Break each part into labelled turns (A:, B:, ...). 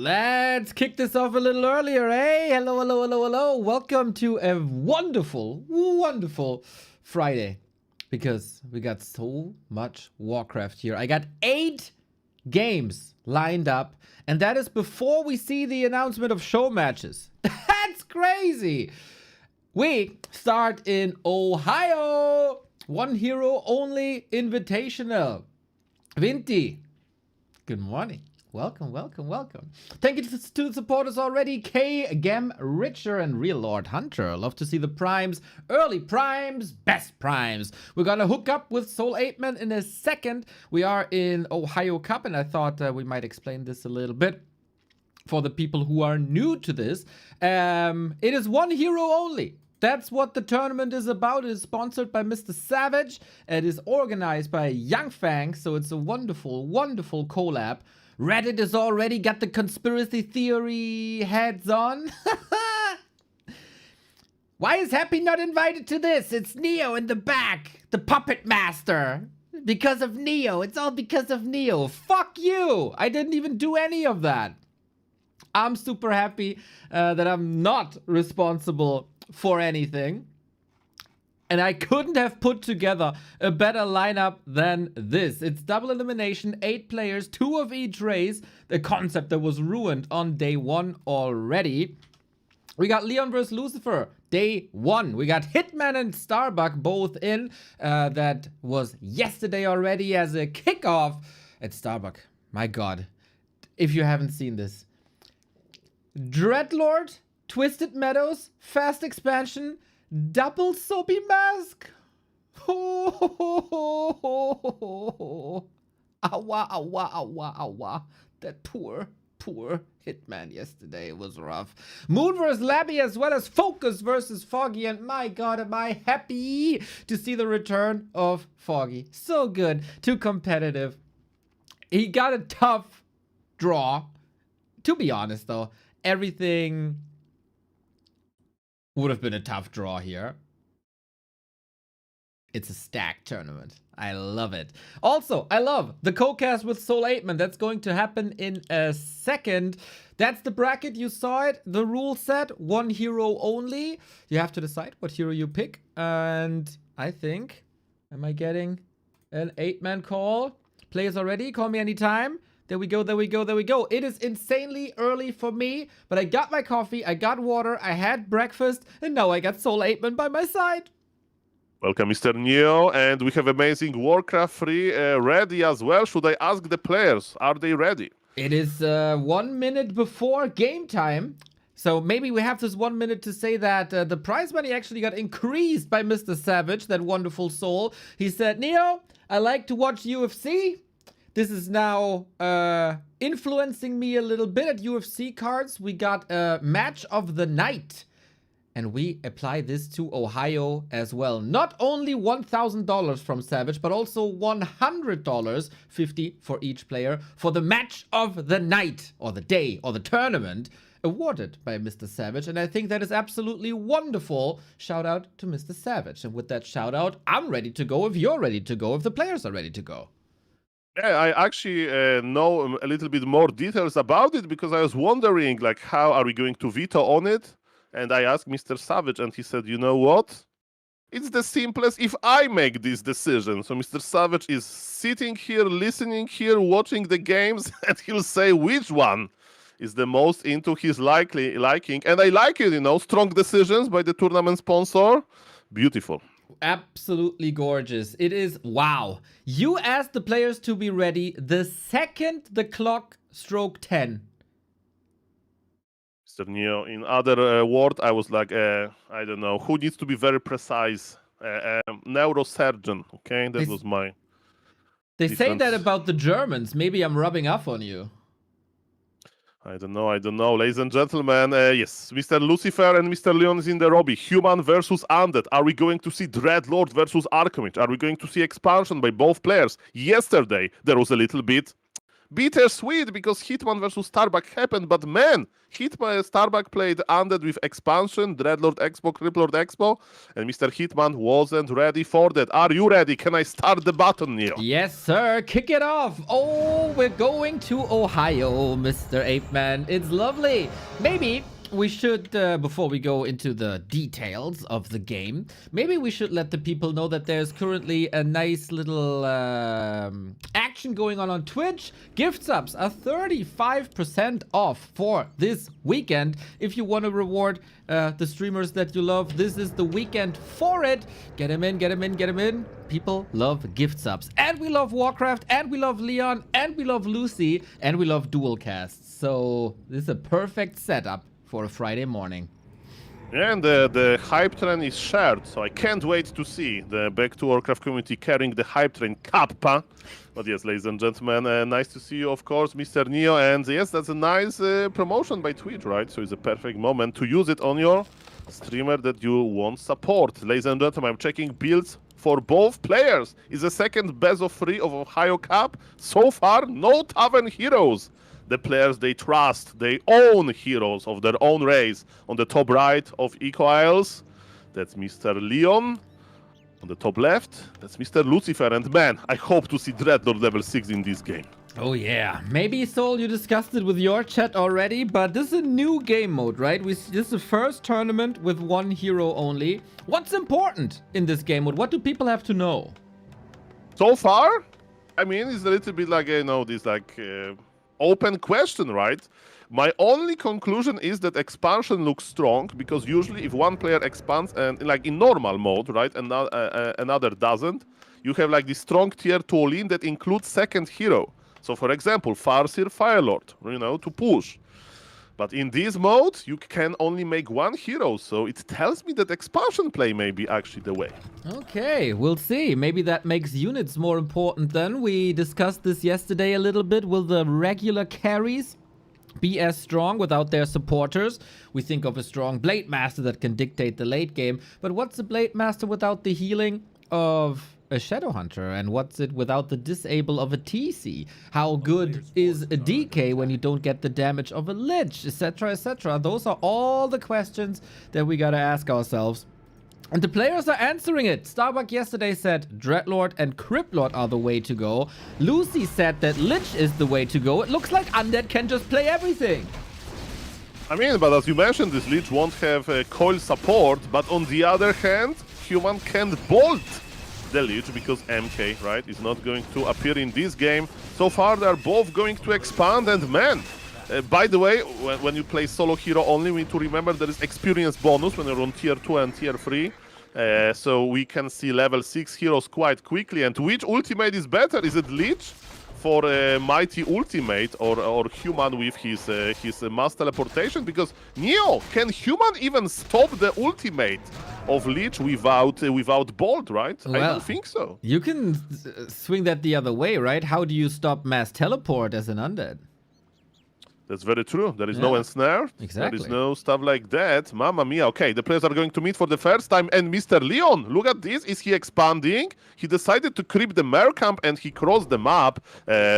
A: Let's kick this off a little earlier, eh? Hello, hello, hello, hello. Welcome to a wonderful, wonderful Friday. Because we got so much Warcraft here. I got 8 games lined up. And that is before we see the announcement of show matches. That's crazy. We start in Ohio. One hero only invitational. Vinti. Good morning. Welcome, welcome, welcome. Thank you to the supporters already. K, Gem, Richer, and Real Lord Hunter. Love to see the primes. Early primes, best primes. We're gonna hook up with Soul 8-Man in a second. We are in Ohio Cup, and I thought we might explain this a little bit for the people who are new to this. It is one hero only. That's what the tournament is about. It is sponsored by Mr. Savage. It is organized by Young Fang, so it's a wonderful, wonderful collab. Reddit has already got the conspiracy theory heads on. Why is Happy not invited to this? It's Neo in the back, the puppet master. Because of Neo. It's all because of Neo. Fuck you. I didn't even do any of that. I'm super happy that I'm not responsible for anything. And I couldn't have put together a better lineup than this. It's double elimination, 8 players, 2 of each race. The concept that was ruined on day 1 already. We got Leon vs. Lucifer, day 1. We got Hitman and Starbuck both in. That was yesterday already as a kickoff at Starbuck. My God, if you haven't seen this. Dreadlord, Twisted Meadows, Fast Expansion, double soapy mask. Oh, awa, awa, awa, awa. That poor Hitman yesterday was rough. Moon vs. Labby as well as Focus versus Foggy. And my God, am I happy to see the return of Foggy. So good. Too competitive. He got a tough draw. To be honest, though, everything would have been a tough draw here. It's a stacked tournament. I love it. Also, I love the co-cast with Soul 8-Man. That's going to happen in a second. That's the bracket. You saw it. The rule set, one hero only. You have to decide what hero you pick. And I think, am I getting an 8-man call? Players already? Call me anytime. There we go, there we go, there we go. It is insanely early for me, but I got my coffee, I got water, I had breakfast, and now I got Soul 8-Man by my side.
B: Welcome, Mr. Neo, and we have amazing Warcraft 3 ready as well. Should I ask the players, are they ready?
A: It is 1 minute before game time, so maybe we have this 1 minute to say that the prize money actually got increased by Mr. Savage, that wonderful soul. He said, Neo, I like to watch UFC. This is now influencing me a little bit at UFC cards. We got a match of the night. And we apply this to Ohio as well. Not only $1,000 from Savage, but also $100, $50 for each player, for the match of the night, or the day, or the tournament, awarded by Mr. Savage. And I think that is absolutely wonderful. Shout out to Mr. Savage. And with that shout out, I'm ready to go if you're ready to go, if the players are ready to go.
B: Yeah, I actually know a little bit more details about it because I was wondering, like, how are we going to veto on it? And I asked Mr. Savage, and he said, you know what? It's the simplest if I make this decision. So Mr. Savage is sitting here, listening here, watching the games, and he'll say which one is the most into his liking. And I like it, you know, strong decisions by the tournament sponsor. Beautiful.
A: Absolutely gorgeous. It is, wow. You asked the players to be ready the second the clock struck 10.
B: Mr. Neo, in other word, I was like, I don't know, who needs to be very precise? Neurosurgeon, okay? That was my...
A: They say that about the Germans. Maybe I'm rubbing off on you.
B: I don't know. Ladies and gentlemen, yes, Mr. Lucifer and Mr. Leon is in the lobby. Human versus Undead. Are we going to see Dreadlord versus Archmage? Are we going to see expansion by both players? Yesterday, there was a little bit bittersweet because Hitman versus Starbuck happened, but man, Starbuck played Undead with expansion, Dreadlord Expo, Criplord Expo, and Mr. Hitman wasn't ready for that. Are you ready? Can I start the button, Neo?
A: Yes, sir. Kick it off. Oh, we're going to Ohio, Mr. Ape Man. It's lovely. Maybe we should, before we go into the details of the game, maybe we should let the people know that there's currently a nice little action going on Twitch. Gift subs are 35% off for this weekend. If you want to reward the streamers that you love, this is the weekend for it. Get them in, get them in, get them in. People love gift subs. And we love Warcraft, and we love Leon, and we love Lucy, and we love dual casts. So this is a perfect setup for a Friday morning.
B: And the hype train is shared, so I can't wait to see the Back to Warcraft community carrying the hype train Kappa. But yes, ladies and gentlemen, nice to see you, of course, Mr. Neo. And yes, that's a nice promotion by Twitch, right? So it's a perfect moment to use it on your streamer that you want support. Ladies and gentlemen, I'm checking builds for both players. It's the second best of 3 of Ohio Cup. So far, no Tavern heroes. The players they trust, they own heroes of their own race. On the top right of Eco Isles, that's Mr. Leon. On the top left, that's Mr. Lucifer. And man, I hope to see Dreadlord level 6 in this game.
A: Oh yeah, maybe Soul, you discussed it with your chat already, but this is a new game mode, right? This is the first tournament with 1 hero only. What's important in this game mode? What do people have to know?
B: So far, I mean, it's a little bit like, this like open question, right? My only conclusion is that expansion looks strong because usually if one player expands and like in normal mode, right, and another doesn't, you have like this strong tier 2 all-in that includes second hero. So for example, Farseer, Firelord, to push. But in this mode, you can only make 1 hero, so it tells me that expansion play may be actually the way.
A: Okay, we'll see. Maybe that makes units more important then. We discussed this yesterday a little bit. Will the regular carries be as strong without their supporters? We think of a strong Blade Master that can dictate the late game, but what's a Blade Master without the healing of a Shadow Hunter, and what's it without the disable of a TC? How good is a DK when you don't get the damage of a Lich, etc, etc? Those are all the questions that we gotta ask ourselves. And the players are answering it. Starbuck yesterday said Dreadlord and Cryptlord are the way to go. Lucy said that Lich is the way to go. It looks like Undead can just play everything.
B: I mean, but as you mentioned, this Lich won't have coil support, but on the other hand, Human can bolt the Lich because MK, right, is not going to appear in this game. So far, they are both going to expand, and man, by the way, when you play solo hero only, we need to remember there is experience bonus when you're on tier 2 and tier 3. So we can see level 6 heroes quite quickly. And which ultimate is better? Is it Lich for Mighty Ultimate or Human with his mass teleportation? Because Neo, can Human even stop the ultimate of Lich without Bolt, right?
A: Well,
B: I don't think so.
A: You can swing that the other way, right? How do you stop mass teleport as an Undead?
B: That's very true. There is no ensnare.
A: Exactly.
B: There is no stuff like that. Mamma mia. Okay, the players are going to meet for the first time. And Mr. Leon, look at this. Is he expanding? He decided to creep the Mare camp and he crossed the map.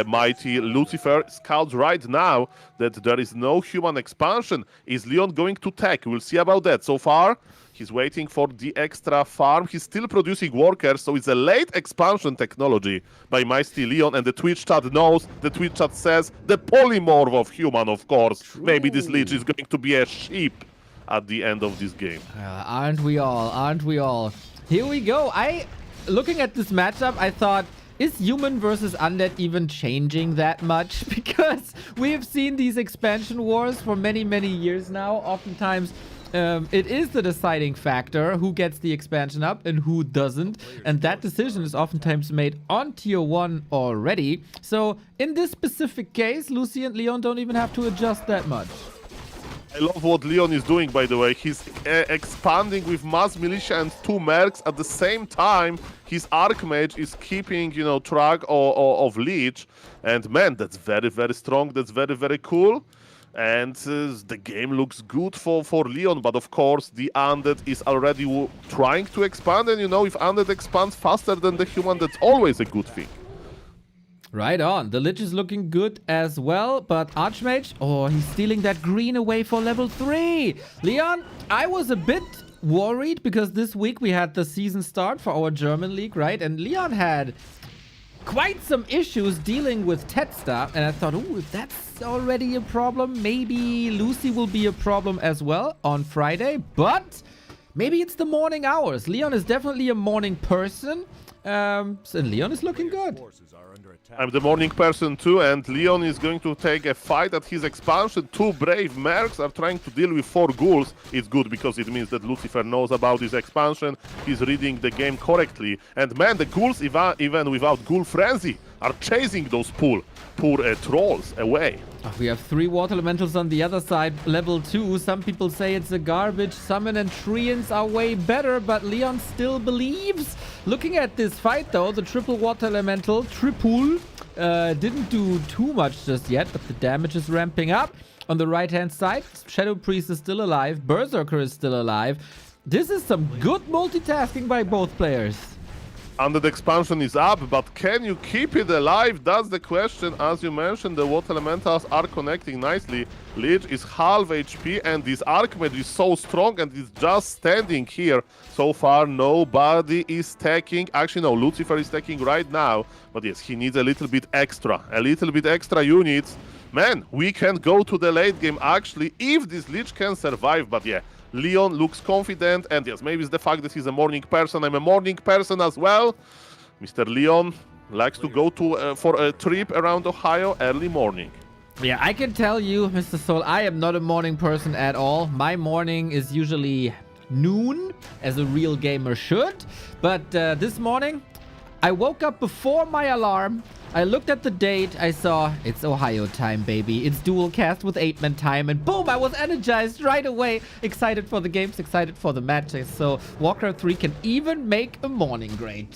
B: Mighty Lucifer scouts right now that there is no human expansion. Is Leon going to tech? We'll see about that. So far, he's waiting for the extra farm. He's still producing workers, so it's a late expansion technology by Mighty Leon, and the Twitch chat knows, the Twitch chat says, the polymorph of human, of course. True. Maybe this Lich is going to be a sheep at the end of this game.
A: Aren't we all? Aren't we all? Here we go. Looking at this matchup, I thought, is human versus undead even changing that much? Because we have seen these expansion wars for many, many years now. Oftentimes, it is the deciding factor who gets the expansion up and who doesn't. And that decision is oftentimes made on tier 1 already. So in this specific case, Lucy and Leon don't even have to adjust that much.
B: I love what Leon is doing, by the way. He's expanding with Mass Militia and 2 Mercs. At the same time, his Archmage is keeping, track of Lich. And man, that's very, very strong. That's very, very cool. And the game looks good for Leon, but of course the Undead is already trying to expand, and if Undead expands faster than the human, that's always a good thing.
A: Right on. The Lich is looking good as well, but Archmage, oh, he's stealing that green away for level 3. Leon, I was a bit worried because this week we had the season start for our German league, right? And Leon had quite some issues dealing with Tetsta, and I thought, oh, if that's already a problem, maybe Lucy will be a problem as well on Friday, but maybe it's the morning hours. Leon is definitely a morning person, and Leon is looking good.
B: I'm the morning person too, and Leon is going to take a fight at his expansion. 2 brave mercs are trying to deal with 4 ghouls. It's good because it means that Lucifer knows about his expansion. He's reading the game correctly. And man, the ghouls, even without ghoul frenzy, are chasing those poor trolls away.
A: We have 3 water elementals on the other side, level 2. Some people say it's a garbage. Summon and Treants are way better, but Leon still believes. Looking at this fight though, the triple water elemental, didn't do too much just yet, but the damage is ramping up. On the right hand side, Shadow Priest is still alive, Berserker is still alive. This is some good multitasking by both players.
B: Undead expansion is up, but can you keep it alive? That's the question. As you mentioned, the water elementals are connecting nicely. Lich is half HP, and this Archmage is so strong and is just standing here. So far, nobody is stacking. Actually, no, Lucifer is stacking right now. But yes, he needs a little bit extra units. Man, we can go to the late game, actually, if this Lich can survive. But yeah, Leon looks confident, and yes, maybe it's the fact that he's a morning person. I'm a morning person as well. Mr. Leon likes to go for a trip around Ohio early morning.
A: Yeah, I can tell you, Mr. Soul, I am not a morning person at all. My morning is usually noon, as a real gamer should. But this morning, I woke up before my alarm. I looked at the date, I saw it's Ohio time, baby. It's dual cast with 8-man time, and boom, I was energized right away. Excited for the games, excited for the matches. So Warcraft 3 can even make a morning great.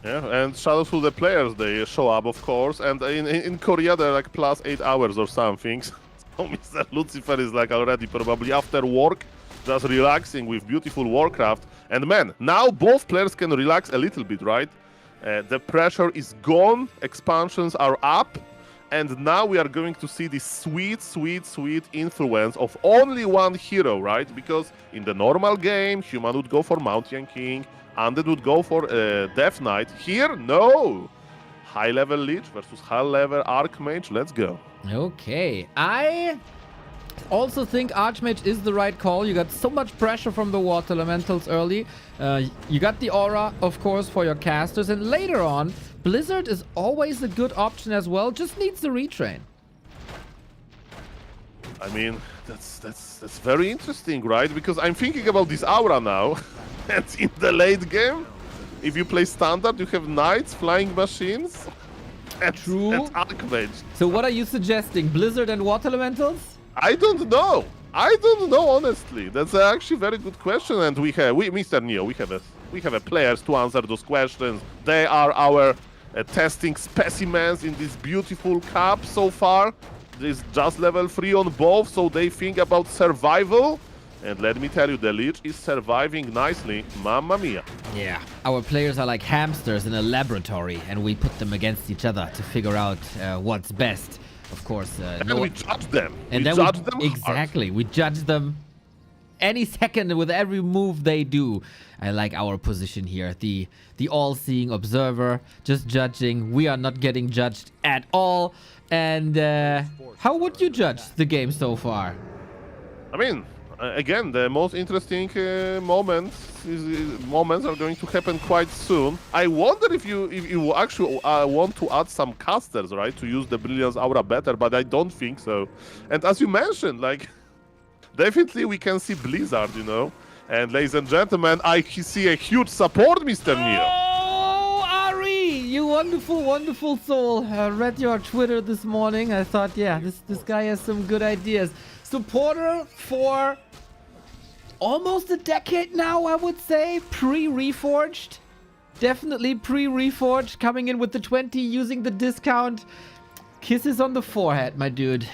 B: Yeah, and shout out to the players, they show up, of course. And in Korea, they're like plus 8 hours or something. So Mr. Lucifer is like already probably after work, just relaxing with beautiful Warcraft. And man, now both players can relax a little bit, right? The pressure is gone, expansions are up, and now we are going to see this sweet influence of only one hero, right? Because in the normal game, human would go for Mountain King, Undead would go for Death Knight. Here, no! High-level Lich versus high-level Archmage, let's go.
A: Okay, I also think Archmage is the right call. You got so much pressure from the water elementals early. You got the aura, of course, for your casters. And later on, Blizzard is always a good option as well. Just needs the retrain.
B: I mean, that's very interesting, right? Because I'm thinking about this aura now. And in the late game, if you play standard, you have knights, flying machines, and Archmage.
A: So what are you suggesting? Blizzard and water elementals?
B: I don't know. I don't know, honestly. That's actually a very good question, and Mr. Neo, we have a players to answer those questions. They are our testing specimens in this beautiful cup so far. There's just level 3 on both, so they think about survival. And let me tell you, the Lich is surviving nicely. Mamma mia.
A: Yeah, our players are like hamsters in a laboratory, and we put them against each other to figure out what's best. Of course,
B: and we judge them.
A: Exactly. We judge them any second with every move they do. I like our position here. The all-seeing observer, just judging. We are not getting judged at all. And how would you judge the game so far?
B: I mean, again, the most interesting moments are going to happen quite soon. I wonder if you actually want to add some casters, right, to use the Brilliance Aura better, but I don't think so. And as you mentioned, like, definitely we can see Blizzard, you know. And ladies and gentlemen, I see a huge support, Mr. Neo.
A: Oh, Ari, you wonderful, wonderful soul. I read your Twitter this morning. I thought, yeah, this guy has some good ideas. Supporter for almost a decade now, I would say. Pre-reforged. Definitely pre-reforged. Coming in with the 20, using the discount. Kisses on the forehead, my dude.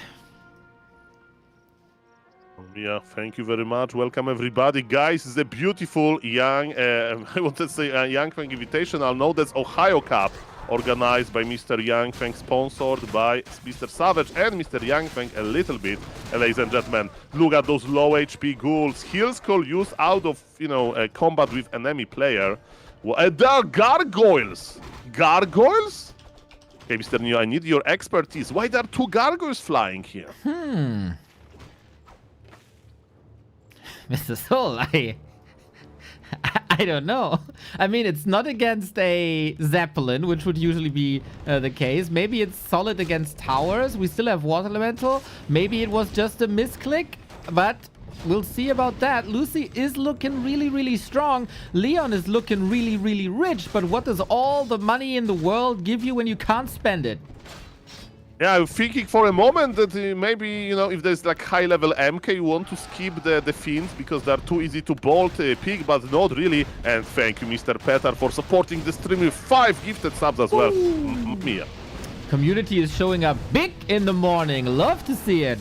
B: Yeah, thank you very much. Welcome, everybody. Guys, it's a beautiful young, I want to say young fan invitation. I'll know that's Ohio Cup. organized by Mr. Yang Feng, sponsored by Mr. Savage and Mr. Yang Feng a little bit. Ladies and gentlemen, look at those low HP ghouls. Heal scroll used out of, combat with enemy player. Well, there are gargoyles. Gargoyles? Okay, Mr. Neo, I need your expertise. Why there are 2 gargoyles flying here?
A: Mr. Soul, I don't know. I mean, it's not against a Zeppelin, which would usually be the case. Maybe it's solid against towers. We still have Water Elemental. Maybe it was just a misclick, but we'll see about that. Lucy is looking really, really strong. Leon is looking really, really rich, but what does all the money in the world give you when you can't spend it?
B: Yeah, I'm thinking for a moment that maybe, if there's like high-level MK, you want to skip the Fiends because they're too easy to bolt, pick, but not really. And thank you, Mr. Petar, for supporting the stream with 5 gifted subs as well. Mia.
A: Community is showing up big in the morning. Love to see it.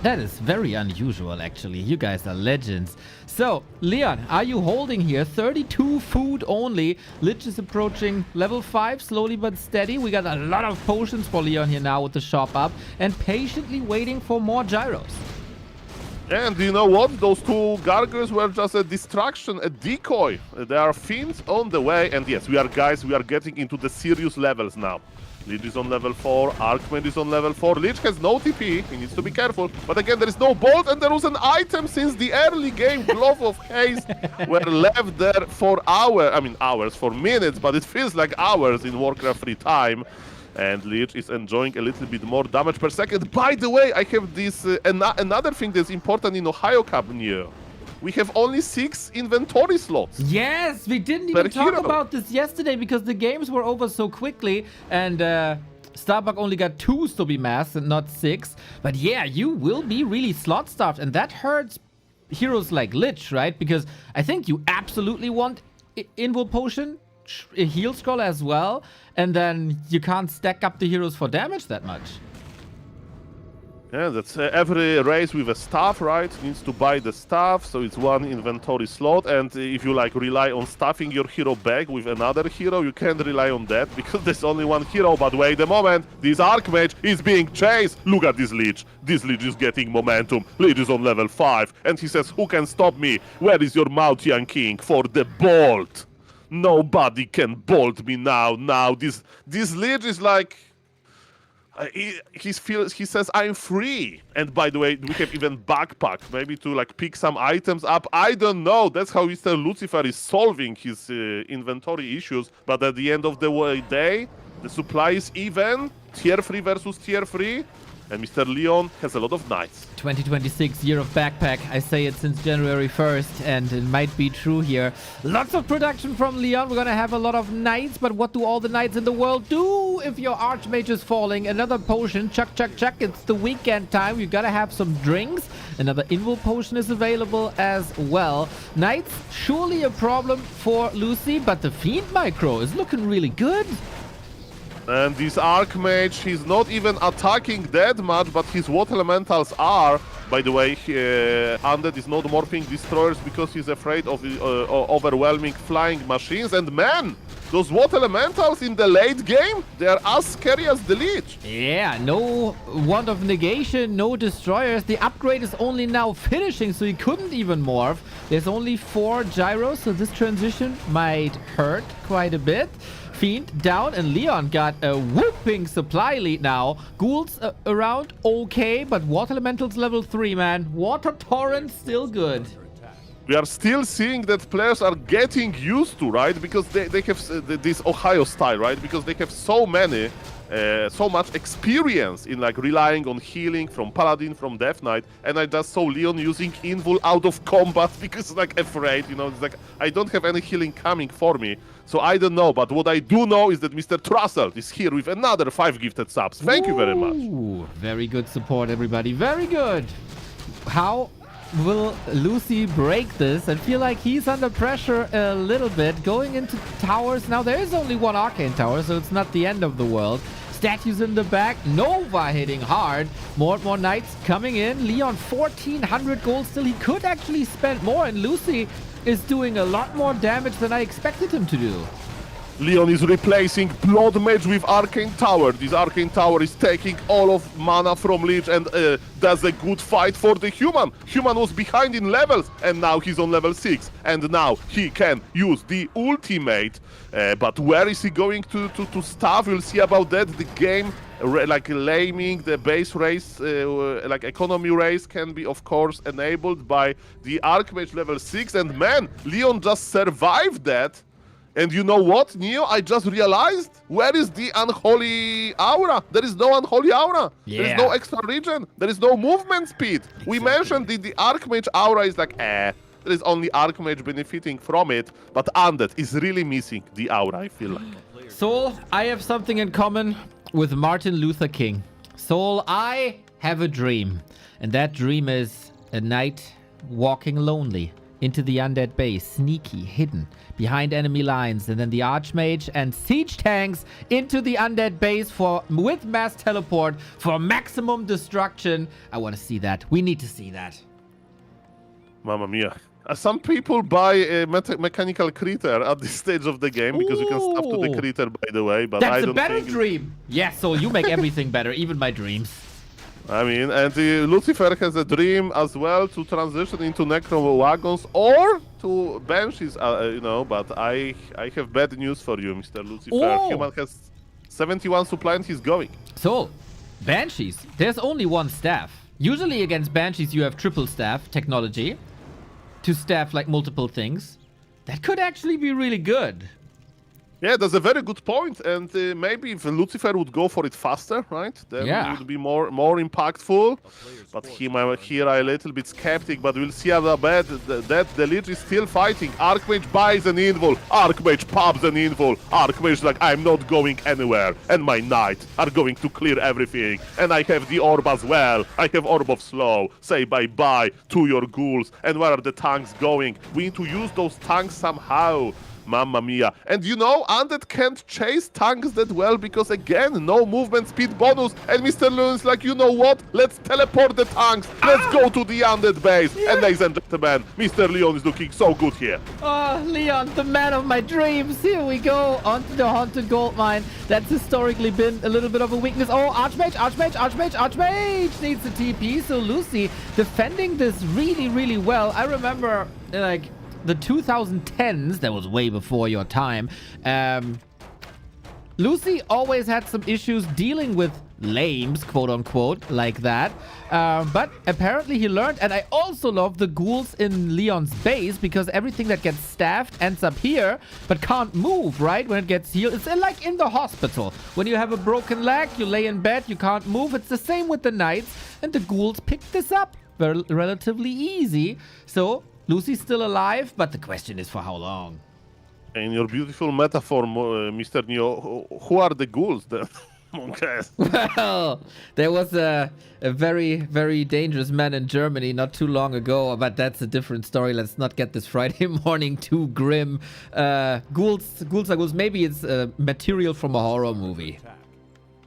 A: That is very unusual, actually. You guys are legends. So, Leon, are you holding here? 32 food only. Lich is approaching level 5, slowly but steady. We got a lot of potions for Leon here now with the shop up. And patiently waiting for more gyros.
B: And you know what? Those 2 gargoyles were just a distraction, a decoy. There are fiends on the way. And yes, we are getting into the serious levels now. Lich is on level 4, Archmage is on level 4. Lich has no TP, he needs to be careful. But again, there is no bolt, and there was an item since the early game. Glove of Haze were left there for hours, for minutes, but it feels like hours in Warcraft 3 time. And Lich is enjoying a little bit more damage per second. By the way, I have this another thing that's important in Ohio Cup new. We have only 6 inventory slots.
A: Yes, we didn't even talk about this yesterday because the games were over so quickly. And Starbuck only got 2 to be masked and not 6. But yeah, you will be really slot stuffed. And that hurts heroes like Lich, right? Because I think you absolutely want Invul Potion, a heal scroll as well. And then you can't stack up the heroes for damage that much.
B: Yeah, that's every race with a staff, right? Needs to buy the staff, so it's 1 inventory slot. And if you rely on stuffing your hero bag with another hero, you can't rely on that because there's only 1 hero. But wait a moment, this Archmage is being chased. Look at this Lich. This Lich is getting momentum. Lich is on level 5, and he says, "Who can stop me? Where is your mouth, young king, for the bolt? Nobody can bolt me now. This Lich is like." He says, "I'm free." And by the way, we have even backpack, maybe to pick some items up. I don't know. That's how Mr. Lucifer is solving his inventory issues. But at the end of the day, the supply is even. Tier 3 versus tier 3. And Mr. Leon has a lot of knights.
A: 2026 year of backpack. I say it since January 1st, and it might be true here. Lots of production from Leon. We're gonna have a lot of knights, but what do all the knights in the world do if your archmage is falling? Another potion. Chuck, chuck, chuck. It's the weekend time. You gotta have some drinks. Another Invul Potion is available as well. Knights, surely a problem for Lucy, but the Fiend Micro is looking really good.
B: And this Archmage, he's not even attacking that much, but his Water Elementals are. By the way, Undead is not morphing Destroyers because he's afraid of overwhelming flying machines. And man, those Water Elementals in the late game, they are as scary as the Lich.
A: Yeah, no Wand of Negation, no Destroyers. The upgrade is only now finishing, so he couldn't even morph. There's only 4 gyros, so this transition might hurt quite a bit. Fiend down, and Leon got a whooping supply lead now. Ghouls around, okay, but Water Elementals level 3, man. Water Torrent still good.
B: We are still seeing that players are getting used to, right? Because they have this Ohio style, right? Because they have so much experience in relying on healing from Paladin, from Death Knight, and I just saw Leon using Invul out of combat because afraid, it's I don't have any healing coming for me. So I don't know, but what I do know is that Mr. Trussell is here with another 5 gifted subs. Thank you very much.
A: Very good support, everybody. Very good. How will Lucy break this? I feel like he's under pressure a little bit. Going into towers. Now, there is only 1 Arcane Tower, so it's not the end of the world. Statues in the back. Nova hitting hard. More and more knights coming in. Leon, 1,400 gold still. He could actually spend more, and Lucy is doing a lot more damage than I expected him to do.
B: Leon is replacing Blood Mage with Arcane Tower. This Arcane Tower is taking all of mana from Lich and does a good fight for the Human. Human was behind in levels and now he's on level 6. And now he can use the ultimate. But where is he going to staff? We'll see about that. The game, like laming the base race, like economy race can be of course enabled by the Archmage level 6. And man, Leon just survived that. And you know what, Neo? I just realized, where is the Unholy Aura? There is no Unholy Aura.
A: Yeah.
B: There is no extra regen. There is no movement speed. Exactly. We mentioned the Archmage Aura is like, There is only Archmage benefiting from it. But Undead is really missing the Aura, I feel like.
A: Soul, I have something in common with Martin Luther King. Soul, I have a dream. And that dream is a night walking lonely into the undead base, sneaky, hidden, behind enemy lines, and then the Archmage and siege tanks into the undead base with mass teleport for maximum destruction. I want to see that. We need to see that.
B: Mamma mia. Some people buy a mechanical critter at this stage of the game because you can stuff to the critter, by the way. But I don't
A: That's a better
B: think
A: dream. Yes, so you make everything better, even my dreams.
B: I mean, and Lucifer has a dream as well to transition into Necro Wagons or to Banshees, you know, but I have bad news for you, Mr. Lucifer.
A: Oh.
B: Human has 71 supply and he's going.
A: So, Banshees, there's only one staff. Usually against Banshees you have triple staff technology to staff like multiple things. That could actually be really good.
B: Yeah, that's a very good point, and maybe if Lucifer would go for it faster, right, then it would be more impactful. But here I'm a little bit skeptic, but we'll see how bad that the Lich is still fighting. Archmage buys an invul, Archmage pops an invul, Archmage like, I'm not going anywhere, and my Knight are going to clear everything. And I have the Orb as well, I have Orb of Slow, say bye-bye to your ghouls. And where are the tanks going? We need to use those tanks somehow. Mamma mia. And you know, Undead can't chase tanks that well because, again, no movement speed bonus. And Mr. Leon's like, you know what? Let's teleport the tanks. Let's go to the Undead base. Yeah. And ladies and gentlemen, Mr. Leon is looking so good here.
A: Oh, Leon, the man of my dreams. Here we go onto the Haunted Gold Mine. That's historically been a little bit of a weakness. Oh, Archmage needs a TP. So Lucy defending this really, really well. I remember, like, the 2010s, that was way before your time, Lucy always had some issues dealing with lames, quote unquote, like that. But apparently he learned, and I also love the ghouls in Leon's base because everything that gets staffed ends up here, but can't move, right? When it gets healed, it's like in the hospital. When you have a broken leg, you lay in bed, you can't move. It's the same with the knights, and the ghouls pick this up relatively easy. So Lucy's still alive, but the question is for how long?
B: In your beautiful metaphor, Mr. Neo, who are the ghouls then? Okay.
A: Well, there was a very, very dangerous man in Germany not too long ago, but that's a different story. Let's not get this Friday morning too grim. Ghouls are ghouls. Maybe it's material from a horror movie.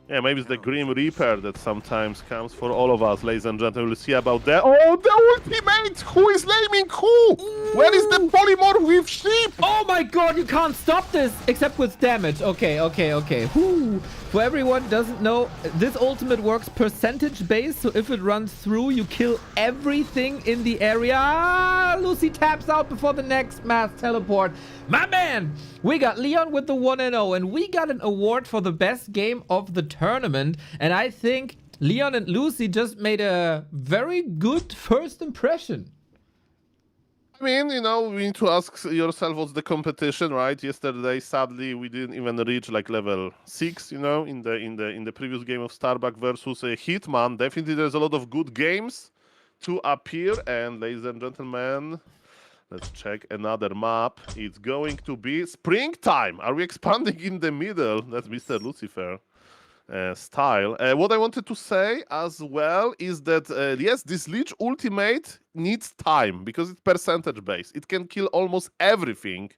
B: Yeah, maybe it's the Grim Reaper that sometimes comes for all of us, ladies and gentlemen. We'll see about that. Oh, the ultimate! Who is laming who? Where is the polymorph with sheep?
A: Oh my god, you can't stop this except with damage. Okay. Whew. For everyone who doesn't know, this ultimate works percentage based, so if it runs through, you kill everything in the area. Lucy taps out before the next mass teleport. My man, we got Leon with the 1-0, and we got an award for the best game of the tournament, and I think Leon and Lucy just made a very good first impression.
B: I mean, you know, we need to ask yourself what's the competition, right? Yesterday, sadly, we didn't even reach like level 6, you know, in the previous game of Starbuck versus Hitman. Definitely there's a lot of good games to appear, and ladies and gentlemen, let's check another map. It's going to be springtime. Are we expanding in the middle? That's Mr. Lucifer style. What I wanted to say as well is that, yes, this Lich ultimate needs time because it's percentage based. It can kill almost everything.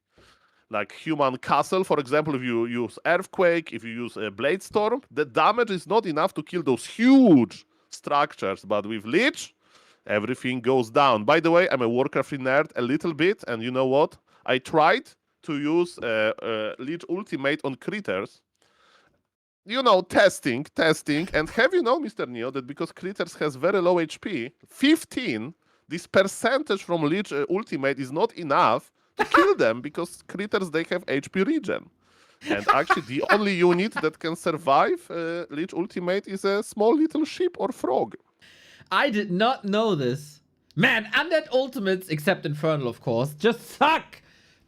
B: Like Human Castle, for example, if you use Earthquake, if you use Blade Storm, the damage is not enough to kill those huge structures. But with Lich, everything goes down. By the way, I'm a Warcraft nerd a little bit, and you know what? I tried to use Leech Ultimate on critters. Testing. And have you know, Mr. Neo, that because critters has very low HP, 15, this percentage from Leech Ultimate is not enough to kill them because critters, they have HP regen. And actually, the only unit that can survive Leech Ultimate is a small little sheep or frog.
A: I did not know this. Man, undead ultimates, except Infernal, of course, just suck!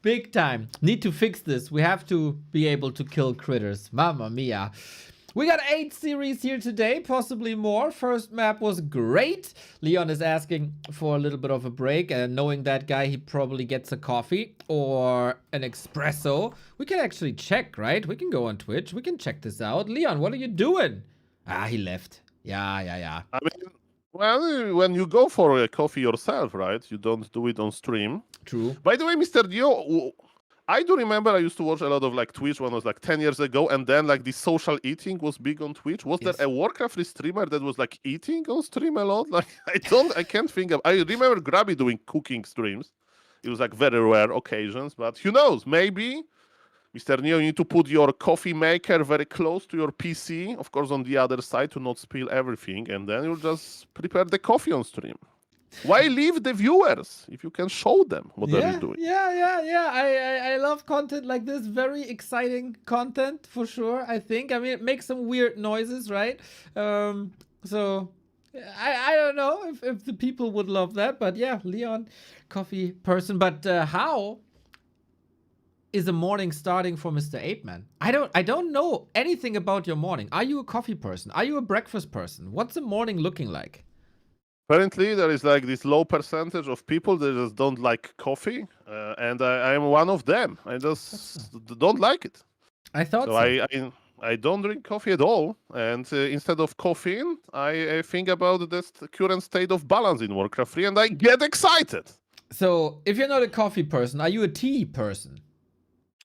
A: Big time. Need to fix this. We have to be able to kill critters. Mamma mia. We got 8 series here today, possibly more. First map was great. Leon is asking for a little bit of a break, and knowing that guy, he probably gets a coffee or an espresso. We can actually check, right? We can go on Twitch. We can check this out. Leon, what are you doing? Ah, he left. Yeah.
B: I mean, well, when you go for a coffee yourself, right? You don't do it on stream.
A: True.
B: By the way, Mr. Dio, I do remember I used to watch a lot of like Twitch when it was like 10 years ago, and then like this social eating was big on Twitch. Was
A: Yes.
B: there a Warcraft streamer that was like eating on stream a lot? Like I can't think of. I remember Grabby doing cooking streams. It was like very rare occasions, but who knows? Maybe, Mr. Neo, you need to put your coffee maker very close to your PC, of course, on the other side to not spill everything, and then you'll just prepare the coffee on stream. Why leave the viewers if you can show them what they're doing?
A: Yeah. I love content like this. Very exciting content for sure. I think. I mean, it makes some weird noises, right? So I don't know if the people would love that, but yeah, Leon, coffee person. But how is a morning starting for Mr. Apeman? I don't know anything about your morning. Are you a coffee person? Are you a breakfast person? What's the morning looking like?
B: Apparently, there is like this low percentage of people that just don't like coffee, and I am one of them. I just don't like it.
A: I thought so.
B: I don't drink coffee at all, and instead of caffeine, I think about the current state of balance in Warcraft 3, and I get excited.
A: So, if you're not a coffee person, are you a tea person?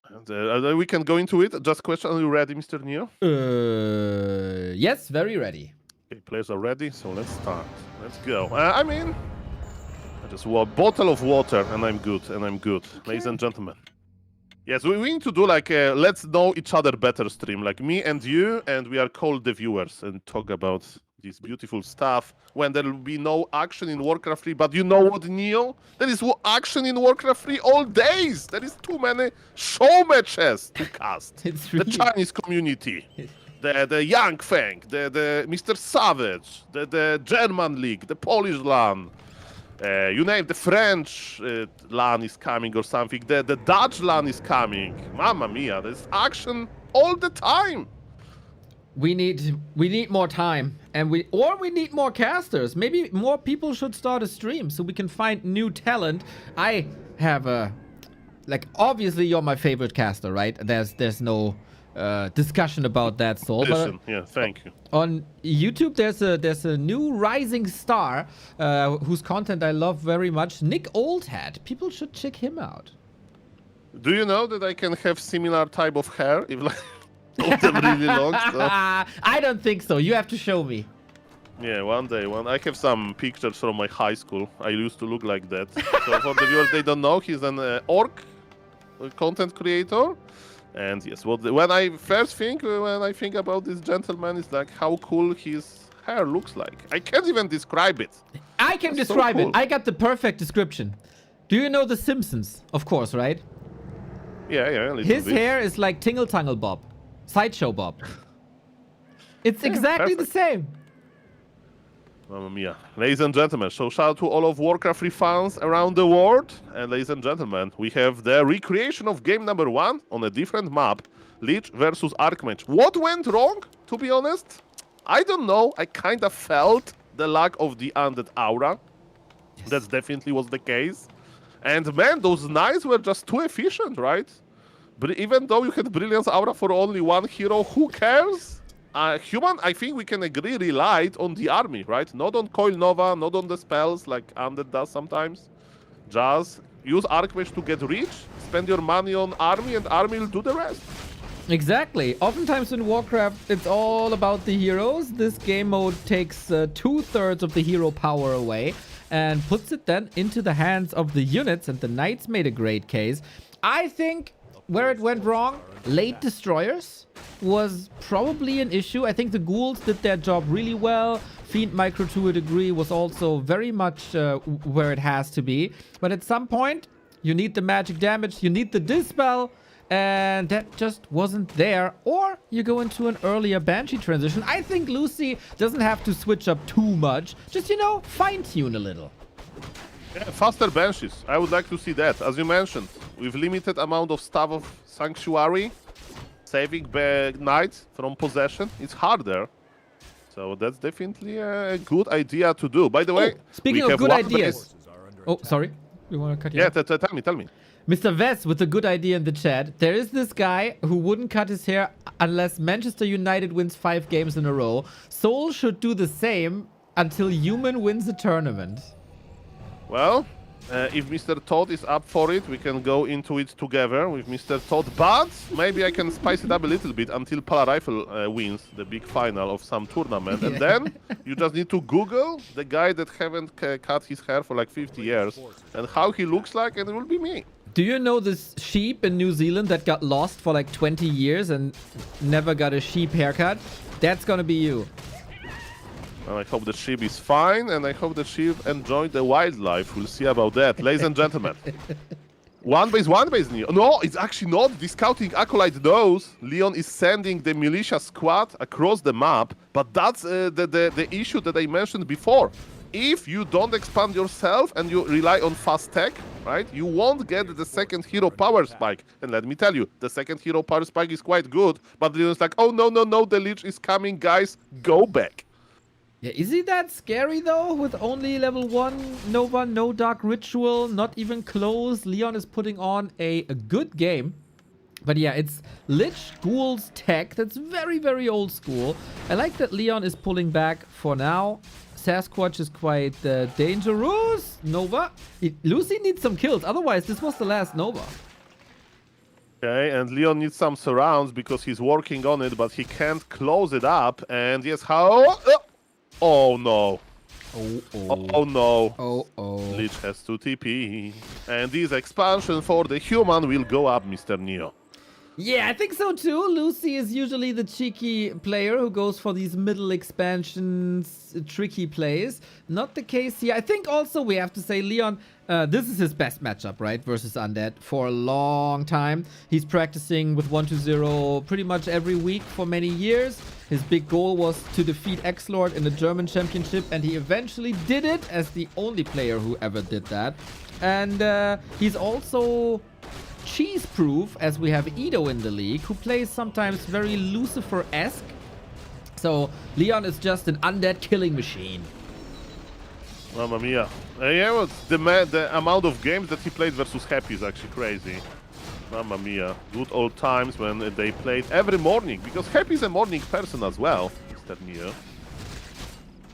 B: And, we can go into it. Just question, are you ready, Mr. Neo?
A: Yes, very ready.
B: Okay, players are ready, so let's start. Let's go. I mean, I just want a bottle of water, and I'm good, Okay. Ladies and gentlemen. Yes, we need to do like a let's know each other better stream, like me and you, and we are called the viewers and talk about this beautiful stuff when there will be no action in Warcraft 3. But you know what, Neo? There is action in Warcraft 3 all days. There is too many show matches to cast.
A: It's really...
B: The Chinese community. The Young Fang, the Mr. Savage, the German League, the Polish LAN, you name the French LAN is coming or something, the Dutch LAN is coming. Mamma mia, there's action all the time.
A: We need more time, and we need more casters. Maybe more people should start a stream so we can find new talent. I have obviously you're my favorite caster, right? There's no discussion about that, Soul. But,
B: yeah, thank you.
A: On YouTube, there's a new rising star whose content I love very much. Nick Oldhead. People should check him out.
B: Do you know that I can have similar type of hair if like them really long? So.
A: I don't think so. You have to show me.
B: Yeah, one day. I have some pictures from my high school. I used to look like that. So for the viewers, they don't know, he's an orc content creator. And yes, when I think about this gentleman, is like how cool his hair looks like. I can't even describe it.
A: I can describe it. I got the perfect description. Do you know The Simpsons? Of course, right?
B: Yeah.
A: His hair is like Tingle Tangle Bob, Sideshow Bob. It's exactly the same.
B: Mamma mia. Ladies and gentlemen, so shout out to all of Warcraft 3 fans around the world. And ladies and gentlemen, we have the recreation of game number 1 on a different map. Lich versus Archmage. What went wrong, to be honest? I don't know. I kind of felt the lack of the undead aura. Yes. That definitely was the case. And man, those knights were just too efficient, right? But even though you had Brilliance aura for only one hero, who cares? Human, I think we can agree, relied on the army, right? Not on Coil Nova, not on the spells like Undead does sometimes. Just use Archmage to get rich, spend your money on army, and army will do the rest.
A: Exactly. Oftentimes in Warcraft, it's all about the heroes. This game mode takes 2/3 of the hero power away and puts it then into the hands of the units, and the knights made a great case. I think where it went wrong, late destroyers was probably an issue. I think the ghouls did their job really well. Fiend Micro to a degree was also very much where it has to be. But at some point, you need the magic damage, you need the dispel, and that just wasn't there. Or you go into an earlier Banshee transition. I think Lucy doesn't have to switch up too much. Just, you know, fine-tune a little.
B: Yeah, faster Banshees. I would like to see that. As you mentioned, with limited amount of Staff of Sanctuary, saving Knights from possession, it's harder. So that's definitely a good idea to do. By the way,
A: speaking of good ideas. Oh, sorry. You want to cut you
B: off? Tell me.
A: Mr. Vess with a good idea in the chat. There is this guy who wouldn't cut his hair unless Manchester United wins 5 games in a row. Seoul should do the same until Human wins a tournament.
B: Well, if Mr. Todd is up for it, we can go into it together with Mr. Todd. But maybe I can spice it up a little bit until Pala Rifle wins the big final of some tournament. And then you just need to Google the guy that haven't cut his hair for like 50 years and how he looks like, and it will be me.
A: Do you know this sheep in New Zealand that got lost for like 20 years and never got a sheep haircut? That's gonna be you.
B: And I hope the sheep is fine, and I hope the sheep enjoyed the wildlife. We'll see about that. Ladies and gentlemen. One base, Leon. No, it's actually not. The scouting acolyte knows Leon is sending the militia squad across the map, but that's the issue that I mentioned before. If you don't expand yourself and you rely on fast tech, right, you won't get the second hero power spike. And let me tell you, the second hero power spike is quite good, but Leon's like, oh, no, the Lich is coming, guys, go back.
A: Yeah, is he that scary though? With only level 1 Nova, no Dark Ritual, not even close. Leon is putting on a good game. But yeah, it's Lich Ghouls tech. That's very, very old school. I like that Leon is pulling back for now. Sasquatch is quite dangerous. Nova. Lucy needs some kills. Otherwise, this was the last Nova.
B: Okay, and Leon needs some surrounds because he's working on it, but he can't close it up. And yes, how? Oh no. Oh no. Lich has to TP. And this expansion for the human will go up, Mr. Neo.
A: Yeah, I think so too. Lucy is usually the cheeky player who goes for these middle expansions, tricky plays. Not the case here. I think also we have to say Leon, this is his best matchup, right? Versus Undead for a long time. He's practicing with 1-0 pretty much every week for many years. His big goal was to defeat X-Lord in the German Championship, and he eventually did it as the only player who ever did that. And he's also cheese-proof, as we have Edo in the league, who plays sometimes very Lucifer-esque. So Leon is just an undead killing machine.
B: Mamma mia. Yeah, well, the amount of games that he played versus Happy is actually crazy. Mamma mia. Good old times when they played every morning, because Happy is a morning person as well, Mr. Neo.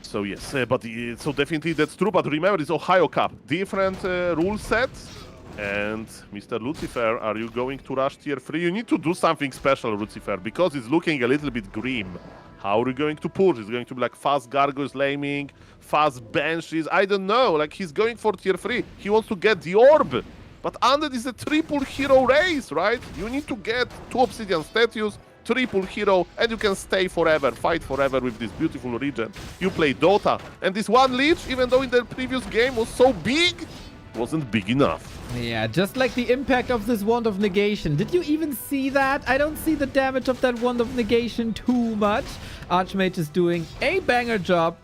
B: So yes, so definitely that's true, but remember, it's Ohio Cup. Different rule sets. And Mr. Lucifer, are you going to rush tier 3? You need to do something special, Lucifer, because it's looking a little bit grim. How are you going to push? It's going to be like fast Gargoyles laming, fast Banshees. I don't know. Like, he's going for tier 3. He wants to get the orb. But Undead is a triple hero race, right? You need to get 2 Obsidian statues, triple hero, and you can stay forever, fight forever with this beautiful region. You play Dota. And this one Lich, even though in the previous game was so big, wasn't big enough.
A: Yeah, just like the impact of this Wand of Negation. Did you even see that? I don't see the damage of that Wand of Negation too much. Archmage is doing a banger job,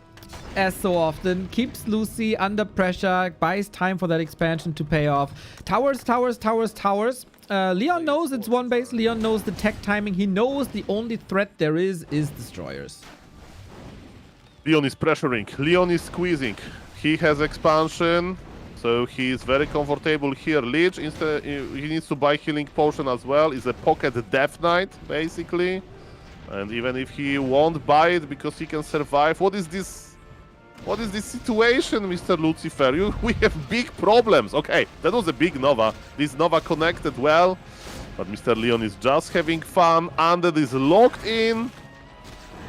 A: as so often. Keeps Lucy under pressure, buys time for that expansion to pay off. Towers. Leon knows it's one base. Leon knows the tech timing. He knows the only threat there is destroyers.
B: Leon is pressuring. Leon is squeezing. He has expansion. So he's very comfortable here. Lich, instead, he needs to buy healing potion as well. Is a pocket Death Knight, basically. And even if he won't buy it because he can survive, what is this? What is this situation, Mr. Lucifer? We have big problems. Okay, that was a big Nova. This Nova connected well, but Mr. Leon is just having fun. Undead is locked in,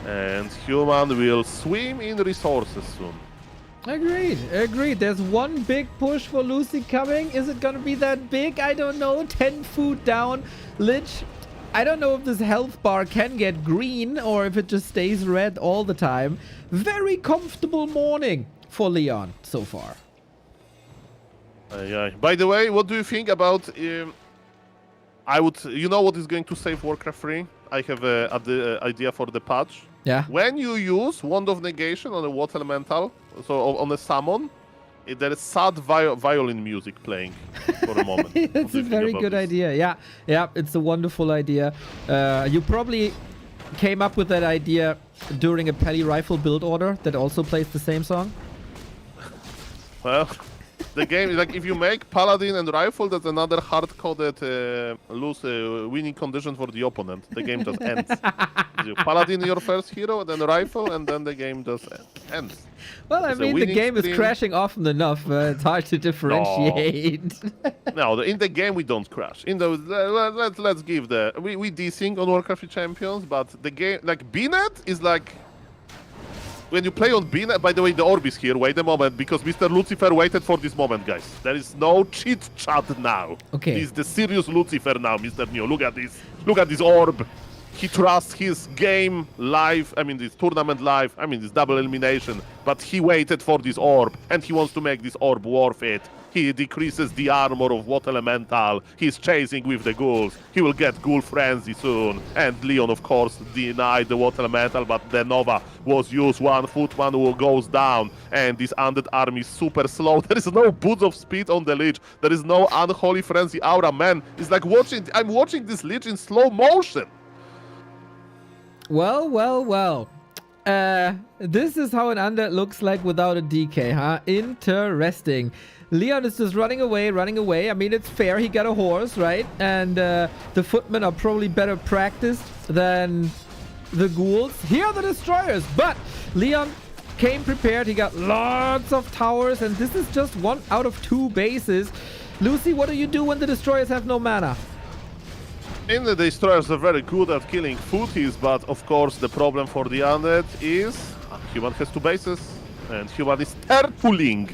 B: and Human will swim in resources soon.
A: Agreed. Agreed. There's one big push for Lucy coming. Is it gonna be that big? I don't know. 10 food down. Lich, I don't know if this health bar can get green or if it just stays red all the time. Very comfortable morning for Leon so far.
B: Yeah. By the way, what do you think about... You know what is going to save Warcraft 3? I have an idea for the patch.
A: Yeah.
B: When you use Wand of Negation on a Water Elemental, so on a summon, there is sad violin music playing for a moment.
A: It's a very good idea. Yeah. Yeah, it's a wonderful idea. You probably came up with that idea during a Pally Rifle build order that also plays the same song.
B: Well, the game is like if you make Paladin and Rifle, that's another hard-coded winning condition for the opponent. The game just ends. You Paladin your first hero, then Rifle, and then the game just ends.
A: Well,
B: It's
A: I mean, the game is crashing often enough. It's hard to differentiate.
B: No, in the game we don't crash. In the let's give we desync on Warcraft Champions, but the game like BNet is like. When you play on BNet, by the way, the orb is here. Wait a moment, because Mr. Lucifer waited for this moment, guys. There is no cheat chat now.
A: Okay.
B: He's the serious Lucifer now, Mr. Neo. Look at this. Look at this orb. He trusts his game live. I mean, this tournament live. I mean, this double elimination. But he waited for this orb, and he wants to make this orb worth it. He decreases the armor of Water Elemental. He's chasing with the ghouls. He will get Ghoul Frenzy soon. And Leon, of course, denied the Water Elemental, but the Nova was used. 1 footman who goes down. And this Undead army is super slow. There is no boots of speed on the Lich. There is no Unholy Frenzy aura. Man, it's like I'm watching this Lich in slow motion.
A: Well, well, well. This is how an Undead looks like without a DK, huh? Interesting. Leon is just running away, running away. I mean, it's fair. He got a horse, right? And the footmen are probably better practiced than the ghouls. Here are the destroyers. But Leon came prepared. He got lots of towers. And this is just 1 out of 2 bases. Lucy, what do you do when the destroyers have no mana?
B: In the destroyers are very good at killing footies, but of course the problem for the undead is human has 2 bases, and human is turtling.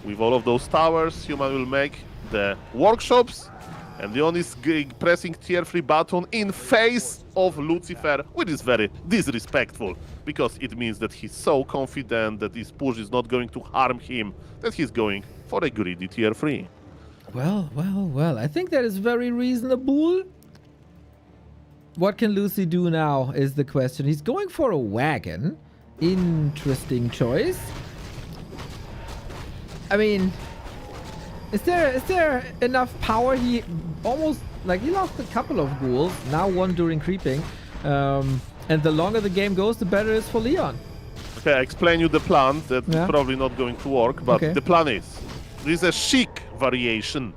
B: With all of those towers, human will make the workshops, and Leon is pressing tier 3 button in face of Lucifer, which is very disrespectful, because it means that he's so confident that this push is not going to harm him, that he's going for a greedy tier 3.
A: Well, well, well. I think that is very reasonable. What can Lucy do now is the question. He's going for a wagon. Interesting choice. I mean, is there enough power? He almost, like, he lost a couple of ghouls. Now 1 during creeping. And the longer the game goes, the better it is for Leon.
B: Okay, I explain you the plan. That's probably not going to work, but the plan is, this is a chic variation.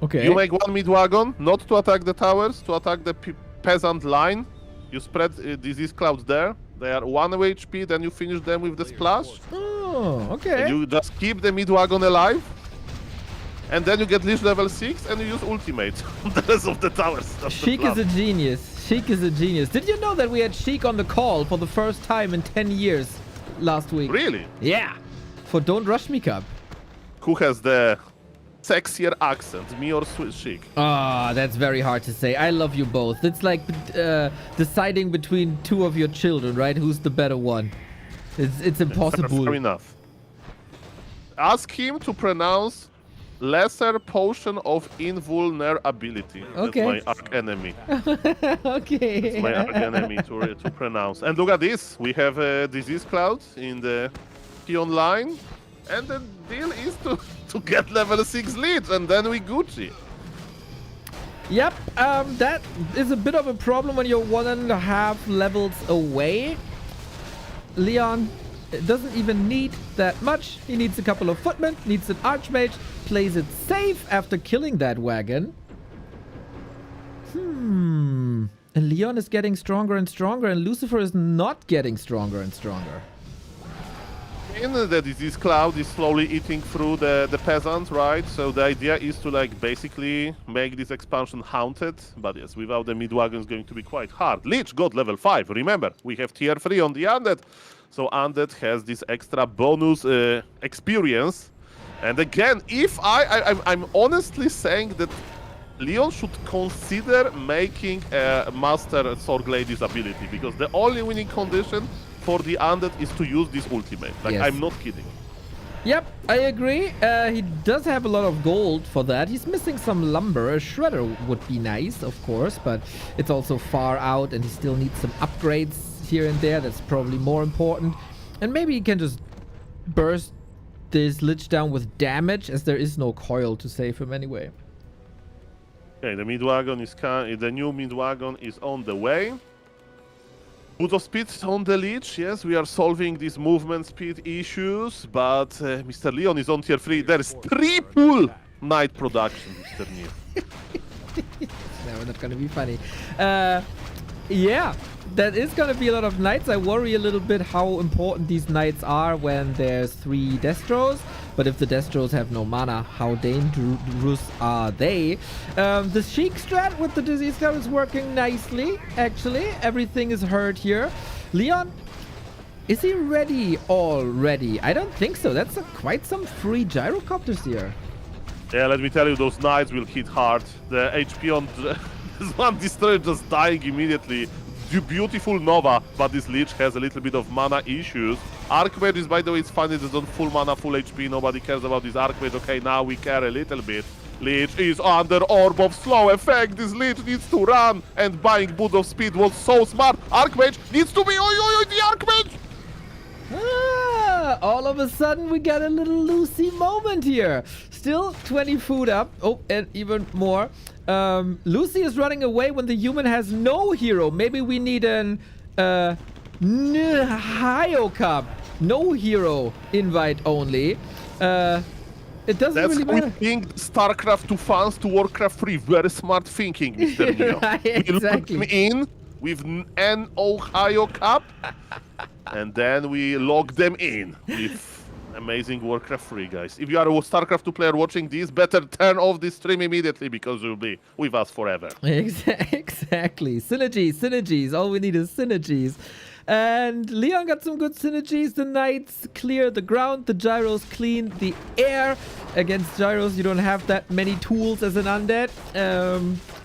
A: Okay.
B: You make 1 mid-wagon, not to attack the towers, to attack the peasant line. You spread disease clouds there. They are 1 HP, then you finish them with the splash.
A: Oh, okay.
B: And you just keep the mid-wagon alive. And then you get Lich level 6 and you use ultimate on the rest of the towers.
A: Sheik is a genius. Sheik is a genius. Did you know that we had Sheik on the call for the first time in 10 years last week?
B: Really?
A: Yeah. For Don't Rush Me Cup.
B: Who has the sexier accent, me or Sheik?
A: Ah, that's very hard to say. I love you both. It's like deciding between 2 of your children, right? Who's the better one? It's impossible.
B: Fair enough. Ask him to pronounce Lesser Potion of Invulnerability.
A: Okay.
B: That's my arch enemy.
A: Okay.
B: That's my arch enemy to pronounce. And look at this. We have a disease cloud in the Pion line. And the deal is to get level 6 leads, and then we Gucci.
A: Yep, that is a bit of a problem when you're 1.5 levels away. Leon doesn't even need that much. He needs a couple of footmen, needs an archmage, plays it safe after killing that wagon. And Leon is getting stronger and stronger, and Lucifer is not getting stronger and stronger.
B: mean, the disease cloud is slowly eating through the peasant, right? So the idea is to like basically make this expansion haunted, but yes, without the mid-wagon is going to be quite hard. Lich got level 5, remember, we have tier 3 on the Undead, so Undead has this extra bonus experience. And again, if I'm honestly saying that Leon should consider making a Master Sorglady's ability, because the only winning condition for the Undead is to use this ultimate. Like,
A: Yes.
B: I'm not kidding.
A: Yep, I agree. He does have a lot of gold for that. He's missing some lumber. A shredder would be nice, of course, but it's also far out and he still needs some upgrades here and there. That's probably more important. And maybe he can just burst this Lich down with damage, as there is no coil to save him anyway.
B: Okay, the mid-wagon is the new mid-wagon is on the way. Boot of speed on the Lich, yes, we are solving these movement speed issues, but Mr. Leon is on tier 3. There's triple night production, Mr. Neil.
A: No, not gonna be funny. Yeah, that is gonna be a lot of knights. I worry a little bit how important these knights are when there's 3 Destros. But if the Destros have no mana, how dangerous are they? The Sheik strat with the disease cloud is working nicely, actually. Everything is heard here. Leon, is he ready already? I don't think so. That's quite some free gyrocopters here.
B: Yeah, let me tell you, those knights will hit hard. The HP on this one destroyer just dying immediately. Beautiful Nova, but this Lich has a little bit of mana issues. Archmage is, by the way, it's funny, it's on full mana, full HP. Nobody cares about this Archmage. Okay, now we care a little bit. Lich is under Orb of Slow Effect. This Lich needs to run, and buying Boot of Speed was so smart. Archmage needs to be the Archmage!
A: All of a sudden we got a little Lucy moment here. Still 20 food up. Oh, and even more. Lucy is running away when the human has no hero. Maybe we need an Hyo Cup. No hero invite only. It doesn't really matter.
B: That's bringing StarCraft 2 fans to Warcraft 3. Very smart thinking, Mr. Neo.
A: Right,
B: We
A: exactly.
B: lock them in with an Ohio Cup, and then we log them in with amazing Warcraft 3, guys. If you are a StarCraft 2 player watching this, better turn off this stream immediately, because you'll be with us forever.
A: Exactly. Synergies. All we need is synergies. And Leon got some good synergies. The Knights clear the ground. The Gyros clean the air. Against Gyros, you don't have that many tools as an undead.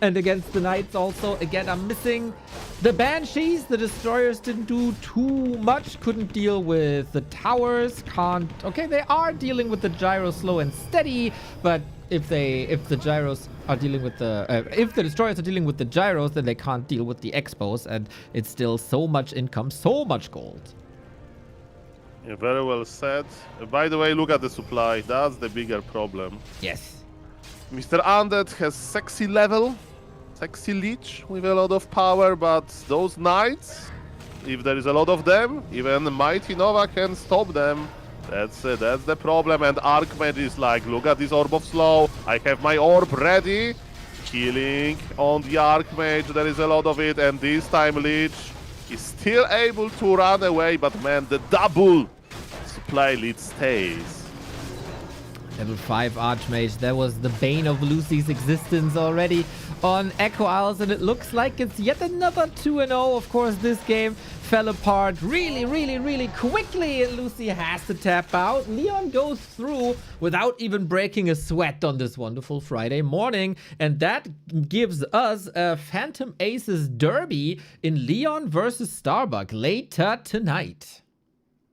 A: And against the Knights also, again, I'm missing the Banshees. The Destroyers didn't do too much. Couldn't deal with the towers. Can't... Okay, they are dealing with the Gyros slow and steady, but if the Gyros are dealing with the if the Destroyers are dealing with the Gyros, then they can't deal with the Expos, and it's still so much income, so much gold.
B: Yeah, very well said. By the way, look at the supply. That's the bigger problem.
A: Yes.
B: Mr. Undead has sexy level, sexy Lich with a lot of power, but those Knights, if there is a lot of them, even Mighty Nova can stop them. That's the problem. And Archmage is like, look at this Orb of Slow. I have my orb ready. Killing on the Archmage. There is a lot of it. And this time Lich is still able to run away. But man, the double supply Lich stays.
A: Level 5 Archmage. That was the bane of Lucy's existence already on Echo Isles, and it looks like it's yet another 2-0. Of course, this game fell apart really quickly, and Lucy has to tap out. Leon goes through without even breaking a sweat on this wonderful Friday morning, and that gives us a Phantom Aces derby in Leon versus Starbuck later tonight.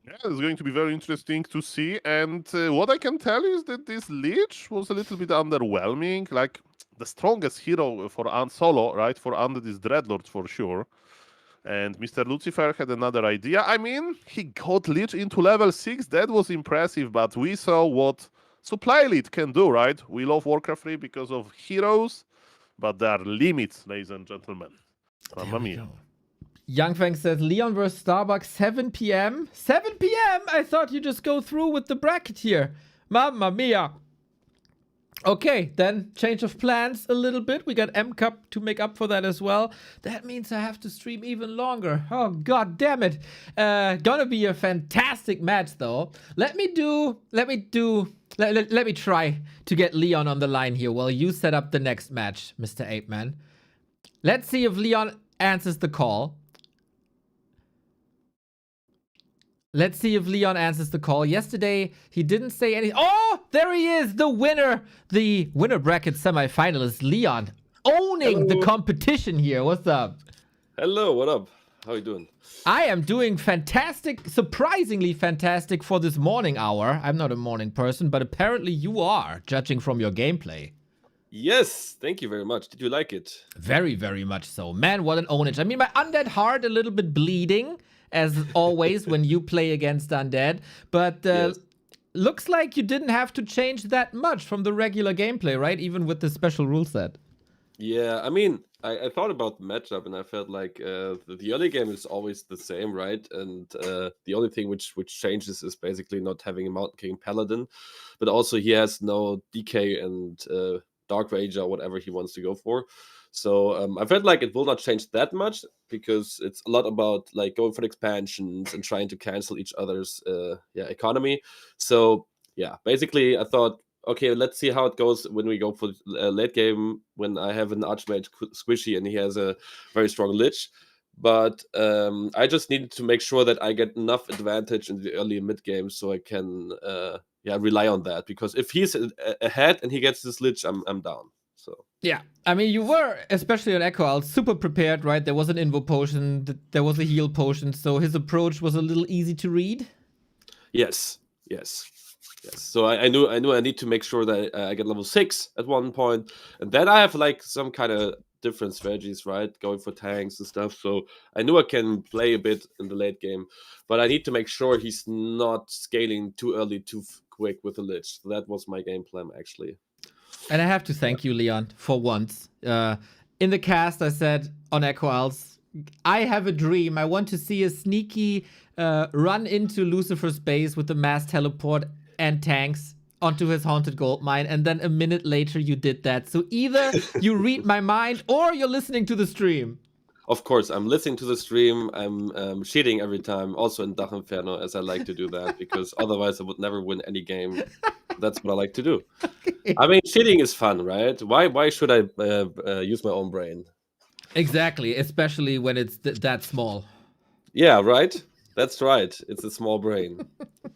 B: Yeah, it's going to be very interesting to see. And what I can tell you is that this Lich was a little bit underwhelming. Like, the strongest hero for solo, right? For Undead is Dreadlord for sure. And Mr. Lucifer had another idea. I mean, he got Lich into level 6. That was impressive. But we saw what Supply Elite can do, right? We love Warcraft 3 because of heroes. But there are limits, ladies and gentlemen. Mamma mia.
A: Young Fang says Leon versus Starbucks 7 p.m. 7 p.m. I thought you just go through with the bracket here. Mamma mia. Okay, then change of plans a little bit. We got M Cup to make up for that as well. That means I have to stream even longer. Oh, god damn it. Gonna be a fantastic match though. Let me try to get Leon on the line here while you set up the next match, Mr. Ape Man. Let's see if Leon answers the call. Let's see if Leon answers the call. Yesterday, he didn't say anything. Oh, there he is, the winner. The winner bracket semifinalist, Leon, owning the competition here. What's up?
C: Hello, what up? How you doing?
A: I am doing fantastic, surprisingly fantastic for this morning hour. I'm not a morning person, but apparently you are, judging from your gameplay.
C: Yes, thank you very much. Did you like it?
A: Very, very much so. Man, what an ownage. I mean, my undead heart a little bit bleeding, as always, when you play against undead. But
C: Yes.
A: looks like you didn't have to change that much from the regular gameplay, right? Even with the special rule set.
C: Yeah, I mean, I thought about the matchup and I felt like the early game is always the same, right? And the only thing which changes is basically not having a Mountain King Paladin, but also he has no DK and Dark Rager or whatever he wants to go for. So I felt like it will not change that much because it's a lot about like going for the expansions and trying to cancel each other's economy. So yeah, basically I thought, okay, let's see how it goes when we go for late game when I have an Archmage Squishy and he has a very strong Lich. But I just needed to make sure that I get enough advantage in the early mid game so I can rely on that. Because if he's ahead and he gets this Lich, I'm down. So
A: Yeah, I mean, you were, especially on Echo Owl, super prepared, right? There was an Invo potion, there was a heal potion, so his approach was a little easy to read.
C: Yes. So I knew I need to make sure that I get level 6 at one point, and then I have like some kind of different strategies, right? Going for tanks and stuff. So I knew I can play a bit in the late game, but I need to make sure he's not scaling too early, too quick with the Lich. So that was my game plan actually.
A: And I have to thank you, Leon, for once. In the cast, I said on Echo Owls, I have a dream. I want to see a sneaky run into Lucifer's base with the mass teleport and tanks onto his haunted gold mine. And then a minute later, you did that. So either you read my mind or you're listening to the stream.
C: Of course, I'm listening to the stream. I'm cheating every time, also in Dach Inferno, as I like to do that, because otherwise I would never win any game. That's what I like to do. I mean, cheating is fun, right? Why should I use my own brain?
A: Exactly, especially when it's that small.
C: Yeah, right? That's right. It's a small brain.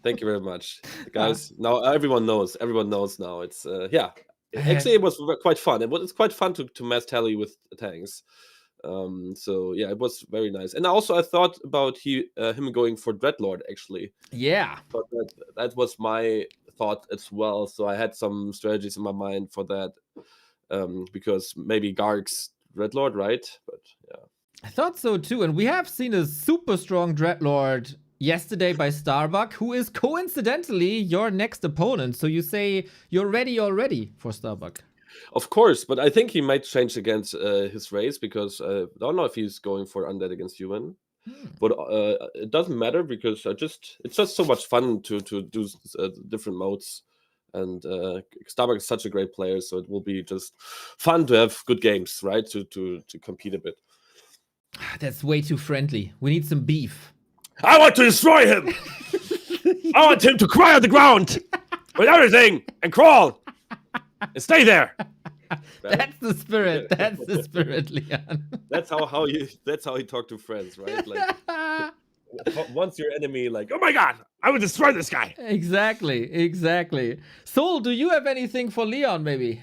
C: Thank you very much, guys. Now everyone knows. Everyone knows now. It's Actually, it was quite fun. It's quite fun to mass tally with tanks. So yeah, it was very nice. And also I thought about him going for Dreadlord actually.
A: Yeah.
C: But that was my thought as well. So I had some strategies in my mind for that. Because maybe Garg's Dreadlord, right? But yeah.
A: I thought so too. And we have seen a super strong Dreadlord yesterday by Starbuck, who is coincidentally your next opponent. So you say you're ready already for Starbuck.
C: Of course, but I think he might change against his race because I don't know if he's going for undead against human. But it doesn't matter because it's just so much fun to do different modes. And Starbuck is such a great player, so it will be just fun to have good games, right? To compete a bit.
A: That's way too friendly. We need some beef.
C: I want to destroy him. I want him to cry on the ground with everything and crawl and stay there.
A: That's the spirit. That's the spirit, Leon.
C: That's how you talk to friends, right? Like once your enemy, like, oh my god, I will destroy this guy.
A: Exactly. Soul, do you have anything for Leon, maybe?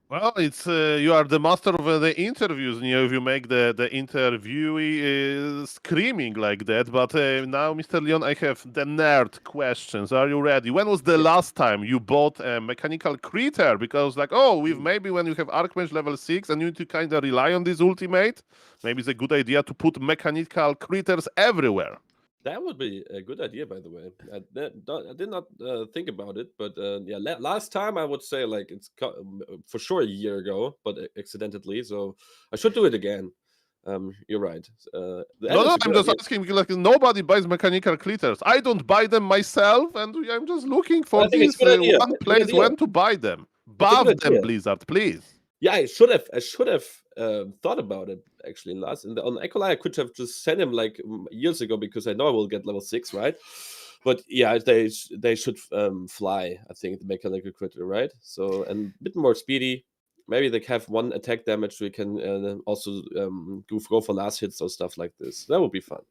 B: Well, it's you are the master of the interviews. If you make the interviewee screaming like that. But now, Mr. Leon, I have the nerd questions. Are you ready? When was the last time you bought a mechanical creature? Because maybe when you have Archmage level 6 and you need to kind of rely on this ultimate, maybe it's a good idea to put mechanical creatures everywhere.
C: That would be a good idea, by the way. I did not think about it, but last time I would say like it's for sure a year ago, but accidentally. So I should do it again. You're right.
B: I'm just asking because like nobody buys mechanical creatures. I don't buy them myself, and I'm just looking for this one place when to buy them. Buff
C: good
B: them,
C: idea.
B: Blizzard, please.
C: Yeah, I should have thought about it actually last. On Ecolai, I could have just sent him like years ago because I know I will get level 6, right? But yeah, they should fly. I think the mechanical critter, right? So and a bit more speedy. Maybe they have one attack damage. We can also go for last hits or stuff like this. That would be fun.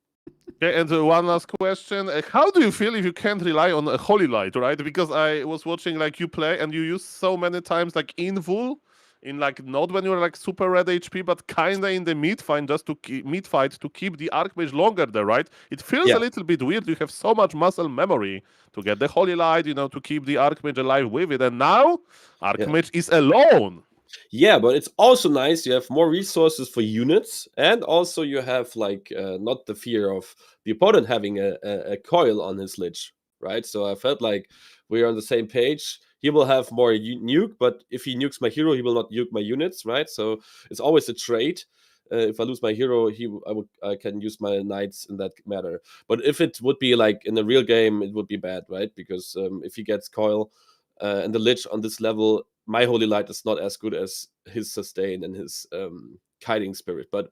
B: Okay, and one last question. How do you feel if you can't rely on a Holy Light, right? Because I was watching like you play and you use so many times like Invul, in like not when you're like super red HP, but kinda in the mid fight just to mid fight to keep the Archmage longer there, right? It feels
C: Yeah.
B: a little bit weird. You have so much muscle memory to get the Holy Light, to keep the Archmage alive with it, and now Archmage is alone.
C: Yeah, but it's also nice. You have more resources for units, and also you have like not the fear of the opponent having a coil on his lich, right? So I felt like we're on the same page. He will have more nuke, but if he nukes my hero, he will not nuke my units, right? So it's always a trade. If I lose my hero, I can use my knights in that matter. But if it would be like in a real game, it would be bad, right? Because if he gets coil and the lich on this level, my holy light is not as good as his sustain and his kiting spirit. But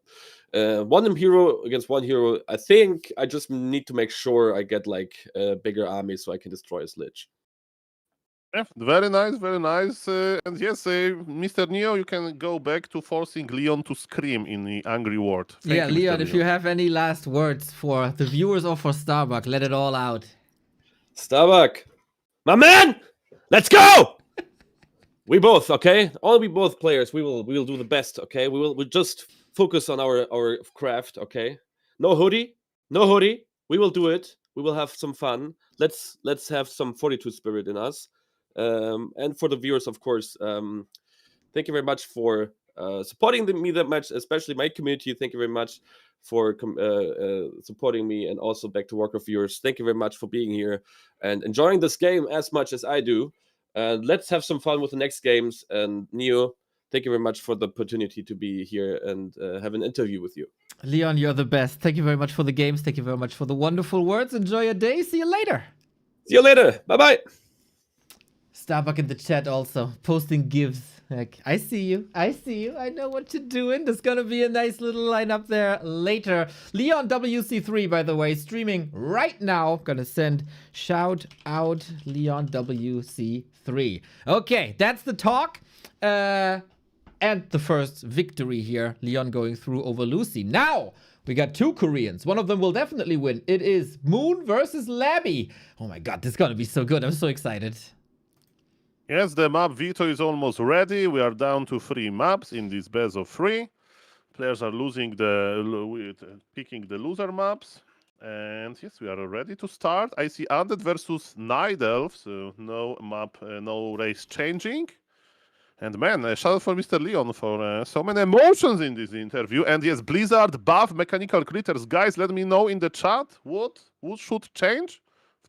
C: one hero against one hero, I think I just need to make sure I get like a bigger army so I can destroy his lich.
B: Yeah, very nice, very nice. And yes, Mr. Neo, you can go back to forcing Leon to scream in the angry word. Thank
A: Yeah,
B: you,
A: Leon,
B: Mr.
A: if
B: Neo.
A: you have any last words for the viewers or for Starbuck, let it all out.
C: Starbuck, my man, let's go. We both, okay? All we both players, we will do the best, okay? We'll just focus on our craft, okay? No hoodie. We will do it. We will have some fun. Let's have some fortitude spirit in us. And for the viewers, of course, thank you very much for supporting me that much, especially my community. Thank you very much for supporting me, and also back to Warcraft viewers. Thank you very much for being here and enjoying this game as much as I do. Let's have some fun with the next games. And Neo, thank you very much for the opportunity to be here and have an interview with you.
A: Leon, you're the best. Thank you very much for the games. Thank you very much for the wonderful words. Enjoy your day. See you later.
C: See you later. Bye-bye.
A: Starbuck in the chat also posting gifs. Like, I see you. I know what you're doing. There's gonna be a nice little lineup there later. Leon WC3, by the way, streaming right now. Gonna send shout out Leon WC3. Okay, that's the talk. And the first victory here. Leon going through over Lucy. Now, we got two Koreans. One of them will definitely win. It is Moon versus Labby. Oh my god, this is gonna be so good. I'm so excited.
B: Yes, the map veto is almost ready. We are down to 3 maps in this best of 3. Players are picking the loser maps. And yes, we are ready to start. I see Undead versus Night Elf, so no map, no race changing. And man, shout out for Mr. Leon for so many emotions in this interview. And yes, Blizzard buff mechanical critters. Guys, let me know in the chat what should change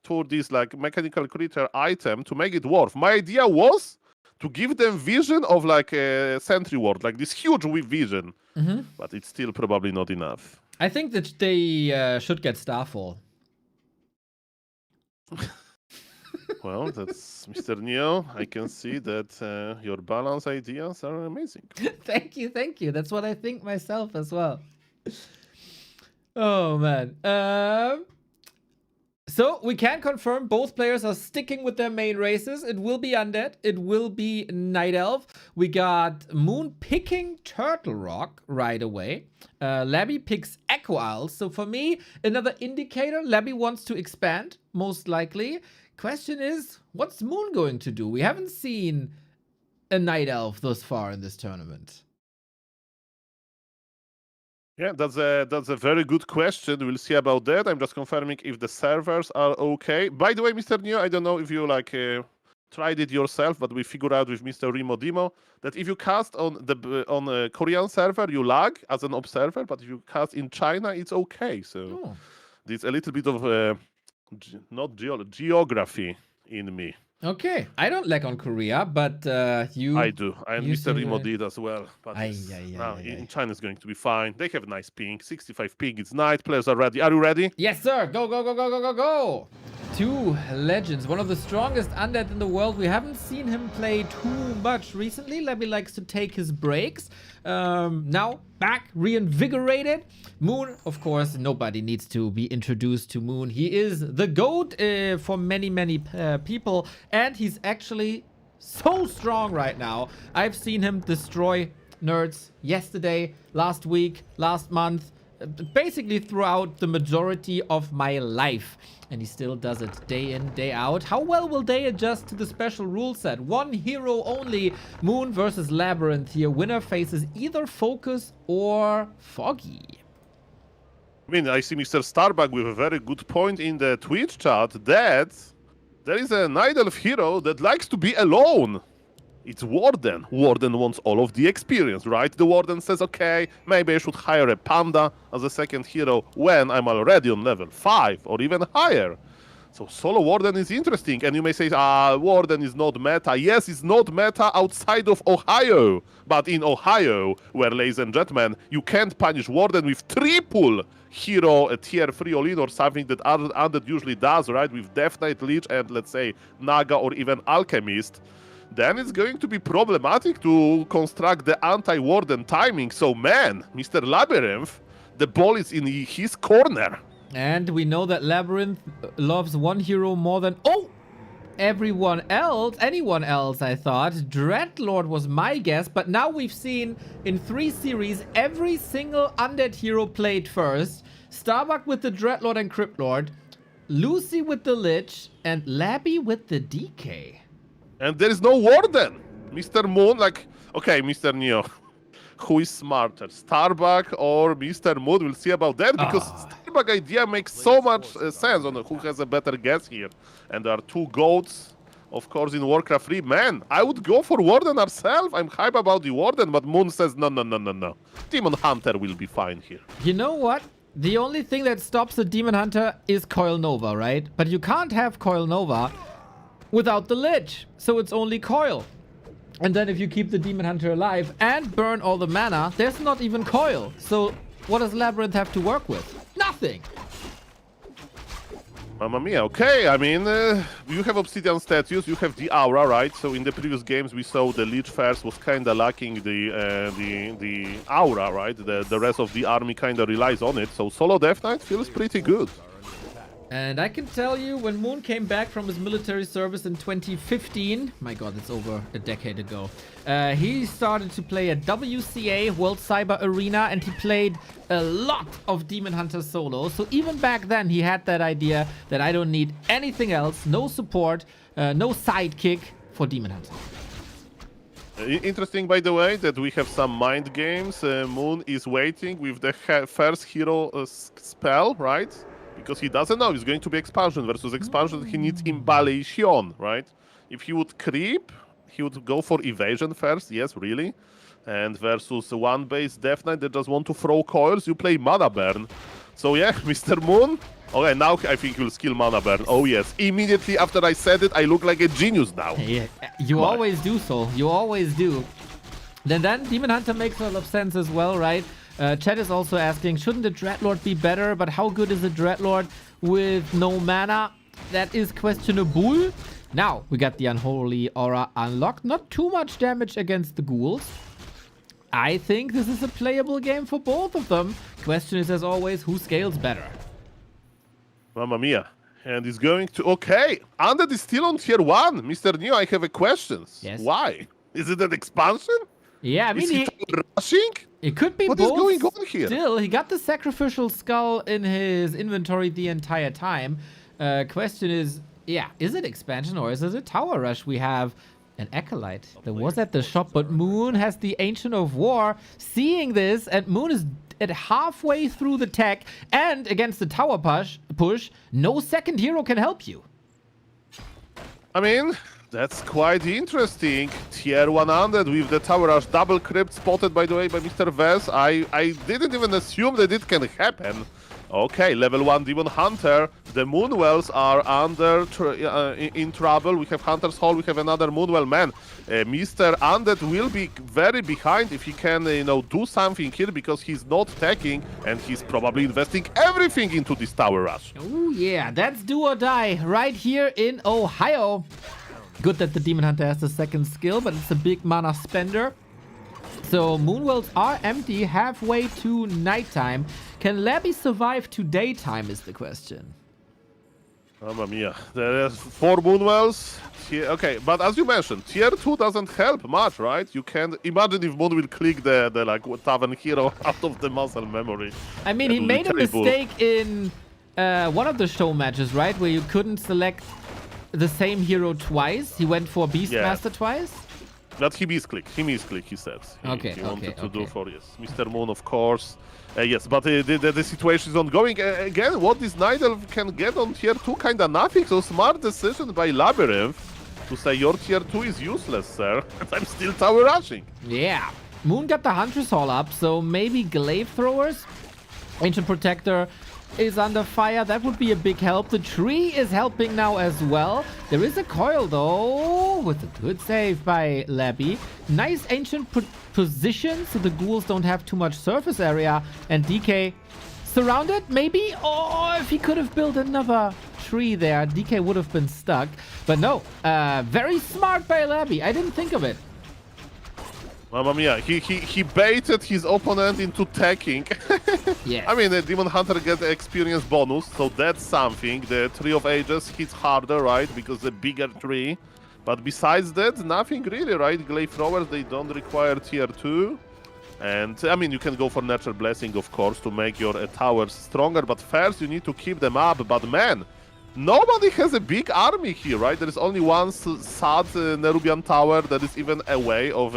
B: to this like mechanical critter item to make it worth. My idea was to give them vision of like a sentry ward, like this huge vision. But it's still probably not enough.
A: I think that they should get Starfall.
B: Well, that's Mr. Neo. I can see that your balance ideas are amazing.
A: Thank you. That's what I think myself as well. Oh man. So we can confirm both players are sticking with their main races. It will be Undead. It will be Night Elf. We got Moon picking Turtle Rock right away. Labby picks Echo Isle. So for me, another indicator. Labby wants to expand, most likely. Question is, what's Moon going to do? We haven't seen a Night Elf thus far in this tournament.
B: Yeah, that's a very good question. We'll see about that. I'm just confirming if the servers are okay. By the way, Mr. Neo, I don't know if you like tried it yourself, but we figured out with Mr. Remo Demo that if you cast on a Korean server, you lag as an observer, but if you cast in China, it's okay. So there's a little bit of geography in me.
A: Okay, I don't lag on Korea, but you...
B: I do. And Mr. Remo did as well. But now in China is going to be fine. They have a nice ping. 65 ping. It's night. Players are ready. Are you ready?
A: Yes, sir. Go. Two legends, one of the strongest undead in the world. We haven't seen him play too much recently. Labby likes to take his breaks. Now back, reinvigorated. Moon, of course, nobody needs to be introduced to Moon. He is the GOAT for many people, and he's actually so strong right now. I've seen him destroy nerds yesterday, last week, last month, basically throughout the majority of my life. And he still does it day in, day out. How well will they adjust to the special rule set? One hero only. Moon versus Labyrinth here. Winner faces either Focus or Foggy.
B: I mean, I see Mr. Starbuck with a very good point in the Twitch chat that there is a Night Elf hero that likes to be alone. It's Warden. Warden wants all of the experience, right? The Warden says, okay, maybe I should hire a Panda as a second hero when I'm already on level 5 or even higher. So solo Warden is interesting. And you may say, Warden is not meta. Yes, it's not meta outside of Ohio. But in Ohio, where, ladies and gentlemen, you can't punish Warden with triple hero, a tier 3 all-in or something that Undead usually does, right? With Death Knight, Lich, and let's say Naga or even Alchemist. Then it's going to be problematic to construct the anti-Warden timing. So, man, Mr. Labyrinth, the ball is in his corner.
A: And we know that Labyrinth loves one hero more than anyone else, I thought. Dreadlord was my guess, but now we've seen in 3 series every single undead hero played first. Starbuck with the Dreadlord and Cryptlord, Lucy with the Lich, and Labby with the DK.
B: And there is no Warden. Mr. Moon, like, okay, Mr. Neo, who is smarter, Starbuck or Mr. Moon? We'll see about that, because Starbuck idea makes so much sense on who has a better guess here. And there are 2 goats, of course, in Warcraft 3. Man, I would go for Warden ourselves. I'm hype about the Warden, but Moon says, no. Demon Hunter will be fine here.
A: You know what? The only thing that stops the Demon Hunter is Coil Nova, right? But you can't have Coil Nova without the Lich, so it's only Coil. And then if you keep the Demon Hunter alive and burn all the mana, there's not even Coil. So what does Labyrinth have to work with? Nothing!
B: Mamma mia, okay, I mean, you have Obsidian statues, you have the Aura, right? So in the previous games we saw the Lich first was kinda lacking the Aura, right? The rest of the army kinda relies on it, so solo Death Knight feels pretty good.
A: And I can tell you, when Moon came back from his military service in 2015, my god, it's over a decade ago, he started to play at WCA, World Cyber Arena, and he played a lot of Demon Hunter solo. So even back then, he had that idea that I don't need anything else, no support, no sidekick for Demon Hunter.
B: Interesting, by the way, that we have some mind games. Moon is waiting with the first hero spell, right? Because he doesn't know it's going to be expansion versus expansion. He needs Imbalaation, right? If he would creep, he would go for evasion first. Yes, really. And versus one base Death Knight that just want to throw coils, you play Mana Burn. So yeah, Mr. Moon. Okay, now I think you'll skill Mana Burn. Oh yes, immediately after I said it, I look like a genius now.
A: Yeah, you always do so. You always do. Then Demon Hunter makes a lot of sense as well, right? Chat is also asking, shouldn't the Dreadlord be better? But how good is a Dreadlord with no mana? That is questionable. Now, we got the Unholy Aura unlocked. Not too much damage against the ghouls. I think this is a playable game for both of them. Question is, as always, who scales better?
B: Mamma mia. And he's going to... Okay, Undead is still on tier 1. Mr. Neo, I have a question.
A: Yes.
B: Why? Is it an expansion?
A: Yeah, I mean,
B: is he rushing?
A: It could be
B: What
A: both.
B: is going on here?
A: Still, he got the Sacrificial Skull in his inventory the entire time. Question is, yeah, is it expansion or is it a Tower Rush? We have an Acolyte that was at the shop, but Moon has the Ancient of War. Seeing this, and Moon is at halfway through the tech, and against the tower push, no second hero can help you.
B: I mean, that's quite interesting. Tier 100 with the Tower Rush double crypt spotted, by the way, by Mr. Vess. I didn't even assume that it can happen. Okay, level 1 Demon Hunter. The Moonwells are in trouble. We have Hunter's Hall, we have another Moonwell. Man, Mr. Undead will be very behind if he can, do something here because he's not attacking and he's probably investing everything into this tower rush.
A: Oh yeah, that's do or die right here in Ohio. Good that the Demon Hunter has the second skill, but it's a big mana spender. So Moonwells are empty halfway to nighttime. Can Labby survive to daytime is the question.
B: Mamma mia. There's 4 Moonwells. Okay, but as you mentioned, tier 2 doesn't help much, right? You can imagine if Moon will click the Tavern Hero out of the muscle memory.
A: I mean, he made a mistake in one of the show matches, right? Where you couldn't select the same hero twice. He went for Beastmaster twice.
B: But he misclicked, he said. He wanted to do for, yes. Mr. Moon, of course. Yes, but the situation is ongoing. Again, what this Night Elf can get on tier 2, kinda nothing. So smart decision by Labyrinth to say your tier 2 is useless, sir. And I'm still tower rushing.
A: Yeah. Moon got the Huntress Hall up, so maybe Glaive Throwers. Ancient Protector is under fire. That would be a big help. The tree is helping now as well. There is a coil though, with a good save by Labby. Nice ancient position, so the ghouls don't have too much surface area. And DK surrounded, maybe? Oh, if he could have built another tree there, DK would have been stuck. But no, very smart by Labby. I didn't think of it.
B: Mamma mia, he baited his opponent into tagging.
A: Yeah.
B: I mean, the Demon Hunter gets experience bonus, so that's something. The Tree of Ages hits harder, right? Because the bigger tree. But besides that, nothing really, right? Glaive Throwers, they don't require tier 2. And, I mean, you can go for Natural Blessing, of course, to make your towers stronger. But first, you need to keep them up. But, man, nobody has a big army here, right? There is only one sad Nerubian tower that is even away of,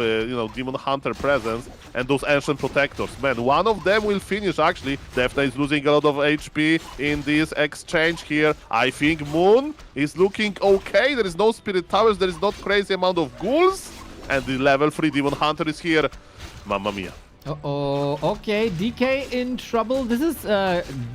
B: Demon Hunter presence, and those Ancient Protectors. Man, one of them will finish, actually. Death Knight is losing a lot of HP in this exchange here. I think Moon is looking okay. There is no Spirit Towers, there is not crazy amount of ghouls, and the level 3 Demon Hunter is here. Mamma mia.
A: Uh-oh, okay, DK in trouble. This is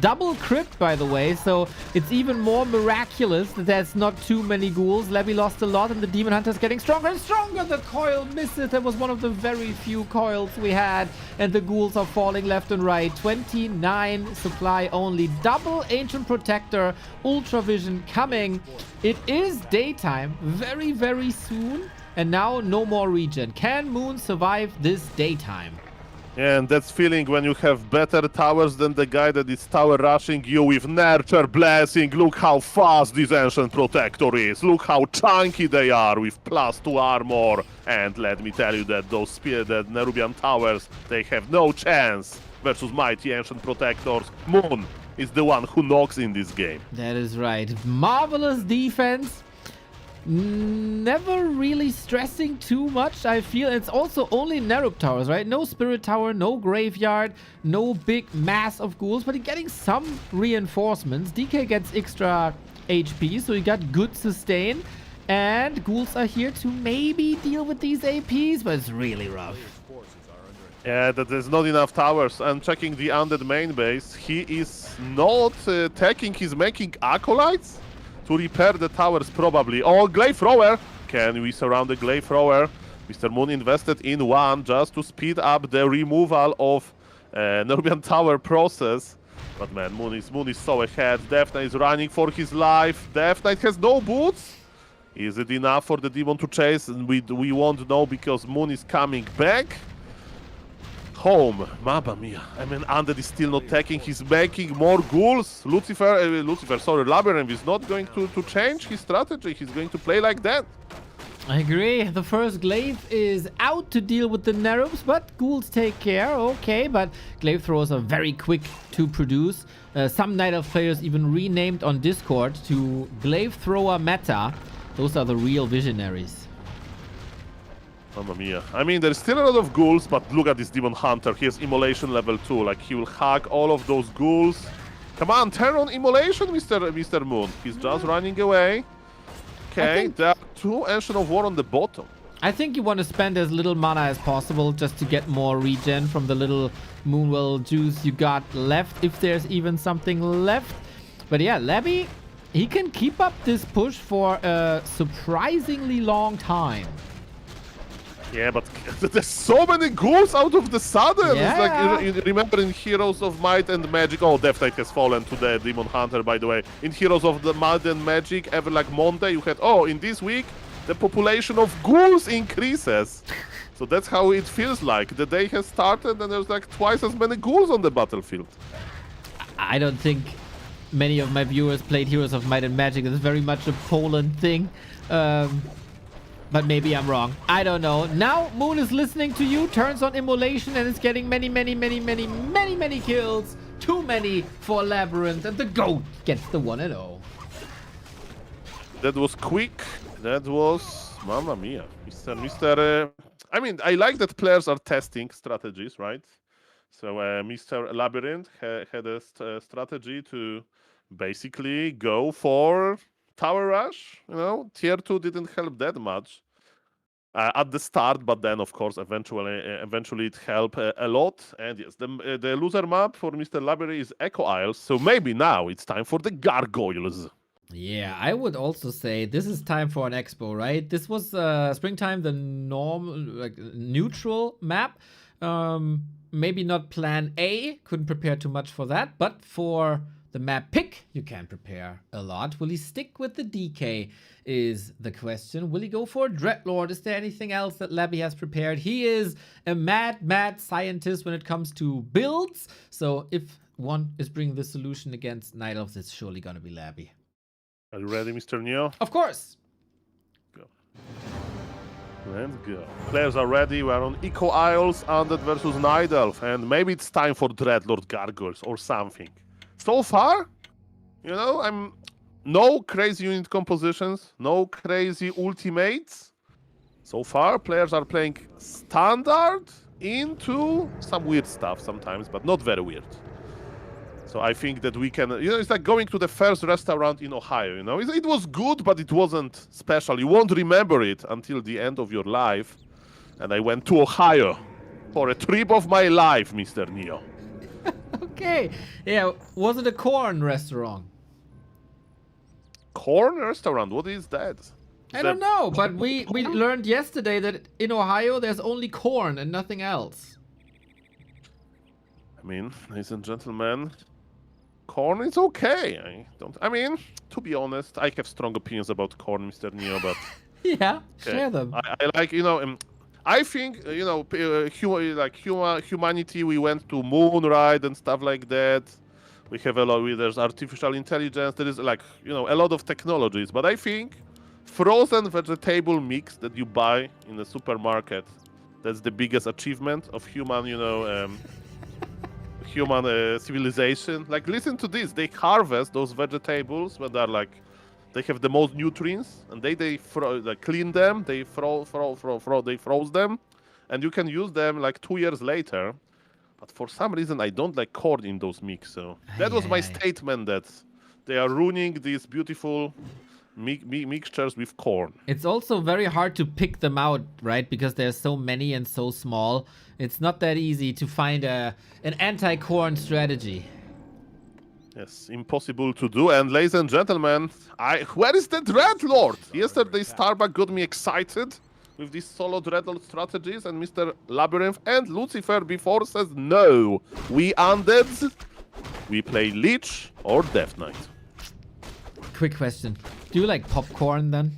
A: double crypt, by the way, so it's even more miraculous that there's not too many ghouls. Labby lost a lot, and the Demon Hunter's getting stronger and stronger. The coil misses. That was one of the very few coils we had, and the ghouls are falling left and right. 29 supply only. Double Ancient Protector, Ultra Vision coming. It is daytime, very, very soon, and now no more regen. Can Moon survive this daytime?
B: And that's feeling when you have better towers than the guy that is tower rushing you with Nurture Blessing. Look how fast this Ancient Protector is. Look how chunky they are with +2 armor. And let me tell you that those Nerubian towers, they have no chance versus mighty Ancient Protectors. Moon is the one who knocks in this game.
A: That is right. Marvelous defense. Never really stressing too much, I feel. It's also only Nerub towers, right? No Spirit Tower, no Graveyard, no big mass of ghouls, but he's getting some reinforcements. DK gets extra HP, so he got good sustain. And ghouls are here to maybe deal with these APs, but it's really rough.
B: Yeah, there's not enough towers. I'm checking the Undead main base. He is not attacking, he's making Acolytes to repair the towers, probably. Oh, Glaive Thrower! Can we surround the Glaive Thrower? Mr. Moon invested in one just to speed up the removal of Nerubian Tower process. But man, Moon is so ahead. Death Knight is running for his life. Death Knight has no boots. Is it enough for the demon to chase? We won't know because Moon is coming back. Home, mamma mia. I mean, Undead is still not attacking. He's making more ghouls. Labyrinth is not going to change his strategy. He's going to play like that.
A: I agree. The first Glaive is out to deal with the Nerubs, but ghouls take care. Okay, but Glaive Throwers are very quick to produce. Some Night Elf players even renamed on Discord to Glaive Thrower Meta. Those are the real visionaries.
B: Mamma mia. I mean, there's still a lot of ghouls, but look at this Demon Hunter. He has Immolation level 2. Like, he will hack all of those ghouls. Come on, turn on Immolation, Mr. Moon. He's just running away. Okay, there are 2 Ancient of War on the bottom.
A: I think you want to spend as little mana as possible just to get more regen from the little Moonwell juice you got left, if there's even something left. But yeah, Labby, he can keep up this push for a surprisingly long time.
B: Yeah, but there's so many ghouls out of the sudden.
A: Yeah.
B: It's like, you remember in Heroes of Might and Magic, oh, Death Knight has fallen to the Demon Hunter, by the way. In Heroes of the Might and Magic, every like Monday, you had, oh, in this week, the population of ghouls increases. So that's how it feels like. The day has started and there's like twice as many ghouls on the battlefield.
A: I don't think many of my viewers played Heroes of Might and Magic. It's very much a Poland thing. But maybe I'm wrong. I don't know. Now Moon is listening to you, turns on Immolation, and is getting many kills. Too many for Labyrinth, and the GOAT gets the 1-0.
B: That was quick. That was... Mamma mia. I mean, I like that players are testing strategies, right? So Mr. Labyrinth had a strategy to basically go for Tower Rush. You know, Tier 2 didn't help that much at the start, but then, of course, eventually it helped a lot. And yes, the loser map for Mr. Labyrinth is Echo Isles, so maybe now it's time for the Gargoyles.
A: Yeah, I would also say this is time for an expo, right? This was springtime, the normal, like neutral map. Maybe not plan A, couldn't prepare too much for that, but for the map pick, you can prepare a lot. Will he stick with the DK is the question. Will he go for Dreadlord? Is there anything else that Labby has prepared? He is a mad scientist when it comes to builds. So if one is bringing the solution against Night Elves, it's surely going to be Labby.
B: Are you ready, Mr. Neo?
A: Of course.
B: Go. Let's go. Players are ready. We're on Echo Isles, Undead versus Night Elf. And maybe it's time for Dreadlord Gargoyles or something. So far, you know, no crazy unit compositions, no crazy ultimates. So far, players are playing standard into some weird stuff sometimes, but not very weird. So I think that we can, you know, it's like going to the first restaurant in Ohio, you know. It was good, but it wasn't special. You won't remember it until the end of your life. And I went to Ohio for a trip of my life, Mr. Neo.
A: Okay. Yeah, was it a corn restaurant?
B: Corn restaurant? What is that?
A: I don't know, but we learned yesterday that in Ohio there's only corn and nothing else.
B: I mean, ladies and gentlemen, corn is okay. I mean, to be honest, I have strong opinions about corn, Mr. Neo, but...
A: Yeah,
B: okay.
A: share them.
B: I like, you know, I think, you know, humanity, we went to moon, right, and stuff like that. We have a lot, there's artificial intelligence, there is like, you know, a lot of technologies. But I think frozen vegetable mix that you buy in the supermarket, that's the biggest achievement of human, you know, human civilization. Like, listen to this, they harvest those vegetables when they're like, they have the most nutrients, and they clean them, they froze them, and you can use them like 2 years later. But for some reason, I don't like corn in those mix. So that was my statement, that they are ruining these beautiful mixtures with corn.
A: It's also very hard to pick them out, right? Because there's so many and so small. It's not that easy to find an anti-corn strategy.
B: Yes, impossible to do. And ladies and gentlemen, where is the Dreadlord? Yesterday, Starbuck got me excited with these solo Dreadlord strategies, and Mr. Labyrinth and Lucifer before says, no, we undeads, we play Lich or Death Knight.
A: Quick question. Do you like popcorn then?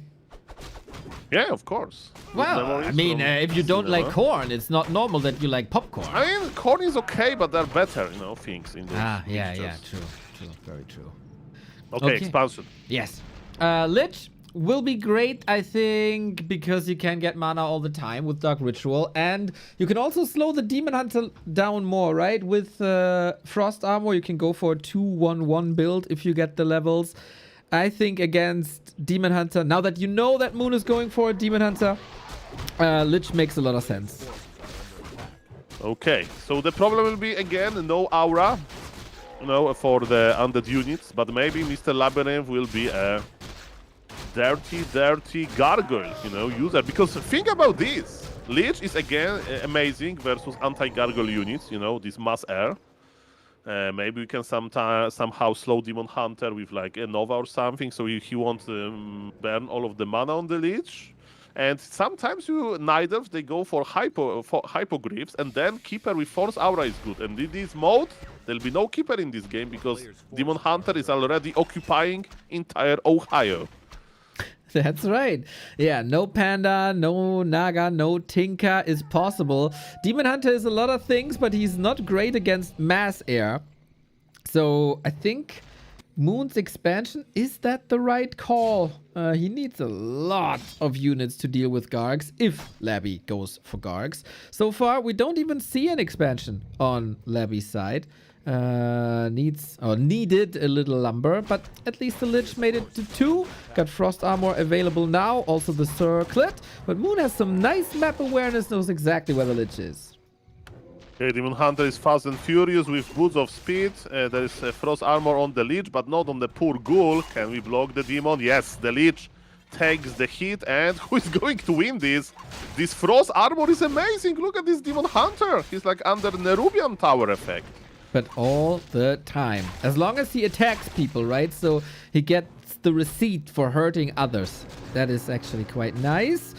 B: Yeah, of course.
A: Well, I mean, if you don't like corn, it's not normal that you like popcorn.
B: I mean, corn is okay, but there are better, you know, things in this.
A: Yeah, true, very true.
B: Okay, expansion.
A: Yes. Lich will be great, I think, because you can get mana all the time with Dark Ritual, and you can also slow the Demon Hunter down more, right? With Frost Armor, you can go for a 2-1-1 build if you get the levels. I think against Demon Hunter, now that you know that Moon is going for a Demon Hunter, Lich makes a lot of sense.
B: Okay, so the problem will be, again, no aura, you know, for the undead units, but maybe Mr. Labyrinth will be a dirty gargoyle, you know, user. Because think about this. Lich is again amazing versus anti-gargoyle units, you know, this mass air. Maybe we can somehow slow Demon Hunter with like a Nova or something, so he won't burn all of the mana on the Lich. And sometimes you Night Elves, they go for Hypogryphs, and then Keeper with Force Aura is good. And in this mode, there'll be no Keeper in this game because Demon Hunter is already occupying entire Ohio.
A: That's right. Yeah, no Panda, no Naga, no Tinker is possible. Demon Hunter is a lot of things, but he's not great against mass air. So I think Moon's expansion, is that the right call? He needs a lot of units to deal with Gargs if Labby goes for Gargs. So far, we don't even see an expansion on Labby's side. Needed a little lumber, but at least the Lich made it to 2. Got Frost Armor available now, also the Circlet. But Moon has some nice map awareness, knows exactly where the Lich is.
B: Okay, Demon Hunter is fast and furious with boots of speed. There is Frost Armor on the Lich, but not on the poor Ghoul. Can we block the Demon? Yes, the Lich takes the hit, and who is going to win this? This Frost Armor is amazing. Look at this Demon Hunter. He's like under Nerubian Tower effect.
A: But all the time. As long as he attacks people, right? So he gets the receipt for hurting others. That is actually quite nice.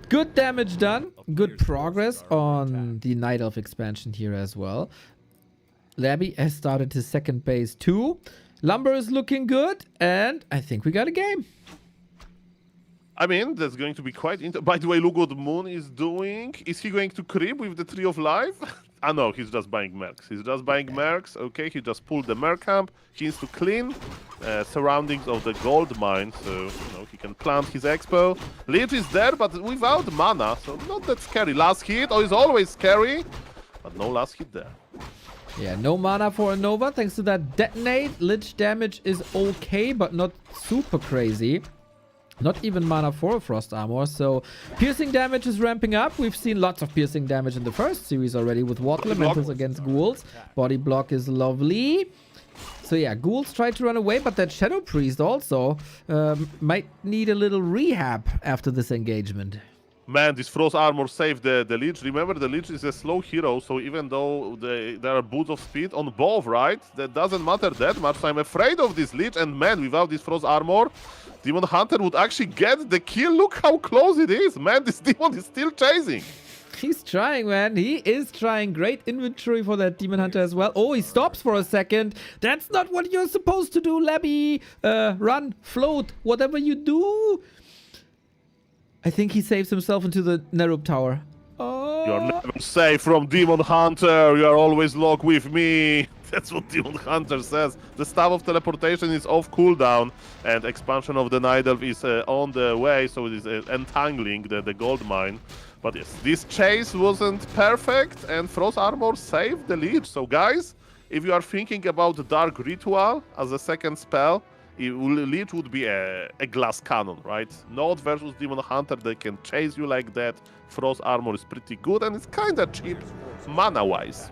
A: Good damage done. Good progress on the Night Elf expansion here as well. Labby has started his second base too. Lumber is looking good. And I think we got a game.
B: I mean, that's going to be quite interesting. By the way, look what Moon is doing. Is he going to creep with the Tree of Life? Ah, no, he's just buying mercs. He's just buying mercs. Okay, he just pulled the merc camp. He needs to clean surroundings of the gold mine, so you know he can plant his expo. Lich is there, but without mana, so not that scary. Last hit, oh, it's always scary, but no last hit there.
A: Yeah, no mana for a Nova. Thanks to that detonate, Lich damage is okay, but not super crazy. Not even mana for a Frost Armor, so piercing damage is ramping up. We've seen lots of piercing damage in the first series already with Water Elementals against Ghouls. Body block is lovely. So yeah, Ghouls try to run away, but that Shadow Priest also might need a little rehab after this engagement.
B: Man, this Frost Armor saved the Lich. Remember, the Lich is a slow hero, so even though there are boots of speed on both, right? That doesn't matter that much, so I'm afraid of this Lich, and man, without this Frost Armor, Demon Hunter would actually get the kill. Look how close it is. Man, this Demon is still chasing.
A: He's trying, man. He is trying. Great inventory for that Demon Hunter as well. Oh, he stops for a second. That's not what you're supposed to do, Labby. Run, float, whatever you do. I think he saves himself into the Nerub Tower. Oh.
B: You're never safe from Demon Hunter. You're always locked with me. That's what Demon Hunter says. The Staff of Teleportation is off cooldown, and expansion of the Night Elf is on the way, so it is entangling the gold mine. But yes, this chase wasn't perfect, and Frost Armor saved the Lich. So guys, if you are thinking about the Dark Ritual as a second spell, Lich would be a glass cannon, right? Not versus Demon Hunter, they can chase you like that. Frost Armor is pretty good, and it's kinda cheap mana-wise.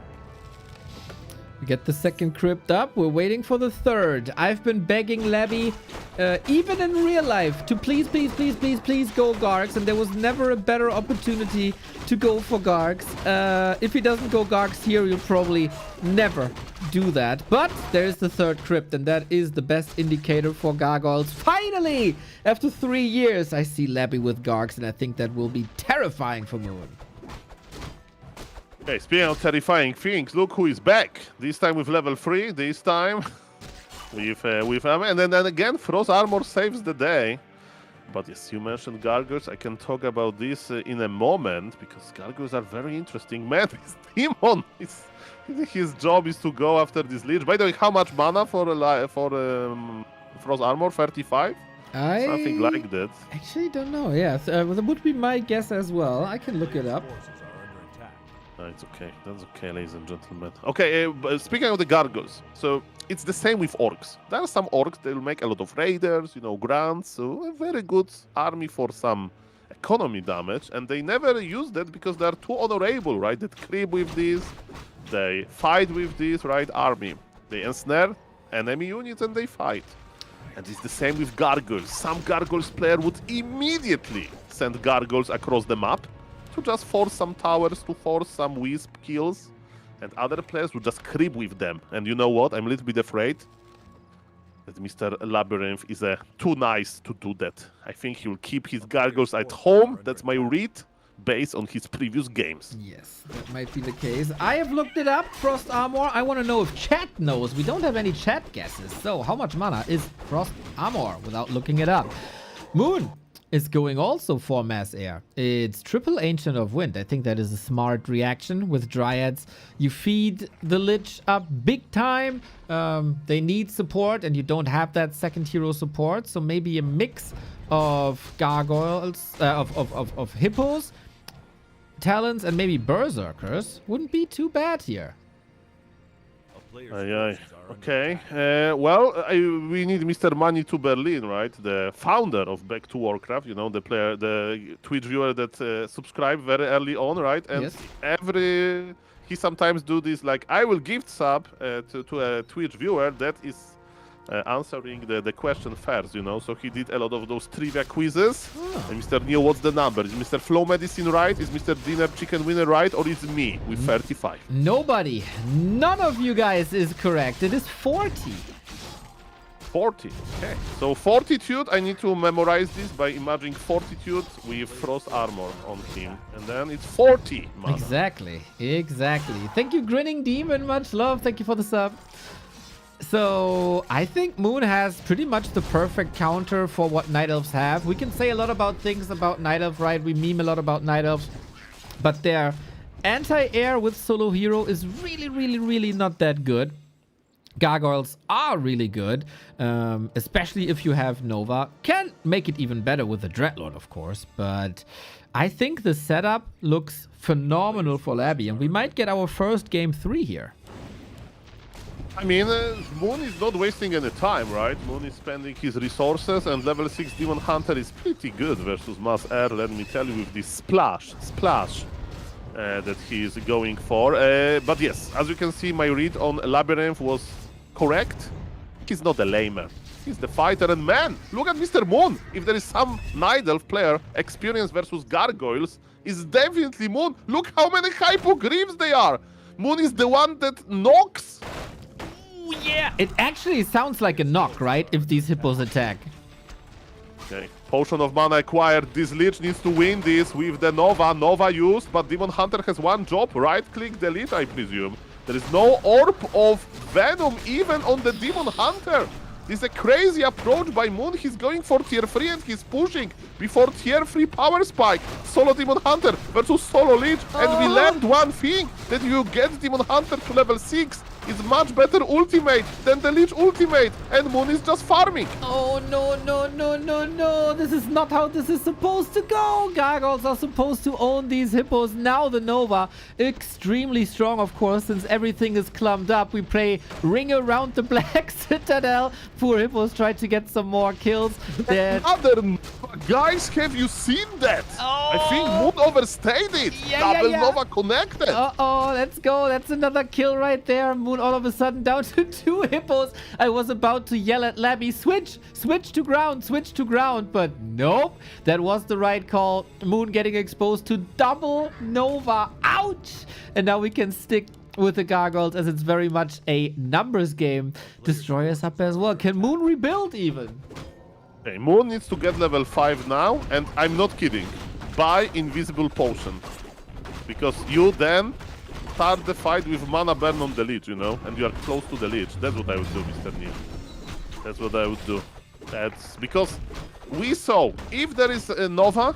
A: We get the second crypt up. We're waiting for the third. I've been begging Labby, even in real life, to please, please, please, please, please go Gargs. And there was never a better opportunity to go for Gargs. If he doesn't go Gargs here, you'll probably never do that. But there's the third crypt, and that is the best indicator for gargoyles. Finally, after 3 years, I see Labby with Gargs, and I think that will be terrifying for Moon.
B: Okay, speaking of terrifying things, look who is back. This time with level 3, this time with and then again Frost Armor saves the day. But yes, you mentioned Gargoyles. I can talk about this in a moment, because Gargoyles are very interesting. Man, this Demon, his job is to go after this Lich. By the way, how much mana for Frost Armor? 35? Something like that.
A: Actually don't know. Yeah, that would be my guess as well. I can look it up.
B: No, it's okay. That's okay, ladies and gentlemen. Okay, speaking of the Gargoyles, so it's the same with Orcs. There are some Orcs, they will make a lot of Raiders, you know, Grunts, so a very good army for some economy damage, and they never use that because they're too honorable, right? They creep with this, they fight with this, right, army. They ensnare enemy units and they fight. And it's the same with Gargoyles. Some Gargoyles player would immediately send Gargoyles across the map to just force some towers, to force some Wisp kills. And other players would just creep with them. And you know what? I'm a little bit afraid that Mr. Labyrinth is too nice to do that. I think he will keep his Gargoyles at home. That's my read, based on his previous games.
A: Yes, that might be the case. I have looked it up, Frost Armor. I want to know if chat knows. We don't have any chat guesses. So how much mana is Frost Armor without looking it up? Moon is going also for Mass Air. It's triple Ancient of Wind. I think that is a smart reaction with Dryads. You feed the Lich up big time. They need support and you don't have that second hero support. So maybe a mix of Gargoyles, of Hippos, Talons, and maybe Berserkers wouldn't be too bad here.
B: Okay. We need Mr. Money to Berlin, right? The founder of Back to Warcraft, you know, the player, the Twitch viewer that subscribed very early on, right? And
A: yes.
B: he sometimes do this, like, I will gift sub to a Twitch viewer that is answering the question first, you know. So he did a lot of those trivia quizzes. And Mr. Neo, what's the number? Is Mr. Flow Medicine right? Is Mr. Dinner Chicken Winner right? Or is me with 35?
A: Nobody. None of you guys is correct. It is 40.
B: 40. Okay. So Fortitude, I need to memorize this by imagining Fortitude with Frost Armor on him. And then it's 40 mana.
A: Exactly. Thank you, Grinning Demon. Much love. Thank you for the sub. So I think Moon has pretty much the perfect counter for what Night Elves have. We can say a lot about things about Night Elf, right? We meme a lot about Night Elves. But their anti-air with solo hero is really not that good. Gargoyles are really good, especially if you have Nova. Can make it even better with the Dreadlord, of course. But I think the setup looks phenomenal for Labby. And we might get our first game 3 here.
B: I mean, Moon is not wasting any time, right? Moon is spending his resources, and level 6 Demon Hunter is pretty good versus Mass Air, let me tell you, with this splash that he is going for. But yes, as you can see, my read on Labyrinth was correct. He's not a lamer. He's the fighter, and man, look at Mr. Moon. If there is some Night Elf player experienced versus Gargoyles, it's definitely Moon. Look how many Hypogryphs they are. Moon is the one that knocks.
A: Yeah, it actually sounds like a knock, right? If these hippos attack.
B: Okay, Potion of Mana acquired. This Lich needs to win this with the Nova. Nova used, but Demon Hunter has one job. Right-click the Lich, I presume. There is no Orb of Venom even on the Demon Hunter. This is a crazy approach by Moon. He's going for tier 3 and he's pushing before tier 3 power spike. Solo Demon Hunter versus solo Lich. And we learned one thing, that you get Demon Hunter to level 6. It's much better ultimate than the Lich ultimate, and Moon is just farming.
A: Oh, no. This is not how this is supposed to go. Gargoyles are supposed to own these hippos. Now the Nova, extremely strong, of course, since everything is clumped up. We play Ring Around the Black Citadel. Poor hippos try to get some more kills.
B: Guys, have you seen that?
A: Oh.
B: I think Moon overstayed it. Double Nova connected.
A: Uh-oh, let's go. That's another kill right there. Moon all of a sudden down to 2 hippos. I was about to yell at Labby, switch to ground, but nope. That was the right call. Moon getting exposed to double Nova. Ouch! And now we can stick with the Gargoyles as it's very much a numbers game. Destroy us up as well. Can Moon rebuild even?
B: Okay, Moon needs to get level 5 now, and I'm not kidding. Buy Invisible Potion. Because you then start the fight with mana burn on the Lich, you know, and you are close to the Lich. That's what I would do, Mr. Neil. That's what I would do. That's because we saw, if there is a Nova,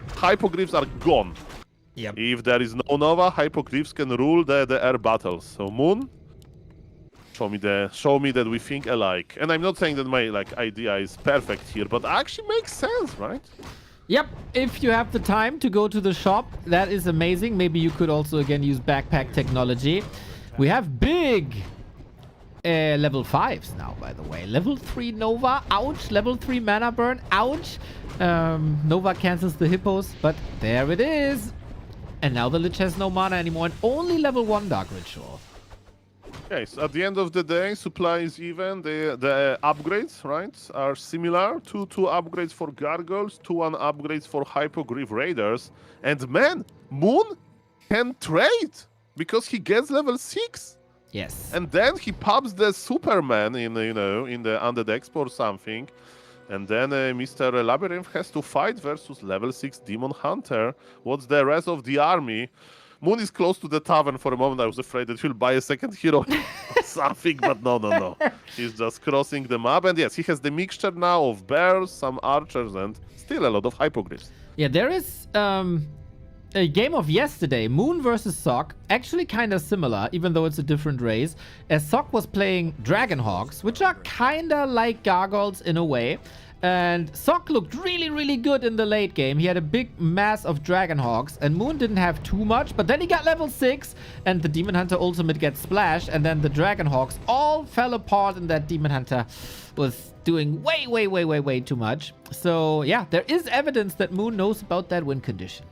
B: Hypogryphs are gone.
A: Yep.
B: If there is no Nova, Hypogryphs can rule the air battles. So Moon, show me that we think alike. And I'm not saying that my idea is perfect here, but actually makes sense, right?
A: Yep, if you have the time to go to the shop, that is amazing. Maybe you could also, again, use backpack technology. We have big level 5s now, by the way. Level 3 Nova, ouch. Level 3 mana burn, ouch. Nova cancels the hippos, but there it is. And now the Lich has no mana anymore, and only level 1 Dark Ritual.
B: Okay, so at the end of the day, supply is even. The upgrades, right, are similar. Two upgrades for Gargoyles, 2-1 upgrades for Hypogryph Raiders. And man, Moon can trade because he gets level 6.
A: Yes.
B: And then he pops the Superman in in the Undead or something. And then Mr. Labyrinth has to fight versus level 6 Demon Hunter. What's the rest of the army? Moon is close to the tavern for a moment. I was afraid that he'll buy a second hero or something, but no. He's just crossing the map. And yes, he has the mixture now of bears, some archers, and still a lot of hypogryphs.
A: Yeah, there is a game of yesterday, Moon versus Sock, actually kind of similar, even though it's a different race, as Sock was playing Dragonhawks, which are kind of like Gargoyles in a way. And Sock looked really, really good in the late game. He had a big mass of Dragonhawks, and Moon didn't have too much, but then he got level 6, and the Demon Hunter ultimate gets splashed, and then the Dragonhawks all fell apart, and that Demon Hunter was doing way too much. So yeah, there is evidence that Moon knows about that win condition.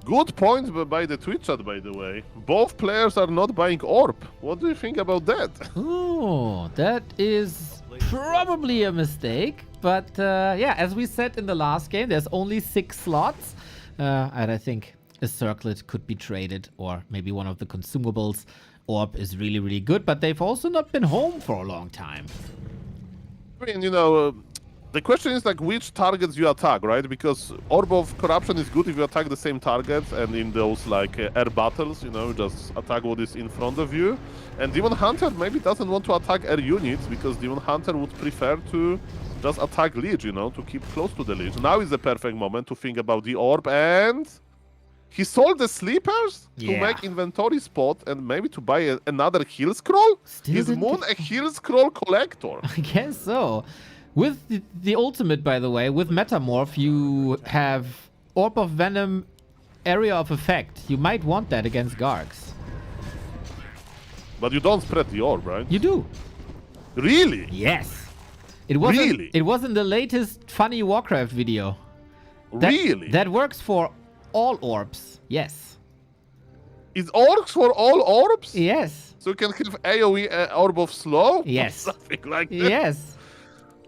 B: Good point by the Twitch chat, by the way. Both players are not buying Orb. What do you think about that?
A: Oh, that is probably a mistake. But yeah, as we said in the last game, there's only 6 slots. And I think a circlet could be traded, or maybe one of the consumables. Orb is really, really good, but they've also not been home for a long time.
B: I mean, the question is like which targets you attack, right? Because Orb of Corruption is good if you attack the same targets, and in those like air battles, just attack what is in front of you. And Demon Hunter maybe doesn't want to attack air units because Demon Hunter would prefer to just attack Lich, to keep close to the Lich. Now is the perfect moment to think about the Orb, and he sold the Sleepers to make inventory spot and maybe to buy another Heal Scroll? Is Moon a Heal Scroll collector?
A: I guess so. With the ultimate, by the way, with Metamorph, you have Orb of Venom, Area of Effect. You might want that against Gargs.
B: But you don't spread the Orb, right?
A: You do.
B: Really?
A: Yes. It was
B: Really?
A: It was in the latest funny Warcraft video.
B: Really?
A: That works for all orbs. Yes.
B: It works for all orbs?
A: Yes.
B: So you can have AoE Orb of Slow?
A: Yes.
B: Or something like that?
A: Yes.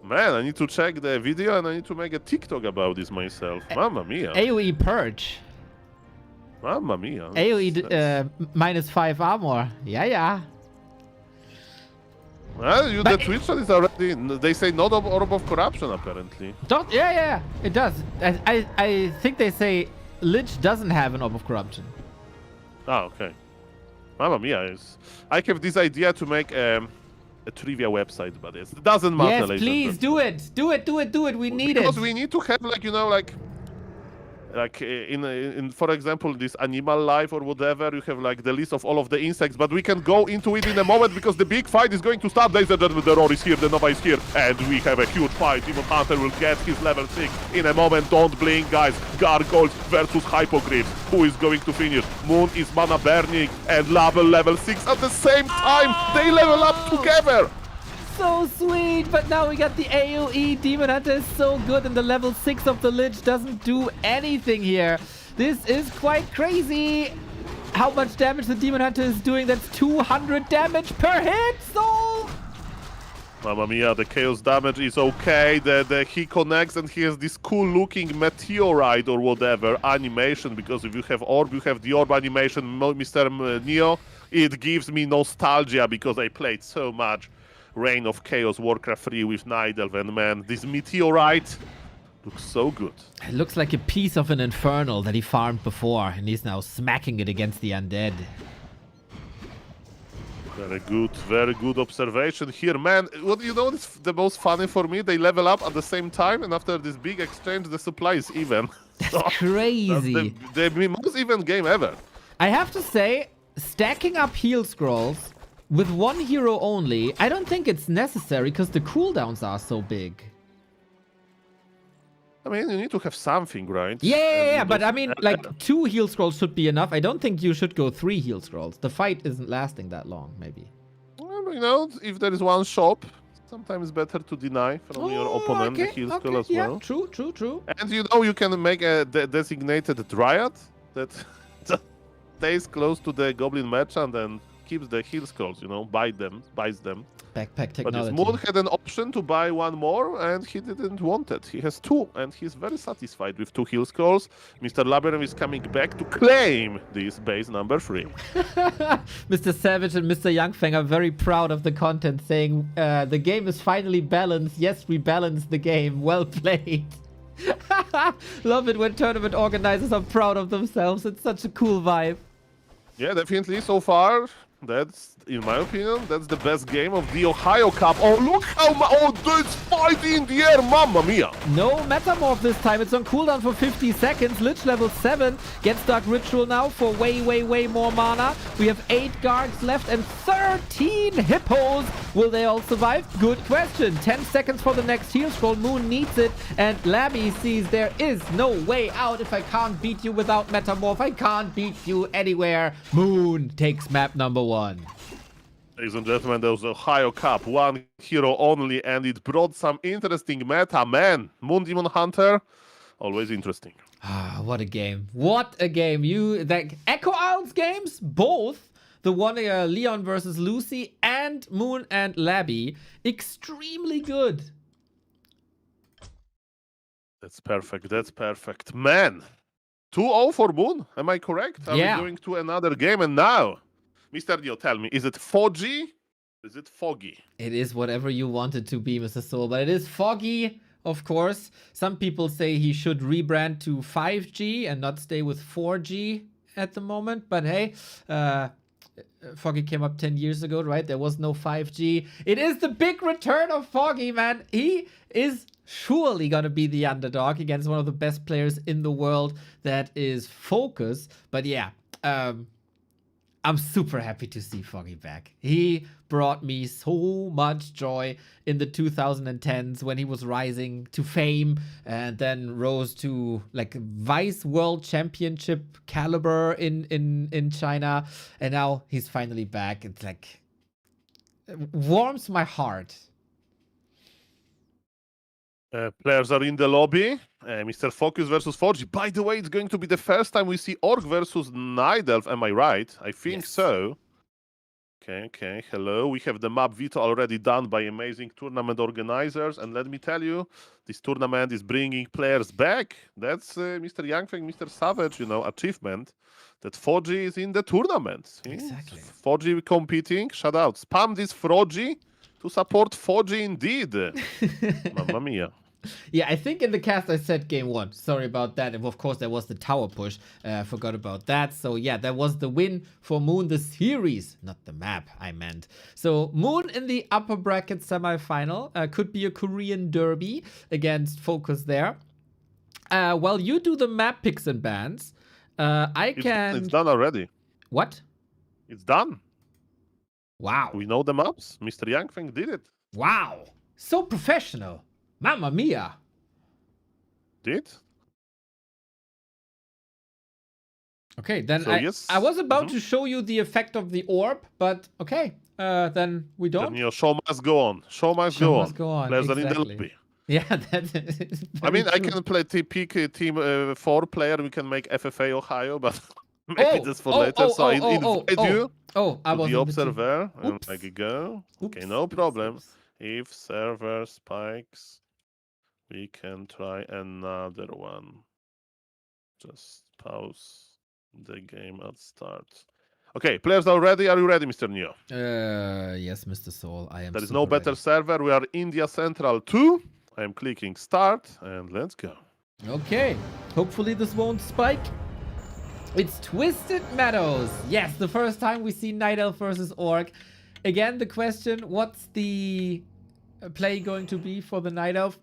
B: Man, I need to check the video and I need to make a TikTok about this myself. Mamma mia.
A: AoE Purge.
B: Mamma mia.
A: AoE minus 5 armor. Yeah.
B: Well, the Twitch chat is already... They say not of Orb of Corruption, apparently.
A: Yeah. It does. I think they say Lich doesn't have an Orb of Corruption.
B: Ah, okay. Mamma mia. I have this idea to make a trivia website, but it doesn't matter.
A: Yes, please do it. Do it. We need it.
B: Because we need to have like in for example this Animal Life or whatever, you have like the list of all of the insects, but we can go into it in a moment because the big fight is going to start. Ladies and gentlemen, the Roar is here, the Nova is here, and we have a huge fight. Demon Hunter will get his level 6 in a moment. Don't blink, guys. Gargoyles versus Hypogryphs. Who is going to finish? Moon is mana burning and level 6 at the same time. They level up together.
A: So sweet, but now we got the AoE. Demon Hunter is so good, and the level 6 of the Lich doesn't do anything here. This is quite crazy. How much damage the Demon Hunter is doing? That's 200 damage per hit, so...
B: Mamma mia, the chaos damage is okay. He connects and he has this cool looking meteorite or whatever animation, because if you have Orb, you have the Orb animation, Mr. Neo. It gives me nostalgia because I played so much Reign of Chaos Warcraft 3 with Night Elf, and man, this meteorite looks so good.
A: It looks like a piece of an Infernal that he farmed before, and he's now smacking it against the undead.
B: Very good observation here, man. What is the most funny for me? They level up at the same time, and after this big exchange, the supply is even.
A: That's crazy.
B: That's the most even game ever.
A: I have to say, stacking up heal scrolls with one hero only, I don't think it's necessary because the cooldowns are so big.
B: I mean, you need to have something, right?
A: Yeah, but I mean, like 2 heal scrolls should be enough. I don't think you should go 3 heal scrolls. The fight isn't lasting that long, maybe.
B: Well, if there is one shop, sometimes it's better to deny from your opponent the heal scroll as well.
A: True.
B: And you can make a designated Dryad that stays close to the Goblin Merchant and keeps the heal scrolls, you know, buys them.
A: Backpack
B: But
A: technology.
B: this Moon had an option to buy one more, and he didn't want it. He has two, and he's very satisfied with 2 heal scrolls. Mr. Labyrinth is coming back to claim this base number 3.
A: Mr. Savage and Mr. Youngfang are very proud of the content, saying the game is finally balanced. Yes, we balanced the game. Well played. Love it when tournament organizers are proud of themselves. It's such a cool vibe.
B: Yeah, definitely. So far, that's, in my opinion, that's the best game of the Ohio Cup. Oh, look how this fight in the air, mamma mia!
A: No Metamorph this time. It's on cooldown for 50 seconds. Lich level 7 gets Dark Ritual now for way more mana. We have 8 guards left and 13 hippos. Will they all survive? Good question. 10 seconds for the next heal scroll. Moon needs it. And Labby sees there is no way out. If I can't beat you without Metamorph, I can't beat you anywhere. Moon takes map number 1.
B: Ladies and gentlemen, there was the Ohio Cup, 1 hero only, and it brought some interesting meta, man. Moon Demon Hunter, always interesting.
A: Ah, what a game. What a game. That Echo Isles games, both, the one Leon versus Lucy and Moon and Labby, extremely good.
B: That's perfect. Man, 2-0 for Moon, am I correct? Are we going to another game? And now, Mr. Dio, tell me, is it Foggy? Is it Foggy?
A: It is whatever you want it to be, Mr. Soul, but it is Foggy, of course. Some people say he should rebrand to 5G and not stay with 4G at the moment, but hey, Foggy came up 10 years ago, right? There was no 5G. It is the big return of Foggy, man. He is surely gonna be the underdog against one of the best players in the world, that is Focus. But yeah, I'm super happy to see Foggy back. He brought me so much joy in the 2010s when he was rising to fame and then rose to like Vice World Championship caliber in China. And now he's finally back. It's like, it warms my heart.
B: Players are in the lobby. Mr. Focus versus Foggy. By the way, it's going to be the first time we see Orc versus Night Elf. Am I right? I think so. Okay. Hello. We have the map veto already done by amazing tournament organizers. And let me tell you, this tournament is bringing players back. That's Mr. Youngfang, Mr. Savage, achievement. That Foggy is in the tournament.
A: Exactly.
B: Foggy competing. Shout out. Spam this Foggy to support Foggy indeed. Mamma mia.
A: Yeah, I think in the cast I said game 1. Sorry about that. And of course, there was the tower push. Forgot about that. So yeah, that was the win for Moon, the series, not the map, I meant. So Moon in the upper bracket semifinal. Could be a Korean derby against Focus there. While you do the map picks and bans,
B: It's done already.
A: What?
B: It's done.
A: Wow.
B: We know the maps. Mr. Youngfang did it.
A: Wow. So professional. Mamma mia.
B: Did?
A: Okay, then
B: So, yes.
A: I was about to show you the effect of the orb, but okay, then we don't.
B: Then show must go on. Show must go on. Players are in the lobby.
A: Yeah, that's
B: I mean, I can play pick team 4 player. We can make FFA Ohio, but maybe that's for later. So I invite you
A: I
B: to
A: was
B: the observer. And
A: Oops.
B: I could go.
A: Oops.
B: Okay, no problem.
A: Oops.
B: If server spikes, we can try another one. Just pause the game at start. Okay, players are ready. Are you ready, Mr. Neo?
A: Yes, Mr. Soul. I am.
B: There is no better server. We are India Central 2. I am clicking start and let's go.
A: Okay, hopefully this won't spike. It's Twisted Meadows. Yes, the first time we see Night Elf versus Orc. Again, the question, what's the play going to be for the Night Elf?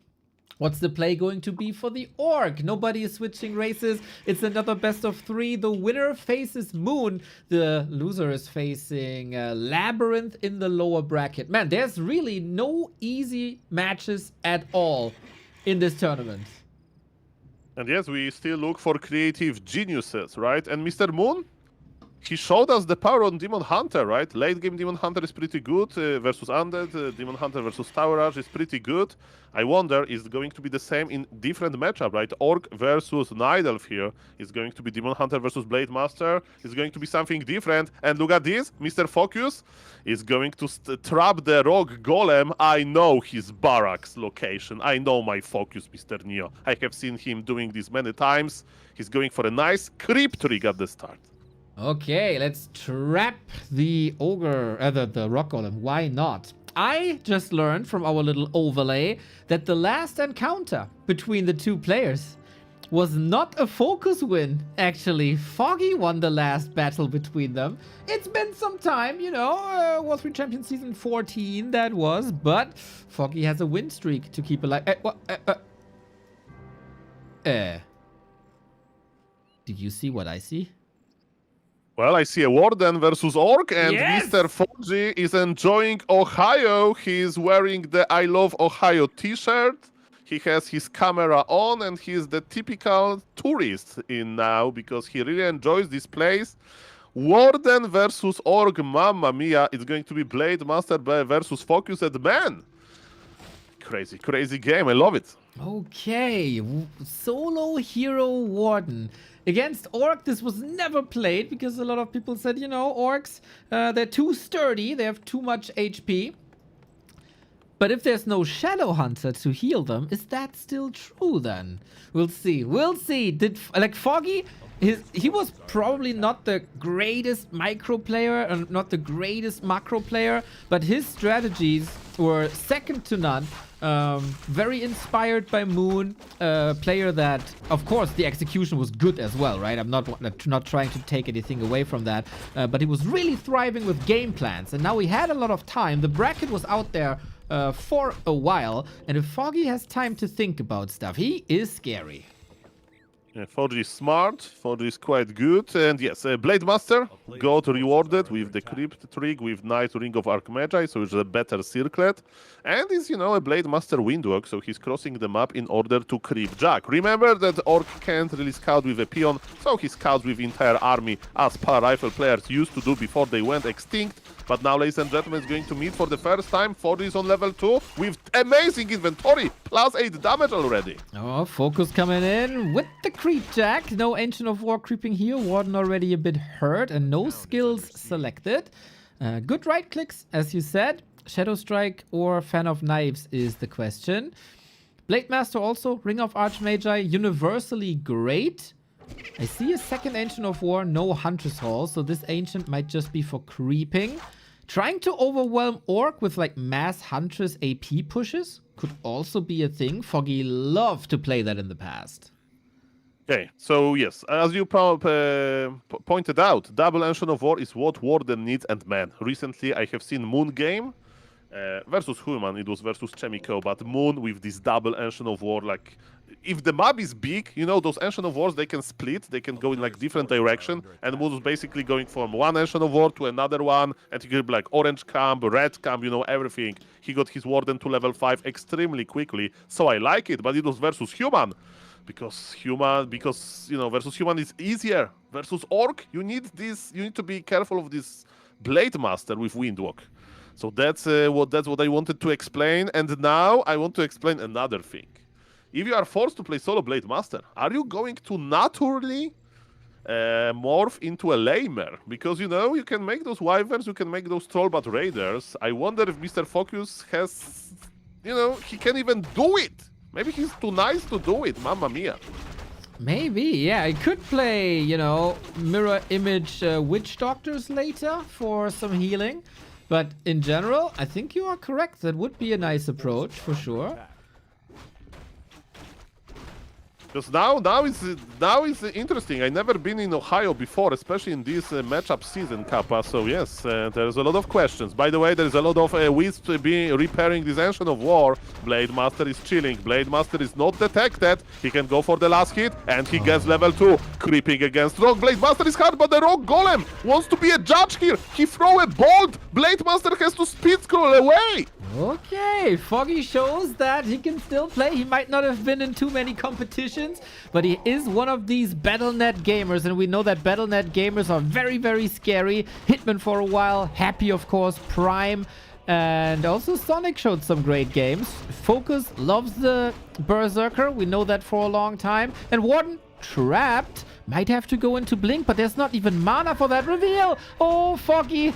A: What's the play going to be for the Orc? Nobody is switching races. It's another best of 3. The winner faces Moon. The loser is facing Labyrinth in the lower bracket. Man, there's really no easy matches at all in this tournament.
B: And yes, we still look for creative geniuses, right? And Mr. Moon, he showed us the power on Demon Hunter, right? Late game Demon Hunter is pretty good versus Undead. Demon Hunter versus Tower Rush is pretty good. I wonder, is it going to be the same in different matchup, right? Orc versus Night Elf here is going to be Demon Hunter versus Blade Master. It's going to be something different. And look at this, Mr. Focus is going to trap the Rogue Golem. I know his barracks location. I know my Focus, Mr. Neo. I have seen him doing this many times. He's going for a nice creep trick at the start.
A: Okay, let's trap the ogre, the rock golem. Why not? I just learned from our little overlay that the last encounter between the two players was not a focus win. Actually, Foggy won the last battle between them. It's been some time, you know, War 3 Champion Season 14 that was, but Foggy has a win streak to keep alive. Did you see what I see?
B: Well, I see a Warden versus Orc, and
A: Yes!
B: Mr. Foggy is enjoying Ohio. He is wearing the I Love Ohio t-shirt. He has his camera on, and he is the typical tourist in now because he really enjoys this place. Warden versus Orc, mamma mia. It's going to be Blade Master versus Focused Man. Crazy, crazy game. I love it.
A: Okay, solo hero warden. Against Orc, this was never played because a lot of people said, you know, Orcs, they're too sturdy, they have too much HP. But if there's no Shadow Hunter to heal them, is that still true then? We'll see. We'll see. Like Foggy, he was probably not the greatest micro player and not the greatest macro player, but his strategies were second to none. Very inspired by Moon, player that, of course, the execution was good as well, right? I'm not trying to take anything away from that, but he was really thriving with game plans, and now he had a lot of time. The bracket was out there for a while, and if Foggy has time to think about stuff, he is scary.
B: Yeah, Foggy is smart, Foggy is quite good, and yes, Blade Master got rewarded with the Crypt Trick with Night Ring of Archmagi, so it's a better circlet, and is, you know, a Blade Master Windwalk, so he's crossing the map in order to creep Jack. Remember that Orc can't really scout with a peon, so he scouts with entire army, as Para-Rifle players used to do before they went extinct. But now, ladies and gentlemen, is going to meet for the first time. Foggy is on level 2 with amazing inventory, plus 8 damage already.
A: Oh, focus coming in with the creep jack. No Ancient of War creeping here. Warden already a bit hurt and no skills selected. Good right clicks, as you said. Shadow Strike or Fan of Knives is the question. Blade Master also, Ring of Archmagi, universally great. I see a second Ancient of War, no Huntress Hall, so this Ancient might just be for creeping. Trying to overwhelm Orc with like mass Huntress AP pushes could also be a thing. Foggy loved to play that in the past.
B: Okay, so yes, as you pointed out, double Ancient of War is what Warden needs, and man, recently I have seen Moon game versus Human, it was versus Chemico, but Moon with this double Ancient of War, like, if the map is big, you know, those Ancient of Wars, they can split, they can go in like different direction, and Moon was basically going from one Ancient of War to another one, and he could be like orange camp, red camp, you know, everything. He got his Warden to level 5 extremely quickly, so I like it, but it was versus Human. Because you know, versus Human is easier. Versus Orc, you need to be careful of this Blade Master with Windwalk. So that's what I wanted to explain, and now I want to explain another thing. If you are forced to play solo Blade Master, are you going to naturally morph into a lamer? Because, you know, you can make those Wyverns, you can make those Trollbat Raiders. I wonder if Mr. Focus has, you know, he can even do it. Maybe he's too nice to do it, mamma mia.
A: Maybe, yeah. I could play, you know, mirror image Witch Doctors later for some healing. But in general, I think you are correct. That would be a nice approach, for sure.
B: Because now it's interesting. I never been in Ohio before, especially in this matchup season, Kappa. So yes, there's a lot of questions. By the way, there's a lot of Wisp repairing this Ancient of War. Blade Master is chilling. Blade Master is not detected. He can go for the last hit, and he gets level 2. Creeping against Rogue. Blade Master is hard, but the Rogue Golem wants to be a judge here. He throw a bolt. Blade Master has to speed scroll away.
A: Okay, Foggy shows that he can still play. He might not have been in too many competitions, but he is one of these Battle.net gamers, and we know that Battle.net gamers are very, very scary. Hitman for a while, Happy, of course, Prime, and also Sonic showed some great games. Focus loves the Berserker. We know that for a long time. And Warden, trapped. Might have to go into Blink, but there's not even mana for that reveal. Oh, Foggy.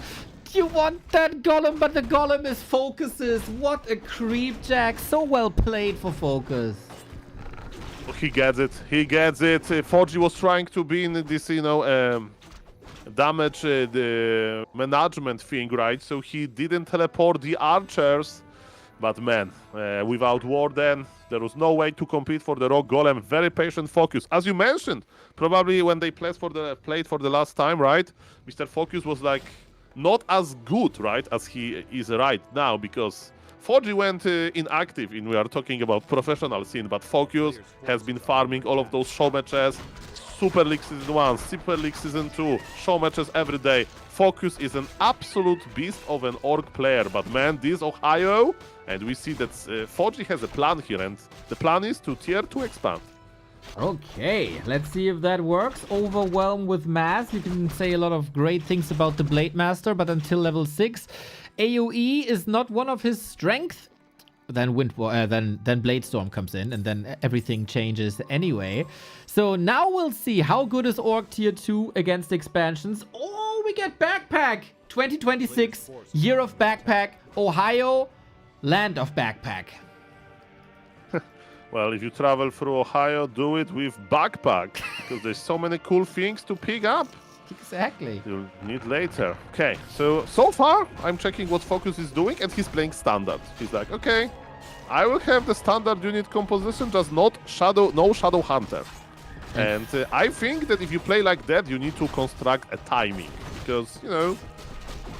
A: You want that Golem, but the Golem is Focus's. What a creep, Jack. So well played for Focus.
B: He gets it. He gets it. Foggy was trying to be in this, damage the management thing, right? So he didn't teleport the archers. But man, without Warden, there was no way to compete for the Rock Golem. Very patient Focus. As you mentioned, probably when they played for the last time, right? Mr. Focus was like not as good, right, as he is right now, because Foggy went inactive, and we are talking about professional scene, but Focus has been farming all of those show matches, Super League Season 1, Super League Season 2, show matches every day. Focus is an absolute beast of an org player, but man, this Ohio, and we see that Foggy has a plan here, and the plan is to tier 2 expand.
A: Okay, let's see if that works. Overwhelmed with mass. You can say a lot of great things about the Blade Master, but until level 6, AoE is not one of his strengths. Then Bladestorm comes in, and then everything changes anyway. So now we'll see how good is Orc Tier 2 against expansions. Oh, we get Backpack 2026, Year of Backpack, Ohio, Land of Backpack.
B: Well, if you travel through Ohio, do it with backpack, because there's so many cool things to pick up.
A: Exactly.
B: You'll need later. Okay, so far, I'm checking what Focus is doing, and he's playing standard. He's like, okay, I will have the standard unit composition, just no Shadow Hunter. And I think that if you play like that, you need to construct a timing, because,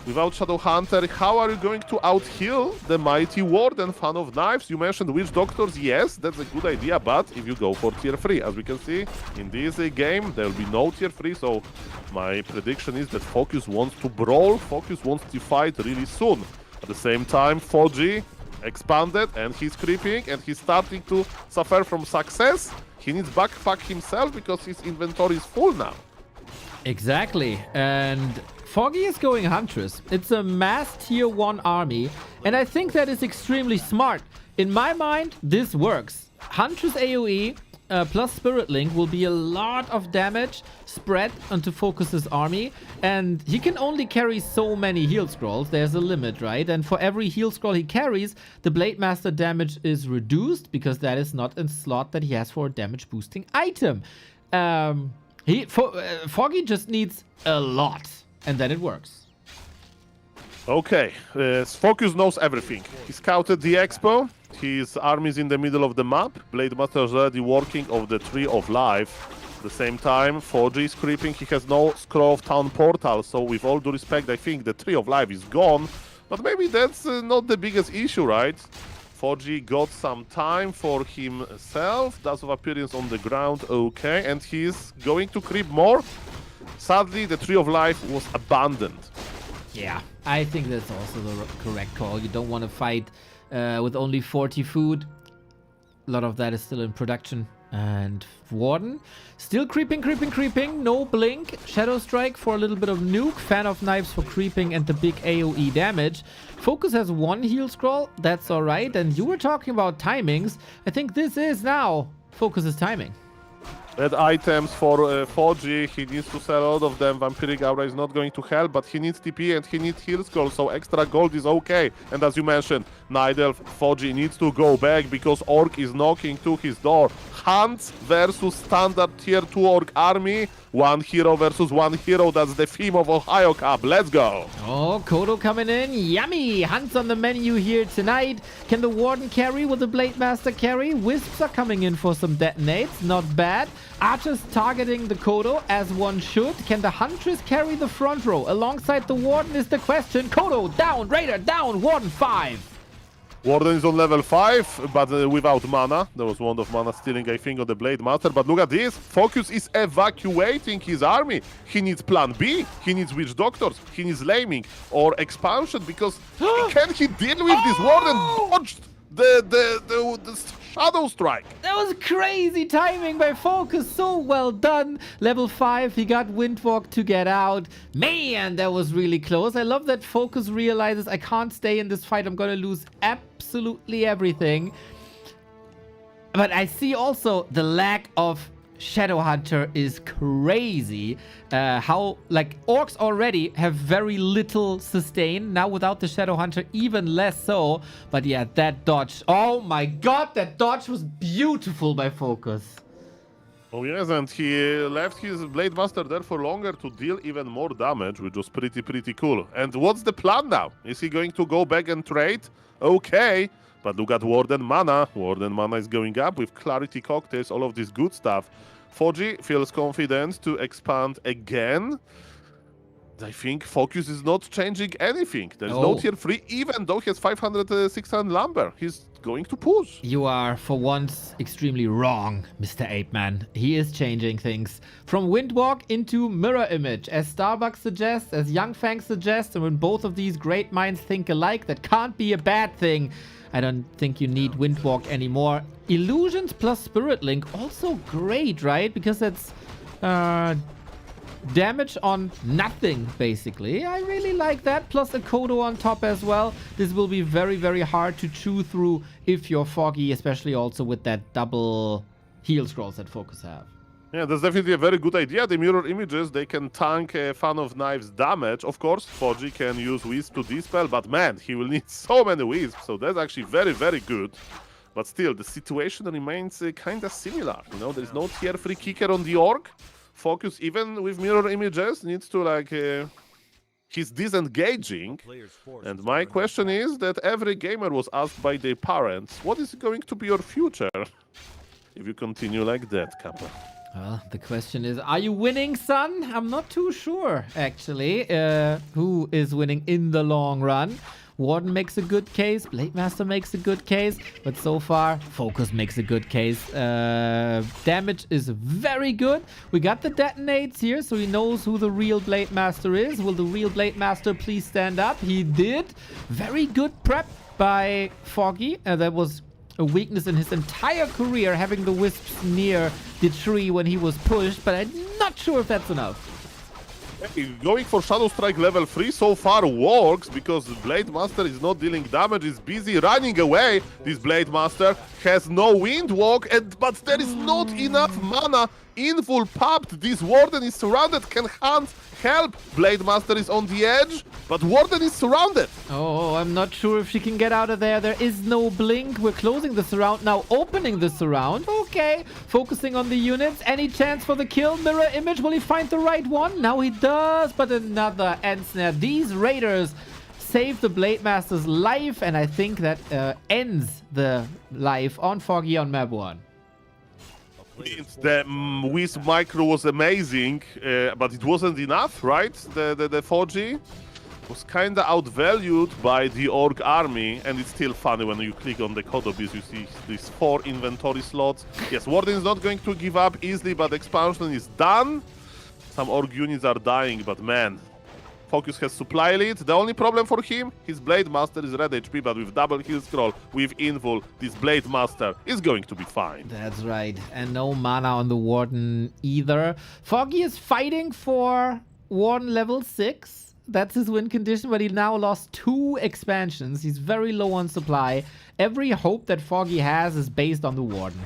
B: without Shadow Hunter, how are you going to out-heal the mighty Warden, fan of knives? You mentioned Witch Doctors, yes, that's a good idea, but if you go for tier 3, as we can see, in this game, there will be no tier 3, so my prediction is that Focus wants to brawl, Focus wants to fight really soon. At the same time, Foggy expanded, and he's creeping, and he's starting to suffer from success. He needs backpack himself, because his inventory is full now.
A: Exactly, and Foggy is going Huntress. It's a mass tier 1 army, and I think that is extremely smart. In my mind, this works. Huntress AoE plus Spirit Link will be a lot of damage spread onto Focus's army, and he can only carry so many heal scrolls. There's a limit, right? And for every heal scroll he carries, the Blade Master damage is reduced, because that is not a slot that he has for a damage boosting item. Foggy just needs a lot, and then it works.
B: Okay, Focus knows everything. He scouted the expo, his army is in the middle of the map, Blade Master is already working of the Tree of Life. At the same time, Foggy is creeping, he has no Scroll of Town portal, so with all due respect, I think the Tree of Life is gone, but maybe that's not the biggest issue, right? Foggy got some time for himself, does have appearance on the ground, okay, and he's going to creep more. Sadly, the Tree of Life was abandoned.
A: Yeah, I think that's also the correct call. You don't want to fight with only 40 food. A lot of that is still in production. And Warden, still creeping. No blink. Shadow Strike for a little bit of nuke. Fan of Knives for creeping and the big AoE damage. Focus has 1 heal scroll. That's alright. And you were talking about timings. I think this is now Focus's timing.
B: Red items for Foggy, he needs to sell a lot of them. Vampiric Aura is not going to help, but he needs TP and he needs heal scroll, so extra gold is okay. And as you mentioned, Night Elf, Foggy needs to go back because Orc is knocking to his door. Hunts versus standard tier 2 Orc army. 1 hero versus 1 hero, that's the theme of Ohio Cup. Let's go!
A: Oh, Kodo coming in. Yummy! Hunts on the menu here tonight. Can the Warden carry? Will the Blade Master carry? Wisps are coming in for some detonates. Not bad. Archers targeting the Kodo, as one should. Can the Huntress carry the front row? Alongside the Warden is the question. Kodo down, Raider down, Warden 5.
B: Warden is on level 5, but without mana. There was Wand of Mana stealing, I think, on the Blade Master. But look at this. Focus is evacuating his army. He needs plan B. He needs Witch Doctors. He needs Laming or Expansion because can he deal with this Warden? Dodged the Shadow Strike.
A: That was crazy timing by Focus. So well done. Level 5. He got Windwalk to get out. Man, that was really close. I love that Focus realizes I can't stay in this fight. I'm going to lose absolutely everything. But I see also the lack of Shadow Hunter is crazy. How, like, orcs already have very little sustain. Now without the Shadow Hunter, even less so. But yeah, that dodge. Oh my god, that dodge was beautiful by Focus.
B: Oh yes, and he left his Blade Master there for longer to deal even more damage, which was pretty cool. And what's the plan now? Is he going to go back and trade? Okay. But look at Warden Mana. Warden Mana is going up with Clarity Cocktails, all of this good stuff. Foggy feels confident to expand again. I think Focus is not changing anything. There's no tier 3, even though he has 500, 600 lumber. He's going to push.
A: You are, for once, extremely wrong, Mr. Apeman. He is changing things. From Windwalk into Mirror Image. As Starbucks suggests, as Young Fang suggests, and when both of these great minds think alike, that can't be a bad thing. I don't think you need Windwalk anymore. Illusions plus Spirit Link, also great, right? Because that's damage on nothing, basically. I really like that. Plus a Kodo on top as well. This will be very hard to chew through if you're Foggy, especially also with that double heal scrolls that Focus have.
B: Yeah, that's definitely a very good idea. The mirror images, they can tank Fan of Knives damage. Of course, Foggy can use Wisp to dispel, but man, he will need so many Wisps, so that's actually very good. But still, the situation remains kinda similar. You know, there's no tier 3 kicker on the Orc. Focus, even with mirror images, needs to like... he's disengaging. And my question is that every gamer was asked by their parents, what is going to be your future if you continue like that, Kappa?
A: Well, the question is, are you winning, son? I'm not too sure, actually, who is winning in the long run. Warden makes a good case, Blade Master makes a good case, but so far, Focus makes a good case. Damage is very good. We got the detonates here, so he knows who the real Blade Master is. Will the real Blade Master please stand up? He did. Very good prep by Foggy. That was a weakness in his entire career, having the wisps near the tree when he was pushed, but I'm not sure if that's enough.
B: Going for Shadow Strike level 3 so far works because Blade Master is not dealing damage, is busy running away. This Blade Master has no Windwalk, but there is not enough mana. Inful popped. This Warden is surrounded, can hunt, help. Blade Master is on the edge, but Warden is surrounded.
A: Oh, I'm not sure if she can get out of there. There is no blink. We're closing the surround now, opening the surround. Okay, focusing on the units. Any chance for the kill? Mirror image, will he find the right one? Now he does, but another end snare. These raiders save the Blade Master's life, and I think that ends the life on Foggy on map 1.
B: The Wisp micro was amazing, but it wasn't enough, right? The Foggy was kind of outvalued by the Orc army, and it's still funny when you click on the Kodobis, you see these 4 inventory slots. Yes, Warden is not going to give up easily, but expansion is done. Some Orc units are dying, but man, Focus has supply lead. The only problem for him, his Blade Master is red HP, but with double heal scroll, with Invul, this Blade Master is going to be fine.
A: That's right. And no mana on the Warden either. Foggy is fighting for Warden level 6. That's his win condition, but he now lost 2 expansions. He's very low on supply. Every hope that Foggy has is based on the Warden.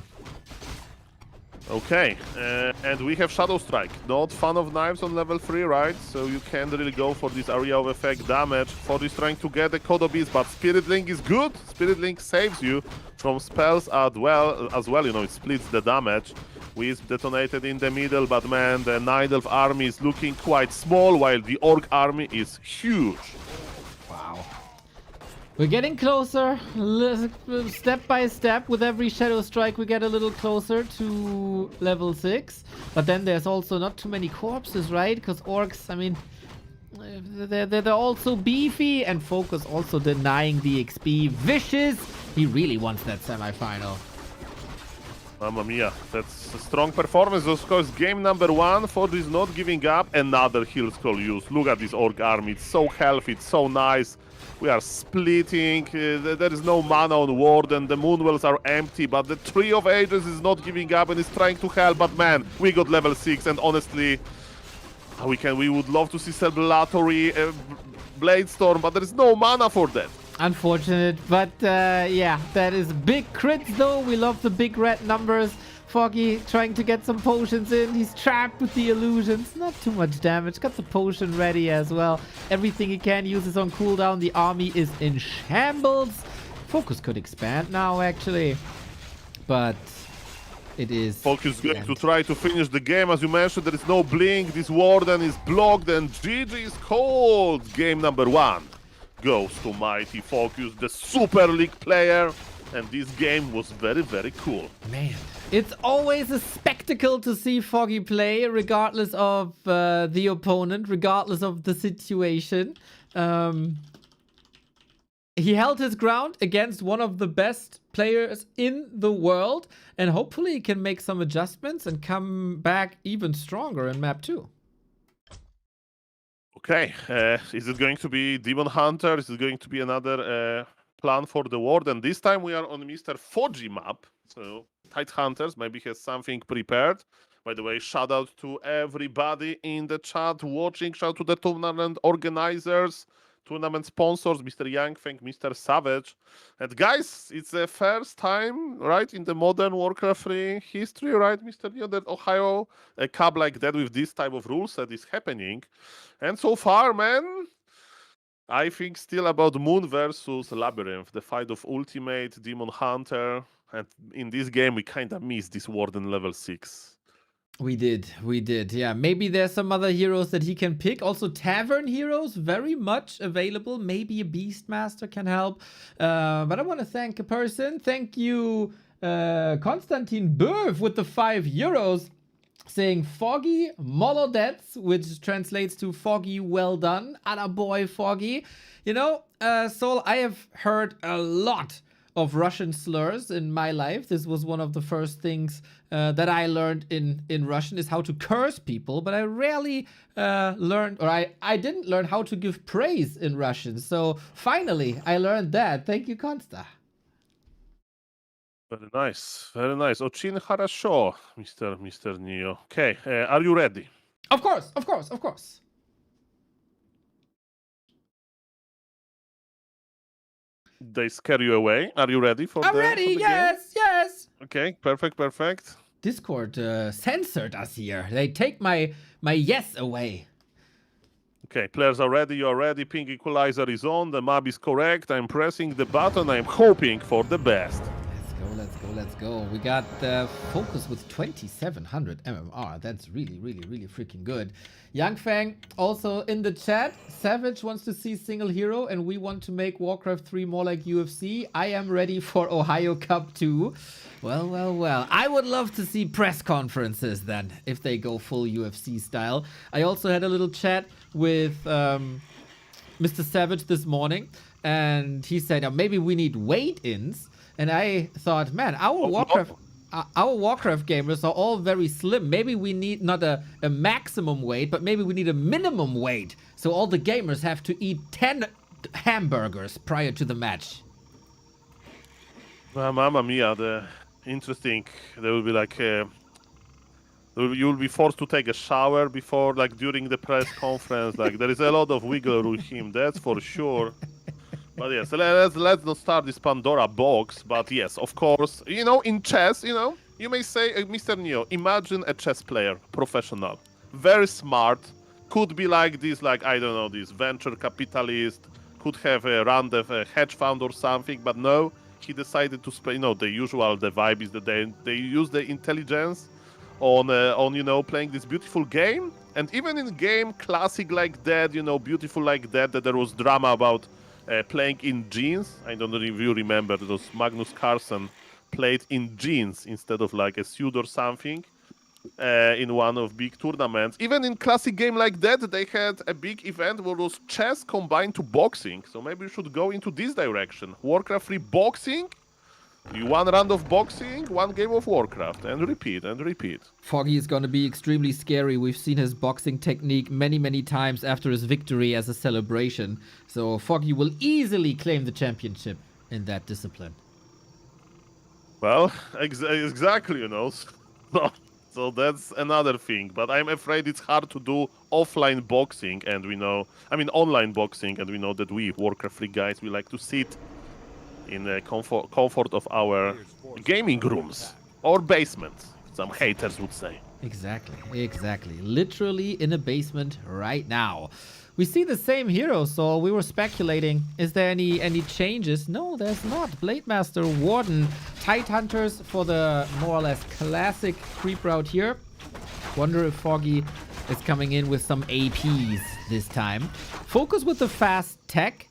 B: Okay, and we have Shadow Strike, not Fan of Knives on level 3, right? So you can't really go for this area of effect damage. Foggy is trying to get the Kodobis, but Spirit Link is good. Spirit Link saves you from spells as well, you know, it splits the damage. Wisp detonated in the middle, but man, the Night Elf army is looking quite small, while the Orc army is huge.
A: Wow. We're getting closer, step by step. With every Shadow Strike, we get a little closer to level 6. But then there's also not too many corpses, right? Because orcs, I mean, They're also beefy, and Focus also denying the XP. Vicious, he really wants that semifinal.
B: Mamma mia, that's a strong performance. Of course, game number 1, Foggy is not giving up. Another heal scroll use. Look at this Orc army, it's so healthy, it's so nice. We are splitting, there is no mana on Ward, and the Moonwells are empty, but the Tree of Ages is not giving up and is trying to help. But man, we got level 6, and honestly, we would love to see Celebratory Blade Storm, but there is no mana for that.
A: Unfortunate, but yeah, that is big crits though. We love the big red numbers. Foggy trying to get some potions in. He's trapped with the illusions. Not too much damage. Got the potion ready as well. Everything he can use is on cooldown. The army is in shambles. Focus could expand now, actually. But it is...
B: Focus is going to try to finish the game. As you mentioned, there is no blink. This Warden is blocked, and GG is called. Game number 1 goes to Mighty Focus, the Super League player. And this game was very, very cool.
A: Man, it's always a spectacle to see Foggy play, regardless of the opponent, regardless of the situation. He held his ground against one of the best players in the world, and hopefully he can make some adjustments and come back even stronger in map 2.
B: Okay, is it going to be Demon Hunter? Is it going to be another plan for the Ward? And this time we are on Mr. Foggy map. So Tide Hunters maybe has something prepared. By the way, shout out to everybody in the chat watching. Shout out to the tournament organizers, tournament sponsors, Mr. Young, thank Mr. Savage. And guys, it's the first time, right, in the modern Warcraft 3 history, right, Mr. Neo, that Ohio, a cup like that with this type of rule set is happening. And so far, man, I think still about Moon versus Labyrinth, the fight of Ultimate, Demon Hunter. And in this game, we kind of missed this Warden level 6.
A: We did. Yeah, maybe there's some other heroes that he can pick. Also, Tavern heroes, very much available. Maybe a Beastmaster can help. But I want to thank a person. Thank you, Konstantin Böv, with the €5, saying Foggy Molodets, which translates to Foggy well done. Attaboy, Foggy. You know, Sol, I have heard a lot of Russian slurs in my life. This was one of the first things that I learned in Russian, is how to curse people, but I rarely learned, or I didn't learn how to give praise in Russian. So finally, I learned that. Thank you, Konsta.
B: Very nice, very nice. Очень хорошо, Mr. Neo. Okay, are you ready?
A: Of course.
B: They scare you away. Are you ready for
A: I'm ready, yes.
B: Okay, perfect.
A: Discord censored us here. They take my yes away.
B: Okay, players are ready, you are ready. Ping equalizer is on, the map is correct. I'm pressing the button, I'm hoping for the best.
A: Let's go. We got Focus with 2700 MMR. That's really freaking good. Young Fang also in the chat. Savage wants to see single hero, and we want to make Warcraft 3 more like UFC. I am ready for Ohio Cup 2. Well. I would love to see press conferences then, if they go full UFC style. I also had a little chat with Mr. Savage this morning, and he said, maybe we need wait-ins. And I thought, man, our Warcraft gamers are all very slim. Maybe we need not a maximum weight, but maybe we need a minimum weight. So all the gamers have to eat 10 hamburgers prior to the match.
B: Mamma mia, interesting. There will be like, you will be forced to take a shower before, like during the press conference. Like there is a lot of wiggle room him, that's for sure. But yes, let's not start this Pandora box. But yes, of course, you know, in chess, you know, you may say, Mr. Neo, imagine a chess player, professional, very smart, could be like this, like, I don't know, this venture capitalist, could have a run a hedge fund or something, but no, he decided to play, you know, the vibe is that they use the intelligence on you know, playing this beautiful game. And even in game classic like that, you know, beautiful like that there was drama about playing in jeans. I don't know if you remember, those Magnus Carlsen played in jeans instead of like a suit or something. in one of big tournaments. Even in classic game like that, they had a big event where it was chess combined to boxing. So maybe we should go into this direction. Warcraft 3 boxing, one round of boxing, one game of Warcraft, and repeat and repeat.
A: Foggy is going to be extremely scary. We've seen his boxing technique many times after his victory as a celebration. So Foggy will easily claim the championship in that discipline.
B: Well, exactly, you know. So that's another thing. But I'm afraid it's hard to do offline boxing, and we know, I mean, online boxing, and we know that we Warcraft 3 guys, we like to sit in the comfort of our gaming rooms or basements, some haters would say.
A: Exactly. Literally in a basement right now. We see the same hero, so we were speculating, is there any changes? No, there's not. Blademaster, Warden, Tidehunters for the more or less classic creep route here. Wonder if Foggy is coming in with some APs this time. Focus with the fast tech.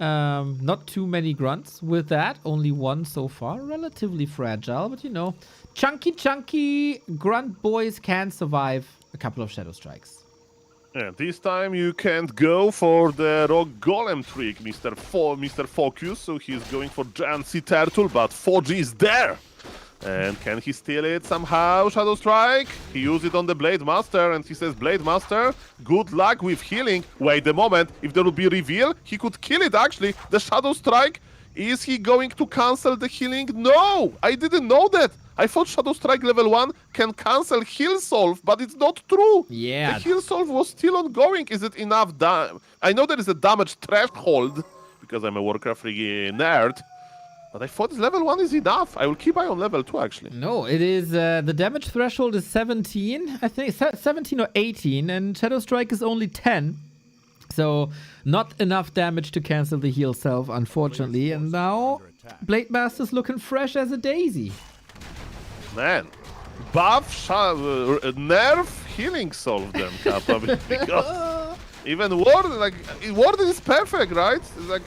A: Not too many grunts with that. Only one so far. Relatively fragile, but you know, chunky grunt boys can survive a couple of Shadow Strikes.
B: Yeah, this time you can't go for the Rock Golem trick, Mr. Focus, so he's going for Giant Sea Turtle, but Foggy is there! And can he steal it somehow, Shadow Strike? He used it on the Blade Master, and he says, Blade Master, good luck with healing. Wait a moment, if there will be reveal, he could kill it actually. The Shadow Strike, is he going to cancel the healing? No! I didn't know that! I thought Shadow Strike level 1 can cancel heal solve, but it's not true!
A: Yeah.
B: The heal solve was still ongoing. Is it enough I know there is a damage threshold, because I'm a Warcraft 3 nerd, but I thought this level 1 is enough. I will keep eye on level 2, actually.
A: No, it is, the damage threshold is 17, I think, 17 or 18, and Shadow Strike is only 10. So, not enough damage to cancel the heal self, unfortunately. And now, Blademaster's looking fresh as a daisy.
B: Man, buff, nerf, healing solve them, Kappa, because even Warden is perfect, right? It's like,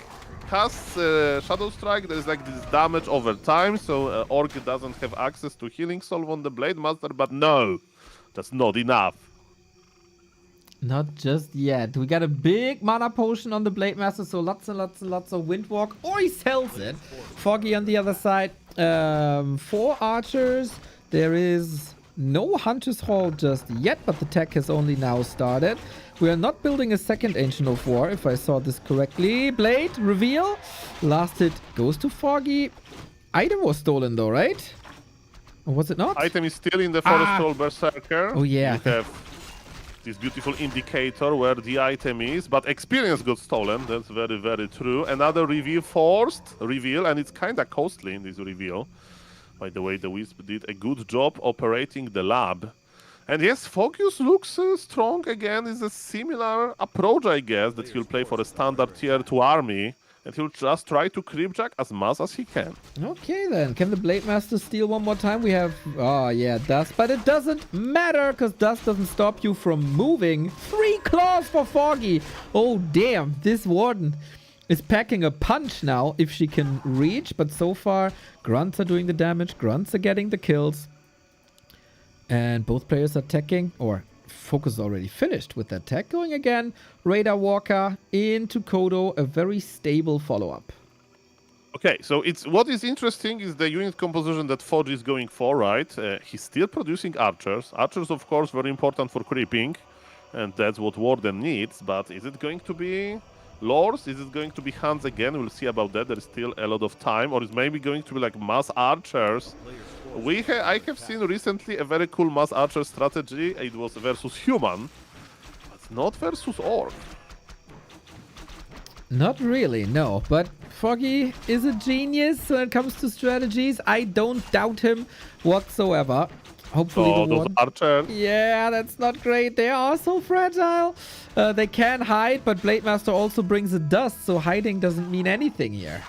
B: casts Shadow Strike, there's like this damage over time, so Orc doesn't have access to healing solve on the Blade Master, but no, that's not enough.
A: Not just yet. We got a big mana potion on the Blade Master, so lots and lots of Windwalk. Or he sells it. Foggy on the other side. 4 archers. There is no Hunter's Hall just yet, but the tech has only now started. We are not building a second Ancient of War, if I saw this correctly. Blade, reveal. Last hit goes to Foggy. Item was stolen though, right? Or was it not?
B: Item is still in the Forest Troll Berserker.
A: Oh yeah.
B: We have this beautiful indicator where the item is, but experience got stolen. That's very true. Another reveal, and it's kind of costly in this reveal. By the way, the Wisp did a good job operating the lab. And yes, Focus looks strong again. Is a similar approach, I guess, that he'll play for a standard tier 2 army. And he'll just try to creepjack as much as he can.
A: Okay then, can the Blade Master steal one more time? We have, oh yeah, Dust, but it doesn't matter because Dust doesn't stop you from moving. 3 claws for Foggy. Oh damn, this Warden is packing a punch now if she can reach, but so far Grunts are doing the damage, Grunts are getting the kills. And both players are teching, or Focus is already finished with that tech. Going again, Radar Walker into Kodo, a very stable follow-up.
B: Okay, so what is interesting is the unit composition that Foggy is going for, right? He's still producing archers. Archers, of course, very important for creeping, and that's what Warden needs, but is it going to be Lords? Is it going to be Hands again? We'll see about that. There's still a lot of time, or is maybe going to be like mass archers? I have seen recently a very cool mass archer strategy. It was versus human, but not versus orc.
A: Not really, no. But Foggy is a genius when it comes to strategies. I don't doubt him whatsoever. Hopefully the
B: those
A: one...
B: archers.
A: Yeah, that's not great. They are so fragile. They can hide, but Blademaster also brings a dust, so hiding doesn't mean anything here.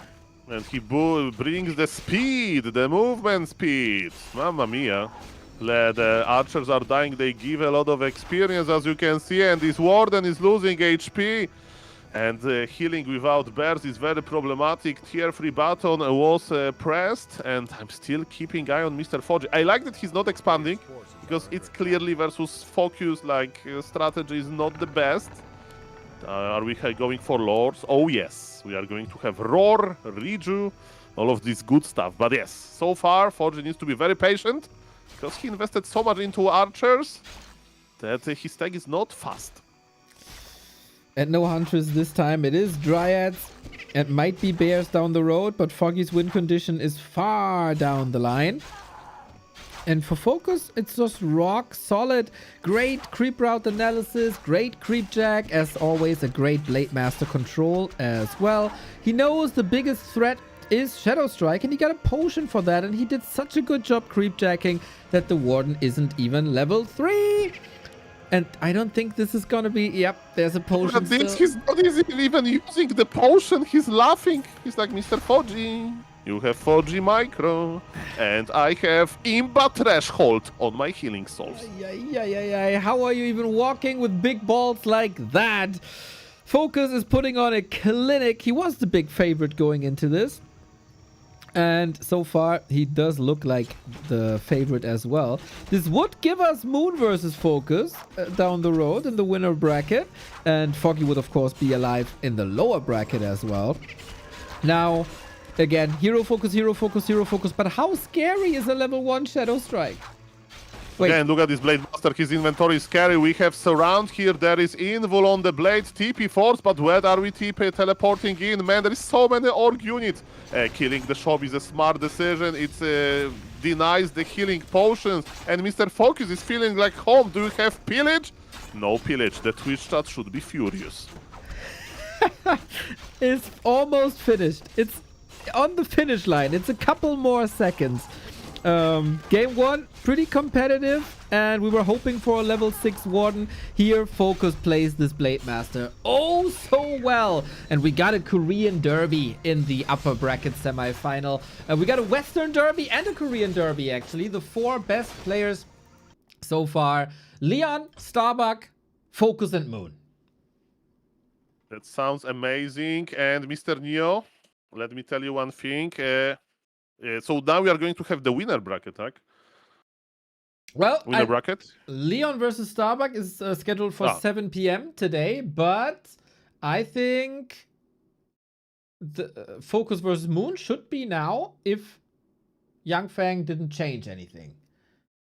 B: And he brings the speed, the movement speed. Mamma mia. The archers are dying, they give a lot of experience, as you can see, and this Warden is losing HP. And healing without bears is very problematic. Tier 3 button was pressed, and I'm still keeping eye on Mr. Foggy. I like that he's not expanding, because it's clearly versus focus, like strategy is not the best. Are we going for lords? Oh yes, we are going to have roar, reju, all of this good stuff. But yes, so far Foggy needs to be very patient, because he invested so much into archers that his tag is not fast.
A: And no Huntress this time. It is Dryads. It might be Bears down the road, but Foggy's win condition is far down the line. And for Focus, it's just rock solid. Great creep route analysis, great creep jack, as always, a great Blade Master control as well. He knows the biggest threat is Shadow Strike, and he got a potion for that, and he did such a good job creep jacking that the Warden isn't even level 3. And I don't think this is gonna be... Yep, there's a potion still.
B: He's not even using the potion. He's laughing. He's like, Mr. Foggy, you have Foggy Micro, and I have Imba Threshold on my healing souls.
A: Yeah. How are you even walking with big balls like that? Focus is putting on a clinic. He was the big favorite going into this. And so far, he does look like the favorite as well. This would give us Moon versus Focus down the road in the winner bracket. And Foggy would, of course, be alive in the lower bracket as well. Now, again, hero focus. But how scary is a level 1 Shadow Strike? Wait.
B: Again, look at this Blade Master. His inventory is scary. We have Surround here. There is Invul on the Blade. TP Force, but where are we TP teleporting in? Man, there is so many Orc units. Killing the shop is a smart decision. It denies the healing potions. And Mr. Focus is feeling like home. Do you have pillage? No pillage. The Twitch chat should be furious.
A: It's almost finished. It's on the finish line. It's a couple more seconds. Game 1, pretty competitive, and we were hoping for a level 6 Warden. Here, Focus plays this Blade Master oh so well. And we got a Korean Derby in the upper bracket semi-final. We got a Western Derby and a Korean Derby, actually. The 4 best players so far. Leon, Starbuck, Focus, and Moon.
B: That sounds amazing. And Mr. Neo, let me tell you one thing. So now we are going to have the winner bracket, right?
A: Well,
B: winner bracket?
A: Leon versus Starbuck is scheduled for 7 p.m. today, but I think the Focus versus Moon should be now if Yang Fang didn't change anything.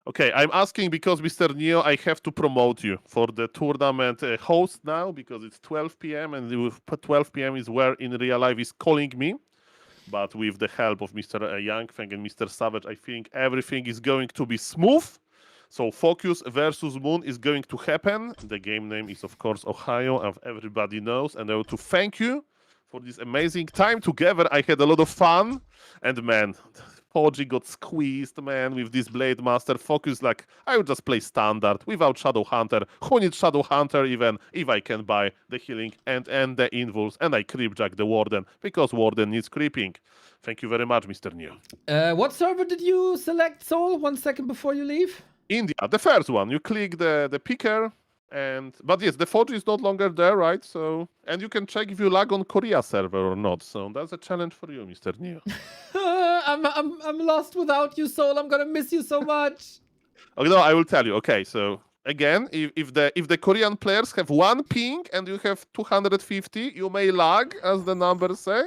B: Okay, I'm asking because, Mr. Neo, I have to promote you for the tournament host now, because it's 12 p.m. and 12 p.m. is where in real life is calling me. But with the help of Mr. Yang Feng and Mr. Savage, I think everything is going to be smooth. So Focus versus Moon is going to happen. The game name is, of course, Ohio, as everybody knows. And I want to thank you for this amazing time together. I had a lot of fun. And man, Foggy got squeezed, man, with this Blade Master. Focus like, I would just play standard without Shadow Hunter. Who needs Shadow Hunter even if I can buy the healing and the invuls, and I creep jack the Warden because Warden needs creeping. Thank you very much, Mr. New.
A: What server did you select, Soul? 1 second before you leave?
B: India, the first one. You click the picker. But yes, the Foggy is no longer there, right? So, and you can check if you lag on Korea server or not. So that's a challenge for you, Mr. Neo.
A: I'm lost without you, Soul. I'm gonna miss you so much.
B: Okay, no, I will tell you. Okay, so again, if the Korean players have 1 ping and you have 250, you may lag, as the numbers say.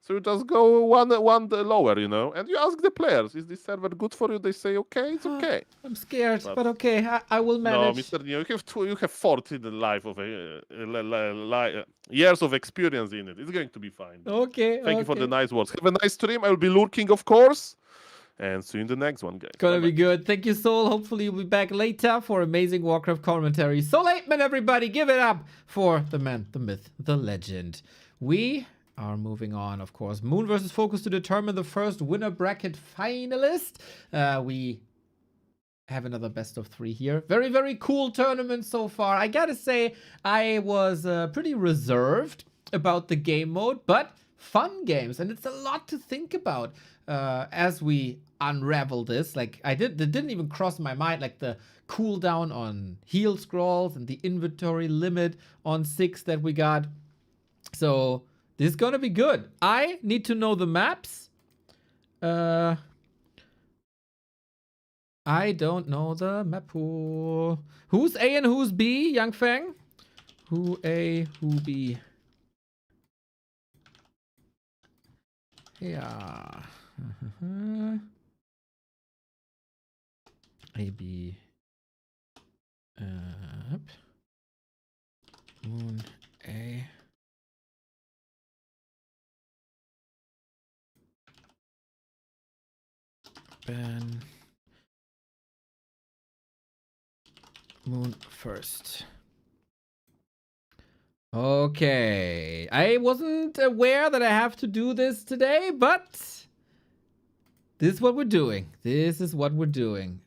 B: So you just go one lower, you know, and you ask the players, is this server good for you? They say, okay, it's okay.
A: I'm scared, but okay, I will manage.
B: No, Mr. Neo, you have 14 life of years of experience in it. It's going to be fine.
A: Okay.
B: Thank you for the nice words. Have a nice stream. I will be lurking, of course. And see you in the next one, guys.
A: Gonna be good. Thank you, Soul. Hopefully you'll be back later for amazing Warcraft commentary. Soul 8man, everybody, give it up for the man, the myth, the legend. We are moving on, of course. Moon versus Focus to determine the first winner bracket finalist. We have another best of 3 here. Very, very cool tournament so far. I gotta say, I was pretty reserved about the game mode, but fun games, and it's a lot to think about as we unravel this. Like, that didn't even cross my mind, like the cooldown on heal scrolls and the inventory limit on 6 that we got. So this is gonna be good. I need to know the maps. I don't know the map pool. Who's A and who's B, Young Feng? Who A, who B? Yeah. A, B. Up. Moon, A. Ben. Moon first. Okay. I wasn't aware that I have to do this today, but this is what we're doing. This is what we're doing.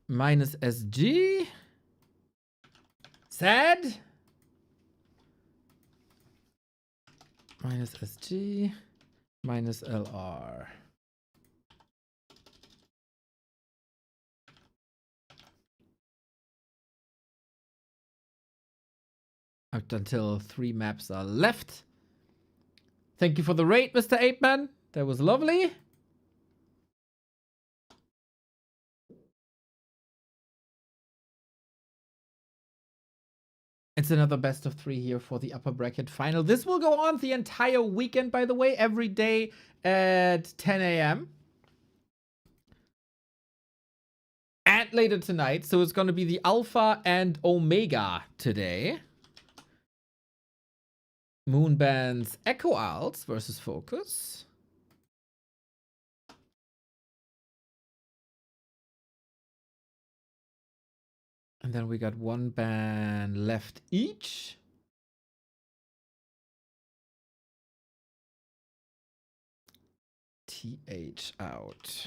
A: Minus SG. Sad. Minus SG. Minus LR. Up until 3 maps are left. Thank you for the raid, Mr. Apeman. That was lovely. It's another best of 3 here for the upper bracket final. This will go on the entire weekend, by the way, every day at 10 a.m. And later tonight. So it's going to be the Alpha and Omega today. Moonbands Echo Owls versus Focus. And then we got 1 ban left each. TH out.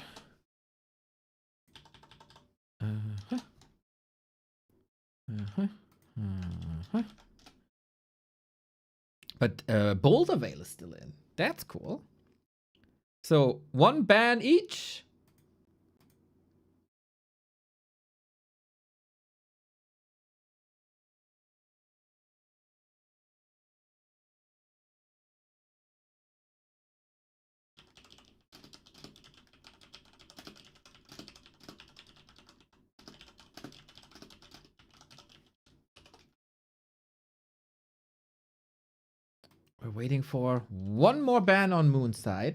A: But Boulder Vale is still in. That's cool. So 1 ban each. We're waiting for 1 more ban on Moonside.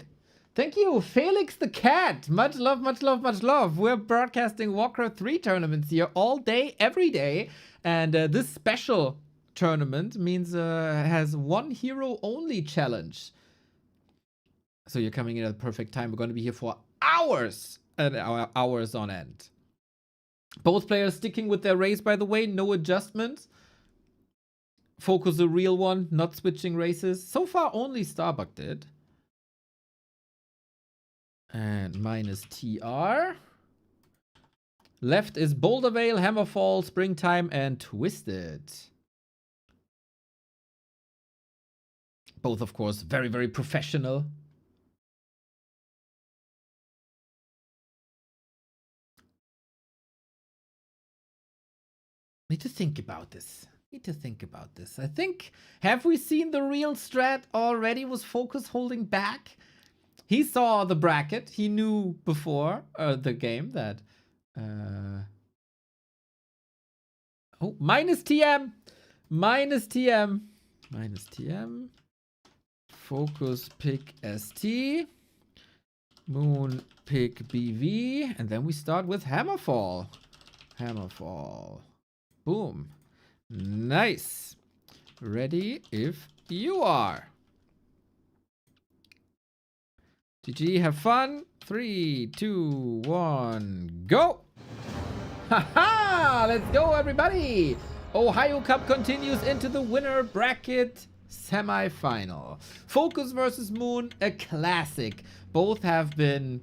A: Thank you, Felix the Cat. Much love, much love, much love. We're broadcasting Warcraft 3 tournaments here all day, every day. And this special tournament means has 1 hero only challenge. So you're coming in at the perfect time. We're going to be here for hours and hours on end. Both players sticking with their race, by the way. No adjustments. Focus the real one, not switching races. So far, only Starbuck did. And minus TR. Left is Boulder Vale, Hammerfall, Springtime, and Twisted. Both, of course, very, very professional. Need to think about this. I think, have we seen the real strat already? Was Focus holding back? He saw the bracket. He knew before the game that... Oh, minus TM! Minus TM! Minus TM. Focus pick ST. Moon pick BV. And then we start with Hammerfall. Hammerfall. Boom. Nice. Ready if you are. GG, have fun. 3, 2, 1, go. Haha! Let's go, everybody. Ohio Cup continues into the winner bracket semi-final. Focus versus Moon, a classic. Both have been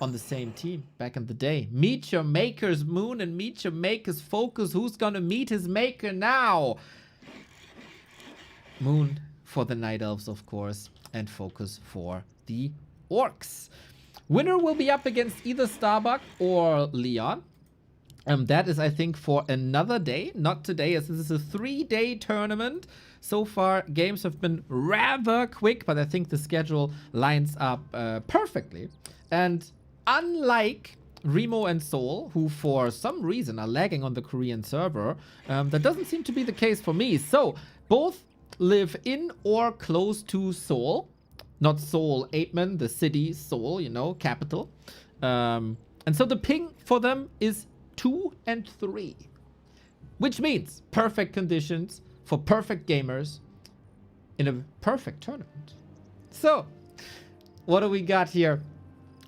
A: on the same team back in the day. Meet your makers, Moon, and meet your makers, Focus. Who's gonna meet his maker now? Moon for the Night Elves, of course, and Focus for the Orcs. Winner will be up against either Starbuck or Leon. That is, I think, for another day, not today, as this is a 3-day tournament. So far, games have been rather quick, but I think the schedule lines up perfectly. And unlike Remo and Seoul, who for some reason are lagging on the Korean server, that doesn't seem to be the case for me. So both live in or close to Seoul. Not Seoul, Aitman, the city, Seoul, you know, capital. And so the ping for them is 2 and 3, which means perfect conditions for perfect gamers in a perfect tournament. So, what do we got here?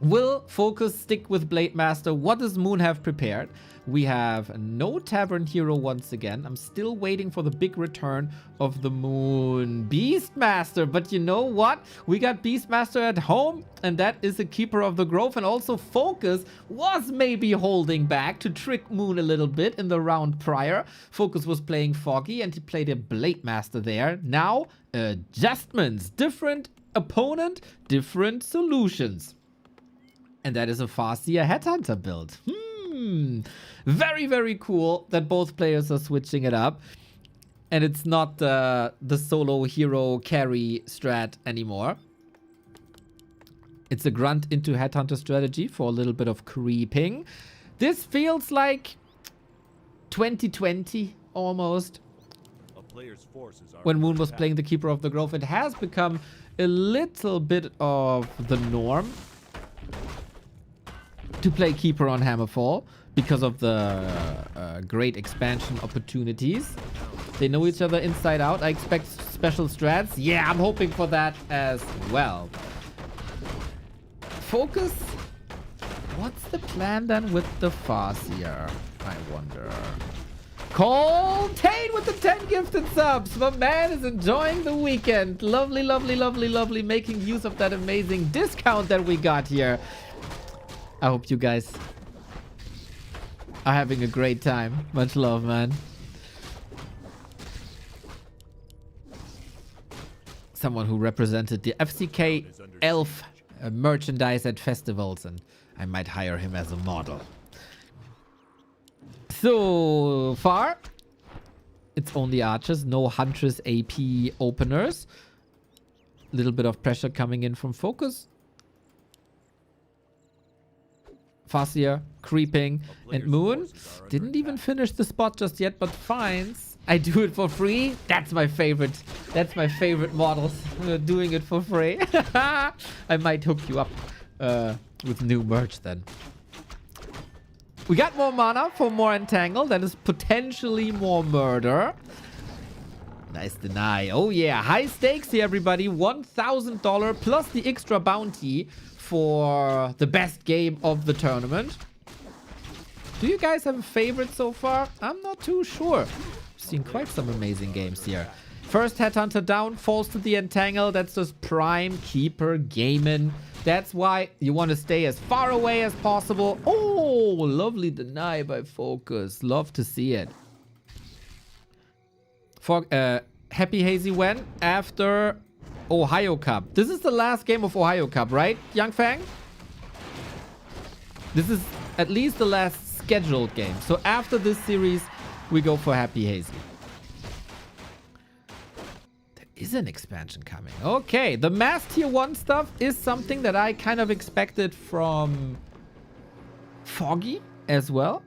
A: Will Focus stick with Blade Master? What does Moon have prepared? We have no Tavern Hero once again. I'm still waiting for the big return of the Moon Beastmaster. But you know what? We got Beastmaster at home, and that is a Keeper of the Grove. And also Focus was maybe holding back to trick Moon a little bit in the round prior. Focus was playing Foggy, and he played a Blade Master there. Now, adjustments. Different opponent, different solutions. And that is a Farseer Headhunter build. Very, very cool that both players are switching it up. And it's not the solo hero carry strat anymore. It's a grunt into Headhunter strategy for a little bit of creeping. This feels like 2020 almost. When Moon was playing the Keeper of the Grove, it has become a little bit of the norm to play Keeper on Hammerfall because of the great expansion opportunities. They know each other inside out. I expect special strats. Yeah, I'm hoping for that as well. Focus. What's the plan then with the Farseer? I wonder. Coltain with the 10 gifted subs. My man is enjoying the weekend. Lovely, lovely, lovely, lovely. Making use of that amazing discount that we got here. I hope you guys are having a great time. Much love, man. Someone who represented the FCK Elf merchandise at festivals, and I might hire him as a model. So far, it's only archers, no Huntress AP openers. A little bit of pressure coming in from Focus. Farseer, creeping, and Moon didn't even finish the spot just yet, but finds I do it for free. That's my favorite. That's my favorite models. Doing it for free. I might hook you up with new merch then. We got more mana for more Entangle. That is potentially more murder. Nice deny. Oh yeah, high stakes here, everybody. $1,000 plus the extra bounty for the best game of the tournament. Do you guys have a favorite so far? I'm not too sure. Seen quite some amazing games here. First Headhunter down, falls to the Entangle. That's just prime Keeper gaming. That's why you want to stay as far away as possible. Oh, lovely deny by Focus. Love to see it. Happy Hazy when? After Ohio Cup. This is the last game of Ohio Cup, right, Young Fang? This is at least the last scheduled game. So after this series, we go for Happy Hazy. There is an expansion coming. Okay, the mass tier 1 stuff is something that I kind of expected from Foggy as well.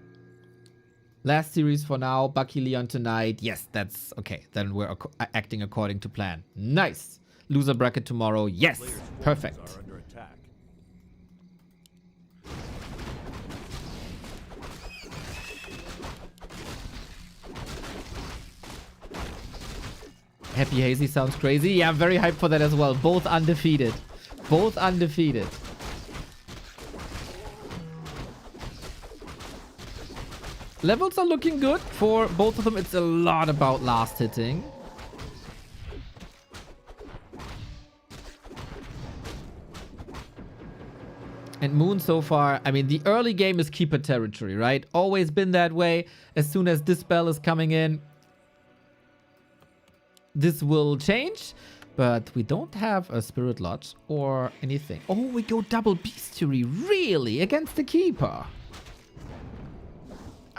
A: Last series for now, Bucky Leon tonight. Yes, that's okay. Then we're acting according to plan. Nice. Loser bracket tomorrow. Yes, perfect. Happy Hazy sounds crazy. Yeah, I'm very hyped for that as well. Both undefeated. Both undefeated. Levels are looking good for both of them. It's a lot about last hitting. And Moon so far, I mean, the early game is Keeper territory, right? Always been that way. As soon as this spell is coming in, this will change. But we don't have a Spirit Lodge or anything. Oh, we go double Bestiary, really? Against the Keeper?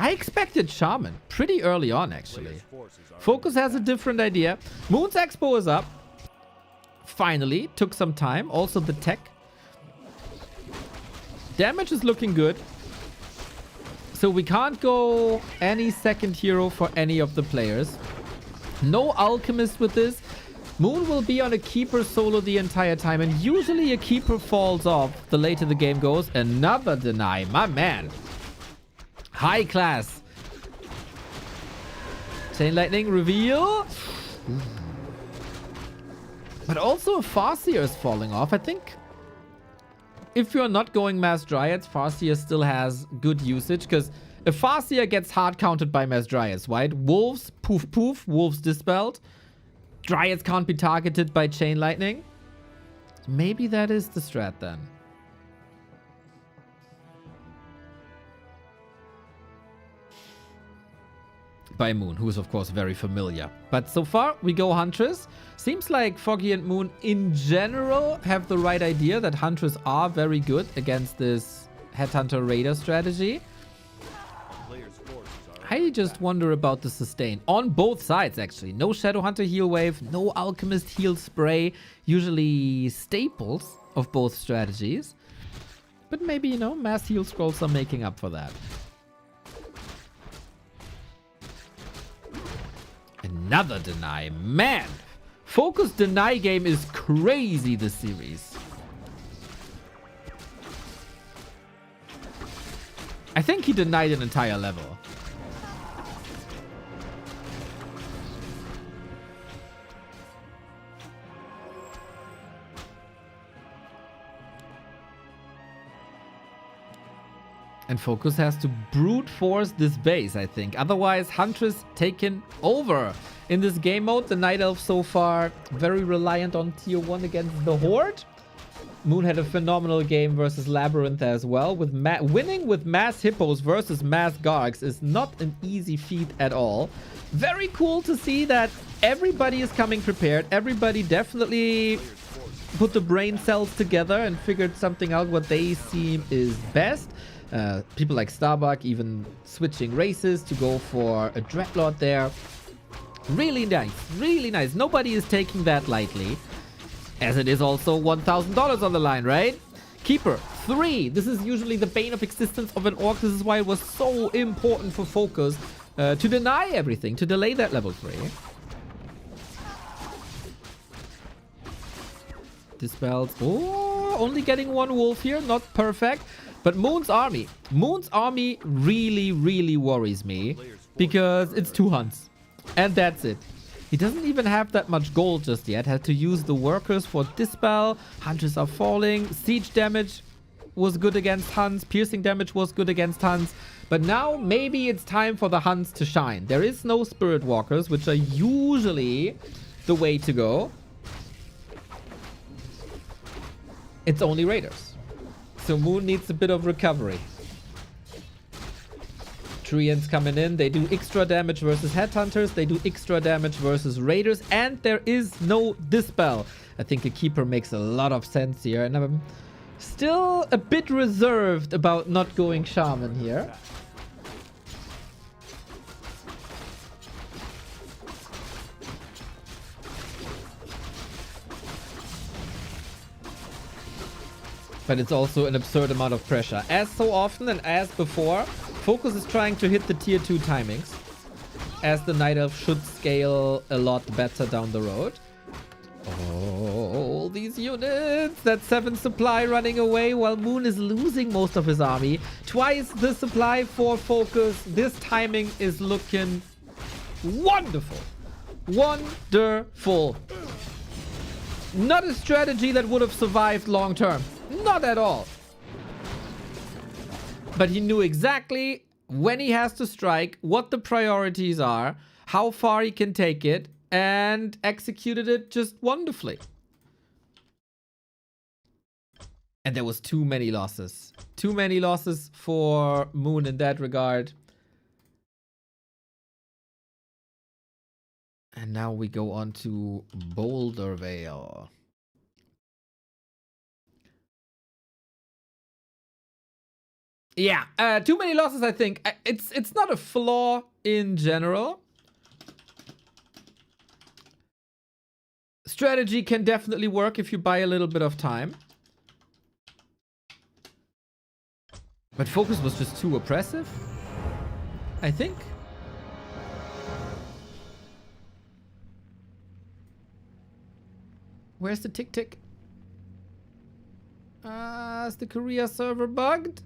A: I expected Shaman pretty early on, actually. Focus has a different idea. Moon's Expo is up. Finally, took some time. Also the tech. Damage is looking good. So we can't go any second hero for any of the players. No Alchemist with this. Moon will be on a Keeper solo the entire time. And usually a Keeper falls off the later the game goes. Another deny. My man. High class. Chain Lightning reveal. But also Farseer is falling off. I think if you're not going Mass Dryads, Farseer still has good usage. Because if Farseer gets hard counted by Mass Dryads, right? Wolves, poof poof, Wolves dispelled. Dryads can't be targeted by Chain Lightning. Maybe that is the strat then. By Moon, who is of course very familiar. But so far, we go Huntress. Seems like Foggy and Moon in general have the right idea that Huntress are very good against this Headhunter Raider strategy. I just wonder about the sustain. On both sides, actually. No Shadowhunter heal wave, no Alchemist heal spray. Usually staples of both strategies. But maybe, you know, mass heal scrolls are making up for that. Another deny. Man! Focus deny game is crazy this series. I think he denied an entire level. And Focus has to brute force this base, I think. Otherwise, Huntress taken over. In this game mode, the Night Elf so far very reliant on tier 1 against the Horde. Moon had a phenomenal game versus Labyrinth as well. With winning with Mass Hippos versus Mass Gargs is not an easy feat at all. Very cool to see that everybody is coming prepared. Everybody definitely put the brain cells together and figured something out what they seem is best. People like Starbuck even switching races to go for a Dreadlord there. Really nice, really nice. Nobody is taking that lightly, as it is also $1,000 on the line, right? Keeper 3. This is usually the bane of existence of an orc. This is why it was so important for Focus to deny everything, to delay that level 3. Dispels. Oh, only getting one wolf here, not perfect. But Moon's army really, really worries me because it's 2 hunts. And that's it. He doesn't even have that much gold just yet. Had to use the workers for dispel. Hunters are falling. Siege damage was good against hunts. Piercing damage was good against hunts. But now maybe it's time for the hunts to shine. There is no spirit walkers, which are usually the way to go. It's only raiders. So Moon needs a bit of recovery. Treants coming in. They do extra damage versus headhunters. They do extra damage versus raiders. And there is no dispel. I think a keeper makes a lot of sense here. And I'm still a bit reserved about not going shaman here. But it's also an absurd amount of pressure. As so often and as before, Focus is trying to hit the tier 2 timings, as the Night Elf should scale a lot better down the road. Oh, all these units! That 7 supply running away while Moon is losing most of his army. Twice the supply for Focus. This timing is looking wonderful. Wonderful. Not a strategy that would have survived long term. Not at all. But he knew exactly when he has to strike, what the priorities are, how far he can take it, and executed it just wonderfully. And there was too many losses. Too many losses for Moon in that regard. And now we go on to Boulder Vale. Yeah, too many losses, I think. It's not a flaw in general. Strategy can definitely work if you buy a little bit of time. But focus was just too oppressive, I think. Where's the tick? Is the Korea server bugged?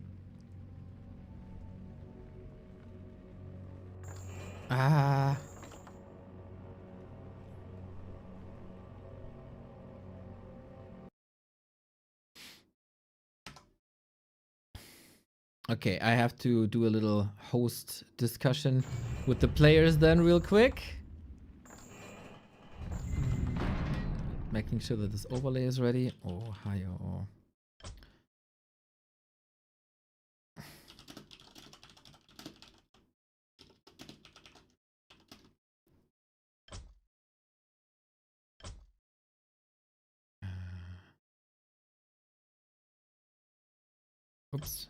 A: Okay, I have to do a little host discussion with the players then real quick. Making sure that this overlay is ready. Oh, hi. Oh. Oops.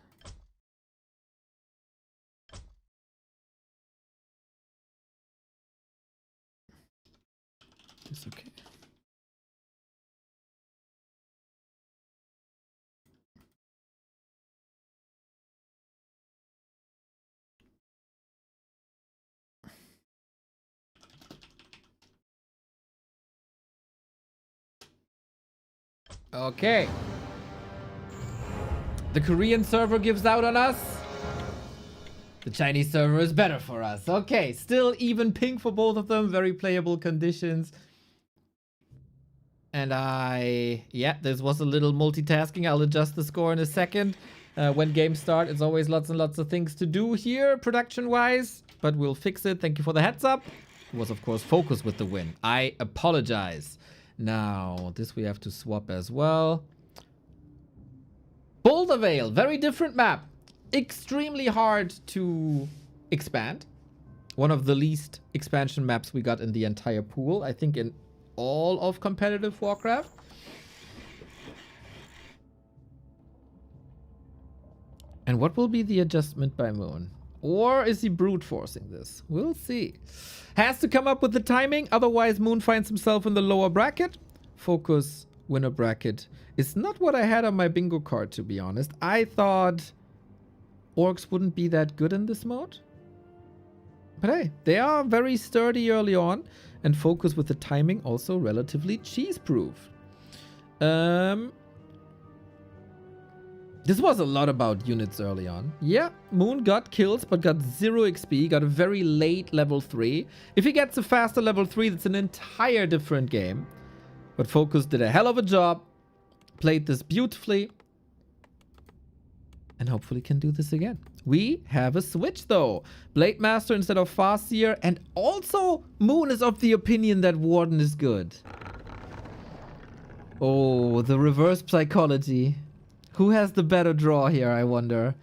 A: It's okay. Okay. The Korean server gives out on us. The Chinese server is better for us. Okay, still even ping for both of them. Very playable conditions. And yeah, this was a little multitasking. I'll adjust the score in a second. When games start, it's always lots and lots of things to do here, production-wise. But we'll fix it. Thank you for the heads up. It was, of course, Focus with the win. I apologize. Now, this we have to swap as well. Boulder Vale, very different map. Extremely hard to expand. One of the least expansion maps we got in the entire pool. I think in all of competitive Warcraft. And what will be the adjustment by Moon? Or is he brute forcing this? We'll see. Has to come up with the timing, otherwise Moon finds himself in the lower bracket. Focus winner bracket is not what I had on my bingo card, to be honest. I thought orcs wouldn't be that good in this mode. But hey, they are very sturdy early on. And Focus with the timing also relatively cheese-proof. This was a lot about units early on. Yeah, Moon got kills, but got 0 XP. Got a very late level 3. If he gets a faster level 3, that's an entire different game. But Focus did a hell of a job. Played this beautifully. And hopefully can do this again. We have a switch though. Blade Master instead of Farseer. And also Moon is of the opinion that Warden is good. Oh, the reverse psychology. Who has the better draw here, I wonder?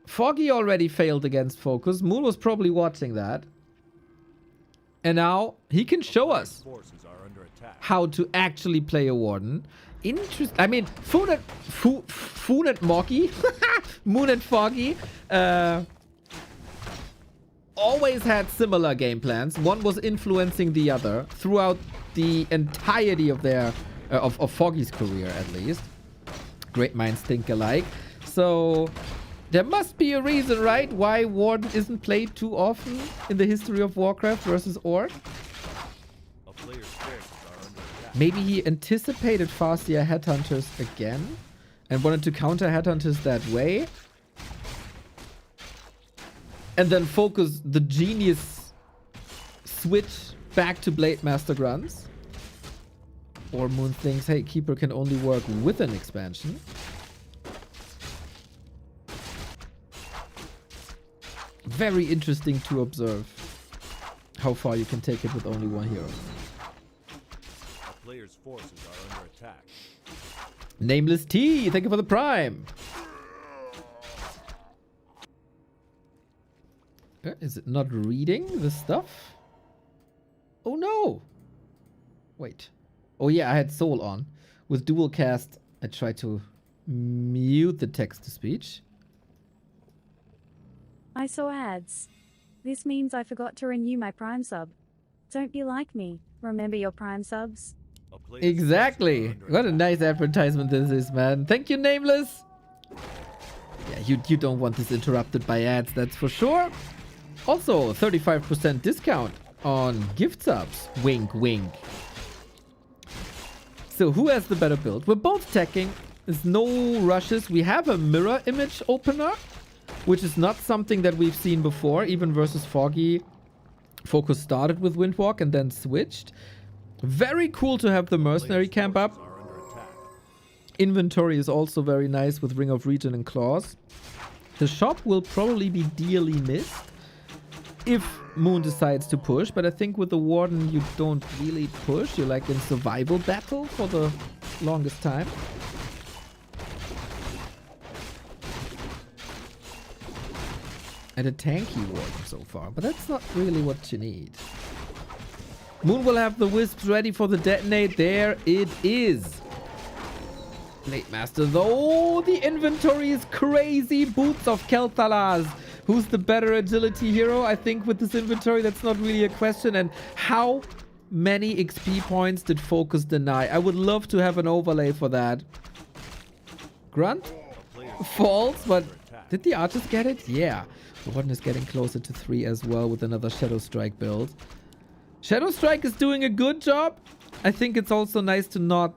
A: Foggy already failed against Focus. Moon was probably watching that. And now he can show us how to actually play a Warden. Interesting. I mean, Foon and Moggy, Moon and Foggy, always had similar game plans. One was influencing the other throughout the entirety of their of Foggy's career, at least. Great minds think alike. So there must be a reason, right, why Warden isn't played too often in the history of Warcraft versus Orc. Maybe he anticipated Farseer Headhunters again and wanted to counter Headhunters that way. And then focus the genius switch back to Blade Master Grunts. Or Moon thinks, hey, Keeper can only work with an expansion. Very interesting to observe how far you can take it with only one hero.
D: Player's forces are under attack.
A: Nameless T, thank you for the prime. Is it not reading the stuff? Oh no. Wait. Oh yeah, I had Soul on. With dual cast, I tried to mute the text to speech.
E: I saw ads. This means I forgot to renew my Prime sub. Don't be like me. Remember your Prime subs?
D: A player's
A: Exactly.
D: forces are under
A: What a
D: attack.
A: nice advertisement this is, man. Thank you, Nameless. Yeah, you don't want this interrupted by ads, that's for sure. Also, 35% discount on gift subs. Wink, wink. So who has the better build? We're both teching. There's no rushes. We have a mirror image opener, which is not something that we've seen before. Even versus Foggy, Focus started with Windwalk and then switched. Very cool to have the mercenary camp up.
D: Are under attack.
A: Inventory is also very nice with Ring of Regen and Claws. The shop will probably be dearly missed if Moon decides to push, but I think with the Warden you don't really push. You're like in survival battle for the longest time. And a tanky Warden so far, but that's not really what you need. Moon will have the Wisps ready for the detonate. There it is. Blade Master though, the inventory is crazy. Boots of Kel'Thuzad. Who's the better agility hero? I think with this inventory, that's not really a question. And how many XP points did Focus deny? I would love to have an overlay for that. Grunt? False, but did the archers get it? Yeah. The Warden is getting closer to 3 as well with another Shadow Strike build. Shadow Strike is doing a good job. I think it's also nice to not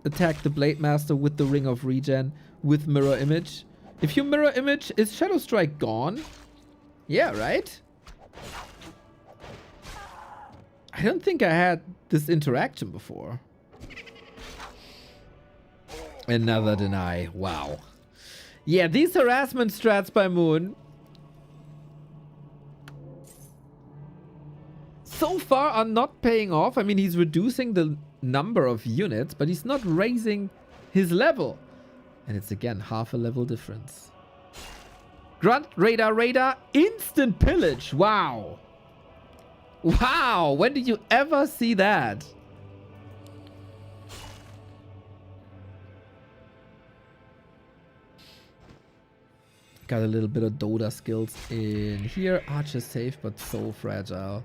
A: attack the Blade Master with the Ring of Regen with Mirror Image. If you Mirror Image, is Shadow Strike gone? Yeah, right? I don't think I had this interaction before. Another deny. Wow. Yeah, these harassment strats by Moon so far are not paying off. I mean, he's reducing the number of units, but he's not raising his level. And it's again half a level difference. Grunt, radar, instant pillage. Wow. Wow, when did you ever see that? Got a little bit of Dota skills in here. Archer safe, but so fragile.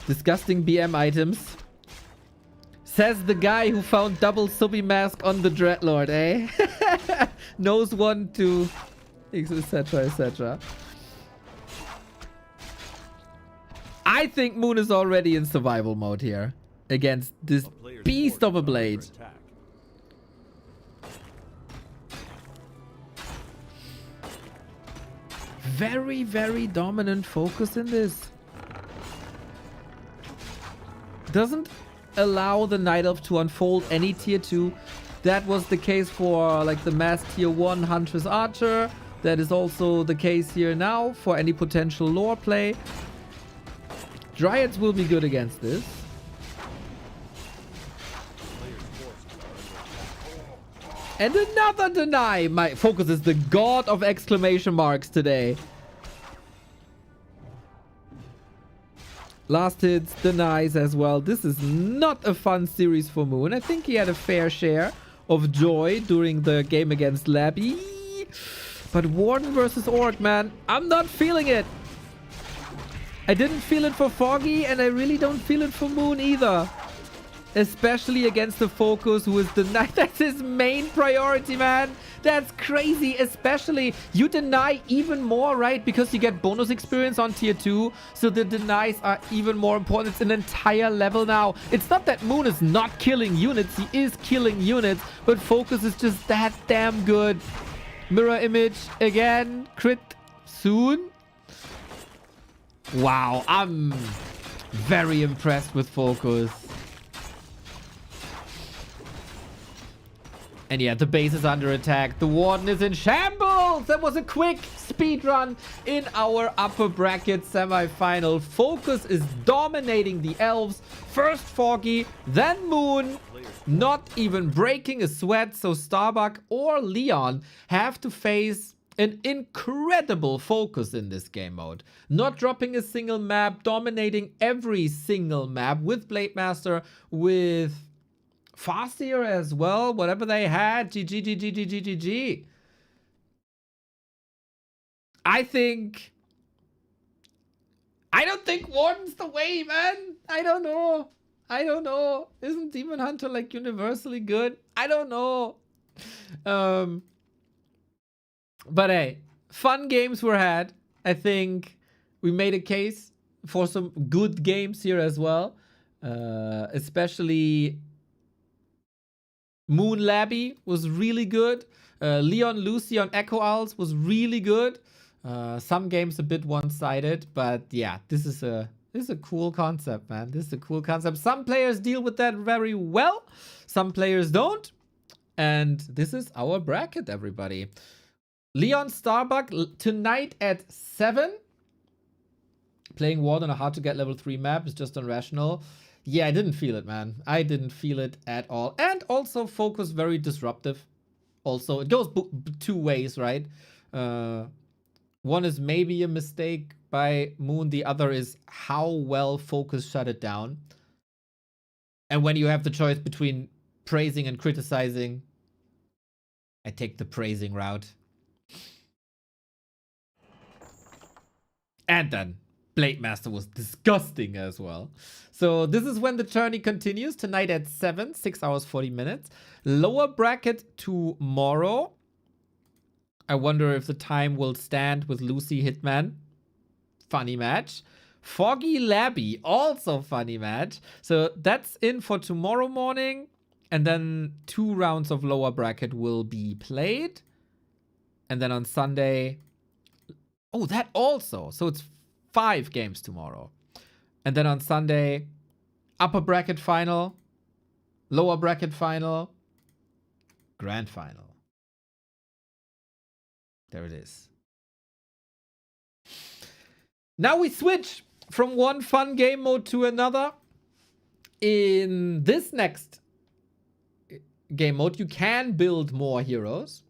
A: Disgusting BM items. Says the guy who found double Subi mask on the Dreadlord, eh? Knows one, two, etc, etc. I think Moon is already in survival mode here against this beast of a blade. Very, very dominant focus in this. Doesn't allow the Night Elf to unfold any tier 2. That was the case for like the mass tier 1 Huntress Archer. That is also the case here now for any potential lore play. Dryads will be good against this. And another deny. My Focus is the god of exclamation marks today. Last hits, denies as well. This is not a fun series for Moon. I think he had a fair share of joy during the game against Labby. But Warden versus Orc, man, I'm not feeling it. I didn't feel it for Foggy, and I really don't feel it for Moon either. Especially against the Focus, who is denied. That's his main priority, man. That's crazy. Especially, you deny even more, right? Because you get bonus experience on tier 2. So the denies are even more important. It's an entire level now. It's not that Moon is not killing units. He is killing units. But Focus is just that damn good. Mirror image again. Crit soon. Wow. I'm very impressed with Focus. And yeah, the base is under attack. The Warden is in shambles. That was a quick speed run in our upper bracket semi-final. Focus is dominating the elves. First Foggy, then Moon. Not even breaking a sweat. So Starbuck or Leon have to face an incredible Focus in this game mode. Not dropping a single map, dominating every single map with Blade Master, with Fastier as well, whatever they had. GG. I don't think Warden's the way, man. I don't know. Isn't Demon Hunter like universally good? I don't know. But hey, fun games were had. I think we made a case for some good games here as well. Especially Moon Labby was really good. Leon Lucy on Echo Owls was really good. Some games a bit one-sided, but yeah, this is a cool concept, man. This is a cool concept. Some players deal with that very well. Some players don't. And this is our bracket, everybody. Leon Starbuck tonight at 7. Playing Warden on a hard-to-get level 3 map is just unrational. Yeah, I didn't feel it, man. I didn't feel it at all. And also, Focus very disruptive. Also, it goes 2 ways, right? One is maybe a mistake by Moon. The other is how well Focus shut it down. And when you have the choice between praising and criticizing, I take the praising route. And then Blade Master was disgusting as well. So this is when the journey continues tonight at 7, 6 hours, 40 minutes. Lower bracket tomorrow. I wonder if the time will stand with Lucy Hitman. Funny match. Foggy Labby, also funny match. So that's in for tomorrow morning. And then 2 rounds of lower bracket will be played. And then on Sunday... Oh, that also. So it's 5 games tomorrow. And then on Sunday, upper bracket final, lower bracket final, grand final. There it is. Now we switch from one fun game mode to another. In this next game mode, you can build more heroes,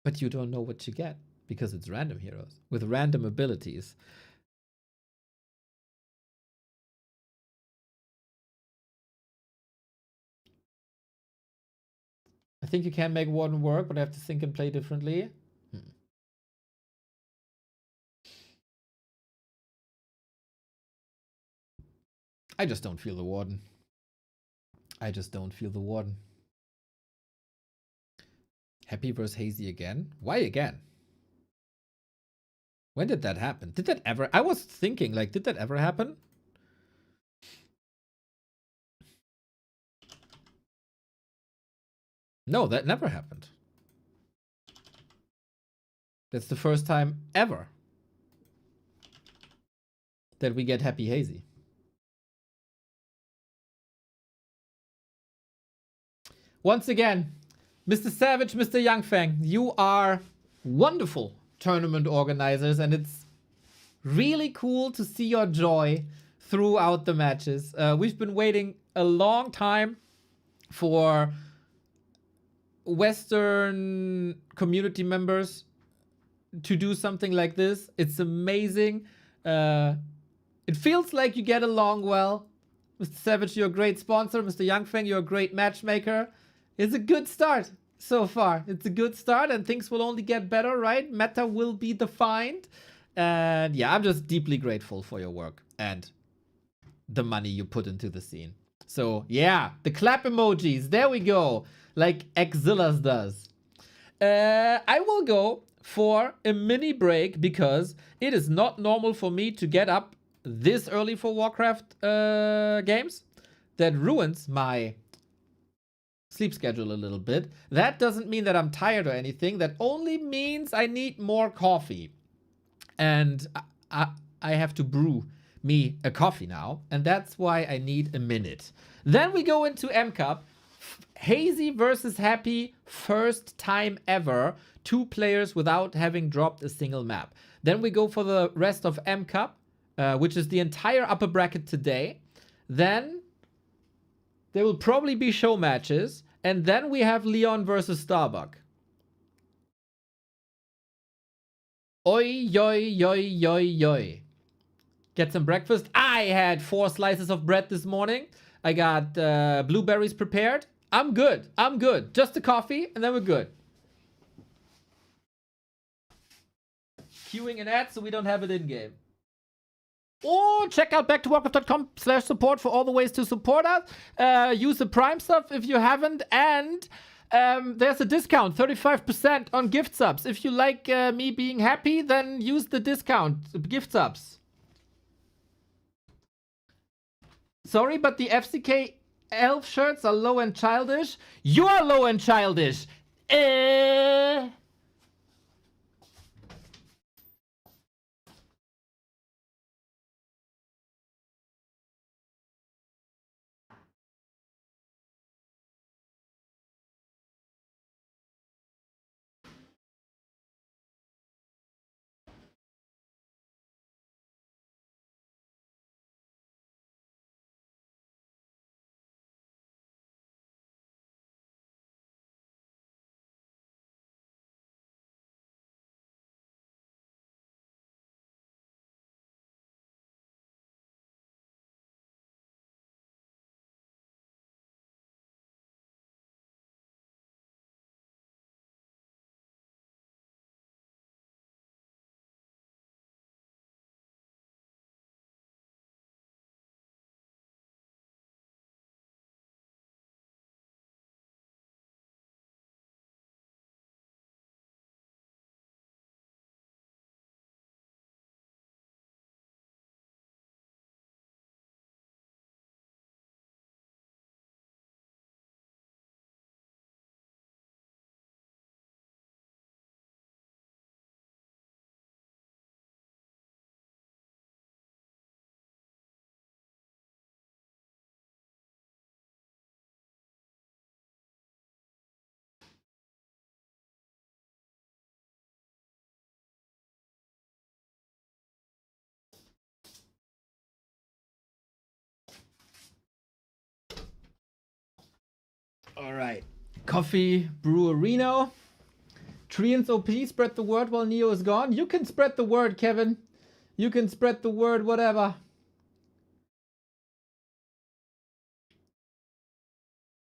A: but you don't know what you get because it's random heroes with random abilities. I think you can make Warden work, but I have to think and play differently. I just don't feel the Warden. Happy versus Hazy again? Why again? When did that happen? Did that ever... I was thinking, like, did that ever happen? No, that never happened. That's the first time ever that we get Happy Hazy. Once again, Mr. Savage, Mr. Youngfang, you are wonderful tournament organizers, and it's really cool to see your joy throughout the matches. We've been waiting a long time for Western community members to do something like this. It's amazing. It feels like you get along well. Mr. Savage, you're a great sponsor. Mr. Youngfang, you're a great matchmaker. It's a good start so far. It's a good start, and things will only get better, right? Meta will be defined. And yeah, I'm just deeply grateful for your work and the money you put into the scene. So yeah, the clap emojis. There we go. Like Exilas does. I will go for a mini break because it is not normal for me to get up this early for Warcraft games. That ruins my sleep schedule a little bit. That doesn't mean that I'm tired or anything. That only means I need more coffee. And I have to brew me a coffee now. And that's why I need a minute. Then we go into M Cup. Hazy versus Happy, first time ever. 2 players without having dropped a single map. Then we go for the rest of M Cup, which is the entire upper bracket today. Then there will probably be show matches. And then we have Leon versus Starbuck. Oi, yoi, yoi, yoi, yoi. Get some breakfast. I had 4 slices of bread this morning. I got blueberries prepared. I'm good. Just a coffee, and then we're good. queuing an ad so we don't have it in game. Or check out backtowarcraft.com/support for all the ways to support us. Use the Prime stuff if you haven't. And there's a discount, 35% on gift subs. If you like me being happy, then use the discount, gift subs. Sorry, but the FCK elf shirts are low and childish. You are low and childish. All right. Coffee Brewerino. Treants OP, spread the word while Neo is gone. You can spread the word, Kevin. You can spread the word, whatever.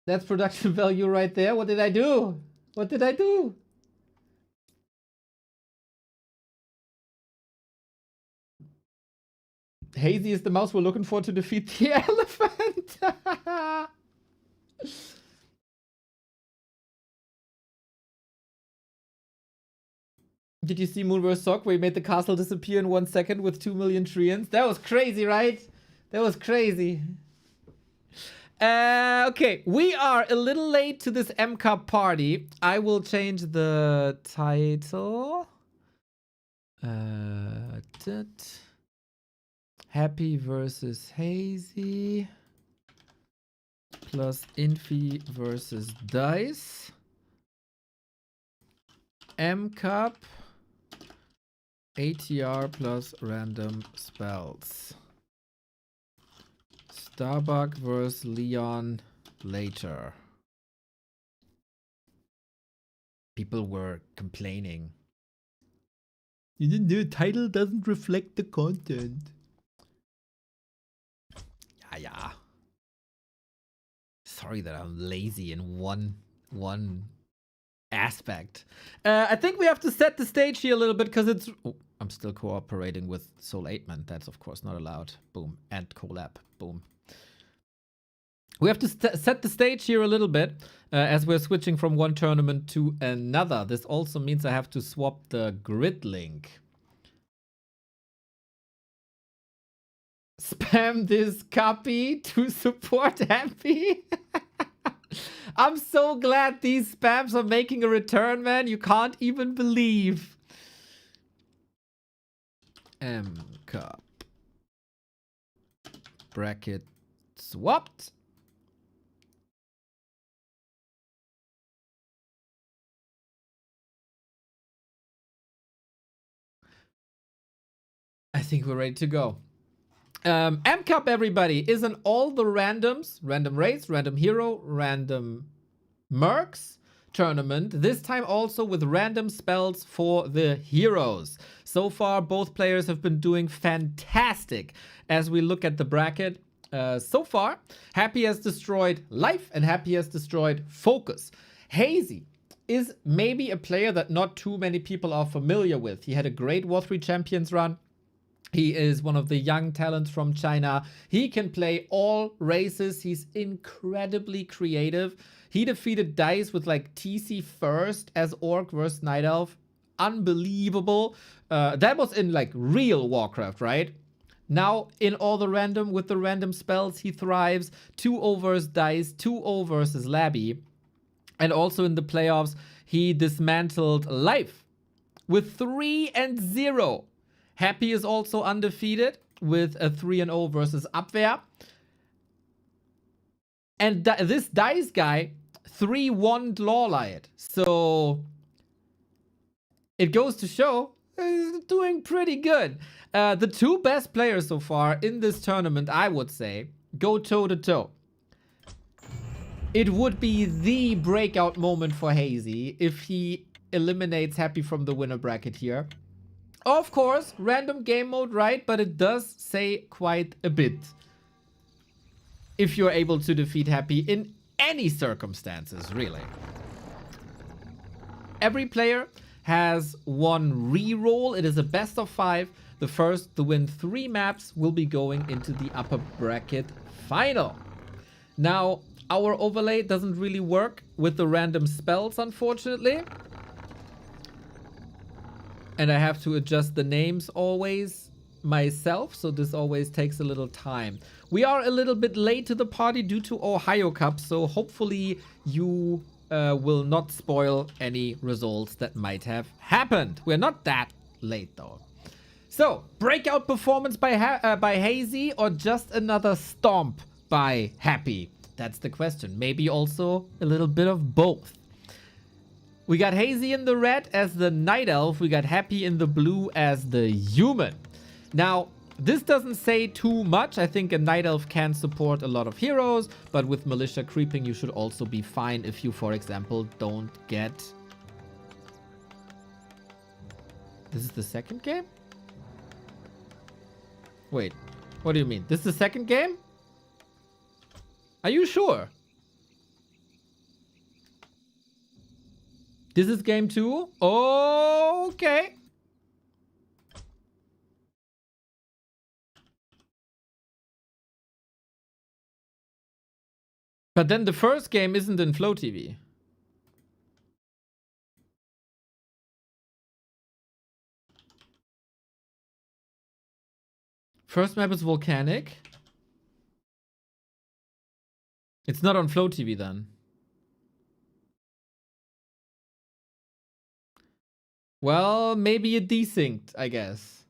A: That's production value right there. What did I do? What did I do? Hazy is the mouse we're looking for to defeat the elephant. Did you see Moonverse Sock where he made the castle disappear in 1 second with 2 million treants? That was crazy, right? That was crazy. Okay, we are a little late to this M Cup party. I will change the title. Happy versus Hazy plus Infy versus Dice. M Cup ATR plus random spells. Starbuck versus Leon later. People were complaining. The new title doesn't reflect the content. Yeah. Sorry that I'm lazy in one aspect. I think we have to set the stage here a little bit because it's... Oh, I'm still cooperating with Soul 8man. That's of course not allowed. Boom. And collab. Boom. We have to set the stage here a little bit as we're switching from one tournament to another. This also means I have to swap the grid link. Spam this copy to support Happy. I'm so glad these spams are making a return, man. You can't even believe. M Cup. Bracket swapped. I think we're ready to go. M Cup, everybody, is an all the randoms, random race, random hero, random mercs tournament. This time also with random spells for the heroes. So far, both players have been doing fantastic as we look at the bracket. So far, Happy has destroyed Life and Happy has destroyed Focus. Hazy is maybe a player that not too many people are familiar with. He had a great War 3 Champions run. He is one of the young talents from China. He can play all races. He's incredibly creative. He defeated DICE with like TC first as Orc versus Night Elf. Unbelievable. That was in like real Warcraft, right? Now in all the random, with the random spells, he thrives. 2-0 versus DICE, 2-0 versus Labby. And also in the playoffs, he dismantled Life with 3-0. Happy is also undefeated with a 3-0 versus Abwehr. And this DICE guy 3-1 Lawlight. So it goes to show he's doing pretty good. The two best players so far in this tournament, I would say, go toe-to-toe. It would be the breakout moment for Hazy if he eliminates Happy from the winner bracket here. Of course, random game mode, right? But it does say quite a bit if you're able to defeat Happy in any circumstances, really. Every player has one re-roll. It is a best of 5. The first to win 3 maps will be going into the upper bracket final. Now, our overlay doesn't really work with the random spells, unfortunately. And I have to adjust the names always myself, so this always takes a little time. We are a little bit late to the party due to Ohio Cup, so hopefully you will not spoil any results that might have happened. We're not that late though. So, breakout performance by Hazy or just another stomp by Happy? That's the question. Maybe also a little bit of both. We got Hazy in the red as the Night Elf. We got Happy in the blue as the human. Now, this doesn't say too much. I think a Night Elf can support a lot of heroes, but with Militia creeping, you should also be fine if you, for example, don't get... This is the second game? Wait, what do you mean? This is the second game? Are you sure? This is game 2? Okay. But then the first game isn't in Flow TV. First map is Volcanic. It's not on Flow TV then. Well, maybe a desynced, I guess.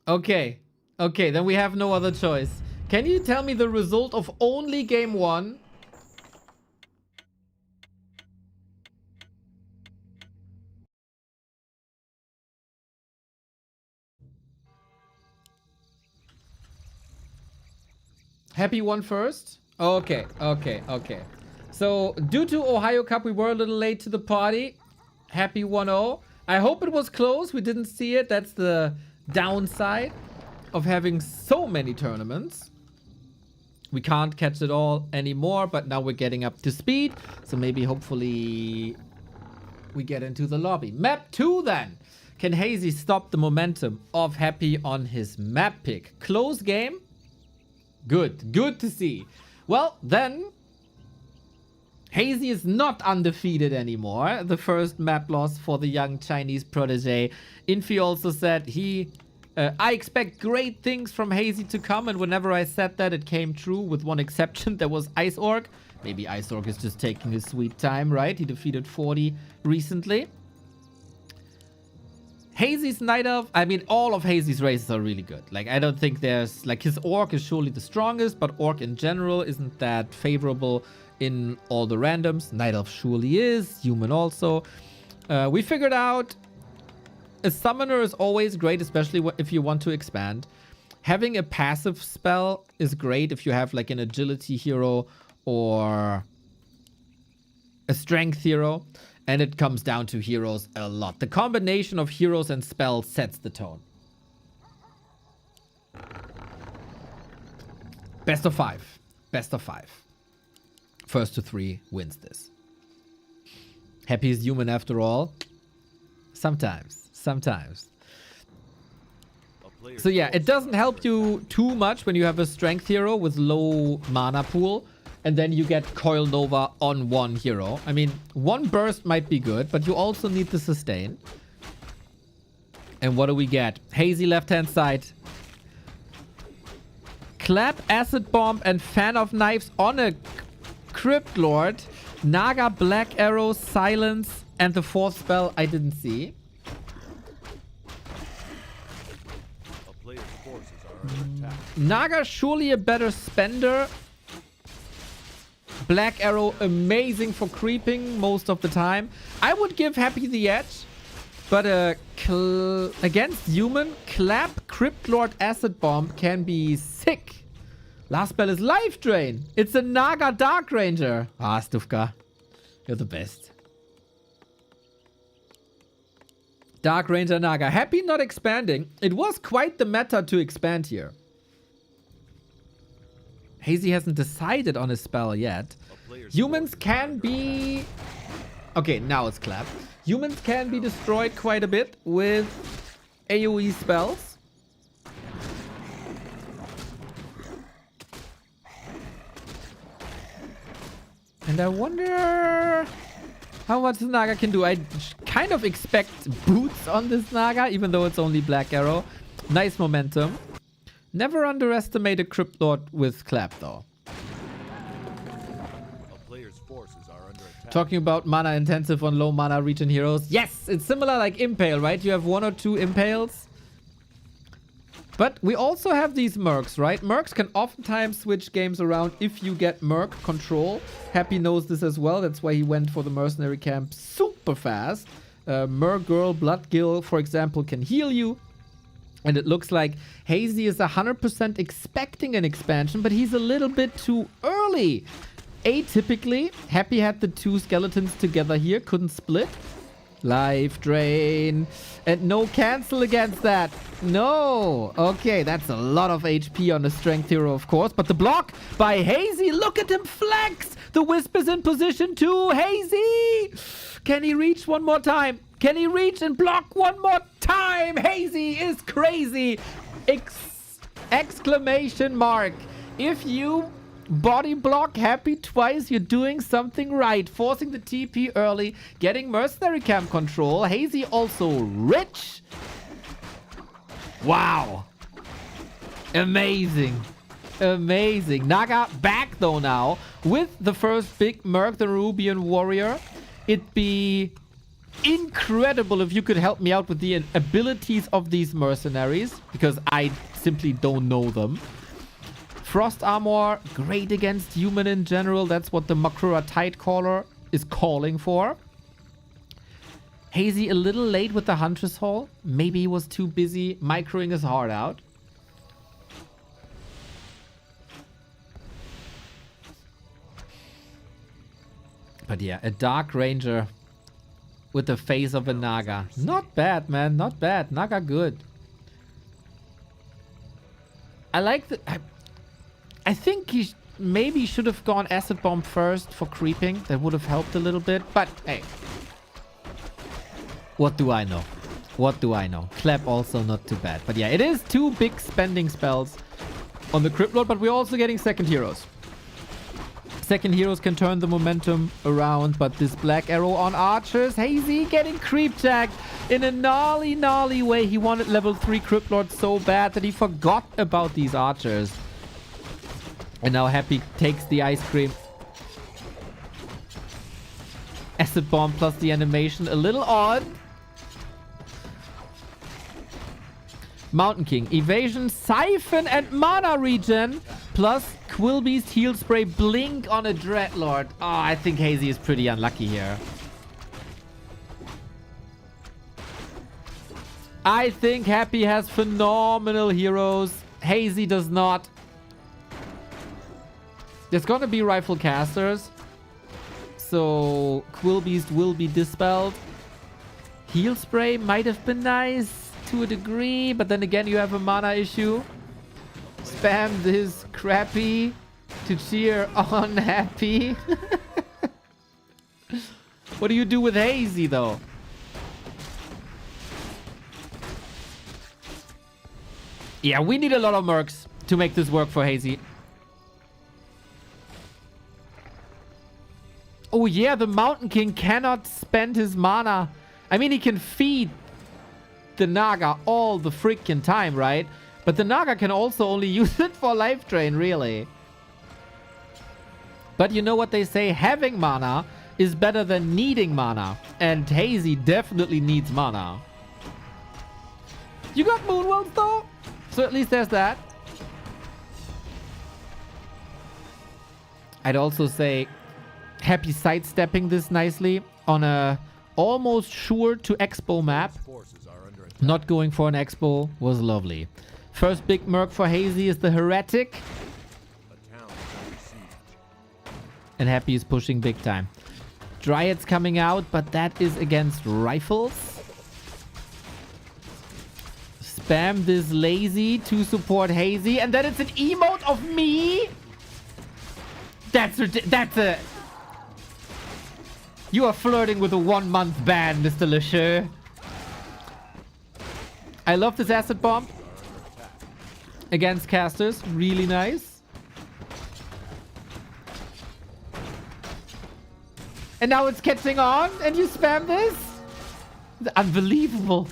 A: Okay. Okay, then we have no other choice. Can you tell me the result of only game 1? Happy won first? Okay, okay, okay. So, due to Ohio Cup, we were a little late to the party. Happy 1-0. I hope it was close. We didn't see it. That's the downside of having so many tournaments. We can't catch it all anymore, but now we're getting up to speed. So maybe, hopefully, we get into the lobby. Map 2 then. Can Hazy stop the momentum of Happy on his map pick? Close game? Good. Good to see. Well, then... Hazy is not undefeated anymore. The first map loss for the young Chinese protege. Infy also said I expect great things from Hazy to come, and whenever I said that, it came true with one exception. That was Ice Orc. Maybe Ice Orc is just taking his sweet time, right? He defeated 40 recently. Hazy's Night Elf, I mean, all of Hazy's races are really good. Like, I don't think there's, like, his Orc is surely the strongest, but Orc in general isn't that favorable in all the randoms. Night Elf surely is, human also. We figured out a summoner is always great, especially if you want to expand. Having a passive spell is great if you have like an agility hero or a strength hero. And it comes down to heroes a lot. The combination of heroes and spells sets the tone. Best of 5. Best of 5. First to 3 wins this. Happy is human after all. Sometimes. Sometimes. So yeah, it doesn't help you too much when you have a strength hero with low mana pool. And then you get Coil Nova on one hero. I mean, one burst might be good, but you also need the sustain. And what do we get? Hazy left-hand side. Clap, Acid Bomb, and Fan of Knives on a Crypt Lord. Naga, Black Arrow, Silence, and the fourth spell I didn't see.
D: A player's forces are under attack.
A: Naga surely a better spender. Black Arrow amazing for creeping most of the time. I would give Happy the edge. But against human, Clap, Crypt Lord, Acid Bomb can be sick. Last spell is Life Drain. It's a Naga Dark Ranger. Ah, Stufka. You're the best. Dark Ranger Naga. Happy not expanding. It was quite the meta to expand here. Hazy hasn't decided on a spell yet. Humans can be... Okay, now it's Clap. Humans can be destroyed quite a bit with AoE spells. And I wonder how much Naga can do. I kind of expect boots on this Naga, even though it's only Black Arrow. Nice momentum. Never underestimate a Crypt Lord with Clap, though.
D: A player's forces are under attack.
A: Talking about mana intensive on low mana region heroes. Yes, it's similar like Impale, right? You have 1 or 2 Impales. But we also have these Mercs, right? Mercs can oftentimes switch games around if you get Merc control. Happy knows this as well. That's why he went for the mercenary camp super fast. Merc Girl, Bloodgill, for example, can heal you. And it looks like Hazy is 100% expecting an expansion, but he's a little bit too early. Atypically, Happy had the 2 skeletons together here, couldn't split. Life Drain. And no cancel against that. No. Okay, that's a lot of HP on the strength hero, of course. But the block by Hazy, look at him flex. The Wisp is in position too. Hazy. Can he reach one more time? Can he reach and block one more time? Hazy is crazy. Exclamation mark. If you body block Happy twice, you're doing something right. Forcing the TP early, getting mercenary camp control. Hazy also rich. Wow. Amazing. Amazing. Naga back though now with the first big Merc, the Nerubian Warrior. It'd be incredible if you could help me out with the abilities of these mercenaries, because I simply don't know them. Frost Armor, great against human in general. That's what the Makura Tidecaller is calling for. Hazy a little late with the Huntress Hall. Maybe he was too busy microing his heart out. But yeah, a Dark Ranger with the face of a Naga. Not bad, man. Not bad. Naga good. I like the... I think he maybe should have gone Acid Bomb first for creeping. That would have helped a little bit. But hey. What do I know? What do I know? Clap also not too bad. But yeah, it is 2 big spending spells on the Crypt Lord. But we're also getting second heroes. Second heroes can turn the momentum around, but this Black Arrow on archers. Hazy getting creep jacked in a gnarly way. He wanted level 3 Crypt Lord so bad that he forgot about these archers. And now Happy takes the ice cream. Acid Bomb plus the animation. A little odd. Mountain King. Evasion, Siphon, and Mana Regen. Plus Quillbeast, Heal Spray, Blink on a Dreadlord. Oh, I think Hazy is pretty unlucky here. I think Happy has phenomenal heroes. Hazy does not. There's gonna be Rifle Casters. So Quillbeast will be dispelled. Heal Spray might have been nice to a degree, but then again you have a mana issue. Spam this crappy to cheer on Happy. What do you do with Hazy, though? Yeah, we need a lot of mercs to make this work for Hazy. Oh yeah, the Mountain King cannot spend his mana. I mean, he can feed the Naga all the freaking time, right? But the Naga can also only use it for life drain, really. But you know what they say? Having mana is better than needing mana. And Hazy definitely needs mana. You got Moonwells, though? So at least there's that. I'd also say Happy sidestepping this nicely on a almost sure to expo map. Not going for an expo was lovely. First big merc for Hazy is the Heretic. And Happy is pushing big time. Dryad's coming out, but that is against rifles. Spam this Lazy to support Hazy, and then it's an emote of me. That's a... You are flirting with a 1-month ban, Mr. Lucifer. I love this acid bomb against casters. Really nice. And now it's catching on, and you spam this? Unbelievable.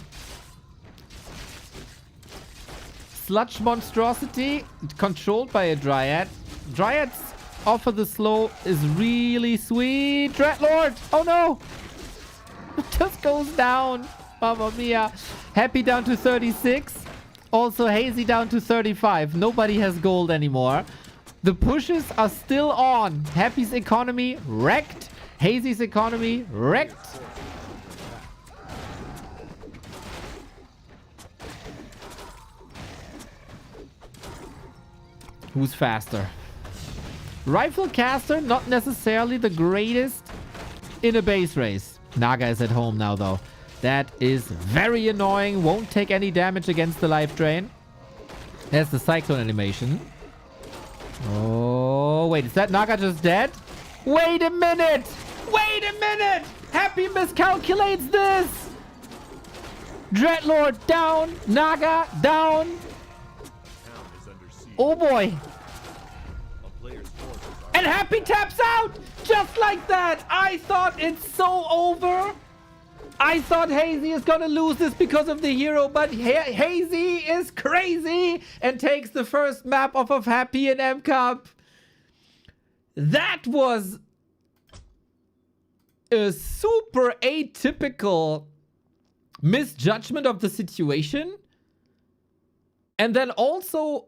A: Sludge monstrosity controlled by a Dryad. Dryads offer the slow is really sweet. Dreadlord! Oh no! It just goes down. Mamma mia. Happy down to 36. Also Hazy down to 35. Nobody has gold anymore. The pushes are still on. Happy's economy wrecked. Hazy's economy wrecked. Who's faster? Rifle caster, not necessarily the greatest in a base race. Naga is at home now, though. That is very annoying. Won't take any damage against the life drain. There's the cyclone animation. Oh, wait. Is that Naga just dead? Wait a minute! Wait a minute! Happy miscalculates this! Dreadlord down. Naga down. Oh boy. And Happy taps out! Just like that! I thought it's so over. I thought Hazy is gonna lose this because of the hero, but Hazy is crazy and takes the first map off of Happy in M Cup. That was a super atypical misjudgment of the situation. And then also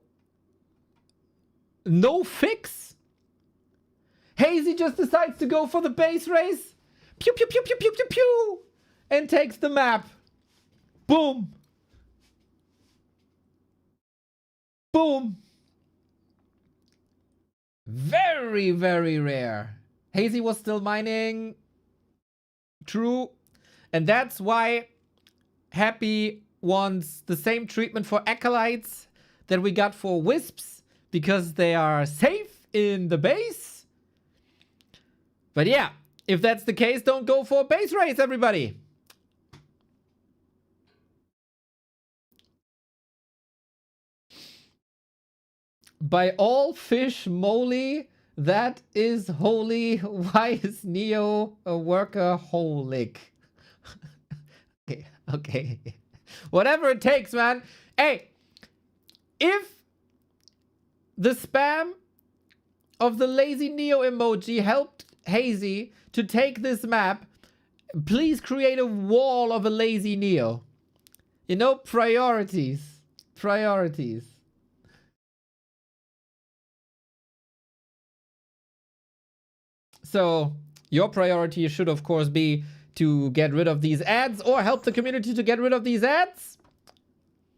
A: no fix. Hazy just decides to go for the base race. Pew, pew, pew, pew, pew, pew, pew. And takes the map. Boom. Boom. Very, very rare. Hazy was still mining. True. And that's why Happy wants the same treatment for Acolytes that we got for Wisps. Because they are safe in the base. But yeah, if that's the case, don't go for a base race, everybody. By all fish moly, that is holy. Why is Neo a workaholic? Okay, okay. Whatever it takes, man. Hey, if the spam of the lazy Neo emoji helped Hazy to take this map, please create a wall of a lazy Neo. You know, priorities. Priorities. So, your priority should, of course, be to get rid of these ads or help the community to get rid of these ads.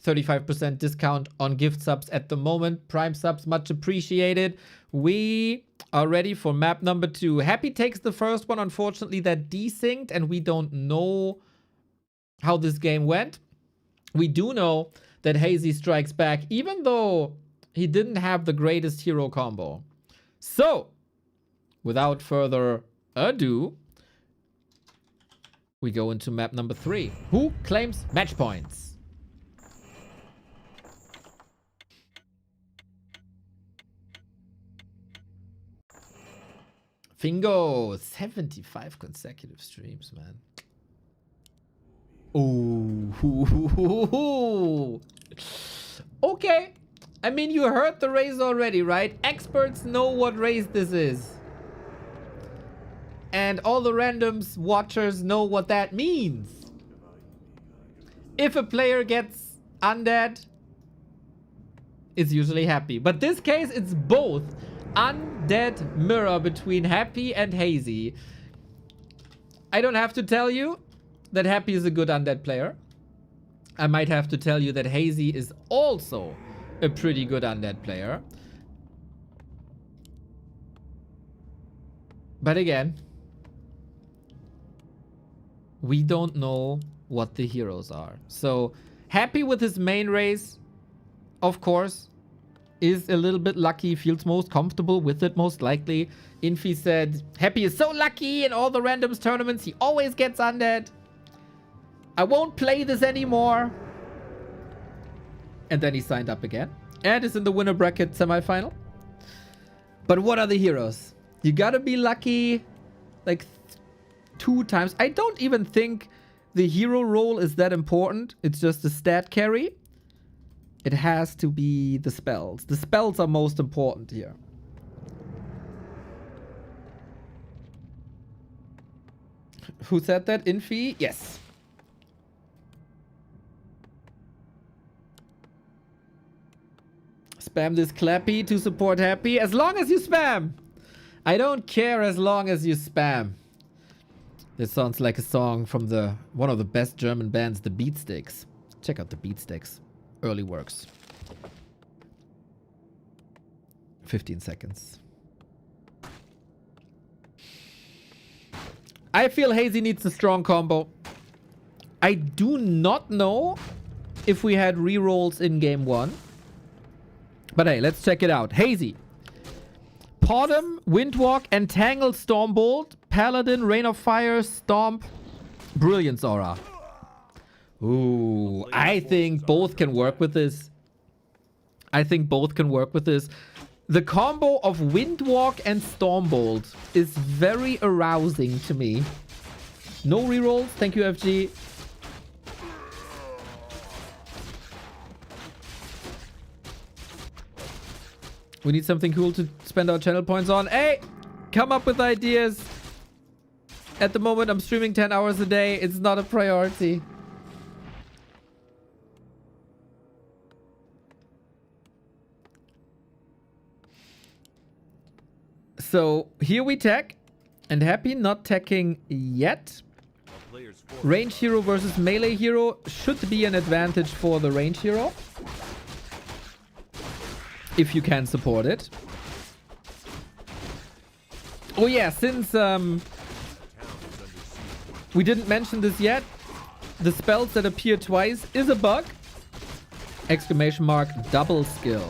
A: 35% discount on gift subs at the moment. Prime subs, much appreciated. We are ready for map number 2. Happy takes the first one. Unfortunately, that desynced, and we don't know how this game went. We do know that Hazy strikes back, even though he didn't have the greatest hero combo. So, without further ado, We go into map number 3. Who claims match points? Fingo, 75 consecutive streams, man. Ooh. Okay. I mean, you heard the race already, right? Experts know what race this is. And all the randoms watchers know what that means. If a player gets undead, it's usually Happy. But this case, it's both. Undead mirror between Happy and Hazy. I don't have to tell you that Happy is a good undead player. I might have to tell you that Hazy is also a pretty good undead player. But again, we don't know what the heroes are. So Happy with his main race, of course, is a little bit lucky, feels most comfortable with it most likely. Infy said, Happy is so lucky in all the randoms tournaments, he always gets undead. I won't play this anymore. And then he signed up again. And is in the winner bracket semifinal. But what are the heroes? You gotta be lucky like 2 times. I don't even think the hero role is that important. It's just a stat carry. It has to be the spells. The spells are most important here. Who said that? Infy? Yes. Spam this clappy to support Happy. As long as you spam. I don't care as long as you spam. This sounds like a song from one of the best German bands, the Beatsticks. Check out the Beatsticks. Early works. 15 seconds. I feel Hazy needs a strong combo. I do not know if we had rerolls in game 1. But hey, let's check it out. Hazy. Podem, Windwalk, Entangle, Stormbolt, Paladin, Rain of Fire, Stomp, Brilliance Aura. Ooh, I think both can work with this. The combo of Windwalk and Stormbolt is very arousing to me. No rerolls. Thank you, FG. We need something cool to spend our channel points on. Hey, come up with ideas. At the moment, I'm streaming 10 hours a day. It's not a priority. So here we tech, and Happy not teching yet. Range hero versus melee hero should be an advantage for the range hero, if you can support it. Oh yeah, since we didn't mention this yet, the spells that appear twice is a bug. Exclamation mark, double skill.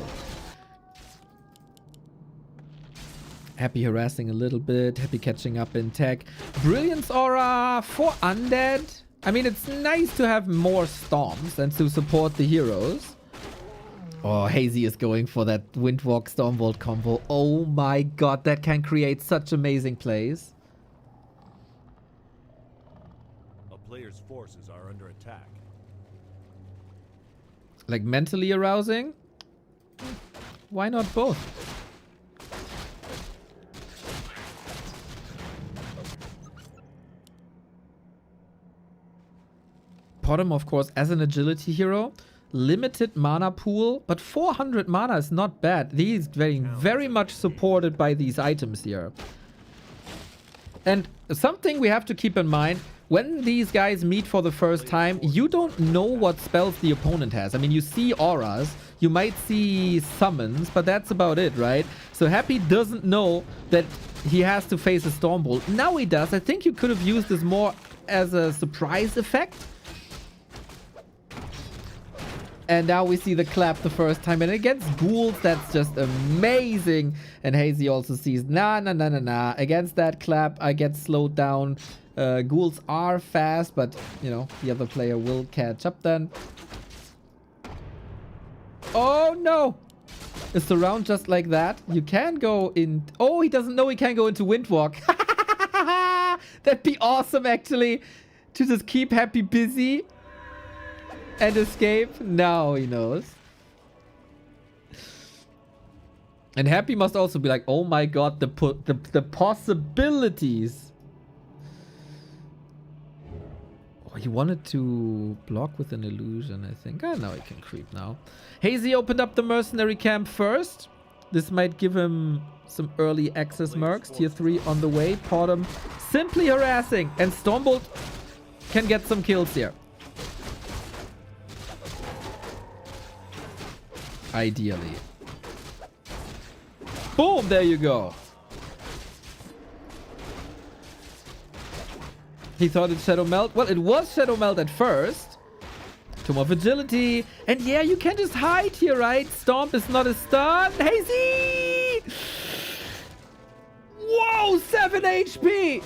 A: Happy harassing a little bit. Happy catching up in tech. Brilliance Aura for undead. I mean, it's nice to have more Storms and to support the heroes. Oh, Hazy is going for that Windwalk Stormbolt combo. Oh my god, that can create such amazing plays.
D: A player's forces are under attack.
A: Like mentally arousing? Why not both? Podem, of course, as an agility hero. Limited mana pool, but 400 mana is not bad. He's very much supported by these items here. And something we have to keep in mind, when these guys meet for the first time, you don't know what spells the opponent has. I mean, you see auras, you might see summons, but that's about it, right? So Happy doesn't know that he has to face a Stormbolt. Now he does. I think you could have used this more as a surprise effect. And now we see the clap the first time. And against ghouls, that's just amazing. And Hazy also sees, nah. Against that clap, I get slowed down. Ghouls are fast, but, you know, the other player will catch up then. Oh, no. A surround just like that. You can go in... Oh, he doesn't know he can go into Windwalk. That'd be awesome, actually. To just keep Happy busy and escape. Now he knows. And Happy must also be like, oh my god, the possibilities. Oh, he wanted to block with an illusion, I think. Ah, now he can creep now. Hazy opened up the mercenary camp first. This might give him some early access mercs. Tier 3 on the way. Potom simply harassing. And Stormbolt can get some kills here. Ideally. Boom, there you go. He thought it's Shadow Melt. Well, it was Shadow Melt at first. Tomb of Agility. And yeah, you can just hide here, right? Stomp is not a stun. Hazy! Whoa, 7 HP!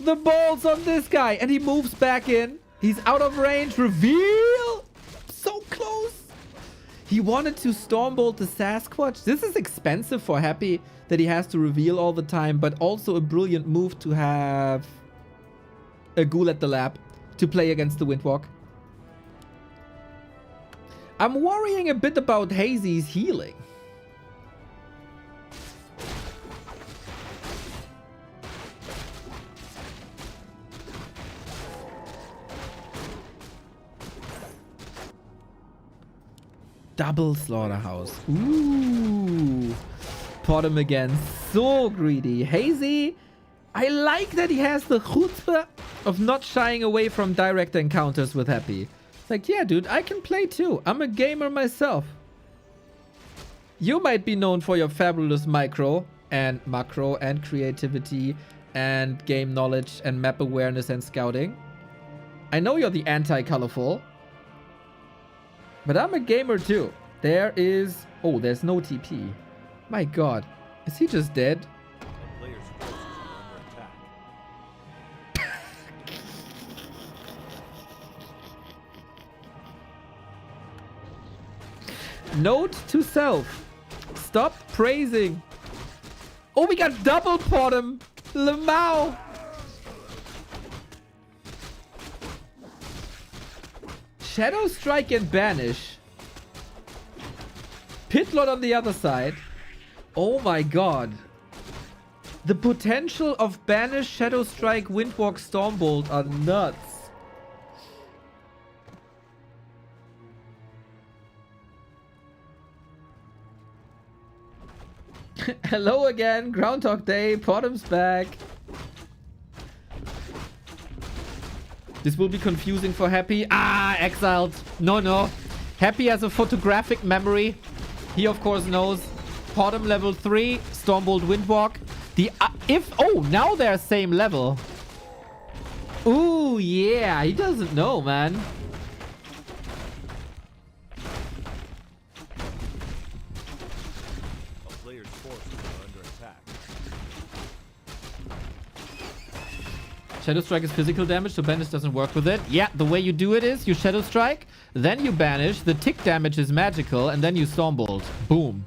A: The balls on this guy. And he moves back in. He's out of range. Reveal! So close. He wanted to Stormbolt the Sasquatch. This is expensive for Happy that he has to reveal all the time, but also a brilliant move to have a ghoul at the lab to play against the Windwalk. I'm worrying a bit about Hazy's healing. Double Slaughterhouse. Ooh. Potom again. So greedy. Hazy, I like that he has the chutzpah of not shying away from direct encounters with Happy. It's like, yeah, dude, I can play too. I'm a gamer myself. You might be known for your fabulous micro and macro and creativity and game knowledge and map awareness and scouting. I know you're the anti-colorful. But I'm a gamer too. There is... Oh, there's no TP. My god. Is he just dead?
D: A player's forces are under attack.
A: Note to self. Stop praising. Oh, we got double Potom. Lamau. Shadow Strike and Banish. Pitlord on the other side. Oh my god. The potential of Banish, Shadow Strike, Windwalk, Stormbolt are nuts. Hello again, Groundhog Day, Potom's back. This will be confusing for Happy. Ah, exiled. No. Happy has a photographic memory. He, of course, knows. Potom level 3. Stormbolt Windwalk. Oh, now they're same level. Ooh, yeah. He doesn't know, man.
D: A player's forces are under attack.
A: Shadow Strike is physical damage, so Banish doesn't work with it. Yeah, the way you do it is you Shadow Strike, then you Banish, the tick damage is magical, and then you Stormbolt. Boom.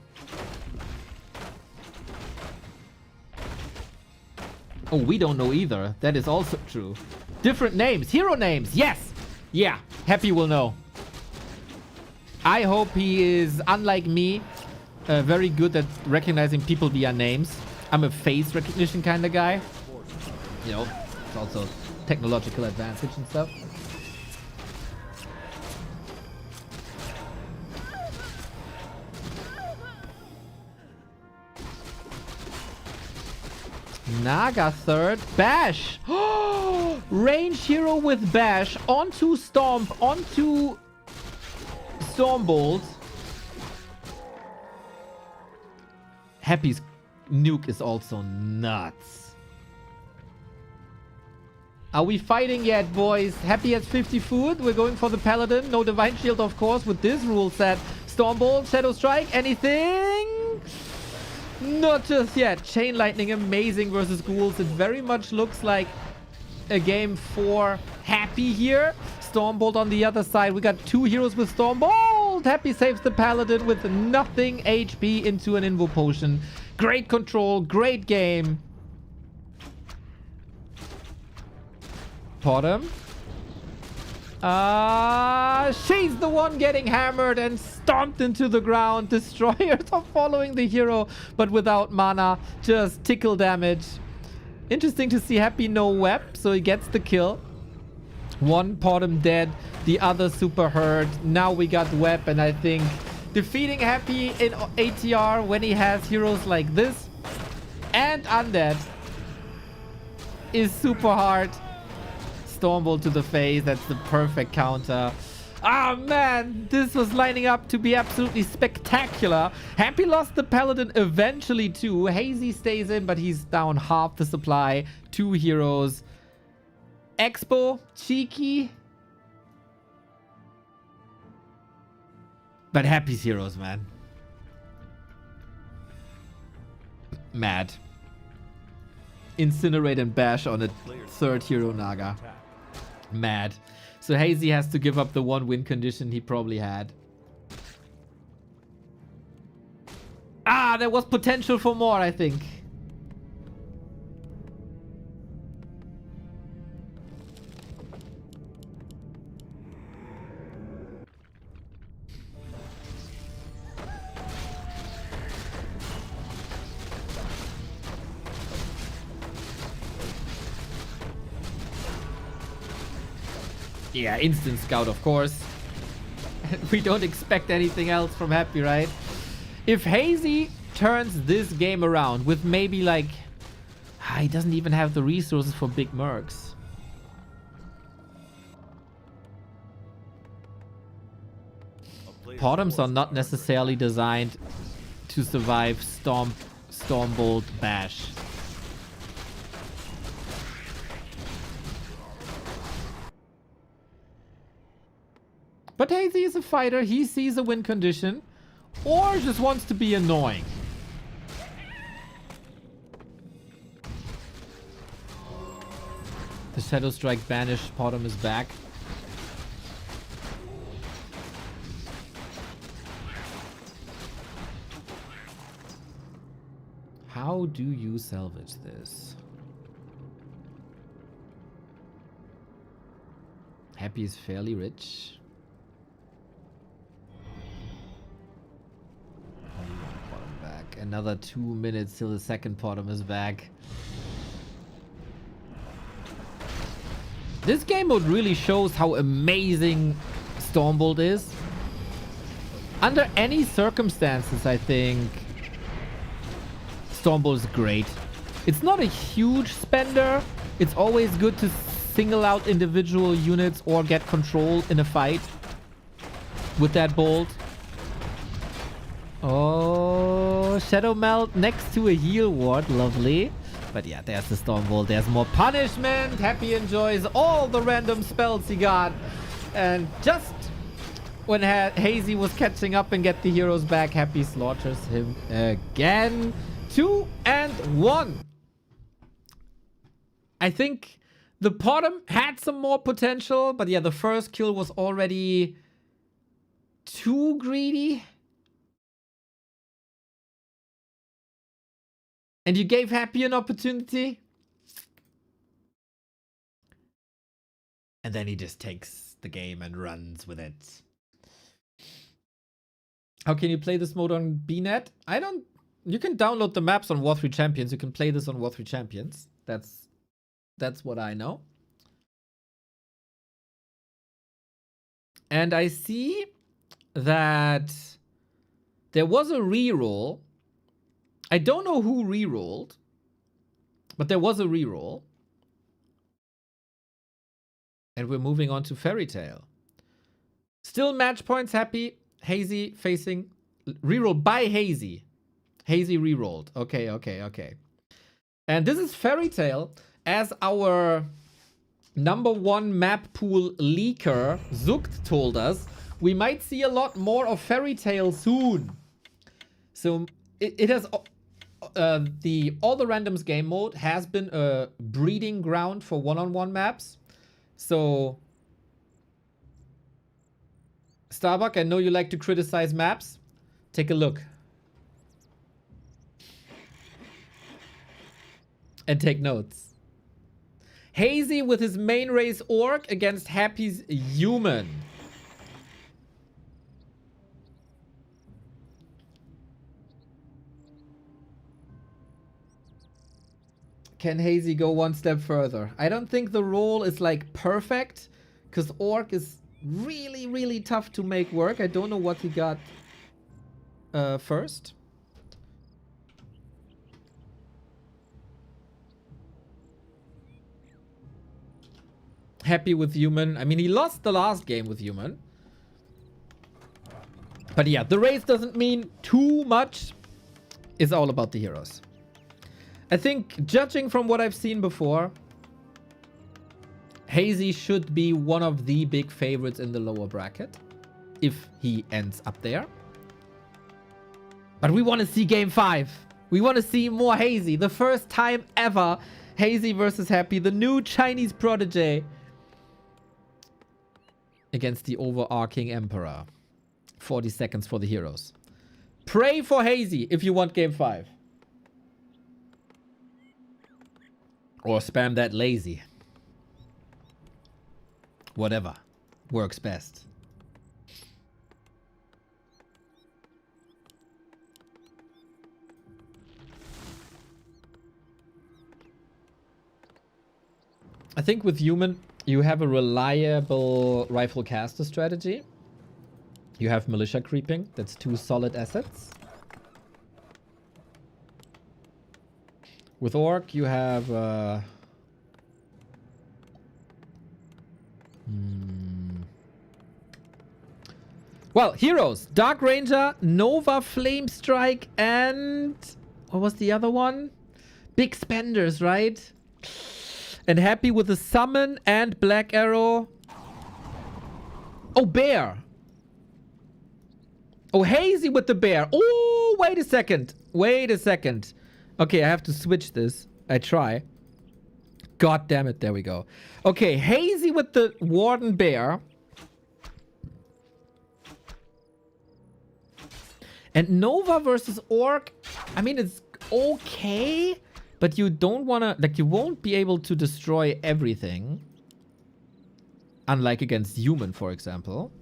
A: Oh, we don't know either. That is also true. Different names. Hero names. Yes. Yeah. Happy will know. I hope he is, unlike me, very good at recognizing people via names. I'm a face recognition kind of guy. You know, it's also technological advantage and stuff. Naga third. Bash! Range hero with Bash onto Stomp, onto Stormbolt. Happy's nuke is also nuts. Are we fighting yet, boys? Happy has 50 food. We're going for the Paladin. No Divine Shield, of course, with this rule set. Stormbolt, Shadow Strike, anything? Not just yet. Chain Lightning, amazing versus Ghouls. It very much looks like a game for Happy here. Stormbolt on the other side. We got 2 heroes with Stormbolt. Happy saves the Paladin with nothing HP into an Invo Potion. Great control, great game. Bottom. She's the one getting hammered and stomped into the ground. Destroyers are following the hero, but without mana. Just tickle damage. Interesting to see Happy no web, so he gets the kill. One bottom dead, the other super hurt. Now we got web, and I think defeating Happy in ATR when he has heroes like this and undead is super hard. Stormbolt to the face. That's the perfect counter. Ah, man. This was lining up to be absolutely spectacular. Happy lost the Paladin eventually too. Hazy stays in, but he's down half the supply. 2 heroes. Expo. Cheeky. But Happy's heroes, man. Mad. Incinerate and bash on a 3rd hero Naga. Mad. So Hazy has to give up the 1 win condition he probably had. Ah, there was potential for more, I think. Yeah, instant scout, of course. We don't expect anything else from Happy, right? If Hazy turns this game around with maybe like... he doesn't even have the resources for big mercs. Bottoms are not necessarily designed to survive Stormbolt Bash. But Hazy is a fighter. He sees a win condition or just wants to be annoying. The Shadow Strike banished. Bottom is back. How do you salvage this? Happy is fairly rich. Another 2 minutes till the second bottom is back. This game mode really shows how amazing Stormbolt is. Under any circumstances, I think Stormbolt is great. It's not a huge spender. It's always good to single out individual units or get control in a fight with that bolt. Oh, Shadow Melt next to a heal ward. Lovely. But yeah, there's the Stormbolt. There's more punishment. Happy enjoys all the random spells he got. And just when Hazy was catching up and get the heroes back, Happy slaughters him again. 2 and 1. I think the bottom had some more potential. But yeah, the first kill was already too greedy. And you gave Happy an opportunity. And then he just takes the game and runs with it. How can you play this mode on BNet? You can download the maps on War 3 Champions. You can play this on War 3 Champions. That's what I know. And I see that there was a reroll. I don't know who rerolled, but there was a reroll. And we're moving on to Fairy Tale. Still match points, Happy. Hazy facing... Reroll by Hazy. Hazy rerolled. Okay. And this is Fairy Tale as our #1 map pool leaker, Zukt, told us we might see a lot more of Fairy Tail soon. So it has all the randoms game mode has been a breeding ground for one-on-one maps. So Starbuck, I know you like to criticize maps. Take a look. And take notes. Hazy with his main race orc against Happy's human. Can Hazy go one step further? I don't think the role is like perfect, because orc is really, really tough to make work. I don't know what he got first. Happy with human. I mean, he lost the last game with human. But yeah, the race doesn't mean too much. It's all about the heroes. I think, judging from what I've seen before, Hazy should be one of the big favorites in the lower bracket, if he ends up there. But we want to see game 5. We want to see more Hazy. The first time ever, Hazy versus Happy, the new Chinese protege, against the overarching Emperor. 40 seconds for the heroes. Pray for Hazy if you want game 5. Or spam that lazy. Whatever works best. I think with human, you have a reliable rifle caster strategy. You have militia creeping. That's 2 solid assets. With orc, you have well, heroes. Dark Ranger, Nova, Flame Strike, and what was the other one? Big spenders, right? And Happy with the summon and Black Arrow. Oh, bear. Oh, Hazy with the bear. Oh, wait a second. Wait a second. Okay, I have to switch this. I try. God damn it. There we go. Okay, Hazy with the Warden Bear. And Nova versus Orc. I mean, it's okay. But you don't want to... Like, you won't be able to destroy everything. Unlike against Human, for example.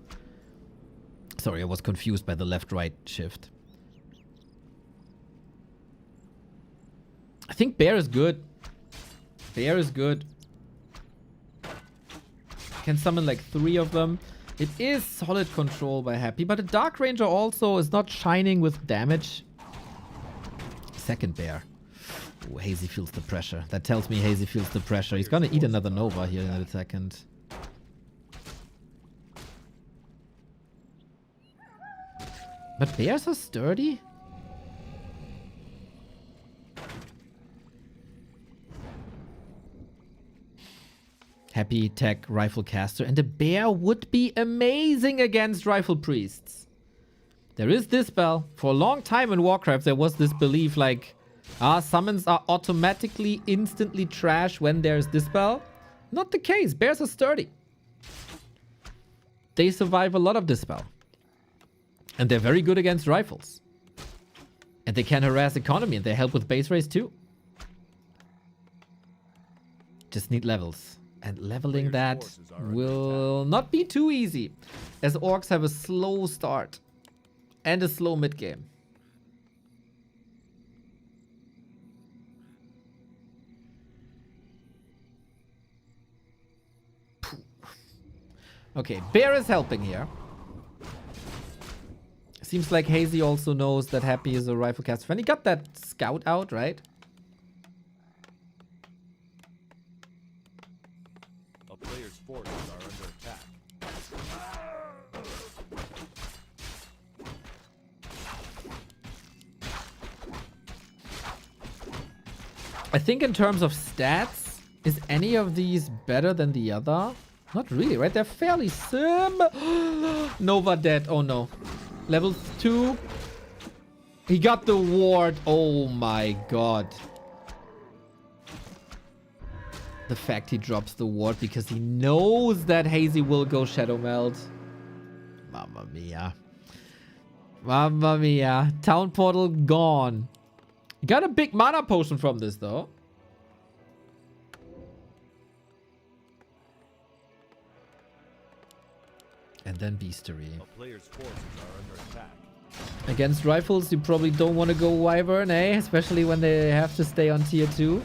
A: Sorry, I was confused by the left-right shift. I think Bear is good. Bear is good. Can summon like 3 of them. It is solid control by Happy, but a Dark Ranger also is not shining with damage. Second Bear. Ooh, Hazy feels the pressure. That tells me Hazy feels the pressure. He's gonna eat another Nova here in a second. But bears are sturdy? Happy tech rifle caster, and a bear would be amazing against rifle priests. There is dispel. For a long time in Warcraft there was this belief like, summons are automatically instantly trash when there's dispel. Not the case. Bears are sturdy. They survive a lot of dispel. And they're very good against rifles. And they can harass economy, and they help with base race too. Just need levels. And leveling that will not be too easy, as orcs have a slow start and a slow mid game. Okay, Bear is helping here. Seems like Hazy also knows that Happy is a rifle caster fan. He got that scout out, right?
D: A player's forces are under attack.
A: I think in terms of stats, Is any of these better than the other? Not really, right? They're fairly sim. Nova dead. Oh no. Level 2. He got the ward. Oh my god. The fact he drops the ward because he knows that Hazy will go Shadow Meld. Mamma mia. Mamma mia. Town portal gone. Got a big mana potion from this though. And then Beastery.
D: A player's forces are under attack.
A: Against rifles, you probably don't want to go Wyvern, eh? Especially when they have to stay on tier 2.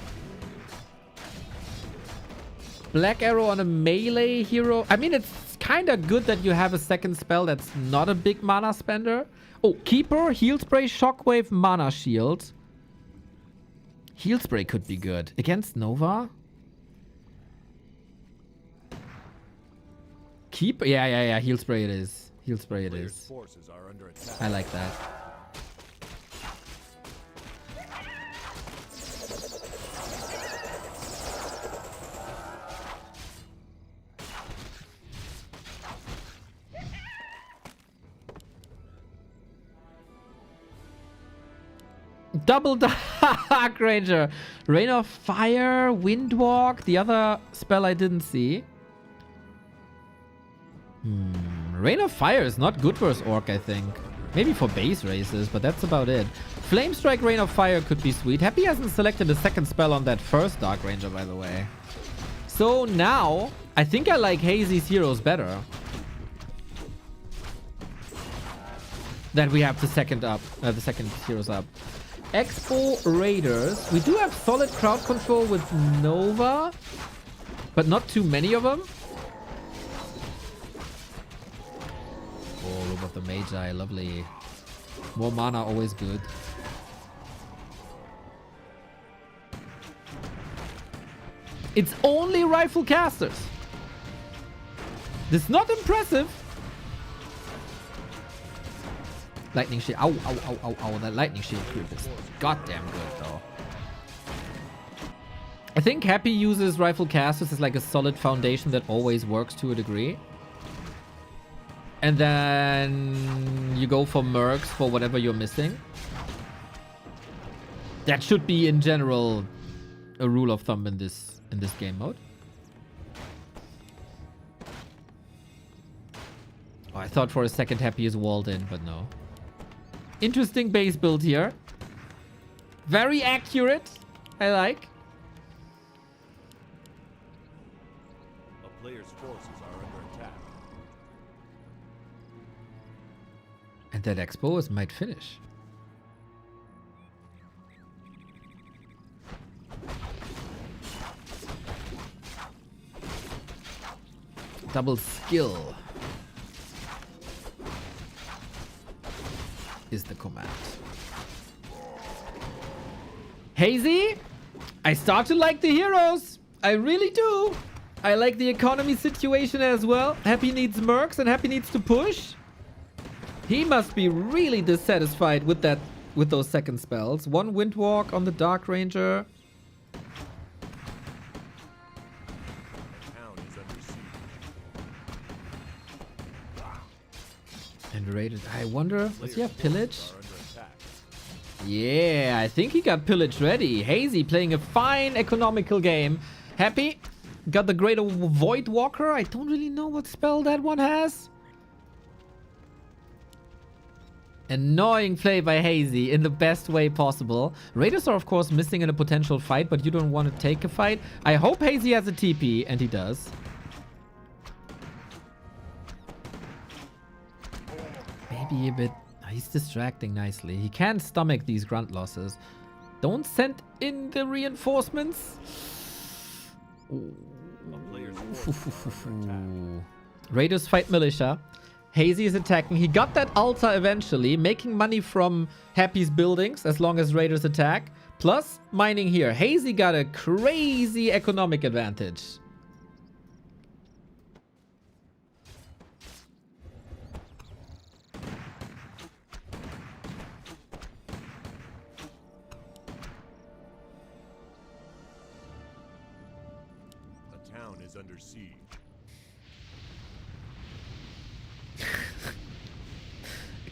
A: Black Arrow on a melee hero. I mean, it's kind of good that you have a second spell that's not a big mana spender. Oh, Keeper, Heal Spray, Shockwave, Mana Shield. Heal Spray could be good. Against Nova? Keeper? Yeah. Heal Spray it is. Heal Spray it
D: Player's
A: is.
D: forces are under attack.
A: I like that. Double Dark Ranger. Rain of Fire, Windwalk. The other spell I didn't see. Rain of Fire is not good versus Orc, I think. Maybe for base races, but that's about it. Flame Strike, Rain of Fire could be sweet. Happy hasn't selected a second spell on that first Dark Ranger, by the way. So now, I think I like Hazy's heroes better. That we have the second heroes up. Expo Raiders. We do have solid crowd control with Nova, but not too many of them. Oh, Room of the Magi, lovely. More mana, always good. It's only rifle casters. This is not impressive. Lightning shield. Ow, ow, ow, ow, ow. That lightning shield creep is goddamn good, though. I think Happy uses rifle casters as like a solid foundation that always works to a degree. And then you go for mercs for whatever you're missing. That should be, in general, a rule of thumb in this game mode. Oh, I thought for a second Happy is walled in, but no. Interesting base build here. Very accurate. I like.
D: A player's forces are under attack.
A: And that Expos might finish. Double skill is the command. Hazy, I start to like the heroes. I really do. I like the economy situation as well. Happy needs mercs and Happy needs to push. He must be really dissatisfied with those second spells. One Windwalk on the Dark Ranger.
D: Town is under siege.
A: And raided. I wonder, does he have pillage?
D: Are under attack.
A: Yeah, I think he got pillage ready. Hazy playing a fine economical game. Happy. Got the Great Void Walker. I don't really know what spell that one has. Annoying play by Hazy in the best way possible. Raiders are, of course, missing in a potential fight, but you don't want to take a fight. I hope Hazy has a TP, and he does. Maybe a bit... He's distracting nicely. He can stomach these grunt losses. Don't send in the reinforcements. Ooh.
D: A player's forces are under attack.
A: Raiders fight militia. Hazy is attacking. He got that altar eventually, making money from Happy's buildings as long as Raiders attack. Plus, mining here. Hazy got a crazy economic advantage.
D: is under siege.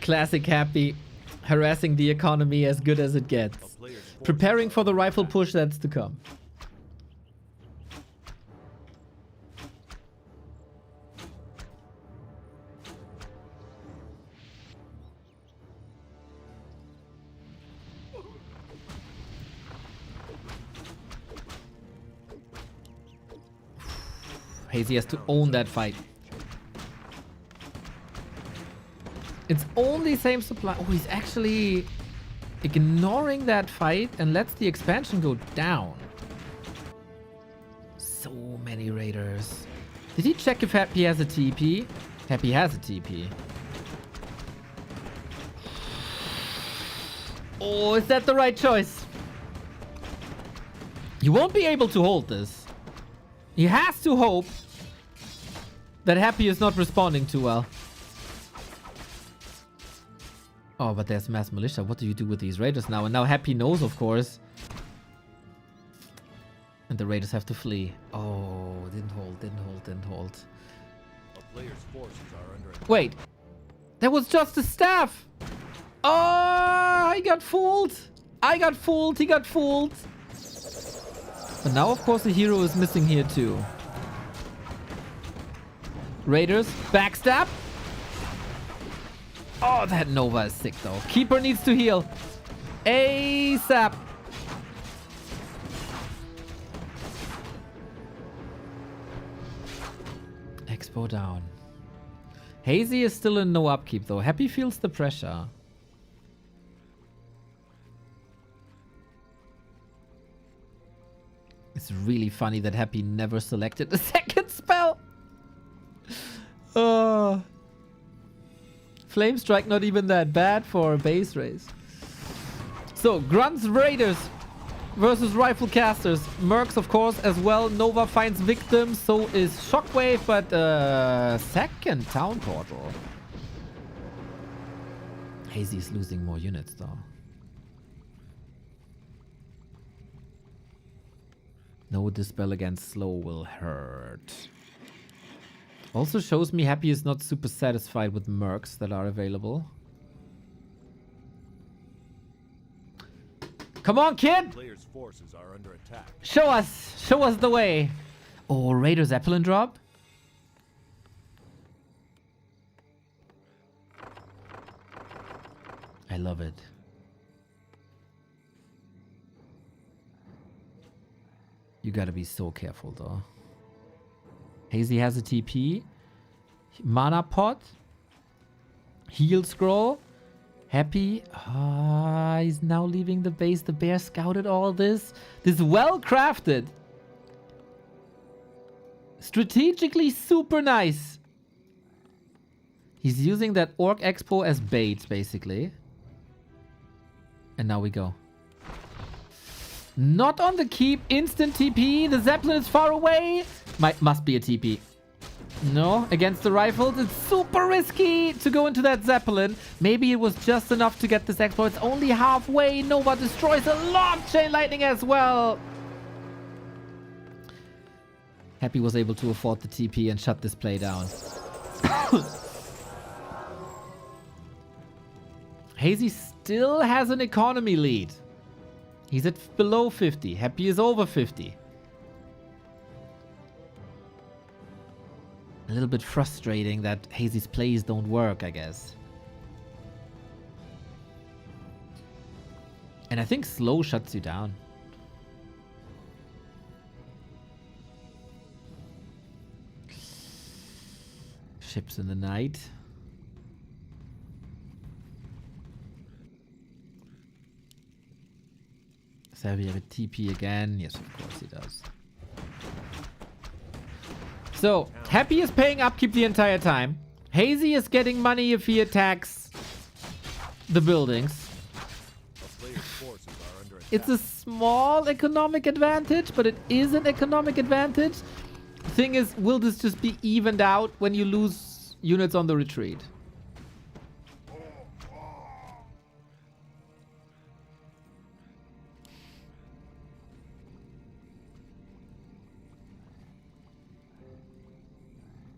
A: Classic Happy. Harassing the economy as good as it gets.
D: A player's forces
A: Preparing
D: are
A: for the
D: under
A: rifle
D: attack.
A: push that's to come. Hazy has to own that fight. It's only same supply. Oh, he's actually ignoring that fight and lets the expansion go down. So many raiders. Did he check if Happy has a TP? Happy has a TP. Oh, is that the right choice? He won't be able to hold this. He has to hope that Happy is not responding too well. Oh, but there's mass militia. What do you do with these raiders now? And now Happy knows, of course. And the raiders have to flee. Oh, didn't hold, didn't hold, didn't hold.
D: A player's forces are under attack.
A: Wait. That was just a staff. Oh, I got fooled. I got fooled. He got fooled. But now, of course, the hero is missing here too. Raiders, backstab. Oh, that Nova is sick though. Keeper needs to heal. ASAP. Expo down. Hazy is still in no upkeep though. Happy feels the pressure. It's really funny that Happy never selected a second spell. Oh. Flame Strike not even that bad for a base race. So, Grunts Raiders versus Rifle Casters. Mercs, of course, as well. Nova finds victims. So is Shockwave, but second Town Portal. Hazy's losing more units, though. No Dispel against slow will hurt. Also shows me Happy is not super satisfied with mercs that are available. Come on, kid!
D: Player's forces are under attack.
A: Show us the way. Oh, Raider Zeppelin drop. I love it. You gotta be so careful though. Hazy has a TP. Mana pot. Heal scroll. Happy. Ah, he's now leaving the base. The bear scouted all this. This is well crafted. Strategically super nice. He's using that Orc Expo as bait, basically. And now we go. Not on the keep. Instant TP. The Zeppelin is far away. Must be a TP. No, against the rifles, it's super risky to go into that Zeppelin. Maybe it was just enough to get this Expo. It's only halfway. Nova destroys a lot. Chain Lightning as well. Happy was able to afford the TP and shut this play down. Hazy still has an economy lead. He's at below 50. Happy is over 50. A little bit frustrating that Hazy's plays don't work, I guess. And I think slow shuts you down. Ships in the night. Savvy have a TP again. Yes, of course he does. So, Happy is paying upkeep the entire time. Hazy is getting money if he attacks the buildings.
D: A player's forces are under attack.
A: It's a small economic advantage, but it is an economic advantage. Thing is, will this just be evened out when you lose units on the retreat?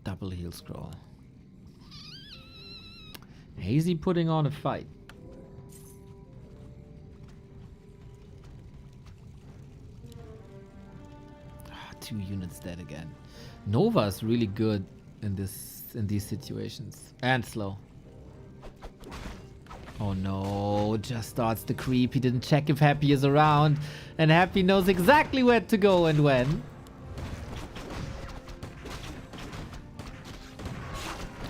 A: Double heel scroll. Hazy putting on a fight. 2 units dead again. Nova is really good in these situations. And slow. Oh no, just starts the creep. He didn't check if Happy is around. And Happy knows exactly where to go and when.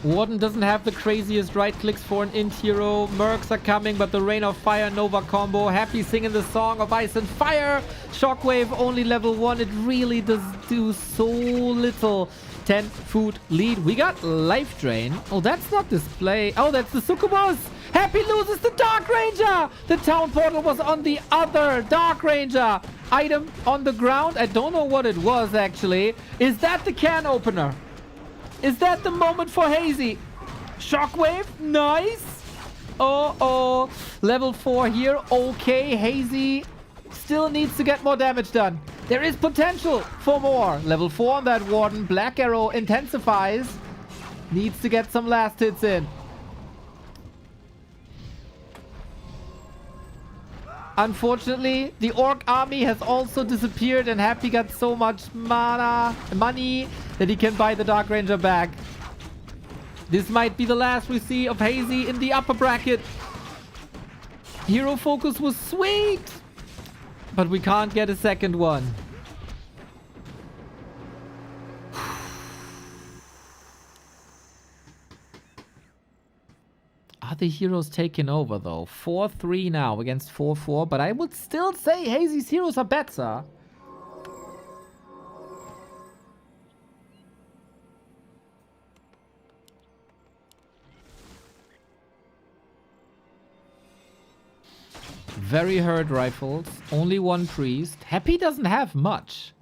A: Warden doesn't have the craziest right clicks for an int hero. Mercs are coming, but the Rain of Fire Nova combo. Happy singing the song of Ice and Fire. Shockwave only level 1. It really does do so little. 10 food lead. We got Life Drain. Oh, that's not display. Oh, that's the Succubus. Happy loses the Dark Ranger. The town portal was on the other Dark Ranger. Item on the ground. I don't know what it was actually. Is that the can opener? Is that the moment for Hazy? Shockwave, nice. Oh, level 4 here. Okay, Hazy still needs to get more damage done. There is potential for more. Level 4 on that Warden. Black Arrow intensifies. Needs to get some last hits in. Unfortunately, the Orc army has also disappeared and Happy got so much money that he can buy the Dark Ranger back. This might be the last we see of Hazy in the upper bracket. Hero focus was sweet, but we can't get a second one. Are the heroes taking over though? 4-3 now against 4-4, but I would still say Hazy's heroes are better. Very hurt rifles, only 1 priest. Happy doesn't have much.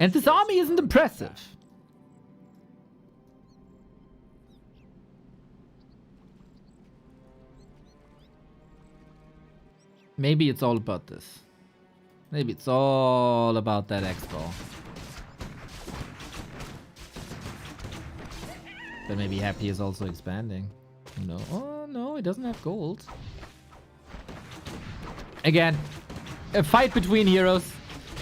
A: And this army isn't impressive. Maybe it's all about this. Maybe it's all about that expo. But maybe Happy is also expanding. No. Oh, no, he doesn't have gold. Again, a fight between heroes.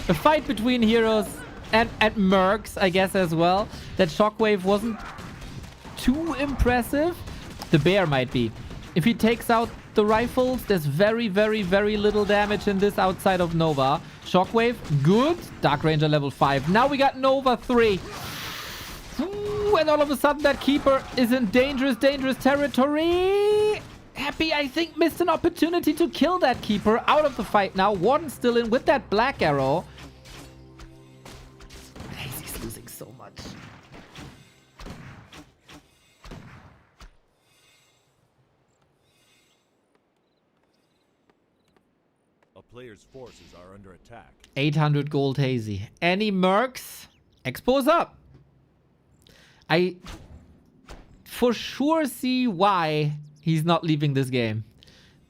A: A fight between heroes and mercs, I guess, as well. That Shockwave wasn't too impressive. The bear might be. If he takes out the rifles, there's very, very, very little damage in this outside of Nova. Shockwave, good. Dark Ranger level 5. Now we got Nova 3. Ooh, and all of a sudden that Keeper is in dangerous, dangerous territory. Happy, I think, missed an opportunity to kill that Keeper out of the fight now. Warden's still in with that Black Arrow. Hazy's losing so much.
D: A player's forces are under attack.
A: 800 gold Hazy. Any mercs? Expo's up. I for sure see why he's not leaving this game.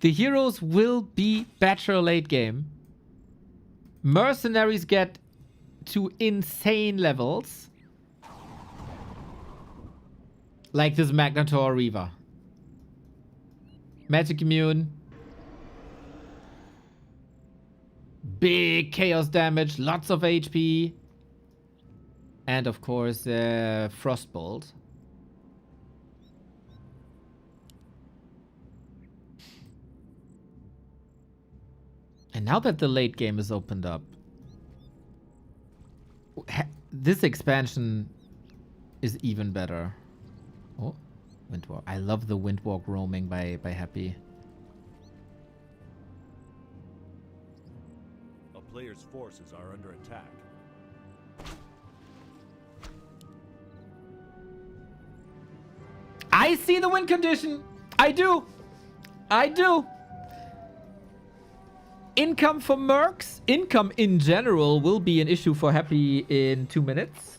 A: The heroes will be better late game. Mercenaries get to insane levels. Like this Magnator Reaver. Magic immune. Big chaos damage. Lots of HP. And of course, Frostbolt. And now that the late game is opened up, this expansion is even better. Oh, Windwalk. I love the Windwalk roaming by Happy.
D: A player's forces are under attack.
A: I see the win condition. I do. I do. Income for mercs. Income in general will be an issue for Happy in 2 minutes.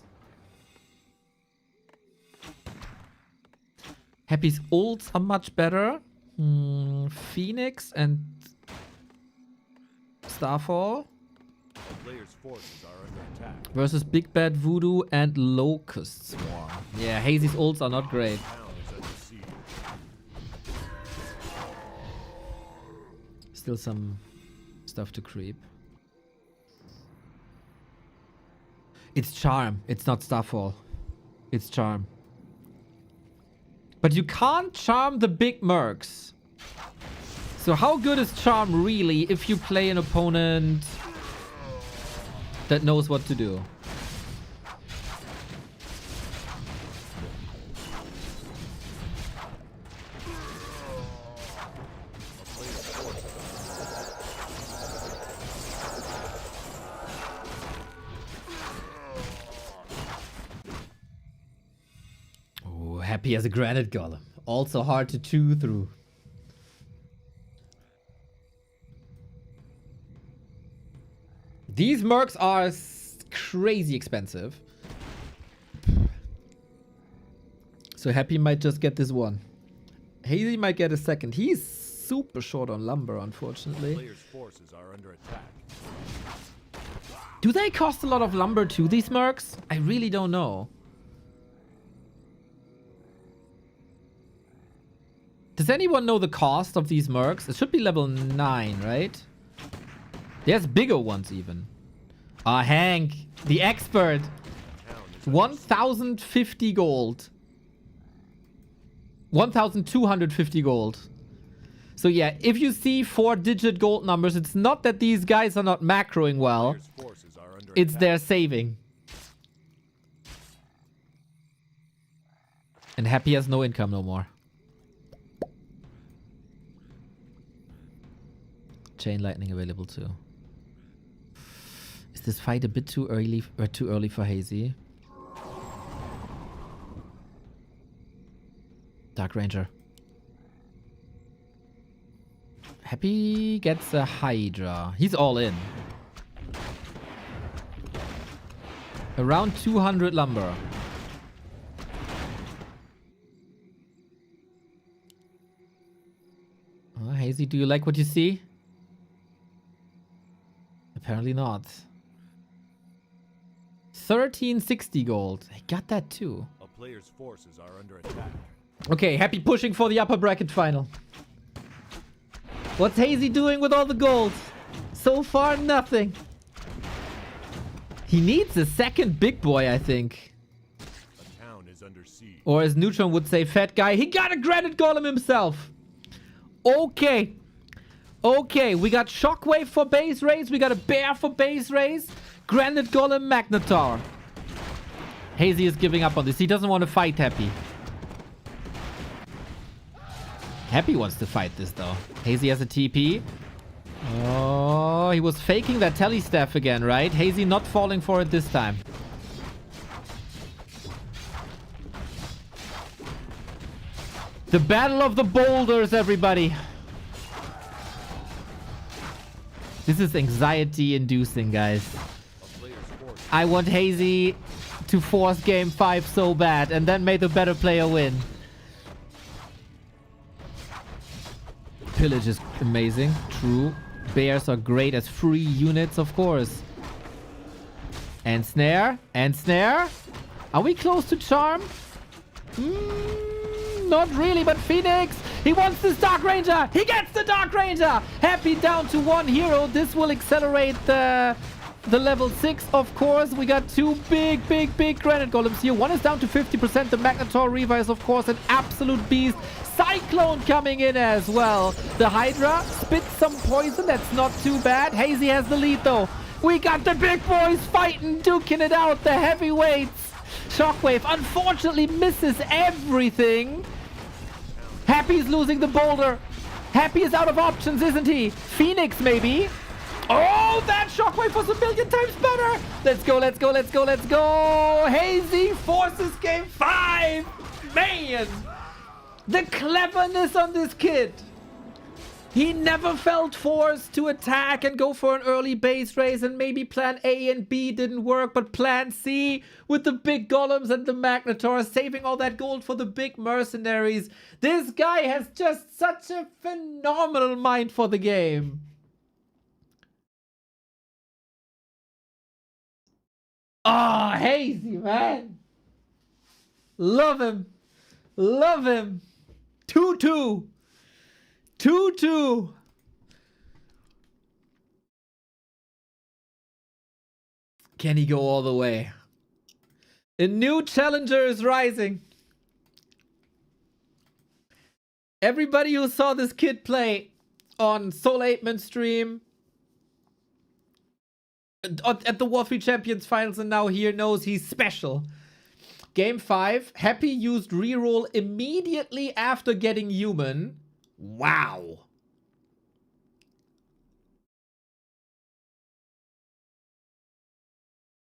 A: Happy's ults are much better. Phoenix and Starfall.
D: A player's forces are under attack.
A: Versus Big Bad Voodoo and Locust Swarm. Yeah, Hazy's ults are not great.
D: Town is under siege.
A: Still some stuff to creep. It's Charm. It's not Starfall. It's Charm. But you can't charm the big mercs. So how good is Charm really if you play an opponent that knows what to do? Oh, Happy as a granite golem. Also hard to chew through. These mercs are crazy expensive. So Happy might just get this one. Hazy might get a second. He's super short on lumber, unfortunately.
D: Player's forces are under attack.
A: Do they cost a lot of lumber too, these mercs? I really don't know. Does anyone know the cost of these mercs? It should be level 9, right? There's bigger ones even. Ah, Hank, the expert. 1,050 gold. 1,250 gold. So yeah, if you see 4-digit gold numbers, it's not that these guys are not macroing well.
D: Player's forces are under
A: It's
D: attack.
A: their saving. And Happy has no income no more. Chain lightning available too. Is this fight a bit too early for Hazy? Dark Ranger. Happy gets a Hydra. He's all in. Around 200 lumber. Oh, Hazy, do you like what you see? Apparently not. 1360 gold. I got that too.
D: A player's forces are under attack.
A: Okay, Happy pushing for the upper bracket final. What's Hazy doing with all the gold? So far, nothing. He needs a second big boy, I think.
D: A town is under siege.
A: Or as Neutron would say, fat guy. He got a granite golem himself. Okay. Okay, we got Shockwave for base raise. We got a Bear for base raise. Granite Golem Magnetar. Hazy is giving up on this. He doesn't want to fight Happy. Happy wants to fight this though. Hazy has a TP. Oh, he was faking that telestaff again, right? Hazy not falling for it this time. The battle of the boulders, everybody. This is anxiety inducing, guys.
D: A player's forces
A: I want Hazy to force game 5 so bad and then make the better player win. Pillage is amazing. True. Bears are great as free units, of course. And snare. And snare. Are we close to charm? Not really, but Phoenix. He wants this Dark Ranger. He gets the Dark Ranger. Happy down to 1 hero. This will accelerate the level 6, of course. We got 2 big granite golems here. One is down to 50%. The Magnetar Reaver is, of course, an absolute beast. Cyclone coming in as well. The Hydra spits some poison. That's not too bad. Hazy has the lead, though. We got the big boys fighting, duking it out. The heavyweights. Shockwave unfortunately misses everything. Happy's losing the boulder. Happy is out of options, isn't he? Phoenix, maybe. Oh, that Shockwave was a million times better. Let's go, let's go, let's go, let's go. Hazy forces game 5. Man, the cleverness on this kid. He never felt forced to attack and go for an early base race, and maybe plan A and B didn't work, but plan C with the big golems and the Magnetar, saving all that gold for the big mercenaries. This guy has just such a phenomenal mind for the game. Oh, Hazy, man. Love him. Love him. 2-2. 2-2. Can he go all the way? A new challenger is rising. Everybody who saw this kid play on Soul 8-Man stream, at the War 3 Champions Finals and now here knows he's special. Game 5, Happy used reroll immediately after getting human. Wow.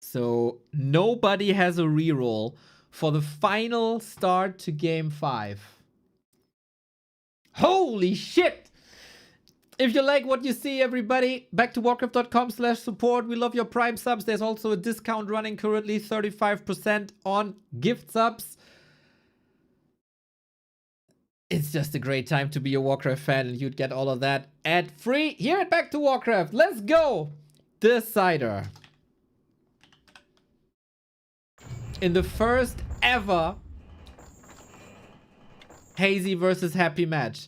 A: So nobody has a reroll for the final start to game 5. Holy shit! If you like what you see, everybody, back to warcraft.com/support. We love your Prime subs. There's also a discount running currently, 35% on gift subs. It's just a great time to be a Warcraft fan, and you'd get all of that ad-free here at Back to Warcraft. Let's go! Decider. In the first ever Hazy versus Happy match.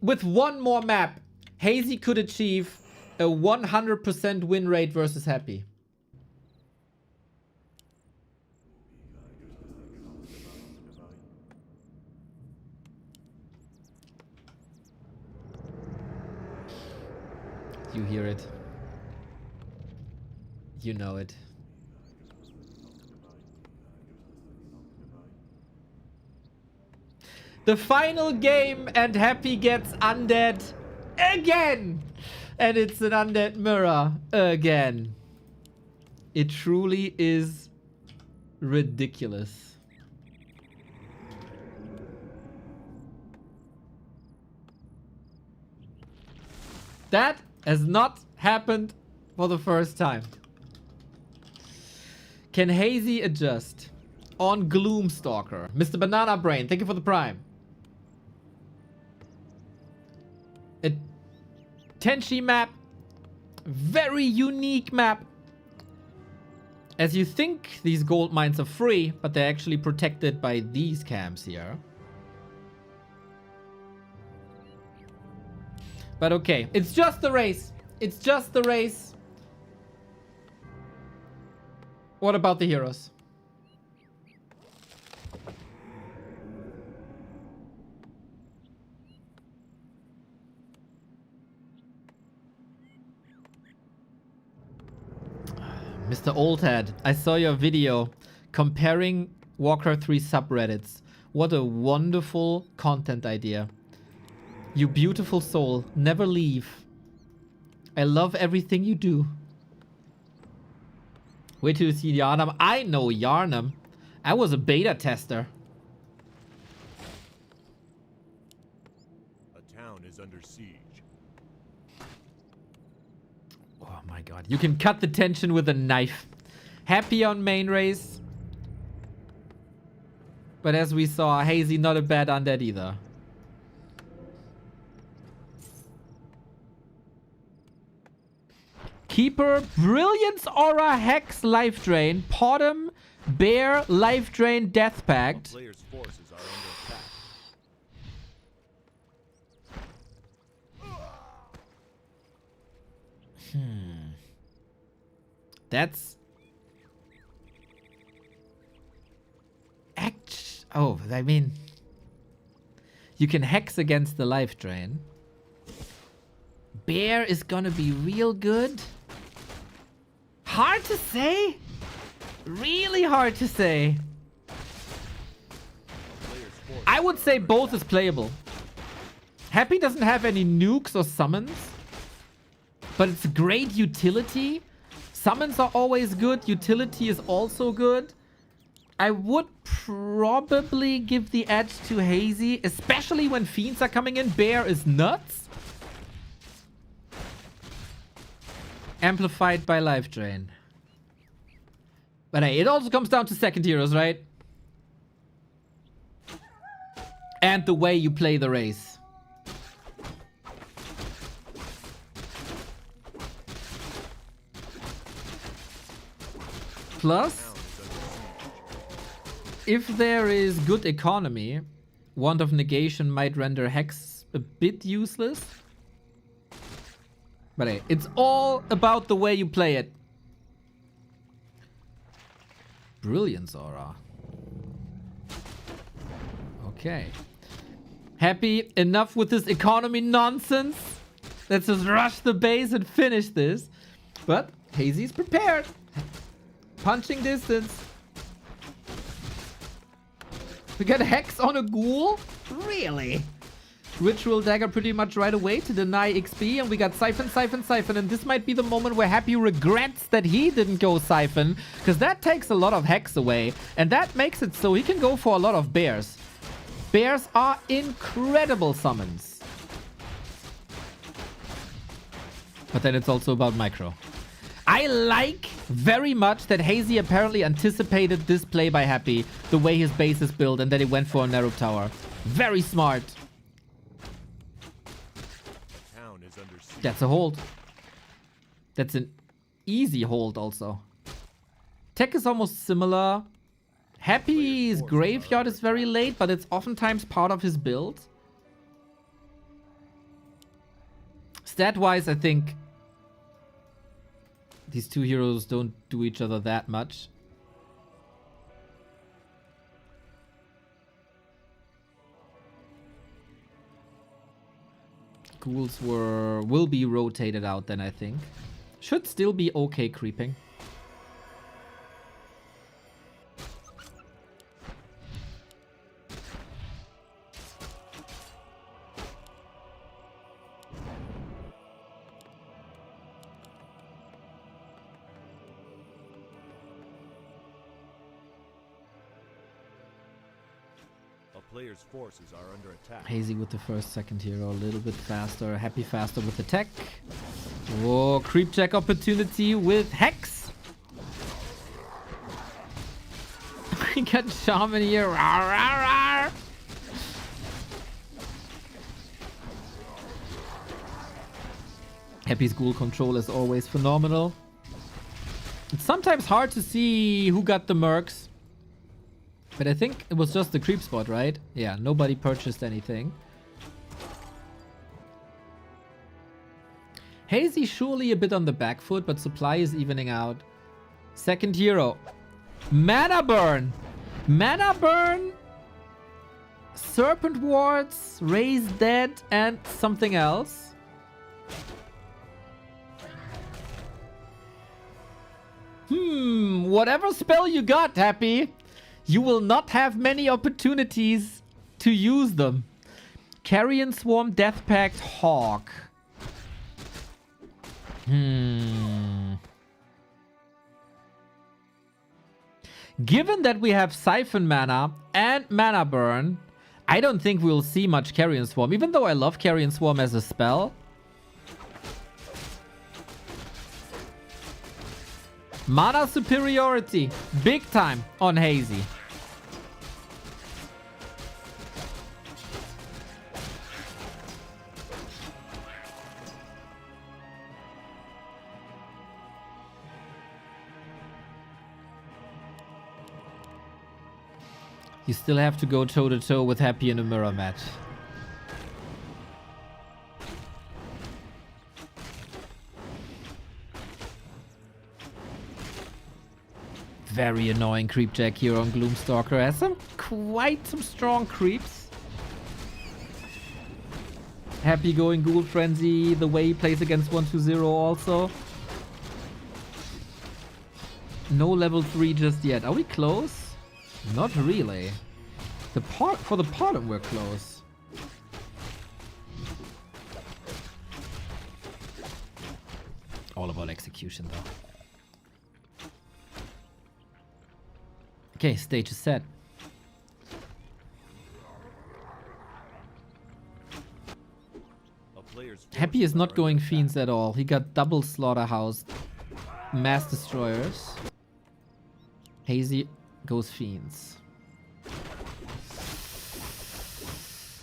A: With one more map, Hazy could achieve a 100% win rate versus Happy. You hear it. You know it. The final game, and Happy gets undead again. And it's an undead mirror again. It truly is ridiculous. That has not happened for the first time. Can Hazy adjust on Gloomstalker? Mr. Banana Brain, thank you for the prime. A Tenchi map. Very unique map. As you think these gold mines are free, but they're actually protected by these camps here. But okay, it's just the race. It's just the race. What about the heroes? Mr. Oldhead, I saw your video comparing Warcraft 3 subreddits. What a wonderful content idea. You beautiful soul, never leave. I love everything you do. Wait till you see Yarnum. I know Yarnum. I was a beta tester.
D: A town is under siege.
A: Oh my god. You can cut the tension with a knife. Happy on main race. But as we saw, Hazy not a bad undead either. Keeper, Brilliance Aura, Hex, Life Drain, Potom, Bear, Life Drain, Death Pact.
D: Players' forces are under attack.
A: That's... Oh, I mean... You can Hex against the Life Drain. Bear is gonna be real good. Hard to say. Really hard to say. I would say both is playable. Happy doesn't have any nukes or summons. But it's great utility. Summons are always good. Utility is also good. I would probably give the edge to Hazy, especially when Fiends are coming in. Bear is nuts. Amplified by Life Drain. But hey, it also comes down to second heroes, right? And the way you play the race. Plus, if there is good economy, Wand of Negation might render Hex a bit useless. But hey, it's all about the way you play it. Brilliance Aura. Okay. Happy, enough with this economy nonsense. Let's just rush the base and finish this. But Hazy's prepared. Punching distance. We got Hex on a ghoul? Really? Ritual Dagger pretty much right away to deny XP. And we got Siphon, Siphon, Siphon. And this might be the moment where Happy regrets that he didn't go Siphon. Because that takes a lot of Hex away. And that makes it so he can go for a lot of bears. Bears are incredible summons. But then it's also about micro. I like very much that Hazy apparently anticipated this play by Happy, the way his base is built, and that he went for a narrow tower. Very smart.
D: Town is under siege.
A: That's a hold. That's an easy hold also. Tech is almost similar. Happy's graveyard is very late, but it's oftentimes part of his build. Stat-wise, I think these two heroes don't do each other that much. Ghouls will be rotated out then, I think. Should still be okay creeping.
D: A player's forces are under attack.
A: Hazy with the first, second hero, a little bit faster. Happy faster with the tech. Whoa, creep check opportunity with Hex. We got Shaman here. Rawr, rawr, rawr. Happy's ghoul control is always phenomenal. It's sometimes hard to see who got the mercs. But I think it was just the creep spot, right? Yeah, nobody purchased anything. Hazy surely a bit on the back foot, but supply is evening out. Second hero. Mana burn! Mana burn! Serpent wards, raise dead, and something else. Whatever spell you got, Happy. You will not have many opportunities to use them. Carrion Swarm, Death Pact, Hawk. Given that we have Siphon Mana and Mana Burn, I don't think we'll see much Carrion Swarm, even though I love Carrion Swarm as a spell. Mana superiority, big time on Hazy. You still have to go toe-to-toe with Happy in a mirror match. Very annoying creep jack here on Gloomstalker. Has quite some strong creeps. Happy going Ghoul Frenzy, the way he plays against 1-2-0 also. No level 3 just yet. Are we close? Not really. For the Pardon we're close. All about execution though. Okay, stage is set. Happy is not going Fiends at all. He got double Slaughterhouse Mass Destroyers. Hazy goes Fiends.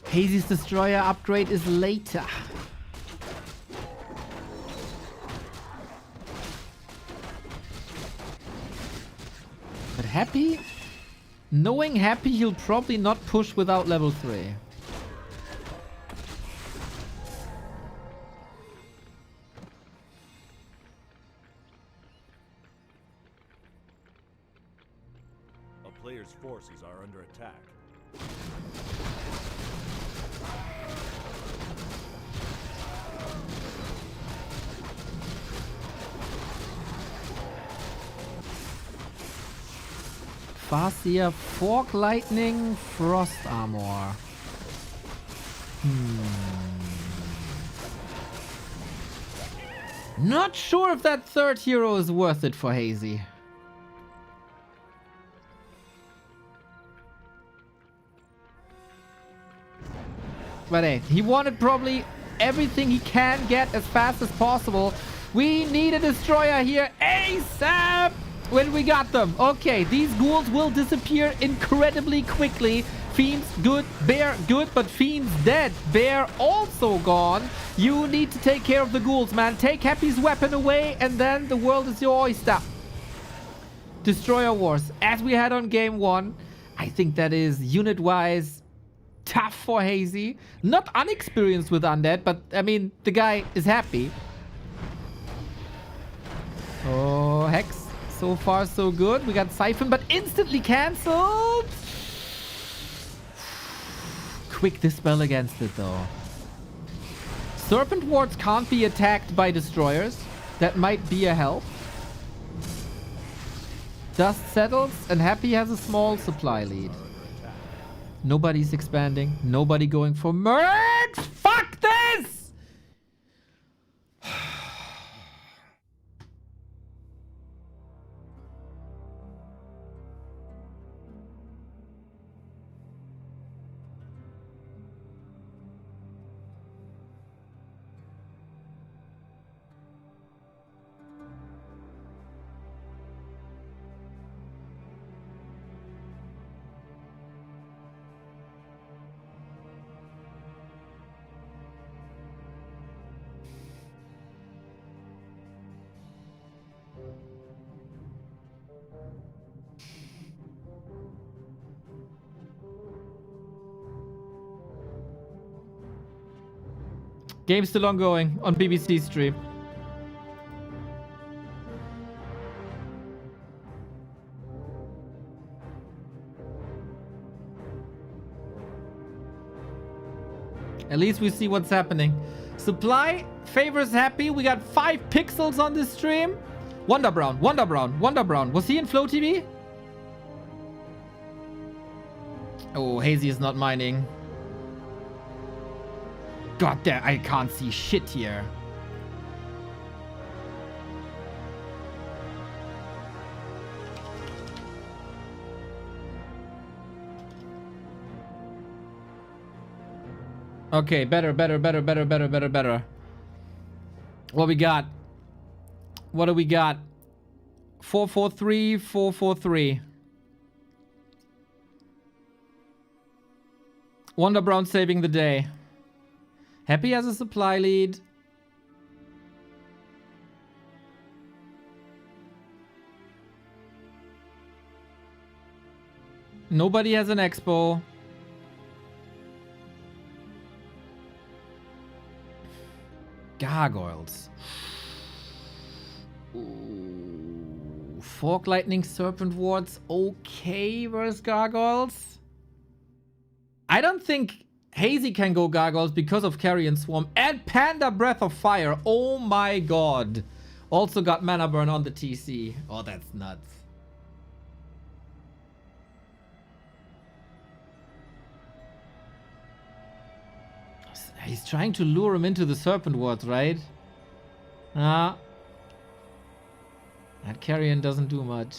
A: Hazy's Destroyer upgrade is later. Happy? Knowing Happy, he'll probably not push without level 3.
D: A player's forces are under attack.
A: Farseer, Fork Lightning, Frost Armor. Not sure if that third hero is worth it for Hazy. But hey, he wanted probably everything he can get as fast as possible. We need a destroyer here ASAP when we got them. Okay, these ghouls will disappear incredibly quickly. Fiends, good. Bear, good. But Fiend's dead. Bear also gone. You need to take care of the ghouls, man. Take Happy's weapon away and then the world is your oyster. Destroyer Wars, as we had on game 1. I think that is unit-wise tough for Hazy. Not unexperienced with undead, but I mean, the guy is happy. Oh, Hex. So far, so good. We got Siphon, but instantly cancelled. Quick Dispel against it, though. Serpent Wards can't be attacked by destroyers. That might be a help. Dust settles, and Happy has a small supply lead. Nobody's expanding. Nobody going for mercs. Fuck this! Game's still ongoing on BBC stream. At least we see what's happening. Supply favors Happy. We got 5 pixels on this stream. Wonder Brown, Wonder Brown, Wonder Brown. Was he in Flow TV? Oh, Hazy is not mining. God damn, I can't see shit here. Okay, better. What we got? What do we got? 443, 443. Wonder Brown saving the day. Happy has a supply lead. Nobody has an expo. Gargoyles. Ooh. Fork Lightning, Serpent Wards. Okay versus Gargoyles. I don't think Hazy can go Gargoyles because of Carrion Swarm and Panda Breath of Fire. Oh my god. Also got Mana Burn on the TC. Oh, that's nuts. He's trying to lure him into the Serpent Wards, right? That Carrion doesn't do much.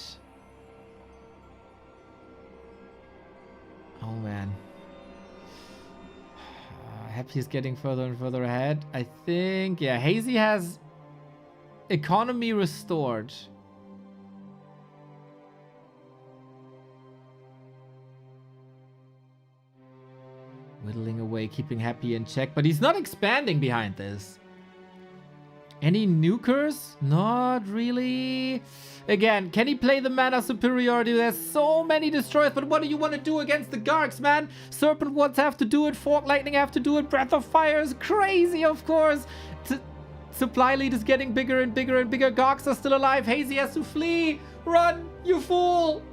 A: Oh man. Happy's getting further and further ahead. I think, yeah, Hazy has economy restored. Whittling away, keeping Happy in check, but he's not expanding behind this. Any nukers? Not really. Again, can he play the mana superiority? There's so many destroyers, but what do you want to do against the Gargs, man? Serpent Wards have to do it, Fork Lightning have to do it, Breath of Fire is crazy, of course. Supply lead is getting bigger and bigger and bigger. Gargs are still alive. Hazy has to flee. Run, you fool.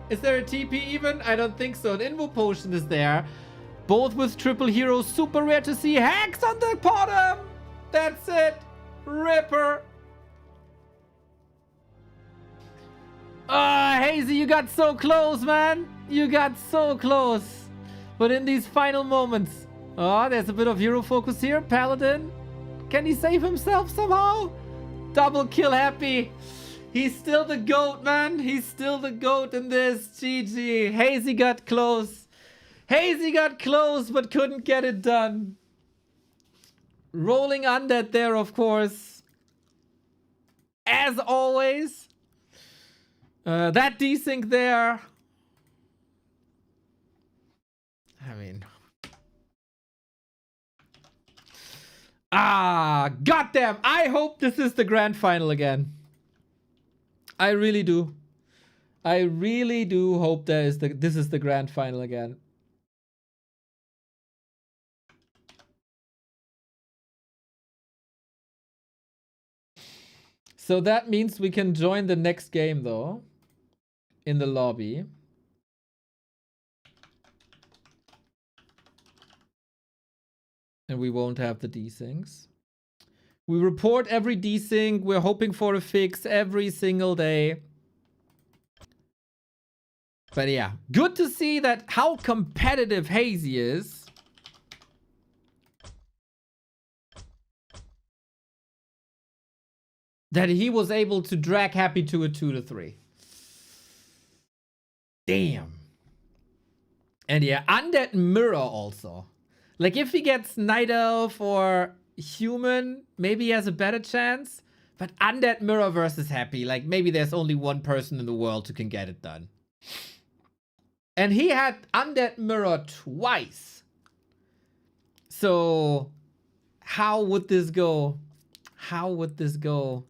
A: Is there a TP even? I don't think so. An Invo Potion is there. Both with triple heroes. Super rare to see. Hex on the bottom. That's it. Ripper. Ah, Hazy, you got so close, man. You got so close. But in these final moments. Oh, there's a bit of hero focus here. Paladin. Can he save himself somehow? Double kill happy. He's still the GOAT, man. He's still the GOAT in this. GG. Hazy got close. Hazy got close, but couldn't get it done. Rolling undead there, of course. As always. That desync there. I mean. Goddamn. I hope this is the grand final again. I really do. I really do hope this is the grand final again. So that means we can join the next game though. In the lobby. And we won't have the desyncs. We report every desync. We're hoping for a fix every single day. But yeah, good to see that how competitive Hazy is. That he was able to drag Happy to a 2-3. Damn. And yeah, Undead Mirror also. Like if he gets Night Elf or Human, maybe he has a better chance. But Undead Mirror versus Happy, like maybe there's only one person in the world who can get it done. And he had Undead Mirror twice. So how would this go? How would this go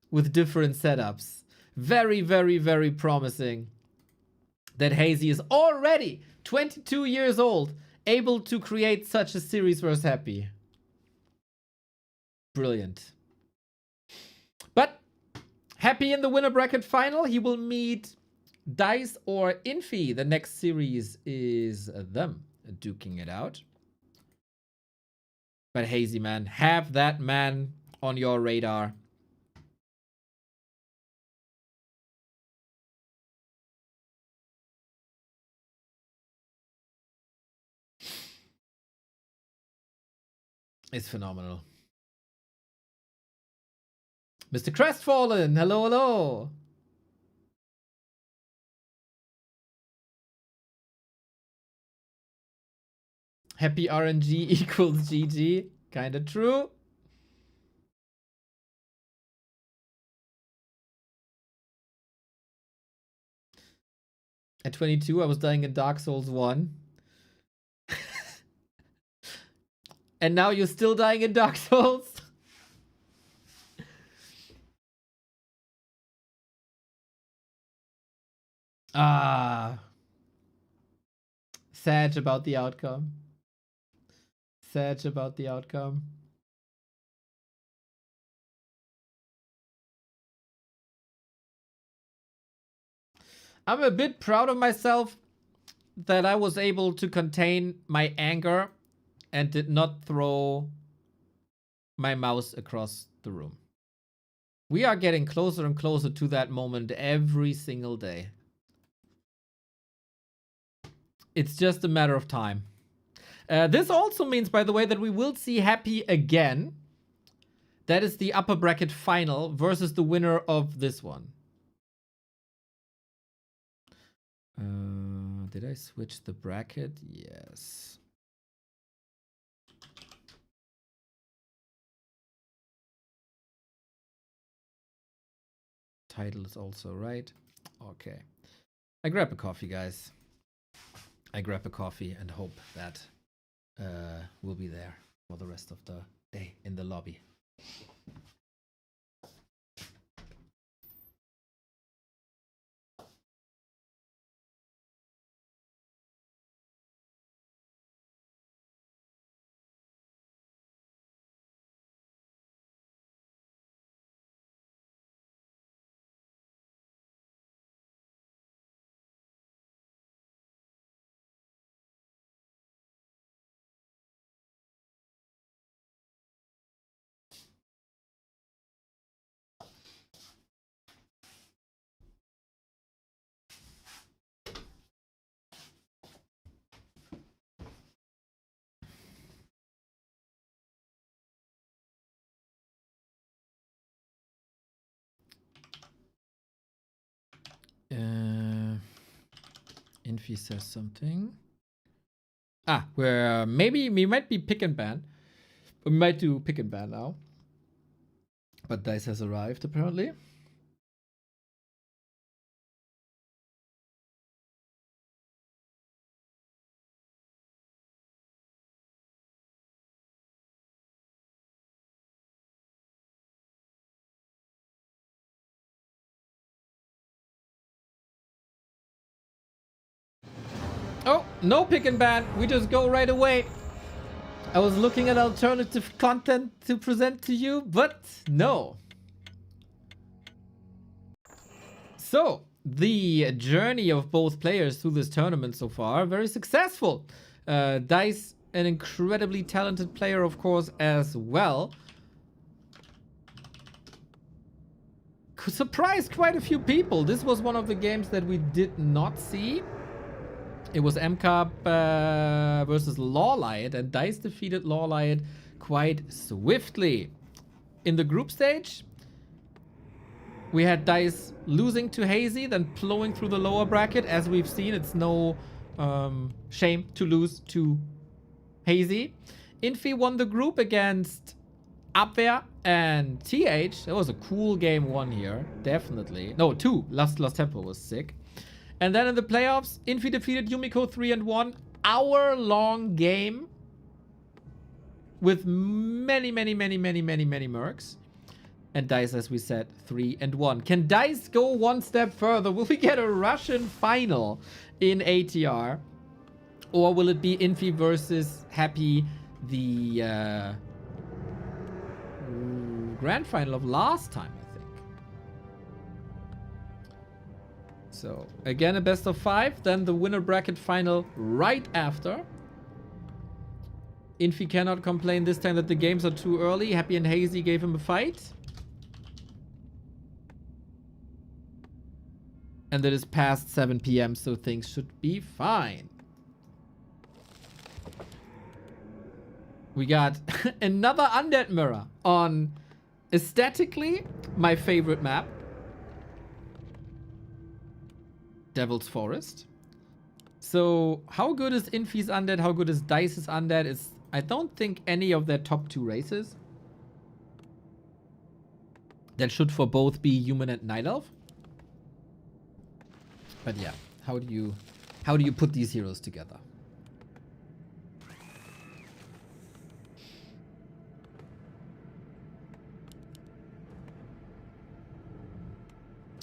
A: with different setups? Very, very, very promising that Hazy is already 22 years old, able to create such a series versus Happy. Brilliant. But Happy in the winner bracket final, he will meet Dice or Infy. The next series is them duking it out. But Hazy, man, have that man on your radar. It's phenomenal. Mr. Crestfallen, hello, hello. Happy RNG equals GG. Kinda true. At 22, I was dying in Dark Souls 1. And now you're still dying in Dark Souls? Sad about the outcome. Sad about the outcome. I'm a bit proud of myself that I was able to contain my anger and did not throw my mouse across the room. We are getting closer and closer to that moment every single day. It's just a matter of time. This also means, by the way, that we will see Happy again. That is the upper bracket final versus the winner of this one. Did I switch the bracket? Yes. Title is also right. Okay. I grab a coffee, guys. I grab a coffee and hope that we'll be there for the rest of the day in the lobby. Infy says something. Where maybe we might be pick and ban. We might do pick and ban now. But Dice has arrived apparently. Oh, no pick and ban. We just go right away. I was looking at alternative content to present to you, but no. So, the journey of both players through this tournament so far, very successful. Dice, an incredibly talented player, of course, as well. Surprised quite a few people. This was one of the games that we did not see. It was MCAP versus Lawlight, and Dice defeated Lawlight quite swiftly. In the group stage, we had Dice losing to Hazy, then plowing through the lower bracket. As we've seen, it's no shame to lose to Hazy. Infy won the group against Abwehr and TH. That was a cool game one here, definitely. No, two. Lost Tempo was sick. And then in the playoffs, Infy defeated Chemico 3-1. Hour-long game with many mercs. And Dice, as we said, 3-1. Can Dice go one step further? Will we get a Russian final in ATR? Or will it be Infy versus Happy, the grand final of last time, I think. So, again, a best of 5. Then the winner bracket final right after. Infy cannot complain this time that the games are too early. Happy and Hazy gave him a fight. And it is past 7 PM, so things should be fine. We got another Undead Mirror on aesthetically my favorite map. Devil's Forest. So how good is Infy's Undead? How good is Dice's Undead? I don't think any of their top 2 races. That should for both be Human and Night Elf. But yeah, how do you put these heroes together?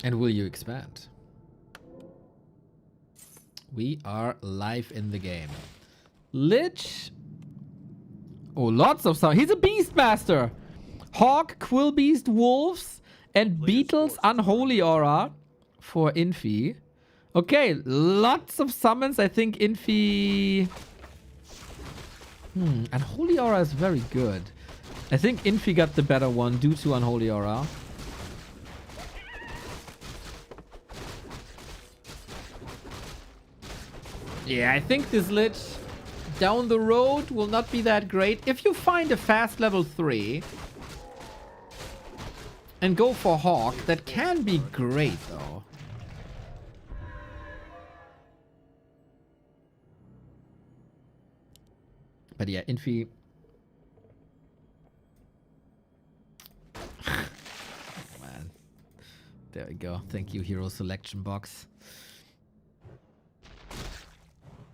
A: And will you expand? We are live in the game. Lich. Oh, lots of sound. He's a Beastmaster. Hawk, Quillbeast, Wolves, and Beetle's Unholy Aura for Infy. Okay, lots of summons. I think Infy... Unholy Aura is very good. I think Infy got the better one due to Unholy Aura. Yeah, I think this Lich down the road will not be that great. If you find a fast level 3 and go for Hawk, that can be great though. But yeah, Infy... Man. There we go. Thank you, hero selection box.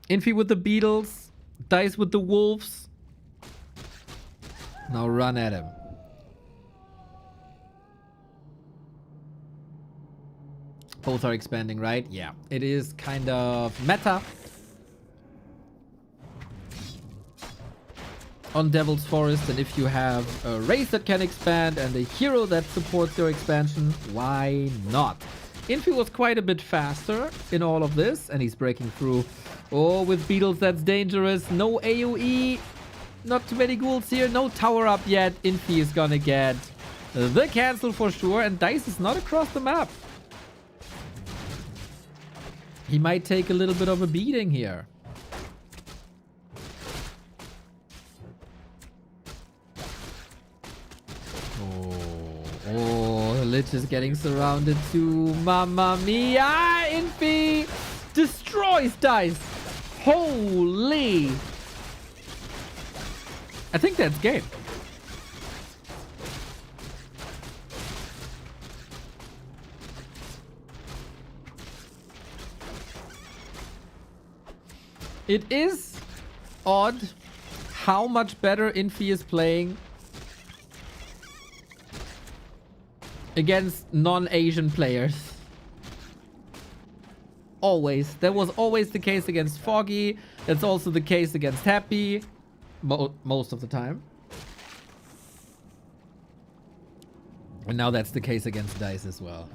A: Infy with the Beetles. Dice with the Wolves. Now run at him. Both are expanding, right? Yeah. It is kind of meta on Devil's Forest, and if you have a race that can expand and a hero that supports your expansion, why not? Infy was quite a bit faster in all of this, and he's breaking through. Oh, with Beetles, that's dangerous. No AoE. Not too many ghouls here. No tower up yet. Infy is gonna get the cancel for sure, and Dice is not across the map. He might take a little bit of a beating here. Oh, Lich is getting surrounded too. Mamma mia! Infy destroys Dice. Holy! I think that's game. It is odd how much better Infy is playing against non-Asian players. Always. That was always the case against Foggy. That's also the case against Happy. Most of the time. And now that's the case against Dice as well.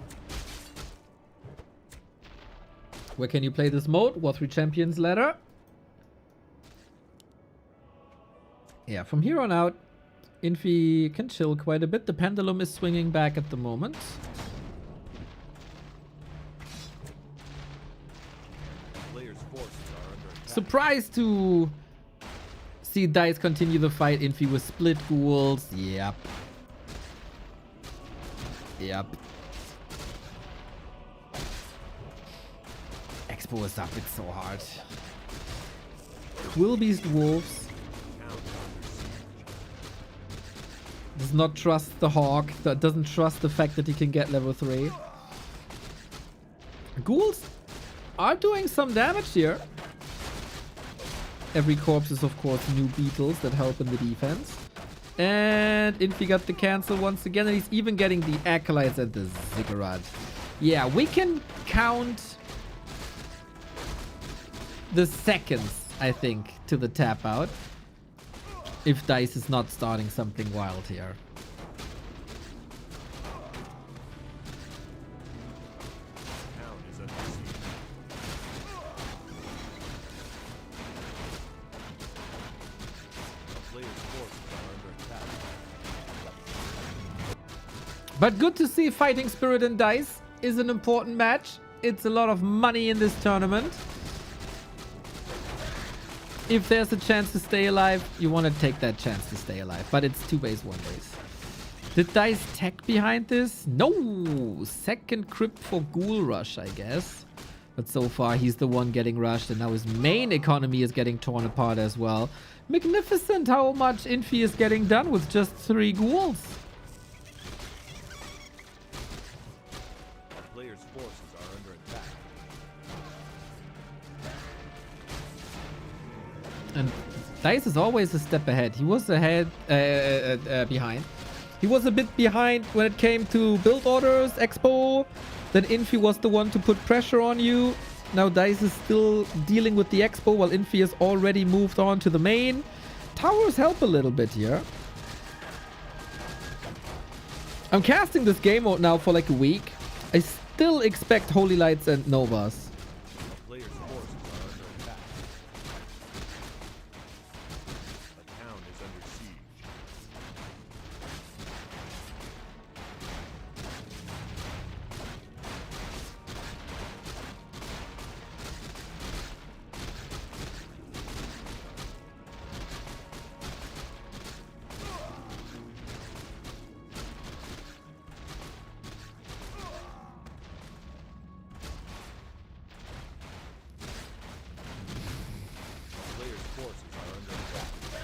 A: Where can you play this mode? War 3 Champions ladder. Yeah, from here on out, Infy can chill quite a bit. The pendulum is swinging back at the moment.
D: Players' forces are under attack.
A: Surprised to see Dice continue the fight. Infy with split ghouls. Yep. Yep. Expo is up. It's so hard. Quillbeast Wolves. Does not trust the Hawk. That doesn't trust the fact that he can get level 3. Ghouls are doing some damage here. Every corpse is of course new beetles that help in the defense. And Infy got the cancel once again, and he's even getting the acolytes and the ziggurat. Yeah, we can count the seconds, I think, to the tap out. If Dice is not starting something wild here.
D: Town is under siege. A player's forces are under attack.
A: But good to see Fighting Spirit and Dice is an important match. It's a lot of money in this tournament. If there's a chance to stay alive, you want to take that chance to stay alive. But it's 2 base, 1 base. Did Dice tech behind this? No! Second crypt for Ghoul Rush, I guess. But so far, he's the one getting rushed. And now his main economy is getting torn apart as well. Magnificent how much Infy is getting done with just 3 ghouls.
D: A player's forces are under attack.
A: And Dice is always a step ahead. He was behind. He was a bit behind when it came to build orders, Expo. Then Infy was the one to put pressure on you. Now Dice is still dealing with the Expo while Infy has already moved on to the main. Towers help a little bit here. I'm casting this game mode now for like a week. I still expect Holy Lights and Novas.
D: A player's forces are under attack. A town is under siege. Players' forces are under attack.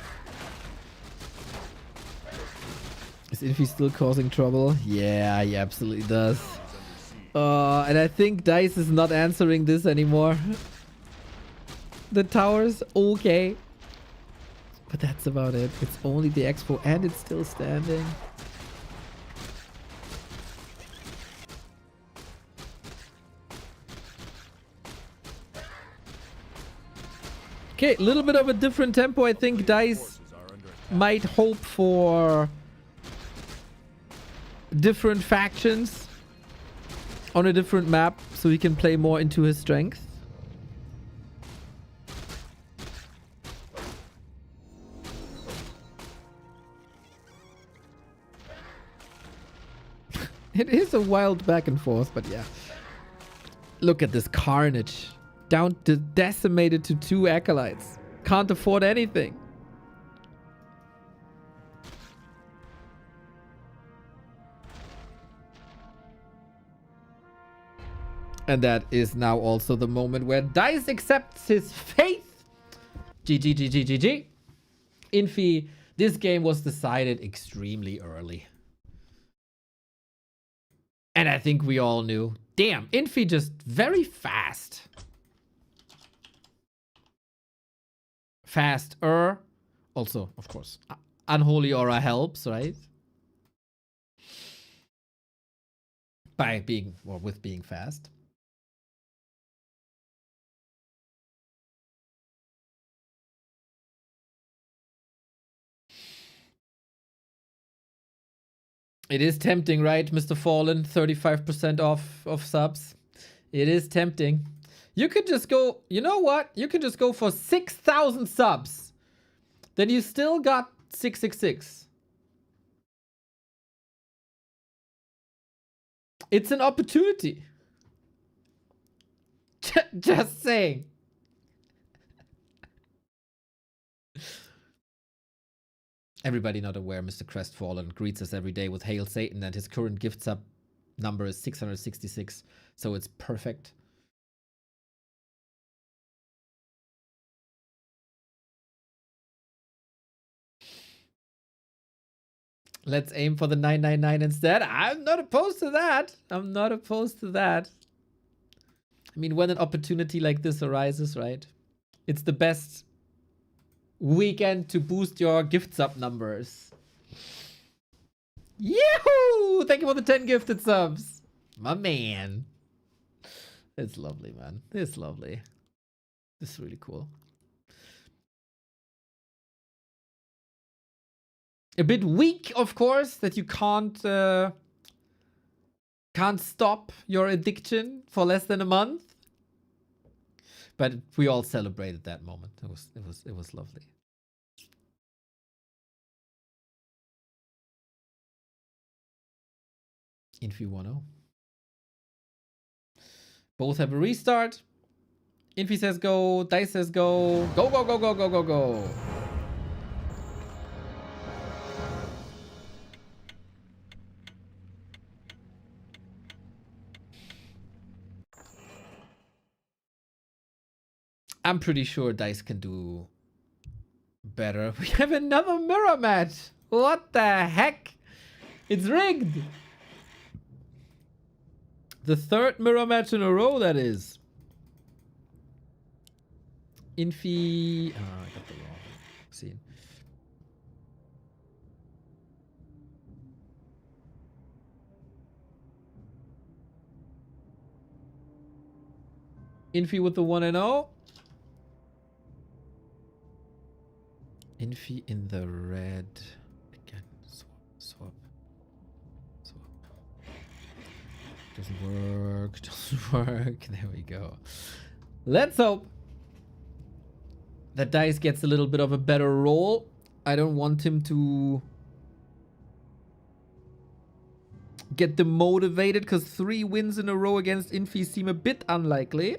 A: Is Infy still causing trouble? Yeah, he absolutely does.
D: Is under siege.
A: And I think Dice is not answering this anymore. The towers, okay. But that's about it. It's only the Expo and it's still standing. Okay, a little bit of a different tempo. I think Dice
D: Forces are under attack.
A: might hope for different factions on a different map so he can play more into his strength. It is a wild back and forth, but yeah. Look at this carnage. Down to decimated to 2 acolytes. Can't afford anything. And that is now also the moment where Dice accepts his faith. GG, GG, GG. Infy, this game was decided extremely early. And I think we all knew. Damn, Infy just very fast. Faster. Also, of course, Unholy Aura helps, right? By being, or with being fast. It is tempting, right, Mr. Fallen? 35% off of subs. It is tempting. You could just go, you know what? You could just go for 6,000 subs. Then you still got 666. It's an opportunity. Just saying. Everybody not aware, Mr. Crestfallen greets us every day with Hail Satan, and his current gift sub number is 666, so it's perfect. Let's aim for the 999 instead. I'm not opposed to that. I'm not opposed to that. I mean, when an opportunity like this arises, right? It's the best weekend to boost your gift sub numbers. Yahoo! Thank you for the 10 gifted subs. My man. It's lovely, man. It's lovely. This is really cool. A bit weak, of course, that you can't stop your addiction for less than a month. But we all celebrated that moment. It was lovely. Infy 1-0. Both have a restart. Infy says go. Dice says go. Go, go, go, go, go, go, go. I'm pretty sure Dice can do better. We have another mirror match. What the heck? It's rigged. The third mirror match in a row, that is. Infy... Oh, I got the wrong scene. Infy with the 1-0. Infy in the red. Again, swap. Doesn't work. Doesn't work. There we go. Let's hope that Dice gets a little bit of a better roll. I don't want him to get demotivated because 3 wins in a row against Infy seem a bit unlikely.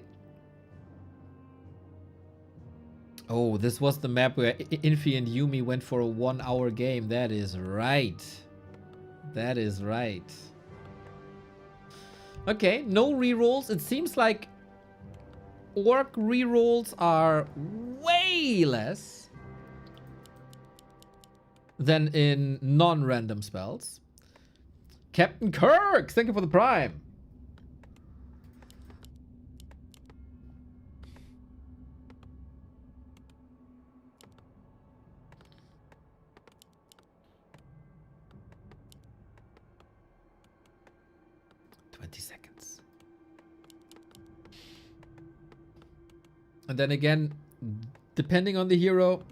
A: Oh, this was the map where Infy and Yumi went for a 1-hour game. That is right. That is right. Okay, no rerolls. It seems like orc rerolls are way less than in non-random spells. Captain Kirk, thank you for the prime. Seconds. And then again, depending on the hero,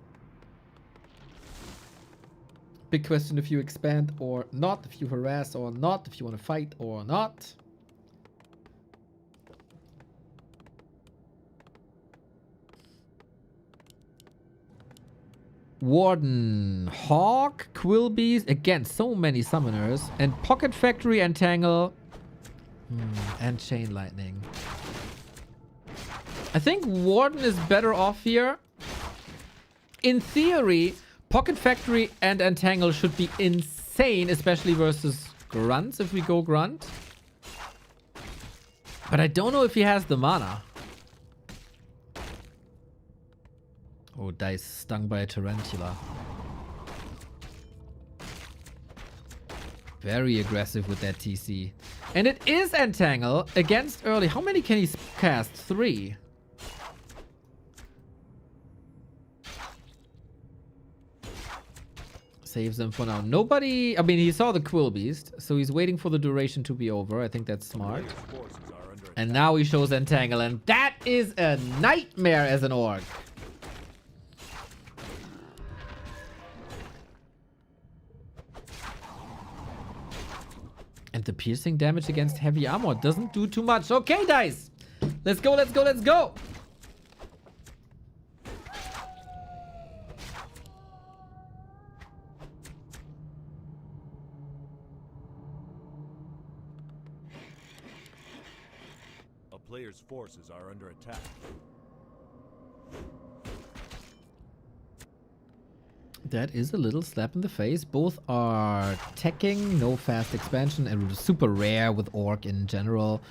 A: big question if you expand or not, if you harass or not, if you want to fight or not. Warden, Hawk, Quillbees, again, so many summoners, and Pocket Factory and Tangle. And Chain Lightning. I think Warden is better off here. In theory, Pocket Factory and Entangle should be insane, especially versus Grunts if we go Grunt. But I don't know if he has the mana. Oh, Dice stung by a tarantula. Very aggressive with that TC. And it is Entangle against early. How many can he cast? 3. Saves them for now. Nobody... I mean, he saw the Quill Beast, so he's waiting for the duration to be over. I think that's smart. And now he shows Entangle, and that is a nightmare as an orc. And the piercing damage against heavy armor doesn't do too much. Okay, Dice. Let's go, let's go, let's go.
D: A player's forces are under attack.
A: That is a little slap in the face. Both are teching, no fast expansion, and super rare with Orc in general.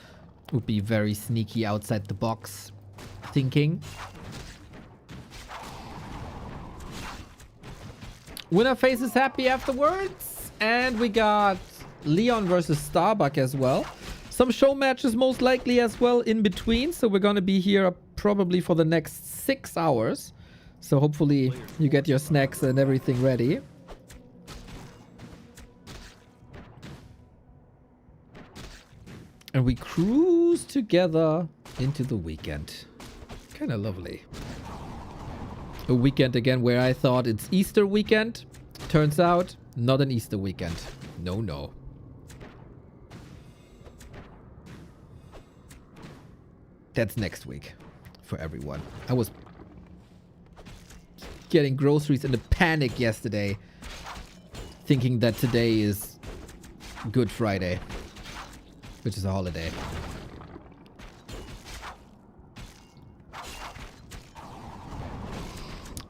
A: Would be very sneaky outside the box thinking. Winner face is happy afterwards. And we got Leon versus Starbuck as well. Some show matches most likely as well in between. So we're going to be here probably for the next 6 hours. So hopefully you get your snacks and everything ready. And we cruise together into the weekend. Kind of lovely. A weekend again where I thought it's Easter weekend. Turns out, not an Easter weekend. No, no. That's next week for everyone. I was getting groceries in a panic yesterday, thinking that today is Good Friday, which is a holiday.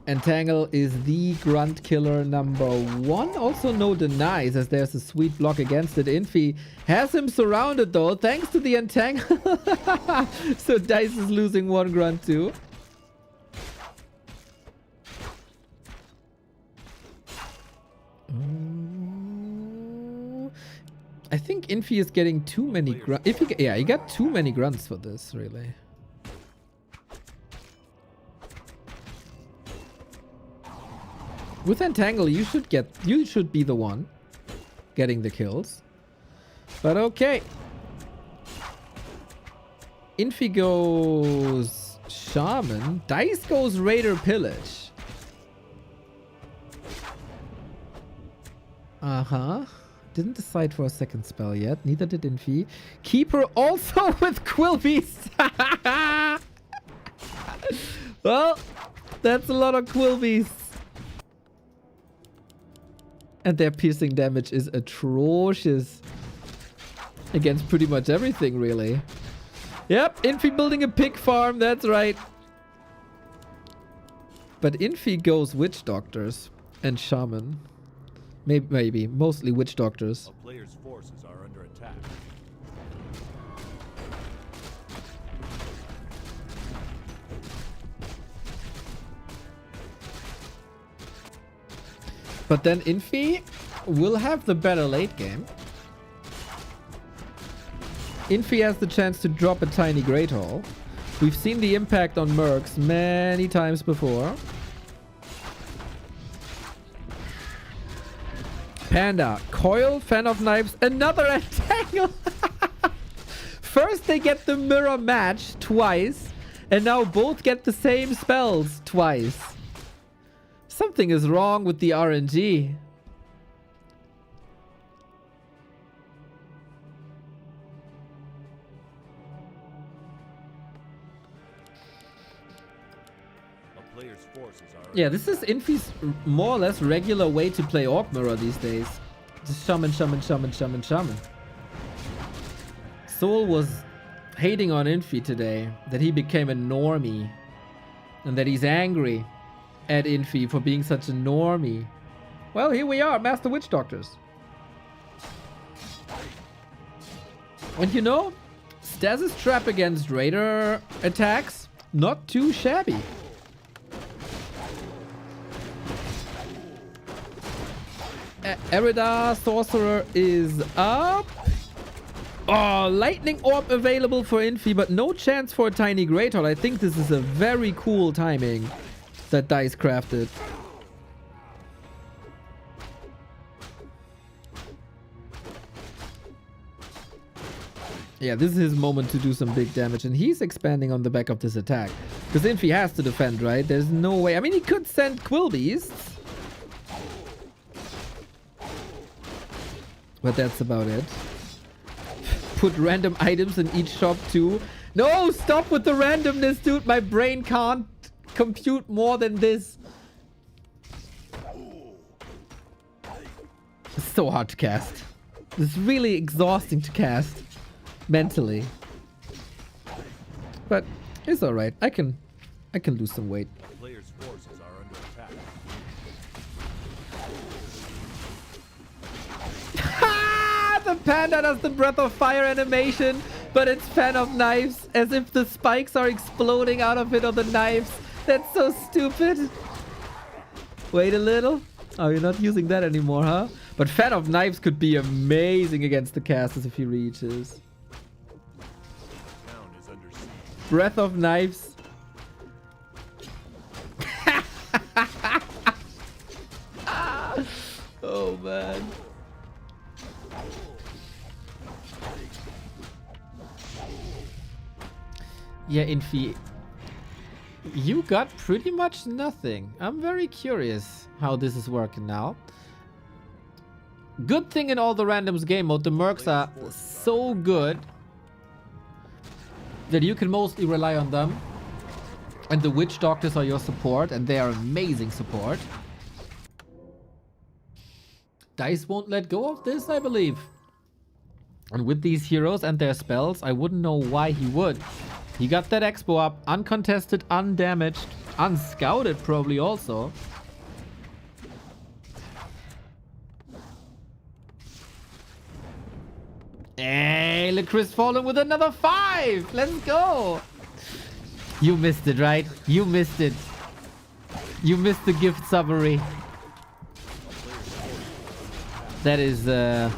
A: Entangle is the grunt killer number 1. Also no denies, as there's a sweet block against it. Infy has him surrounded though, thanks to the Entangle. So Dice is losing 1 grunt too. I think Infy is getting too many grunts. Yeah, he got too many grunts for this, really. With Entangle, you should be the one getting the kills. But okay. Infy goes Shaman. Dice goes Raider Pillage. Uh-huh. Didn't decide for a second spell yet. Neither did Infy. Keeper also with Quill Beast. Well, that's a lot of Quill Beasts. And their piercing damage is atrocious. Against pretty much everything, really. Yep, Infy building a pig farm. That's right. But Infy goes Witch Doctors and Shaman. Maybe. Mostly Witch Doctors.
D: A player's forces are under attack.
A: But then Infy will have the better late game. Infy has the chance to drop a tiny Great Hall. We've seen the impact on Mercs many times before. Panda, Coil, Fan of Knives, another Entangle. First they get the mirror match twice, and now both get the same spells twice. Something is wrong with the RNG.
D: A player's forces are
A: Yeah, this is Infy's more or less regular way to play Orc Mirror these days. Just shaman. Soul was hating on Infy today, that he became a normie. And that he's angry at Infy for being such a normie. Well, here we are, Master Witch Doctors. And you know, Stasis Trap against Raider attacks. Not too shabby. Erida Sorcerer is up. Oh, Lightning Orb available for Infy, but no chance for a Tiny Great Hall. I think this is a very cool timing that DICE crafted. Yeah, this is his moment to do some big damage, and he's expanding on the back of this attack. Because Infy has to defend, right? There's no way. I mean, he could send Quill Beasts. But that's about it. Put random items in each shop too. No, stop with the randomness, dude. My brain can't compute more than this. It's so hard to cast. It's really exhausting to cast mentally. But it's all right. I can lose some weight.
D: Players' forces are under attack.
A: The panda does the breath of fire animation, but it's fan of knives, as if the spikes are exploding out of it on the knives. That's so stupid. Wait a little. Oh, you're not using that anymore, huh? But fan of knives could be amazing against the casters if he reaches.
D: Town is under siege.
A: Breath of knives. Oh man. Yeah, Infy, you got pretty much nothing. I'm very curious how this is working now. Good thing in all the randoms game mode, the mercs are so good that you can mostly rely on them. And the witch doctors are your support, and they are amazing support. DICE won't let go of this, I believe. And with these heroes and their spells, I wouldn't know why he would. He got that expo up, uncontested, undamaged, unscouted probably also. Hey, Licorice falling with another 5! Let's go! You missed it, right? You missed it. You missed the gift summary. That is, that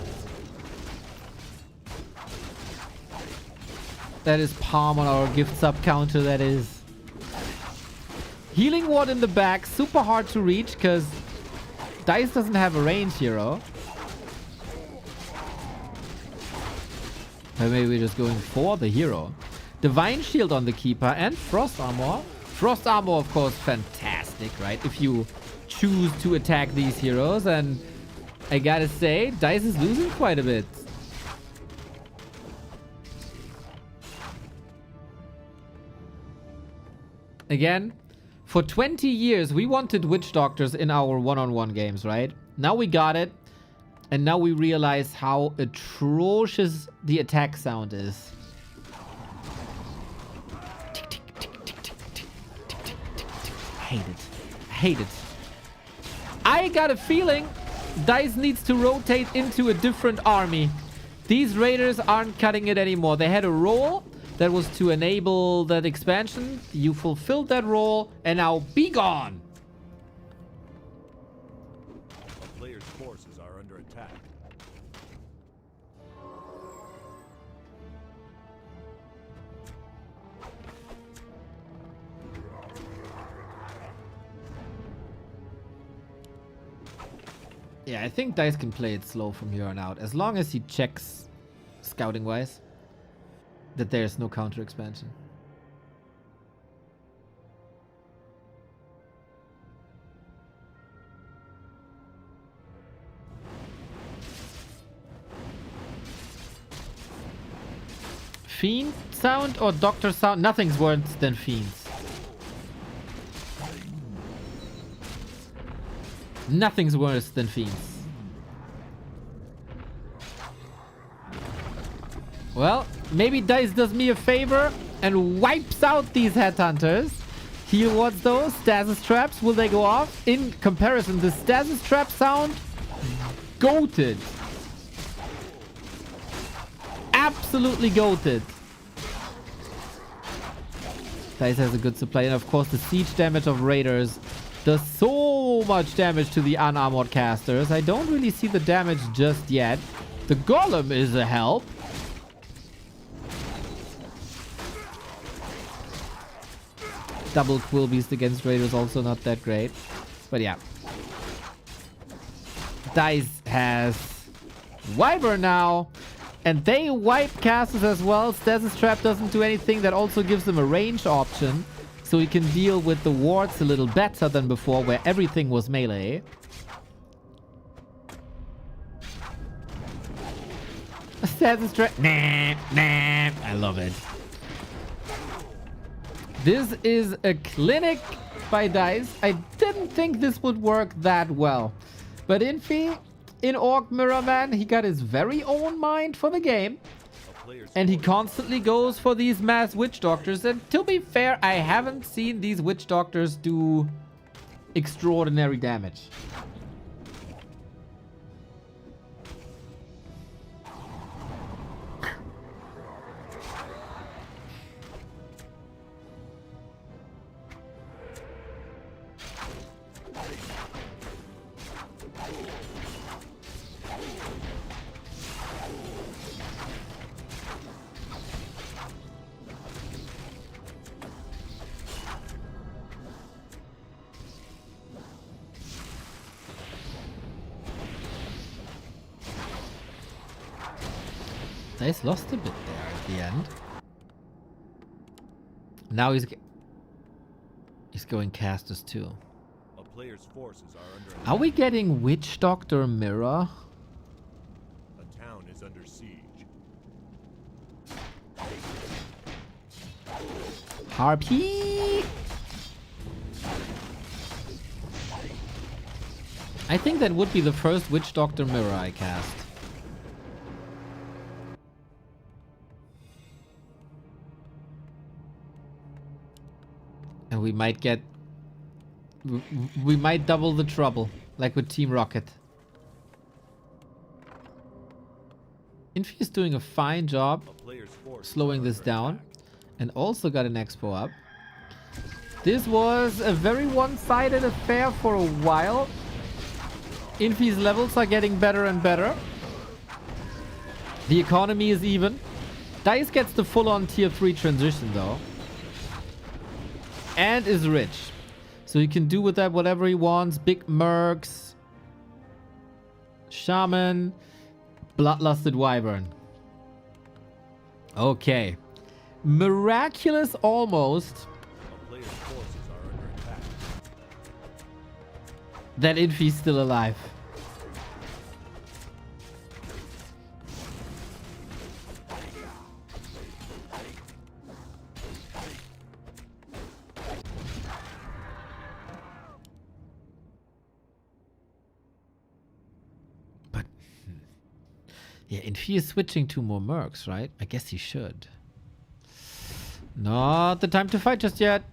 A: is palm on our gift sub counter, that is. Healing ward in the back, super hard to reach because DICE doesn't have a range hero. Or maybe we're just going for the hero. Divine Shield on the Keeper and Frost Armor. Frost Armor, of course, fantastic, right? If you choose to attack these heroes, and I gotta say, DICE is losing quite a bit. Again, for 20 years, we wanted witch doctors in our one-on-one games, right? Now we got it. And now we realize how atrocious the attack sound is. I hate it. I hate it. I got a feeling DICE needs to rotate into a different army. These raiders aren't cutting it anymore. They had a role that was to enable that expansion. You fulfilled that role, and now be gone.
D: Players' forces are under attack.
A: Yeah, I think DICE can play it slow from here on out. As long as he checks, scouting-wise, that there's no counter expansion. Fiend sound or Doctor sound? Nothing's worse than Fiends. Nothing's worse than Fiends. Well, maybe DICE does me a favor and wipes out these headhunters. Heal wards though, stasis traps, will they go off? In comparison, the stasis trap sound, goated. Absolutely goated. Dice has a good supply. And of course, the siege damage of Raiders does so much damage to the unarmored casters. I don't really see the damage just yet. The Golem is a help. Double Quill Beast against Raiders also not that great. But yeah. Dice has Wyvern now. And they wipe casters as well. Stasis Trap doesn't do anything. That also gives them a range option. So he can deal with the wards a little better than before, where everything was melee. Stasis Trap. Nah. I love it. This is a clinic by Dice. I didn't think this would work that well. But Infy, in Orc Mirror Man, he got his very own mind for the game. And he constantly goes for these mass witch doctors. And to be fair, I haven't seen these witch doctors do extraordinary damage. Dice lost a bit there at the end. Now he's going casters too.
D: A player's forces are under
A: Are we getting Witch Doctor Mirror?
D: a town is under siege.
A: Harpy! I think that would be the first Witch Doctor Mirror I cast. And we might get... We might double the trouble, like with Team Rocket. Infy is doing a fine job
D: A player's forces
A: slowing
D: are
A: this
D: under
A: down.
D: attack.
A: And also got an expo up. This was a very one-sided affair for a while. Infy's levels are getting better and better. The economy is even. Dice gets the full-on tier 3 transition though. And is rich. So he can do with that whatever he wants. Big mercs. Shaman. Bloodlusted Wyvern. Okay. Miraculous almost
D: A player's forces are under attack.
A: that Infy's still alive. But yeah, Infy is switching to more mercs, right? I guess he should. Not the time to fight just yet.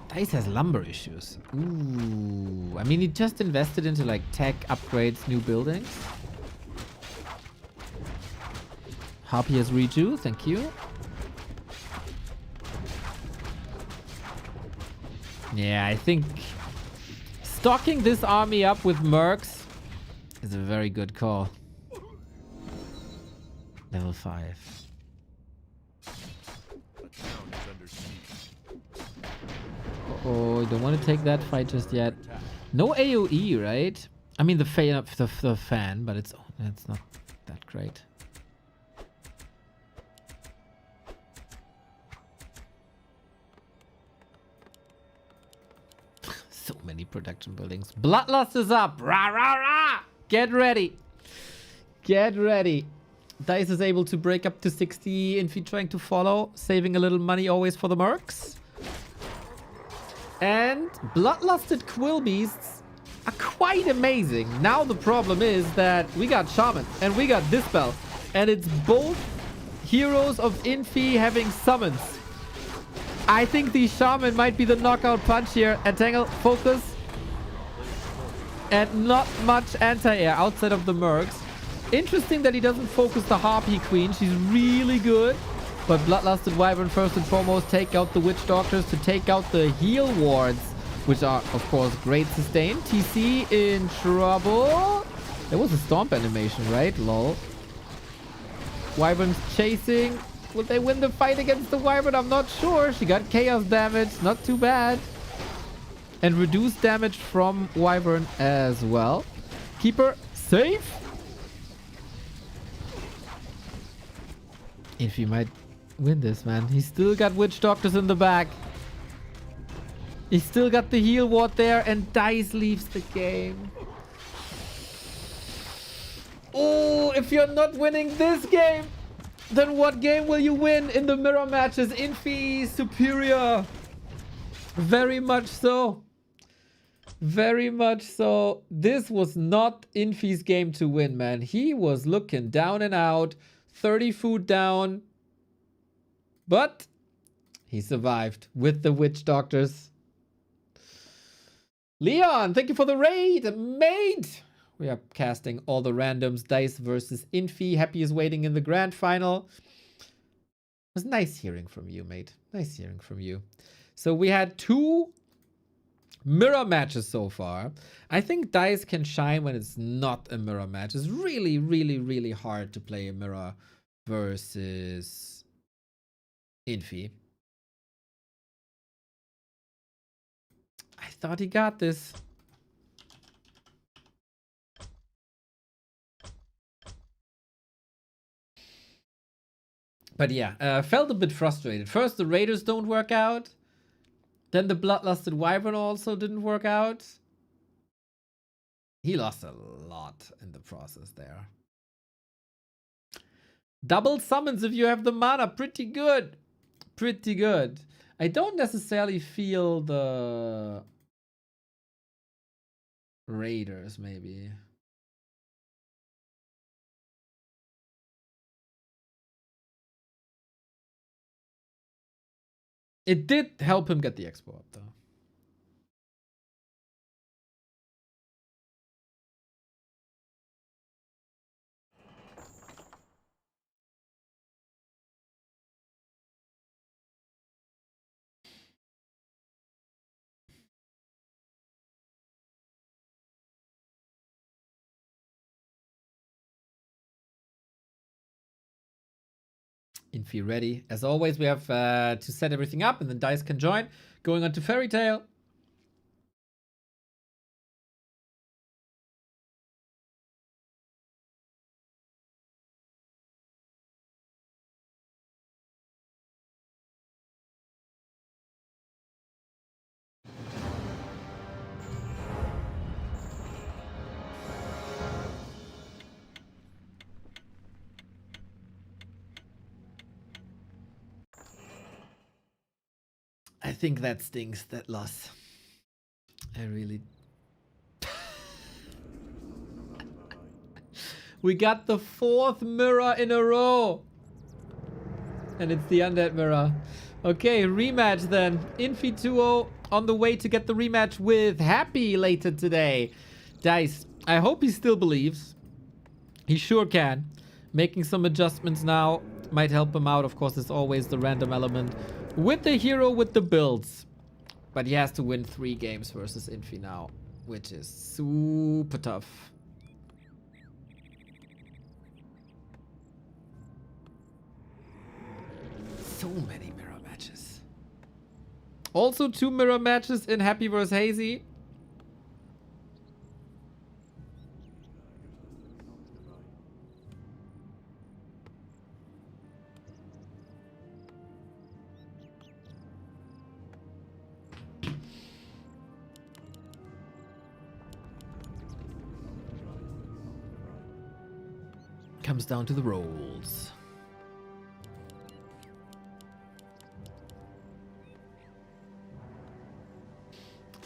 A: Dice has lumber issues. Ooh. I mean, he just invested into like tech upgrades, new buildings. Harpy has reju, thank you. Yeah, I think stocking this army up with mercs is a very good call. Level 5. Oh, I don't want to take that fight just yet. No AoE, right? I mean, the fan, but it's not that great. So many production buildings. Bloodlust is up. Rah, rah, rah. Get ready. Get ready. Dice is able to break up to 60. Infy trying to follow. Saving a little money always for the mercs. And Bloodlusted Quill Beasts are quite amazing. Now the problem is that we got Shaman and we got Dispel. And it's both heroes of Infy having summons. I think the Shaman might be the knockout punch here. Entangle, focus. And not much anti-air outside of the mercs. Interesting that he doesn't focus the Harpy Queen. She's really good. But Bloodlusted Wyvern first and foremost take out the Witch Doctors to take out the heal wards, which are, of course, great sustain. TC in trouble. There was a stomp animation, right? Lol. Wyvern's chasing. Will they win the fight against the Wyvern? I'm not sure. She got chaos damage. Not too bad. And reduced damage from Wyvern as well. Keeper safe. Infy might win this, man. He's still got Witch Doctors in the back. He's still got the heal ward there, and Dice leaves the game. Oh, if you're not winning this game, then what game will you win in the mirror matches? Infy superior. Very much so. Very much so. This was not Infy's game to win, man. He was looking down and out. 30 food down. But he survived with the Witch Doctors. Leon, thank you for the raid, mate. We are casting all the randoms. Dice versus Infy. Happy is waiting in the grand final. It was nice hearing from you, mate. Nice hearing from you. So we had 2 mirror matches so far. I think Dice can shine when it's not a mirror match. It's really, really, really hard to play a mirror versus Infy. I thought he got this. But yeah, felt a bit frustrated. First, the Raiders don't work out. Then the Bloodlusted Wyvern also didn't work out. He lost a lot in the process there. Double summons if you have the mana. Pretty good. Pretty good. I don't necessarily feel the Raiders, maybe. It did help him get the expo up, though. Infy ready. As always, we have to set everything up and then Dice can join. Going on to Fairy Tale. I think that stings, that loss. I really... We got the 4th mirror in a row. And it's the Undead mirror. Okay, rematch then. Infy 2-0 on the way to get the rematch with Happy later today. Dice, I hope he still believes. He sure can. Making some adjustments now might help him out. Of course, there's always the random element with the hero with the builds. But he has to win 3 games versus Infy now, which is super tough. So many mirror matches. Also 2 mirror matches in Happy vs Hazy. Comes down to the rolls.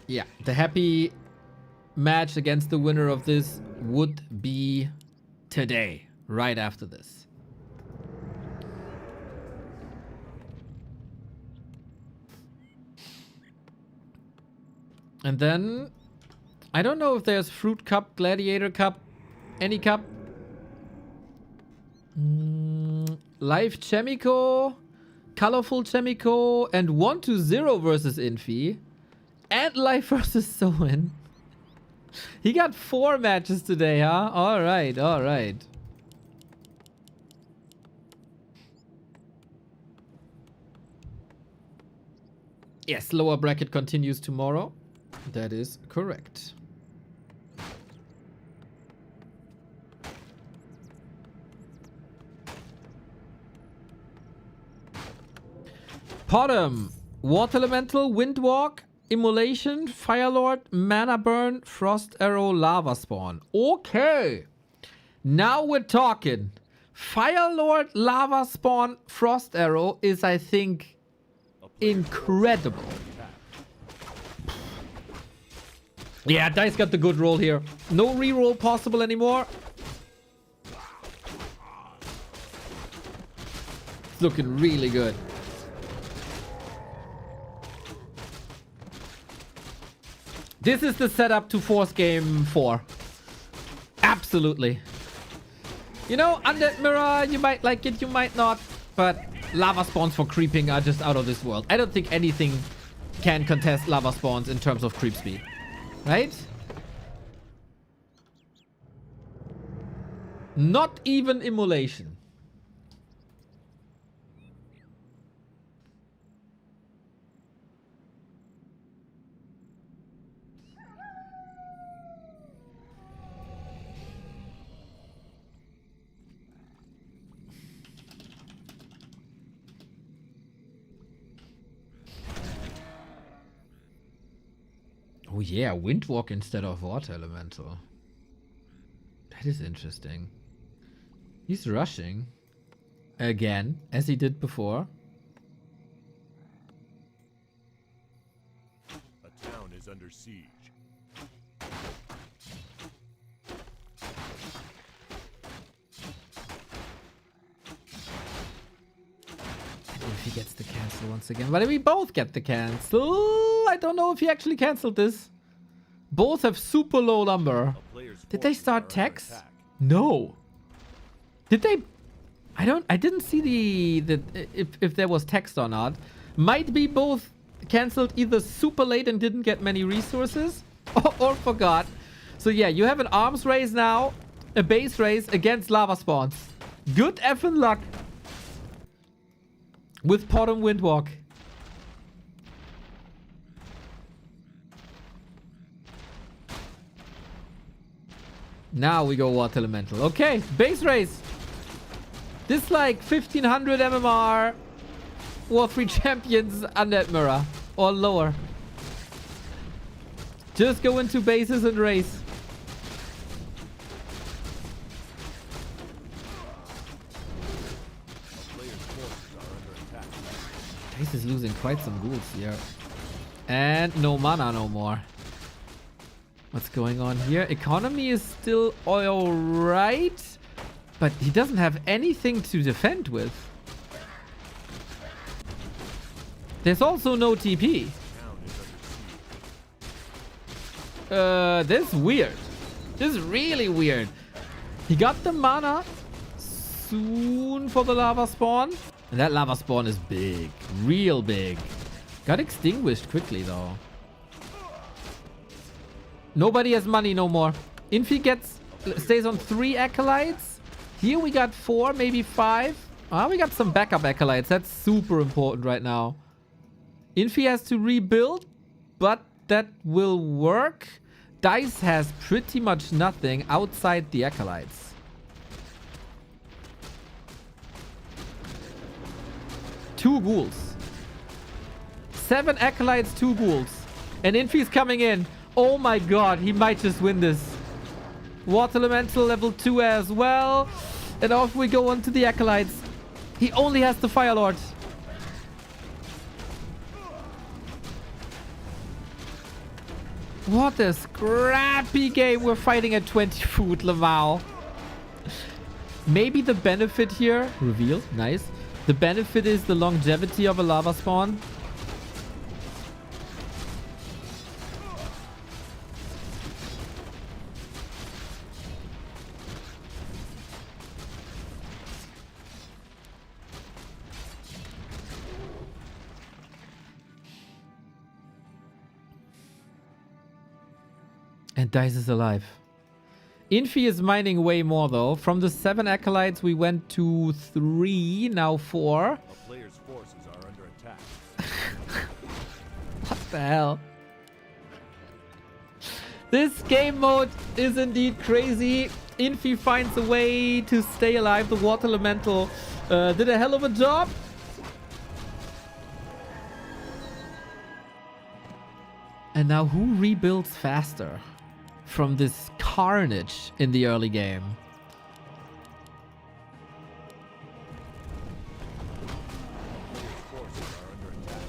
A: Yeah, the Happy match against the winner of this would be today, right after this. And then, I don't know if there's Fruit Cup, Gladiator Cup, any cup. Live Chemico Colorful Chemico and 1-0 versus Infy. And Life versus Soen. He got 4 matches today, huh? Alright, alright. Yes, lower bracket continues tomorrow. That is correct. Bottom. Water Elemental, Windwalk, Immolation, Firelord, Mana Burn, Frost Arrow, Lava Spawn. Okay. Now we're talking. Firelord, Lava Spawn, Frost Arrow is, I think, incredible. Yeah, Dice got the good roll here. No reroll possible anymore. It's looking really good. This is the setup to force game 4. Absolutely. You know, Undead Mirror, you might like it, you might not. But lava spawns for creeping are just out of this world. I don't think anything can contest lava spawns in terms of creep speed. Right? Not even Immolation. Oh yeah, Windwalk instead of Water Elemental. That is interesting. He's rushing. Again, as he did before.
D: A town is under siege.
A: If he gets the cancel once again. But we both get the cancel. I don't know if he actually canceled this. Both have super low number. Did they start techs? No. Did they? I didn't see the if there was text or not. Might be both canceled either super late and didn't get many resources or forgot. So yeah, you have an arms race now, a base race against lava spawns. Good effing luck with Bottom Windwalk. Now we go Water Elemental. Okay, base race. This like 1500 MMR War 3 Champions Undead Mirror or lower. Just go into bases and race. Dice is losing quite some ghouls here. And no mana no more. What's going on here? Economy is still alright. But he doesn't have anything to defend with. There's also no TP. This is weird. This is really weird. He got the mana soon for the lava spawn. And that lava spawn is big. Real big. Got extinguished quickly though. Nobody has money no more. Infy stays on 3 acolytes. Here we got 4, maybe 5. Ah, we got some backup acolytes. That's super important right now. Infy has to rebuild, but that will work. Dice has pretty much nothing outside the acolytes. 2 ghouls. 7 acolytes, 2 ghouls. And Infy's coming in. Oh my god, he might just win this. Water Elemental level 2 as well. And off we go on to the acolytes. He only has the Firelord. What a scrappy game. We're fighting at 20 food, Lamau. Maybe the benefit here... Reveal, nice. The benefit is the longevity of a lava spawn. And Dice is alive. Infy is mining way more though. From the 7 acolytes we went to 3, now 4.
D: A player's forces are under attack.
A: What the hell? This game mode is indeed crazy. Infy finds a way to stay alive. The water elemental did a hell of a job. And now who rebuilds faster from this carnage in the early game?
D: Player's forces are under attack.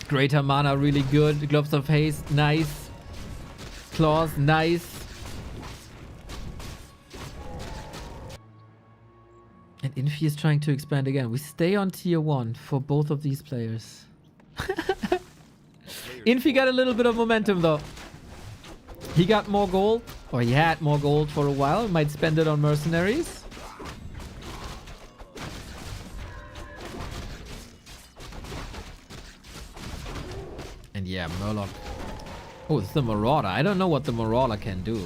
A: Greater mana really good. Globes of Haste, nice. Claws, nice. And Infy is trying to expand again. We stay on tier 1 for both of these players. Infy got a little bit of momentum though. He got more gold, or he had more gold for a while. Might spend it on mercenaries. And yeah, Murloc. Oh, it's the Marauder. I don't know what the Marauder can do.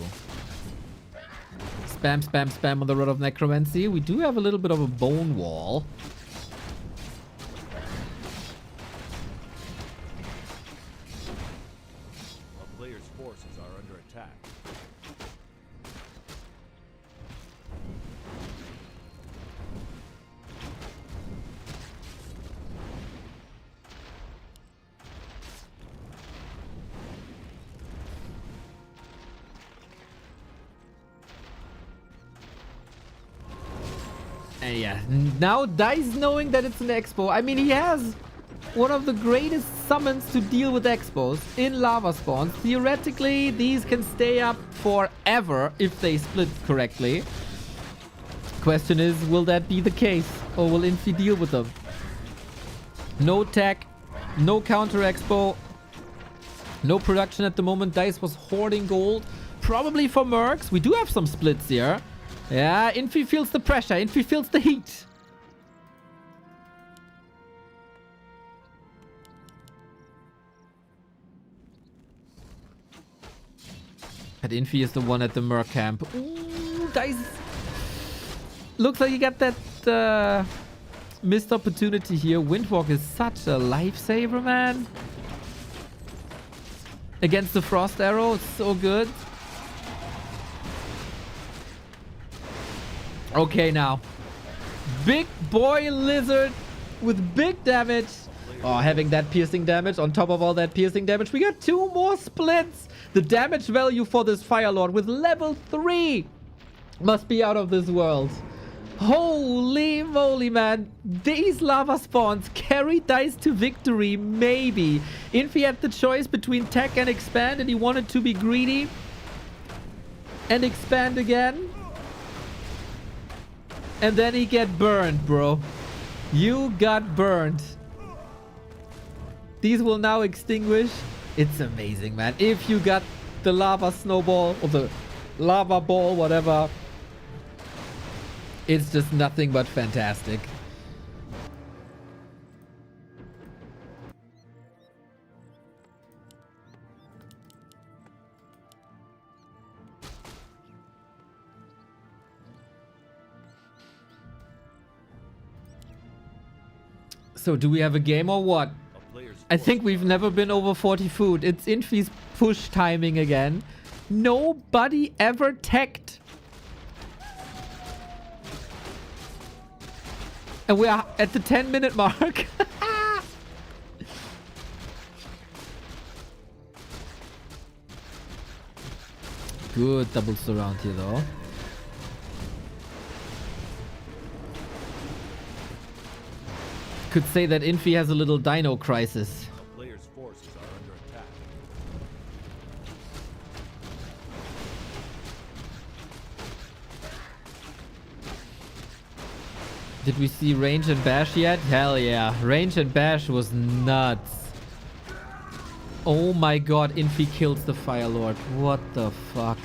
A: Spam, spam, spam on the Rod of Necromancy. We do have a little bit of a bone wall.
D: A player's forces are under attack.
A: And yeah, now Dice knowing that it's an expo. I mean, he has one of the greatest summons to deal with expos in lava spawns. Theoretically, these can stay up forever if they split correctly. Question is, will that be the case? Or will Infy deal with them? No tech, no counter expo, no production at the moment. Dice was hoarding gold, probably for mercs. We do have some splits here. Yeah, Infy feels the pressure. Infy feels the heat. And Infy is the one at the merc camp. Ooh, Dice. Looks like you got that missed opportunity here. Windwalk is such a lifesaver, man. Against the Frost Arrow, it's so good. Okay, now. Big boy lizard with big damage. Oh, having that piercing damage on top of all that piercing damage. We got 2 more splits. The damage value for this Fire Lord with level 3 must be out of this world. Holy moly, man. These lava spawns carry Dice to victory, maybe. Infy had the choice between tech and expand, and he wanted to be greedy and expand again. And then he get burned, bro. You got burned. These will now extinguish. It's amazing, man. If you got the lava snowball or the lava ball, whatever, it's just nothing but fantastic. So do we have a game or what? I think we've never been over 40 food. It's Infy's push timing again. Nobody ever teched. And we are at the 10-minute mark. Good double surround here though. Could say that Infy has a little dino crisis.
D: A player's forces are under attack.
A: Did we see range and bash yet? Hell yeah. Range and bash was nuts. Oh my god, Infy kills the Fire Lord. What the fuck?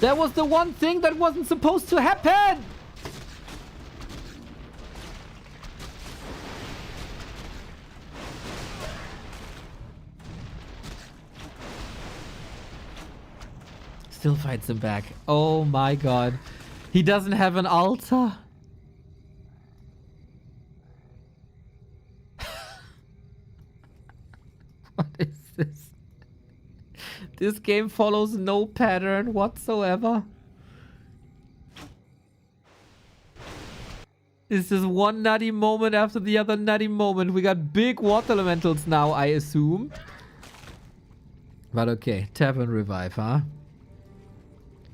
A: That was the one thing that wasn't supposed to happen! Still fights him back. Oh my god. He doesn't have an altar. What is this? This game follows no pattern whatsoever. This is one nutty moment after the other nutty moment. We got big water elementals now, I assume. But okay, tap and revive, huh?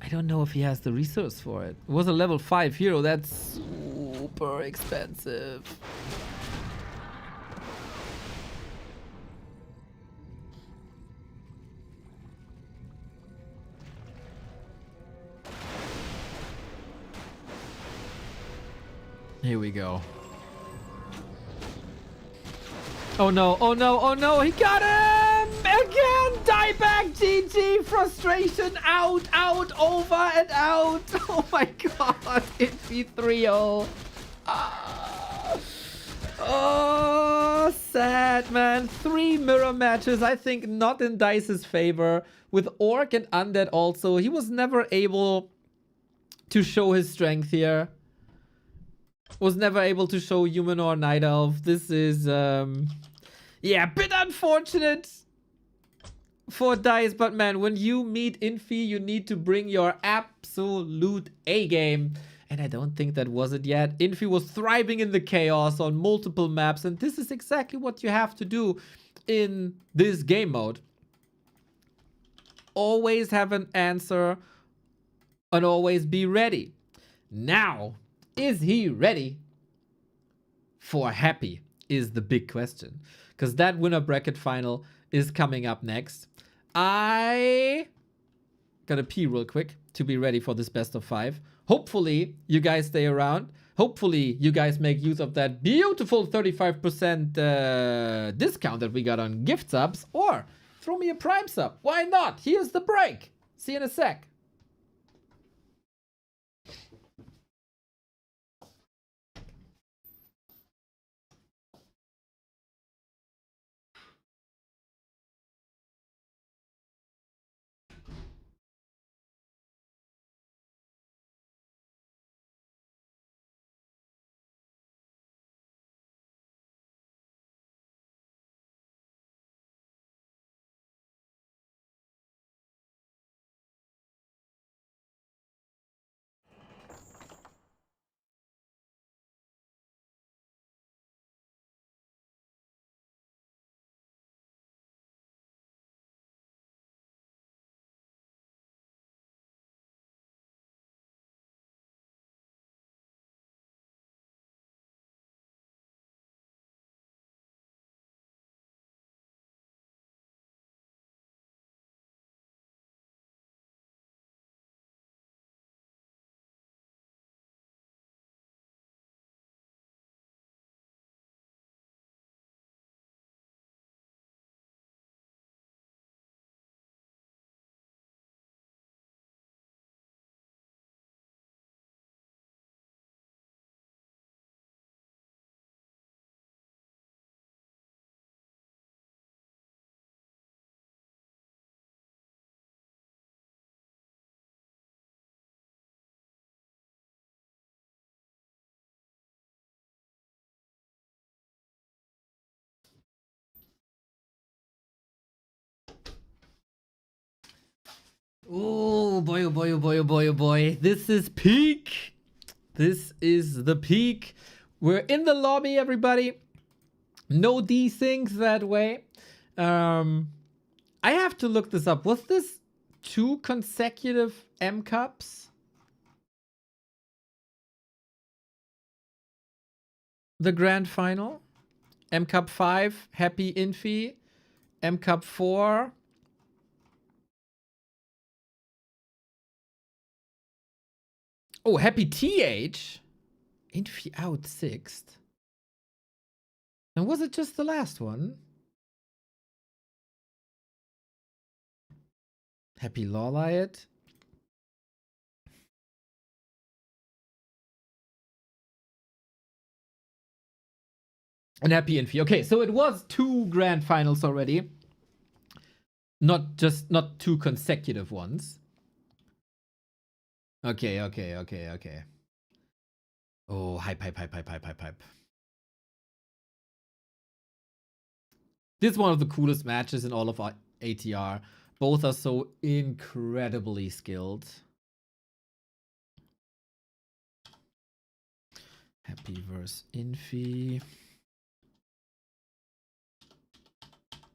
A: I don't know if he has the resource for it. It was a level 5 hero. That's super expensive. Here we go. Oh no, oh no, oh no, he got him! Again! Die back, GG! Frustration, out, over and out! Oh my god, Infy 3-0. Ah. Oh, sad, man. 3 mirror matches, I think not in Dice's favor. With Orc and Undead also, he was never able to show his strength here. Was never able to show Human or Night Elf. This is, yeah, a bit unfortunate for Dice. But man, when you meet Infy, you need to bring your absolute A-game. And I don't think that was it yet. Infy was thriving in the chaos on multiple maps. And this is exactly what you have to do in this game mode. Always have an answer and always be ready. Now, is he ready for happy is the big question. Because that winner bracket final is coming up next. I gotta pee real quick to be ready for this best of 5. Hopefully you guys stay around. Hopefully you guys make use of that beautiful 35% discount that we got on gift subs. Or throw me a Prime sub. Why not? Here's the break. See you in a sec. Oh boy, oh boy, oh boy, oh boy, oh boy. This is peak. This is the peak. We're in the lobby, everybody. No desyncs that way. I have to look this up. Was this 2 consecutive M Cups? The grand final? M Cup 5, Happy Infy. M Cup 4. Oh, Happy TH. Infy out 6th. And was it just the last one? Happy Lawliot. And Happy Infy. Okay, so it was 2 grand finals already. Not 2 consecutive ones. Okay. Oh, hype. This is one of the coolest matches in all of our ATR. Both are so incredibly skilled. Happy versus Infy.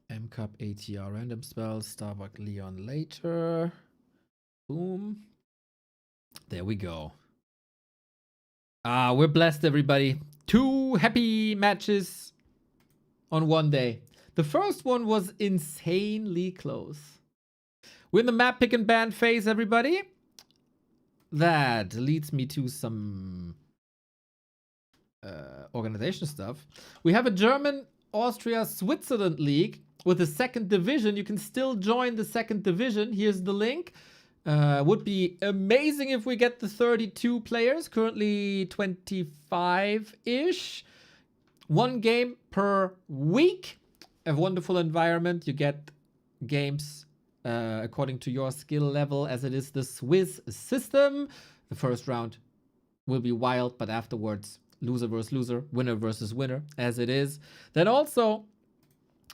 A: M-Cup ATR random spells. Starbuck Leon later. Boom. There we go. We're blessed, everybody. 2 happy matches on one day. The first one was insanely close. We're in the map pick and ban phase, everybody. That leads me to some organization stuff. We have a German, Austria, Switzerland league with a 2nd division. You can still join the 2nd division. Here's the link. Would be amazing if we get the 32 players, currently 25-ish. 1 game per week. A wonderful environment. You get games according to your skill level, as it is the Swiss system. The first round will be wild, but afterwards, loser versus loser, winner versus winner, as it is. Then also,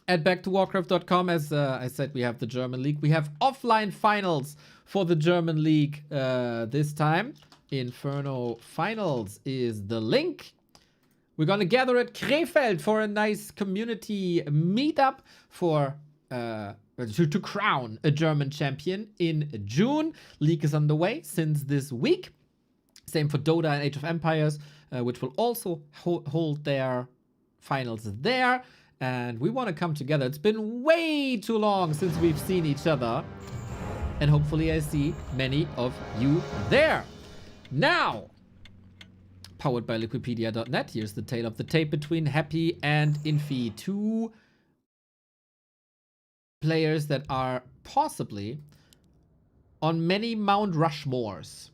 A: at backtowarcraft.com, as I said, we have the German League. We have offline finals for the German League this time. Inferno Finals is the link. We're going to gather at Krefeld for a nice community meetup for to crown a German champion in June. League is underway since this week. Same for Dota and Age of Empires, which will also hold their finals there. And we want to come together. It's been way too long since we've seen each other. And hopefully I see many of you there. Now, powered by Liquipedia.net, here's the tale of the tape between Happy and Infy. 2 players that are possibly on many Mount Rushmores.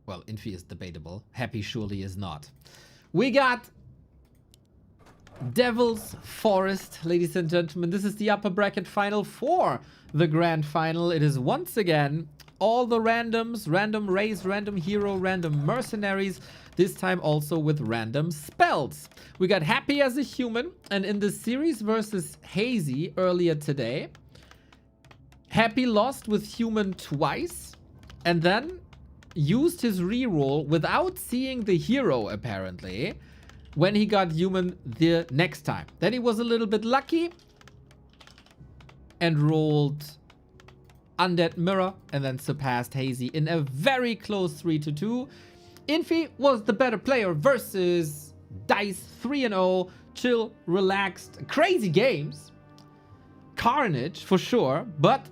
A: Well, Infy is debatable. Happy surely is not. We got Devil's Forest, ladies and gentlemen. This is the upper bracket final for the grand final. It is once again all the randoms, random race, random hero, random mercenaries, this time also with random spells. We got Happy as a human, and in the series versus Hazy earlier today, Happy lost with human twice, and then used his reroll without seeing the hero, apparently, when he got human the next time. Then he was a little bit lucky and rolled Undead Mirror and then surpassed Hazy in a very close 3-2. Infy was the better player versus Dice 3-0. Chill, relaxed, crazy games. Carnage for sure, but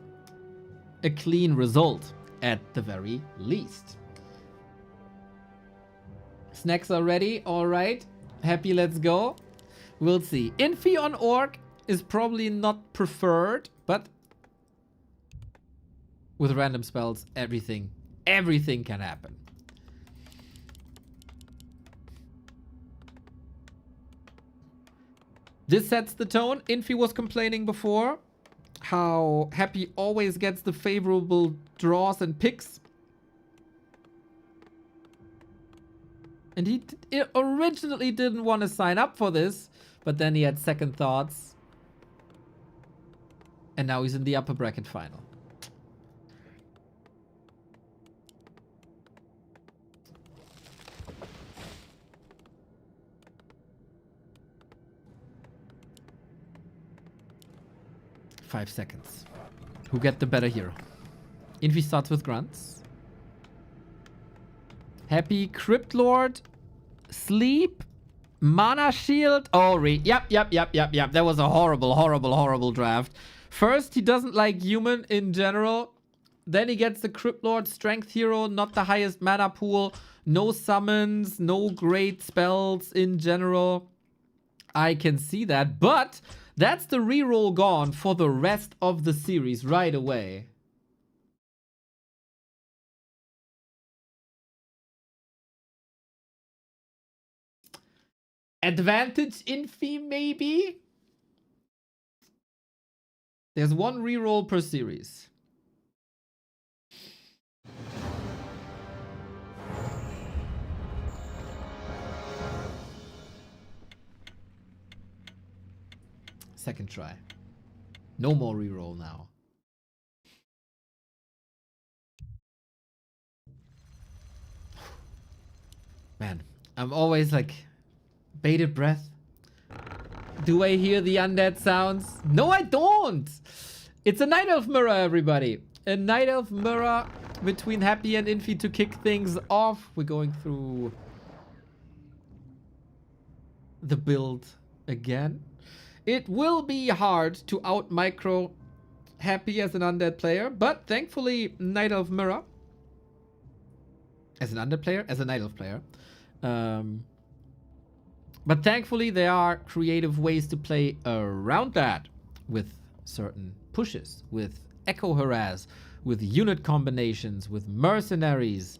A: a clean result at the very least. Snacks are ready. All right. Happy, let's go. We'll see. Infy on Orc is probably not preferred, but with random spells, everything can happen. This sets the tone. Infy was complaining before how Happy always gets the favorable draws and picks. And he originally didn't want to sign up for this, but then he had second thoughts. And now he's in the upper bracket final. Five seconds. Who get the better hero? Infy starts with grunts. Happy Crypt Lord, Sleep, Mana Shield. Oh, yep. That was a horrible draft. First, he doesn't like human in general. Then he gets the Crypt Lord, Strength Hero, not the highest mana pool. no summons, no great spells in general. I can see that, but that's the reroll gone for the rest of the series right away. Advantage Infy, maybe? There's one reroll per series. Second try. No more reroll now. Man, I'm always like bated breath. Do I hear the undead sounds? No, I don't. It's a Night Elf mirror, everybody. A Night Elf mirror between Happy and Infy to kick things off. We're going through the build again. It will be hard to out micro Happy as an undead player, but thankfully Night Elf mirror as an undead player, as a Night Elf player. But thankfully there are creative ways to play around that with certain pushes, with Echo Harass, with unit combinations, with mercenaries.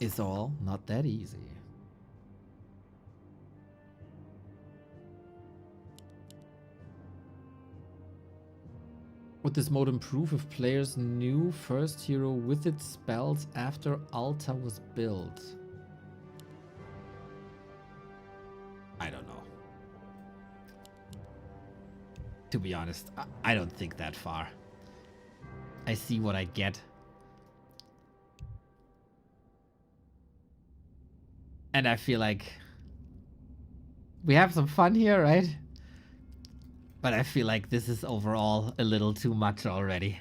A: It's all not that easy. Would this mode improve if players knew first hero with its spells after Alta was built? I don't know. To be honest, I don't think that far. I see what I get. And I feel like we have some fun here, right? But I feel like this is overall a little too much already.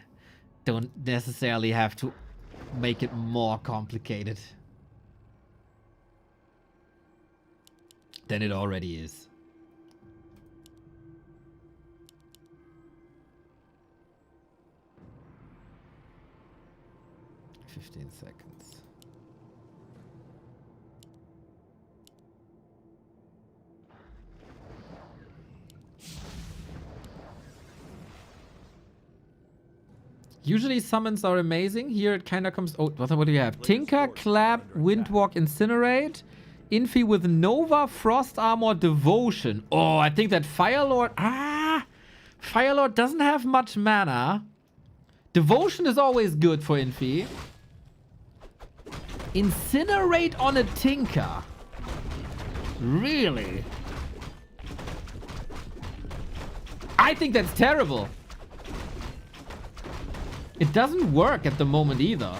A: Don't necessarily have to make it more complicated than it already is. "15 seconds. Usually summons are amazing. Here it kind of comes... Oh, what do you have? Tinker, Clap, Windwalk, Incinerate. Infy with Nova, Frost Armor, Devotion. Oh, I think that Firelord... Firelord doesn't have much mana. Devotion is always good for Infy. Incinerate on a Tinker. Really? I think that's terrible. It doesn't work at the moment either.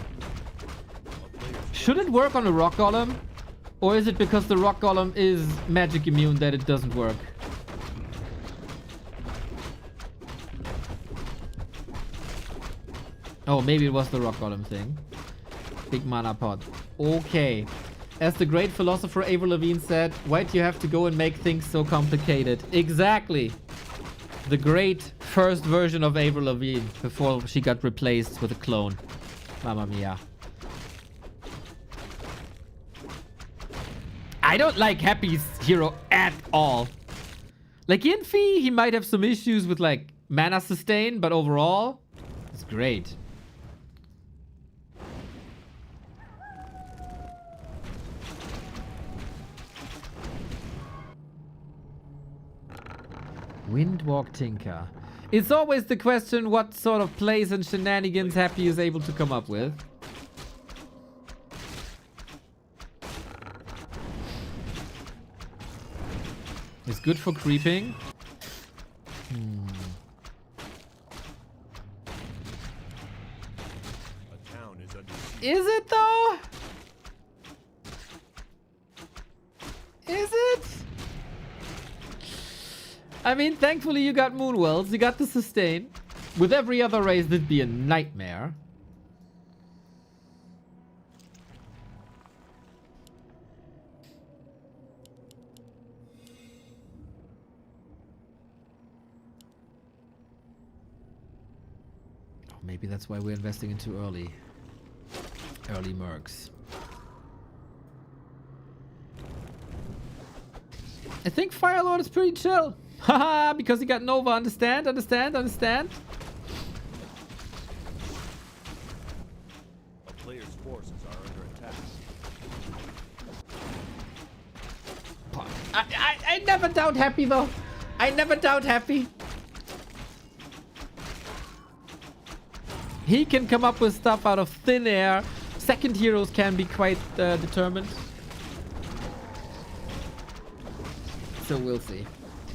A: Should it work on a Rock Golem? Or is it because the Rock Golem is magic immune that it doesn't work? Oh, maybe it was the Rock Golem thing. Big mana pot. Okay. As the great philosopher Avril Lavigne said, why do you have to go and make things so complicated? Exactly. The great first version of Avril Lavigne before she got replaced with a clone. Mamma mia. I don't like Happy's hero at all. Like Infy, he might have some issues with like mana sustain, but overall, it's great. Windwalk Tinker. It's always the question what sort of plays and shenanigans Happy is able to come up with. It's good for creeping. Is it though? Is it? I mean, thankfully you got Moonwells, you got the sustain. With every other race, that'd be a nightmare. Oh, maybe that's why we're investing in too early. Early mercs. I think Firelord is pretty chill. Haha, because he got Nova. Understand? Understand? Understand?
D: A player's forces are under attack.
A: I never doubt Happy though. I never doubt Happy. He can come up with stuff out of thin air. Second heroes can be quite determined. So we'll see.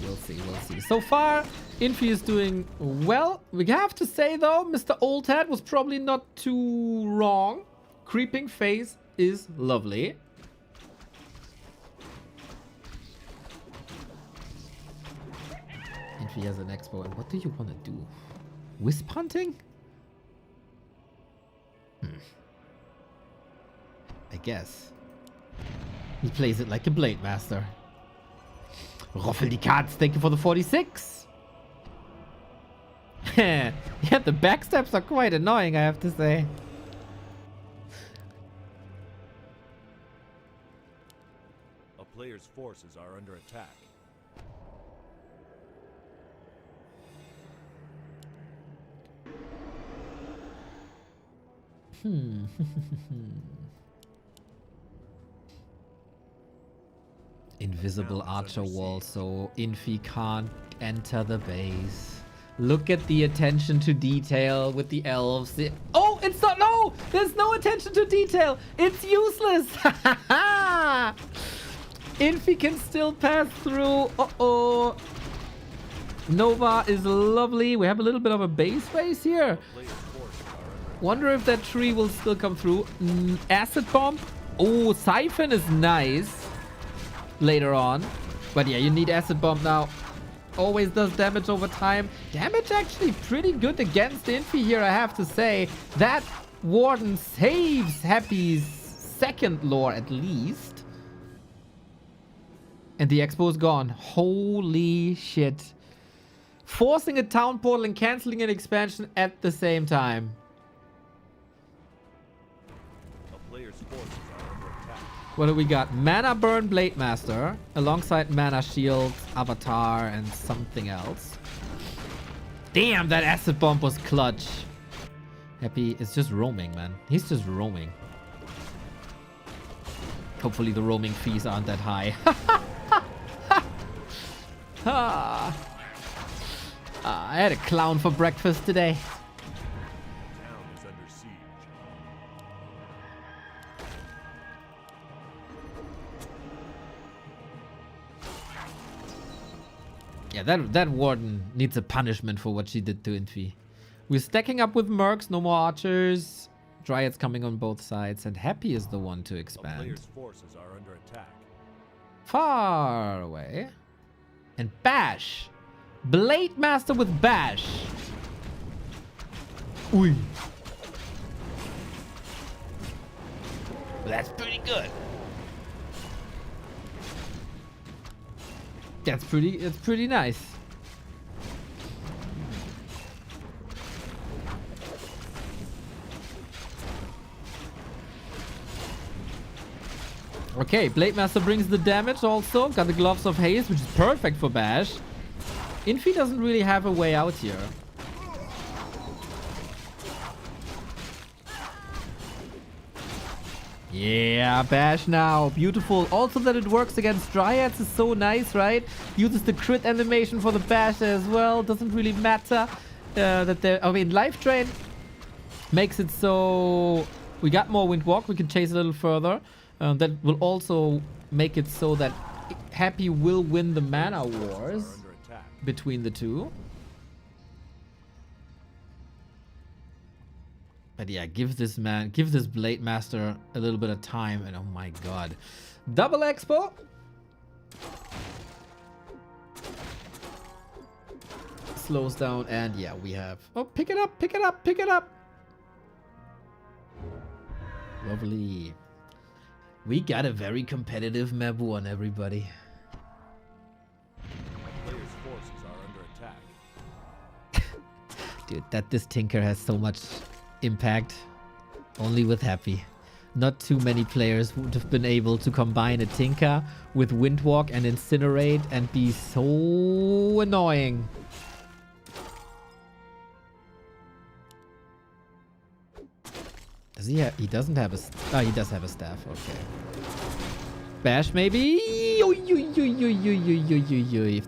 A: We'll see. We'll see. So far, Infy is doing well. We have to say though, Mr. Old Hat was probably not too wrong. Creeping phase is lovely. Infy has an expo. And what do you want to do? Wisp hunting? I guess. He plays it like a Blade Master. Ruffel die cards, thank you for the 46. Yeah, the backsteps are quite annoying, I have to say.
D: A player's forces are under attack.
A: Invisible archer wall, so Infy can't enter the base. Look at the attention to detail with the elves. Oh, it's not. No, there's no attention to detail. It's useless. Infy can still pass through. Uh-oh. Nova is lovely. We have a little bit of a base race here. Wonder if that tree will still come through. Acid bomb. Oh, siphon is nice. Later on. But yeah, you need acid bomb now. Always does damage over time. Damage actually pretty good against Infy here, I have to say. That Warden saves Happy's second lore at least. And the expo is gone. Holy shit. Forcing a town portal and cancelling an expansion at the same time.
D: A player's forces are under attack.
A: What do we got? Mana Burn Blade Master alongside Mana Shield, Avatar, and something else. Damn, that acid bomb was clutch. Happy is just roaming, man. He's just roaming. Hopefully the roaming fees aren't that high. I had a clown for breakfast today.
D: Town is under siege.
A: Yeah, that warden needs a punishment for what she did to Infy. We're stacking up with mercs, no more archers. Dryads coming on both sides, and Happy is the one to
D: A
A: expand.
D: player's forces are under attack.
A: Far away. And Bash. Blade Master with Bash. Ui. That's pretty good. It's pretty nice. Okay, Blade Master brings the damage also. Got the Gloves of Haze, which is perfect for Bash. Infy doesn't really have a way out here. Yeah, Bash now. Beautiful. Also that it works against Dryads is so nice, right? Uses the crit animation for the Bash as well. Doesn't really matter that they're... I mean, Life Drain makes it so... We got more Windwalk. We can chase a little further. That will also make it so that Happy will win the mana wars between the two. But yeah, give this Blade Master a little bit of time, and oh my god. Double expo. Slows down, and yeah, we have... Oh, pick it up, pick it up, pick it up. Lovely. We got a very competitive map one, everybody.
D: Player's forces are under attack.
A: Dude, this Tinker has so much impact. Only with Happy. not too many players would have been able to combine a Tinker with Windwalk and Incinerate and be so annoying. Does he have... He doesn't have a... Oh, he does have a staff. Okay. Bash, maybe? If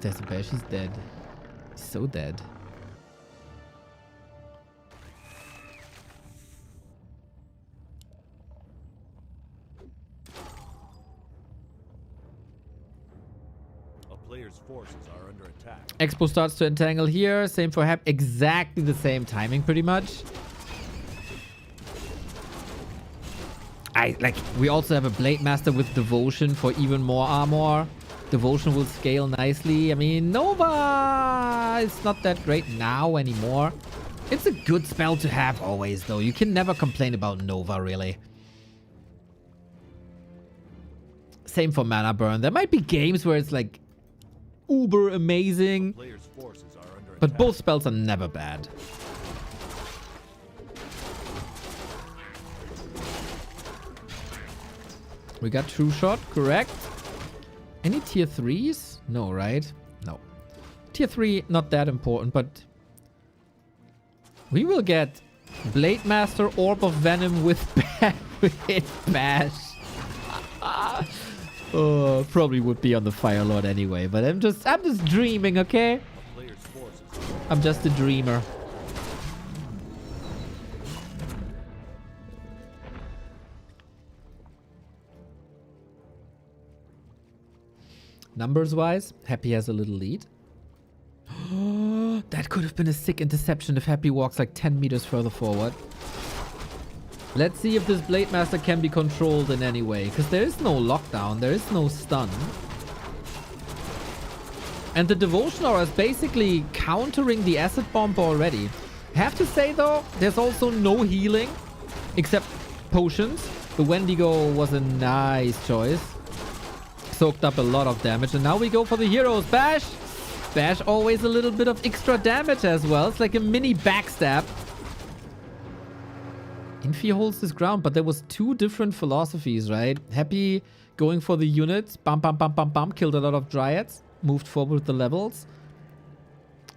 A: there's a bash, he's dead. He's so dead.
D: A player's forces are under attack.
A: Expo starts to entangle here. Same for Hap. Exactly the same timing, pretty much. We also have a Blade Master with Devotion for even more armor. Devotion will scale nicely. I mean, Nova is not that great now anymore. It's a good spell to have always, though. You can never complain about Nova, really. Same for Mana Burn. There might be games where it's like uber amazing,
D: Player's forces are under
A: but
D: attack.
A: both spells are never bad. We got True Shot, correct. Any tier 3s? No, right? No. Tier 3, not that important, but we will get Blade Master, Orb of Venom with Bash. Oh, probably would be on the Fire Lord anyway, but I'm just dreaming, okay?
D: A player's forces
A: I'm just a dreamer. Numbers wise, Happy has a little lead. That could have been a sick interception if Happy walks like 10 meters further forward. Let's see if this Blade Master can be controlled in any way, because there is no lockdown, there is no stun. And the Devotion Aura is basically countering the Acid Bomb already. Have to say though, there's also no healing, except potions. The Wendigo was a nice choice. Soaked up a lot of damage, and now we go for the heroes. Bash! Bash always a little bit of extra damage as well. It's like a mini backstab. Infy holds his ground, but there was two different philosophies, right? Happy going for the units. Bum, bum, bum, bum, bum. Killed a lot of Dryads. Moved forward with the levels.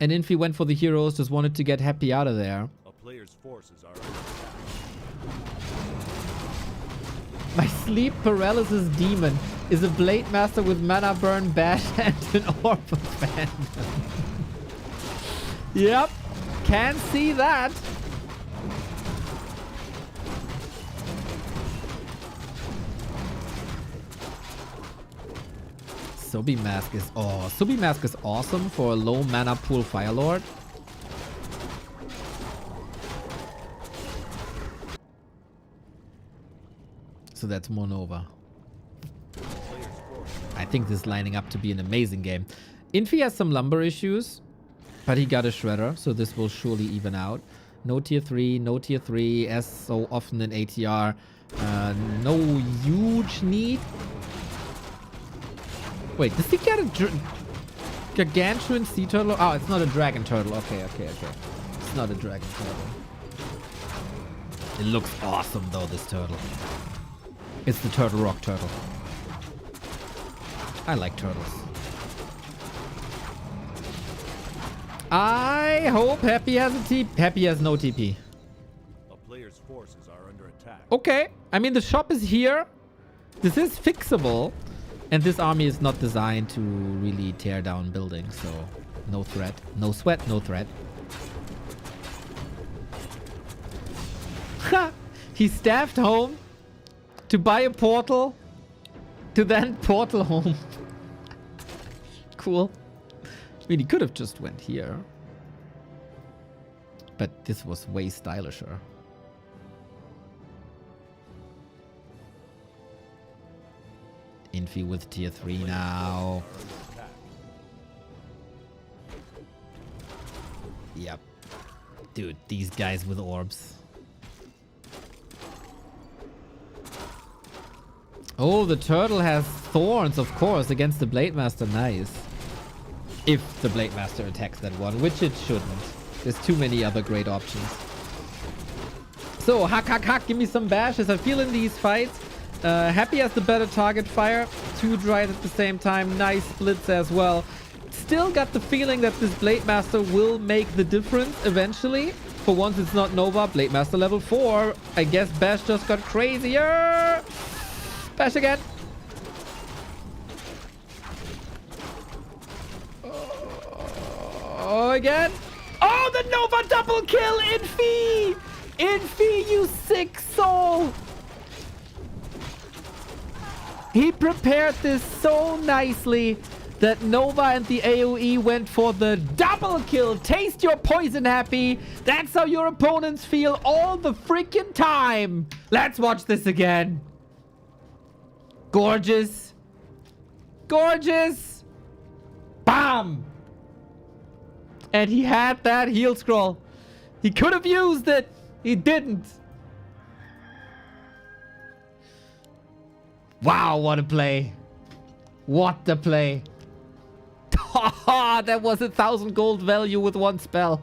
A: And Infy went for the heroes. Just wanted to get Happy out of there.
D: A player's forces are under attack.
A: My sleep paralysis demon is a Blade Master with Mana Burn, Bash, and an Orb of Venom. Yep. Can see that. Sobi Mask is... Oh, Sobi Mask is awesome for a low mana pool Fire Lord. So that's more Nova. I think this is lining up to be an amazing game. Infy has some lumber issues, but he got a Shredder, so this will surely even out. No tier 3, no tier 3, as so often in ATR. No huge need. Wait, does he get a gargantuan sea turtle? Oh, it's not a dragon turtle. Okay. It's not a dragon turtle. It looks awesome though, this turtle. It's the Turtle Rock turtle. I like turtles. I hope Happy has a TP. Happy has no TP.
D: A player's forces are under attack.
A: Okay. I mean, the shop is here. This is fixable. And this army is not designed to really tear down buildings. So, no threat. No sweat, no threat. Ha! He staffed home to buy a portal to then portal home. Cool. I mean, he could have just went here. But this was way stylisher. Infy with tier 3 now. Yep. Dude, these guys with orbs. Oh, the turtle has thorns, of course, against the Blade Master. Nice. If the Blade Master attacks that one, which it shouldn't. There's too many other great options. So, hack, give me some bashes. I feel in these fights. Happy has the better target fire. 2 dries at the same time. Nice splits as well. Still got the feeling that this Blade Master will make the difference eventually. For once it's not Nova. Blade Master level 4. I guess Bash just got crazier. Bash again. Oh, again. Oh, the Nova double kill. Infy. Infy, you sick soul. He prepared this so nicely that Nova and the AoE went for the double kill. Taste your poison, Happy. That's how your opponents feel all the freaking time. Let's watch this again. Gorgeous. Gorgeous. Bam. And he had that heal scroll. He could have used it. He didn't. Wow, what a play. What a play. That was 1,000 gold value with 1 spell.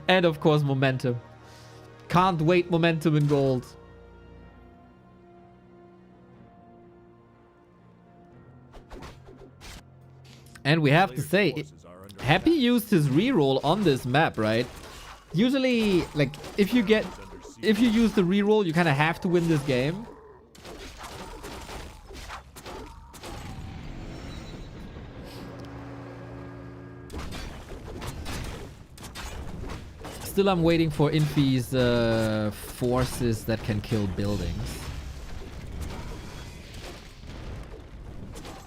A: And of course, momentum. Can't wait momentum in gold. And we have to say, Happy used his reroll on this map, right? Usually, like, if you use the reroll, you kind of have to win this game. Still, I'm waiting for Infy's forces that can kill buildings.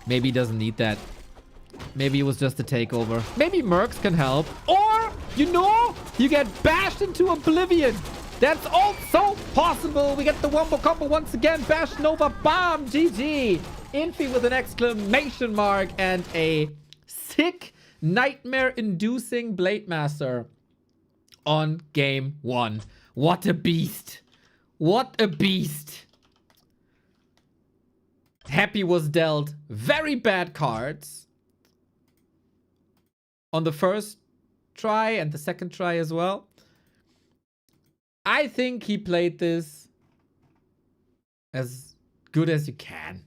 A: Maybe he doesn't need that. Maybe it was just a takeover. Maybe Mercs can help. Or, you know, you get bashed into oblivion. That's also possible. We get the wombo combo once again. Bash Nova bomb. GG. Infy with an exclamation mark and a sick, nightmare-inducing Blade Master on game 1. What a beast. What a beast. Happy was dealt very bad cards on the first try and the second try as well. I think he played this as good as you can.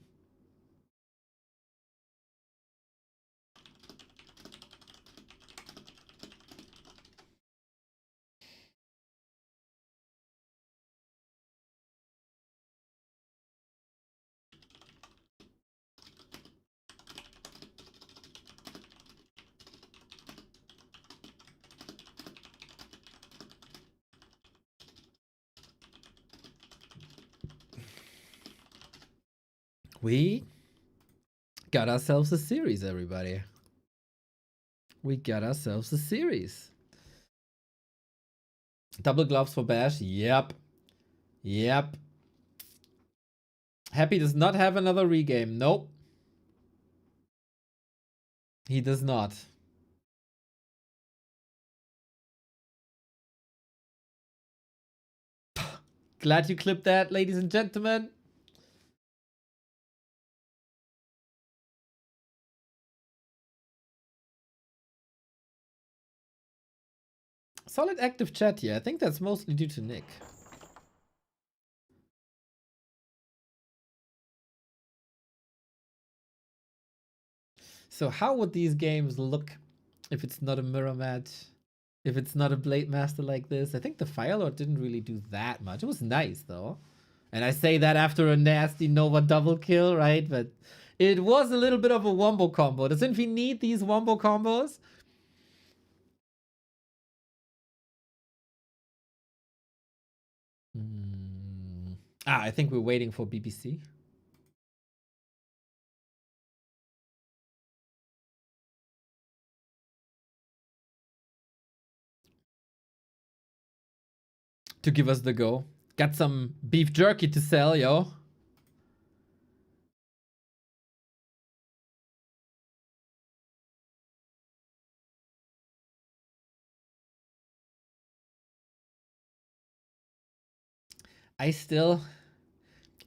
A: We got ourselves a series, everybody. We got ourselves a series. Double gloves for Bash. Yep. Yep. Happy does not have another regame. Nope. He does not. Glad you clipped that, ladies and gentlemen. Solid active chat here. I think that's mostly due to Nick. So how would these games look if it's not a mirror match? If it's not a Blade Master like this? I think the Firelord didn't really do that much. It was nice though. And I say that after a nasty Nova double kill, right? But it was a little bit of a wombo combo. Does Infy need these wombo combos? I think we're waiting for BBC. To give us the go. Got some beef jerky to sell, yo.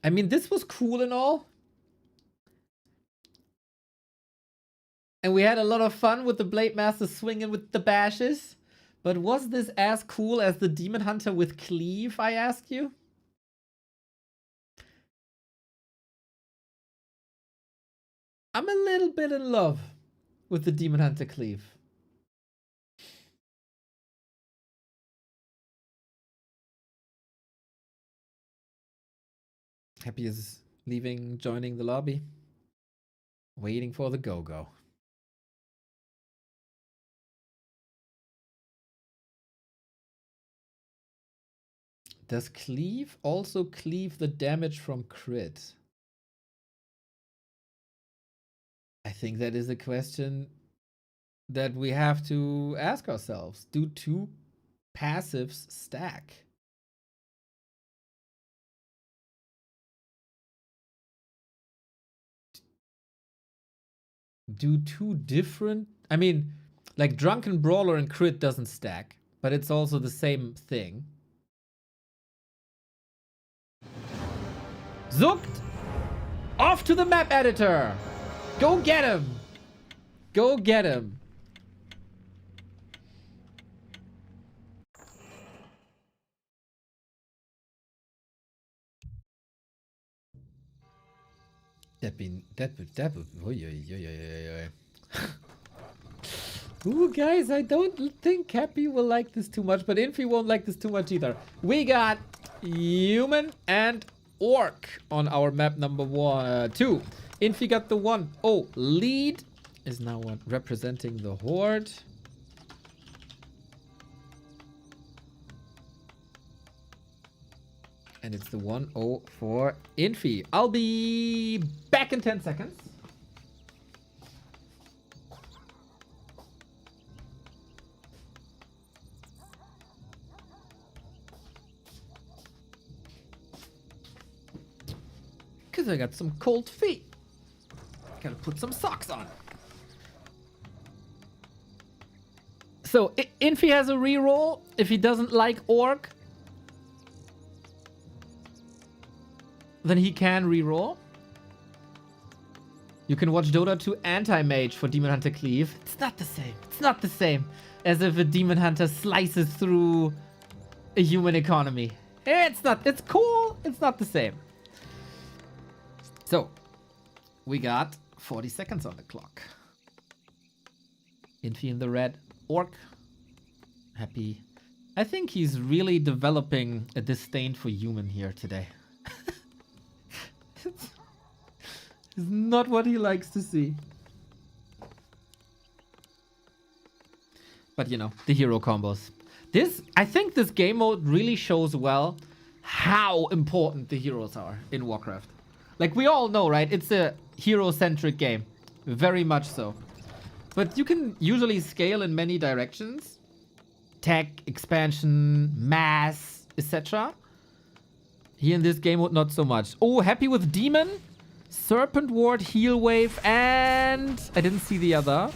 A: I mean, this was cool and all. And we had a lot of fun with the Blade Master swinging with the bashes. But was this as cool as the Demon Hunter with Cleave, I ask you? I'm a little bit in love with the Demon Hunter Cleave. Happy is leaving, joining the lobby. Waiting for the go-go. Does Cleave also cleave the damage from crit? I think that is a question that we have to ask ourselves. Do two passives stack? Do two different... I mean, like Drunken Brawler and crit doesn't stack, but it's also the same thing. Zucked! Off to the map editor! Go get him! Go get him! Ooh, guys, I don't think Cappy will like this too much, but Infy won't like this too much either. We got human and orc on our map number 2. Infy got the 1. Oh, lead is now representing the horde. And it's the 1-0 for Infy. I'll be back in 10 seconds. Because I got some cold feet. Gotta put some socks on. So, Infy has a reroll if he doesn't like Orc. Then he can reroll. You can watch Dota 2 Anti-Mage for Demon Hunter Cleave. It's not the same. It's not the same as if a Demon Hunter slices through a human economy. It's not. It's cool. It's not the same. So, we got 40 seconds on the clock. Infy in the red. Orc. Happy. I think he's really developing a disdain for human here today. It's not what he likes to see. But you know, the hero combos. I think this game mode really shows well how important the heroes are in Warcraft. Like we all know, right? It's a hero-centric game. Very much so. But you can usually scale in many directions. Tech, expansion, mass, etc. Here in this game mode, not so much. Oh, happy with Demon. Serpent Ward, Heal Wave, and... I didn't see the other.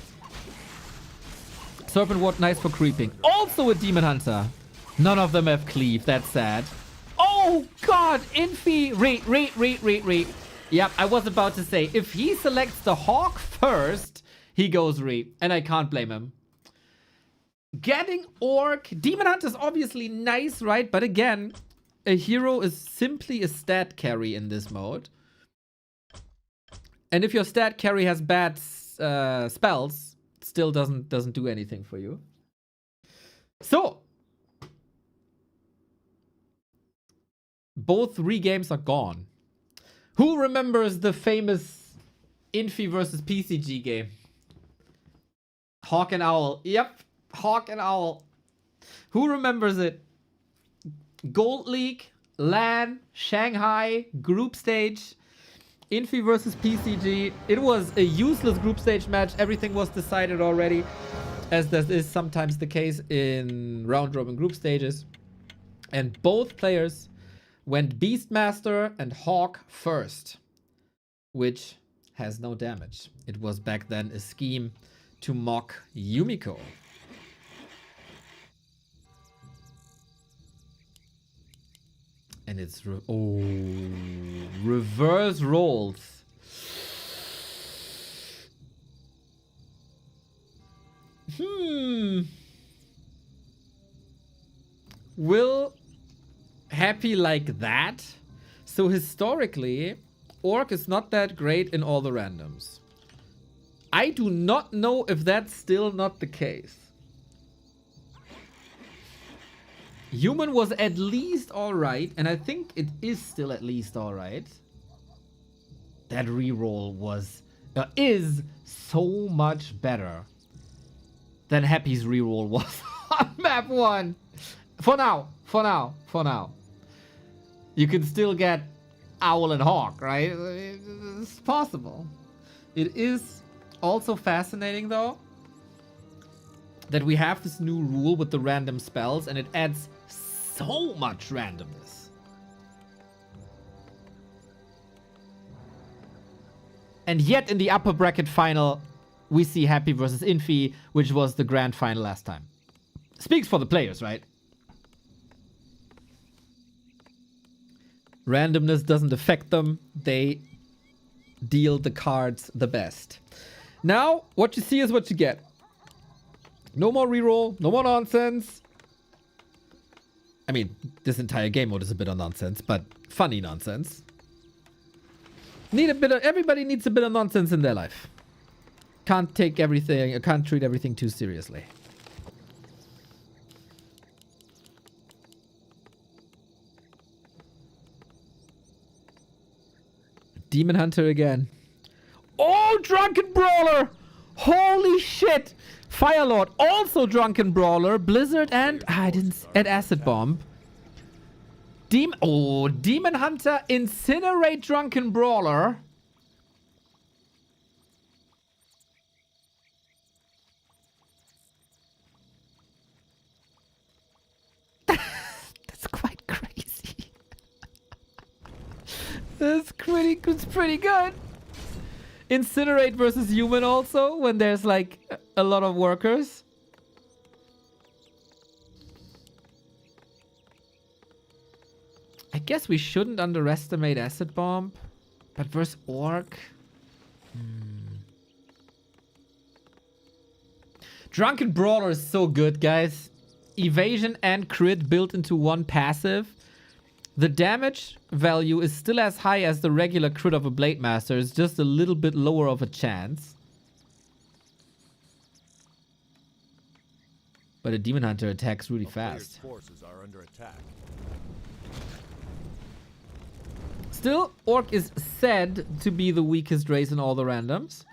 A: Serpent Ward, nice for creeping. Also a Demon Hunter. None of them have Cleave, that's sad. Oh, God! Infy! Re. Yep, I was about to say, if he selects the Hawk first, he goes Re. And I can't blame him. Getting Orc. Demon Hunter is obviously nice, right? But again, a hero is simply a stat carry in this mode. And if your stat carry has bad spells, it still doesn't do anything for you. So, both regames are gone. Who remembers the famous Infy versus PCG game? Hawk and Owl. Yep, Hawk and Owl. Who remembers it? Gold League, LAN, Shanghai, group stage, Infy versus PCG. It was a useless group stage match. Everything was decided already, as this is sometimes the case in round robin group stages. And both players went Beastmaster and Hawk first, which has no damage. It was back then a scheme to mock Chemico. And it's reverse rolls. Happy like that. So historically, Orc is not that great in all the randoms. I do not know if that's still not the case. Human was at least alright, and I think it is still at least alright. That reroll was is so much better than Happy's reroll was on map 1. For now. You can still get Owl and Hawk, right? It's possible. It is also fascinating, though, that we have this new rule with the random spells, and it adds so much randomness. And yet in the upper bracket final, we see Happy versus Infy, which was the grand final last time. Speaks for the players, right? Randomness doesn't affect them. They deal the cards the best. Now, what you see is what you get. No more reroll, no more nonsense. I mean, this entire game mode is a bit of nonsense, but funny nonsense. Everybody needs a bit of nonsense in their life. Can't treat everything too seriously. Demon Hunter again. Oh, Drunken Brawler! Holy shit! Firelord, also Drunken Brawler, Blizzard, and and Acid Bomb. Demon Hunter, Incinerate Drunken Brawler. That's quite crazy. It's pretty good. Incinerate versus Human also, when there's like a lot of workers. I guess we shouldn't underestimate Acid Bomb, but versus Orc. Drunken Brawler is so good, guys. Evasion and crit built into one passive. The damage value is still as high as the regular crit of a Blade Master. It's just a little bit lower of a chance. But a Demon Hunter attacks really fast.
D: Forces are under attack.
A: Still, Orc is said to be the weakest race in all the randoms.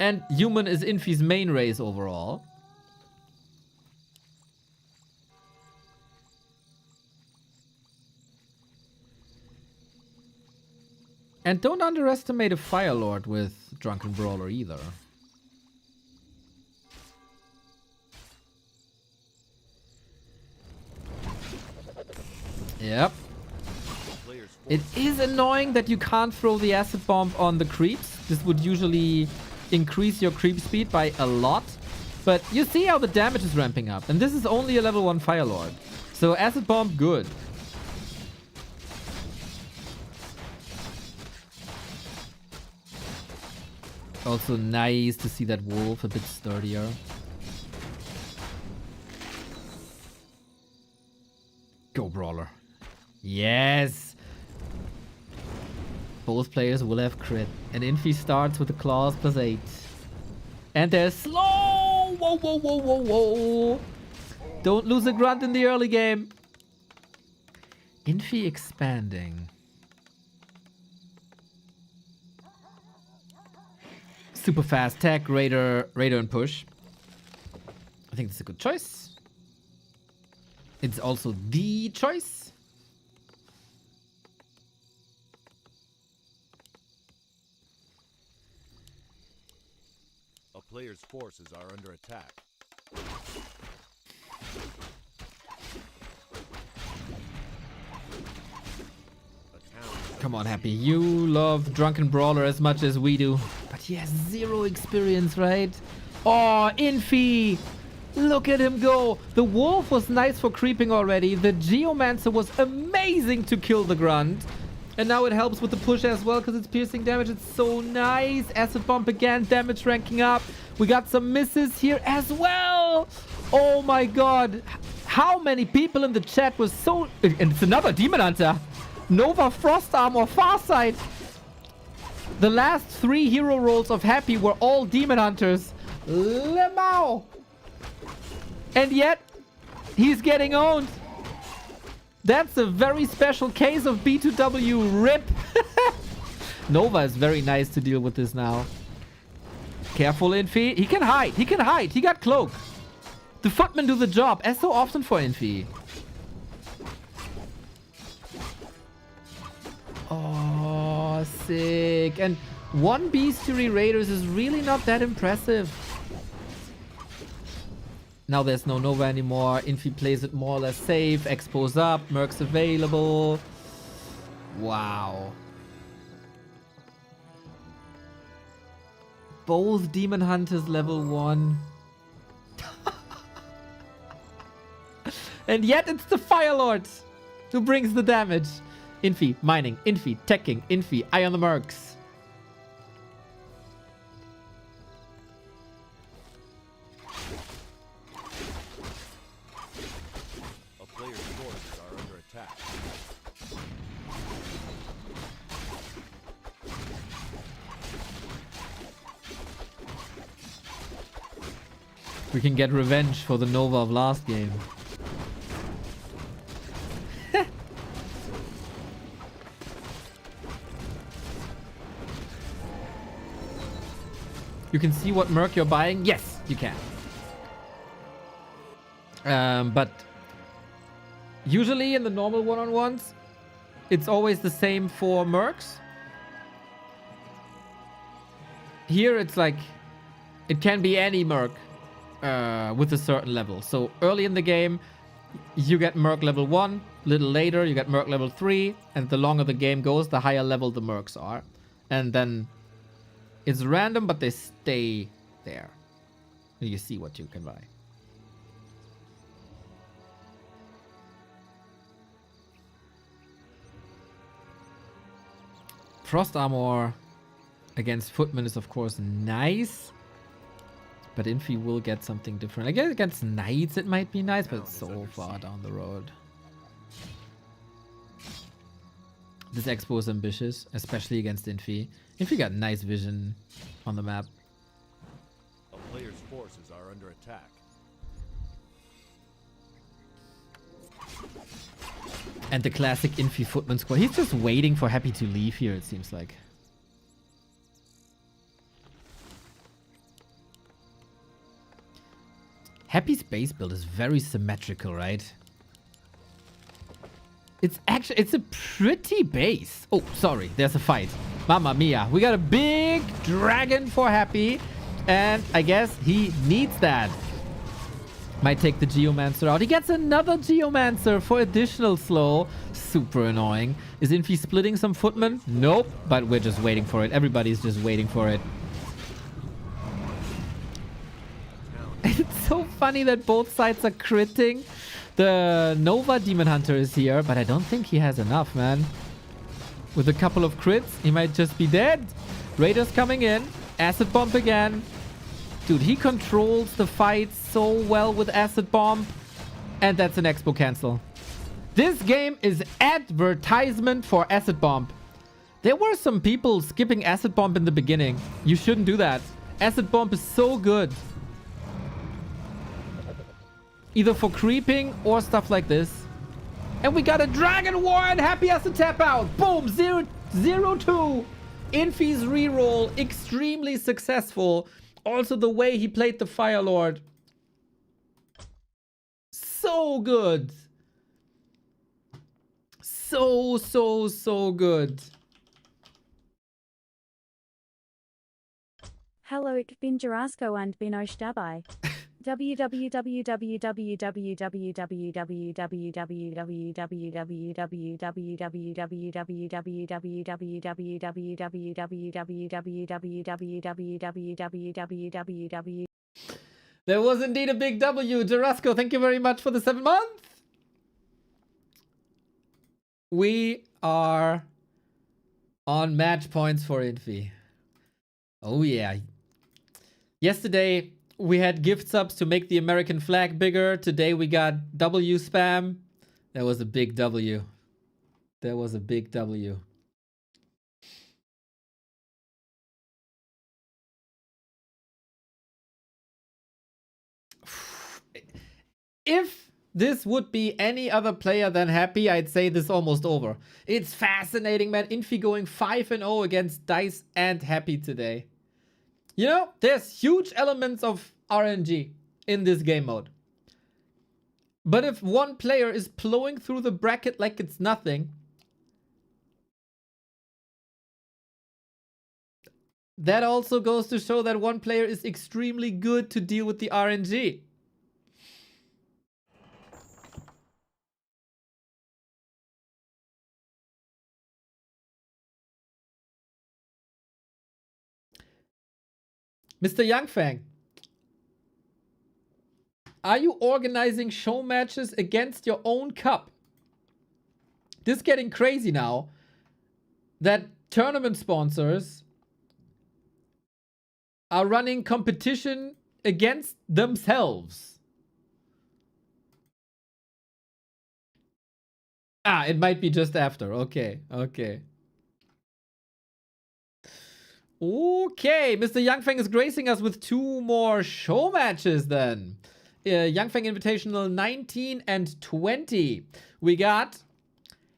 A: And Human is Infy's main race overall. And don't underestimate a Firelord with Drunken Brawler either. Yep. It is annoying that you can't throw the Acid Bomb on the creeps. This would usually increase your creep speed by a lot. But you see how the damage is ramping up. And this is only a level 1 Firelord. So Acid Bomb, good. Also nice to see that wolf a bit sturdier. Go Brawler. Yes! Both players will have crit. And Infy starts with the claws +8. And they're slow! Whoa, whoa, whoa, whoa, whoa! Don't lose a grunt in the early game. Infy expanding. Super fast tech, Raider and push. I think that's a good choice. It's also the choice.
D: A player's forces are under attack.
A: Come on, Happy. You love Drunken Brawler as much as we do. But he has 0 experience, right? Oh, Infy! Look at him go. The Wolf was nice for creeping already. The Geomancer was amazing to kill the Grunt. And now it helps with the push as well because it's piercing damage. It's so nice. Acid Bomb again. Damage ranking up. We got some misses here as well. Oh my god. How many people in the chat was so... And it's another Demon Hunter. Nova, Frost Armor, Farsight. The last 3 hero rolls of Happy were all Demon Hunters. Lemao. And yet, he's getting owned. That's a very special case of B2W rip. Nova is very nice to deal with this now. Careful, Infy. He can hide. He can hide. He got cloak. The footmen do the job, as so often for Infy. Oh, sick. And 1 Bestiary Raiders is really not that impressive. Now there's no Nova anymore. Infy plays it more or less safe. Expos up. Mercs available. Wow. Both Demon Hunters level 1. And yet it's the Fire Lord who brings the damage. Infy, mining, Infy, teching, Infy, eye on the mercs.
D: A player's forces are under attack.
A: We can get revenge for the Nova of last game. You can see what merc you're buying? Yes, you can. But usually in the normal one-on-ones, it's always the same for mercs. Here it's like, it can be any merc with a certain level. So early in the game, you get merc level 1. Little later, you get merc level 3. And the longer the game goes, the higher level the mercs are. And then it's random, but they stay there. You see what you can buy. Frost Armor against Footman is of course nice. But Infy will get something different. I guess against Knights it might be nice, but it's so far down the road. This Expo is ambitious, especially against Infy. Infy got nice vision on the map.
D: A player's forces are under attack.
A: And the classic Infy Footman squad. He's just waiting for Happy to leave here, it seems like. Happy's base build is very symmetrical, right? It's actually, it's a pretty base. Oh, sorry, there's a fight. Mamma mia. We got a big dragon for Happy. And I guess he needs that. Might take the Geomancer out. He gets another Geomancer for additional slow. Super annoying. Is Infy splitting some footmen? Nope. But we're just waiting for it. Everybody's just waiting for it. It's so funny that both sides are critting. The Nova Demon Hunter is here, but I don't think he has enough, man. With a couple of crits, he might just be dead. Raiders coming in. Acid Bomb again. Dude, he controls the fight so well with Acid Bomb. And that's an Expo cancel. This game is advertisement for Acid Bomb. There were some people skipping Acid Bomb in the beginning. You shouldn't do that. Acid Bomb is so good. Either for creeping or stuff like this. And we got a Dragon War and Happy has to tap out. Boom, 0-2. Infy's reroll, extremely successful. Also the way he played the Fire Lord. So good. So good.
E: Hallo, ich bin Jarasko und bin euch dabei.
A: There was indeed a big W. Jarasco, thank you very much for the 7 months. We are on match points for Infy. Oh yeah. Yesterday, We had gift subs to make the American flag bigger. Today we got W spam. That was a big W. That was a big W. If this would be any other player than Happy, I'd say this almost over. It's fascinating, man. Infy going 5-0 against Dice and Happy today. You know, there's huge elements of RNG in this game mode. But if one player is plowing through the bracket like it's nothing, that also goes to show that one player is extremely good to deal with the RNG. Mr. Youngfang, are you organizing show matches against your own cup? This is getting crazy now that tournament sponsors are running competition against themselves. Ah, it might be just after. Okay, okay. Okay, Mr. Youngfang is gracing us with 2 more show matches then. Youngfang Invitational 19 and 20. We got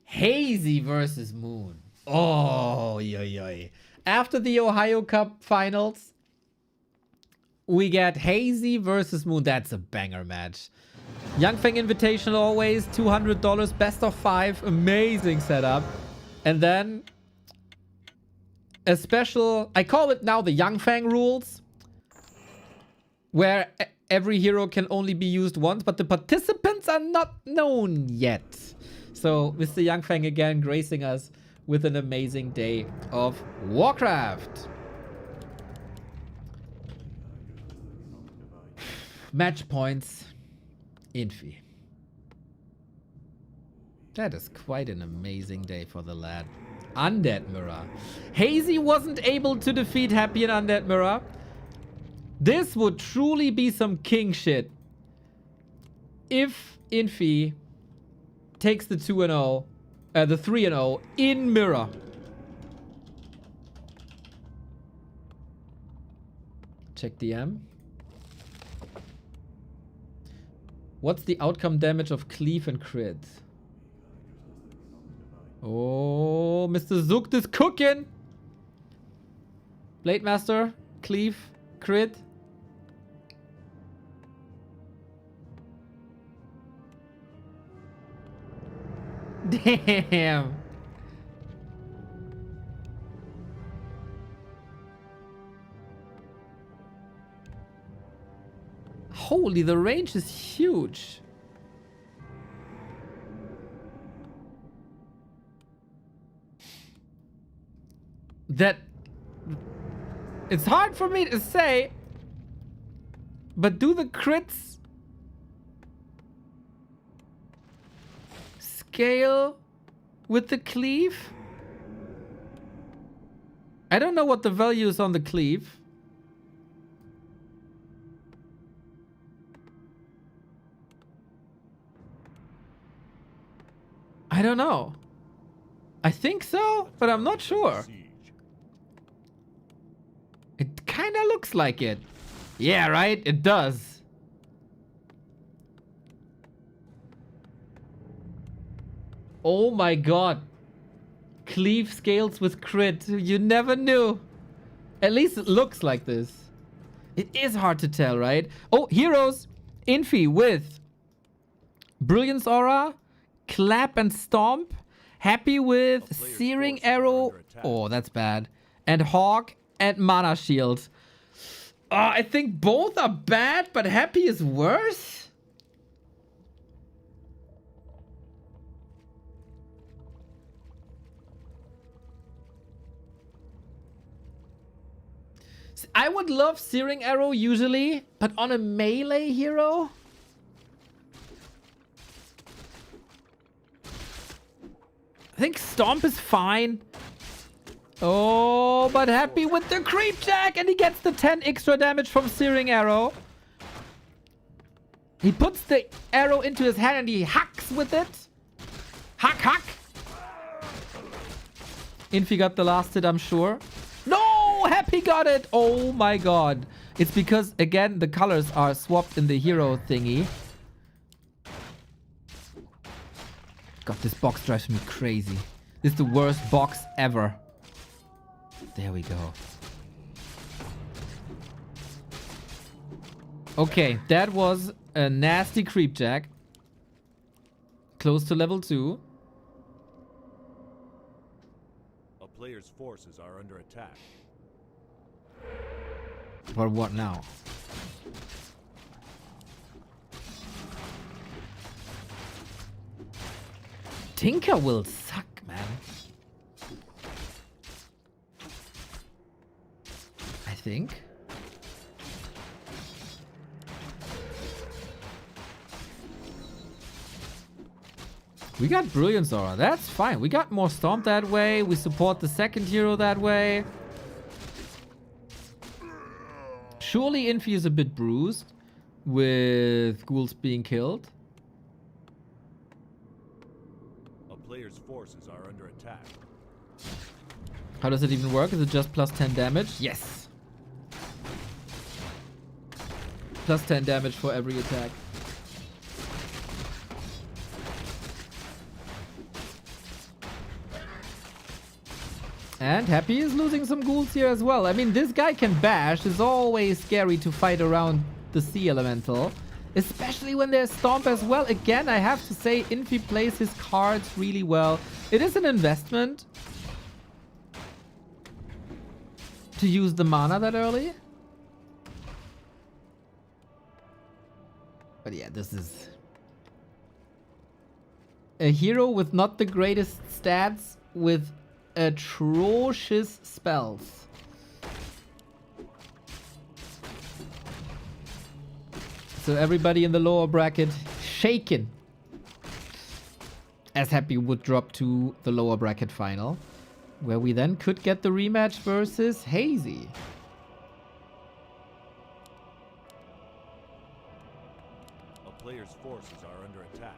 A: Hazy versus Moon. Oh, yoy. After the Ohio Cup finals, we get Hazy versus Moon. That's a banger match. Youngfang Invitational always, $200, best of 5. Amazing setup. And then a special, I call it now the Youngfang rules, where every hero can only be used once, but the participants are not known yet. So Mr. Youngfang again gracing us with an amazing day of Warcraft. Match points, Infy. That is quite an amazing day for the lad. Undead Mirror. Hazy wasn't able to defeat Happy and Undead Mirror. This would truly be some king shit if Infy takes the 2-0, the 3-0 in Mirror. Check DM. What's the outcome damage of cleave and crit? Oh, Mr. Zucht is cooking. Blade Master, cleave, crit. Damn. Holy, the range is huge. That it's hard for me to say, but do the crits scale with the cleave? I don't know what the value is on the cleave. I don't know. I think so, but I'm not sure. It kind of looks like it. Yeah, right? It does. Oh my god. Cleave scales with crit. You never knew. At least it looks like this. It is hard to tell, right? Oh, heroes. Infy with Brilliance Aura, Clap and Stomp. Happy with Searing Arrow. Oh, that's bad. And Hawk and Mana Shield. I think both are bad, but Happy is worse. I would love Searing Arrow usually, but on a melee hero? I think Stomp is fine. Oh, but Happy with the creep jack, and he gets the 10 extra damage from Searing Arrow. He puts the arrow into his hand and he hacks with it. Hack, hack. Infy got the last hit, I'm sure. No, Happy got it. Oh my god. It's because, again, the colors are swapped in the hero thingy. God, this box drives me crazy. This is the worst box ever. There we go. Okay, that was a nasty creep jack. Close to level 2.
D: A player's forces are under attack.
A: But what now? Tinker will suck, man. I think. We got Brilliance Aura. That's fine. We got more Stomp that way. We support the second hero that way. Surely Infy is a bit bruised with ghouls being killed.
D: A player's forces are under attack.
A: How does it even work? Is it just plus 10 damage? Yes. Plus 10 damage for every attack. And Happy is losing some ghouls here as well. I mean, this guy can bash. It's always scary to fight around the Sea Elemental. Especially when there's Stomp as well. Again, I have to say, Infy plays his cards really well. It is an investment to use the mana that early. But yeah, this is a hero with not the greatest stats, with atrocious spells. So everybody in the lower bracket shaken, as Happy would drop to the lower bracket final, where we then could get the rematch versus Hazy.
D: A player's forces are under attack.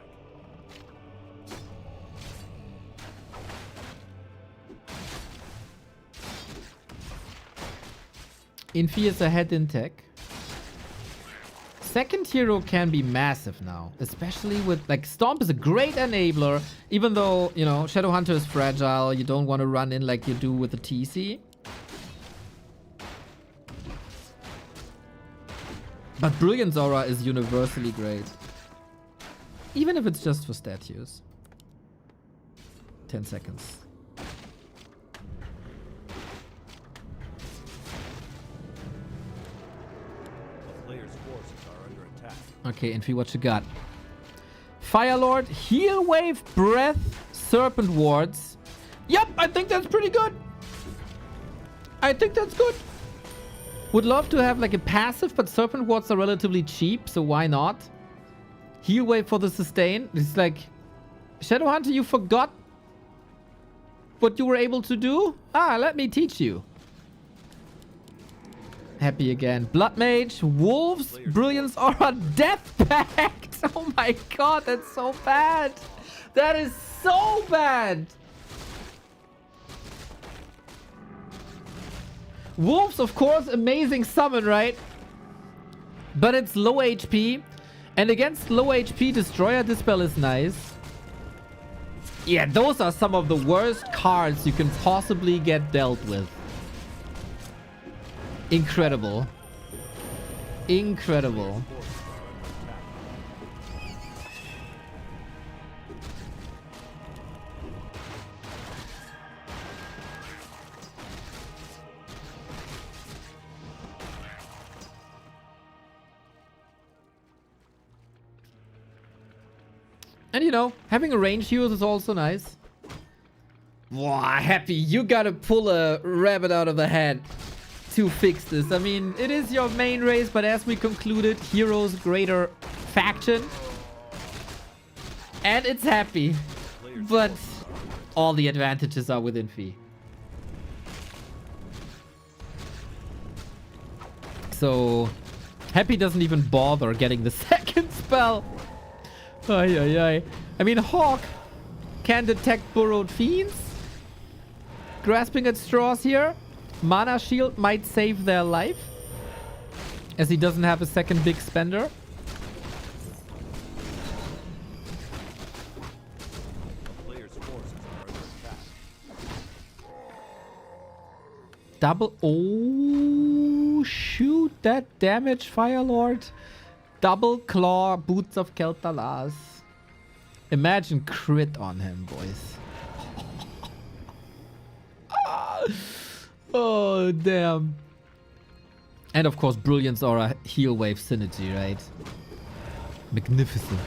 A: Infy is ahead in tech. Second hero can be massive now, especially with, like, Stomp is a great enabler, even though, you know, Shadowhunter is fragile. You don't want to run in like you do with the TC. But Brilliance Aura is universally great, even if it's just for statues. 10 seconds. Okay, Infy, what you got? Fire Lord, Heal Wave, Breath, Serpent Wards. Yep, I think that's pretty good. I think that's good. Would love to have like a passive, but Serpent Wards are relatively cheap, so why not? Heal Wave for the sustain. It's like, Shadowhunter, you forgot what you were able to do? Ah, let me teach you. Happy again. Blood Mage, Wolves, Brilliance Aura, Death Pact. Oh my god, that's so bad. That is so bad. Wolves, of course, amazing summon, right? But it's low HP. And against low HP, Destroyer Dispel is nice. Yeah, those are some of the worst cards you can possibly get dealt with. Incredible. Incredible. And you know, having a range use is also nice. Wow, Happy, you gotta pull a rabbit out of the hat to fix this. I mean, it is your main race, but as we concluded, Heroes greater faction. And it's Happy. But all the advantages are with Infy. So Happy doesn't even bother getting the second spell. Ay, ay, ay. I mean, Hawk can detect burrowed fiends. Grasping at straws here. Mana shield might save their life, as he doesn't have a second big spender.
D: Player's forces are under attack.
A: Double. Oh, shoot that damage, Firelord. Double claw, Boots of Kel'Thalas. Imagine crit on him, boys. Oh, damn. And of course, Brilliance Aura Heal Wave Synergy, right? Magnificent.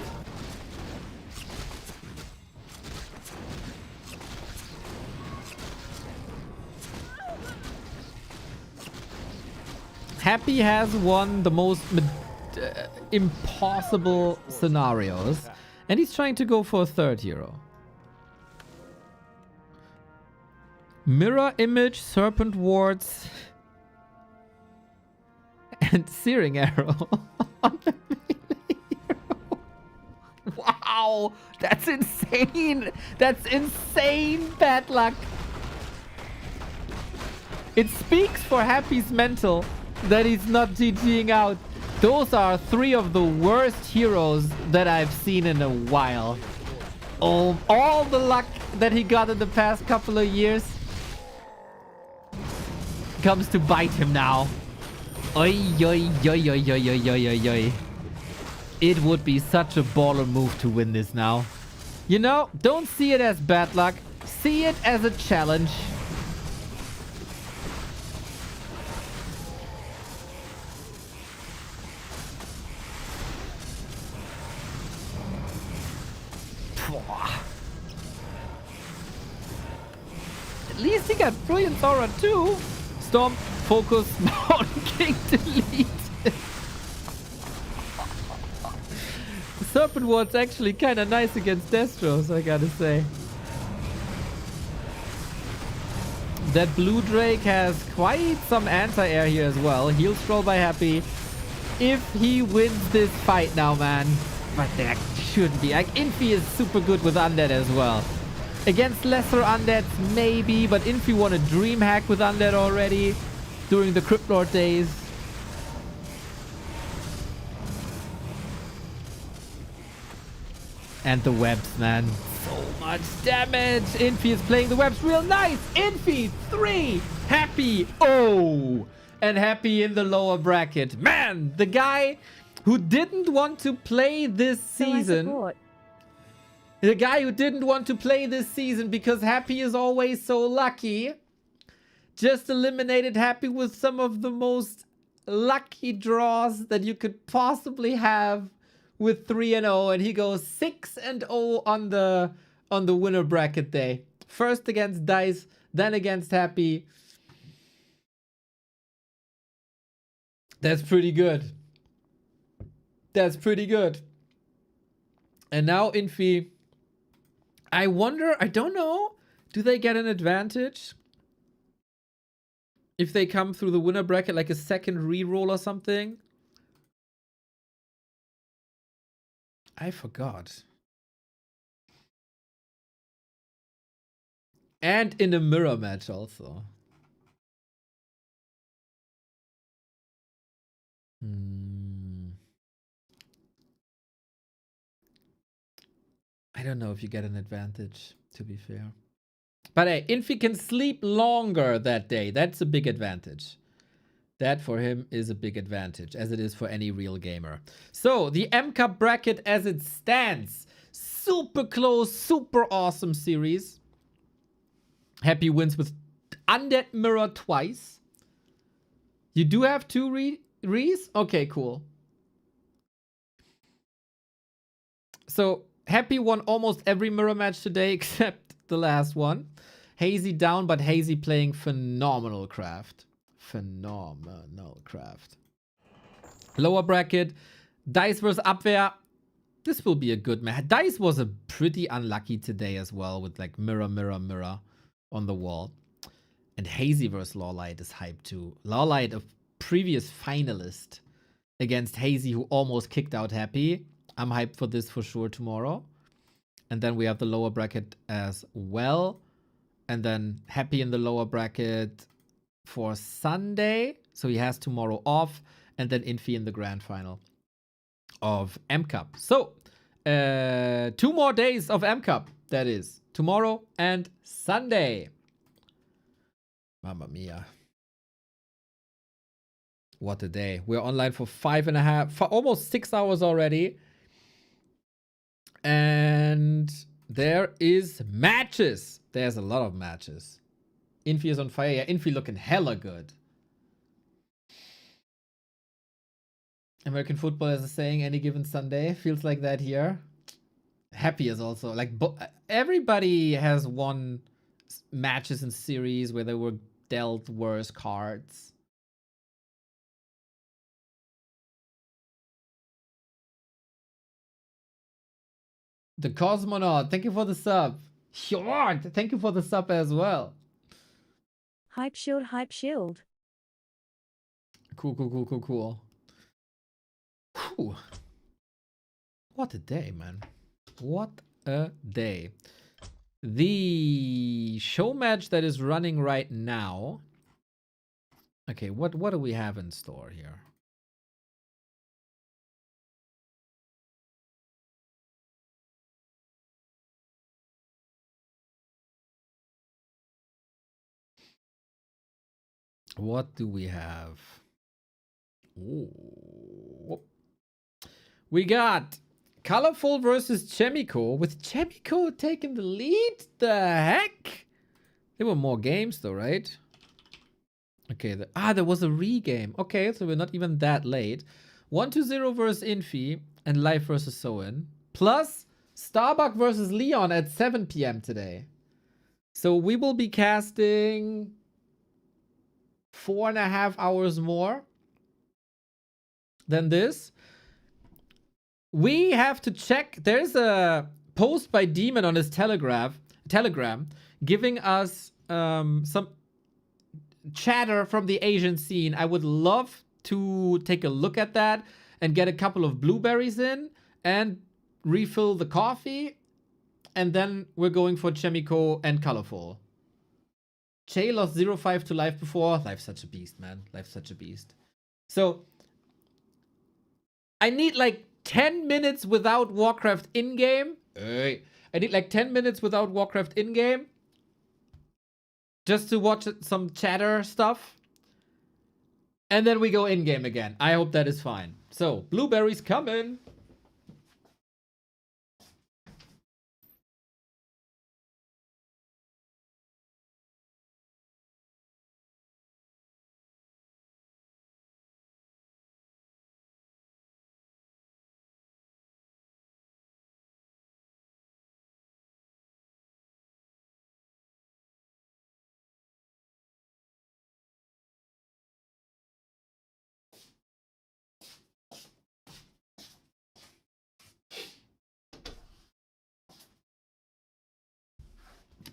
A: Happy has won the most impossible scenarios. And he's trying to go for a third hero. Mirror Image, Serpent Wards, and Searing Arrow on the melee hero. Wow, that's insane. That's insane bad luck. It speaks for Happy's mental that he's not GGing out. Those are 3 of the worst heroes that I've seen in a while. Oh, all the luck that he got in the past couple of years comes to bite him now. Oi, oi, oi, oi, oi, oi, oi, oi, oi. It would be such a baller move to win this now. You know, don't see it as bad luck. See it as a challenge. At least he got Brilliant Aura too. Stomp, focus, Mountain King, delete. The Serpent Ward's actually kind of nice against Destros, I gotta say. That Blue Drake has quite some anti-air here as well. Heal scroll by Happy. If he wins this fight now, man. But that shouldn't be. Like, Infy is super good with Undead as well. Against lesser Undeads, maybe. But Infy won a Dream Hack with Undead already during the Crypt Lord days. And the webs, man. So much damage. Infy is playing the webs real nice. Infy 3. Happy 0. And Happy in the lower bracket. Man, the guy who didn't want to play this season. The guy who didn't want to play this season because Happy is always so lucky. Just eliminated Happy with some of the most lucky draws that you could possibly have with 3-0, and he goes 6-0 on the winner bracket day. First against Dice, then against Happy. That's pretty good. That's pretty good. And now Infy. I wonder, I don't know. Do they get an advantage if they come through the winner bracket, like a second reroll or something? I forgot. And in a mirror match also. I don't know if you get an advantage, to be fair. But hey, Infy can sleep longer that day. That's a big advantage. That for him is a big advantage, as it is for any real gamer. So, the M Cup bracket as it stands. Super close, super awesome series. Happy wins with Undead Mirror twice. You do have 2 Rees? Okay, cool. So, Happy won almost every mirror match today except the last one. Hazy down, but Hazy playing phenomenal craft. Phenomenal craft. Lower bracket. Dice versus Abwehr. This will be a good match. Dice was a pretty unlucky today as well with like mirror, mirror, mirror on the wall. And Hazy versus Lawlight is hyped too. Lawlight, a previous finalist against Hazy, who almost kicked out Happy. I'm hyped for this for sure tomorrow. And then we have the lower bracket as well. And then Happy in the lower bracket for Sunday. So he has tomorrow off. And then Infy in the grand final of M Cup. So 2 more days of M Cup. That is tomorrow and Sunday. Mamma mia. What a day. We're online for 5.5, for almost 6 hours already. And there is matches. There's a lot of matches. Infy is on fire. Yeah, Infy looking hella good. American football is a saying, any given Sunday. Feels like that here. Happy is also like everybody has won matches in series where they were dealt worse cards. The Cosmonaut, thank you for the sub. Hjort, thank you for the sub as well.
E: Hype shield, hype shield.
A: Cool, cool, cool, cool, cool. Whew. What a day, man. What a day. The show match that is running right now. Okay, what do we have in store here? What do we have? Ooh. We got Colorful versus Chemico, with Chemico taking the lead. The heck? There were more games though, right? Okay, there was a regame. Okay, so we're not even that late. 1-0 versus Infy and Life versus Soin. Plus Starbuck versus Leon at 7 p.m. today. So we will be casting 4.5 hours more than this. We have to check. There's a post by Demon on his Telegram giving us some chatter from the Asian scene. I would love to take a look at that and get a couple of blueberries in and refill the coffee. And then we're going for Chemico and Colorful. Che lost 0-5 to Life before. Life's such a beast, man. Life's such a beast. So I need like 10 minutes without Warcraft in-game. I need like 10 minutes without Warcraft in-game. Just to watch some chatter stuff. And then we go in-game again. I hope that is fine. So, blueberries coming.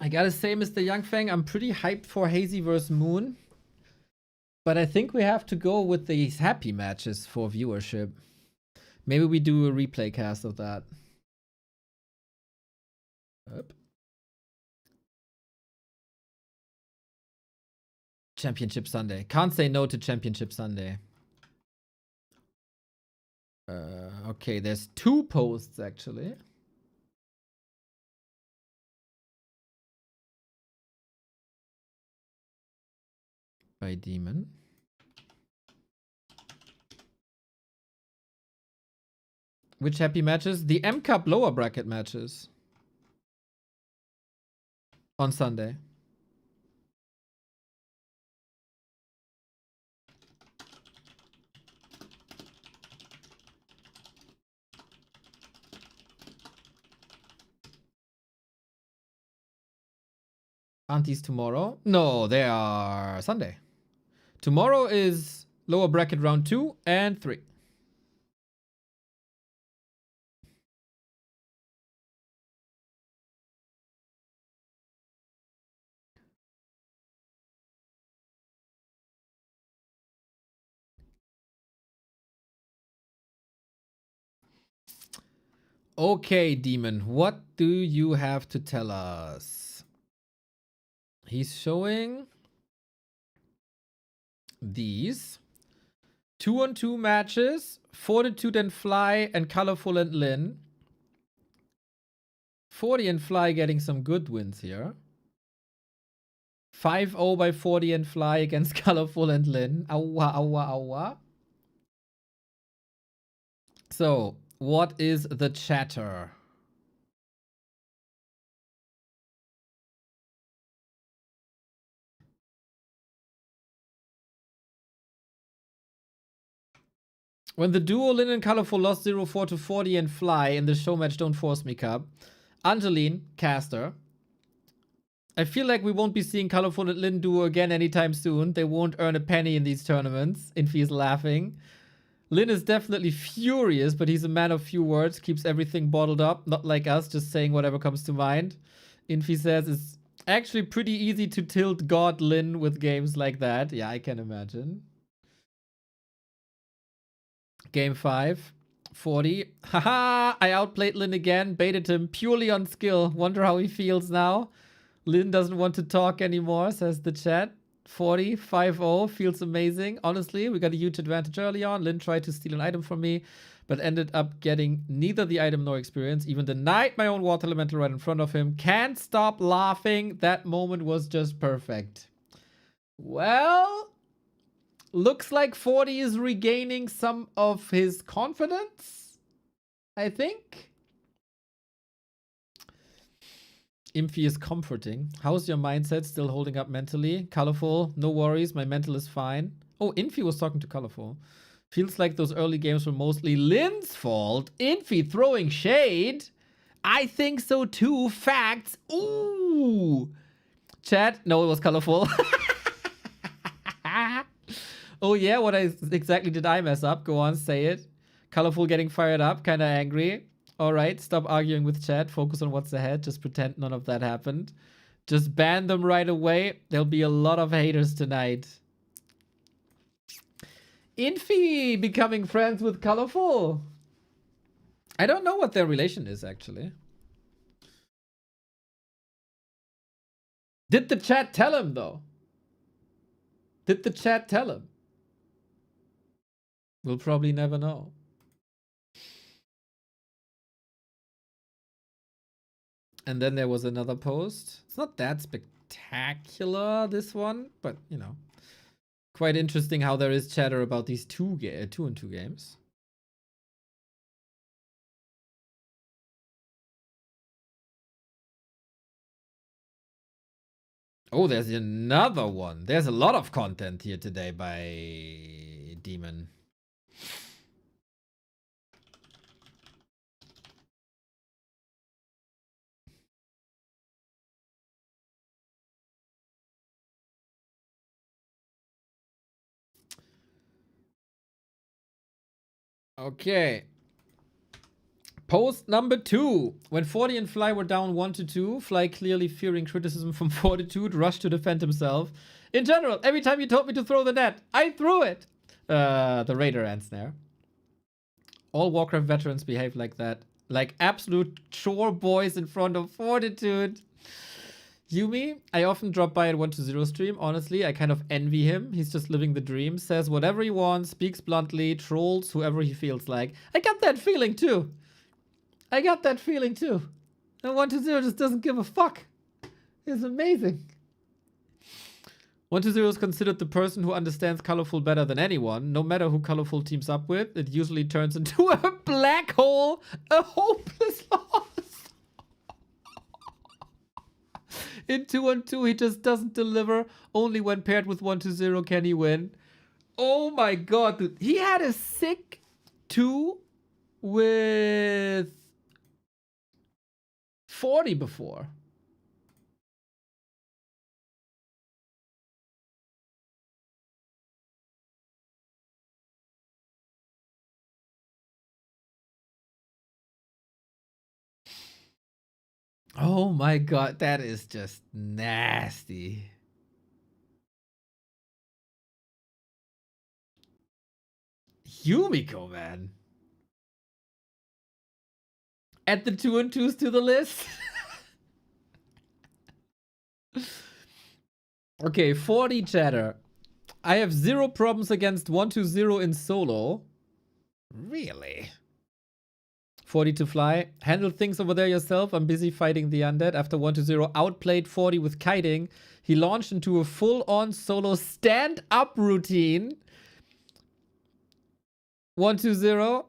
A: I gotta say, Mr. Youngfang, I'm pretty hyped for Hazy vs. Moon. But I think we have to go with these happy matches for viewership. Maybe we do a replay cast of that. Up. Championship Sunday. Can't say no to Championship Sunday. Okay, there's 2 posts actually. By Demon. Which happy matches? The M Cup lower bracket matches. On Sunday. Aren't these tomorrow? No, they are Sunday. Tomorrow is lower bracket round 2 and 3. Okay, Demon, what do you have to tell us? He's showing these 2-on-2 matches, Fortitude and Fly and Colorful and Lin. 40 and Fly getting some good wins here. 5-0 by 40 and Fly against Colorful and Lin. Aua, aua, aua. So, what is the chatter? When the duo Lin and Colorful lost 0-4 to 40 and Fly in the Showmatch Don't Force Me Cup, Angeline, caster. I feel like we won't be seeing Colorful and Lin duo again anytime soon. They won't earn a penny in these tournaments. Infy is laughing. Lin is definitely furious, but he's a man of few words, keeps everything bottled up, not like us, just saying whatever comes to mind. Infy says it's actually pretty easy to tilt God Lin with games like that. Yeah, I can imagine. Game 5. 40. Haha, I outplayed Lin again, baited him purely on skill. Wonder how he feels now. Lin doesn't want to talk anymore, says the chat. 40, 5-0, feels amazing. Honestly, we got a huge advantage early on. Lin tried to steal an item from me, but ended up getting neither the item nor experience. Even denied my own water elemental right in front of him. Can't stop laughing. That moment was just perfect. Well, looks like 40 is regaining some of his confidence, I think. Infy is comforting. How's your mindset? Still holding up mentally? Colorful, no worries. My mental is fine. Oh, Infy was talking to Colorful. Feels like those early games were mostly Lin's fault. Infy throwing shade. I think so too. Facts. Ooh. Chat. No, it was Colorful. Oh yeah, what exactly did I mess up? Go on, say it. Colorful getting fired up, kind of angry. All right, stop arguing with chat. Focus on what's ahead. Just pretend none of that happened. Just ban them right away. There'll be a lot of haters tonight. Infy becoming friends with Colorful. I don't know what their relation is, actually. Did the chat tell him, though? Did the chat tell him? We'll probably never know. And then there was another post. It's not that spectacular, this one, but, you know. Quite interesting how there is chatter about these 2-on-2 games. Oh, there's another one. There's a lot of content here today by Demon. Okay. Post number 2. When 40 and Fly were down 1-2, Fly clearly fearing criticism from Fortitude, rushed to defend himself. In general, every time you told me to throw the net, I threw it. The Raider Ensnare. All Warcraft veterans behave like that. Like absolute chore boys in front of Fortitude. Yumi, I often drop by at 1-0 stream. Honestly, I kind of envy him. He's just living the dream. Says whatever he wants, speaks bluntly, trolls whoever he feels like. I got that feeling too. And 1-0 just doesn't give a fuck. It's amazing. 1-0 is considered the person who understands Colorful better than anyone. No matter who Colorful teams up with, it usually turns into a black hole, a hopeless loss. In 2-on-2, he just doesn't deliver. Only when paired with 1-0 can he win. Oh my god, dude. He had a sick 2 with 40 before. Oh my god, that is just nasty. Chemico, man. Add the 2 and 2s to the list. Okay, 40 chatter. I have 0 problems against 120 in solo. Really? 40 to fly. Handle things over there yourself. I'm busy fighting the undead. After 120 outplayed 40 with kiting, he launched into a full-on solo stand-up routine. 120.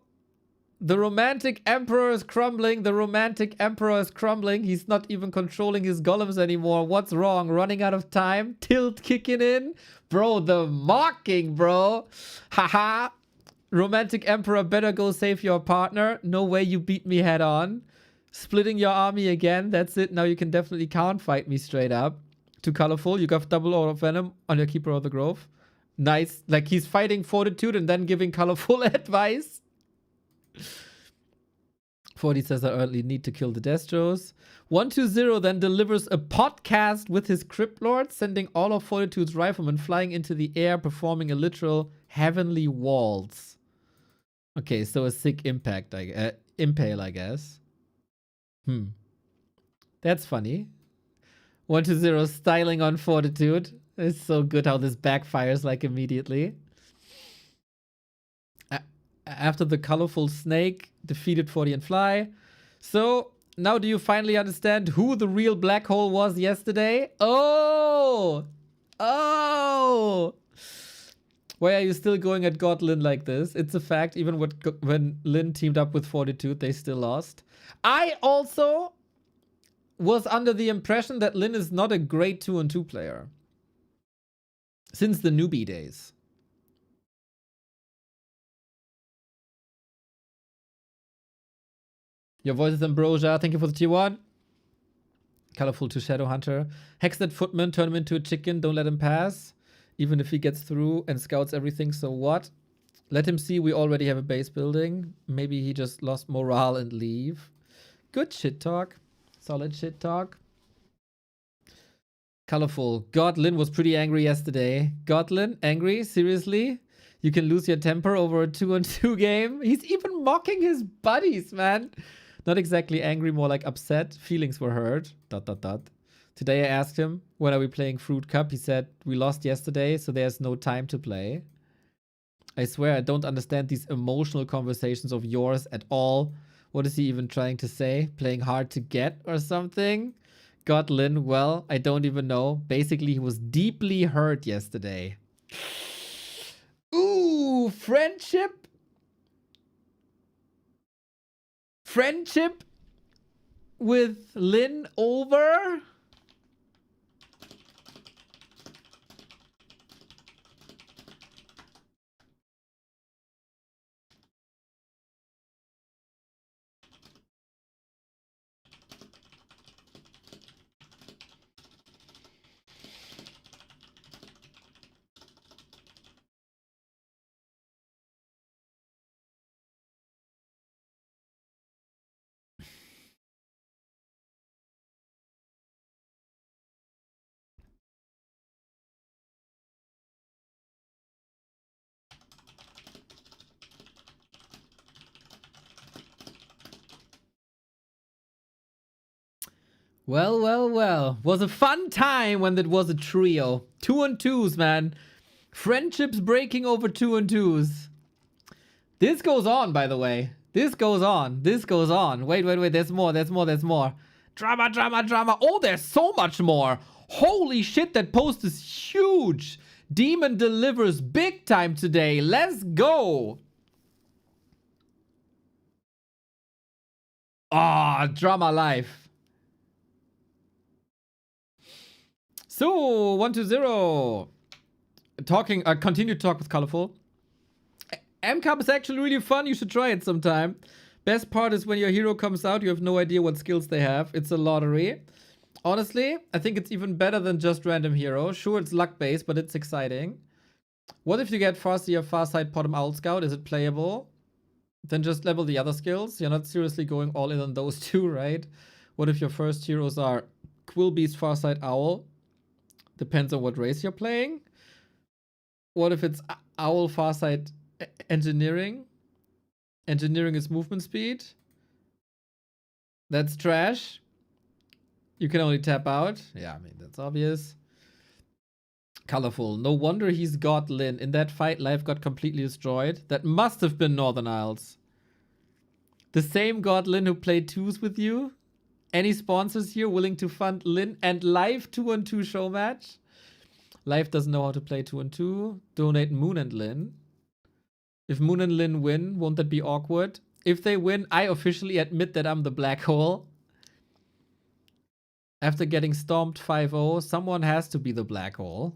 A: The romantic emperor is crumbling. The romantic emperor is crumbling. He's not even controlling his golems anymore. What's wrong? Running out of time? Tilt kicking in? Bro, the mocking, bro. Haha. Romantic emperor, better go save your partner. No way you beat me head on. Splitting your army again. That's it. Now you can definitely can't fight me straight up. Too colorful. You got double Aura of Venom on your Keeper of the Grove. Nice. Like he's fighting Fortitude and then giving colorful advice. 40 says I urgently need to kill the Destros. 120 then delivers a podcast with his Crypt Lord, sending all of Fortitude's riflemen flying into the air, performing a literal heavenly waltz. Okay, so a sick impact, impale, I guess. That's funny. 120 styling on Fortitude. It's so good how this backfires like immediately. After the colorful snake defeated 40 and Fly. So, now do you finally understand who the real black hole was yesterday? Oh! Oh! Why are you still going at God Lin like this? It's a fact, even when Lin teamed up with Fortitude, they still lost. I also was under the impression that Lin is not a great 2-on-2 player. Since the newbie days. Your voice is Ambrosia. Thank you for the tier 1. Colorful to Shadowhunter. Hex that footman, turn him into a chicken, don't let him pass. Even if he gets through and scouts everything, so what? Let him see we already have a base building. Maybe he just lost morale and leave. Good shit talk. Solid shit talk. Colorful. Godlin was pretty angry yesterday. Godlin, angry? Seriously? You can lose your temper over a 2-on-2 game? He's even mocking his buddies, man. Not exactly angry, more like upset. Feelings were hurt. ... Today I asked him, when are we playing Fruit Cup? He said, we lost yesterday, so there's no time to play. I swear I don't understand these emotional conversations of yours at all. What is he even trying to say? Playing hard to get or something? Godlin, well, I don't even know. Basically, he was deeply hurt yesterday. Ooh, friendship? Friendship with Lin over? Well, well, well. Was a fun time when it was a trio. 2-on-2s, man. Friendships breaking over 2-on-2s. This goes on, by the way. This goes on. This goes on. Wait, wait, wait. There's more. There's more. There's more. Drama, drama, drama. Oh, there's so much more. Holy shit, that post is huge. Demon delivers big time today. Let's go. Ah, drama life. So, 120. Talking, continue to talk with Colorful. M-Cup is actually really fun. You should try it sometime. Best part is when your hero comes out, you have no idea what skills they have. It's a lottery. Honestly, I think it's even better than just random hero. Sure, it's luck-based, but it's exciting. What if you get Farseer, Farsight, Bottom Owl Scout? Is it playable? Then just level the other skills. You're not seriously going all in on those two, right? What if your first heroes are Quillbeast, Farsight, Owl? Depends on what race you're playing. What if it's Owl, Farsight, Engineering? Engineering is movement speed. That's trash. You can only tap out. Yeah, I mean, that's obvious. Colorful. No wonder he's got Lin. In that fight, life got completely destroyed. That must have been Northern Isles. The same God Lin who played twos with you? Any sponsors here willing to fund Lin and live 2-on-2 show match? Live doesn't know how to play 2-on-2. Donate Moon and Lin. If Moon and Lin win, won't that be awkward? If they win, I officially admit that I'm the black hole. After getting stomped 5-0, someone has to be the black hole.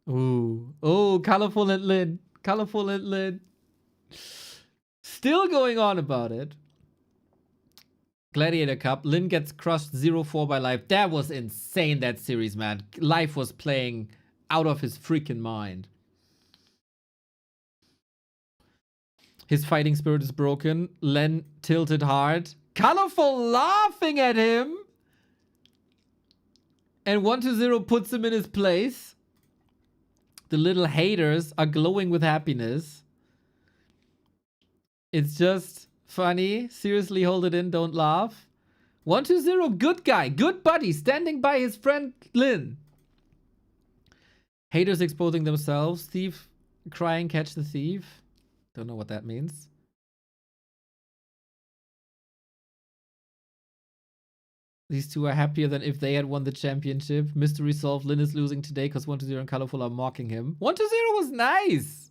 A: Ooh. Oh, Colorful and Lin. Colorful and Lin. Still going on about it. Gladiator Cup. Lin gets crushed 0-4 by Life. That was insane, that series, man. Life was playing out of his freaking mind. His fighting spirit is broken. Len tilted hard. Colorful laughing at him. And 1-0 puts him in his place. The little haters are glowing with happiness. It's just funny. Seriously, hold it in. Don't laugh. 1-0. Good guy. Good buddy. Standing by his friend Lin. Haters exposing themselves. Thief crying, catch the thief. Don't know what that means. These two are happier than if they had won the championship. Mystery solved. Lin is losing today because 1-0 and Colorful are mocking him. 1-0 was nice.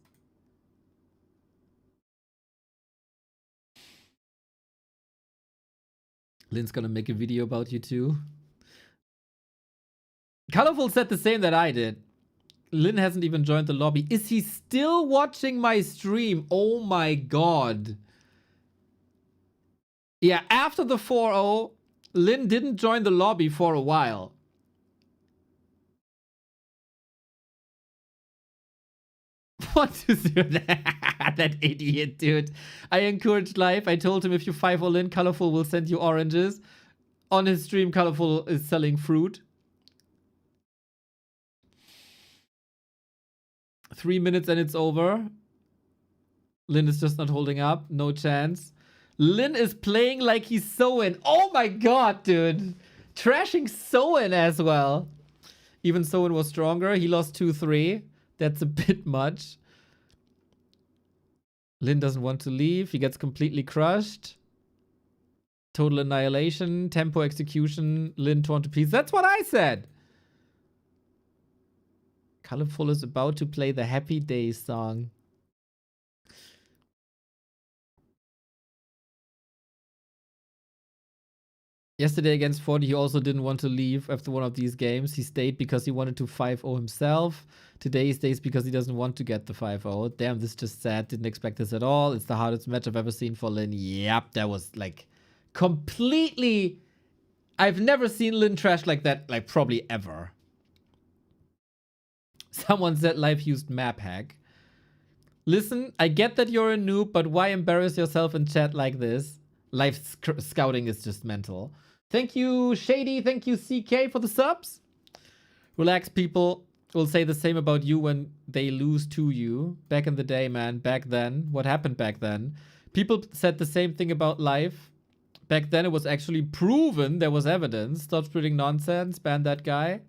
A: Lin's gonna make a video about you too. Colorful said the same that I did. Lin hasn't even joined the lobby. Is he still watching my stream? Oh my god. Yeah, after the 4-0, Lin didn't join the lobby for a while. What is that idiot, dude? I encouraged life. I told him if you 5-0 Lin, Colorful will send you oranges. On his stream, Colorful is selling fruit. 3 minutes and it's over. Lin is just not holding up. No chance. Lin is playing like he's Soin. Oh my god, dude. Trashing Soin as well. Even Soin was stronger. He lost 2-3. That's a bit much. Lin doesn't want to leave. He gets completely crushed. Total annihilation. Tempo execution. Lin torn to pieces. That's what I said. Colorful is about to play the Happy Days song. Yesterday against 40, he also didn't want to leave after one of these games. He stayed because he wanted to 5-0 himself. Today he stays because he doesn't want to get the 5-0. Damn, this is just sad. Didn't expect this at all. It's the hardest match I've ever seen for Lin. Yep, that was like completely... I've never seen Lin trash like that, like probably ever. Someone said life used map hack. Listen, I get that you're a noob, but why embarrass yourself in chat like this? Life scouting is just mental. Thank you, Shady. Thank you, CK, for the subs. Relax, people. Will say the same about you when they lose to you. Back in the day, man. Back then. What happened back then? People said the same thing about life. Back then, it was actually proven there was evidence. Stop spreading nonsense. Ban that guy.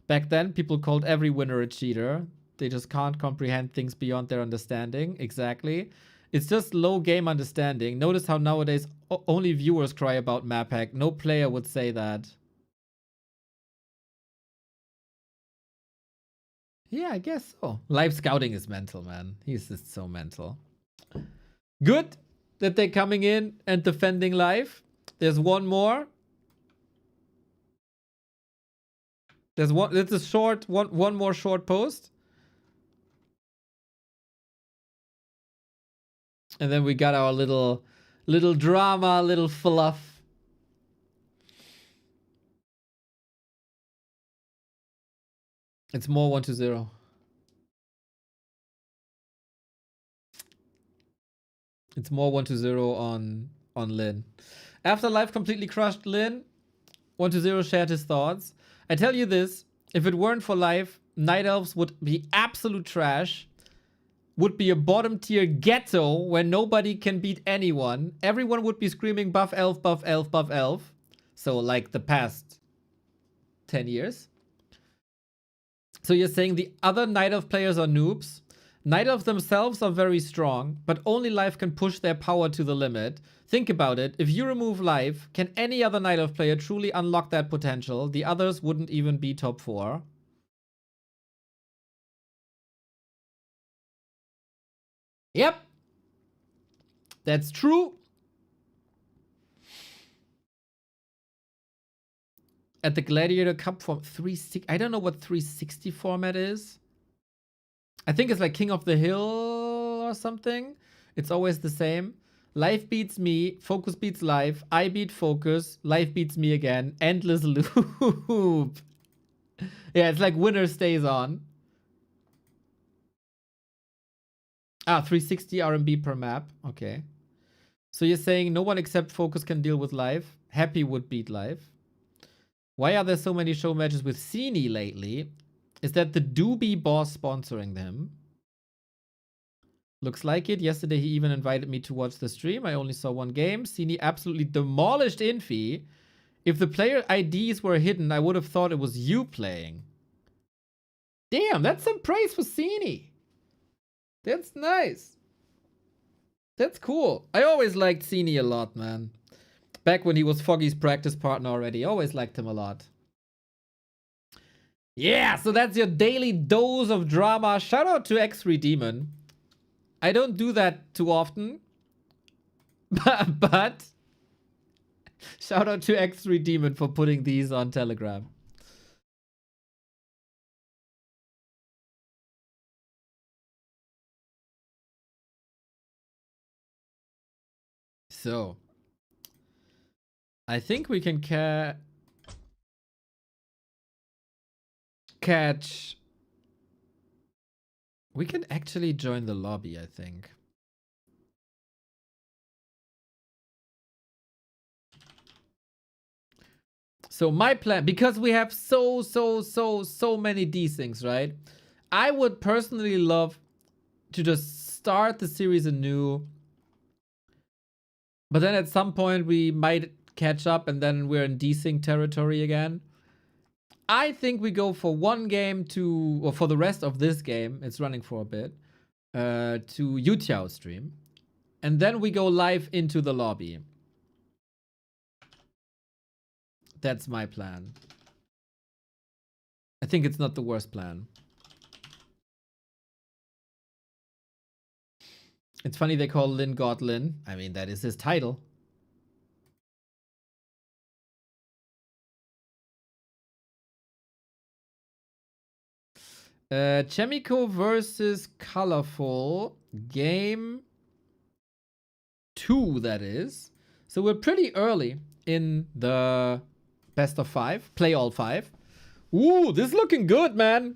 A: Back then, people called every winner a cheater. They just can't comprehend things beyond their understanding. Exactly. It's just low game understanding. Notice how nowadays only viewers cry about map hack. No player would say that. Yeah, I guess so. Live scouting is mental, man. He's just so mental. Good that they're coming in and defending live. There's one more. There's one. It's a short one more short post. And then we got our little drama, little fluff. It's more 1-0. It's more 1-0 on Lin. After life completely crushed Lin, 1-0 shared his thoughts. I tell you this, if it weren't for life, Night Elves would be absolute trash. would be a bottom tier ghetto where nobody can beat anyone. Everyone would be screaming buff elf, buff elf, buff elf. So like the past 10 years. So you're saying the other Night Elf players are noobs? Night Elf themselves are very strong, but only Life can push their power to the limit. Think about it. If you remove Life, can any other Night Elf player truly unlock that potential? The others wouldn't even be top 4. Yep. That's true. At the Gladiator Cup from 360. I don't know what 360 format is. I think it's like King of the Hill or something. It's always the same. Life beats me. Focus beats life. I beat focus. Life beats me again. Endless loop. Yeah, it's like winner stays on. Ah, 360 RMB per map. Okay. So you're saying no one except focus can deal with life. Happy would beat life. Why are there so many show matches with Cini lately? Is that the Doobie boss sponsoring them? Looks like it. Yesterday he even invited me to watch the stream. I only saw one game. Cini absolutely demolished Infy. If the player IDs were hidden, I would have thought it was you playing. Damn, that's some praise for Cini. That's nice. That's cool. I always liked Cini a lot, man. Back when he was Foggy's practice partner already. Always liked him a lot. Yeah, so that's your daily dose of drama. Shout out to X3 Demon. I don't do that too often. But shout out to X3 Demon for putting these on Telegram. So, I think we can catch... We can actually join the lobby, I think. So my plan, because we have so many these things, right? I would personally love to just start the series anew. But then at some point we might catch up and then we're in desync territory again. I think we go for one game to, or for the rest of this game, it's running for a bit, to Yutiao stream. And then we go live into the lobby. That's my plan. I think it's not the worst plan. It's funny they call Lin God Lin. I mean, that is his title. Chemico versus Colorful. Game 2, that is. So we're pretty early in the best of 5. Play all 5. Ooh, this is looking good, man.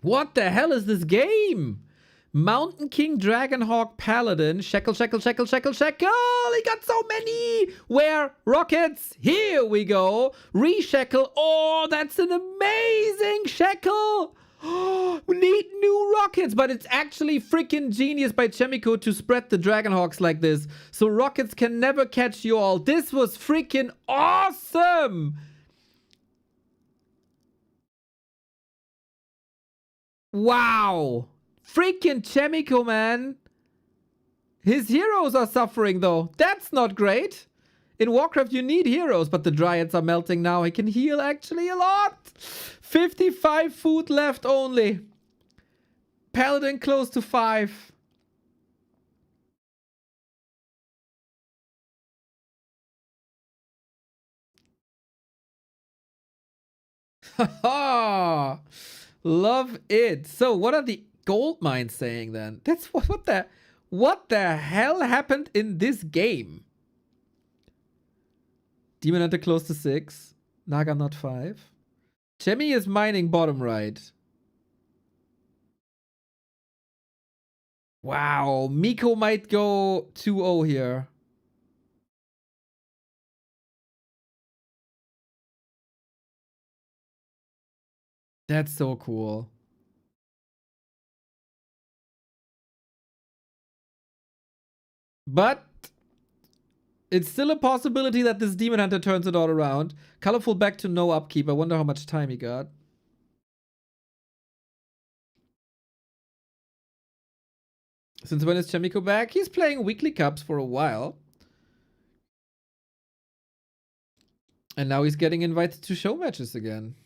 A: What the hell is this game? Mountain King, Dragonhawk, Paladin, Shekel. He got so many. Where? Rockets. Here we go. Reshekel. Oh, that's an amazing Shekel. We need new rockets, but it's actually freaking genius by Chemico to spread the Dragonhawks like this. So rockets can never catch you all. This was freaking awesome. Wow. Freaking Chemico, man. His heroes are suffering, though. That's not great. In Warcraft, you need heroes, but the Dryads are melting now. He can heal actually a lot. 55 food left only. Paladin close to 5. Haha. Love it. So what are the gold mines saying then? That's what the hell happened in this game? Demon Hunter close to 6. Naga not 5. Chemi is mining bottom right. Wow. Miko might go 2-0 here. That's so cool. But it's still a possibility that this Demon Hunter turns it all around. Colorful back to no upkeep. I wonder how much time he got. Since when is Chemico back? He's playing weekly cups for a while. And now he's getting invited to show matches again.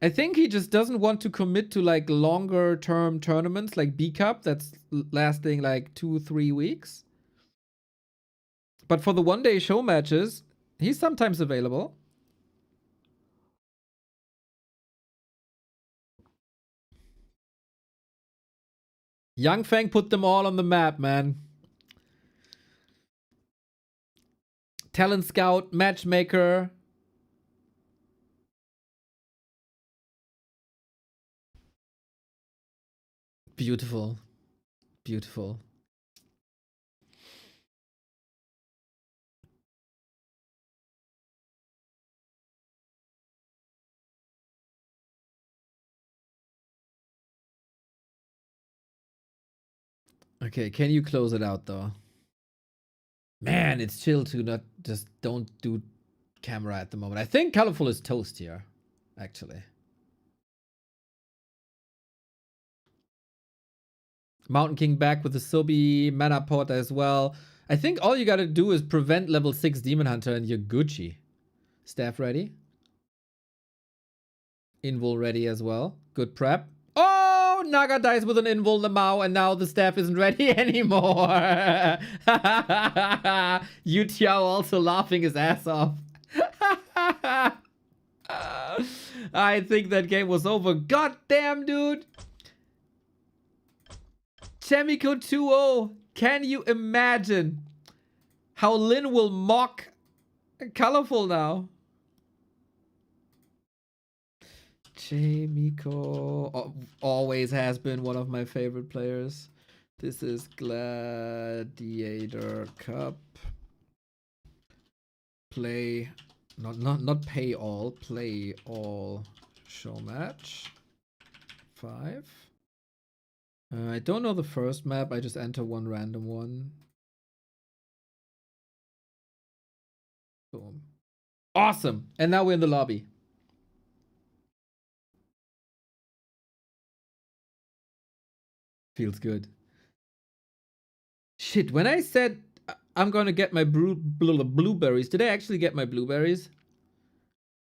A: I think he just doesn't want to commit to like longer term tournaments like B Cup that's lasting like 2-3 weeks. But for the one-day show matches, he's sometimes available. Young Fang put them all on the map, man. Talent scout, matchmaker. Beautiful. Beautiful. Okay, can you close it out though? Man, it's chill to not just don't do camera at the moment. I think Colorful is toast here, actually. Mountain King back with the Sobi, Mana Pot as well. I think all you gotta do is prevent level 6 Demon Hunter and you're Gucci. Staff ready. Invul ready as well. Good prep. Oh, Naga dies with an Invul Lamau and now the staff isn't ready anymore. Yu Tiao also laughing his ass off. I think that game was over. God damn, dude. Chemico 2-0. Can you imagine how Lin will mock Colorful now? Chemico always has been one of my favorite players. This is Gladiator Cup. Play, not pay all. Play all show match. 5. I don't know the first map. I just enter one random one. Boom. Awesome. And now we're in the lobby. Feels good. Shit, when I said I'm gonna get my blueberries, did I actually get my blueberries?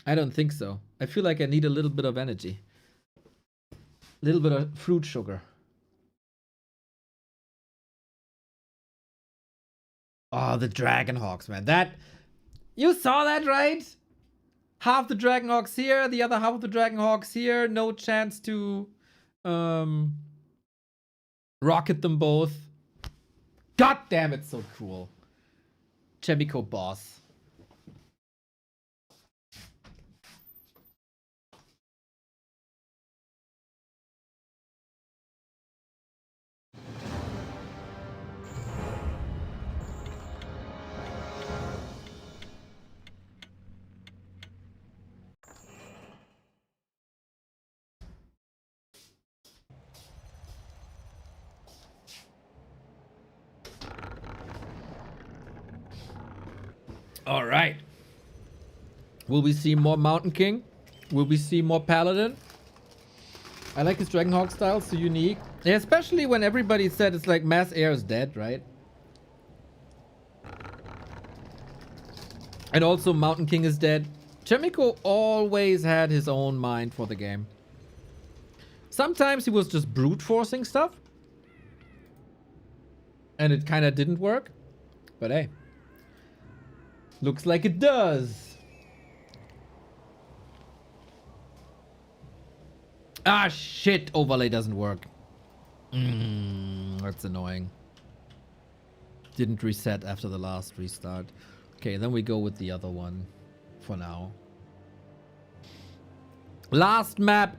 A: I don't think so. I feel like I need a little bit of energy. A little bit of fruit sugar. Oh, the Dragonhawks, man. That... You saw that, right? Half the Dragonhawks here, the other half of the Dragonhawks here. No chance to rocket them both. God damn, it's so cool. Chemico boss. All right. Will we see more Mountain King? Will we see more Paladin? I like his Dragonhawk style, so unique. Yeah, especially when everybody said it's like Mass Air is dead, right? And also Mountain King is dead. Chemico always had his own mind for the game. Sometimes he was just brute forcing stuff. And it kind of didn't work. But hey. Looks like it does. Ah, shit. Overlay doesn't work. That's annoying. Didn't reset after the last restart. Okay, then we go with the other one for now. Last map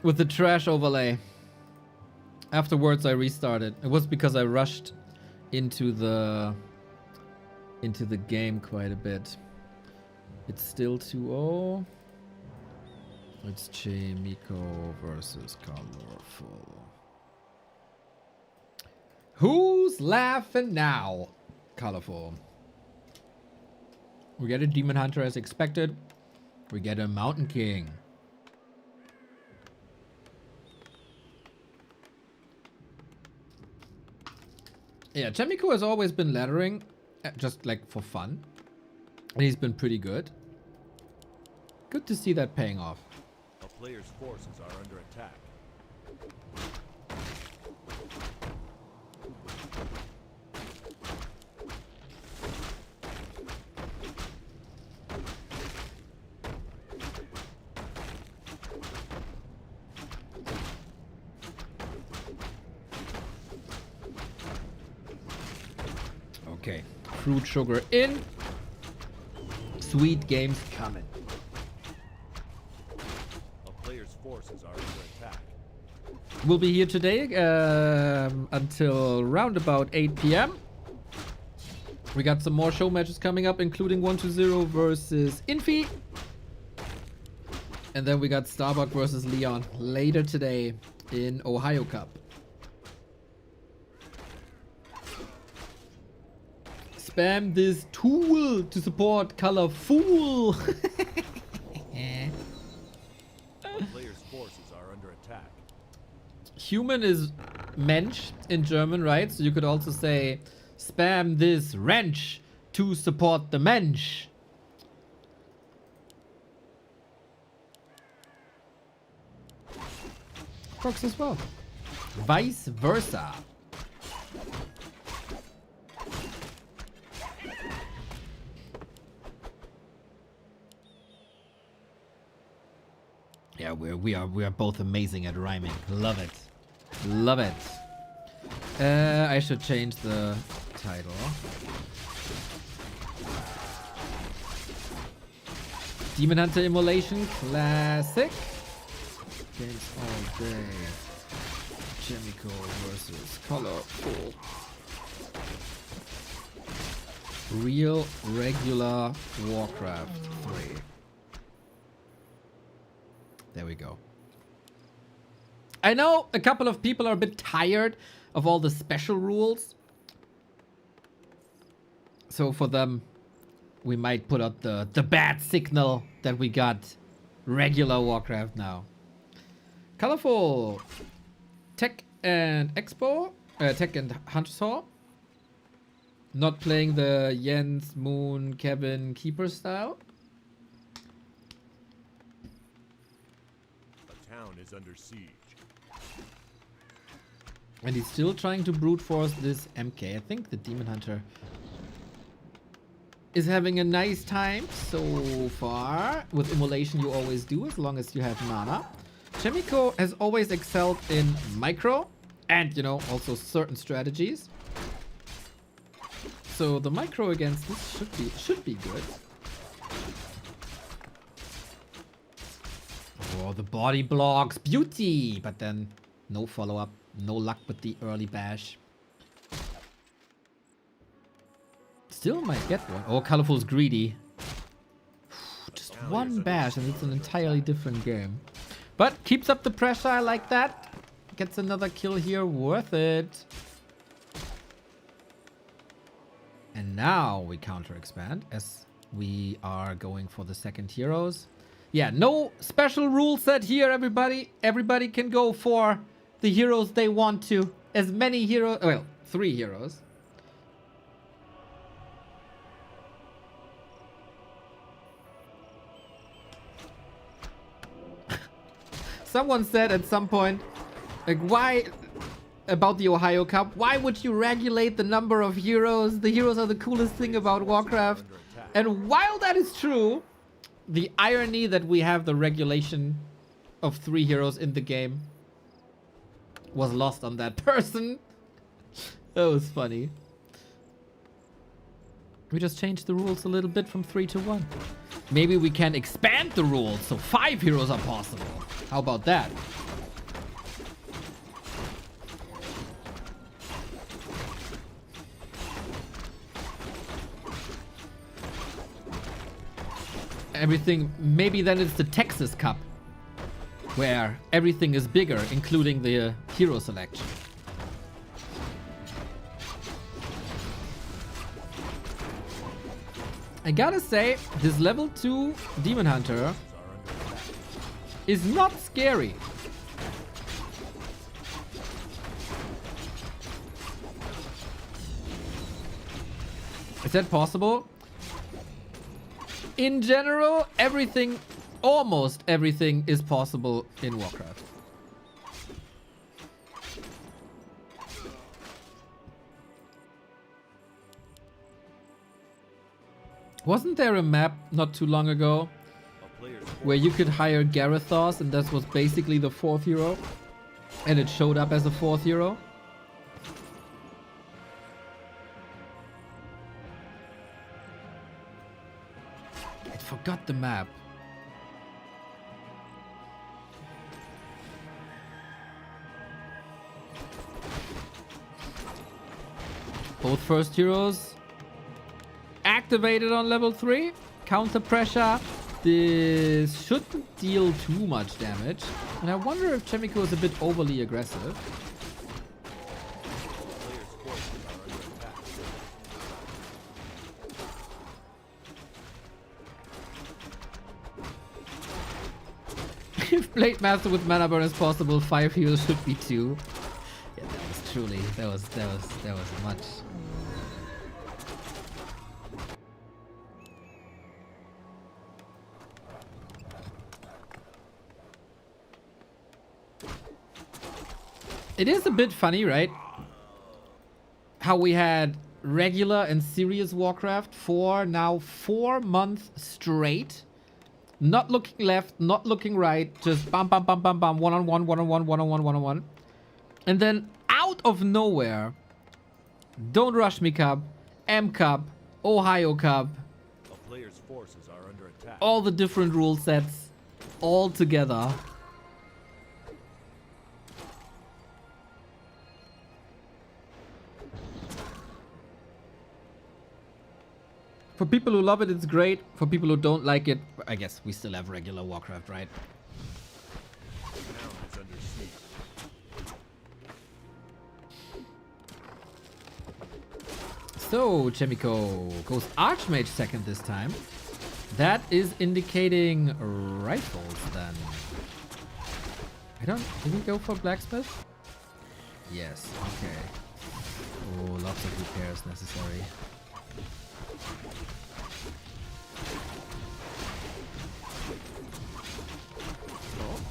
A: with the trash overlay. Afterwards, I restarted. It was because I rushed into the game quite a bit. It's still 2-0. It's Chemico versus Colorful. Who's laughing now? Colorful. We get a Demon Hunter as expected. We get a Mountain King. Yeah, Chemico has always been laddering, just like for fun. And he's been pretty good. Good to see that paying off.
D: A player's forces are under attack.
A: Okay, fruit sugar in. Sweet games coming.
D: A player's forces are under attack.
A: We'll be here today until round about 8 p.m. We got some more show matches coming up, including 1-0 versus Infy. And then we got Starbuck versus Leon later today in Ohio Cup. Spam this tool to support Colorful.
D: A player's forces are under attack.
A: Human is Mensch in German, right? So you could also say spam this wrench to support the Mensch. Works as well. Vice versa. Yeah, we are both amazing at rhyming. Love it. Love it. I should change the title. Demon Hunter Immolation Classic. Games all day. Chemico versus Colorful. Real regular Warcraft 3. There we go. I know a couple of people are a bit tired of all the special rules. So for them, we might put out the bad signal that we got regular Warcraft now. Colorful. Tech and Expo. Tech and Hunter's Hall. Not playing the Jens, Moon, Kevin, Keeper style.
D: Town is under siege.
A: And he's still trying to brute force this MK. I think the Demon Hunter is having a nice time so far. With Immolation you always do, as long as you have mana. Chemico has always excelled in micro and, you know, also certain strategies. So the micro against this should be good. Oh, the body blocks, beauty! But then no follow-up, no luck with the early bash. Still might get one. Oh, Colorful's greedy. Just one bash and it's an entirely different game. But keeps up the pressure, I like that. Gets another kill here, worth it. And now we counter expand as we are going for the second heroes. Yeah, no special rule set here, everybody. Everybody can go for the heroes they want to. As many heroes, well, 3 heroes. Someone said at some point, like, why, about the Ohio Cup, why would you regulate the number of heroes? The heroes are the coolest thing about Warcraft. And while that is true, the irony that we have the regulation of 3 heroes in the game was lost on that person. That was funny. We just changed the rules a little bit from 3 to 1. Maybe we can expand the rules so 5 heroes are possible. How about that? Everything, maybe then it's the Texas Cup, where everything is bigger, including the hero selection. I gotta say, this level 2 Demon Hunter is not scary. Is that possible? In general, everything, almost everything is possible in Warcraft. Wasn't there a map not too long ago where you could hire Garethos and that was basically the 4th hero? And it showed up as a 4th hero? I forgot the map. Both first heroes activated on level 3. Counter pressure. This shouldn't deal too much damage. And I wonder if Chemico is a bit overly aggressive. If Blade Master with mana burn is possible, 5 heals should be 2. Yeah, that was truly, that was much. It is a bit funny, right? How we had regular and serious Warcraft for now 4 months straight. Not looking left, not looking right. Just bam, bam, bam, bam, bam. One-on-one, one-on-one, one-on-one, one-on-one. And then out of nowhere, Don't Rush Me Cup, M Cup, Ohio Cup.
D: A player's forces are under attack.
A: All the different rule sets all together. For people who love it, it's great. For people who don't like it, I guess we still have regular Warcraft, right?
D: The town is under siege.
A: So, Chemico goes Archmage second this time. That is indicating rifles then. Did we go for Blacksmith? Yes, okay. Oh, lots of repairs necessary.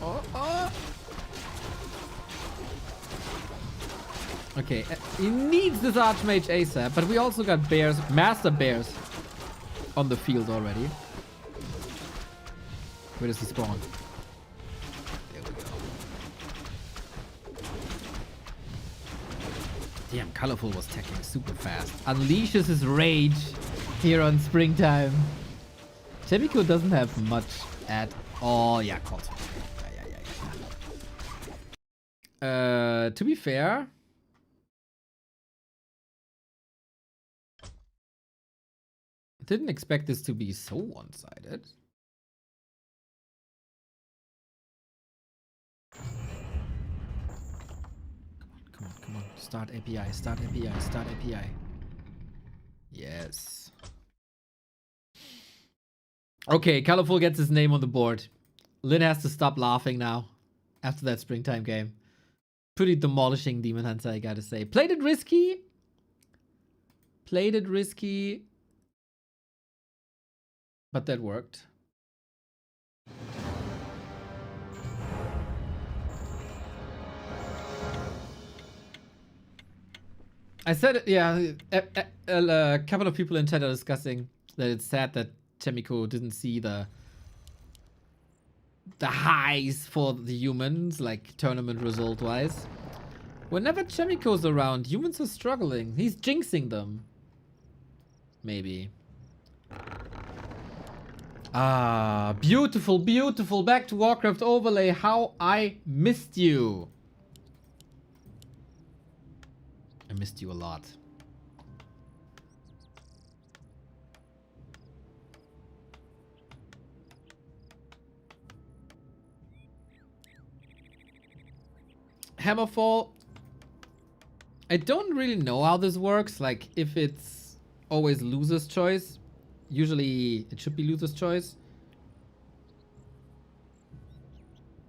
A: Oh. Okay, he needs this Archmage ASAP, but we also got bears, master bears on the field already. Where does he spawn? There we go. Damn, Colorful was teching super fast. Unleashes his rage here on Springtime. Chemico doesn't have much at all. Yeah, calls. To be fair, didn't expect this to be so one-sided. Come on. Start API, start API, start API. Yes. Okay, Colorful gets his name on the board. Lynn has to stop laughing now after that Springtime game. Pretty demolishing Demon Hunter, I gotta say. Played it risky. But that worked. I said it, yeah. A couple of people in chat are discussing that it's sad that Chemico didn't see the highs for the humans, like tournament result wise. Whenever Chemico's around, humans are struggling. He's jinxing them. Maybe. Ah, beautiful, beautiful. Back to Warcraft overlay. How I missed you. I missed you a lot. Hammerfall. I don't really know how this works. Like, if it's always loser's choice. Usually it should be loser's choice.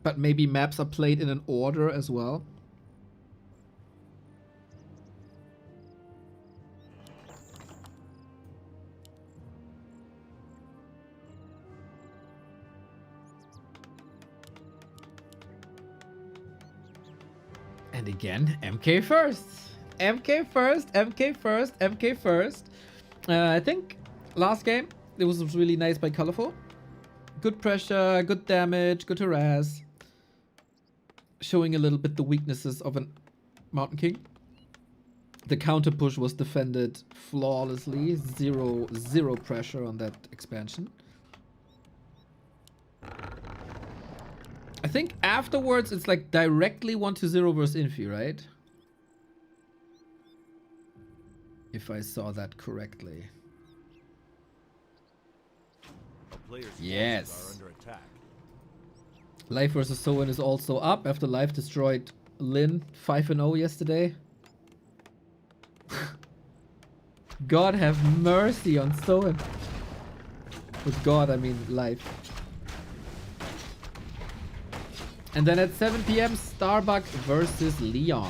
A: But maybe maps are played in an order as well. And again, MK first. MK first, MK first, MK first. I think last game, it was really nice by Colorful. Good pressure, good damage, good harass. Showing a little bit the weaknesses of a Mountain King. The counter push was defended flawlessly. Zero pressure on that expansion. I think afterwards it's like directly 1-0 versus Infy, right? If I saw that correctly. Yes.
D: Are under attack.
A: Life versus Soen is also up after Life destroyed Lin 5-0 yesterday. God have mercy on Soen. With God, I mean Life. And then at 7 PM, Starbuck versus Leon.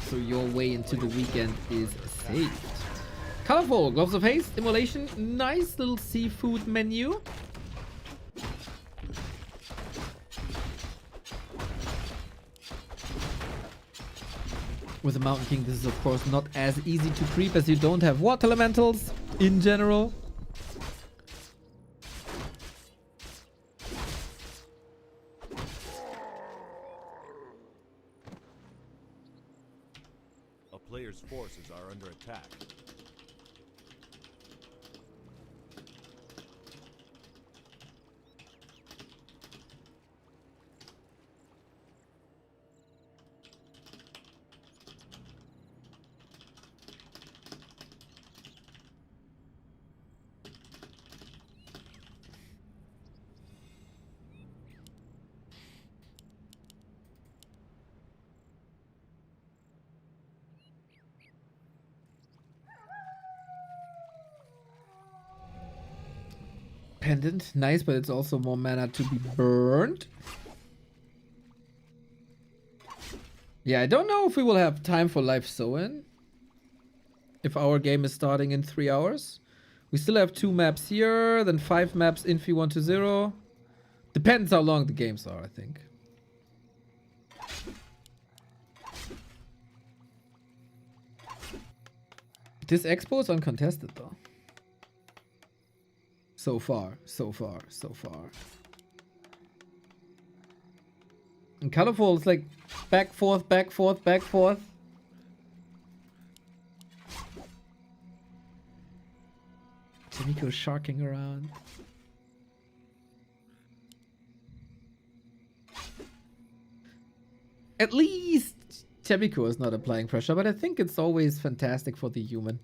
A: So your way into the weekend is saved. Colorful, Gloves of Haste, Immolation, nice little seafood menu. With the Mountain King, this is of course not as easy to creep as you don't have water elementals in general.
D: A player's forces are under attack.
A: Pendant, nice, but it's also more mana to be burned. Yeah, I don't know if we will have time for live Soen. If our game is starting in 3 hours. We still have 2 maps here, then 5 maps Infy 1-0. Depends how long the games are, I think. This expo is uncontested though. So far, so far, so far. And Colorful is like back, forth, back, forth, back, forth. Chemico sharking around. At least Chemico is not applying pressure, but I think it's always fantastic for the human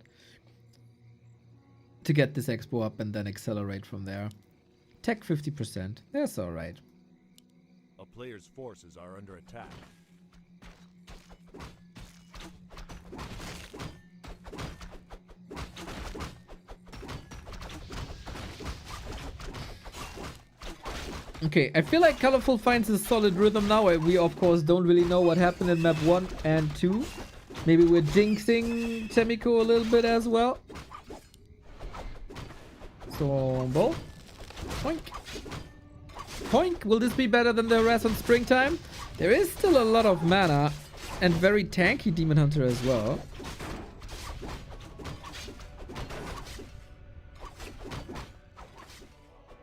A: to get this expo up and then accelerate from there. Tech 50%. That's alright.
D: A player's forces are under attack.
A: Okay, I feel like Colorful finds a solid rhythm now. We of course don't really know what happened in map 1 and 2. Maybe we're jinxing Chemico a little bit as well. So, both. Poink. Poink. Will this be better than the harass on Springtime? There is still a lot of mana and very tanky Demon Hunter as well.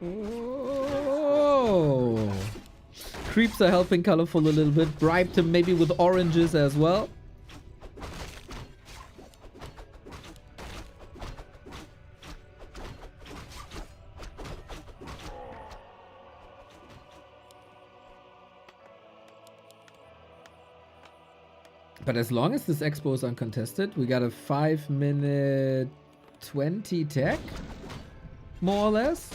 A: Oh. Creeps are helping Colorful a little bit. Bribed him maybe with oranges as well. But as long as this expo is uncontested, we got a 5-minute 20 tech, more or less.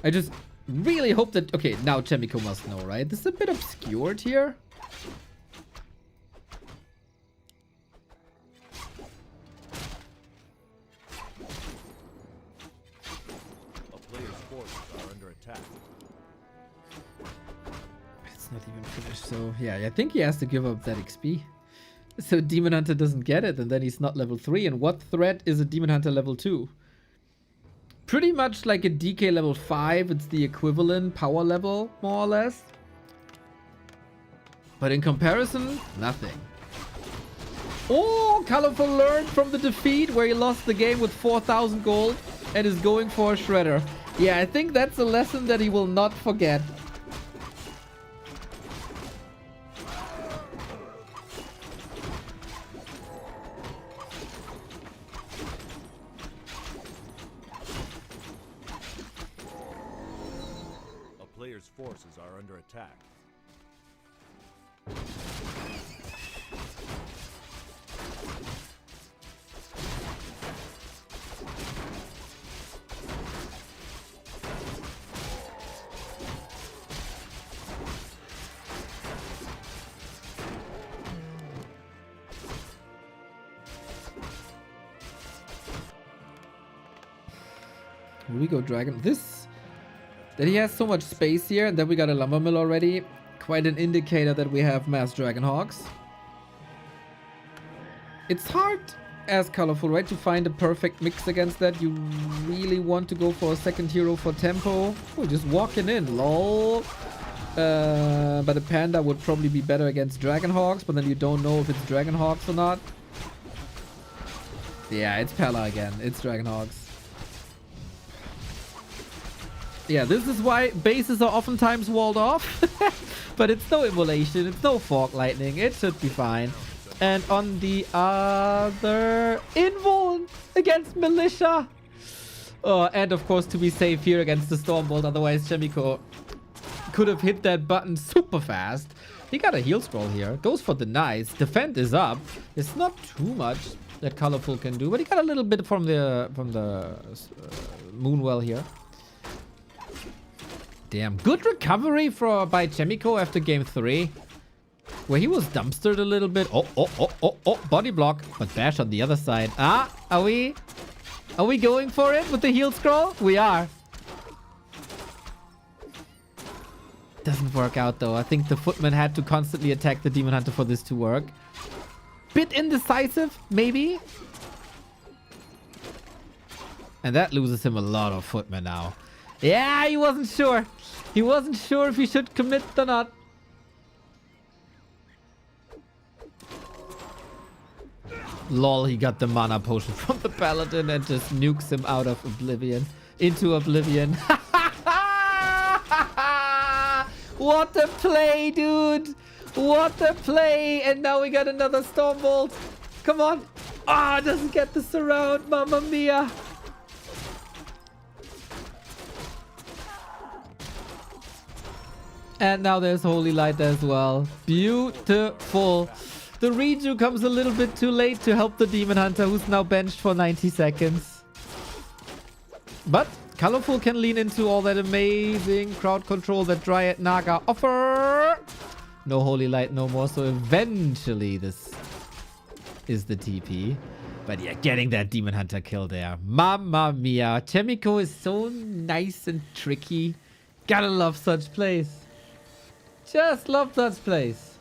A: I just really hope that... Okay, now Chemico must know, right? This is a bit obscured here.
D: attack.
A: It's not even finished, so yeah, I think he has to give up that XP. So Demon Hunter doesn't get it, and then he's not level 3. And what threat is a Demon Hunter level 2? Pretty much like a DK level 5. It's the equivalent power level, more or less. But in comparison, nothing. Oh, Colorful learned from the defeat where he lost the game with 4,000 gold and is going for a shredder. Yeah, I think that's a lesson that he will not forget.
D: A player's forces are under attack.
A: Here we go, Dragon. That he has so much space here, and then we got a lumber mill already. Quite an indicator that we have mass Dragon Hawks. It's hard as Colorful, right, to find a perfect mix against that. You really want to go for a second hero for tempo. Oh, just walking in, lol. But a Panda would probably be better against Dragon Hawks, but then you don't know if it's Dragon Hawks or not. Yeah, it's Pella again. It's Dragon Hawks. Yeah, this is why bases are oftentimes walled off. But it's no immolation, it's no fog lightning, it should be fine. And on the other, invuln against militia. And of course to be safe here against the Stormbolt, otherwise Chemico could have hit that button super fast. He got a heal scroll here, goes for the nice, defend is up. It's not too much that Colorful can do, but he got a little bit from the Moonwell here. Damn, good recovery by Chemico after game 3. Where he was dumpstered a little bit. Oh, body block. But bash on the other side. Ah, are we going for it with the heal scroll? We are. Doesn't work out though. I think the Footman had to constantly attack the Demon Hunter for this to work. Bit indecisive, maybe. And that loses him a lot of Footman now. Yeah, he wasn't sure. He wasn't sure if he should commit or not. Lol, he got the mana potion from the Paladin and just nukes him out of oblivion. Into oblivion. What a play, dude. What a play. And now we got another Stormbolt. Come on. Ah, doesn't get the surround. Mamma mia. And now there's Holy Light as well. Beautiful. The Reju comes a little bit too late to help the Demon Hunter, who's now benched for 90 seconds. But Colorful can lean into all that amazing crowd control that Dryad Naga offer. No Holy Light no more, so eventually this is the TP. But yeah, getting that Demon Hunter kill there. Mamma mia. Chemico is so nice and tricky. Gotta love such plays. Just love such plays.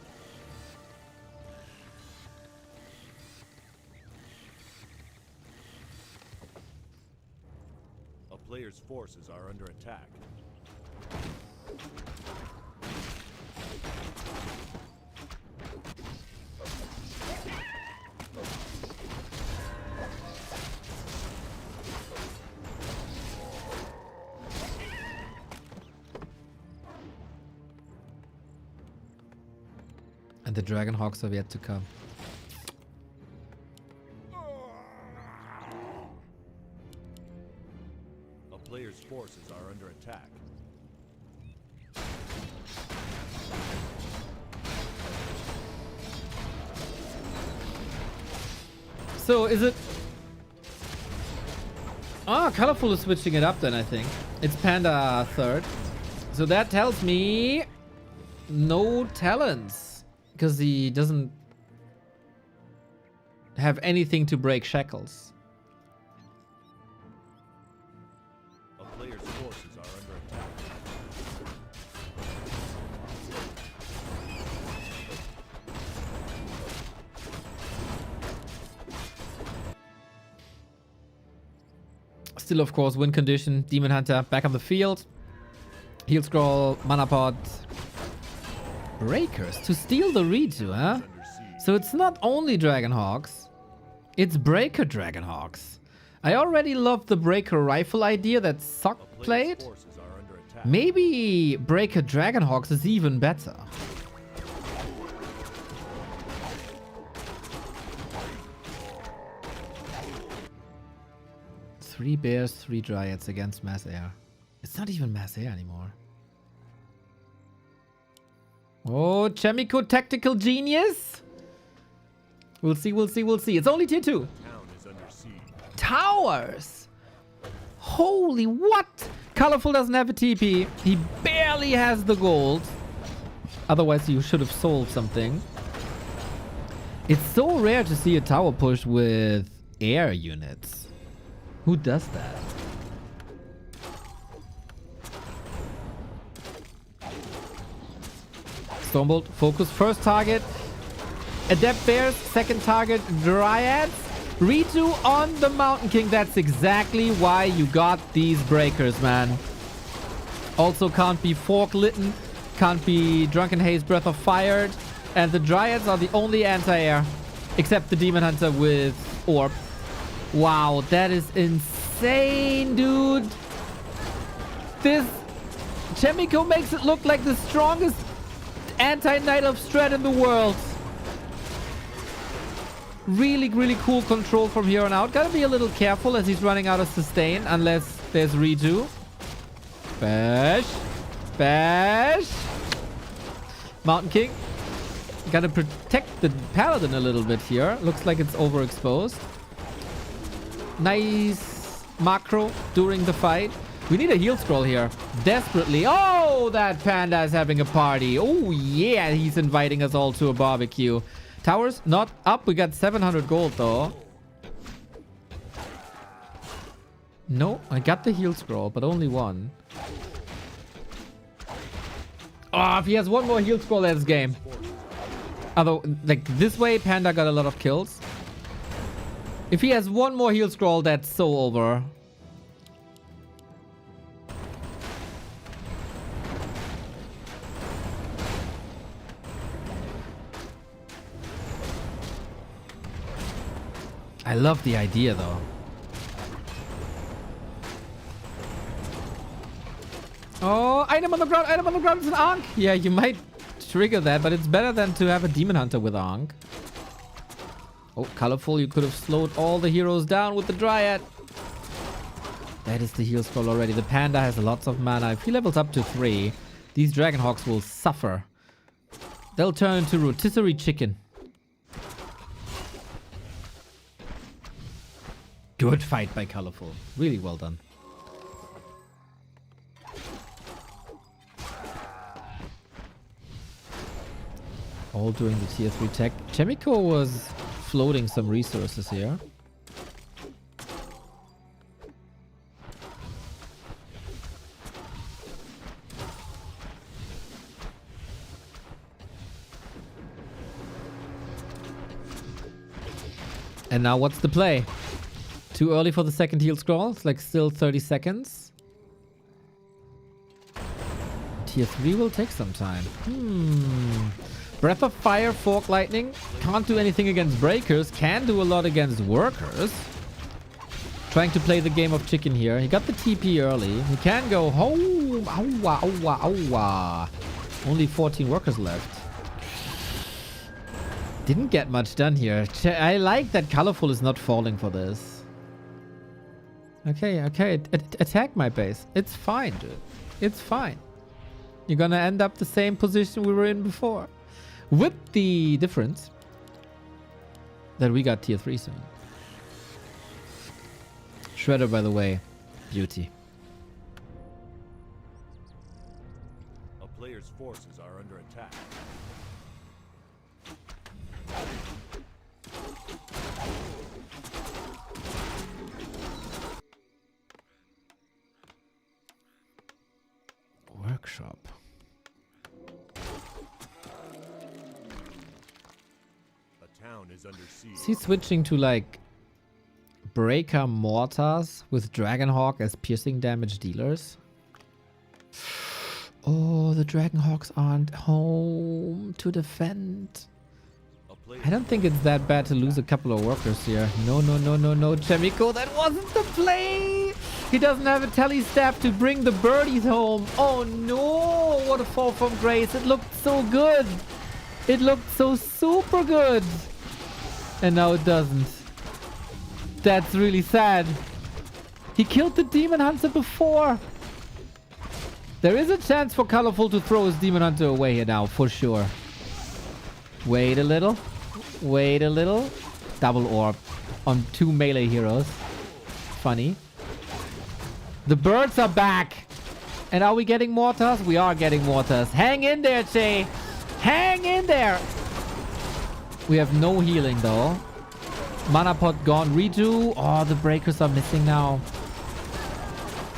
D: A player's forces are under attack.
A: And the Dragon Hawks have yet to come.
D: A player's forces are under attack.
A: So is it... Ah, Colorful is switching it up then, I think. It's Panda third. So that tells me no talents. Because he doesn't have anything to break shackles.
D: A player's forces are under attack.
A: Still, of course, win condition. Demon Hunter back on the field. Heal scroll, mana pod. Breakers to steal the redo, huh? So it's not only Dragonhawks, it's Breaker Dragonhawks. I already love the Breaker rifle idea that Sock played. Maybe Breaker Dragonhawks is even better. Three bears, 3 dryads against mass air. It's not even mass air anymore. Oh, Chemico tactical genius. We'll see, we'll see, we'll see. It's only tier 2. Towers. Holy what? Colorful doesn't have a TP. He barely has the gold. Otherwise, you should have sold something. It's so rare to see a tower push with air units. Who does that? Stormbolt, focus, first target. Adept Bears, second target, Dryads. Redo on the Mountain King. That's exactly why you got these breakers, man. Also can't be Forklitten, can't be Drunken Haze, Breath of Fire. And the Dryads are the only anti-air. Except the Demon Hunter with Orb. Wow, that is insane, dude. This Chemico makes it look like the strongest anti-Knight of Strat in the world. Really, really cool control from here on out. Gotta be a little careful as he's running out of sustain unless there's redo. Bash. Bash. Mountain King. Gotta protect the Paladin a little bit here. Looks like it's overexposed. Nice macro during the fight. We need a heal scroll here. Desperately. Oh, that panda is having a party. Oh, yeah. He's inviting us all to a barbecue. Towers not up. We got 700 gold, though. No, I got the heal scroll, but only one. Oh, if he has one more heal scroll, that's game. Although, like, this way, Panda got a lot of kills. If he has one more heal scroll, that's so over. I love the idea, though. Oh, item on the ground, item on the ground, it's an Ankh. Yeah, you might trigger that, but it's better than to have a Demon Hunter with Ankh. Oh, colorful, you could have slowed all the heroes down with the Dryad. That is the heal scroll already. The Panda has lots of mana. If he levels up to 3, these Dragonhawks will suffer. They'll turn into rotisserie chicken. Good fight by Colorful. Really well done. All doing the tier 3 tech. Chemico was floating some resources here. And now what's the play? Too early for the second heal scroll. It's like still 30 seconds. Tier 3 will take some time. Breath of Fire, Fork Lightning. Can't do anything against Breakers. Can do a lot against Workers. Trying to play the game of chicken here. He got the TP early. He can go home. Owa, owa, owa. Only 14 Workers left. Didn't get much done here. I like that Colorful is not falling for this. Okay, okay. Attack my base. It's fine, dude. It's fine. You're gonna end up the same position we were in before. With the difference that we got tier 3 soon. Shredder, by the way. Beauty.
D: A player's forces are under attack.
A: Workshop.
D: A town is under siege.
A: Is he switching to like Breaker Mortars with Dragonhawk as piercing damage dealers. Oh, the Dragonhawks aren't home to defend. I don't think it's that bad to lose a couple of workers here. No, no, no, no, no, Chemico, that wasn't the play! He doesn't have a tele staff to bring the birdies home. Oh no, what a fall from grace. It looked so good. It looked so super good. And now it doesn't. That's really sad. He killed the Demon Hunter before. There is a chance for Colorful to throw his Demon Hunter away here now, for sure. Wait a little. Wait a little. Double orb on 2 melee heroes. Funny. The birds are back. And are we getting mortars? We are getting mortars. Hang in there, Jay. Hang in there. We have no healing, though. Mana pot gone. Redo. Oh, the breakers are missing now.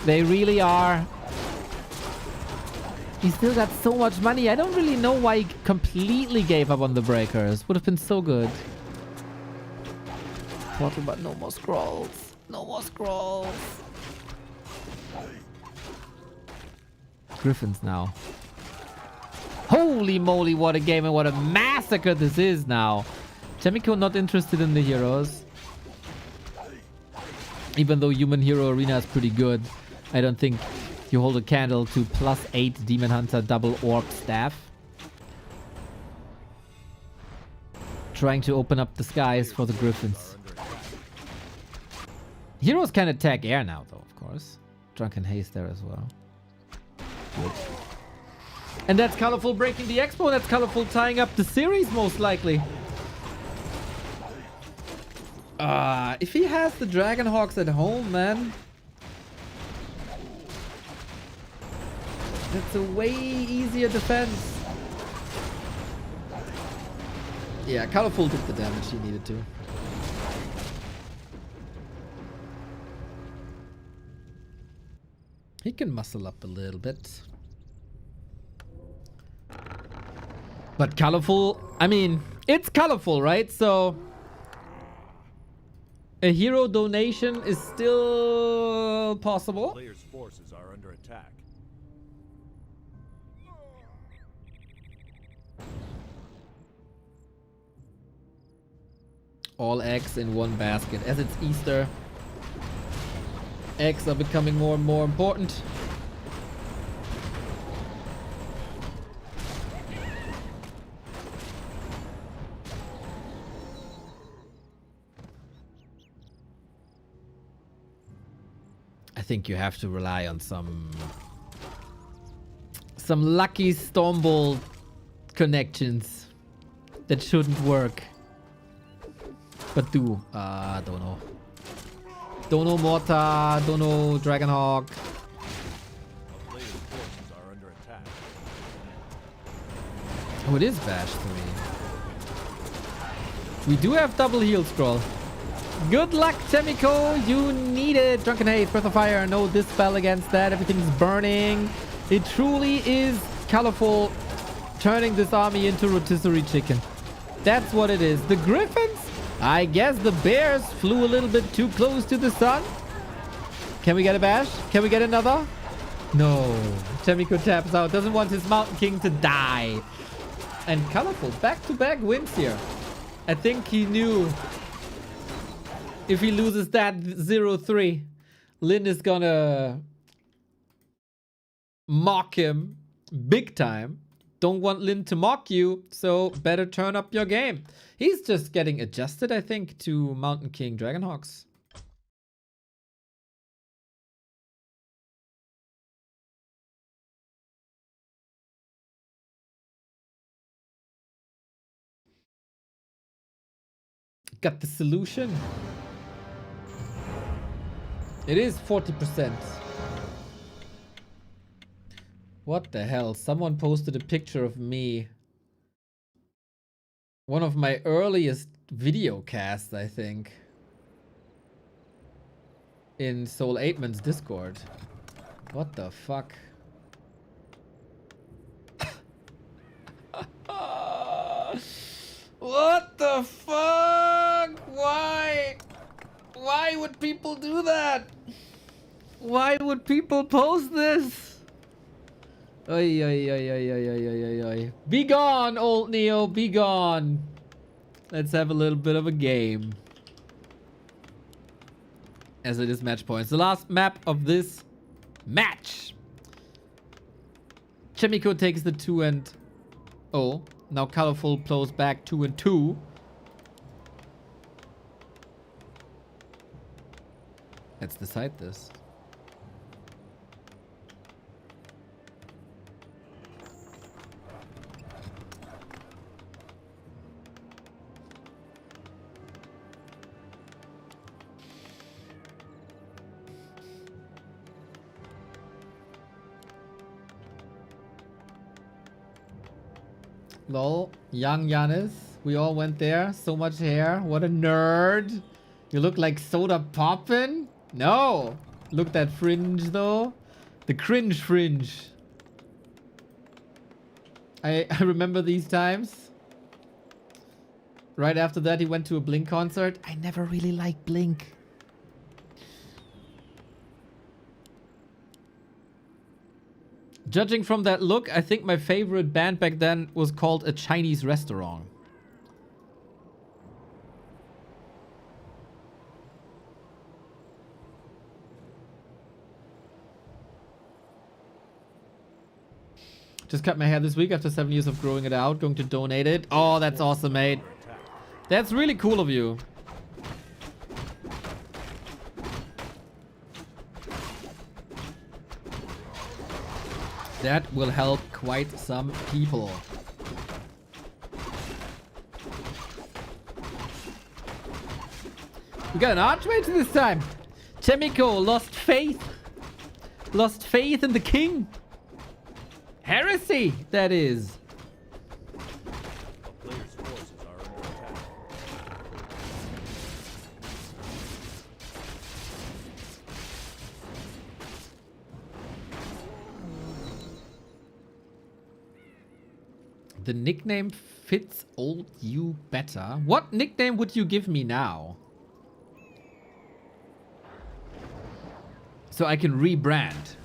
A: They really are. He still got so much money. I don't really know why he completely gave up on the breakers. Would have been so good. What about no more scrolls? No more scrolls. Griffins now. Holy moly, what a game and what a massacre this is now. Chemico not interested in the heroes. Even though Human Hero Arena is pretty good, I don't think you hold a candle to +8 Demon Hunter double orb staff. Trying to open up the skies for the Griffins. Heroes can attack air now, though, of course. Drunken Haze there as well. Good. And that's Colorful breaking the expo. That's Colorful tying up the series, most likely. If he has the Dragonhawks at home, man. That's a way easier defense. Yeah, Colorful did the damage he needed to. He can muscle up a little bit. But Colorful, I mean, it's Colorful, right? So a hero donation is still possible.
D: Players' forces are under attack.
A: All eggs in one basket. As it's Easter, eggs are becoming more and more important. I think you have to rely on some lucky Stormbolt connections that shouldn't work. But don't know. Don't know Mortar, don't know Dragonhawk.
D: Players' forces are under attack.
A: Oh, it is Bash 3. We do have double heal scroll. Good luck, Chemico. You need it. Drunken Haze, Breath of Fire. No dispel against that. Everything's burning. It truly is Colorful turning this army into rotisserie chicken. That's what it is. The Griffins? I guess the bears flew a little bit too close to the sun. Can we get a bash? Can we get another? No. Chemico taps out. Doesn't want his Mountain King to die. And Colorful back-to-back wins here. I think he knew if he loses that 0-3, Lin is gonna mock him big time. Don't want Lin to mock you, so better turn up your game. He's just getting adjusted, I think, to Mountain King Dragonhawks. Got the solution. It is 40%. What the hell? Someone posted a picture of me. One of my earliest video casts, I think. In Soul 8man's Discord. What the fuck? What the fuck? Why? Why would people do that? Why would people post this? Oy, oy, oy, oy, oy, oy, oy, oy, oy. Be gone, old Neo, be gone. Let's have a little bit of a game. As it is match points. The last map of this match. Chemico takes the 2 and... Oh, now Colorful blows back 2 and 2. Let's decide this. Lol, young Giannis. We all went there. So much hair. What a nerd. You look like soda poppin'? No. Look that fringe though. The cringe fringe. I remember these times. Right after that he went to a Blink concert. I never really liked Blink. Judging from that look, I think my favorite band back then was called A Chinese Restaurant. Just cut my hair this week after 7 years of growing it out. Going to donate it. Oh, that's awesome, mate. That's really cool of you. That will help quite some people. We got an archmage this time. Chemico lost faith. Lost faith in the king. Heresy, that is.
D: A player's forces are under attack.
A: The nickname fits old you better. What nickname would you give me now? So I can rebrand.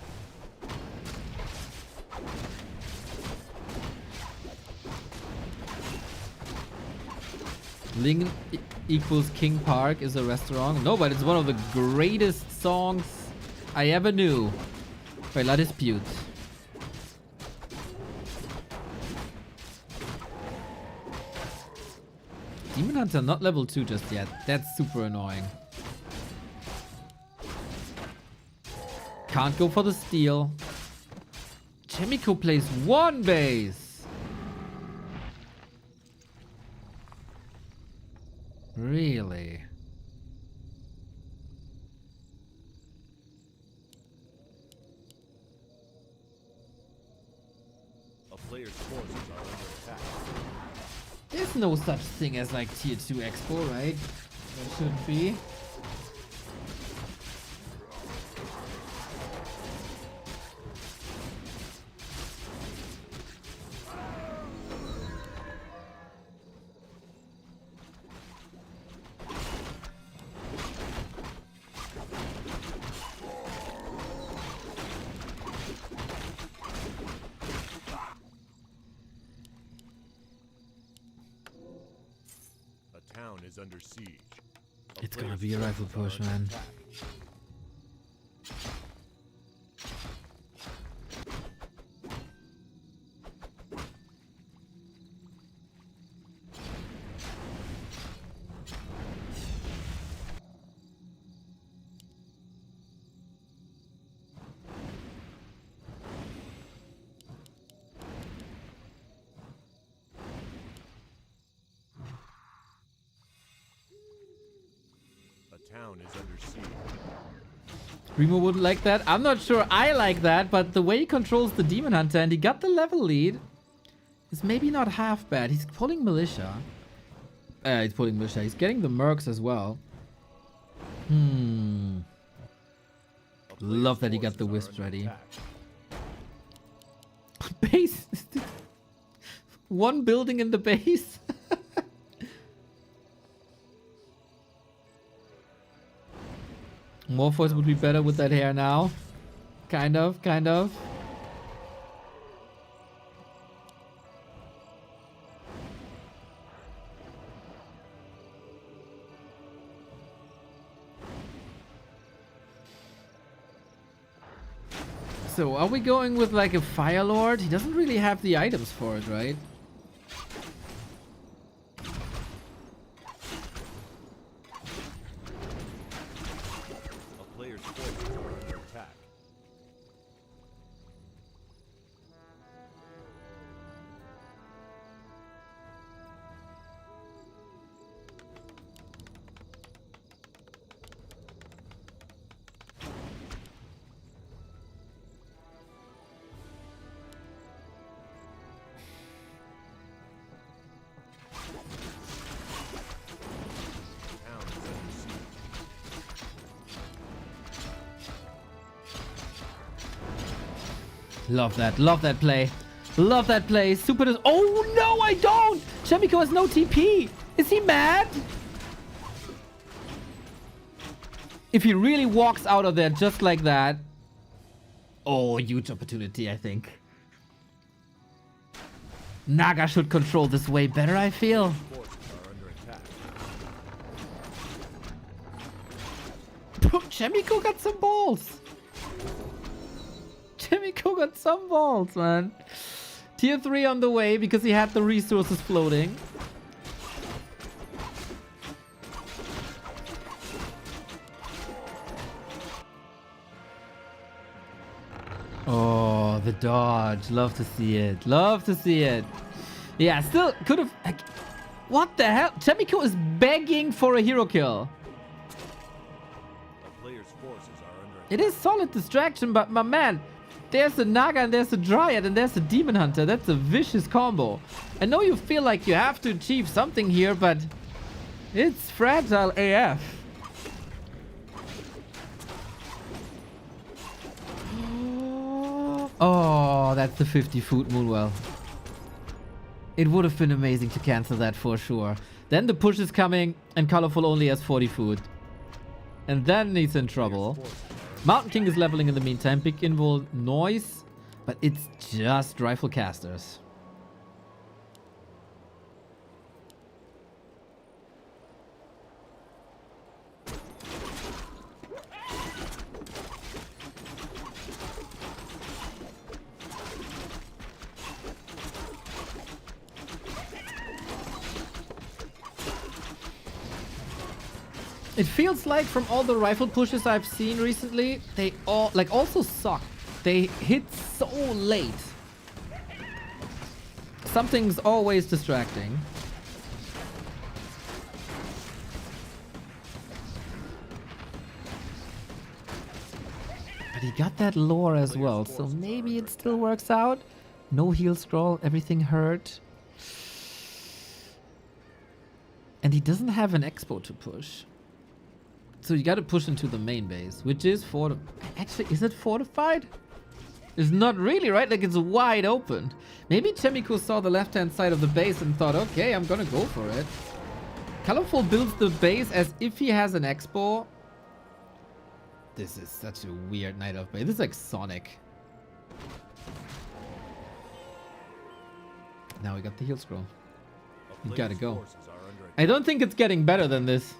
A: Ling equals King Park is a restaurant. No, but it's one of the greatest songs I ever knew by La Dispute. Demon Hunter not level 2 just yet. That's super annoying. Can't go for the steal. Chemico plays 1 base. Really?
D: A player's forces are under attack.
A: There's no such thing as like tier 2 expo, right? There shouldn't be.
D: Is under siege.
A: It's gonna be a rifle push, man.
D: Town is under siege.
A: Remo wouldn't like that. I'm not sure I like that, but the way he controls the Demon Hunter and he got the level lead is maybe not half bad. He's pulling militia. He's pulling militia. He's getting the mercs as well. Love that he got the wisps ready. Base. 1 building in the base. Morpheus would be better with that hair now. Kind of, kind of. So, are we going with like a Fire Lord? He doesn't really have the items for it, right?
D: A player's forces are under attack. Town is under siege.
A: Love that play. Love that play. Super does. Oh no, I don't! Chemico has no TP. Is he mad? If he really walks out of there just like that. Oh, huge opportunity, I think. Naga should control this way better, I feel.
D: Forces are under attack.
A: Chemico got some balls. Chemico got some balls, man. Tier 3 on the way because he had the resources floating. Oh, the dodge. Love to see it. Love to see it. Yeah, still could have... What the hell? Chemico is begging for a hero kill.
D: A player's forces are under attack.
A: It is solid distraction, but my man, there's a Naga and there's a Dryad and there's a Demon Hunter. That's a vicious combo. I know you feel like you have to achieve something here, but it's fragile AF. Oh, that's the 50 foot Moonwell. It would have been amazing to cancel that for sure. Then the push is coming and Colorful only has 40 food. And then he's in trouble. Mountain King is leveling in the meantime. Big invul noise, but it's just rifle casters. It feels like from all the rifle pushes I've seen recently, they all like also suck. They hit so late. Something's always distracting. But he got that lore as well, so maybe it still works out. No heal scroll, everything hurt. And he doesn't have an expo to push. So you gotta push into the main base, which is actually, is it fortified? It's not really, right? Like it's wide open. Maybe Chemico saw the left-hand side of the base and thought, okay, I'm gonna go for it. Colorful builds the base as if he has an expo. This is such a weird Night of Base. This is like Sonic. Now we got the heal scroll. You gotta go. I don't think it's getting better than this.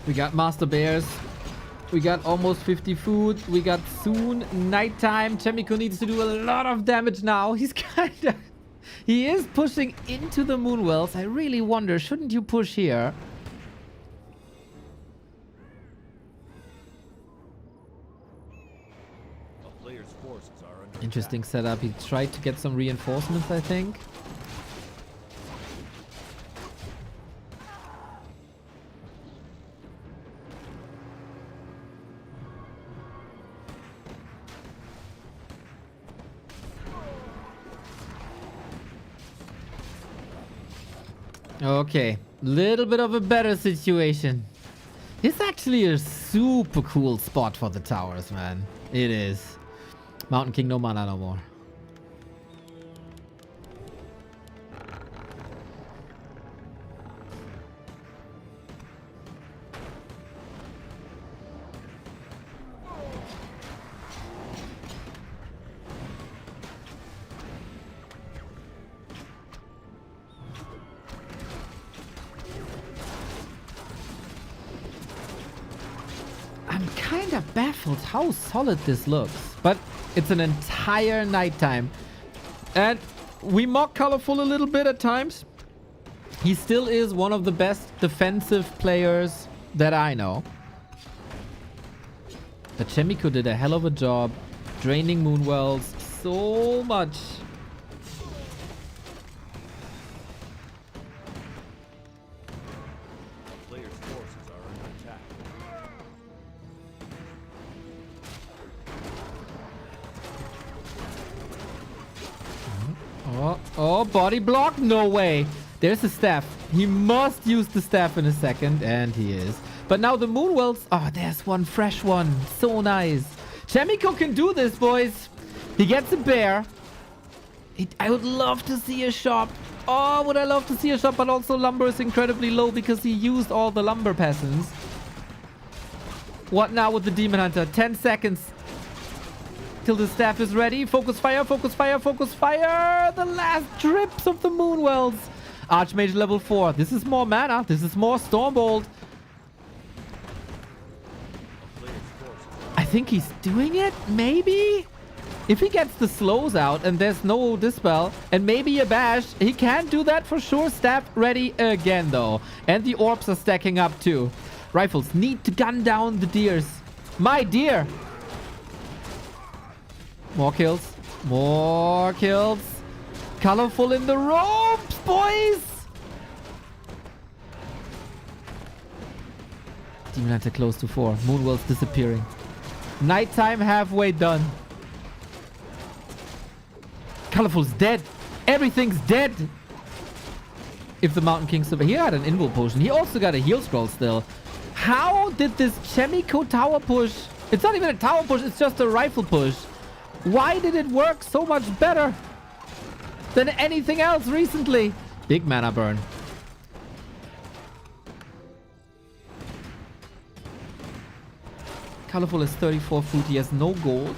A: We got Master Bears. We got almost 50 food. We got soon nighttime. Chemico needs to do a lot of damage now. He's kinda... He is pushing into the Moonwells. I really wonder, shouldn't you push here?
D: A player's forces are under
A: Interesting
D: attack.
A: setup. He tried to get some reinforcements, I think. Okay, little bit of a better situation. It's actually a super cool spot for the towers, man. It is. Mountain King, no mana no more. I'm kind of baffled how solid this looks, but it's an entire nighttime. And we mock Colorful a little bit at times. He still is one of the best defensive players that I know. But Chemico did a hell of a job draining Moonwells so much.
D: Player's forces are under attack.
A: Oh, body block? No way. There's the staff. He must use the staff in a second, and he is. But now the Moonwells. Oh, there's one fresh one. So nice. Chemico can do this, boys. He gets a bear. I would love to see a shop. Oh, would I love to see a shop, but also lumber is incredibly low because he used all the lumber peasants. What now with the Demon Hunter? 10 seconds. Till the staff is ready. Focus fire, focus fire, focus fire. The last drips of the Moonwells. Archmage level 4. This is more mana. This is more Stormbolt. I think he's doing it, maybe? If he gets the slows out and there's no dispel and maybe a bash, he can do that for sure. Staff ready again, though. And the orbs are stacking up, too. Rifles need to gun down the deers. My deer. More kills. More kills. Colorful in the ropes, boys. Demon Hunter close to 4. Moonwell's disappearing. Nighttime halfway done. Colorful's dead. Everything's dead. If the Mountain King survived. He had an invul potion. He also got a heal scroll still. How did this Chemico tower push? It's not even a tower push. It's just a rifle push. Why did it work so much better than anything else recently? Big mana burn. Colorful is 34 food. He has no gold.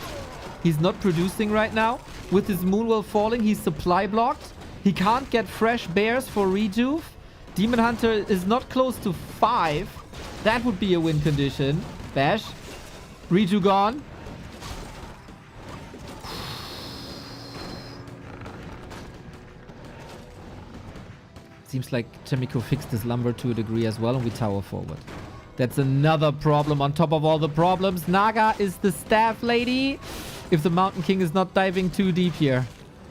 A: He's not producing right now. With his Moonwell falling, he's supply blocked. He can't get fresh bears for rejuve. Demon Hunter is not close to 5. That would be a win condition. Bash. Reju gone. Seems like Chemico fixed his lumber to a degree as well, and we tower forward. That's another problem on top of all the problems. Naga is the staff lady. If the Mountain King is not diving too deep here.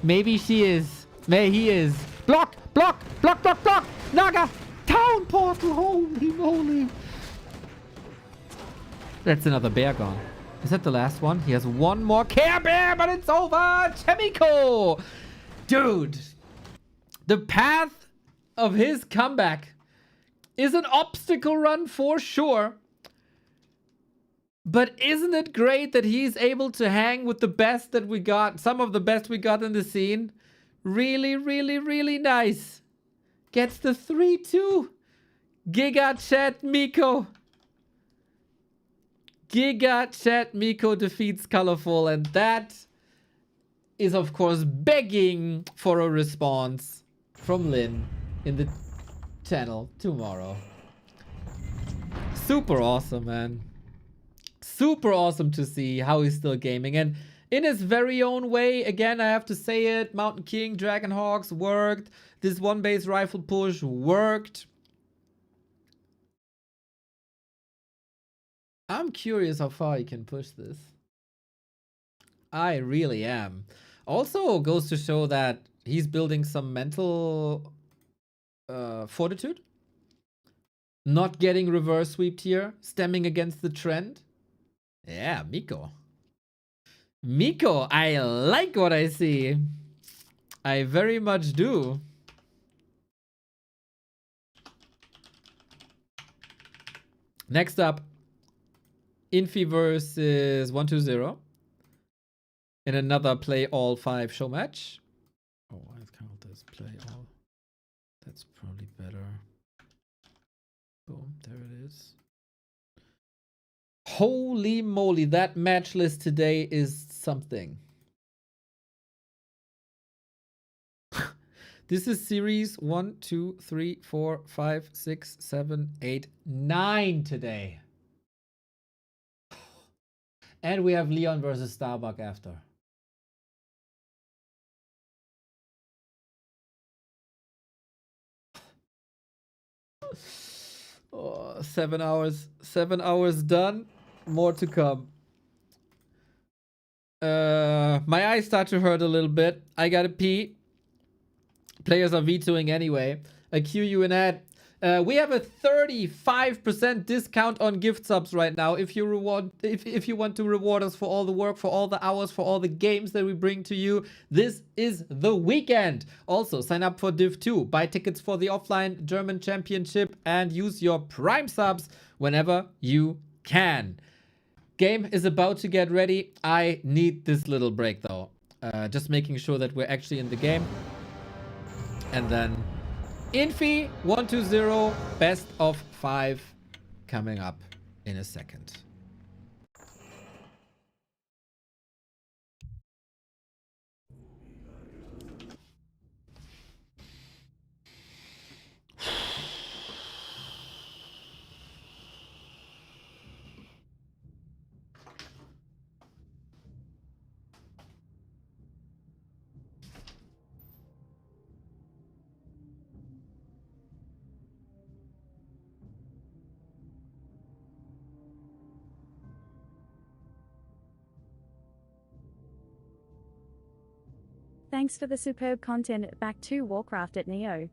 A: Maybe she is. May he is. Block! Block! Block! Block! Block! Naga! Town portal! Holy moly! That's another bear gone. Is that the last one? He has one more Care Bear, but it's over! Chemico! Dude! The path of his comeback is an obstacle run for sure. But isn't it great that he's able to hang with the best that we got? Some of the best we got in the scene. Really, really, really nice. Gets the 3-2. Giga Chat Miko. Giga Chat Miko defeats Colorful. And that is, of course, begging for a response from Lin in the channel tomorrow. Super awesome, man. Super awesome to see how he's still gaming. And in his very own way, again, I have to say it, Mountain King, Dragonhawks worked. This one base rifle push worked. I'm curious how far he can push this. I really am. Also goes to show that he's building some mental fortitude. Not getting reverse sweeped here. Stemming against the trend. Yeah, Miko. Miko, I like what I see. I very much do. Next up, Infy versus 120 in another play all 5 show match. Oh, I count this play all. That's probably better. Boom, there it is. Holy moly, that match list today is something. This is series 1, 2, 3, 4, 5, 6, 7, 8, 9 today. And we have Leon versus Starbuck after. Oh, 7 hours. 7 hours done. More to come. My eyes start to hurt a little bit. I gotta pee. Players are vetoing anyway. A QU and ad. We have a 35% discount on gift subs right now. If you want to reward us for all the work, for all the hours, for all the games that we bring to you, this is the weekend. Also, sign up for Div 2, buy tickets for the offline German Championship, and use your Prime subs whenever you can. Game is about to get ready. I need this little break though. Just making sure that we're actually in the game. And then Infy 120 best of 5 coming up in a second.
E: Thanks for the superb content. Back to Warcraft at Neo.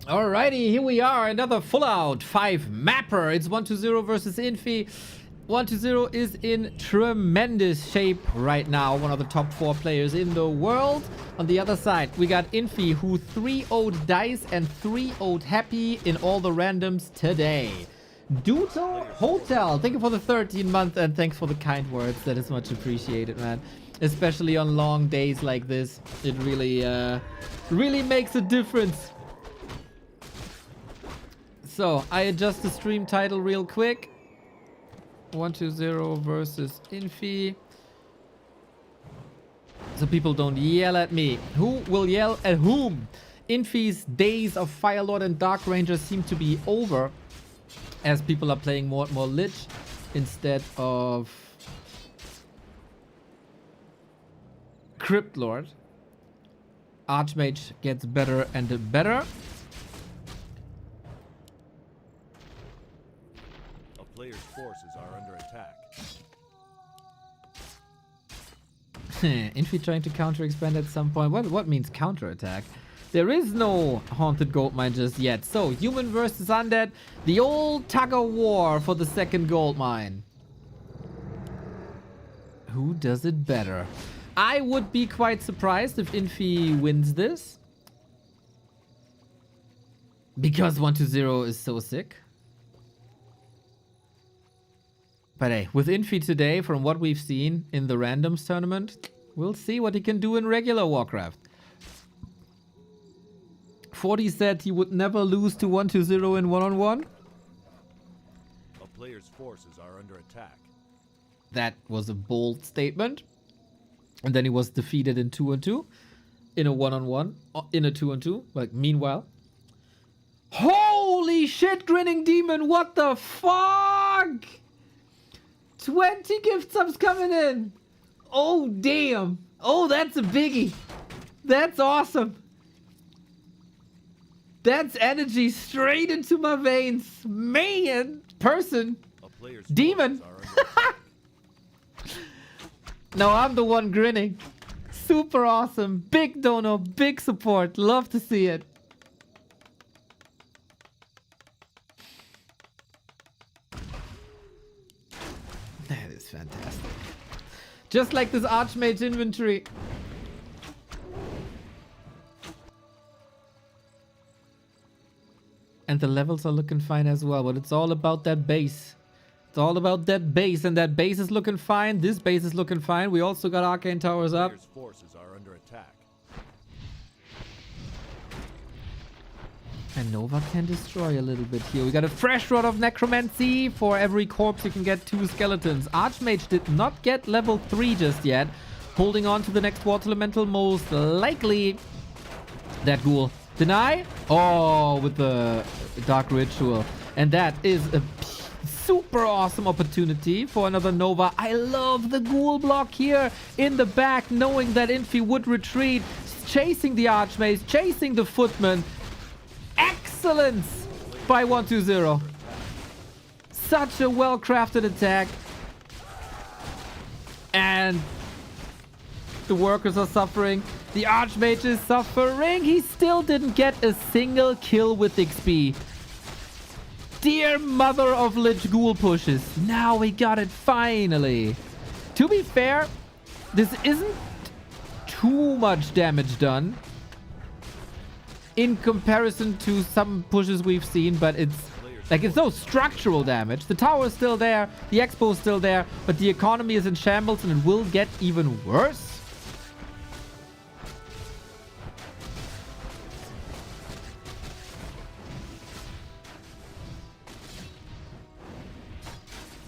A: Alrighty, here we are, another full out 5 mapper. It's 120 versus Infy. 120 is in tremendous shape right now, one of the top 4 players in the world. On the other side, we got Infy, who 3-0'd Dice and 3-0'd Happy in all the randoms today. Duto Hotel, thank you for the 13 month and thanks for the kind words. That is much appreciated, man. Especially on long days like this, it really makes a difference. So, I adjust the stream title real quick. 120 versus Infy. So people don't yell at me. Who will yell at whom? Infy's days of Firelord and Dark Ranger seem to be over, as people are playing more and more Lich instead of Crypt Lord. Archmage gets better and better.
D: A player's forces are under attack.
A: Infy trying to counter expand at some point. What means counter attack? There is no haunted gold mine just yet. So human versus undead, the old tug of war for the second gold mine. Who does it better? I would be quite surprised if Infy wins this, because 1-0 is so sick. But hey, with Infy today, from what we've seen in the randoms tournament, we'll see what he can do in regular Warcraft. 40 said he would never lose to 1-0 in one-on-one.
D: A player's forces are under attack.
A: That was a bold statement. And then he was defeated in 2-2. In a 1-on-1. In a 2-2. Like, meanwhile. Holy shit, Grinning Demon. What the fuck? 20 gift subs coming in. Oh, damn. Oh, that's a biggie. That's awesome. That's energy straight into my veins. Man. Person.
D: A player's
A: Demon.
D: forces are under attack.
A: No, I'm the one grinning. Super awesome. Big dono, big support. Love to see it. That is fantastic. Just like this Archmage inventory. And the levels are looking fine as well, but it's all about that base. It's all about that base, and that base is looking fine. This base is looking fine. We also got Arcane Towers up.
D: Player's forces are under attack.
A: And Nova can destroy a little bit here. We got a fresh rod of Necromancy. For every corpse, you can get 2 skeletons. Archmage did not get level 3 just yet. Holding on to the next Water Elemental, most likely. That ghoul. Deny? Oh, with the Dark Ritual. And that is a super awesome opportunity for another Nova. I love the ghoul block here in the back, knowing that Infy would retreat. Chasing the Archmage, chasing the Footman. Excellence by 1-2-0. Such a well-crafted attack. And the workers are suffering. The Archmage is suffering. He still didn't get a single kill with XP. Dear mother of Lich Ghoul pushes. Now we got it finally. To be fair, this isn't too much damage done in comparison to some pushes we've seen, but it's like, it's no structural damage. The tower is still there, the expo is still there, but the economy is in shambles and it will get even worse.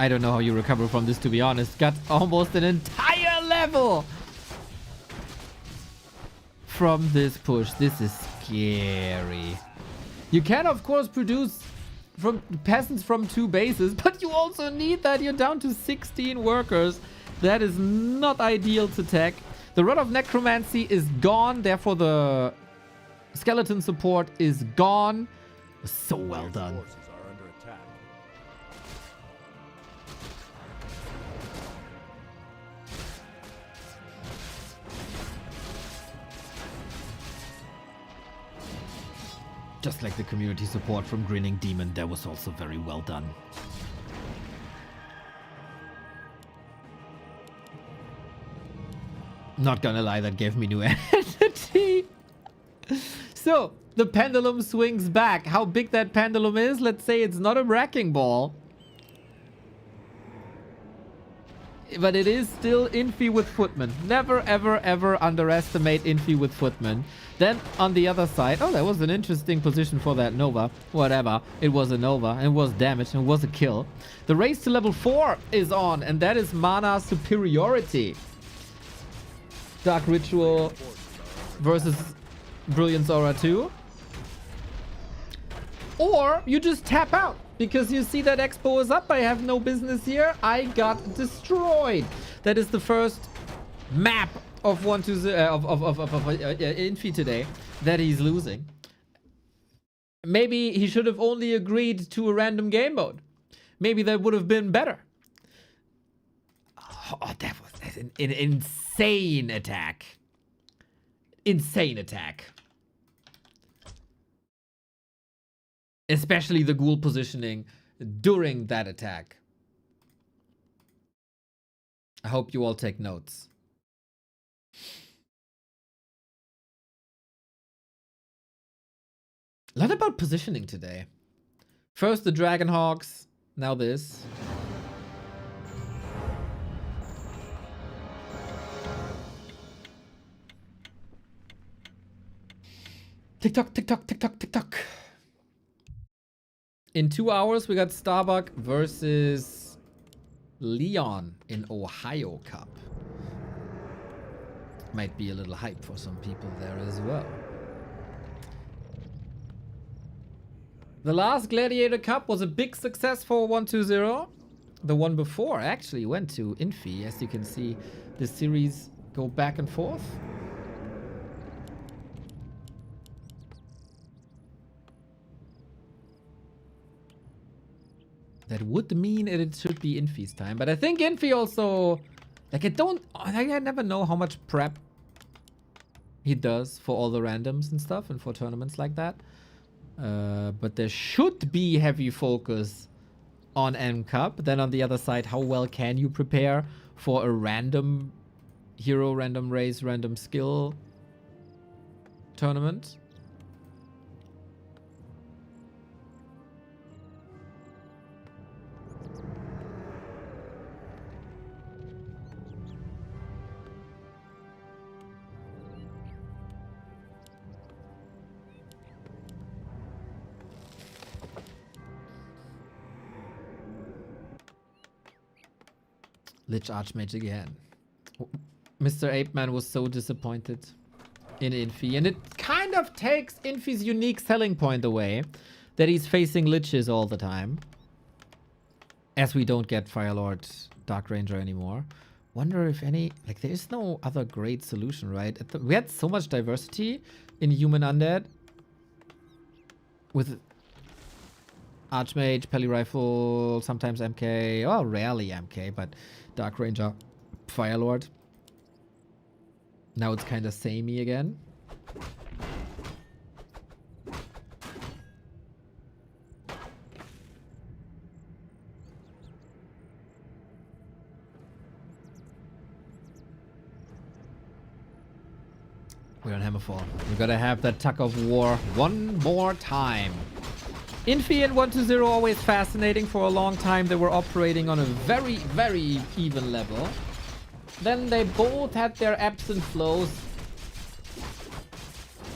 A: I don't know how you recover from this, to be honest. Got almost an entire level from this push. This is scary. You can, of course, produce from peasants from 2 bases, but you also need that. You're down to 16 workers. That is not ideal to tech. The Rod of Necromancy is gone. Therefore, the skeleton support is gone. So well done.
D: Forces are under attack.
A: Just like the community support from Grinning Demon, that was also very well done. Not gonna lie, that gave me new energy. So, the pendulum swings back. How big that pendulum is, let's say it's not a wrecking ball. But it is still Infy with Footman. Never, ever, ever underestimate Infy with Footman. Then on the other side, oh, that was an interesting position for that Nova. Whatever, it was a Nova, it was damage, it was a kill. The race to level 4 is on, and that is Mana Superiority. Dark Ritual versus Brilliance Aura 2. Or you just tap out. Because you see that expo is up. I have no business here. I got destroyed. That is the first map of Infy today that he's losing. Maybe he should have only agreed to a random game mode. Maybe that would have been better. Oh, that an insane attack. Insane attack. Especially the ghoul positioning during that attack. I hope you all take notes. A lot about positioning today. First the Dragonhawks, now this. TikTok, TikTok, TikTok, TikTok. In 2 hours, we got Starbuck versus Leon in Ohio Cup. Might be a little hype for some people there as well. The last Gladiator Cup was a big success for 120. The one before actually went to Infy. As you can see, the series go back and forth. That would mean it should be Infy's time. But I think Infy also... Like, I never know how much prep he does for all the randoms and stuff and for tournaments like that. But there should be heavy focus on M Cup. Then on the other side, how well can you prepare for a random hero, random race, random skill tournament? Lich Archmage again. Mr. Apeman was so disappointed in Infy. And it kind of takes Infy's unique selling point away. That he's facing Liches all the time. As we don't get Firelord Dark Ranger anymore. Wonder if any... Like, there is no other great solution, right? We had so much diversity in Human Undead. With... Archmage, Peli Rifle, sometimes MK. Well, rarely MK, but Dark Ranger, Firelord. Now it's kind of samey again. We're on Hammerfall. We gotta have that tug of war one more time. Infy and 120 always fascinating. For a long time they were operating on a very, very even level. Then they both had their ebbs and flows.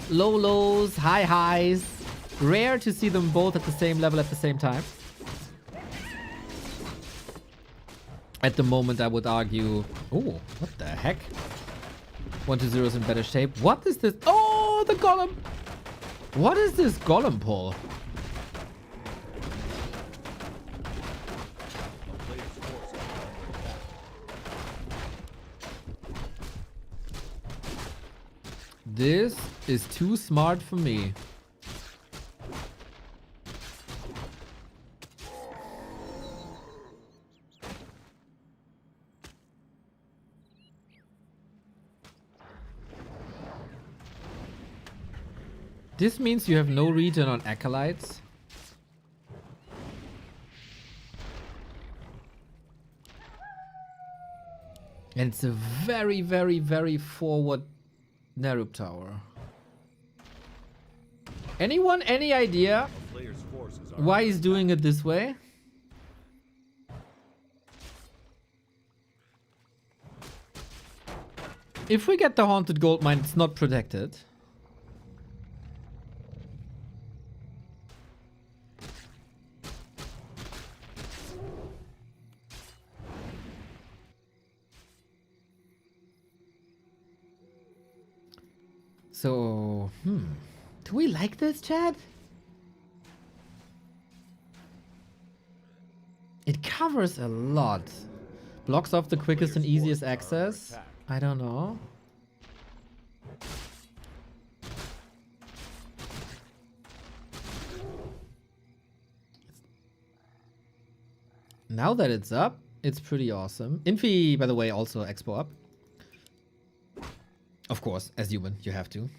A: Low lows, high highs. Rare to see them both at the same level at the same time. At the moment I would argue... Oh, what the heck? 120 is in better shape. What is this? Oh, the golem! What is this golem pull? This is too smart for me. This means you have no regen on Acolytes. And it's a very, very, very forward Nerub Tower. Anyone, any idea why he's doing it this way? If we get the Haunted Gold Mine, it's not protected. So, do we like this, Chad? It covers a lot. Blocks off the quickest and easiest access. I don't know. Now that it's up, It's pretty awesome. Infy, by the way, also expo up. Of course, as human, you have to.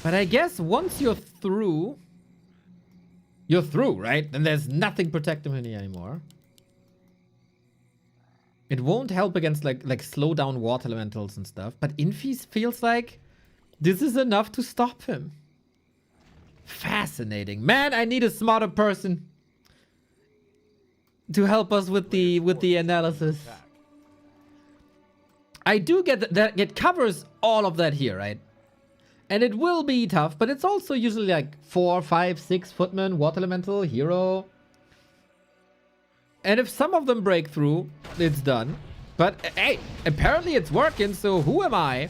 A: But I guess once you're through, right? Then there's nothing protecting him anymore. It won't help against like slow down water elementals and stuff. But Infy feels like this is enough to stop him. Fascinating. Man, I need a smarter person to help us with the analysis. I do get that it covers all of that here, right? And it will be tough, but it's also usually like 4, 5, 6 footmen, water elemental, hero. And if some of them break through, it's done. But hey, apparently it's working, so who am I?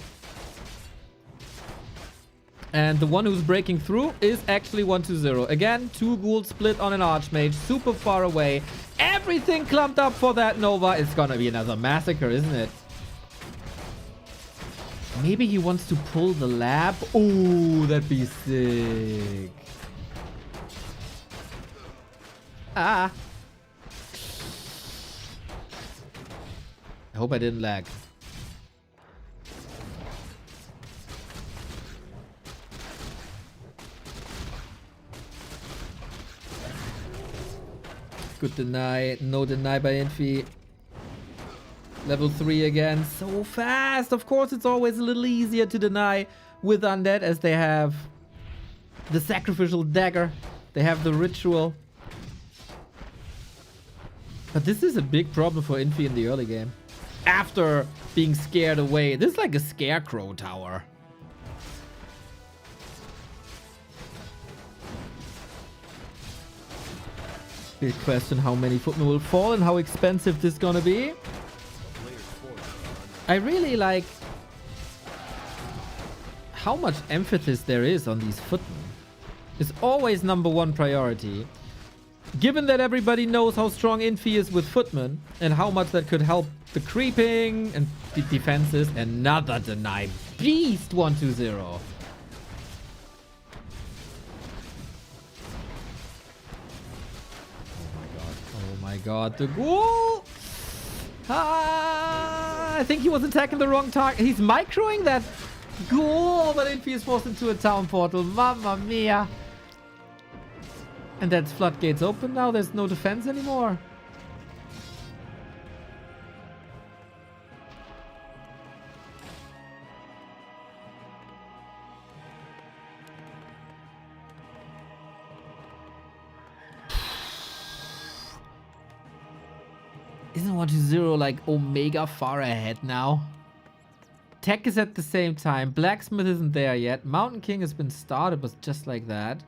A: And the one who's breaking through is actually 120. Again, 2 ghouls split on an archmage, super far away. Everything clumped up for that Nova. It's gonna be another massacre, isn't it? Maybe he wants to pull the lab. Ooh, that'd be sick. Ah. I hope I didn't lag. Good deny. No deny by Infy. Level 3 again. So fast. Of course, it's always a little easier to deny with Undead as they have the sacrificial dagger. They have the ritual. But this is a big problem for Infy in the early game. After being scared away. This is like a scarecrow tower. Big question how many footmen will fall and how expensive this is gonna be. I really like how much emphasis there is on these footmen. It's always #1 priority. Given that everybody knows how strong Infy is with footmen and how much that could help the creeping and the defenses. Another deny. Beast 120. Oh my god, the ghoul! I think he was attacking the wrong target. He's microing that ghoul, but Infy is forced into a town portal. Mamma mia. And that's floodgates open now. There's no defense anymore. Isn't 120 like Omega far ahead now? Tech is at the same time. Blacksmith isn't there yet. Mountain King has been started, but just like that.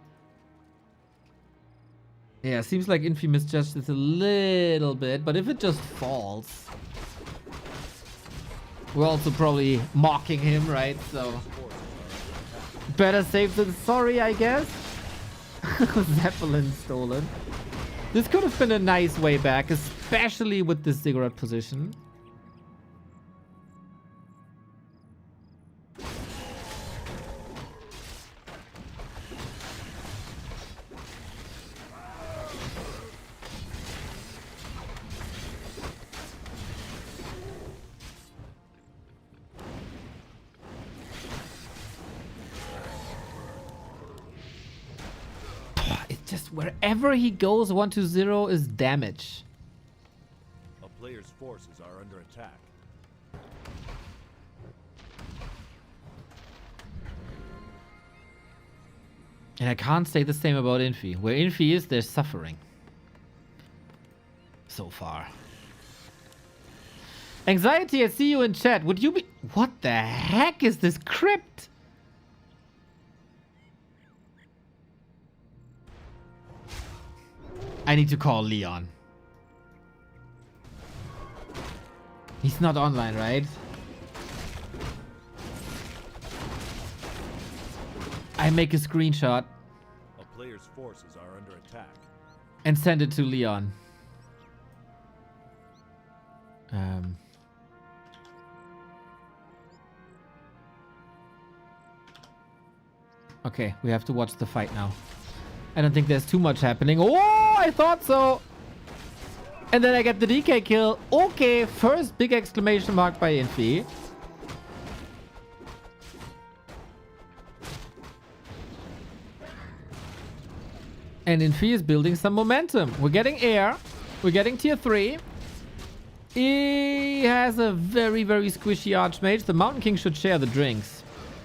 A: Yeah, seems like Infy misjudged this a little bit, but if it just falls... We're also probably mocking him, right? So... Better safe than sorry, I guess? Zeppelin stolen. This could have been a nice way back, especially with this ziggurat position. Just wherever he goes, 120 is damage.
D: A player's forces are under attack.
A: And I can't say the same about Infy. Where Infy is, there's suffering. So far. Anxiety, I see you in chat. Would you be... What the heck is this crypt? I need to call Leon. He's not online, right? I make a screenshot.
D: A player's forces are under attack.
A: And send it to Leon. Okay, we have to watch the fight now. I don't think there's too much happening. Oh, I thought so. And then I get the DK kill. Okay, first big exclamation mark by Infy. And Infy is building some momentum. We're getting air. We're getting tier 3. He has a very, very squishy Archmage. The Mountain King should share the drinks.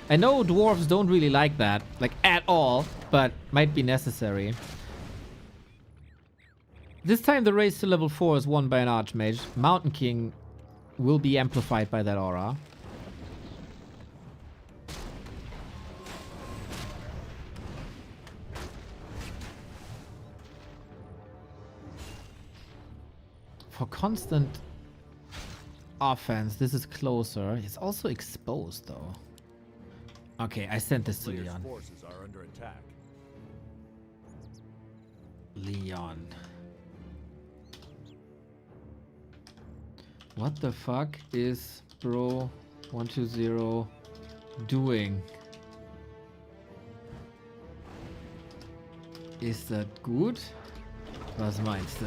A: I know dwarves don't really like that, like at all, but might be necessary. This time the race to level 4 is won by an Archmage. Mountain King will be amplified by that aura. For constant offense, this is closer. It's also exposed though. Okay, I sent this to
D: Player's
A: Leon.
D: forces are under attack.
A: Leon. What the fuck is bro 120 doing? Is that gut? Was meinst du?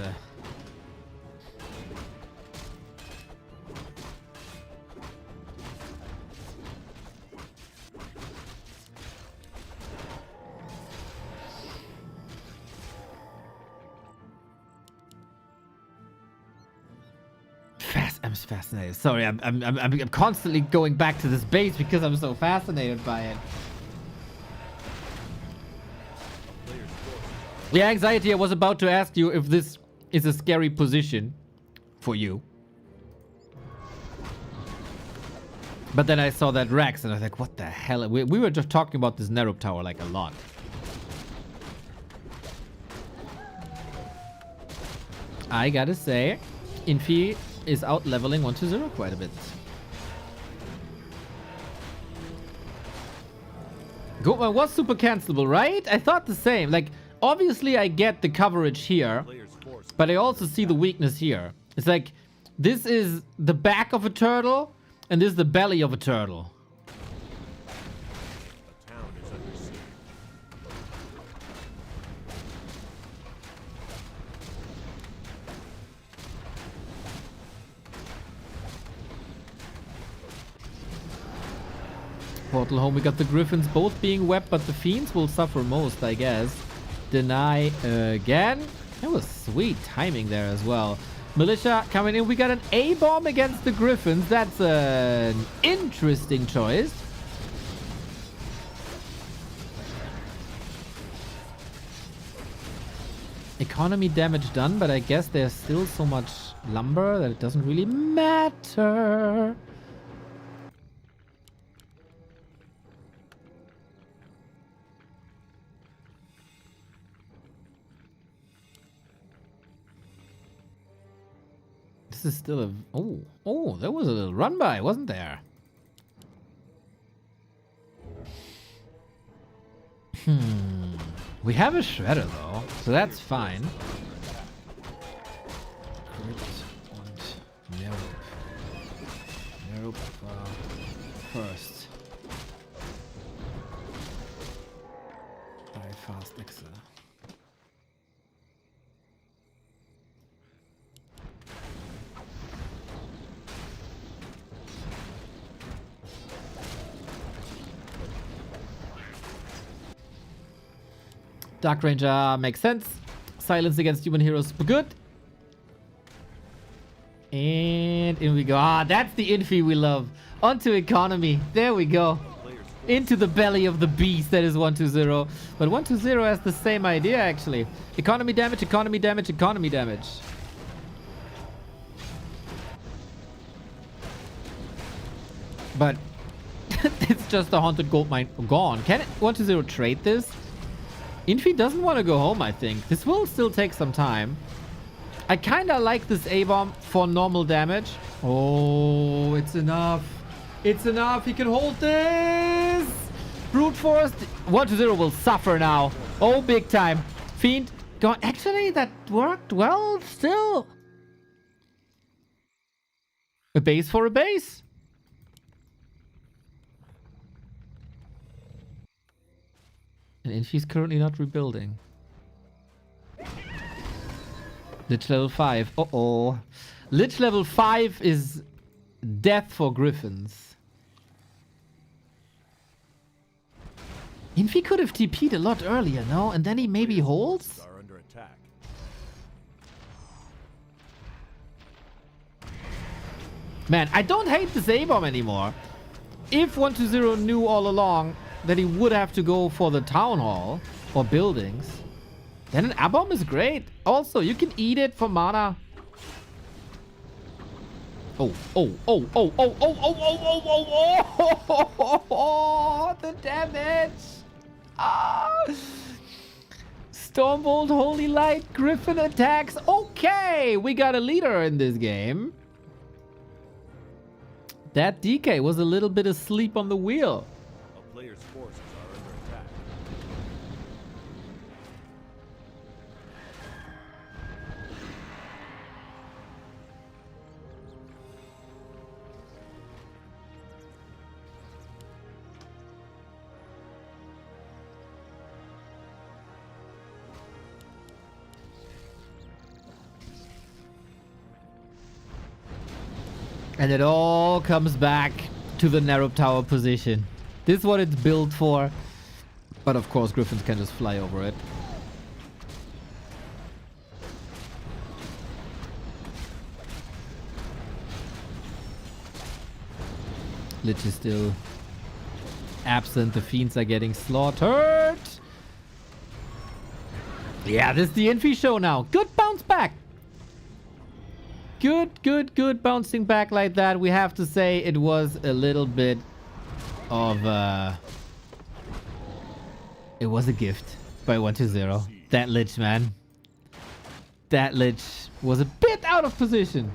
A: I'm fascinated. Sorry, I'm constantly going back to this base because I'm so fascinated by it. Yeah, anxiety. I was about to ask you if this is a scary position for you. But then I saw that Rex and I was like, what the hell? We were just talking about this Nerup tower like a lot. I gotta say, Infy is out leveling 120 quite a bit. Goatman was super cancelable, right? I thought the same. Like, obviously I get the coverage here, but I also see the weakness here. It's like, this is the back of a turtle, and this is the belly of a turtle.
D: The town is under siege.
A: Portal home, we got the Griffins both being wept, but the Fiends will suffer most, I guess. Deny again. That was sweet timing there as well. Militia coming in. We got an A-bomb against the Griffins. That's an interesting choice. Economy damage done, but I guess there's still so much lumber that it doesn't really matter. This is still a... Oh, there was a little run by, wasn't there? We have a Shredder though, so that's fine. Nerup first. Very fast Exa. Dark Ranger makes sense. Silence against human heroes, super good. And in we go. Ah, that's the Infy we love. Onto economy. There we go. Into the belly of the beast that is 120. But 120 has the same idea actually. Economy damage, economy damage, economy damage. But it's just a haunted gold mine gone. Can it 120 trade this? Infy doesn't want to go home, I think. This will still take some time. I kind of like this A-bomb for normal damage. Oh, it's enough. It's enough. He can hold this. Brute Force. 120 will suffer now. Oh, big time. Fiend. Go. Actually, that worked well still. A base for a base. And Infy's currently not rebuilding. Lich level 5. Uh-oh. Lich level 5 is death for Griffins. Infy could have TP'd a lot earlier, no? And then he maybe holds?
D: Are under attack.
A: Man, I don't hate this A-bomb anymore. If 120 knew all along that he would have to go for the town hall or buildings, then an A-bomb is great. Also, you can eat it for mana. Oh, oh, oh, oh, oh, oh, oh, oh, oh, oh, oh, oh, the damage. Ah. Stormbolt, Holy Light, Griffin attacks. Okay, we got a leader in this game. That DK was a little bit asleep on the wheel.
D: A player's forces are under attack.
A: And it all comes back to the narrow tower position. This is what it's built for. But of course, Griffins can just fly over it. Lich is still absent. The fiends are getting slaughtered. Yeah, this is the Infy show now. Good bounce back. Good bouncing back like that. We have to say it was a little bit of it was a gift by 120. That Lich, man. That Lich was a bit out of position.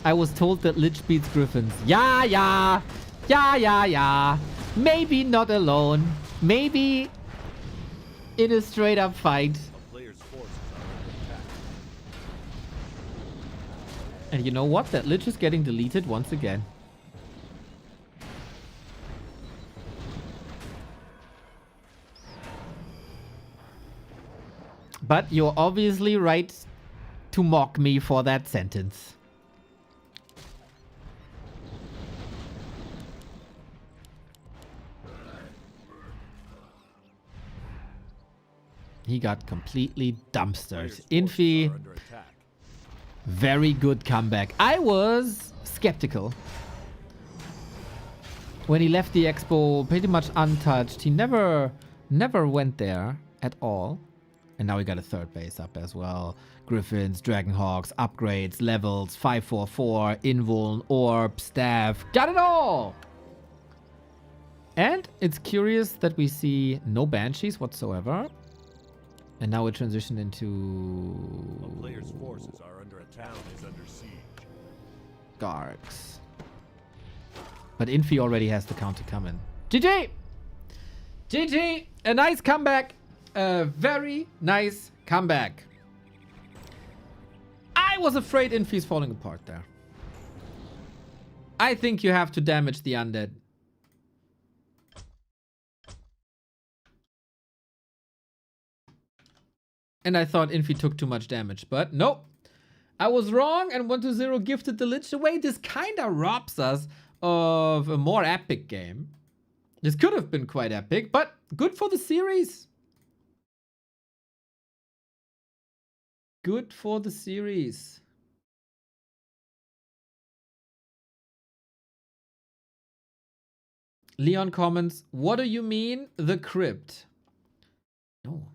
A: I was told that Lich beats Griffins. Yeah. Maybe not alone. Maybe in a straight up fight.
D: A player's forces are under attack.
A: And you know what? That Lich is getting deleted once again. But you're obviously right to mock me for that sentence. He got completely dumpstered. Infy,
D: Are under attack.
A: very good comeback. I was skeptical when he left the expo pretty much untouched. He never went there at all. And now we got a third base up as well. Griffins, Dragonhawks, upgrades, levels, 544, invuln, orb, staff. Got it all! And it's curious that we see no banshees whatsoever. And now we transition into
D: A player's forces are under attack. Is under siege.
A: Gargs. But Infy already has the counter coming. GG! GG! A nice comeback. A very nice comeback. I was afraid Infy's falling apart there. I think you have to damage the undead. And I thought Infy took too much damage, but nope. I was wrong, and 120 gifted the Lich away. This kinda robs us of a more epic game. This could have been quite epic, but good for the series. Good for the series. Leon comments, what do you mean, the crypt? No,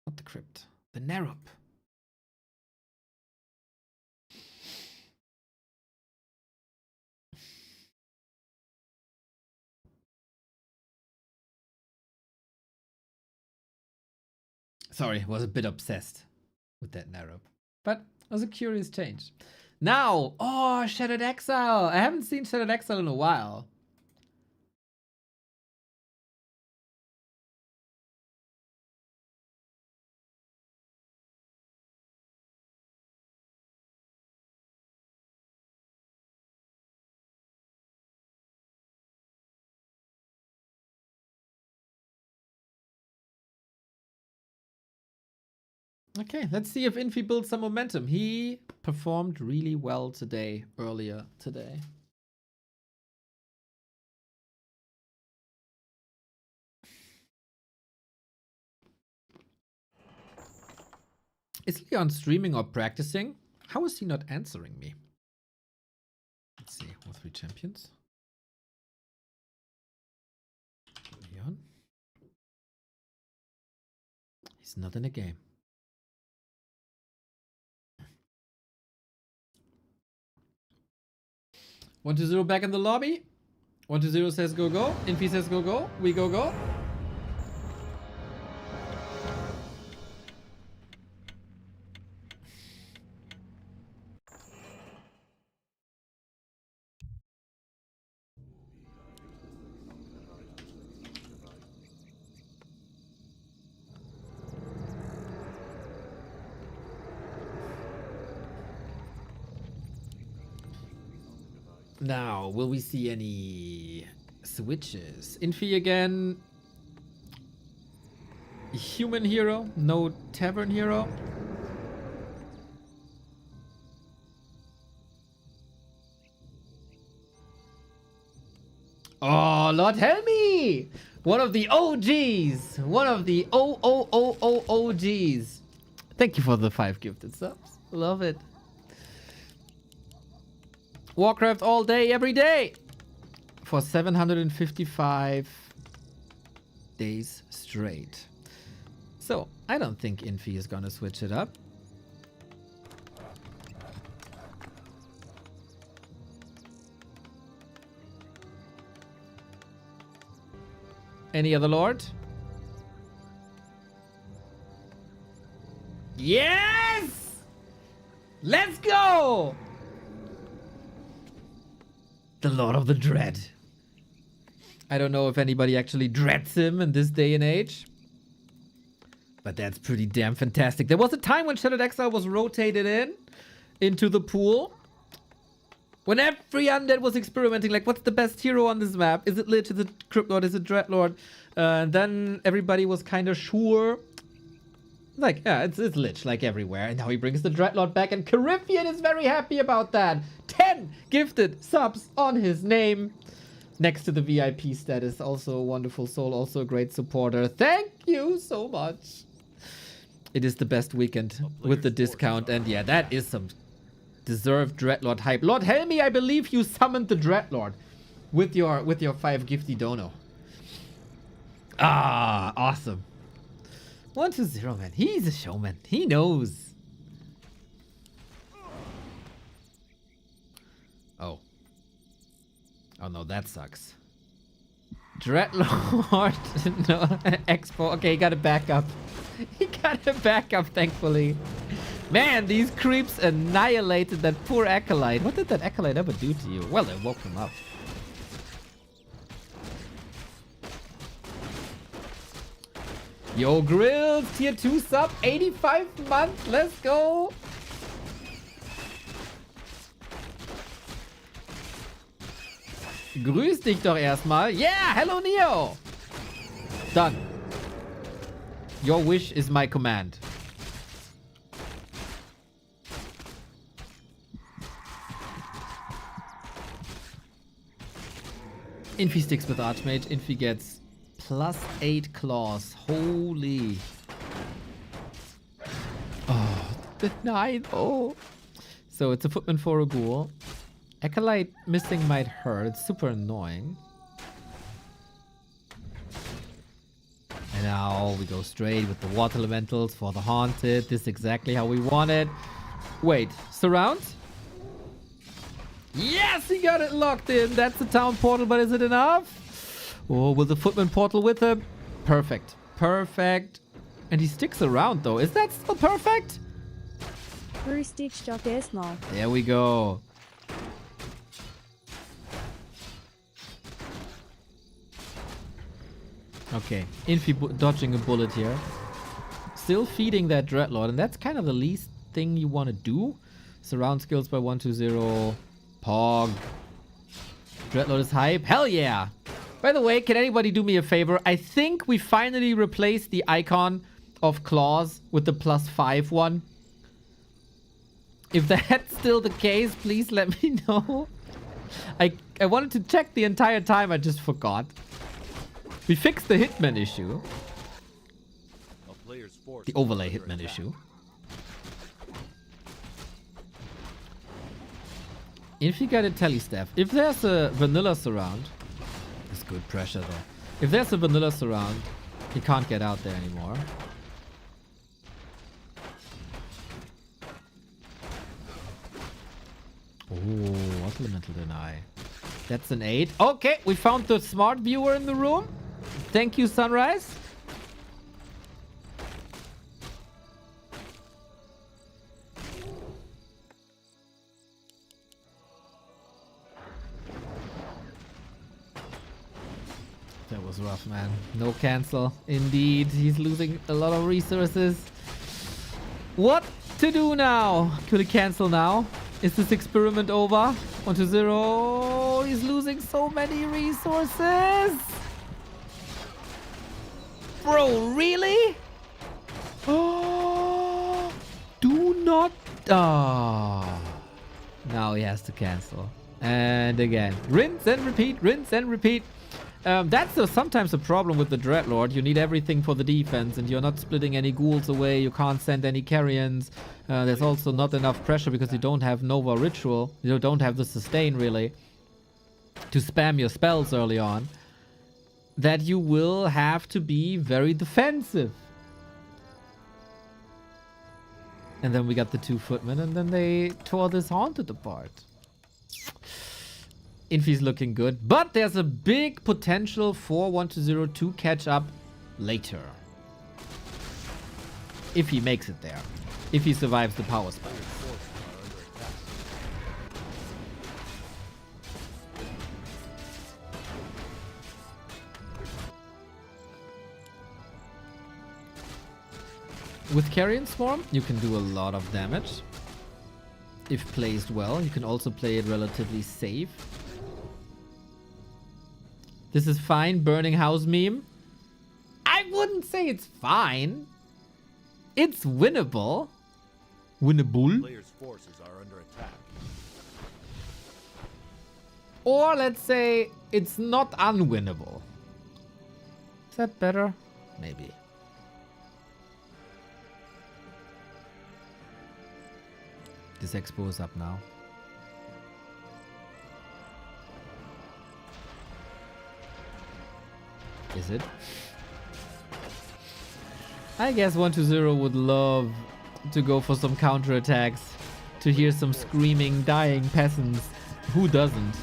A: not the crypt. The Nerup. Sorry, was a bit obsessed with that Nerup. But it was a curious change. Now, oh, Shattered Exile. I haven't seen Shattered Exile in a while. Okay, let's see if Infy builds some momentum. He performed really well today, earlier today. Is Leon streaming or practicing? How is he not answering me? Let's see, all 3 champions. Leon. He's not in a game. One to 0 back in the lobby. 1 to 0 says go go. Infy says go go. We go go. Now, will we see any switches? Infy again. Human hero, no tavern hero. Oh, Lord help me! One of the OGs! One of the OGs. Thank you for the 5 gifted subs. Love it. Warcraft all day, every day! For 755 days straight. So, I don't think Infy is gonna switch it up. Any other lord? Yes! Let's go! The Lord of the Dread. I don't know if anybody actually dreads him in this day and age. But that's pretty damn fantastic. There was a time when Shattered Exile was rotated into the pool. When every undead was experimenting, like, what's the best hero on this map? Is it Lich? Is it Cryptlord? Is it Dreadlord? And then everybody was kind of sure. Like, yeah, it's Lich, like everywhere. And now he brings the Dreadlord back, and Caribbean is very happy about that. 10 gifted subs on his name. Next to the VIP status. Also a wonderful soul, also a great supporter. Thank you so much. It is the best weekend with the discount. And yeah, that is some deserved Dreadlord hype. Lord Helmi, I believe you summoned the Dreadlord with your 5 gifty dono. Ah, awesome. 1 to 0, man. He's a showman. He knows. Oh. Oh no, that sucks. Dreadlord. No, Expo. Okay, he got a backup. He got a backup, thankfully. Man, these creeps annihilated that poor Acolyte. What did that Acolyte ever do to you? Well, it woke him up. Yo, Grills, tier 2 sub, 85 months, let's go! Grüß dich doch erstmal. Yeah, hello Neo! Done. Your wish is my command. Infy sticks with Archmage. Infy gets +8 claws. Holy. Oh, the 9. Oh. So it's a footman for a ghoul. Acolyte missing might hurt. It's super annoying. And now we go straight with the water elementals for the haunted. This is exactly how we want it. Wait, surround? Yes, he got it locked in. That's the town portal, but is it enough? Oh, with the footman portal with him. Perfect. Perfect. And he sticks around, though. Is that still perfect? There we go. Okay. Infy dodging a bullet here. Still feeding that Dreadlord, and that's kind of the least thing you want to do. Surround skills by 120. Pog. Dreadlord is hype. Hell yeah! By the way, can anybody do me a favor? I think we finally replaced the icon of claws with the +5 one. If that's still the case, please let me know. I wanted to check the entire time, I just forgot. We fixed the hitman issue.
D: A player's force
A: The
D: is
A: overlay
D: under
A: hitman
D: attack.
A: issue. If you got a telestaff, if there's a vanilla surround, it's good pressure though. If there's a vanilla surround, you can't get out there anymore. Oh, what elemental deny? That's an 8. Okay, we found the smart viewer in the room. Thank you, Sunrise. That was rough, man. No cancel. Indeed, he's losing a lot of resources. What to do now? Could he cancel now? Is this experiment over? 1-0. He's losing so many resources. Bro, really? Oh, do not. Ah. Now he has to cancel. And again. Rinse and repeat. Rinse and repeat. That's sometimes a problem with the Dreadlord. You need everything for the defense, and you're not splitting any ghouls away. You can't send any carrions. There's also not enough pressure because you don't have Nova Ritual. You don't have the sustain, really, to spam your spells early on. That you will have to be very defensive. And then we got the 2 footmen, and then they tore this Haunted apart. Infy's looking good, but there's a big potential for 1-0 to catch up later. If he makes it there. If he survives the power spike. With Carrion Swarm, you can do a lot of damage. If placed well, you can also play it relatively safe. This is fine, burning house meme. I wouldn't say it's fine. It's winnable. Winnable.
D: Player's forces are under attack.
A: Or let's say it's not unwinnable. Is that better? Maybe. This expo is up now. Is it? I guess 1-0 would love to go for some counterattacks, to hear some screaming, dying peasants. Who doesn't?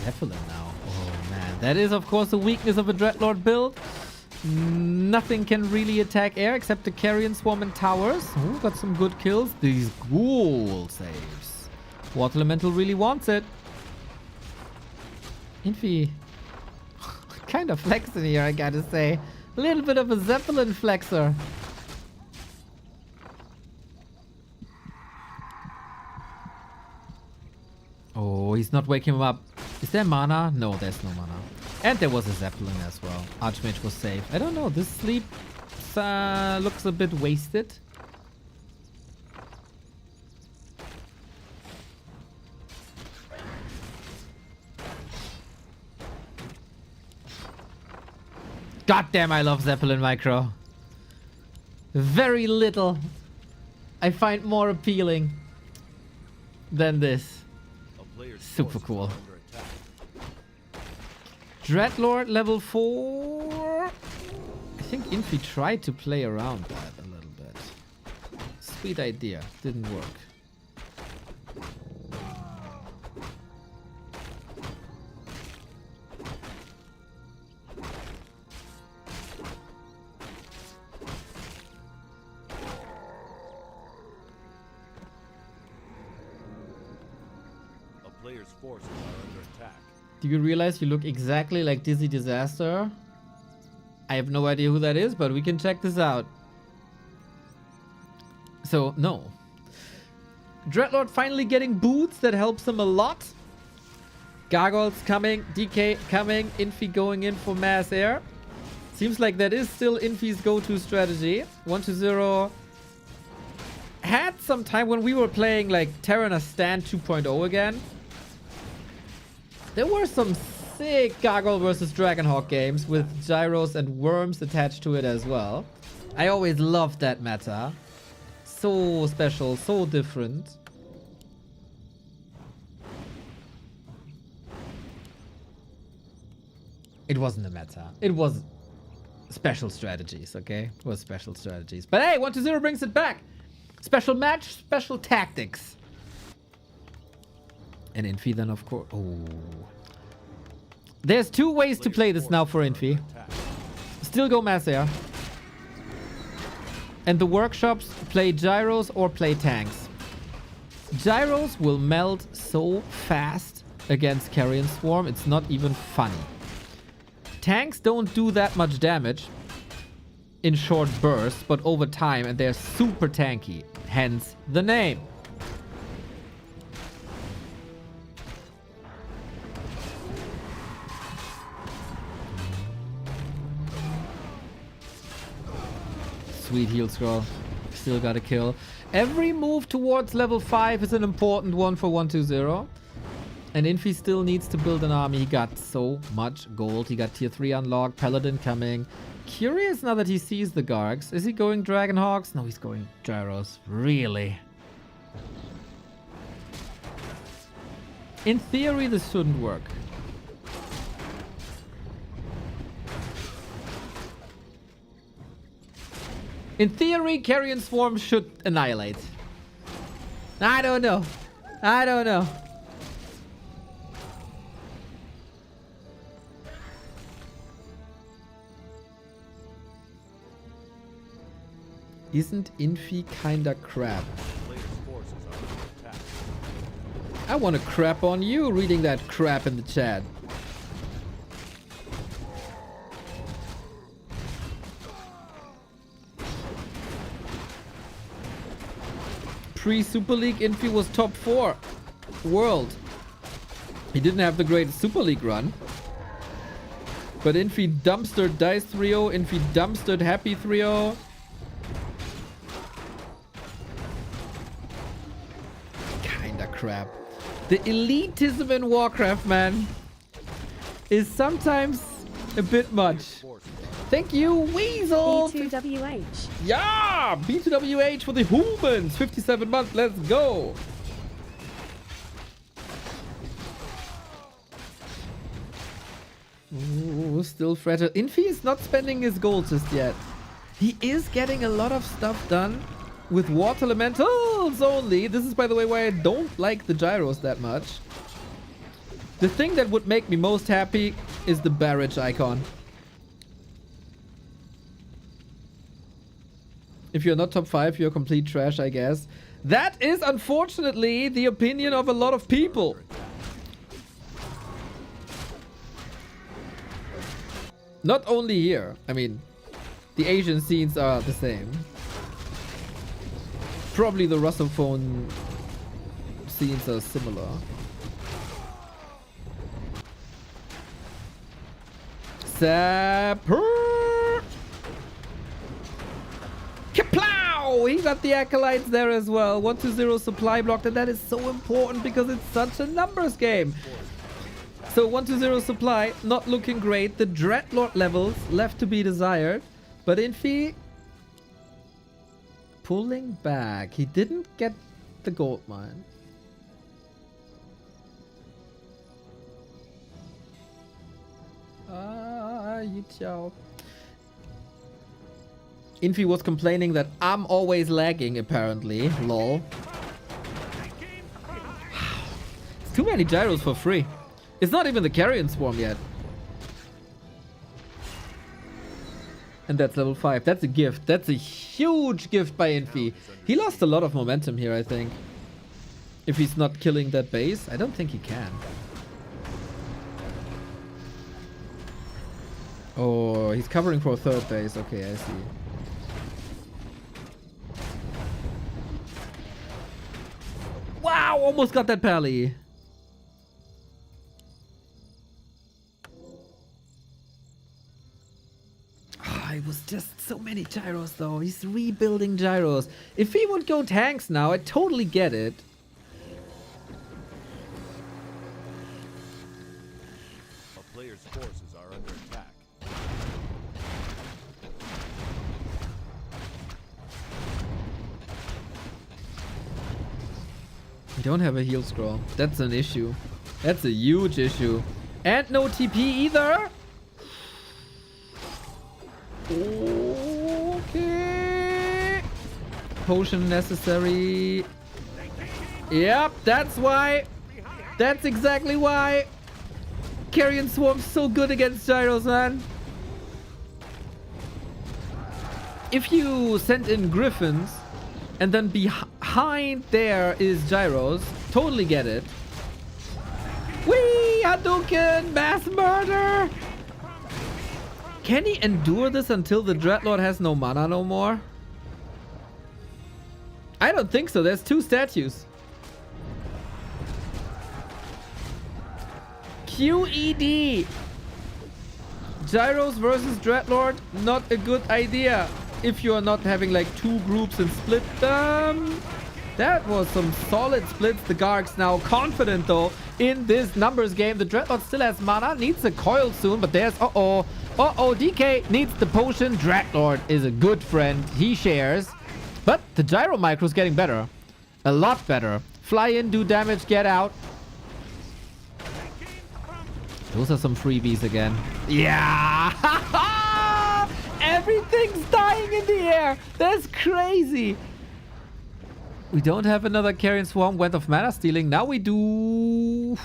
A: Zeppelin now. Oh man, that is of course the weakness of a Dreadlord build. Nothing can really attack air except the Carrion Swarm and towers. Oh, got some good kills. These ghoul saves. Water Elemental really wants it. Infy kind of flexing here, I gotta say. A little bit of a Zeppelin flexer. Oh, he's not waking him up. Is there mana? No, there's no mana. And there was a Zeppelin as well. Archmage was safe. I don't know. This sleep looks a bit wasted. God damn, I love Zeppelin Micro. Very little I find more appealing than this. Super cool. Dreadlord level 4. I think Infy tried to play around that a little bit. Sweet idea. Didn't work.
D: A player's forces are under attack.
A: Do you realize you look exactly like Dizzy Disaster? I have no idea who that is, but we can check this out. So, no. Dreadlord finally getting boots. That helps him a lot. Gargoyles coming. DK coming. Infy going in for mass air. Seems like that is still Infy's go-to strategy. 1-0. Had some time when we were playing like Terraner Stand 2.0 again. There were some sick Gargoyle versus Dragonhawk games with gyros and worms attached to it as well. I always loved that meta. So special, so different. It wasn't a meta. It was special strategies, okay? It was special strategies. But hey, 1-0 brings it back. Special match, special tactics. And Infy then, of course. Oh. There's two ways to play this now for Infy. Still go mass air. And the workshops play gyros or play tanks. Gyros will melt so fast against Carrion Swarm, it's not even funny. Tanks don't do that much damage in short bursts, but over time, and they're super tanky. Hence the name. Sweet heal scroll. Still got a kill. Every move towards level 5 is an important one for 1-2-0. And Infy still needs to build an army. He got so much gold. He got tier 3 unlocked. Paladin coming. Curious now that he sees the Gargs. Is he going Dragonhawks? No, he's going Gyros. Really? In theory, this shouldn't work. In theory, Carrion Swarm should annihilate. I don't know. I don't know. Isn't Infy kinda crap? I wanna crap on you reading that crap in the chat. Pre-Super League, Infy was top 4 world. He didn't have the great Super League run. But Infy dumpstered Dice 3-0, Infy dumpstered Happy 3-0. Kinda crap. The elitism in Warcraft, man, is sometimes a bit much. Thank you, Weasel!
E: B2WH.
A: Yeah! B2WH for the humans! 57 months, let's go! Ooh, still fragile. Infy is not spending his gold just yet. He is getting a lot of stuff done with water elementals only. This is, by the way, why I don't like the gyros that much. The thing that would make me most happy is the barrage icon. If you're not top 5, you're complete trash, I guess. That is, unfortunately, the opinion of a lot of people. Not only here. I mean, the Asian scenes are the same. Probably the Russophone scenes are similar. Sapper! Kaplow! He got the acolytes there as well. 1-0 supply blocked, and that is so important because it's such a numbers game. So 1-0 supply, not looking great. The Dreadlord levels left to be desired. But Infy pulling back. He didn't get the gold mine. Yichao. Infy was complaining that I'm always lagging, apparently. Lol. It's too many gyros for free. It's not even the Carrion Swarm yet. And that's level 5. That's a gift. That's a huge gift by Infy. He lost a lot of momentum here, I think. If he's not killing that base. I don't think he can. Oh, he's covering for third base. Okay, I see. Wow, almost got that pally. It was just so many gyros though. He's rebuilding gyros. If he would go tanks now, I totally get it.
D: A player's forces are under attack.
A: We don't have a heal scroll. That's an issue. That's a huge issue. And no TP either. Okay. Potion necessary. Yep, that's why. That's exactly why. Carrion Swarm's so good against gyros, man. If you send in Griffins and then behind there is gyros, totally get it. Whee! Hadouken! Mass murder! Can he endure this until the Dreadlord has no mana no more? I don't think so. There's 2 statues. QED. Gyros versus Dreadlord, not a good idea. If you are not having like 2 groups and split them. That was some solid splits. The Garg's now confident though in this numbers game. The Dreadlord still has mana, needs a coil soon, but there's DK needs the potion. Dreadlord is a good friend. He shares. But the gyro micro's getting better. A lot better. Fly in, do damage, get out. Those are some freebies again. Yeah! Everything's dying in the air. That's crazy. We don't have another Carrion Swarm. Went of mana stealing. Now we do.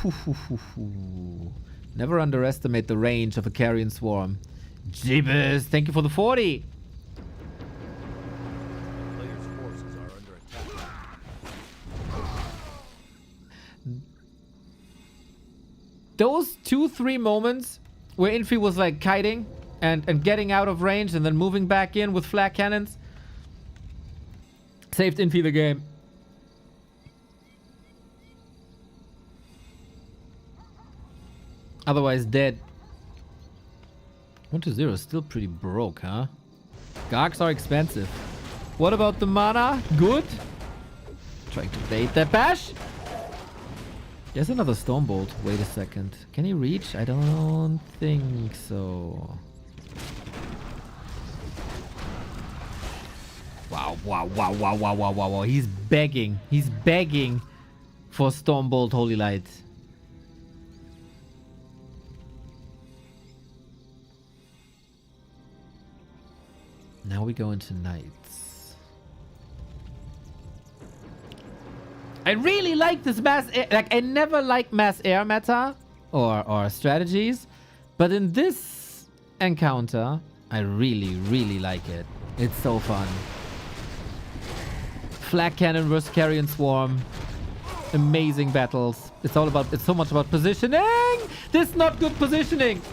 A: Never underestimate the range of a Carrion Swarm. Jibbers, thank you for the 40.
D: Player's forces are under attack.
A: Those 2-3 moments where Infy was like kiting and getting out of range and then moving back in with flak cannons saved Infy the game. Otherwise dead. 1-0 is still pretty broke, huh? Gargs are expensive. What about the mana? Good. Trying to bait that bash. There's another Stormbolt. Wait a second. Can he reach? I don't think so. Wow. He's begging. He's begging for Stormbolt Holy Light. Now we go into Knights. I really like this mass air. Like, I never like mass air meta or strategies. But in this encounter, I really like it. It's so fun. Flak Cannon versus Carrion Swarm. Amazing battles. It's so much about positioning. This is not good positioning.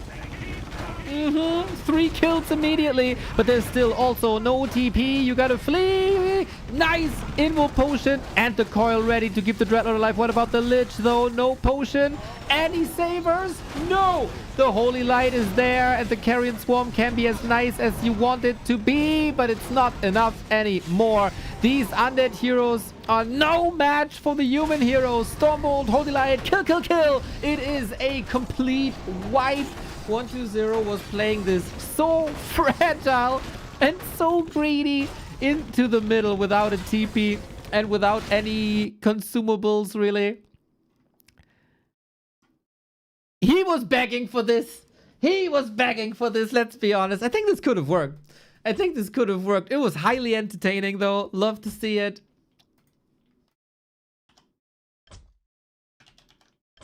A: 3 kills immediately, but there's still also no TP. You gotta flee. Nice invo potion and the coil ready to keep the Dreadlord alive. What about the Lich though? No potion. Any savers? No. The Holy Light is there and the Carrion Swarm can be as nice as you want it to be, but it's not enough anymore. These undead heroes are no match for the human heroes. Stormbolt, Holy Light, kill. It is a complete wipe. 1-2-0 was playing this so fragile and so greedy into the middle without a TP and without any consumables, really. He was begging for this. Let's be honest. I think this could have worked. It was highly entertaining, though. Love to see it.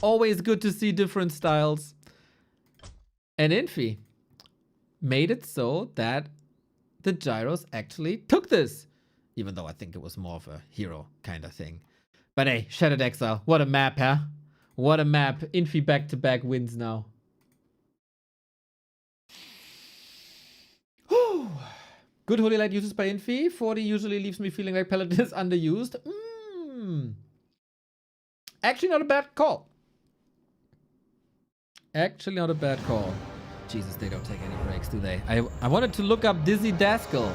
A: Always good to see different styles. And Infy made it so that the gyros actually took this. Even though I think it was more of a hero kind of thing. But hey, Shattered Exile. What a map, huh? What a map. Infy back-to-back wins now. Good Holy Light uses by Infy. 40 usually leaves me feeling like Paladin is underused. Actually not a bad call. Actually not a bad call. Jesus, they don't take any breaks, do they? I wanted to look up Dizzy Daskell.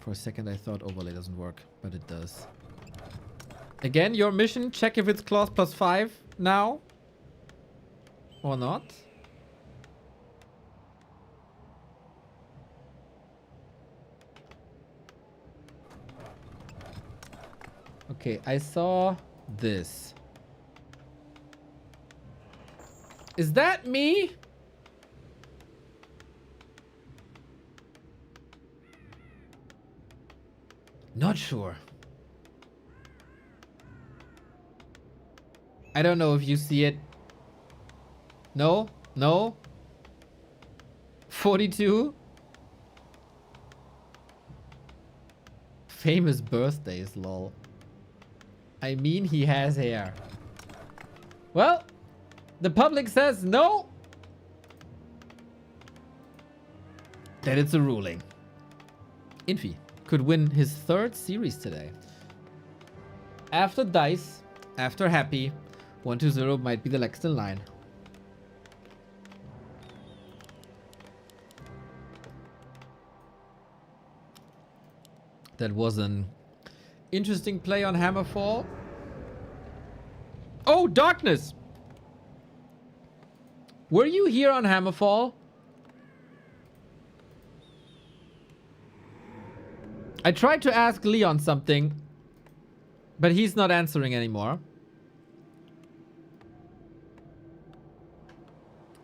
A: For a second I thought overlay doesn't work, but it does. Again, your mission, check if it's clause +5 now. Or not. Okay, I saw this. Is that me? Not sure. I don't know if you see it. No? No? 42? Famous birthdays, lol. I mean, he has hair. Well, the public says no. Then it's a ruling. Infy could win his 3rd series today. After Dice, after Happy, 1-2-0 might be the next in line. That was an interesting play on Hammerfall. Oh, Darkness! Were you here on Hammerfall? I tried to ask Leon something, but he's not answering anymore.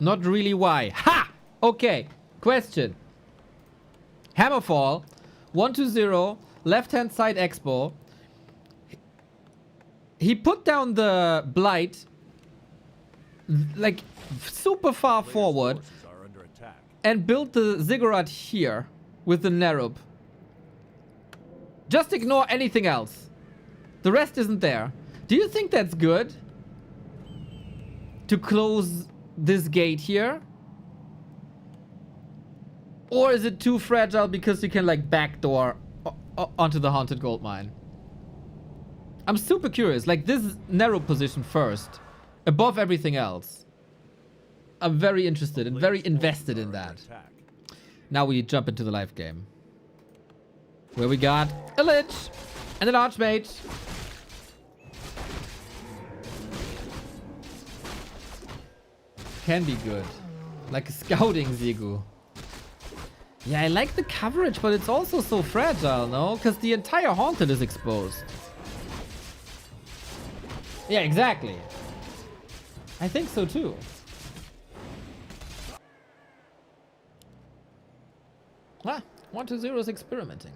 A: Not really why. Ha! Okay. Question. Hammerfall, 1-2-0, left-hand side expo. He put down the Blight, like, super far forward, and built the Ziggurat here with the Nerub. Just ignore anything else. The rest isn't there. Do you think that's good? To close this gate here? Or is it too fragile because you can like backdoor onto the haunted gold mine? I'm super curious. Like this narrow position first, above everything else. I'm very interested and very invested in that. Now we jump into the live game, where we got a Lich and an Archmage. Can be good. Like a scouting Zigu. Yeah, I like the coverage, but it's also so fragile, no? Because the entire Haunted is exposed. Yeah, exactly. I think so too. Ah, 1-2-0 is experimenting.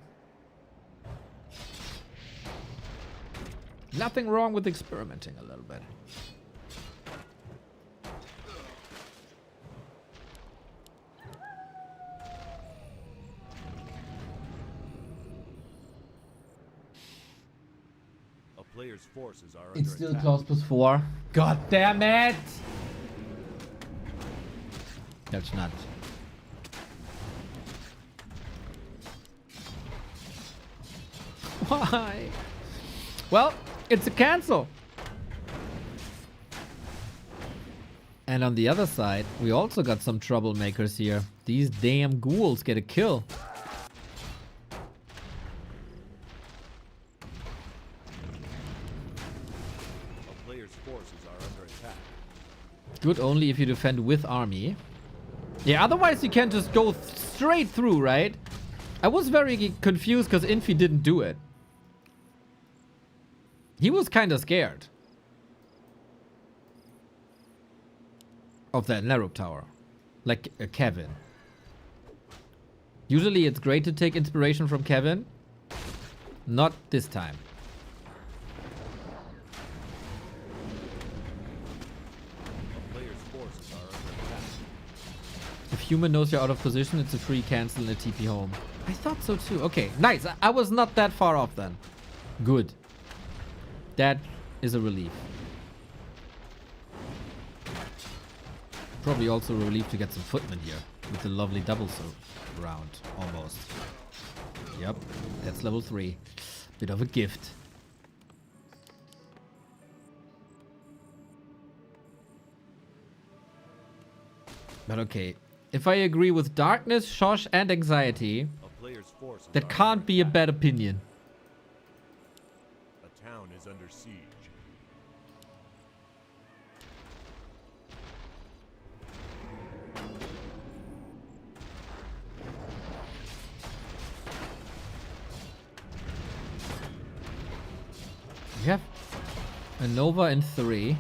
A: Nothing wrong with experimenting a little bit.
D: A player's forces are
A: It's
D: under
A: still
D: attack.
A: clause +4. God damn it! That's not. Why? Well, it's a cancel. And on the other side, we also got some troublemakers here. These damn ghouls get a kill.
D: A player's forces are under attack.
A: Good only if you defend with army. Yeah, otherwise you can just go straight through, right? I was very confused because Infy didn't do it. He was kind of scared of that Nerub tower, like Kevin. Usually it's great to take inspiration from Kevin. Not this time.
D: A player's forces are under attack.
A: If human knows you're out of position, it's a free cancel and a TP home. I thought so too. Okay, nice. I was not that far off then. Good. That is a relief. Probably also a relief to get some footmen here with the lovely double round, almost. Yep, that's level 3. Bit of a gift. But okay, if I agree with darkness, Shosh, and anxiety,
D: A player's forces
A: that
D: are
A: can't
D: under
A: be a
D: attack.
A: bad opinion.
D: A town is under siege.
A: We have a Nova in 3.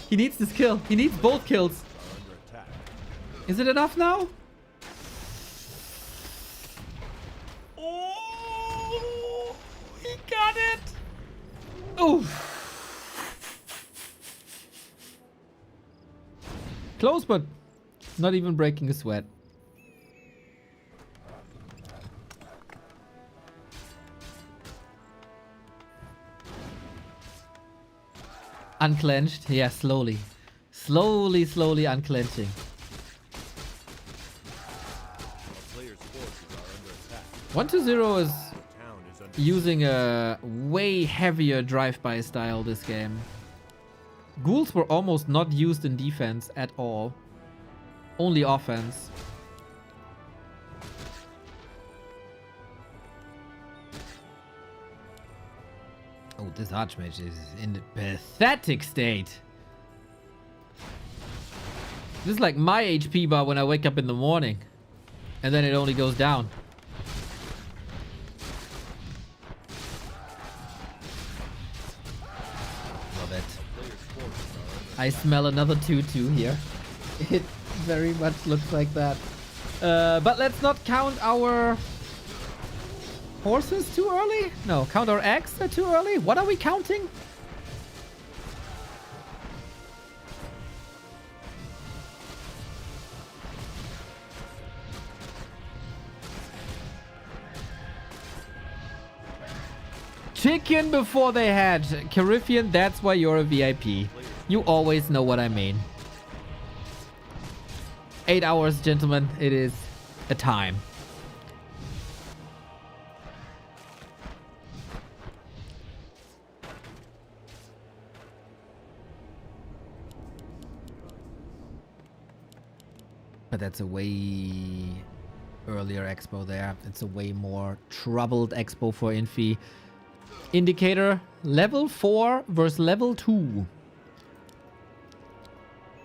A: He needs this kill. He needs both kills.
D: Are under attack.
A: Is it enough now? Oh, he got it. Oh. Close, but not even breaking a sweat. Unclenched. Yeah, slowly. Slowly unclenching.
D: A player's forces are under attack.
A: 1-0 is
D: A town is under
A: using a way heavier drive-by style this game. Ghouls were almost not used in defense at all. Only offense. Oh, this Archmage is in a pathetic state. This is like my HP bar when I wake up in the morning. And then it only goes down. Love it.
D: player's forces are under
A: I smell another 2-2 here. It very much looks like that. But let's not count our horses too early. No, count our eggs too early. What are we counting? Chicken before they hatch. Caribbean, that's why you're a VIP. You always know what I mean. 8 hours, gentlemen. It is a time. But that's a way earlier expo there. It's a way more troubled expo for Infy. Indicator level 4 versus level 2.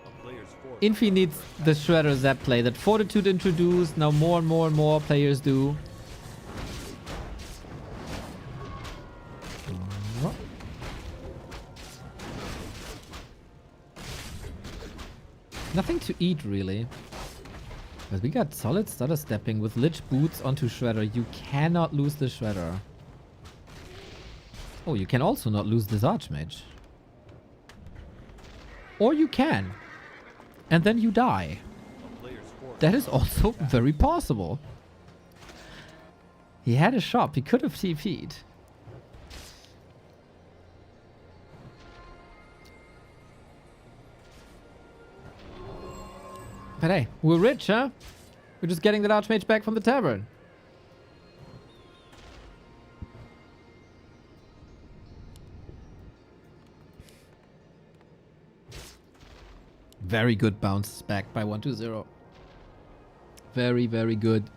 D: a player's force.
A: Infy needs the Shredder Zap play that Fortitude introduced. Now more and more players do. Nothing to eat really. But we got solid stutter stepping with Lich Boots onto Shredder. You cannot lose the Shredder. Oh, you can also not lose this Archmage. Or you can. And then you die.
D: A player's force.
A: That is also very possible. He had a shop. He could have TP'd. But hey, we're rich, huh? We're just getting that Archmage back from the tavern. Very good bounce back by 1-0. Very, very good.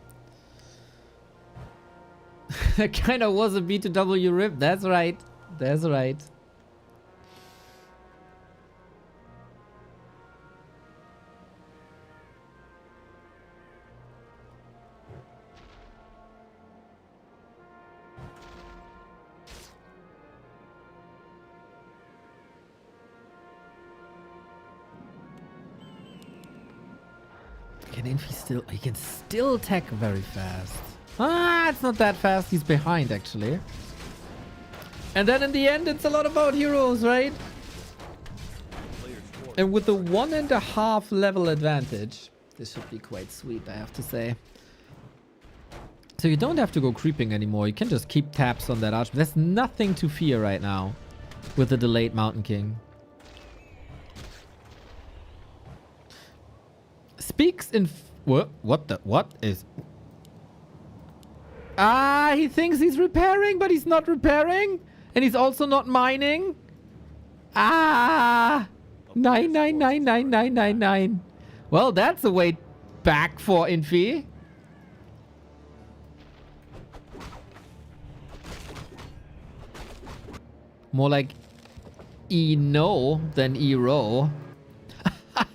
A: That kind of was a B2W rip. That's right. That's right. Can Infy still... He can still tech very fast. Ah, it's not that fast. He's behind, actually. And then in the end, it's a lot about heroes, right? And with the 1.5 level advantage, this should be quite sweet, I have to say. So you don't have to go creeping anymore. You can just keep taps on that arch. There's nothing to fear right now with the delayed Mountain King. Speaks in... What is... Ah, he thinks he's repairing, but he's not repairing. And he's also not mining. Ah! 9999999. Well, that's a way back for Infy. More like E-no than E-row.
D: The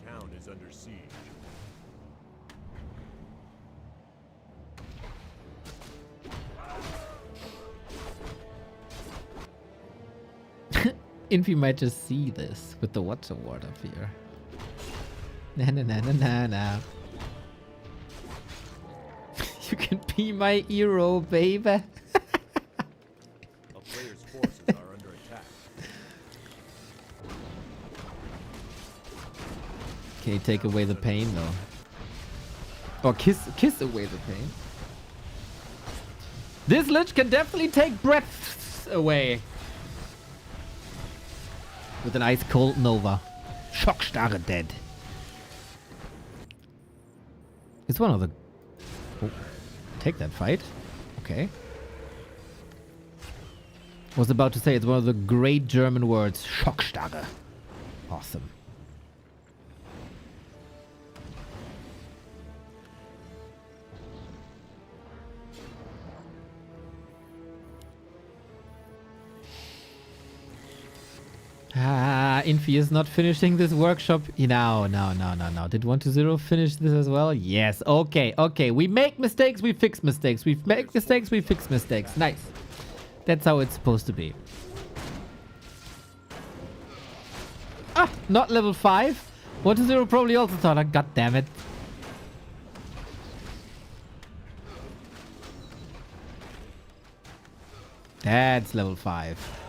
D: town is under siege.
A: Infy might just see this with the Watch Award up here. Na na na na na na. You can be my hero, baby.
D: A player's forces are under attack.
A: Okay, take away the pain though. Or kiss away the pain. This Lich can definitely take breaths away. With an ice cold Nova. Schockstarre dead. It's one of the... Oh, take that fight. Okay. Was about to say it's one of the great German words. Schockstarre. Awesome. Ah, Infy is not finishing this workshop. No. Did 120 finish this as well? Yes. Okay. We make mistakes, we fix mistakes. We make mistakes, we fix mistakes. Nice. That's how it's supposed to be. Ah, not level 5. 120 probably also thought, god damn it. That's level 5.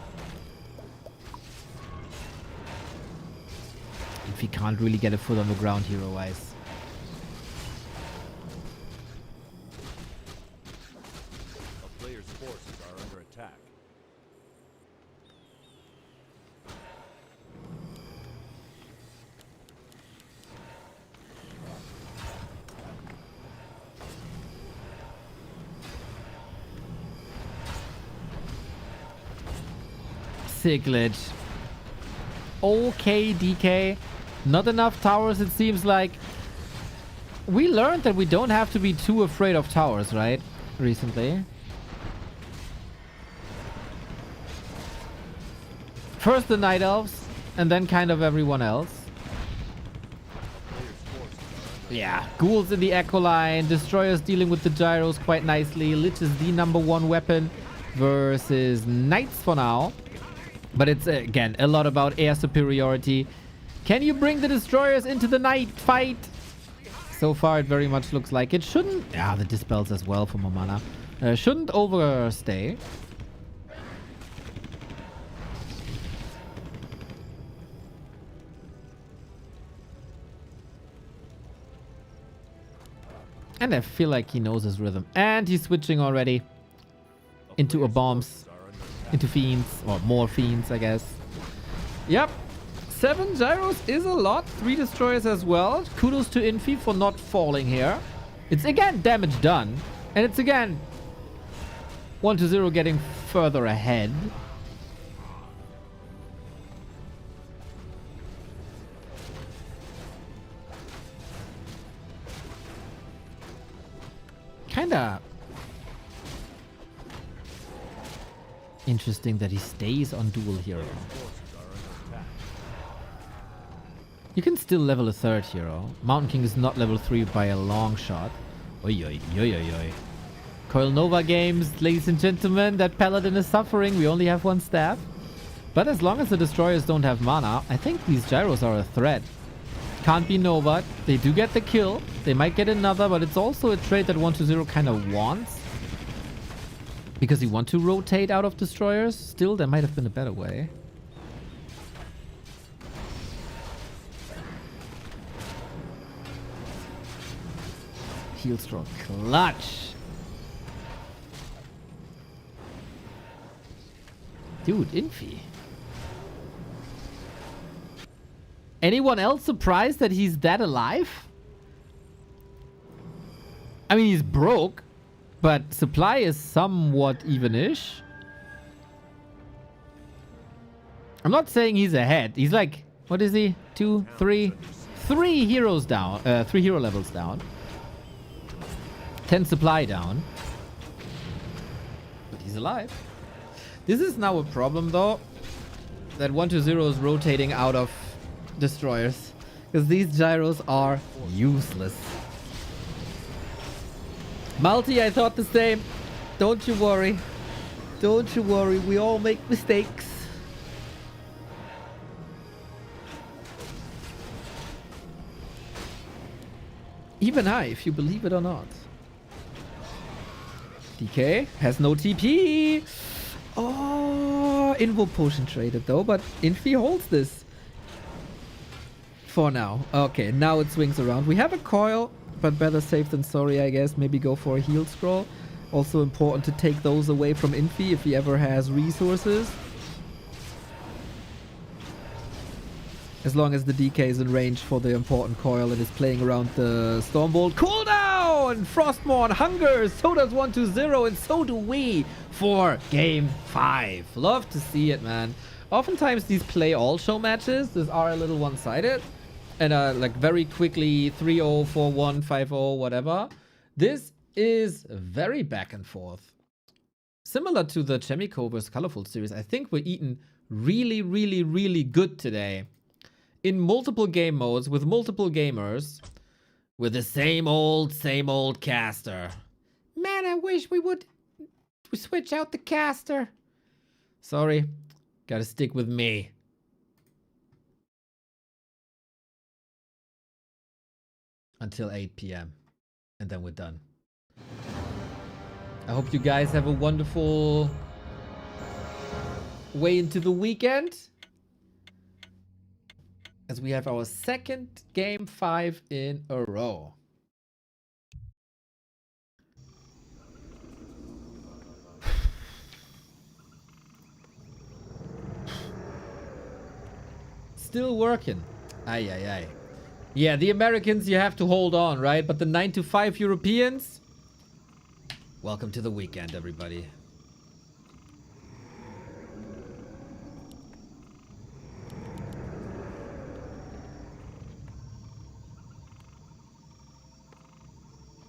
A: If he can't really get a foot on the ground hero-wise.
D: A player's forces are under attack.
A: Sick Lich. Okay, DK. Not enough towers, it seems like. We learned that we don't have to be too afraid of towers, right? Recently. First the Night Elves, and then kind of everyone else. Yeah, Ghouls in the Echo Line, Destroyers dealing with the Gyros quite nicely. Lich is the #1 weapon versus Knights for now. But it's, again, a lot about air superiority. Can you bring the Destroyers into the night fight? So far, it very much looks like it shouldn't. Yeah, the Dispels as well for Momana. Shouldn't overstay. And I feel like he knows his rhythm. And he's switching already into a bombs. Into fiends. Or more fiends, I guess. Yep. 7 gyros is a lot. 3 destroyers as well. Kudos to Infy for not falling here. It's again damage done. And it's again 120 getting further ahead. Kinda interesting that he stays on dual hero. You can still level a 3rd hero. Mountain King is not level 3 by a long shot. Oi, oi, oi, oi, oi. Coil Nova games, ladies and gentlemen, that Paladin is suffering. We only have 1 staff. But as long as the Destroyers don't have mana, I think these Gyros are a threat. Can't be Nova. They do get the kill. They might get another, but it's also a trade that 120 kind of wants. Because you want to rotate out of destroyers? Still, there might have been a better way. Heel strong clutch. Dude, Infy. Anyone else surprised that he's that alive? I mean, he's broke, but supply is somewhat even-ish. I'm not saying he's ahead. He's like, what is he? 2, 3? 3 heroes down. 3 hero levels down. 10 supply down. But he's alive. This is now a problem, though. That 1-0 is rotating out of destroyers. Because these gyros are useless. Multi, I thought the same. Don't you worry. Don't you worry. We all make mistakes. Even I, if you believe it or not. DK has no TP. Oh, Invo potion traded though, but Infy holds this. For now. Okay, now it swings around. We have a coil, but better safe than sorry, I guess. Maybe go for a heal scroll. Also important to take those away from Infy if he ever has resources. As long as the DK is in range for the important coil and is playing around the Stormbolt. Cooldown! Frostmourne hungers! So does 1-0 and so do we for Game 5. Love to see it, man. Oftentimes these play all show matches. These are a little one-sided. And like very quickly 3-0, 4-1, 5-0, whatever. This is very back and forth. Similar to the Chemico vs. Colorful series. I think we're eating really, really, really good today. In multiple game modes with multiple gamers with the same old caster. Man, I wish we would switch out the caster. Sorry, gotta stick with me. Until 8 p.m. and then we're done. I hope you guys have a wonderful way into the weekend. As we have our second Game 5 in a row. Still working. Aye, aye, aye. Yeah, the Americans, you have to hold on, right? But the 9 to 5 Europeans, welcome to the weekend, everybody.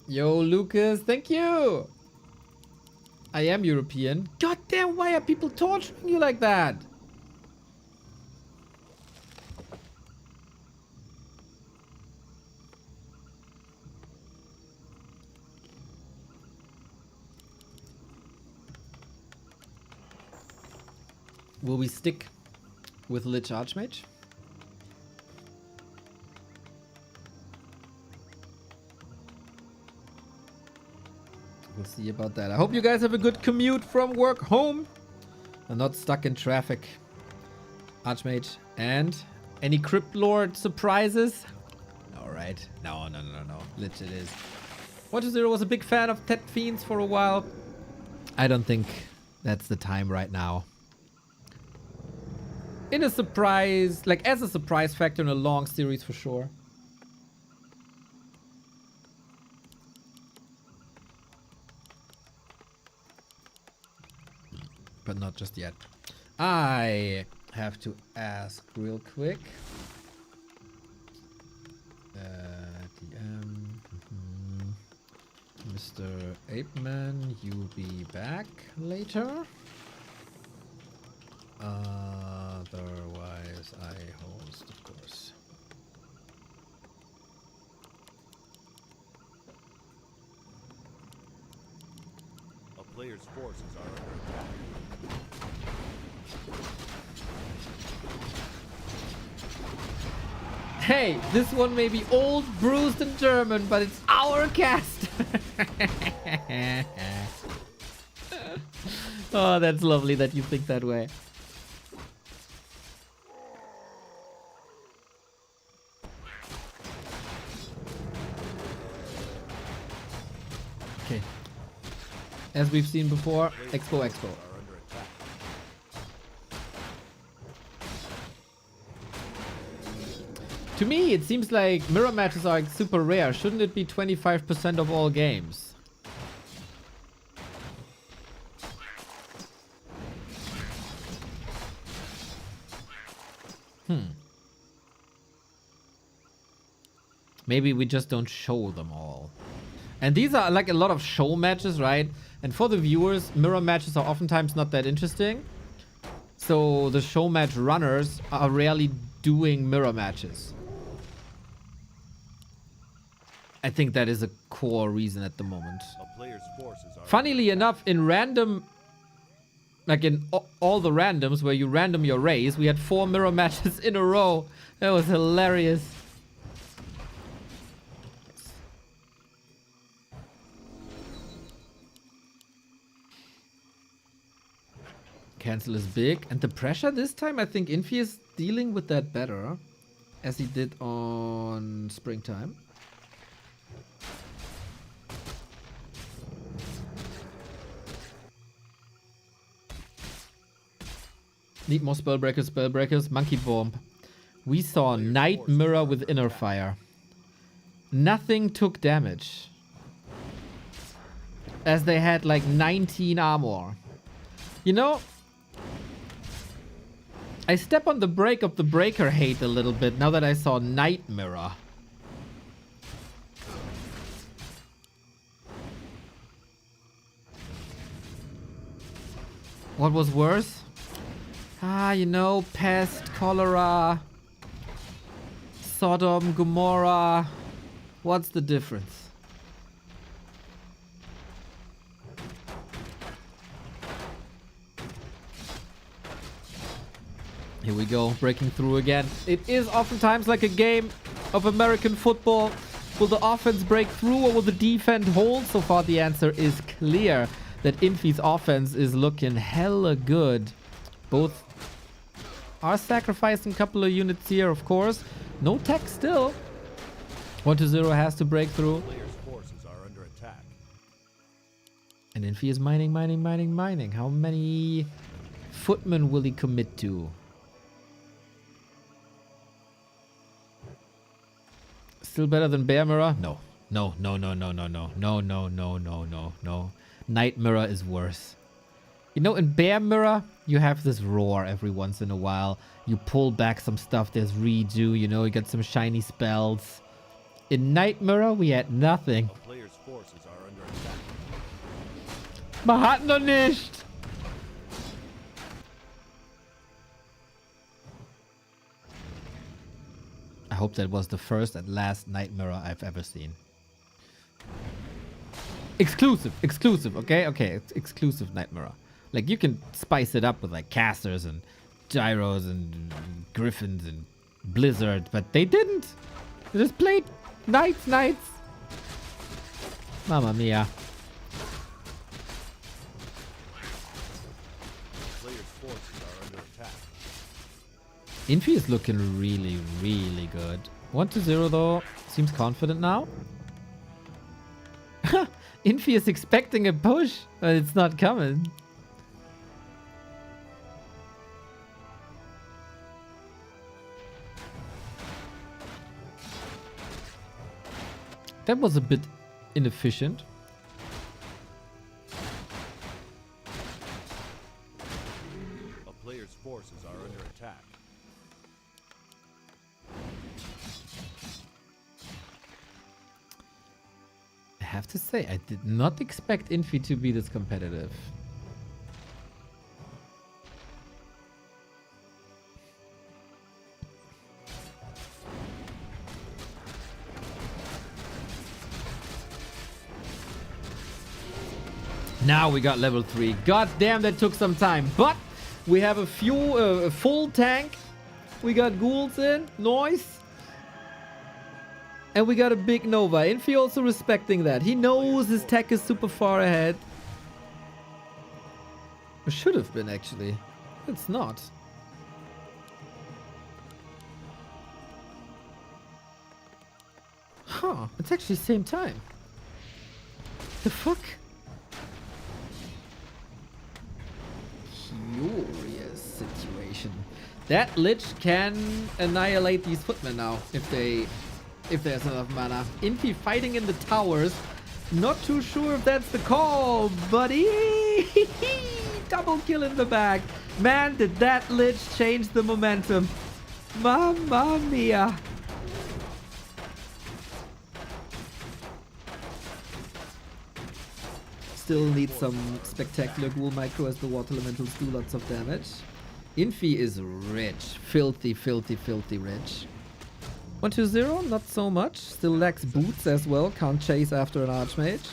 A: Yo, Lucas, thank you. I am European. God damn, why are people torturing you like that? Will we stick with Lich Archmage? We'll see about that. I hope you guys have a good commute from work home and not stuck in traffic. Archmage. And any Crypt Lord surprises? Alright. No. Lich it is. 1-0 was a big fan of Tet Fiends for a while. I don't think that's the time right now. In a surprise, like as a surprise factor in a long series for sure. But not just yet. I have to ask real quick. DM. Mr. Apeman, you'll be back later. Otherwise, I host, of course.
D: A player's forces are under attack.
A: Hey, this one may be old, bruised, and German, but it's our cast. Oh, that's lovely that you think that way. Okay. As we've seen before, Expo.
D: Are under attack.
A: To me, it seems like mirror matches are super rare. Shouldn't it be 25% of all games? Maybe we just don't show them all. And these are like a lot of show matches, right? And for the viewers, mirror matches are oftentimes not that interesting. So the show match runners are rarely doing mirror matches. I think that is a core reason at the moment.
D: A player's forces are
A: Funnily enough, in random, like in all the randoms where you random your race, we had 4 mirror matches in a row. That was hilarious. Cancel is big. And the pressure this time, I think Infy is dealing with that better. As he did on Springtime. Need more spellbreakers. Monkey Bomb. We saw Night Mirror with Inner Fire. Nothing took damage. As they had like 19 armor. You know, I step on the brake of the breaker hate a little bit now that I saw Night Mirror. What was worse? You know, pest, cholera, Sodom, Gomorrah. What's the difference? Here we go, breaking through again. It is oftentimes like a game of American football. Will the offense break through or will the defense hold? So far the answer is clear that Infy's offense is looking hella good. Both are sacrificing a couple of units here, of course. No tech still. 1-0 has to break through.
D: player's forces are under attack.
A: And Infy is mining. How many footmen will he commit to? Still better than Bear Mirror? No. No. Night Mirror is worse. You know, in Bear Mirror, you have this roar every once in a while. You pull back some stuff, there's redo, you know, you get some shiny spells. In Night Mirror, we had nothing.
D: A player's forces are under attack.
A: Man hat noch nicht! I hope that was the first and last Night Mirror I've ever seen. Exclusive, okay? Okay, it's exclusive Night Mirror. Like, you can spice it up with, like, casters and gyros and griffins and blizzard, but they didn't. They just played knights. Mamma mia.
D: Player's forces are under attack.
A: Infy is looking really good. 1-0 though. Seems confident now. Infy is expecting a push, but it's not coming. That was a bit inefficient.
D: A player's forces are under attack.
A: I have to say, I did not expect Infy to be this competitive. Now we got level 3. God damn, that took some time. But we have a full tank. We got ghouls in. Noise. And we got a big Nova. Infy also respecting that. He knows his tech is super far ahead. It should have been, actually. It's not. Huh, it's actually same time. The fuck? Curious situation. That Lich can annihilate these footmen now if there's enough mana. Infy fighting in the towers. Not too sure if that's the call, buddy. Double kill in the back. Man, did that Lich change the momentum. Mamma mia. Still need some spectacular ghoul micro as the water elementals do lots of damage. Infy is rich. Filthy, filthy, filthy rich. 1-2-0, not so much. Still lacks boots as well. Can't chase after an Archmage.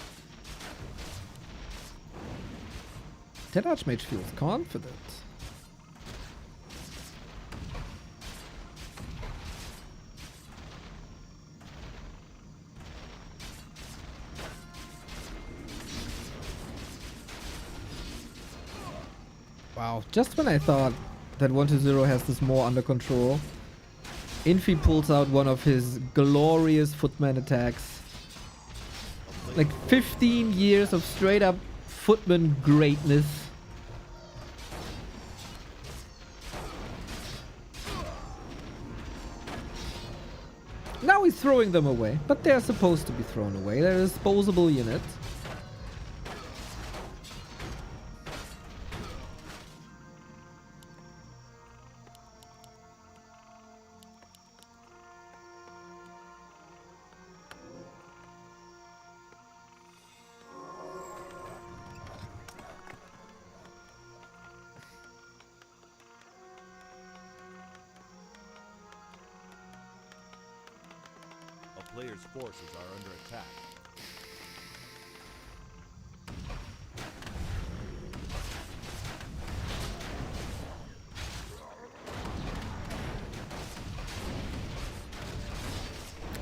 A: That Archmage feels confident. Wow, just when I thought that 1-0 has this more under control, Infy pulls out one of his glorious footman attacks. Like 15 years of straight up footman greatness. Now he's throwing them away, but they're supposed to be thrown away. They're a disposable unit.
D: A player's forces are under attack.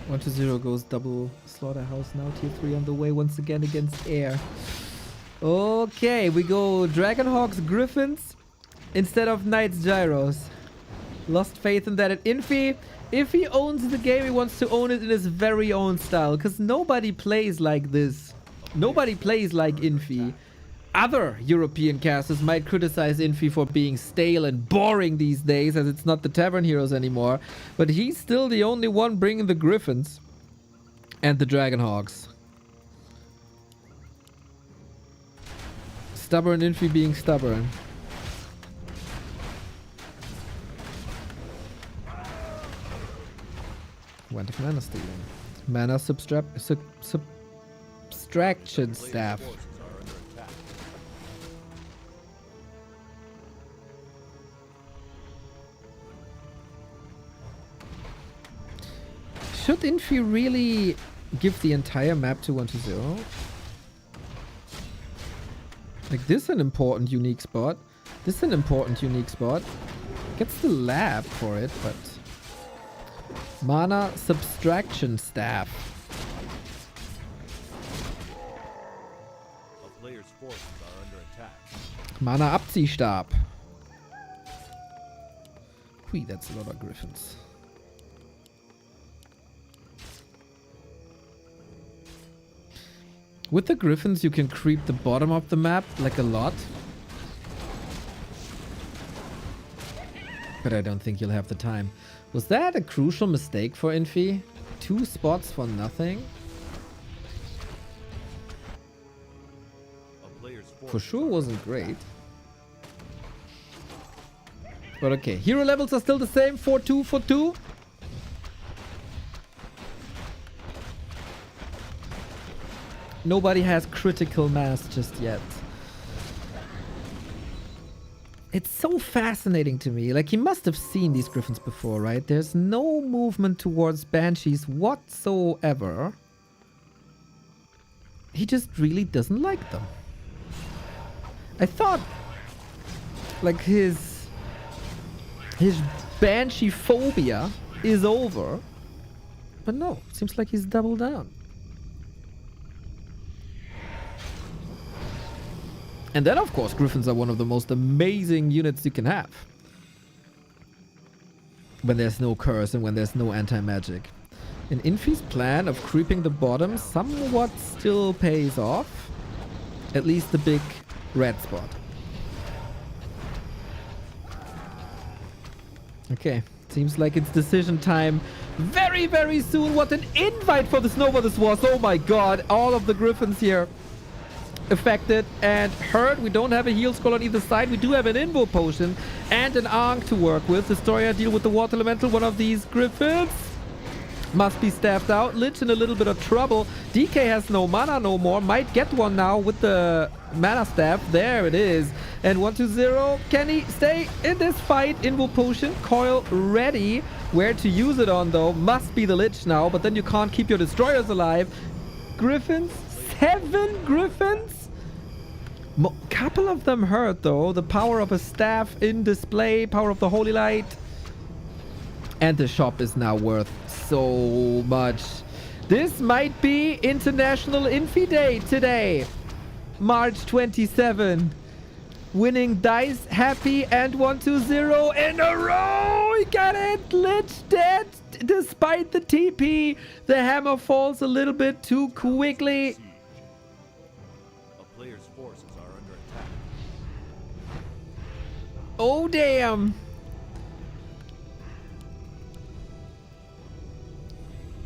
A: One to 0 goes double slaughterhouse now. Tier 3 on the way once again against air. Okay, we go Dragonhawks Griffins instead of Knights Gyros. Lost faith in that at Infy. If he owns the game, he wants to own it in his very own style. Because nobody plays like this. Nobody plays like Infy. Other European casters might criticize Infy for being stale and boring these days, as it's not the Tavern Heroes anymore. But he's still the only one bringing the Griffins and the Dragonhawks. Stubborn Infy being stubborn. Went of mana stealing. Mana subtraction staff.
D: Forces are under attack.
A: Should Infy really give the entire map to 1-0? Like, this is an important unique spot. This is an important unique spot. Gets the lab for it, but... Mana subtraction staff.
D: A player's forces are under attack.
A: Mana Abziehstab. Hui, that's a lot of Griffins. With the Griffins, you can creep the bottom of the map like a lot. But I don't think you'll have the time. Was that a crucial mistake for Infy? 2 spots for nothing?
D: A player's
A: For
D: forces
A: sure
D: are
A: wasn't great. But okay, hero levels are still the same. 4-2, 4-2. Nobody has critical mass just yet. It's so fascinating to me. Like, he must have seen these Griffins before, right? There's no movement towards Banshees whatsoever. He just really doesn't like them. I thought, like, his Banshee phobia is over. But no, seems like he's doubled down. And then, of course, Griffins are one of the most amazing units you can have. When there's no curse and when there's no anti-magic. And Infy's plan of creeping the bottom somewhat still pays off. At least the big red spot. Okay, seems like it's decision time very, very soon. What an invite for the Snowball this was. Oh my god, all of the Griffins here affected and hurt. We don't have a heal scroll on either side. We do have an Invo potion and an Ankh to work with. Destroyer deal with the Water Elemental. One of these Griffins must be staffed out. Lich in a little bit of trouble. DK has no mana no more. Might get one now with the mana staff. There it is. And 1-2-0. Can he stay in this fight? Invo potion. Coil ready. Where to use it on though? Must be the Lich now. But then you can't keep your destroyers alive. Griffins. 7 Griffins. Couple of them hurt though. The power of a staff in display. Power of the Holy Light. And the shop is now worth so much. This might be International Infy Day today. March 27. Winning dice, happy, and 1-2-0 in a row. We got it. Lich dead. Despite the TP, the hammer falls a little bit too quickly.
D: A player's forces are under attack.
A: Oh, damn.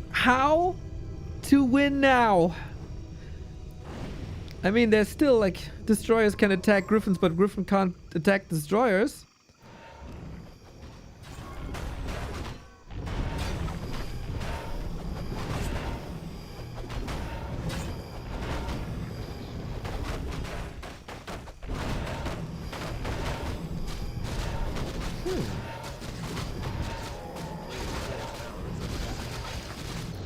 A: How to win now? I mean, there's still like destroyers can attack Griffins, but Griffin can't attack destroyers.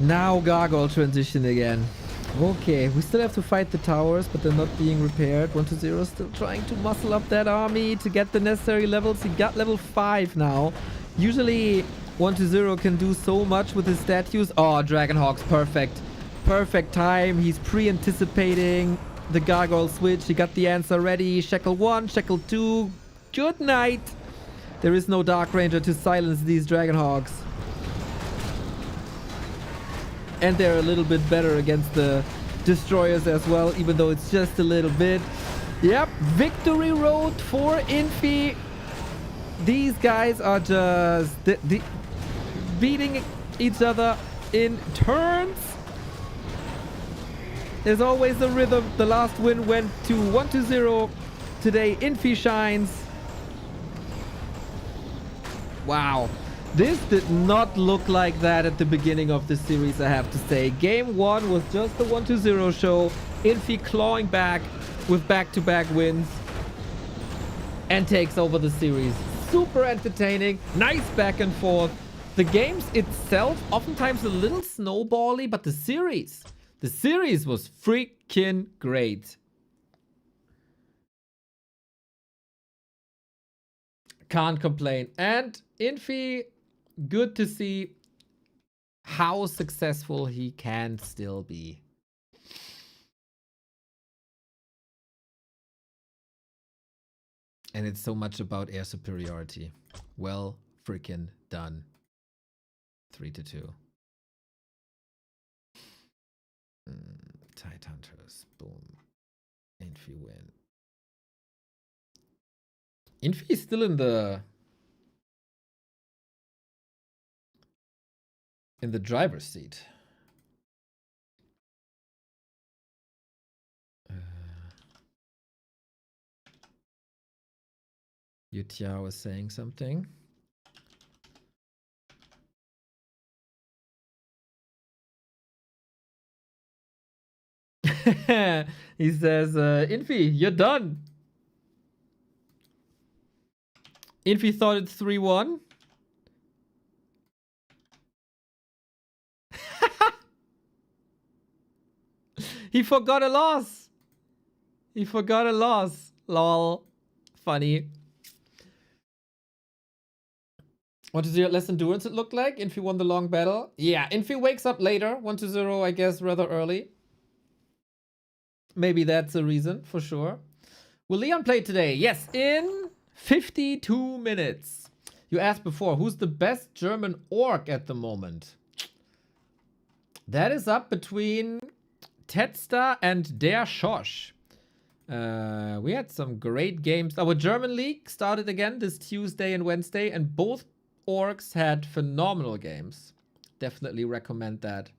A: Now Gargoyle transition again. Okay, we still have to fight the towers, but they're not being repaired. 1-0 still trying to muscle up that army to get the necessary levels. He got level 5 now. Usually 1-0 can do so much with his statues. Oh, Dragonhawk's perfect. Perfect time. He's pre-anticipating the Gargoyle switch. He got the answer ready. Shackle 1, Shackle 2. Good night. There is no Dark Ranger to silence these Dragonhawks. And they're a little bit better against the destroyers as well, even though it's just a little bit. Yep, victory road for Infy. These guys are just beating each other in turns. There's always a rhythm. The last win went to 1-0. Today, Infy shines. Wow. This did not look like that at the beginning of the series, I have to say. Game 1 was just the 1-0 show. Infy clawing back with back-to-back wins. And takes over the series. Super entertaining. Nice back and forth. The games itself, oftentimes a little snowbally, but the series was freaking great. Can't complain. And Infy, good to see how successful he can still be. And it's so much about air superiority. Well freaking done. 3-2. Tide Hunters. Boom. Infy win. Infy is still in the driver's seat. Yutia was saying something. He says, Infy, you're done. Infy thought it's 3-1. He forgot a loss. He forgot a loss. Lol. Funny. What is your less endurance it looked like? Infy won the long battle. Yeah, Infy wakes up later. 1-0, I guess, rather early. Maybe that's a reason, for sure. Will Leon play today? Yes, in 52 minutes. You asked before, who's the best German orc at the moment? That is up between Tetsta and Der Schosch. We had some great games. Our German league started again this Tuesday and Wednesday, and both orcs had phenomenal games. Definitely recommend that.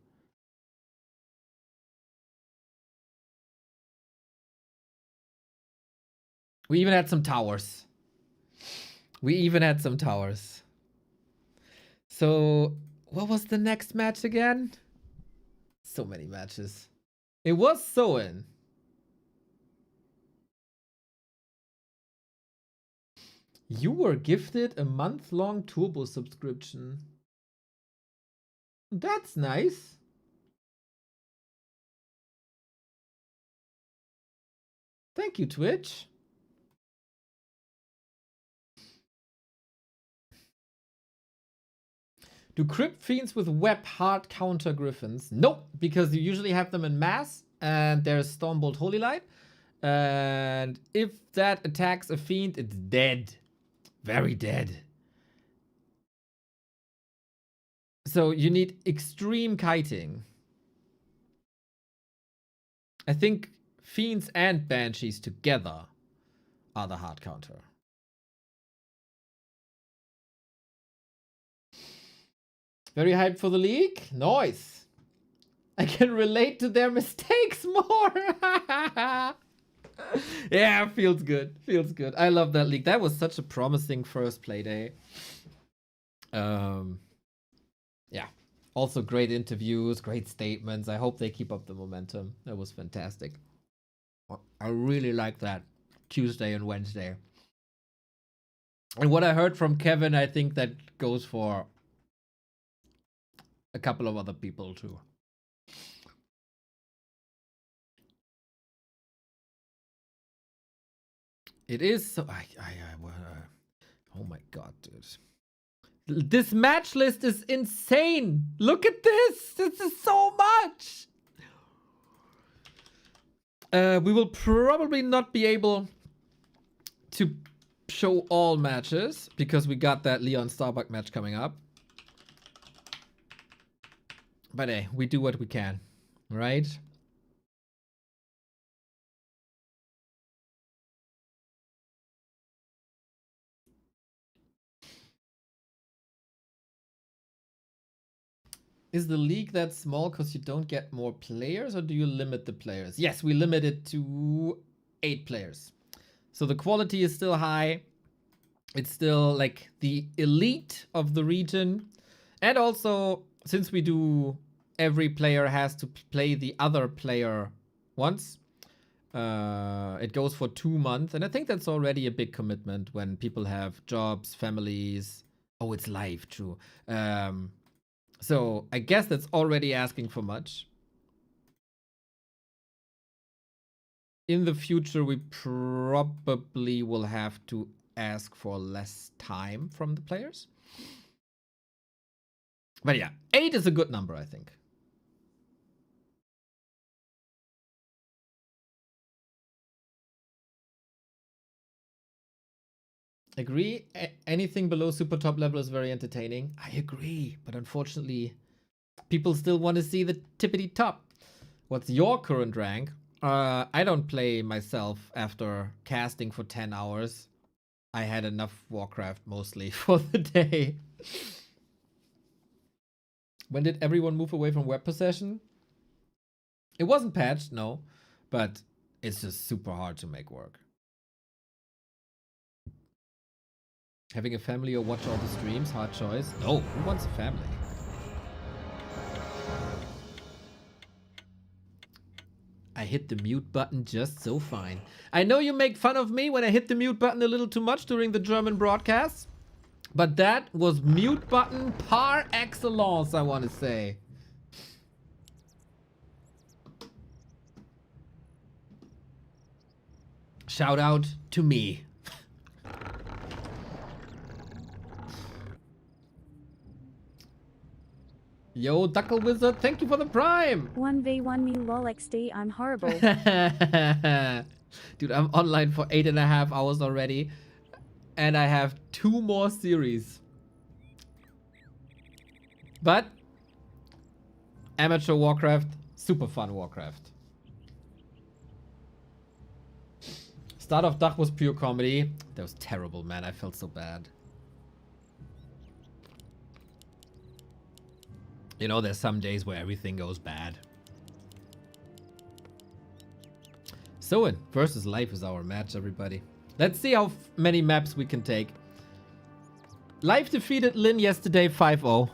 A: We even had some towers. So, what was the next match again? So many matches. It was Soen. You were gifted a month-long Turbo subscription. That's nice. Thank you, Twitch. Do crypt fiends with web hard counter griffins? Nope, because you usually have them in mass, and there's Stormbolt Holy Light. And if that attacks a fiend, it's dead. Very dead. So you need extreme kiting. I think fiends and banshees together are the hard counter. Very hyped for the league. Nice. I can relate to their mistakes more. Yeah, feels good. Feels good. I love that league. That was such a promising first play day. Yeah. Also great interviews, great statements. I hope they keep up the momentum. That was fantastic. I really like that Tuesday and Wednesday. And what I heard from Kevin, I think that goes for a couple of other people too. It is so. Oh my god, dude! This match list is insane. Look at this. This is so much. We will probably not be able to show all matches because we got that Leon Starbuck match coming up. But hey, we do what we can, right? Is the league that small because you don't get more players, or do you limit the players? Yes, we limit it to 8 players. So the quality is still high. It's still like the elite of the region. And also, since we do every player has to play the other player once, it goes for 2 months. And I think that's already a big commitment when people have jobs, families. Oh, it's live, true. So I guess that's already asking for much. In the future, we probably will have to ask for less time from the players. But yeah, 8 is a good number, I think. Agree. Anything below super top level is very entertaining. I agree, but unfortunately, people still want to see the tippity top. What's your current rank? I don't play myself after casting for 10 hours. I had enough Warcraft mostly for the day. When did everyone move away from web possession? It wasn't patched, no, but it's just super hard to make work. Having a family or watch all the streams, hard choice. No, who wants a family? I hit the mute button just so fine. I know you make fun of me when I hit the mute button a little too much during the German broadcast, but that was mute button par excellence, I want to say. Shout out to me. Yo, Duckle Wizard, thank you for the prime.
E: 1v1 me lol XD, I'm horrible.
A: Dude, I'm online for 8.5 hours already. And I have 2 more series. But amateur Warcraft, super fun Warcraft. Start of Dach was pure comedy. That was terrible, man. I felt so bad. You know, there's some days where everything goes bad. Soen versus Life is our match, everybody. Let's see how many maps we can take. Life defeated Lin yesterday 5-0.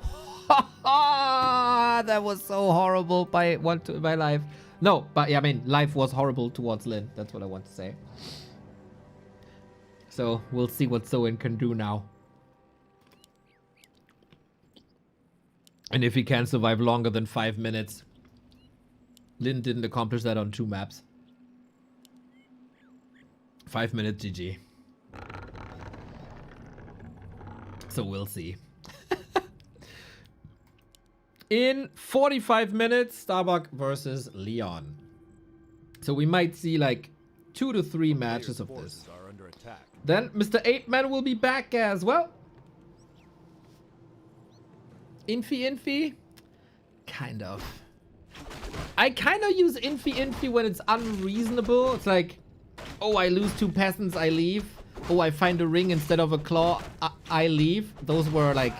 A: That was so horrible by Life. No, but yeah, I mean, Life was horrible towards Lin. That's what I want to say. So we'll see what Soen can do now. And if he can survive longer than 5 minutes. Lin didn't accomplish that on 2 maps. 5 minutes GG. So we'll see. In 45 minutes, Starbuck versus Leon. So we might see like 2 to 3 matches of this. Then Mr. 8-Man will be back as well. Infy? Kind of. I kind of use Infy when it's unreasonable. It's like, oh, I lose 2 peasants, I leave. Oh, I find a ring instead of a claw, I leave. Those were like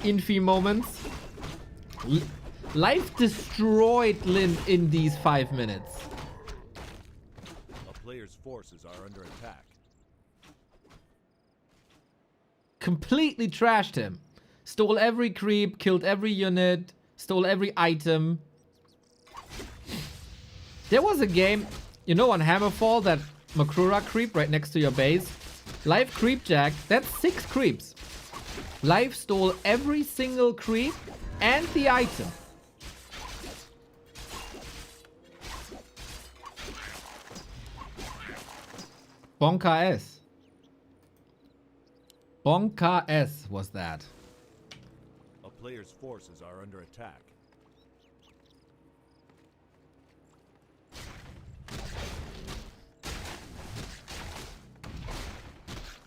A: Infy moments. Life destroyed Lin in these 5 minutes.
D: A player's forces are under attack.
A: Completely trashed him. Stole every creep, killed every unit, stole every item. There was a game, you know, on Hammerfall, that Makrura creep right next to your base. Life creep jack, that's 6 creeps. Life stole every single creep and the item. Bonka S. Bonka S was that.
D: A player's forces are under attack.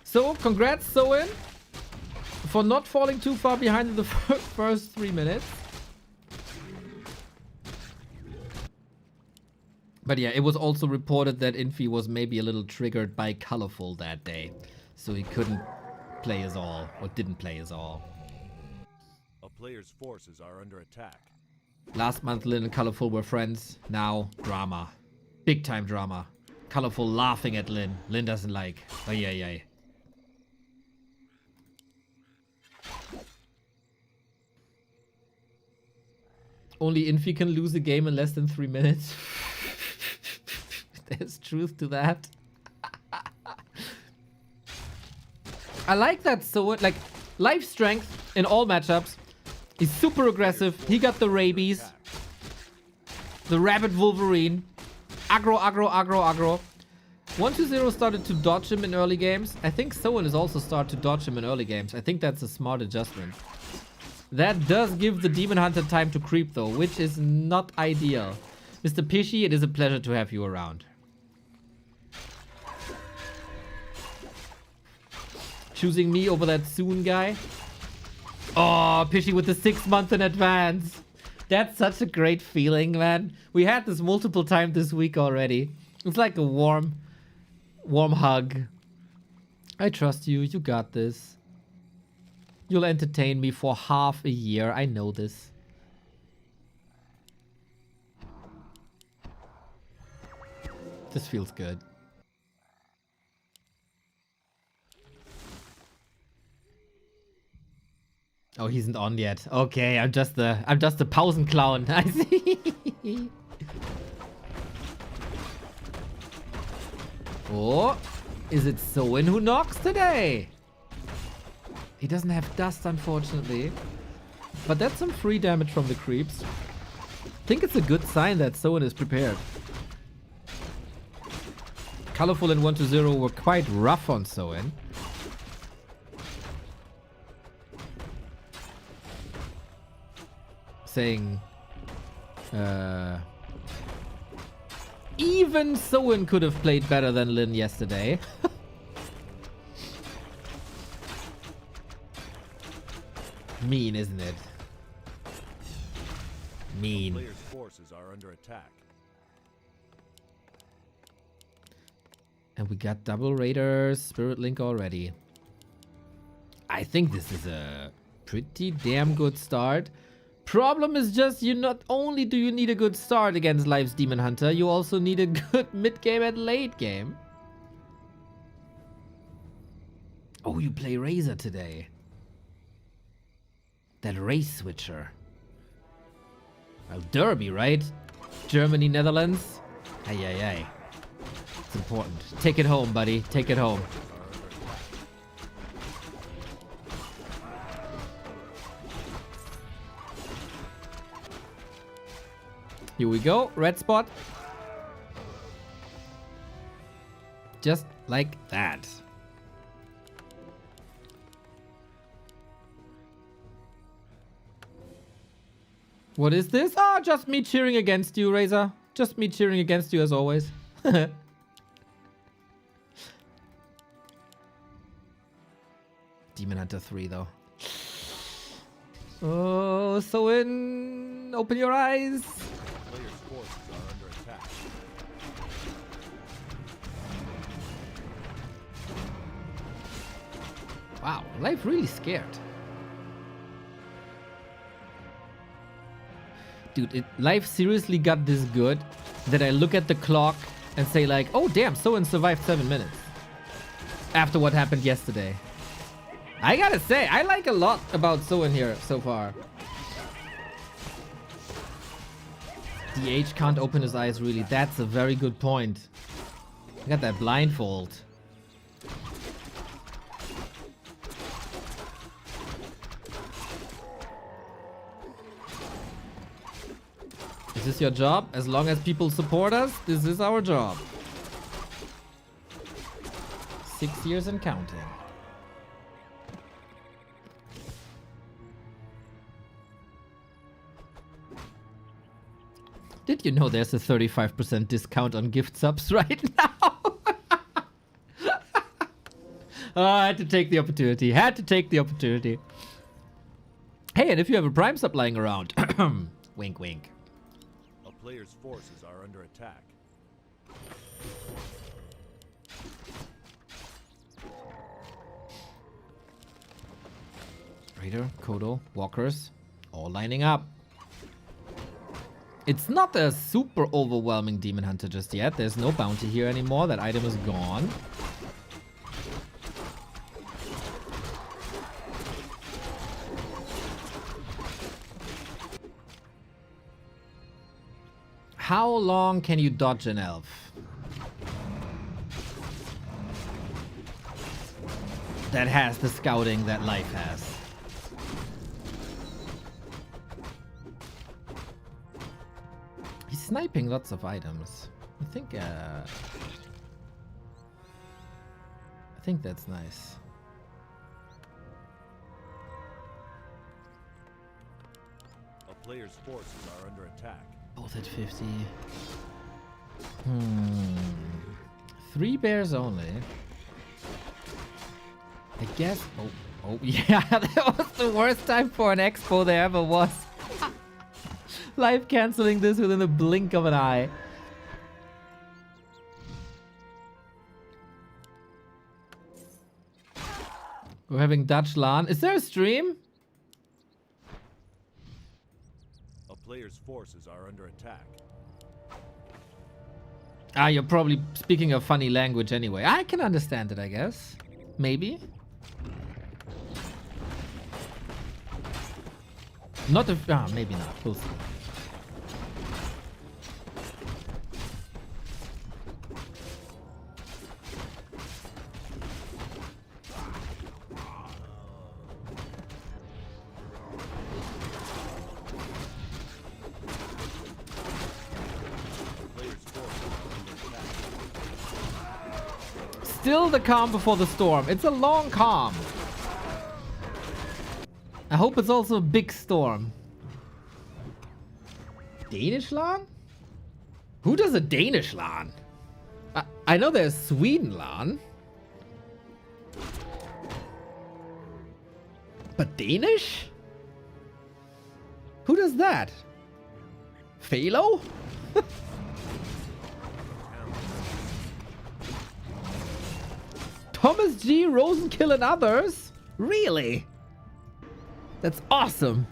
A: So, congrats, Soen, for not falling too far behind in the first 3 minutes. But yeah, it was also reported that Infy was maybe a little triggered by Colorful that day. So he couldn't play as all, or didn't play as all.
D: A player's forces are under attack.
A: Last month, Lin and Colorful were friends. Now, drama. Big time drama. Colorful laughing at Lin. Lin doesn't like. Oh, yeah. Only Infy can lose a game in less than 3 minutes. There's truth to that. I like that so like Life strength in all matchups. He's super aggressive. He got the rabies. The rabbit Wolverine. Aggro. 120 started to dodge him in early games. I think Soen is also started to dodge him in early games. I think that's a smart adjustment. That does give the Demon Hunter time to creep though, which is not ideal. Mr. Pishy, it is a pleasure to have you around. Choosing me over that Soon guy. Oh, Pishy with the 6 months in advance. That's such a great feeling, man. We had this multiple times this week already. It's like a warm hug. I trust you. You got this. You'll entertain me for half a year. I know this. This feels good. Oh, he isn't on yet. Okay, I'm just the Pausenclown. I see. Oh, is it Soen who knocks today? He doesn't have dust, unfortunately. But that's some free damage from the creeps. I think it's a good sign that Soen is prepared. Colorful and 120 were quite rough on Soen. Saying, even Soen could have played better than Lin yesterday. Mean, isn't it? Mean.
D: Player's forces are under attack.
A: And we got double Raiders, Spirit Link already. I think this is a pretty damn good start. Problem is just you not only do you need a good start against Live's Demon Hunter, you also need a good mid game and late game. Oh, you play Razor today. That race switcher. Well, Derby, right? Germany, Netherlands. Ay, ay, ay. It's important. Take it home, buddy. Take it home. Here we go. Red spot. Just like that. What is this? Oh, just me cheering against you, Razor. Just me cheering against you as always. Demon Hunter 3 though. Oh, Soen, open your eyes.
D: Player's forces are under attack.
A: Wow, Life really scared. Dude, Life seriously got this good that I look at the clock and say like, oh damn, Soen survived 7 minutes. After what happened yesterday. I gotta say, I like a lot about Soen here so far. DH can't open his eyes really. That's a very good point. I got that blindfold. Is this your job? As long as people support us, this is our job. 6 years and counting. Did you know there's a 35% discount on gift subs right now? Oh, I had to take the opportunity. Had to take the opportunity. Hey, and if you have a Prime sub lying around, wink, wink.
D: A player's forces are under attack.
A: Raider, Kodo, Walkers, all lining up. It's not a super overwhelming Demon Hunter just yet. There's no bounty here anymore. That item is gone. How long can you dodge an elf? That has the scouting that Life has. He's sniping lots of items. I think that's nice.
D: A player's forces are under attack.
A: Both at 50. 3 bears only. I guess. Oh yeah, that was the worst time for an expo there ever was. Live canceling this within a blink of an eye. We're having Dutch LAN. Is there a stream?
D: A player's forces are under attack.
A: Ah, you're probably speaking a funny language anyway. I can understand it, I guess. Maybe. Not if... Ah, maybe not. We'll see. Still the calm before the storm. It's a long calm. I hope it's also a big storm. Danish LAN? Who does a Danish LAN? I know there's Sweden LAN. But Danish? Who does that? Phalo? Thomas G, Rosenkill and others? Really? That's awesome.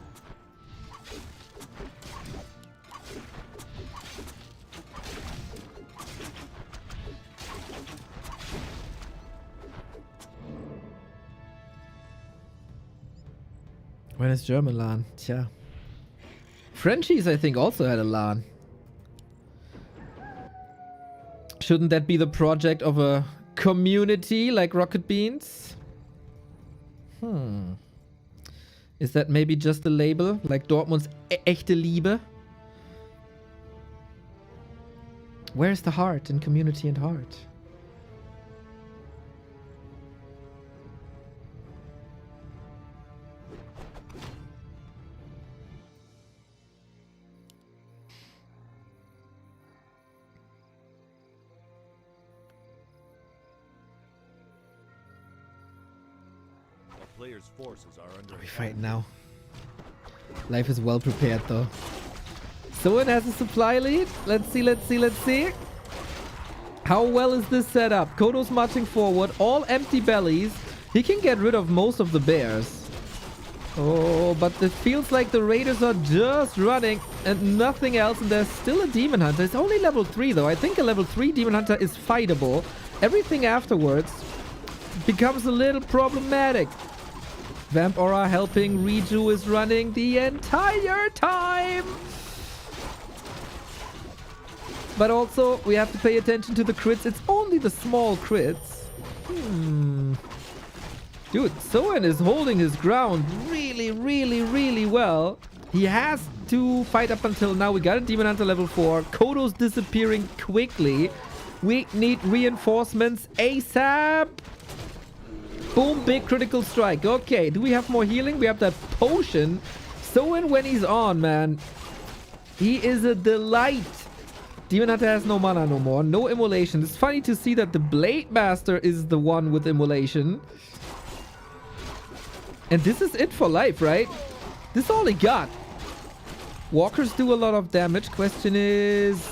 A: When is German LAN? Tja. Frenchies, I think, also had a LAN. Shouldn't that be the project of a community like Rocket Beans? Is that maybe just a label? Like Dortmund's echte Liebe? Where's the heart in community and heart?
D: Players' forces are under
A: We fight now. Life is well prepared though. Someone has a supply lead. Let's see, let's see, let's see. How well is this set up? Kodo's marching forward, all empty bellies. He can get rid of most of the bears. Oh, but it feels like the raiders are just running and nothing else, and there's still a demon hunter. It's only level 3 though. I think a level 3 demon hunter is fightable. Everything afterwards becomes a little problematic. Vamp Aura helping. Reju is running the entire time. But also, we have to pay attention to the crits. It's only the small crits. Dude, Soen is holding his ground really, really, really well. He has to fight up until now. We got a Demon Hunter level 4. Kodo's disappearing quickly. We need reinforcements ASAP. Boom, big critical strike. Okay, do we have more healing? We have that potion. Soen when he's on, man. He is a delight. Demon Hunter has no mana no more. No immolation. It's funny to see that the Blade Master is the one with immolation. And this is it for life, right? This is all he got. Walkers do a lot of damage. Question is,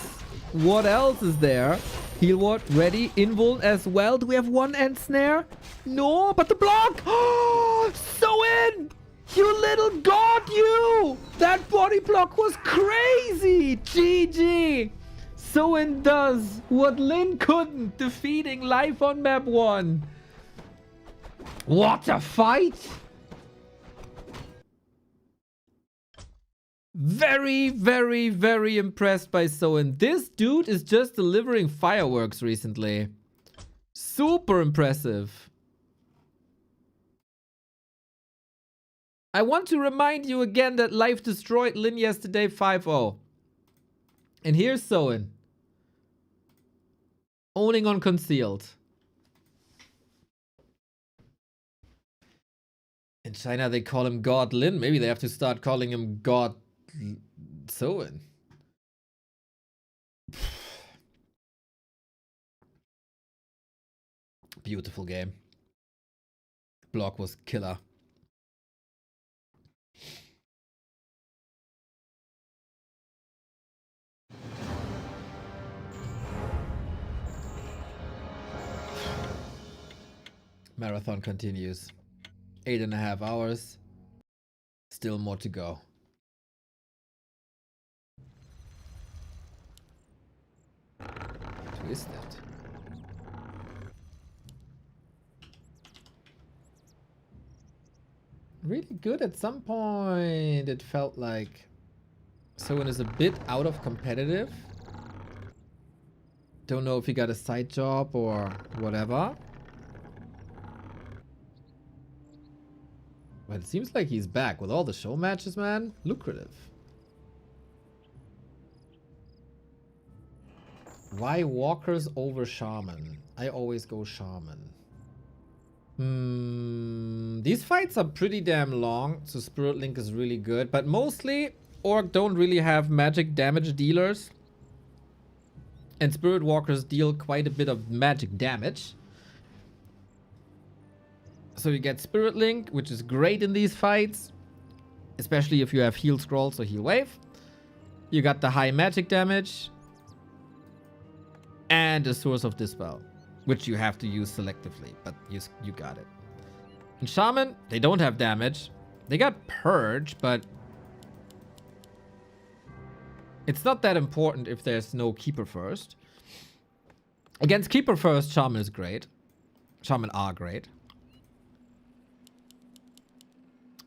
A: what else is there? Heal ward ready. Invuln as well. Do we have one end snare? No, but the block! Oh, Soen! You little god, you! That body block was crazy! GG! Soen does what Lin couldn't, defeating life on map 1. What a fight! Very, very, very impressed by Soen. This dude is just delivering fireworks recently. Super impressive. I want to remind you again that Life destroyed Lin yesterday 5-0. And here's Soen. Owning on concealed. In China they call him God Lin. Maybe they have to start calling him God Soen. Beautiful game. Block was killer. Marathon continues. 8.5 hours. Still more to go. Twisted. Really good at some point. It felt like Soen is a bit out of competitive. Don't know if he got a side job or whatever. But it seems like he's back with all the show matches, man. Lucrative. Why walkers over shaman? I always go shaman. These fights are pretty damn long, so Spirit Link is really good. But mostly, Orc don't really have magic damage dealers. And Spirit Walkers deal quite a bit of magic damage. So you get Spirit Link, which is great in these fights. Especially if you have heal scrolls or heal wave. You got the high magic damage. And a Source of Dispel, which you have to use selectively, but you got it. And Shaman, they don't have damage. They got Purge, but it's not that important if there's no Keeper First. Against Keeper First, Shaman is great. Shaman are great.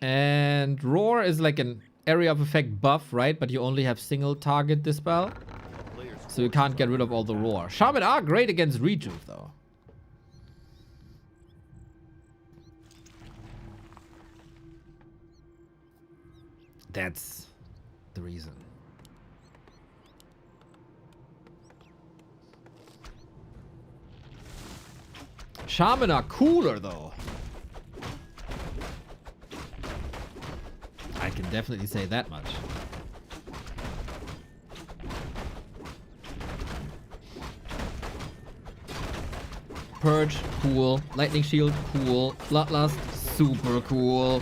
A: And Roar is like an area of effect buff, right? But you only have single target Dispel. So you can't get rid of all the Roar. Shaman are great against Rejuve, though. That's the reason. Shaman are cooler, though. I can definitely say that much. Purge, cool. Lightning Shield, cool. Bloodlust, super cool.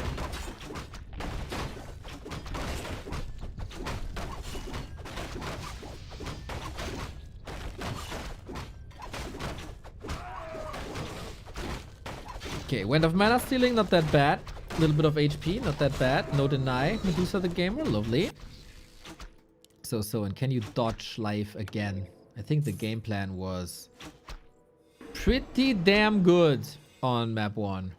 A: Okay, Wind of Mana Stealing, not that bad. A little bit of HP, not that bad. No deny. Medusa the Gamer, lovely. So, and can you dodge life again? I think the game plan was pretty damn good on map 1.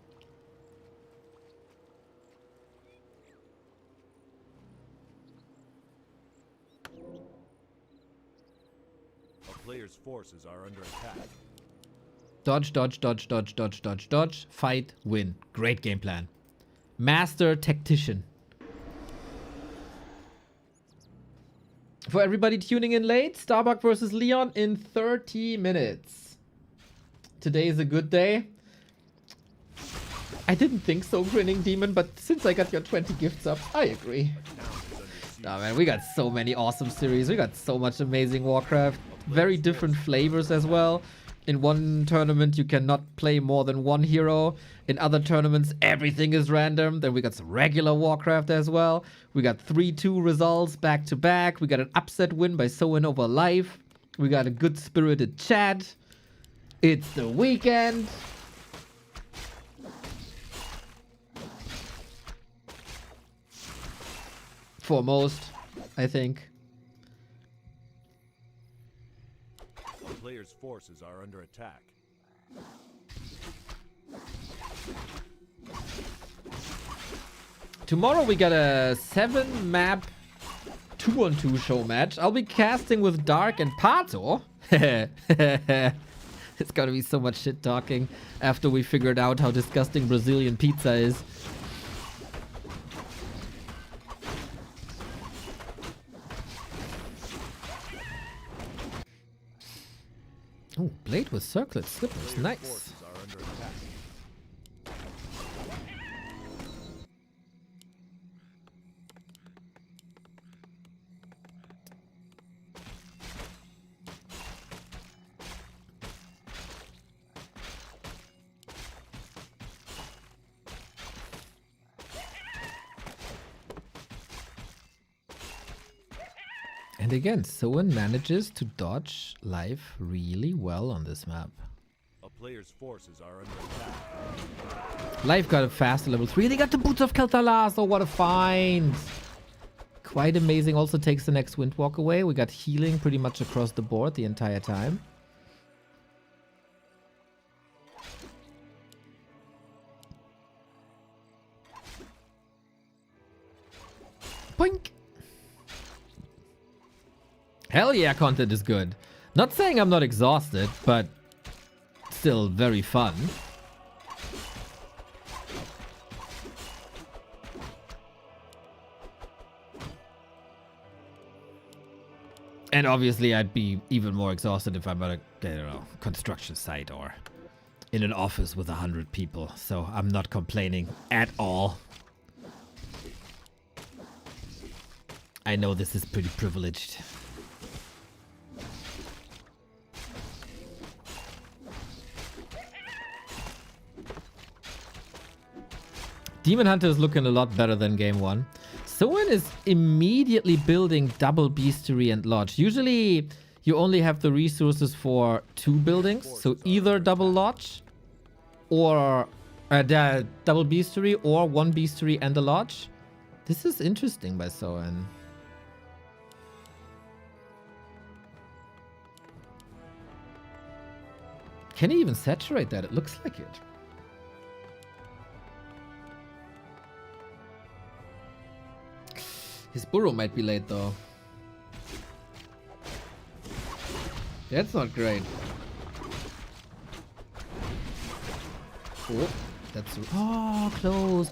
D: A player's forces are under attack.
A: Dodge, dodge, dodge, dodge, dodge, dodge, dodge. Fight, win. Great game plan. Master Tactician. For everybody tuning in late, Starbuck versus Leon in 30 minutes. Today is a good day. I didn't think so, Grinning Demon, but since I got your 20 gifts up, I agree. Nah, man, we got so many awesome series. We got so much amazing Warcraft. Very different flavors as well. In one tournament, you cannot play more than one hero. In other tournaments, everything is random. Then we got some regular Warcraft as well. We got 3-2 results back to back. We got an upset win by Soin over Life. We got a good spirited chat. It's the weekend. For most, I think.
D: A player's forces are under attack.
A: Tomorrow we got a 7-map 2-on-2 show match. I'll be casting with Dark and Pato. It's gonna be so much shit talking after we figured out how disgusting Brazilian pizza is. Oh, blade with circlet slippers, nice.
D: Forces are under attack.
A: And again, Soin manages to dodge life really well on this map.
D: A player's forces are under attack.
A: Life got a faster level 3. They got the Boots of Kel'Thuzad. Oh, what a find. Quite amazing. Also takes the next Windwalk away. We got healing pretty much across the board the entire time. Boink. Hell yeah, content is good. Not saying I'm not exhausted, but still very fun. And obviously I'd be even more exhausted if I'm at a, I don't know, construction site or in an office with 100 people. So I'm not complaining at all. I know this is pretty privileged. Demon Hunter is looking a lot better than game 1. Soen is immediately building double Beastery and Lodge. Usually, you only have the resources for 2 buildings. So either double Lodge or double Beastery or 1 Beastery and a Lodge. This is interesting by Soen. Can he even saturate that? It looks like it. His burrow might be late though. That's not great. Oh, that's... Oh, close.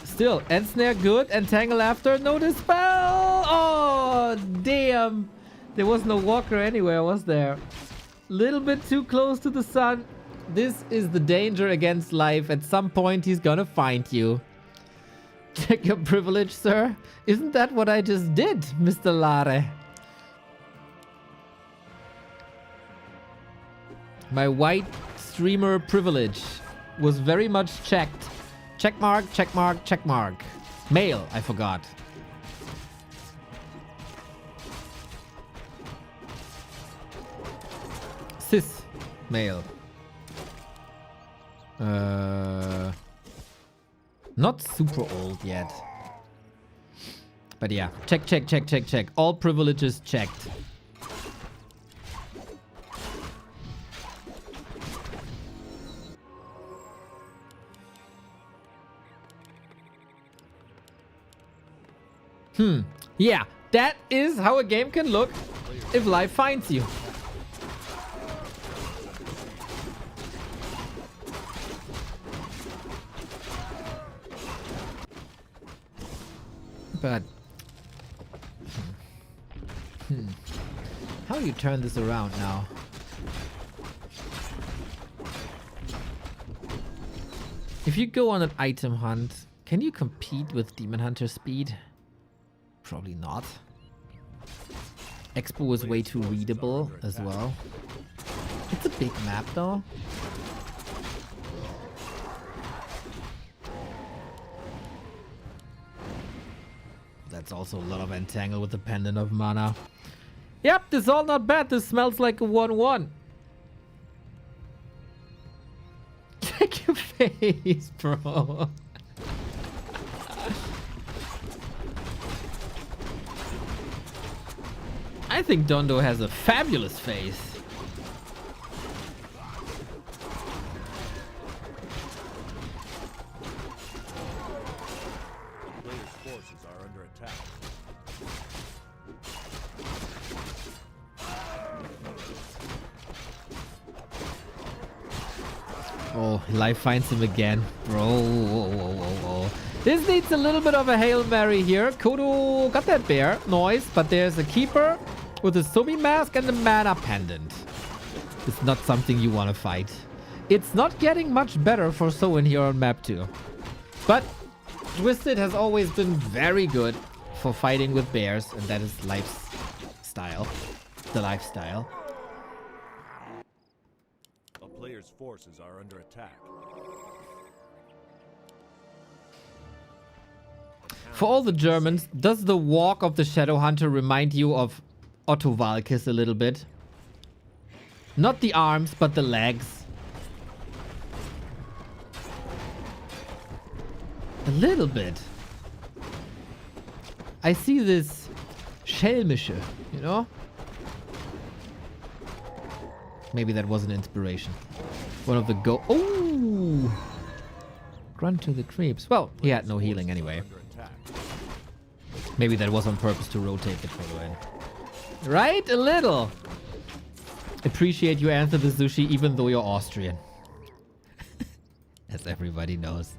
A: Still, Ensnare good. Entangle after. No dispel! Oh, damn. There was no walker anywhere, was there? Little bit too close to the sun. This is the danger against life. At some point, he's gonna find you. Check your privilege, sir. Isn't that what I just did, Mr. Lare? My white streamer privilege was very much checked. Check mark, check mark, check mark. Male, I forgot. Cis male. Not super old yet. But yeah, check, check, check, check, check. All privileges checked. Yeah, that is how a game can look if life finds you. But how do you turn this around now? If you go on an item hunt, can you compete with Demon Hunter speed? Probably not. Expo is way too readable as well. It's a big map though. That's also a lot of entangle with the pendant of mana. Yep, this is all not bad. This smells like a 1-1. Check your face, bro. I think Dondo has a fabulous face.
D: Player's forces are under attack.
A: Oh, life finds him again. Bro, whoa. This needs a little bit of a Hail Mary here. Kodo got that bear noise, but there's a keeper with a Sumi mask and a mana pendant. It's not something you want to fight. It's not getting much better for Soen here on map 2. But Twisted has always been very good for fighting with bears, and that is lifestyle. The lifestyle.
D: A player's forces are under attack.
A: For all the Germans, does the walk of the Shadow Hunter remind you of Otto Walkes a little bit? Not the arms, but the legs. A little bit. I see this Schelmische, you know? Maybe that was an inspiration. One of the Oh! Grunt to the creeps. Well, he had no healing anyway. Maybe that was on purpose to rotate the photo in. Right? A little. Appreciate you answer the sushi even though you're Austrian. As everybody knows.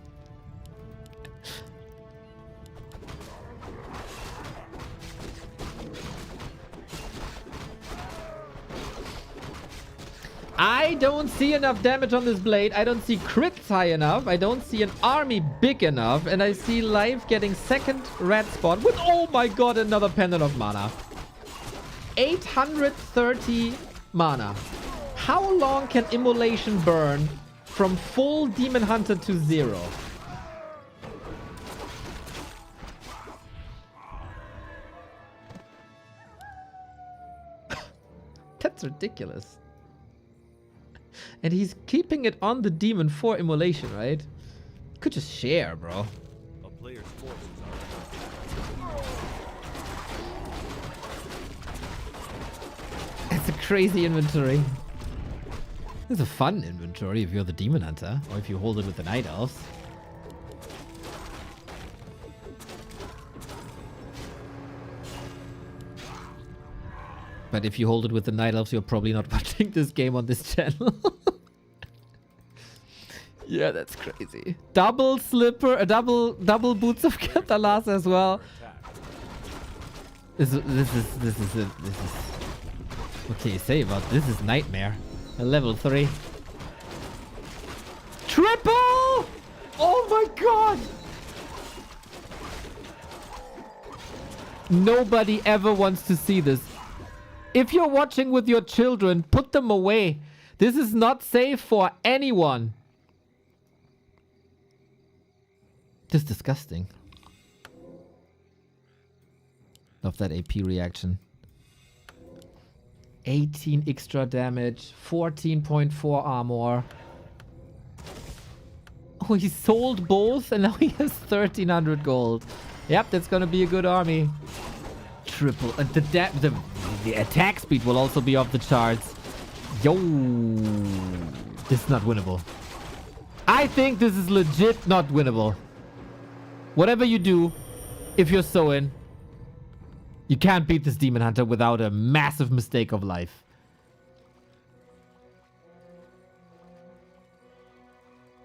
A: I don't see enough damage on this blade. I don't see crits high enough. I don't see an army big enough. And I see life getting second red spot with, oh my god, another pendant of mana. 830 mana. How long can Immolation burn from full Demon Hunter to 0. That's ridiculous. And he's keeping it on the Demon 4 immolation, right? Could just share, bro.
D: A player's forces are
A: It's a crazy inventory. It's a fun inventory if you're the Demon Hunter, or if you hold it with the Night Elves. But if you hold it with the Night Elves, you're probably not watching this game on this channel. Yeah, that's crazy. Double slipper, double boots of Catalas as well. This is what can you say about this? This is nightmare. A level 3. Triple! Oh my god! Nobody ever wants to see this. If you're watching with your children, put them away. This is not safe for anyone. This is disgusting. Love that AP reaction. 18 extra damage, 14.4 armor. Oh, he sold both and now he has 1300 gold. Yep, that's gonna be a good army. Triple. The attack speed will also be off the charts. Yo. This is not winnable. I think this is legit not winnable. Whatever you do, if you're Soin, you can't beat this Demon Hunter without a massive mistake of life.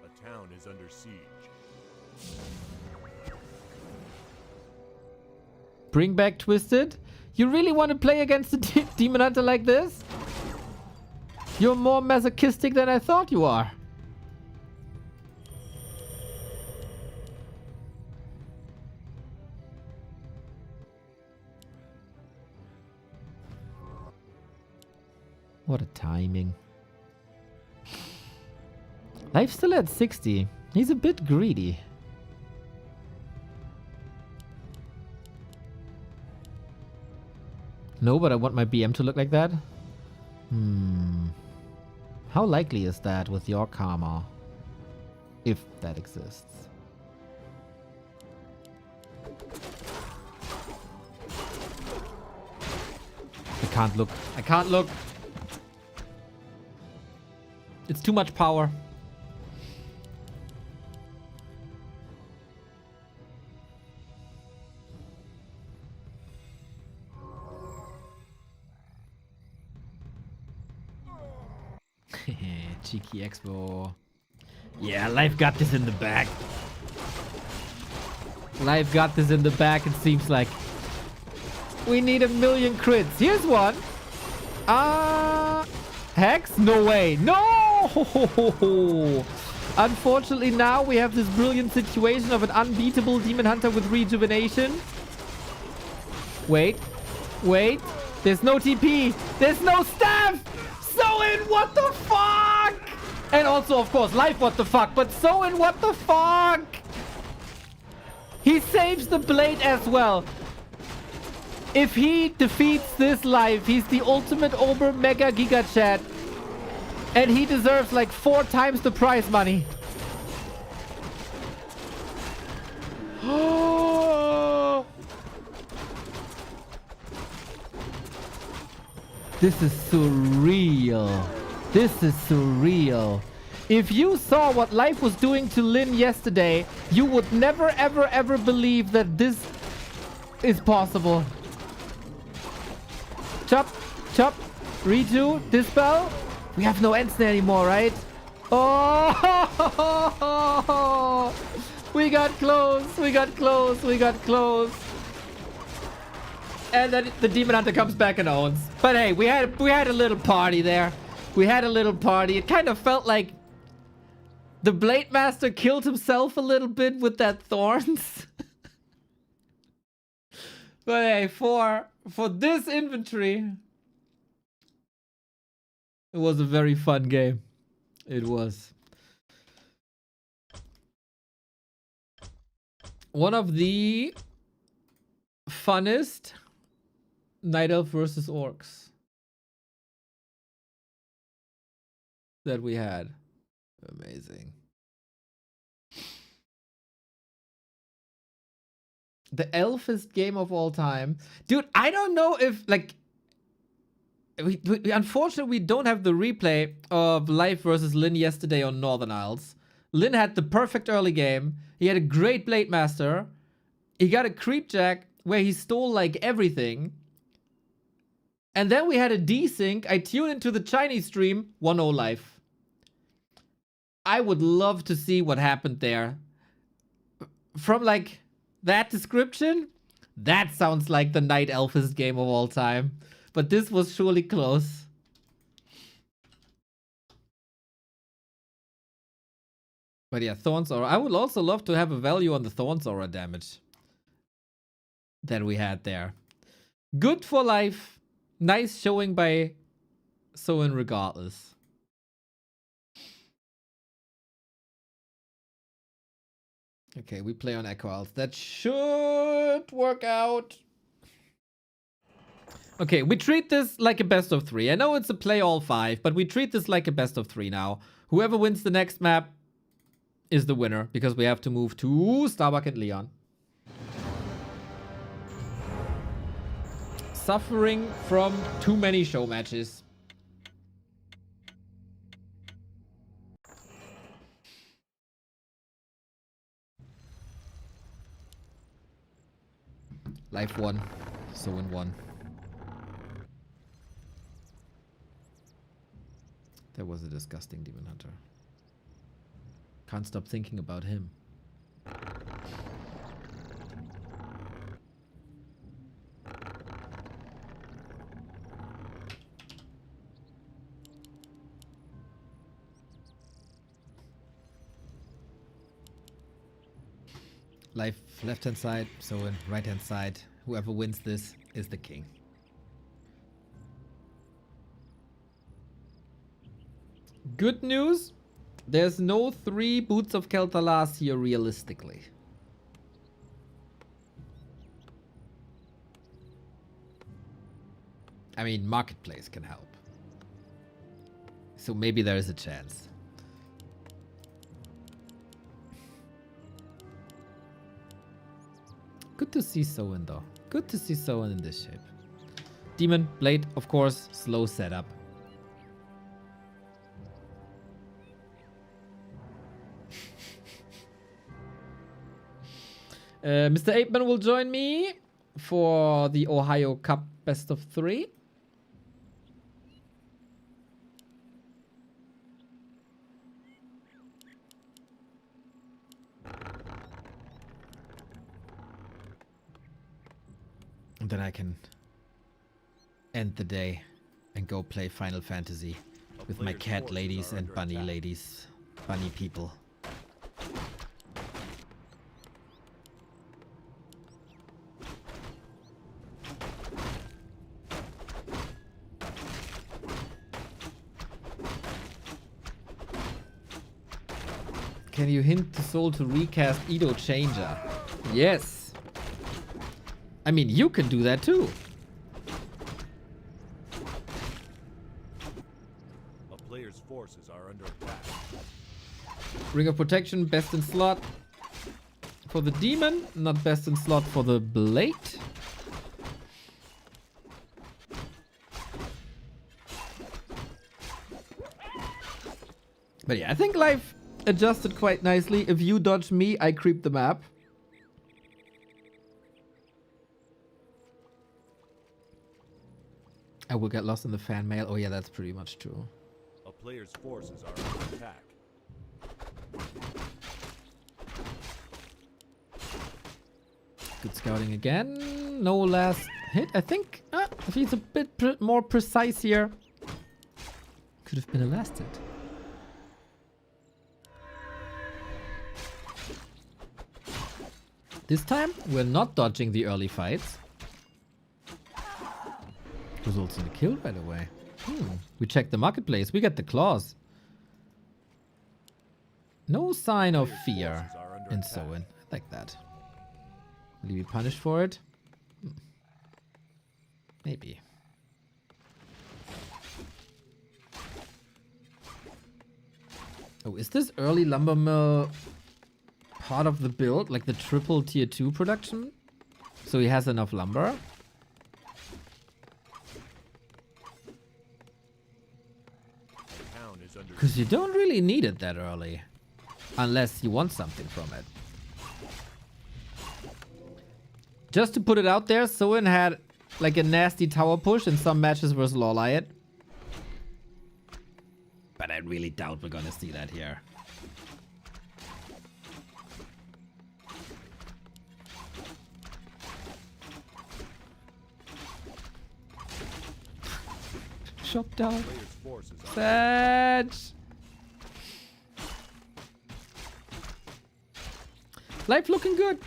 D: a town is under siege.
A: Bring back Twisted? You really want to play against the Demon Hunter like this? You're more masochistic than I thought you are. What a timing. Life's still at 60. He's a bit greedy. No, but I want my BM to look like that. How likely is that with your karma? If that exists. I can't look. I can't look. It's too much power. Cheeky Expo. Yeah, Life got this in the bag. Life got this in the bag, it seems like. We need 1 million crits. Here's one. Hex? No way. No! Unfortunately, now we have this brilliant situation of an unbeatable Demon Hunter with rejuvenation. Wait. Wait. There's no TP. There's no staff! Soin, what the fuck? And also, of course, Life, what the fuck? But Soin, what the fuck? He saves the blade as well. If he defeats this Life, he's the ultimate Ober Mega Giga Chat. And he deserves like 4 times the prize money. This is surreal. This is surreal. If you saw what Life was doing to Lin yesterday, you would never, ever, ever believe that this is possible. Chop, chop, redo, dispel. We have no ends anymore, right? Oh, we got close, we got close, we got close. And then the Demon Hunter comes back and owns. But hey, we had a little party there. We had a little party. It kind of felt like the Blade Master killed himself a little bit with that thorns. But hey, for this inventory, it was a very fun game. It was. one of the funnest Night Elf versus Orcs that we had. Amazing. The elfest game of all time. Dude, I don't know if, like, we unfortunately, we don't have the replay of Life versus Lin yesterday on Northern Isles. Lin had the perfect early game. He had a great Blade Master. He got a Creep Jack where he stole, like, everything. And then we had a desync. I tuned into the Chinese stream, 1-0 life. I would love to see what happened there. From, like, that description, that sounds like the Night Elfest game of all time. But this was surely close. But yeah, Thorns Aura. I would also love to have a value on the Thorns Aura damage that we had there. Good for life. Nice showing by Soin regardless. Okay, we play on Echo Isles. That should work out. Okay, we treat this like a best of 3. I know it's a play all 5, but we treat this like a best of 3 now. Whoever wins the next map is the winner, because we have to move to Starbuck and Leon. Suffering from too many show matches. Life 1, so in 1. That was a disgusting Demon Hunter. Can't stop thinking about him. Life left hand side, so in right hand side. Whoever wins this is the king. Good news, there's no 3 Boots of Kel'Thalas here realistically. I mean, Marketplace can help. So maybe there is a chance. Good to see Soin though. Good to see Soin in this shape. Demon, Blade, of course, slow setup. Mr. Apeman will join me for the Ohio Cup best of 3. And then I can end the day and go play Final Fantasy with my cat ladies and bunny ladies, bunny people. Can you hint to Soul to recast Edo Changer? Yes. I mean, you can do that too.
D: A player's forces are under attack.
A: Ring of Protection, best in slot for the Demon, not best in slot for the Blade. But yeah, I think life adjusted quite nicely. If you dodge me, I creep the map. I will get lost in the fan mail. Oh yeah, that's pretty much true.
D: A player's forces are under attack.
A: Good scouting again. No last hit. I think if he's a bit more precise here, could have been a last hit. This time, we're not dodging the early fights. Results in a kill, by the way. We checked the marketplace. We get the claws. No sign of fear in Soin. I like that. Will he be punished for it? Maybe. Oh, is this early lumber mill part of the build? Like the triple tier 2 production? So he has enough lumber? Because you don't really need it that early. Unless you want something from it. Just to put it out there, Soin had like a nasty tower push in some matches versus Lawliot. But I really doubt we're gonna see that here. Shop down. Sad. Life looking good.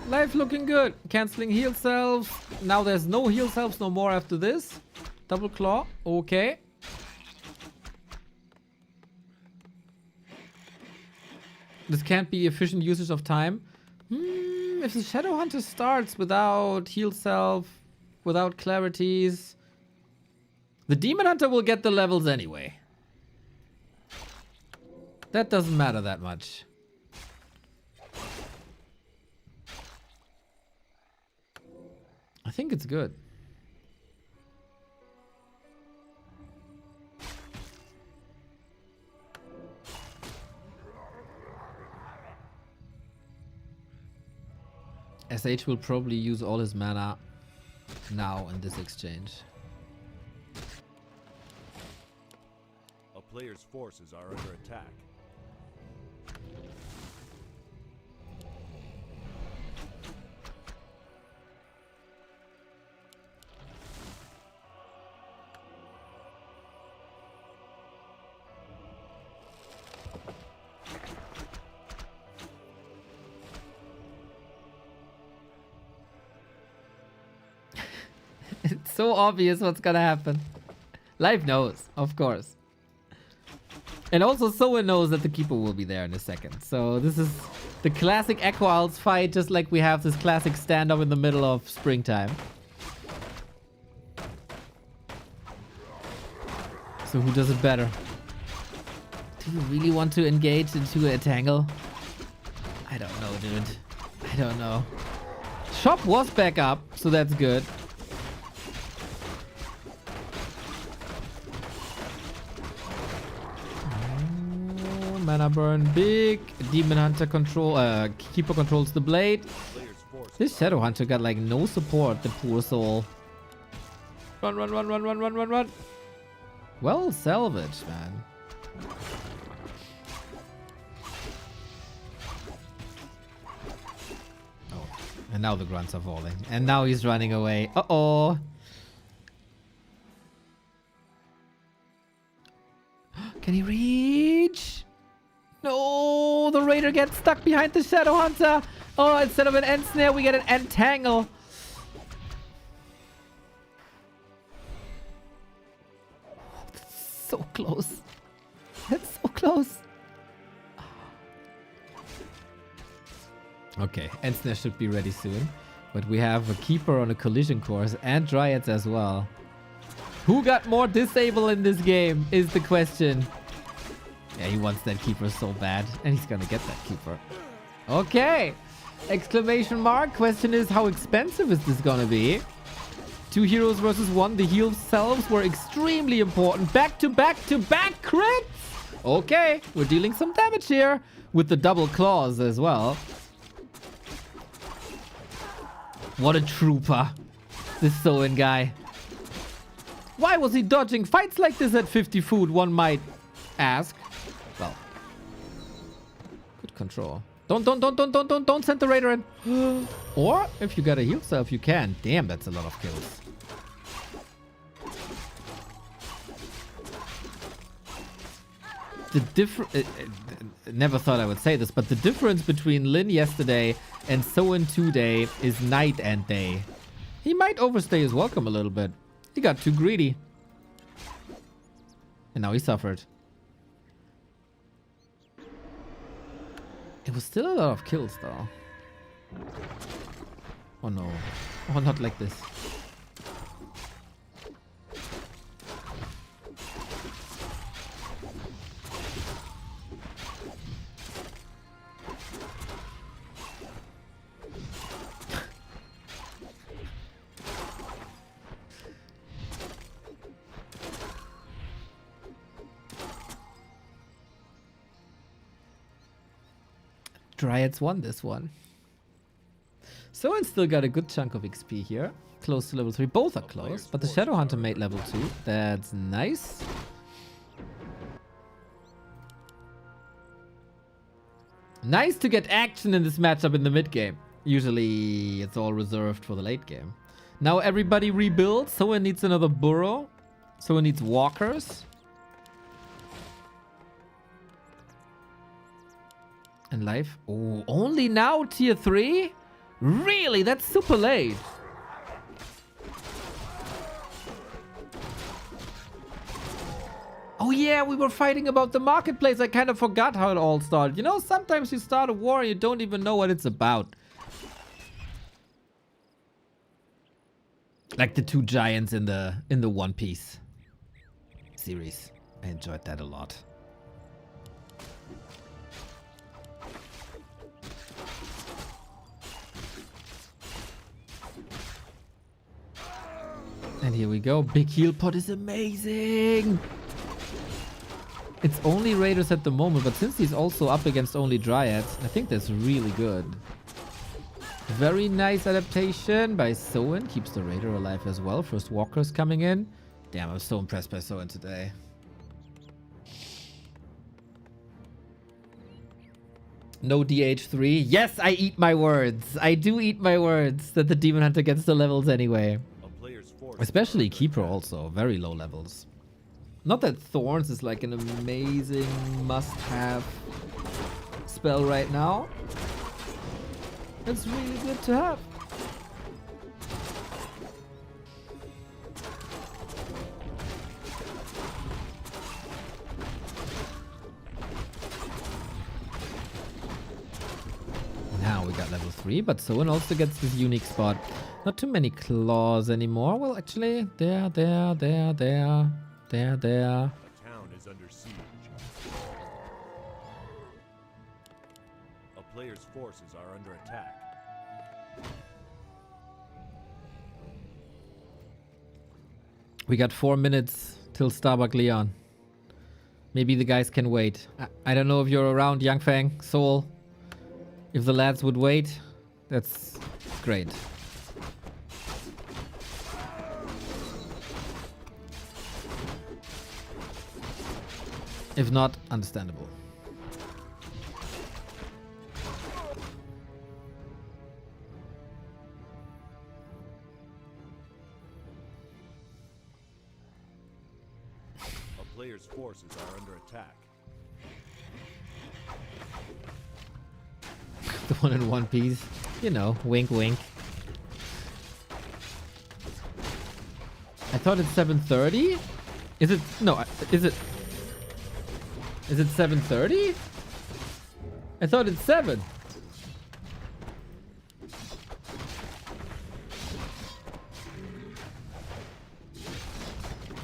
A: Life looking good. Canceling heal selves. Now there's no heal selves no more after this. Double claw. Okay. This can't be efficient usage of time. If the Shadow Hunter starts without heal self, without clarities, the Demon Hunter will get the levels anyway. That doesn't matter that much. I think it's good. SH will probably use all his mana now in this exchange.
D: A player's forces are under attack.
A: It's so obvious what's gonna happen. Life knows, of course. And also Soin knows that the Keeper will be there in a second. So this is the classic Echo Owls fight, just like we have this classic stand-up in the middle of springtime. So who does it better? Do you really want to engage into a tangle? I don't know, dude. I don't know. Shop was back up, so that's good. Mana burn big. Demon Hunter Keeper controls the blade. This Shadow Hunter got like no support, the poor soul. Run, run, run, run, run, run, run, run. Well salvaged, man. Oh, and now the grunts are falling. And now he's running away. Uh-oh. Can he reach? No, the Raider gets stuck behind the Shadow Hunter. Oh, instead of an end snare, we get an end tangle. That's so close. That's so close. Okay, end snare should be ready soon. But we have a Keeper on a collision course and Dryads as well. Who got more disable in this game is the question. Yeah, he wants that Keeper so bad. And he's gonna get that Keeper. Okay. Exclamation mark. Question is, how expensive is this gonna be? 2 heroes versus 1. The heal selves were extremely important. Back to back to back crits. Okay. We're dealing some damage here. With the double claws as well. What a trooper. This Soin guy. Why was he dodging fights like this at 50 food, one might ask? Well, good control. Don't send the Raider in. Or if you got a heal self, you can. Damn, that's a lot of kills. The never thought I would say this, but the difference between Lin yesterday and Soin today is night and day. He might overstay his welcome a little bit. He got too greedy. And now he suffered. It was still a lot of kills though. Oh no. Oh, not like this. Dryads won this one. Soen still got a good chunk of XP here. Close to level 3. Both are close, but the Shadowhunter made level 2. That's nice. Nice to get action in this matchup in the mid game. Usually it's all reserved for the late game. Now everybody rebuilds. Soen needs another burrow. Soen needs walkers. And life. Oh, only now tier 3? Really? That's super late. Oh yeah, we were fighting about the marketplace. I kind of forgot how it all started. You know, sometimes you start a war and you don't even know what it's about. Like the 2 giants in the One Piece series. I enjoyed that a lot. And here we go. Big heal pot is amazing. It's only Raiders at the moment, but since he's also up against only Dryads, I think that's really good. Very nice adaptation by Soen. Keeps the Raider alive as well. First Walkers coming in. Damn, I'm so impressed by Soen today. No DH3. Yes, I eat my words. I do eat my words that the Demon Hunter gets the levels anyway. Especially Keeper also. Very low levels. Not that Thorns is like an amazing must-have spell right now. It's really good to have. Now we got level 3, but Soen also gets this unique spot. Not too many claws anymore. Well, actually, there.
D: A town is under siege. A player's forces are under attack.
A: We got 4 minutes till Starbuck Leon. Maybe the guys can wait. I don't know if you're around, Young Fang, Soul. If the lads would wait, that's great. If not, understandable.
D: A player's forces are under attack.
A: The one in One Piece. You know, wink wink. I thought it's 7:30? Is it? No, is it? Is it 7:30? I thought it's 7.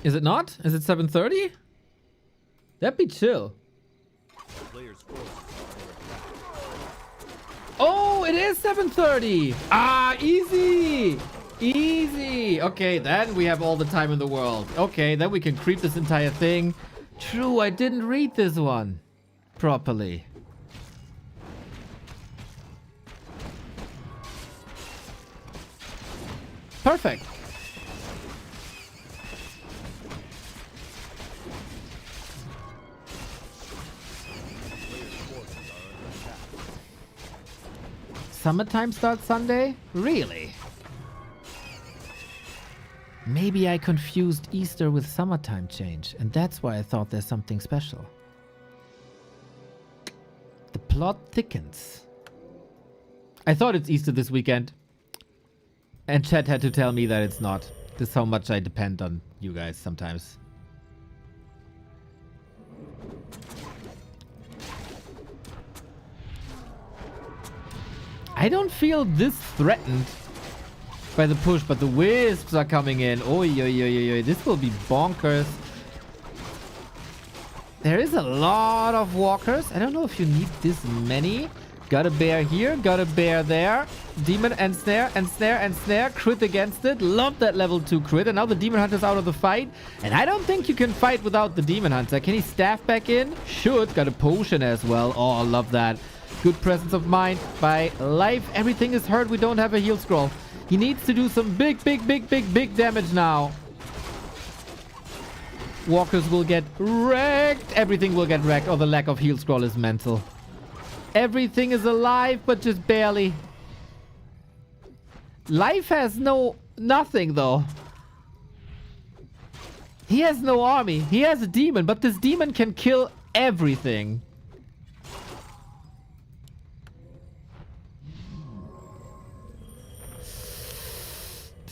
A: Is it not? Is it 7:30? That'd be chill. Oh, it is 7:30. Ah, easy. Easy. Okay, then we have all the time in the world. Okay, then we can creep this entire thing. True, I didn't read this one properly. Perfect. Summertime starts Sunday? Really? Maybe I confused Easter with summertime change, and that's why I thought there's something special. The plot thickens. I thought it's Easter this weekend. And Chat had to tell me that it's not. This is how much I depend on you guys sometimes. I don't feel this threatened by the push, but the wisps are coming in. Oi, oi, oi, oi. This will be bonkers. There is a lot of walkers. I don't know if you need this many. Got a bear here, got a bear there. Demon and snare and snare and snare. Crit against it. Love that level 2 crit. And now the Demon Hunter's out of the fight. And I don't think you can fight without the Demon Hunter. Can he staff back in? Should. Got a potion as well. Oh, I love that. Good presence of mind by Life. Everything is hurt. We don't have a heal scroll. He needs to do some big damage now. Walkers will get wrecked. Everything will get wrecked. Oh, the lack of heal scroll is mental. Everything is alive, but just barely. Life has nothing though. He has no army. He has a demon, but this demon can kill everything.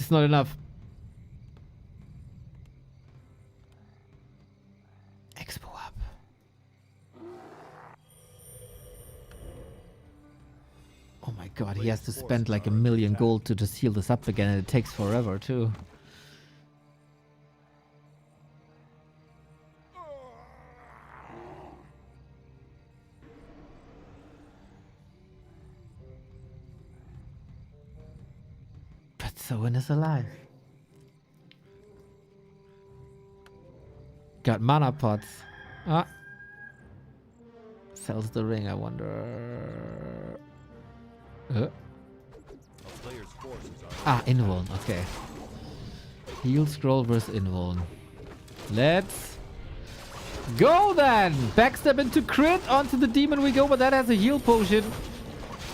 A: It's not enough. Expo up. Oh my god, he has to spend like 1 million gold to just heal this up again, and it takes forever too. But Soen is alive. Got mana pots. Ah. Sells the ring, I wonder. Ah, invuln, okay. Heal scroll versus invuln. Let's go then! Backstab into crit, onto the demon we go, but that has a heal potion.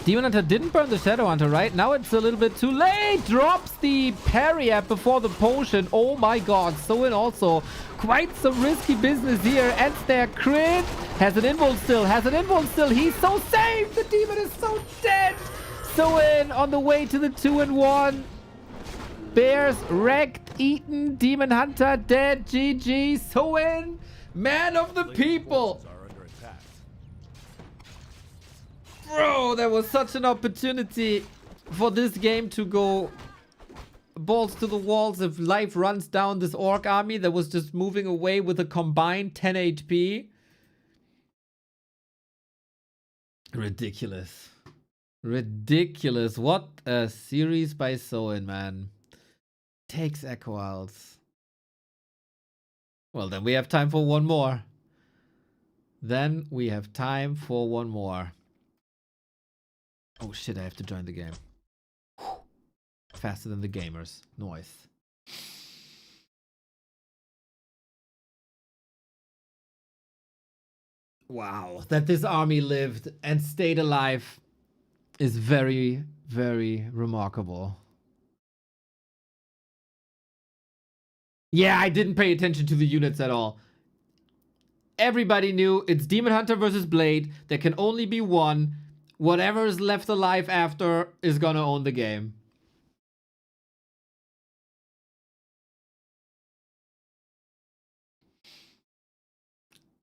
A: Demon Hunter didn't burn the Shadow Hunter, right? Now it's a little bit too late! Drops the parry app before the potion. Oh my god, Soen also quite some risky business here. And there, crit! Has an invuln still, He's so safe! The demon is so dead! Soen on the way to the 2-1. Bears wrecked, eaten, Demon Hunter dead, GG. Soen, man of the people! Bro, there was such an opportunity for this game to go balls to the walls if Life runs down this orc army that was just moving away with a combined 10 HP. Ridiculous. Ridiculous. What a series by Soen, man. Takes Echo Owls. Well, then we have time for one more. Oh shit, I have to join the game. Whew. Faster than the gamers. Nice. Wow. That this army lived and stayed alive is very, very remarkable. Yeah, I didn't pay attention to the units at all. Everybody knew it's Demon Hunter versus Blade. There can only be one. Whatever is left alive after is gonna own the game.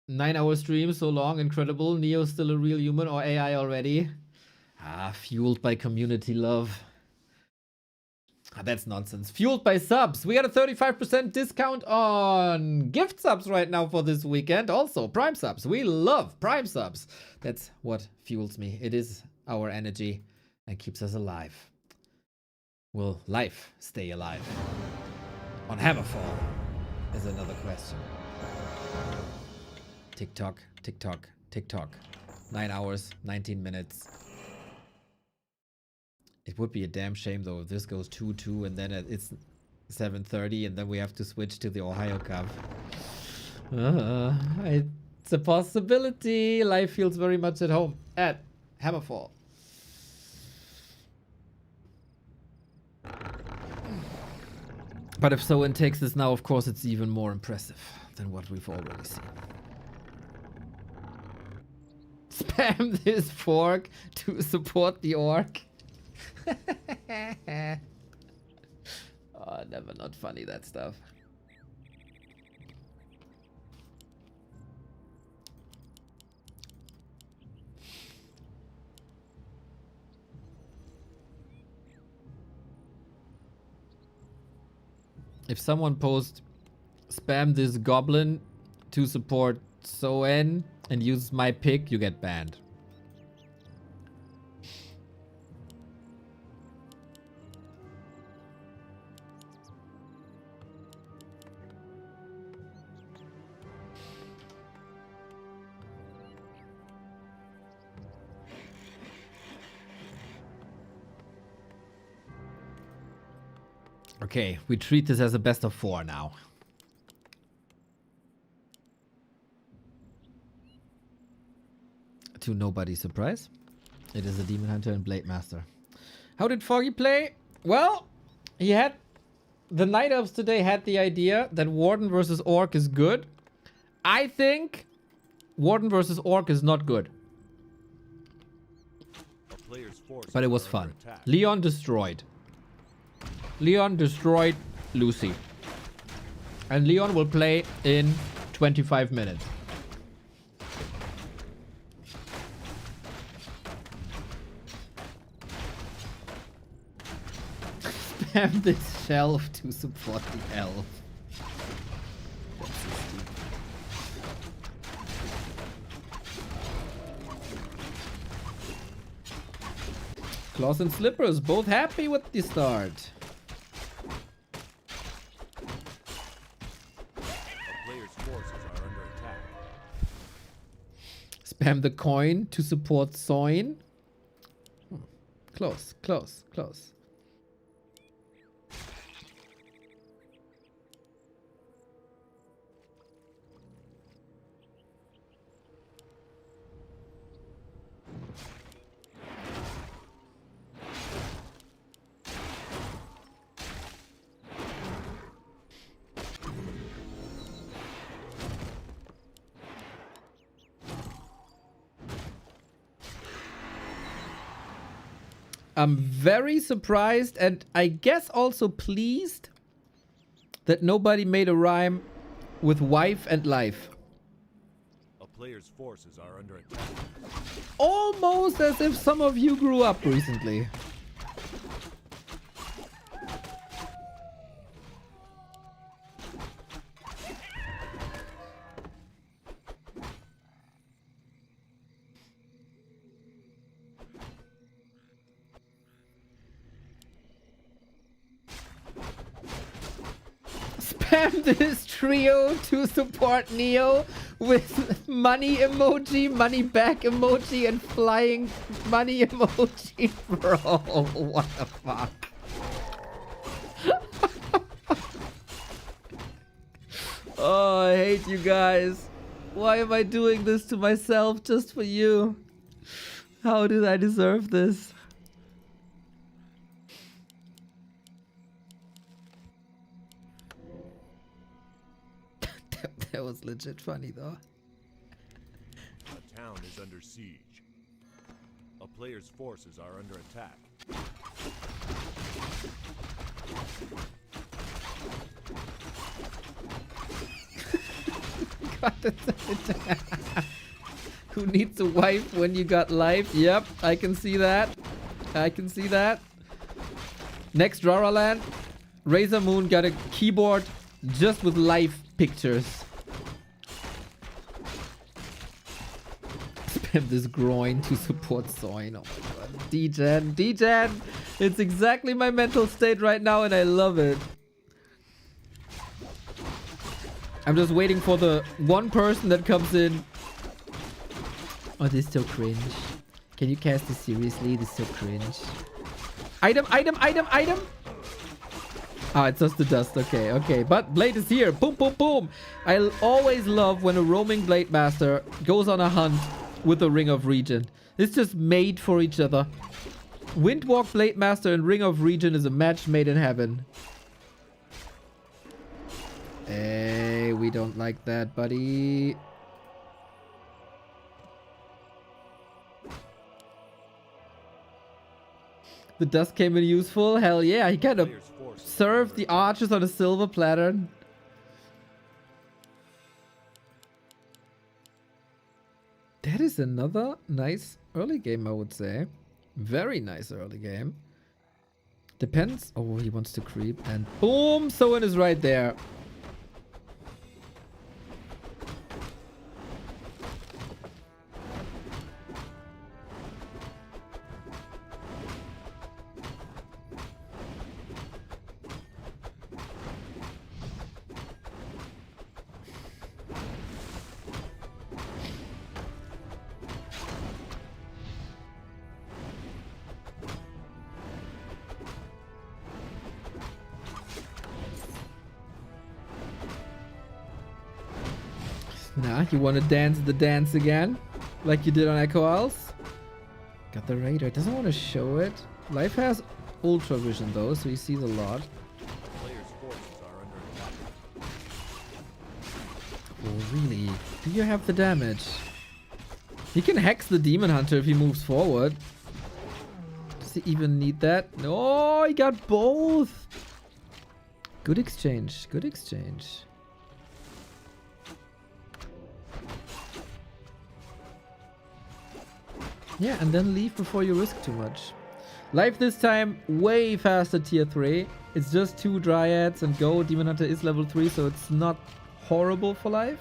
A: Nine-hour stream, so long, incredible. Neo's still a real human or AI already? Ah, fueled by community love. Ah, that's nonsense. Fueled by subs. We got a 35% discount on gift subs right now for this weekend. Also, Prime subs. We love Prime subs. That's what fuels me. It is our energy and keeps us alive. Will life stay alive? On Hammerfall is another question. TikTok, TikTok, TikTok. 9 hours, 19 minutes. It would be a damn shame though if this goes 2-2 and then it's 7:30 and then we have to switch to the Ohio Cup. It's a possibility. Life feels very much at home at Hammerfall. But if Soen takes this now, of course, it's even more impressive than what we've already seen. Spam this fork to support the orc. Oh, never not funny, that stuff. If someone posts spam this goblin to support Soen and use my pick, you get banned. Okay, we treat this as a best of 4 now. To nobody's surprise, it is a Demon Hunter and Blade Master. How did Foggy play? Well, he had... The Night Elves today had the idea that Warden versus Orc is good. I think Warden versus Orc is not good. But it was fun. Leon destroyed. Leon destroyed Lucy. And Leon will play in 25 minutes. Spam this shelf to support the elf. Claws and Slippers both happy with the start. Spam the coin to support Soin. Close, close, close. I'm very surprised and I guess also pleased that nobody made a rhyme with wife and life.
D: A player's forces are under attack.
A: Almost as if some of you grew up recently. Spam this trio to support Neo with money emoji, money back emoji, and flying money emoji. Bro, what the fuck? Oh, I hate you guys. Why am I doing this to myself just for you? How did I deserve this? That was legit funny though.
D: A town is under siege. A player's forces are under attack.
A: Who needs a wife when you got life? Yep, I can see that. I can see that. Next Raraland, Razor Moon got a keyboard just with life pictures. Spam this groin to support Soin. Oh my god. D-Gen, D-Gen! It's exactly my mental state right now and I love it. I'm just waiting for the one person that comes in. Oh, this is so cringe. Can you cast this seriously? This is so cringe. Item, item, item, item! Ah, it's just the dust. Okay, okay. But Blade is here. Boom, boom, boom. I always love when a roaming Blade Master goes on a hunt with a Ring of Regen. It's just made for each other. Windwalk Blade Master and Ring of Regen is a match made in heaven. Hey, we don't like that, buddy. The dust came in useful. Hell yeah, he kind of served the archers on a silver platter. That is another nice early game, I would say. Very nice early game. Depends. Oh, he wants to creep. And boom, someone is right there. Nah, you want to dance the dance again? Like you did on Echo Isles? Got the radar. Doesn't want to show it. Life has ultra vision though, so he sees a lot.
D: Players' forces are under attack.
A: Oh, really? Do you have the damage? He can hex the Demon Hunter if he moves forward. Does he even need that? No, he got both. Good exchange. Good exchange. Yeah, and then leave before you risk too much. Life this time, way faster tier 3. It's just 2 Dryads and go. Demon Hunter is level 3, so it's not horrible for life.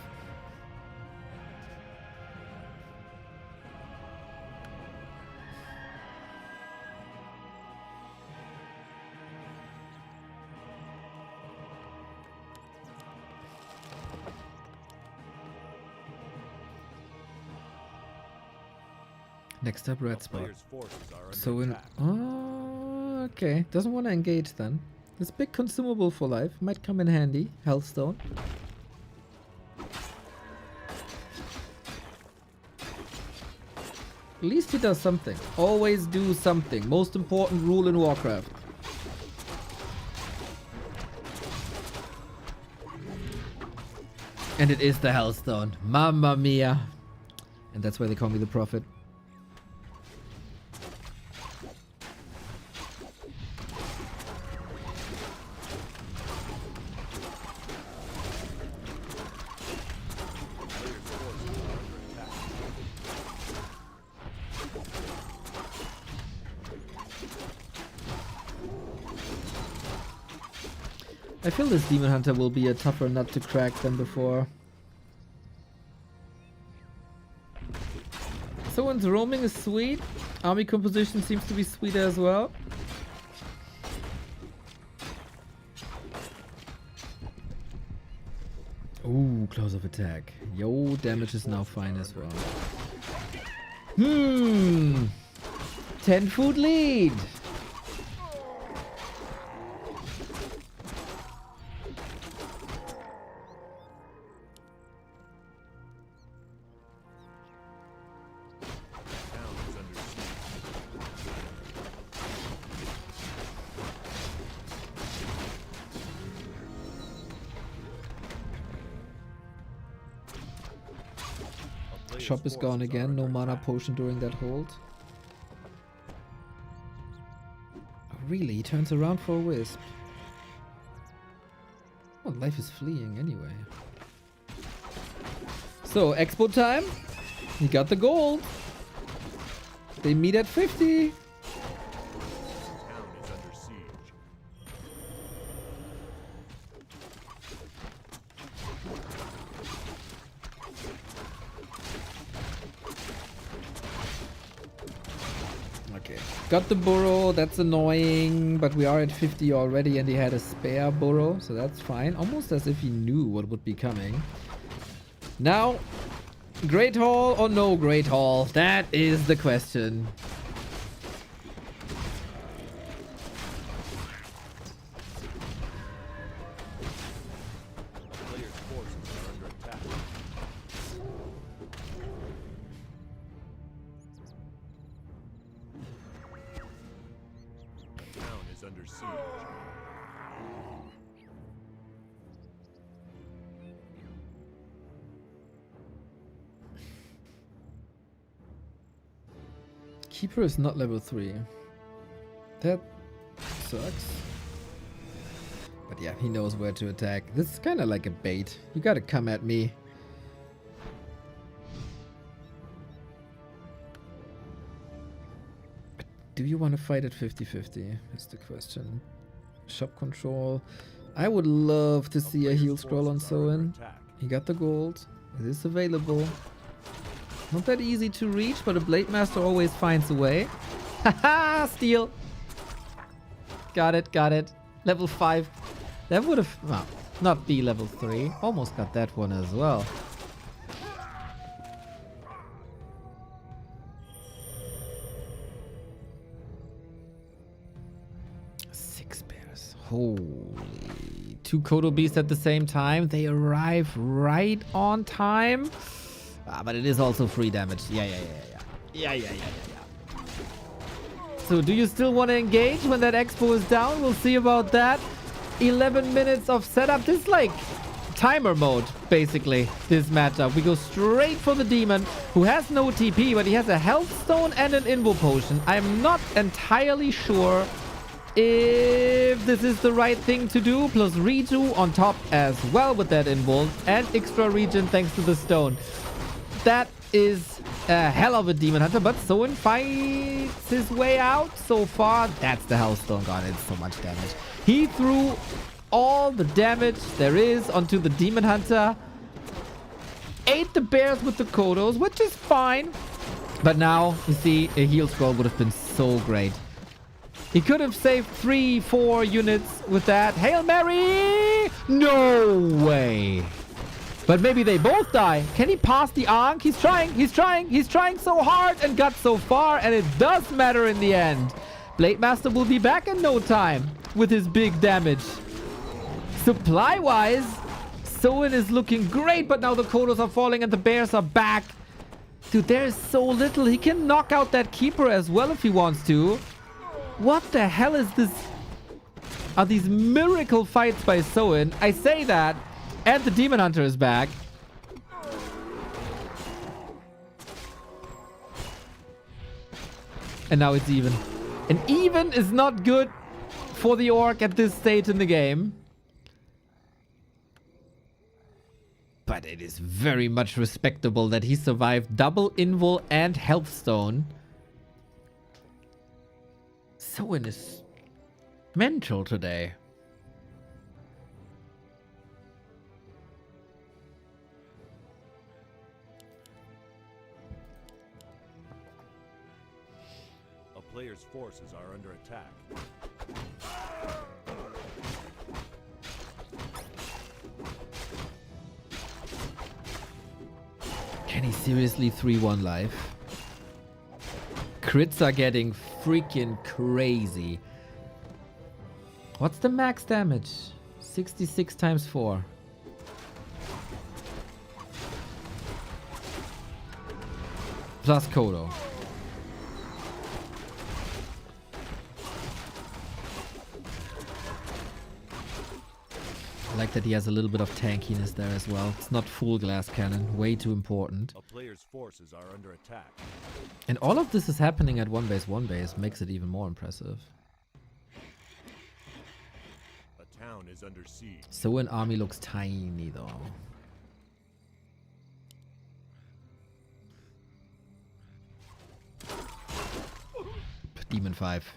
A: Next up, red spot.
D: Players' forces are under
A: So in...
D: attack.
A: Oh, okay. Doesn't want to engage then. This big consumable for life. Might come in handy. Hellstone. At least he does something. Always do something. Most important rule in Warcraft. And it is the Hellstone. Mamma mia. And that's why they call me the Prophet. I feel this Demon Hunter will be a tougher nut to crack than before. Someone's roaming is sweet. Army composition seems to be sweet as well. Ooh, close of attack. Yo, damage is now fine as well. 10 food lead.
D: Town is under siege. A player's
A: Shop is
D: forces
A: gone
D: are
A: again. No
D: under
A: mana
D: attack.
A: potion during that hold. Oh, really? He turns around for a wisp. Well, life is fleeing anyway. So, expo time. He got the gold. They meet at 50.
D: Town is under siege.
A: Okay. Got the burrow. That's annoying. But we are at 50 already and he had a spare burrow. So that's fine. Almost as if he knew what would be coming. Now, Great Hall or no Great Hall? That is the question.
D: A player's forces are under attack. Town is under siege.
A: Keeper is not level 3. That sucks. But yeah, he knows where to attack. This is kind of like a bait. You gotta come at me. But do you want to fight at 50-50? That's the question. Shop control. I would love to see a heal scroll on Soin. He got the gold. It is available. Not that easy to reach, but a Blade Master always finds a way. Haha, steal. Got it, got it. Level 5. That would have... well, not be level 3. Almost got that one as well. Holy. 2 Kodo Beasts at the same time. They arrive right on time. But it is also free damage. Yeah. So do you still want to engage when that expo is down? We'll see about that. 11 minutes of setup. This is like timer mode, basically, this matchup. We go straight for the demon, who has no TP, but he has a health stone and an invo potion. I'm not entirely sure if this is the right thing to do, plus redo on top as well with that involve and extra regen thanks to the stone. That is a hell of a demon hunter, but Soin fights his way out so far. That's the hellstone. God, it's so much damage. He threw all the damage there is onto the demon hunter, ate the bears with the Kodos, which is fine, but now you see a heal scroll would have been so great. He could have saved 3-4 units with that. Hail Mary! No way. But maybe they both die. Can he pass the Ankh? He's trying so hard and got so far, and it does matter in the end. Blade Master will be back in no time with his big damage. Supply-wise, Soin is looking great, but now the Kodos are falling and the bears are back. Dude, there is so little. He can knock out that Keeper as well if he wants to. What the hell is this? Are these miracle fights by Soin? I say that, and the Demon Hunter is back. And now it's even. And even is not good for the Orc at this stage in the game. But it is very much respectable that he survived double invul and health stone. Soin is mental today.
D: A player's forces are under attack.
A: Can he seriously 3-1 life? Crits are getting freaking crazy. What's the max damage? 66 times 4. Plus Kodo. I like that he has a little bit of tankiness there as well. It's not full glass cannon. Way too important.
D: A player's forces are under attack.
A: And all of this is happening at 1-base. Makes it even more impressive.
D: A town is under siege.
A: So an army looks tiny though. Demon 5.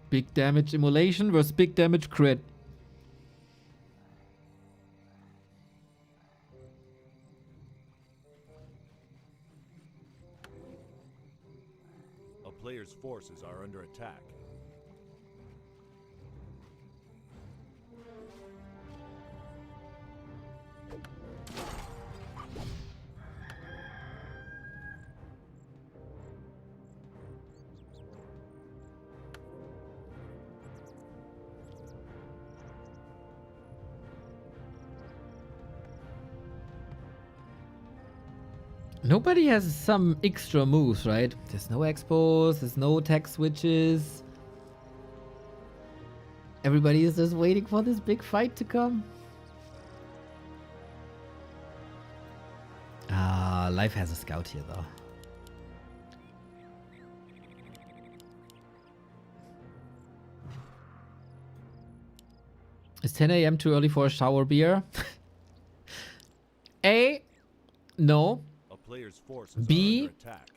A: Big damage immolation versus big damage crit.
D: A player's forces are under attack.
A: Nobody has some extra moves, right? There's no expos, there's no tech switches. Everybody is just waiting for this big fight to come. Ah, Life has a scout here though. Is 10 a.m. too early for a shower beer? A, no.
D: A player's forces
A: B,
D: are under attack.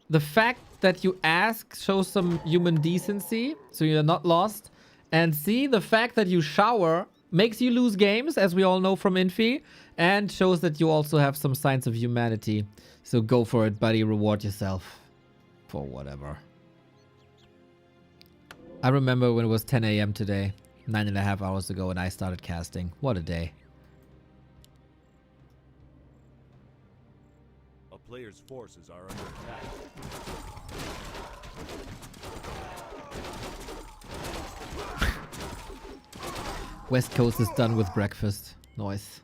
A: the fact that you ask shows some human decency, so you're not lost. And C, the fact that you shower makes you lose games, as we all know from Infy, and shows that you also have some signs of humanity. So go for it, buddy. Reward yourself for whatever. I remember when it was 10 a.m. today, 9.5 hours ago, and I started casting. What a day.
D: A player's forces are under attack.
A: West Coast is done with breakfast. Nice.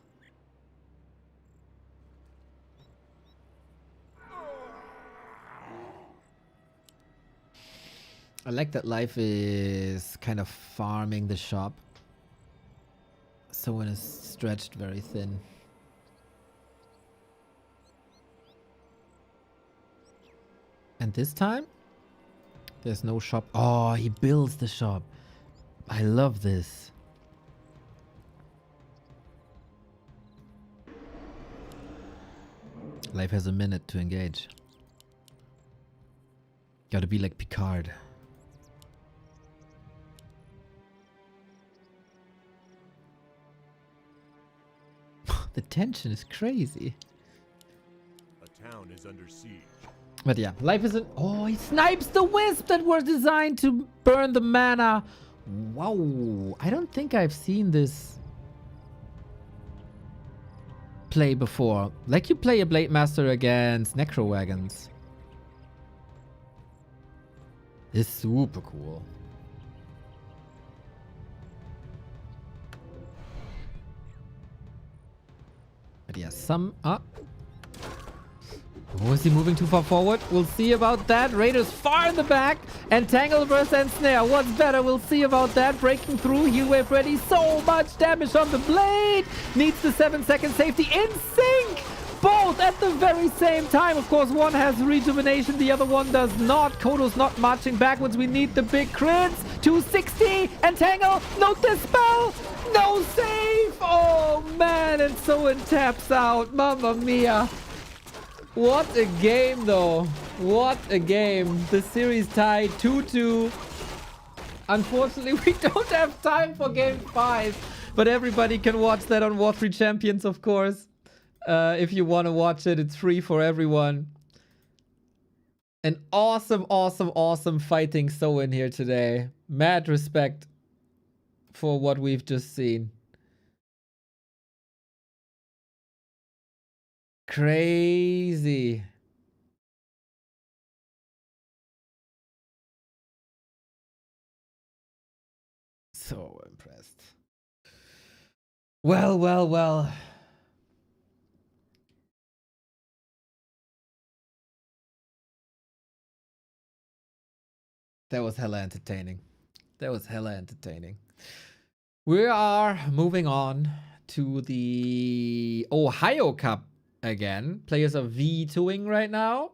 A: I like that life is kind of farming the shop. Someone is stretched very thin. And this time, there's no shop. Oh, he builds the shop. I love this. Life has a minute to engage. Gotta be like Picard. The tension is crazy.
D: A town is under siege.
A: But yeah, life isn't... Oh, he snipes the wisp that were designed to burn the mana. Wow. I don't think I've seen this play before. Like you play a Blade Master against Necro Wagons. It's super cool. But yeah, some... Oh, is he moving too far forward? We'll see about that. Raiders far in the back. And Tangle versus Ensnare. What's better? We'll see about that. Breaking through. Heal wave ready. So much damage on the blade. Needs the 7-second safety in sync. Both at the very same time. Of course, one has rejuvenation. The other one does not. Kodo's not marching backwards. We need the big crits. 260. And Tangle. No dispel. No save. Oh, man. And Soen taps out. Mamma mia. What a game, though. What a game. The series tied 2-2. Unfortunately, we don't have time for game 5. But everybody can watch that on War 3 Champions, of course. If you want to watch it, it's free for everyone. An awesome, awesome, awesome fighting Soen here today. Mad respect for what we've just seen. Crazy. So impressed. Well, well, well. That was hella entertaining. That was hella entertaining. We are moving on to the Ohio Cup again. Players are V2ing right now.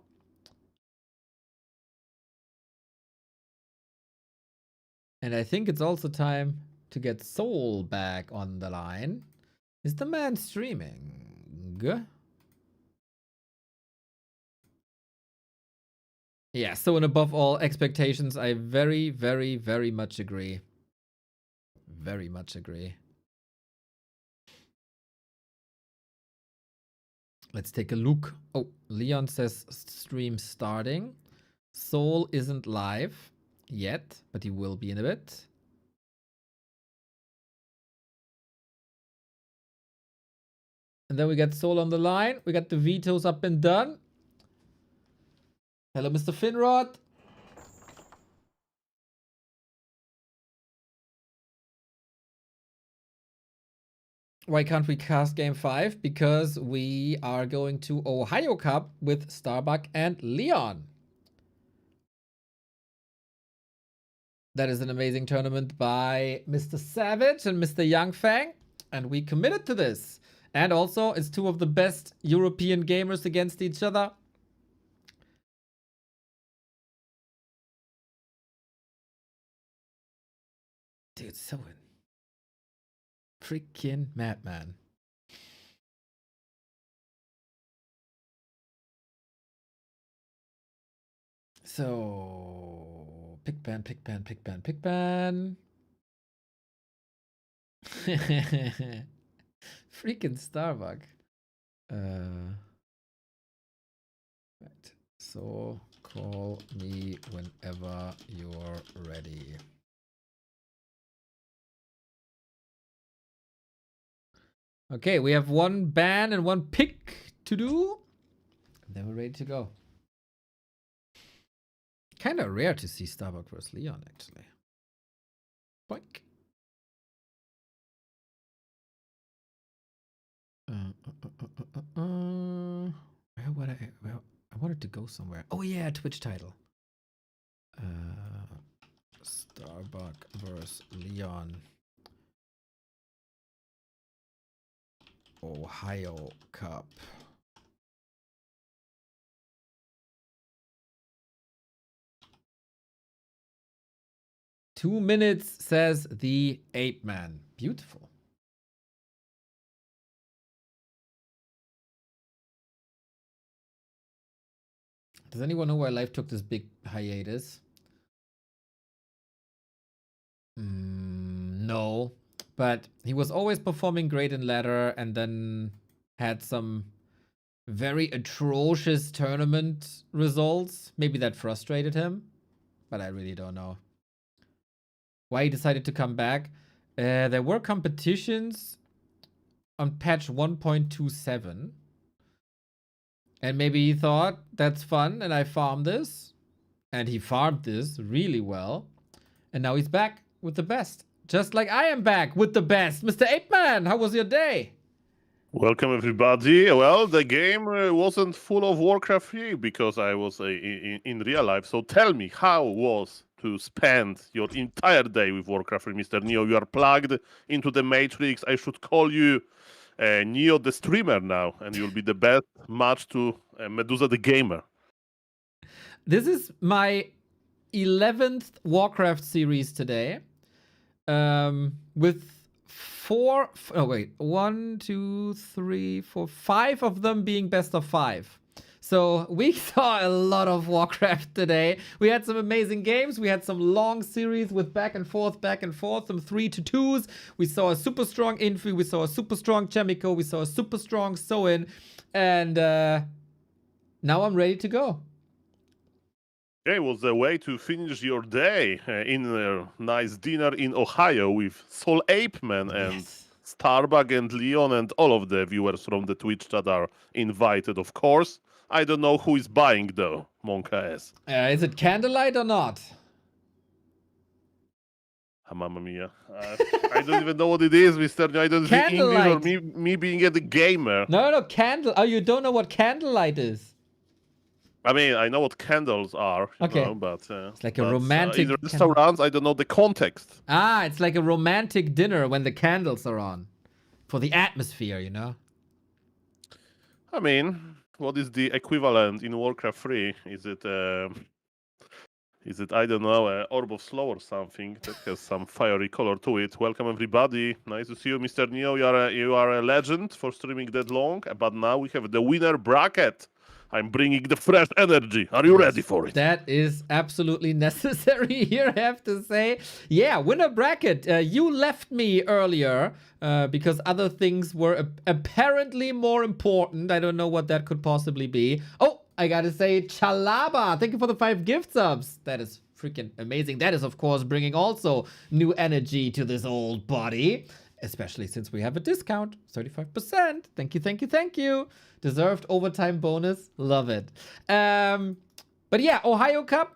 A: And I think it's also time to get Soul back on the line. Is the man streaming? Yeah, so and above all expectations, I very, very, very much agree. Very much agree. Let's take a look. Oh, Leon says stream starting. Soul isn't live yet, but he will be in a bit. And then we got Soul on the line. We got the vetoes up and done. Hello, Mr. Finrod. Why can't we cast game 5? Because we are going to Ohio Cup with Starbuck and Leon. That is an amazing tournament by Mr. Savage and Mr. Youngfang. And we committed to this. And also, it's two of the best European gamers against each other. Dude, so freaking madman. So pick ban. Freaking Starbuck. Right. So call me whenever you're ready. Okay, we have one ban and one pick to do. And then we're ready to go. Kind of rare to see Starbuck versus Leon, actually. Boink. Where I wanted to go somewhere. Oh yeah, Twitch title. Starbuck versus Leon. Ohio Cup. Two minutes, says the Ape Man. Beautiful. Does anyone know why Life took this big hiatus? No. But he was always performing great in ladder and then had some very atrocious tournament results. Maybe that frustrated him, but I really don't know why he decided to come back. There were competitions on patch 1.27. And maybe he thought, that's fun, and I farm this. And he farmed this really well. And now he's back with the best. Just like I am back with the best. Mr. Ape Man, how was your day?
B: Welcome everybody. Well, the game wasn't full of Warcraft 3 because I was in real life. So tell me, how was to spend your entire day with Warcraft 3, Mr. Neo? You are plugged into the Matrix. I should call you Neo the streamer now, and you'll be the best match to Medusa the gamer.
A: This is my 11th Warcraft series today. With one, two, three, four, five of them being best of 5. So we saw a lot of Warcraft today. We had some amazing games. We had some long series with back and forth, some 3-2s. We saw a super strong Infy. We saw a super strong Chemico. We saw a super strong Soin. And now I'm ready to go.
B: Okay, was the way to finish your day in a nice dinner in Ohio with Soul Ape Man and Starbuck and Leon and all of the viewers from the Twitch chat are invited, of course. I don't know who is buying though, Monka S.
A: Is it candlelight or not?
B: Mamma mia. I don't even know what it is, Mr. I don't speak English or me being a gamer.
A: No, candle. Oh, you don't know what candlelight is?
B: I mean, I know what candles are,
A: okay.
B: But
A: it's like a romantic
B: in restaurants, I don't know the context.
A: It's like a romantic dinner when the candles are on. For the atmosphere, you know?
B: I mean, what is the equivalent in Warcraft 3? Is it, I don't know, Orb of Slow or something that has some fiery color to it? Welcome, everybody. Nice to see you, Mr. Neo. You are a legend for streaming that long. But now we have the winner bracket. I'm bringing the fresh energy. Are you ready for it?
A: That is absolutely necessary here, I have to say. Yeah, winner bracket. You left me earlier because other things were apparently more important. I don't know what that could possibly be. Oh, I gotta say, Chalaba, thank you for the 5 gift subs. That is freaking amazing. That is, of course, bringing also new energy to this old body. Especially since we have a discount, 35%. Thank you. Deserved overtime bonus. Love it. But yeah, Ohio Cup,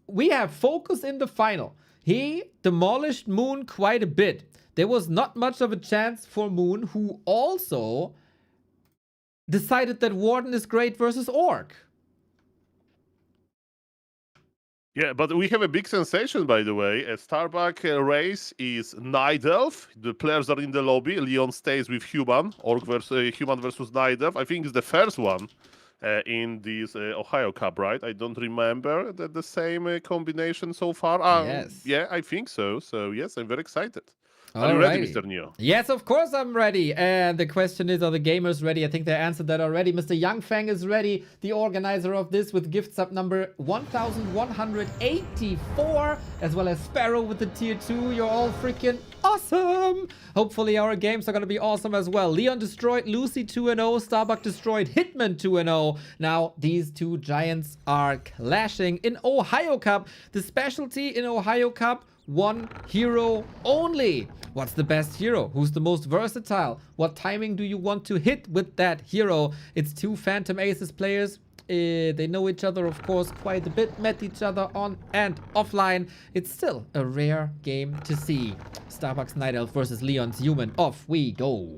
A: we have Focus in the final. He demolished Moon quite a bit. There was not much of a chance for Moon, who also decided that Warden is great versus Orc.
B: Yeah, but we have a big sensation, by the way. A Starbuck race is Night Elf. The players are in the lobby. Leon stays with Human. Orc versus Human versus Night Elf. I think it's the first one in this Ohio Cup, right? I don't remember the same combination so far.
A: Yes.
B: Yeah, I think so. So yes, I'm very excited. Are you ready,
A: Alrighty.
B: Mr. Neo?
A: Yes, of course I'm ready. And the question is, are the gamers ready? I think they answered that already. Mr. Youngfang is ready, the organizer of this, with gift sub number 1184, as well as Sparrow with the tier 2. You're all freaking awesome. Hopefully our games are going to be awesome as well. Leon destroyed Lucy 2-0. Starbuck destroyed Hitman 2-0. Now these two giants are clashing in Ohio Cup. The specialty in Ohio Cup, one hero only. What's the best hero? Who's the most versatile? What timing do you want to hit with that hero? It's two Phantom Aces players. They know each other, of course, quite a bit. Met each other on and offline. It's still a rare game to see. Starbucks Night Elf versus Leon's Human. Off we go.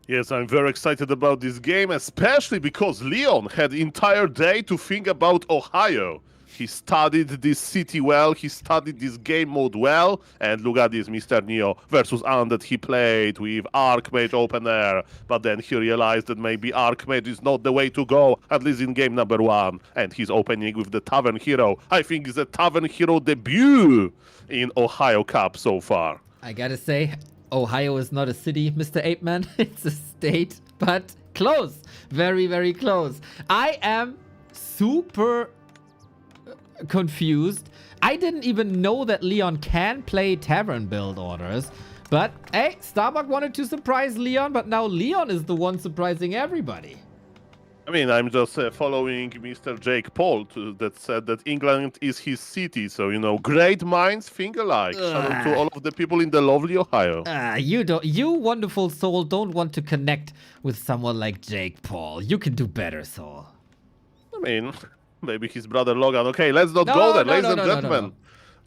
B: Yes, I'm very excited about this game, especially because Leon had the entire day to think about Ohio. He studied this city well, he studied this game mode well, and look at this, Mr. Neo versus Undead. He played with Archmage Open Air, but then he realized that maybe Archmage is not the way to go, at least in game number 1, and he's opening with the Tavern Hero. I think it's a Tavern Hero debut in Ohio Cup so far.
A: I gotta say, Ohio is not a city, Mr. Apeman. It's a state, but close. Very, very close. I am super confused. I didn't even know that Leon can play Tavern build orders. But, hey, Starbuck wanted to surprise Leon, but now Leon is the one surprising everybody.
B: I mean, I'm just following Mr. Jake Paul that said that England is his city. So, you know, great minds think alike. Shout out to all of the people in the lovely Ohio.
A: You wonderful soul don't want to connect with someone like Jake Paul. You can do better, soul.
B: I mean, maybe his brother Logan. Okay, let's not go there, ladies and gentlemen.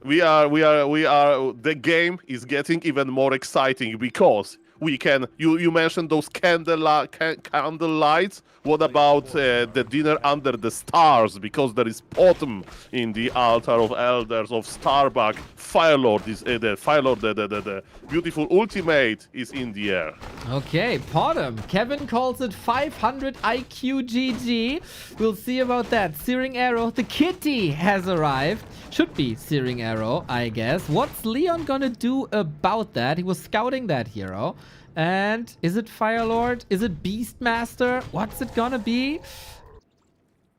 B: We are. The game is getting even more exciting because we can. You mentioned those candle lights. What about the dinner under the stars? Because there is Potom in the altar of elders of Starbuck. Firelord is the Firelord. The beautiful ultimate is in the air.
A: Okay, Potom. Kevin calls it 500 IQ GG. We'll see about that. Searing Arrow. The kitty has arrived. Should be Searing Arrow, I guess. What's Leon gonna do about that? He was scouting that hero. And is it Firelord? Is it Beastmaster? What's it gonna be?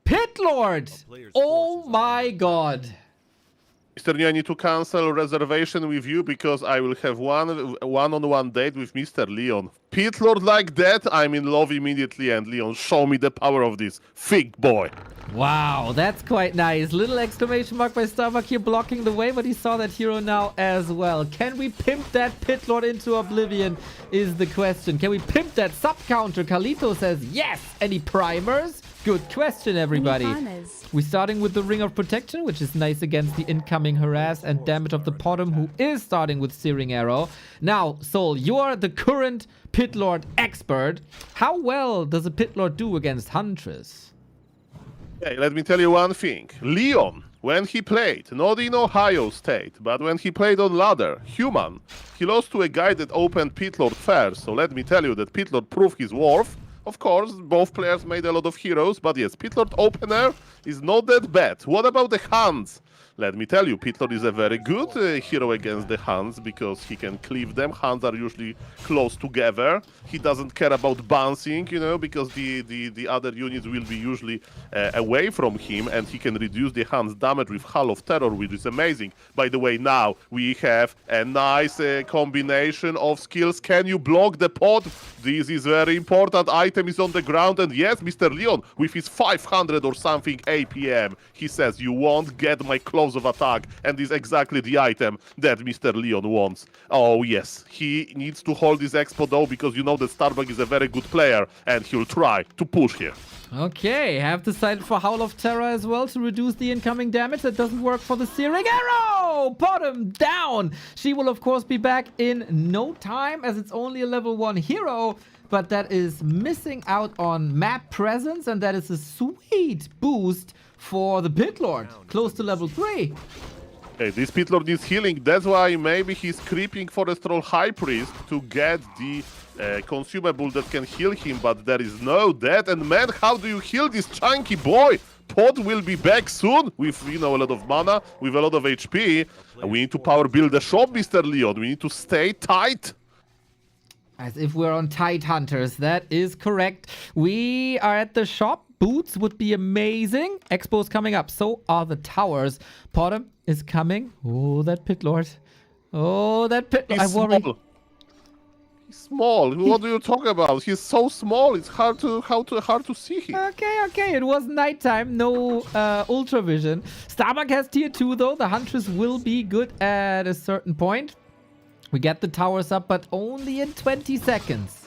A: Pitlord! Oh my god.
B: Mr. Neo, I need to cancel reservation with you because I will have one-on-one date with Mr. Leon. Pitlord like that, I'm in love immediately, and Leon, show me the power of this thick boy.
A: Wow, that's quite nice. Little exclamation mark by Starbuck here blocking the way, but he saw that hero now as well. Can we pimp that Pitlord into oblivion is the question. Can we pimp that sub-counter? Carlito says yes. Any primers? Good question, everybody. We're starting with the Ring of Protection, which is nice against the incoming harass and damage of the Potom, who is starting with Searing Arrow. Now, Soul, you're the current Pitlord expert. How well does a Pitlord do against Huntress?
B: Okay, let me tell you one thing. Leon, when he played, not in Ohio State, but when he played on ladder, Human, he lost to a guy that opened Pitlord first. So let me tell you that Pitlord proved his worth. Of course, both players made a lot of heroes, but yes, Pitlord opener is not that bad. What about the Hands? Let me tell you, Pitlord is a very good hero against the Hands because he can cleave them. Hands are usually close together. He doesn't care about bouncing, you know, because the other units will be usually away from him, and he can reduce the Hands damage with Hall of Terror, which is amazing. By the way, now we have a nice combination of skills. Can you block the pod? This is very important. Item is on the ground, and yes, Mr. Leon, with his 500 or something APM, he says, you won't get my close of attack, and this is exactly the item that Mr. Leon wants. Oh yes, he needs to hold his expo though, because you know that Starbuck is a very good player, and he'll try to push here.
A: Okay, have decided for Howl of Terror as well to reduce the incoming damage. That doesn't work for the Searing Arrow! Bottom down! She will of course be back in no time, as it's only a level 1 hero, but that is missing out on map presence, and that is a sweet boost for the Pitlord, close to level 3.
B: Hey, this Pit Lord needs healing. That's why maybe he's creeping Forest Troll High Priest to get the consumable that can heal him, but there is no that. And man, how do you heal this chunky boy? Pod will be back soon with, a lot of mana, with a lot of HP. And we need to power build the shop, Mr. Leon. We need to stay tight.
A: As if we're on Tide Hunters. That is correct. We are at the shop. Boots would be amazing. Expo's coming up. So are the towers. Potter is coming. Oh, that Pit Lord. Oh, that Pit Lord.
B: He's small. He's small. What do you talk about? He's so small. It's hard to see him.
A: Okay. It was nighttime. No ultra vision. Starbuck has tier 2 though. The Huntress will be good at a certain point. We get the towers up, but only in 20 seconds.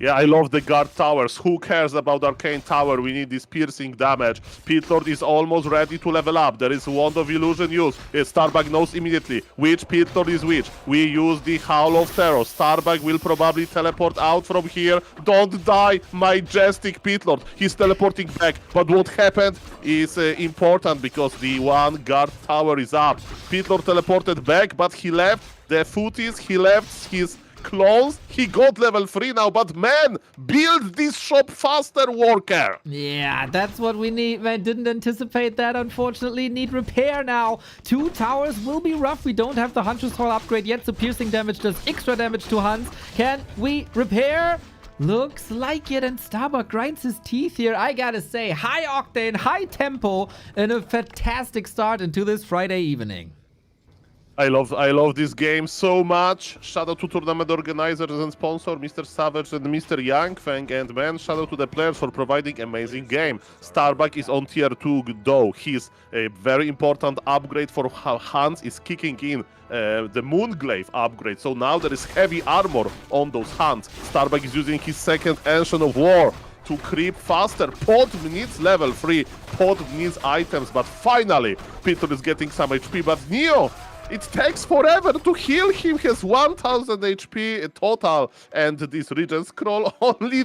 B: Yeah, I love the guard towers. Who cares about Arcane Tower? We need this piercing damage. Pit Lord is almost ready to level up. There is Wand of Illusion used. Starbuck knows immediately which Pit Lord is which. We use the Howl of Terror. Starbuck will probably teleport out from here. Don't die, majestic Pit Lord. He's teleporting back. But what happened is important because the one guard tower is up. Pit Lord teleported back, but he left the footies. He left his clones. He got level 3 now, but man, build this shop faster, Worker.
A: Yeah, that's what we need. I didn't anticipate that, unfortunately. Need repair now. 2 towers will be rough. We don't have the Huntress Hall upgrade yet, so piercing damage does extra damage to Huns. Can we repair? Looks like it, and Starbuck grinds his teeth here. I gotta say, high octane, high tempo, and a fantastic start into this Friday evening.
B: I love this game so much. Shout out to tournament organizers and sponsor, Mr. Savage and Mr. Yang Feng. And man, shout out to the players for providing amazing game. Starbuck is on tier 2 though. His a very important upgrade for Hans is kicking in the Moonglaive upgrade. So now there is heavy armor on those Hans. Starbuck is using his second Ancient of War to creep faster. Pod needs level 3. Pod needs items, but finally Peter is getting some HP. But Neo, it takes forever to heal him. He has 1000 HP total, and this Regen Scroll only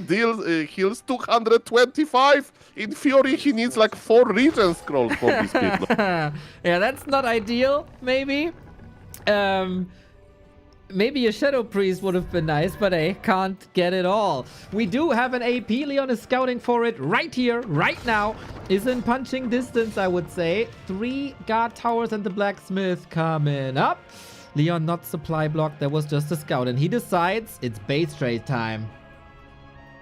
B: heals 225. In theory, he needs like 4 Regen Scrolls for this people.
A: Yeah, that's not ideal, maybe. Maybe a Shadow Priest would have been nice, but I can't get it all. We do have an AP. Leon is scouting for it right here, right now. Is in punching distance, I would say. 3 guard towers and the blacksmith coming up. Leon not supply block. There was just a scout, and he decides it's base trade time.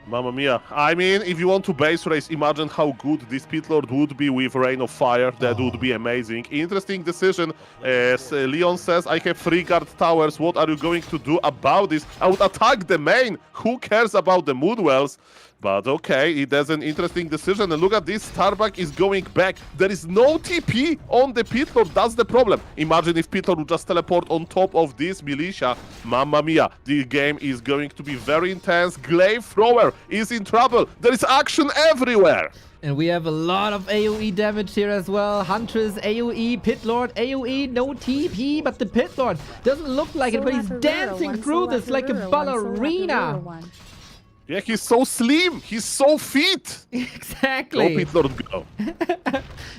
B: Mamma mia. I mean, if you want to base race, imagine how good this Pit Lord would be with Rain of Fire. That would be amazing. Interesting decision. As Leon says, I have 3 guard towers. What are you going to do about this? I would attack the main. Who cares about the Moonwells? But okay, it is an interesting decision. And look at this, Starbuck is going back. There is no TP on the Pit Lord. That's the problem. Imagine if Pit Lord would just teleport on top of this militia. Mamma mia, the game is going to be very intense. Glaive Thrower is in trouble. There is action everywhere.
A: And we have a lot of AoE damage here as well. Huntress, AoE, Pit Lord, AoE, no TP, but the Pit Lord doesn't look like it, but he's dancing through this like a ballerina.
B: Yeah, he's so slim. He's so fit.
A: Exactly.
B: Go, Pit Lord, go.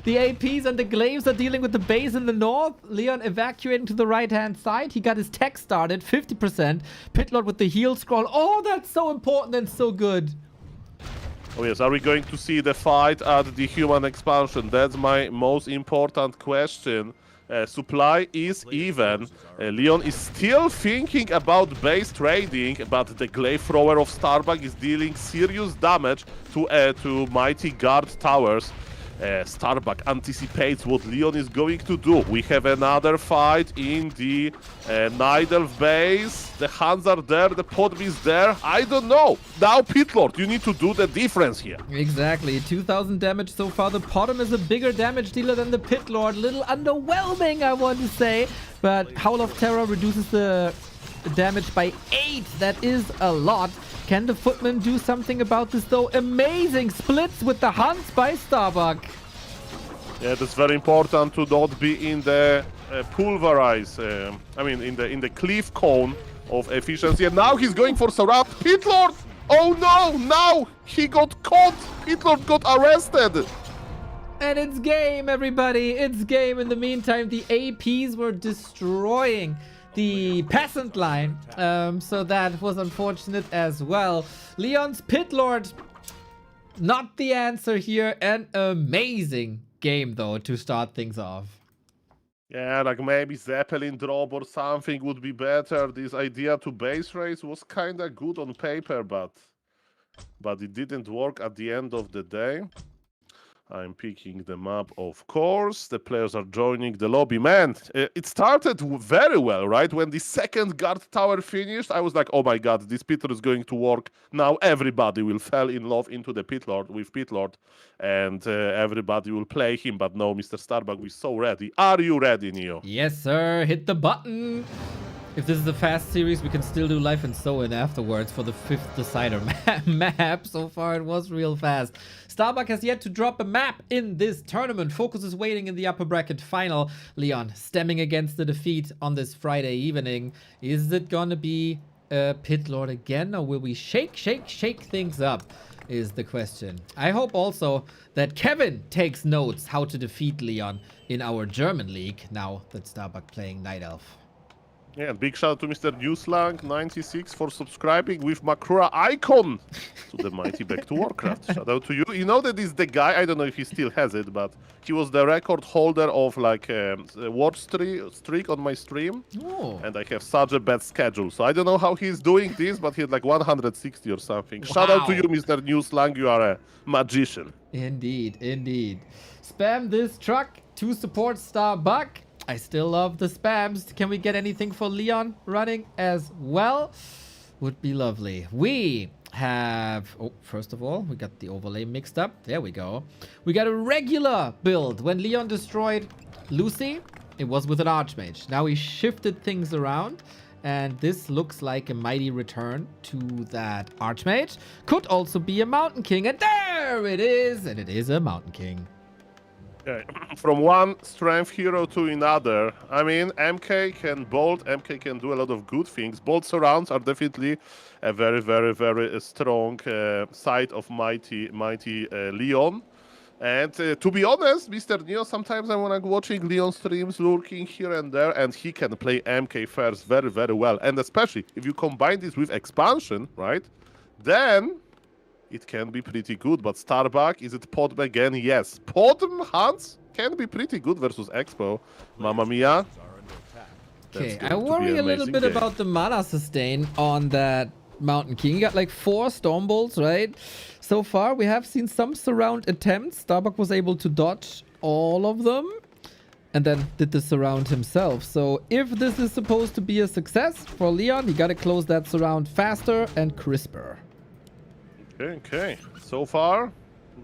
A: The APs and the Glaives are dealing with the base in the north. Leon evacuating to the right-hand side. He got his tech started, 50%. Pit Lord with the heal scroll. Oh, that's so important and so good.
B: Oh yes, are we going to see the fight at the human expansion? That's my most important question. Supply is even. Leon is still thinking about base trading, but the Glaive Thrower of Starbuck is dealing serious damage to mighty guard towers. Starbuck anticipates what Leon is going to do. We have another fight in the Night Elf base. The Huns are there, the Podby is there. I don't know. Now, Pit Lord, you need to do the difference here.
A: Exactly. 2000 damage so far. The Potom is a bigger damage dealer than the Pit Lord. Little underwhelming, I want to say. But Howl of Terror reduces the damage by 8. That is a lot. Can the Footman do something about this though? Amazing splits with the Huns by Starbuck.
B: Yeah, that's very important to not be in the pulverize. In the cliff cone of efficiency. And now he's going for Sarat. Pit Lord! Oh no! Now he got caught. Pit Lord got arrested.
A: And it's game, everybody. It's game. In the meantime, the APs were destroying the peasant line. So that was unfortunate as well. Leon's Pit Lord, not the answer here. An amazing game, though, to start things off.
B: Yeah, like maybe Zeppelin drop or something would be better. This idea to base race was kind of good on paper, but it didn't work at the end of the day. I'm picking them up, of course. The players are joining the lobby. Man, it started very well, right? When the second guard tower finished, I was like, oh my god, this pit lord is going to work. Now everybody will fall in love into the pit lord with pit lord, and everybody will play him. But no, Mr. Starbuck, we're so ready. Are you ready, Neo?
A: Yes, sir. Hit the button. If this is a fast series, we can still do Life and So In afterwards for the 5th decider map. So far, it was real fast. Starbuck has yet to drop a map in this tournament. Focus is waiting in the upper bracket final. Leon stemming against the defeat on this Friday evening. Is it gonna be a Pit Lord again, or will we shake things up? Is the question. I hope also that Kevin takes notes how to defeat Leon in our German league now that Starbuck playing Night Elf.
B: Yeah, big shout out to Mr. Newslang96 for subscribing with Makura icon to the mighty Back to Warcraft. Shout out to you. You know that is the guy, I don't know if he still has it, but he was the record holder of like a watch streak on my stream.
A: Oh.
B: And I have such a bad schedule. So I don't know how he's doing this, but he had like 160 or something. Shout out to you, Mr. Newslang. You are a magician.
A: Indeed, indeed. Spam this truck to support Starbuck. I still love the spams. Can we get anything for Leon running as well? Would be lovely. We have... Oh, first of all, we got the overlay mixed up. There we go. We got a regular build. When Leon destroyed Lucy, it was with an Archmage. Now he shifted things around. And this looks like a mighty return to that Archmage. Could also be a Mountain King. And there it is. And it is a Mountain King.
B: Yeah, from one strength hero to another. I mean, MK can bolt, MK can do a lot of good things. Bolt surrounds are definitely a very, very, very strong side of mighty Leon. And to be honest, Mr. Neo, sometimes I'm watching Leon streams, lurking here and there, and he can play MK first very, very well. And especially if you combine this with expansion, right, then it can be pretty good. But Starbuck, is it Podm again? Yes. Podm Hans can be pretty good versus Expo. Mamma mia.
A: Okay, I worry a little bit about the mana sustain on that Mountain King. You got like 4 Storm Bolts, right? So far, we have seen some surround attempts. Starbuck was able to dodge all of them and then did the surround himself. So if this is supposed to be a success for Leon, you gotta close that surround faster and crisper.
B: Okay. So far,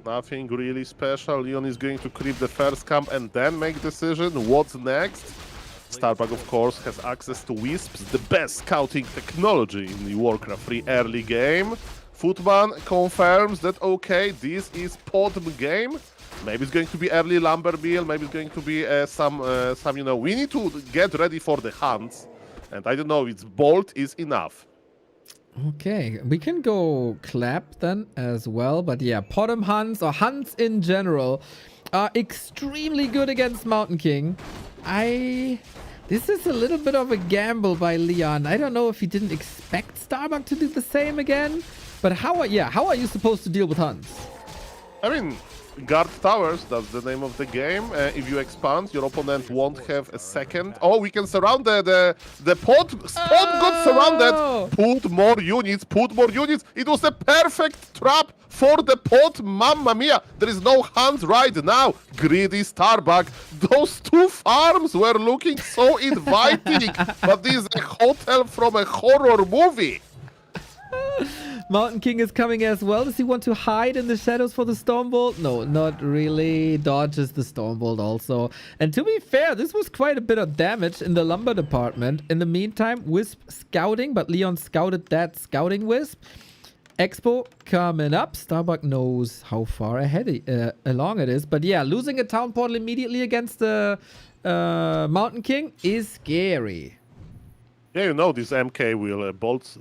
B: nothing really special. Leon is going to creep the first camp and then make decision. What's next? Starbuck, of course, has access to Wisps, the best scouting technology in the Warcraft 3 early game. Footman confirms that, okay, this is Podm game. Maybe it's going to be early Lumber Mill, maybe it's going to be some, you know, we need to get ready for the hunts. And I don't know, it's Bolt is enough.
A: Okay, we can go Clap then as well. But yeah, Podm Hunts or Hunts in general are extremely good against Mountain King. This is a little bit of a gamble by Leon. I don't know if he didn't expect Starbuck to do the same again. But how are you supposed to deal with Hunts?
B: I mean, guard towers, that's the name of the game. If you expand, your opponent won't have a second. Oh, we can surround the pod. Pod got surrounded. Put more units. It was a perfect trap for the pod. Mamma mia. There is no hands right now. Greedy Starbuck. Those 2 farms were looking so inviting. But this is a hotel from a horror movie.
A: Mountain King is coming as well. Does he want to hide in the shadows for the Stormbolt? No, not really. Dodges the Stormbolt also. And to be fair, this was quite a bit of damage in the lumber department. In the meantime, Wisp scouting, but Leon scouted that scouting Wisp. Expo coming up. Starbuck knows how far ahead along it is. But yeah, losing a town portal immediately against the Mountain King is scary.
B: Yeah, you know, this MK will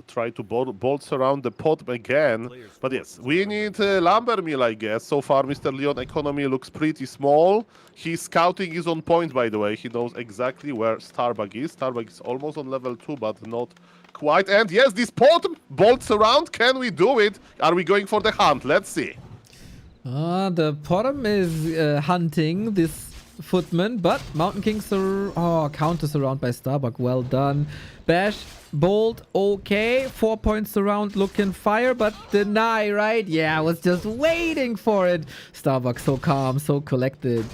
B: try to bolt surround the pot again. But yes, we need lumber mill, I guess. So far, Mr. Leon economy looks pretty small. His scouting is on point, by the way. He knows exactly where Starbug is. Starbug is almost on level 2, but not quite. And yes, this pot bolts around. Can we do it? Are we going for the hunt? Let's see.
A: The bottom is hunting this footman, but Mountain King counter surround by Starbuck. Well done. Bash, bolt, okay. 4 points surround, looking fire, but deny, right? Yeah, I was just waiting for it. Starbuck so calm, so collected.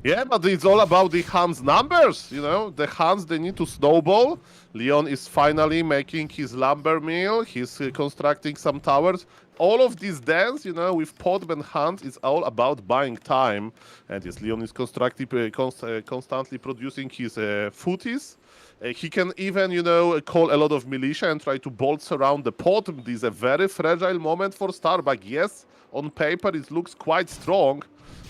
B: Yeah, but it's all about the Hans numbers, you know. The Hans, they need to snowball. Leon is finally making his lumber mill. He's constructing some towers. All of this dance, you know, with Podman Hans is all about buying time. And yes, Leon is constantly producing his footies. He can even, you know, call a lot of militia and try to bolt surround the pot. This is a very fragile moment for Starbuck. Yes, on paper it looks quite strong.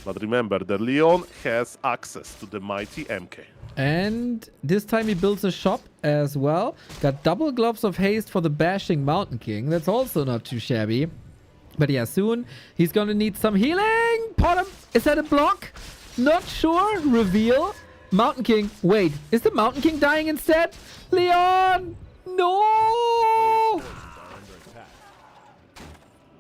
B: But remember, the Leon has access to the mighty MK.
A: And this time he builds a shop as well. Got double gloves of haste for the bashing Mountain King. That's also not too shabby. But yeah, soon he's gonna need some healing. Bottom, is that a block? Not sure. Reveal. Mountain King. Wait, is the Mountain King dying instead? Leon! No!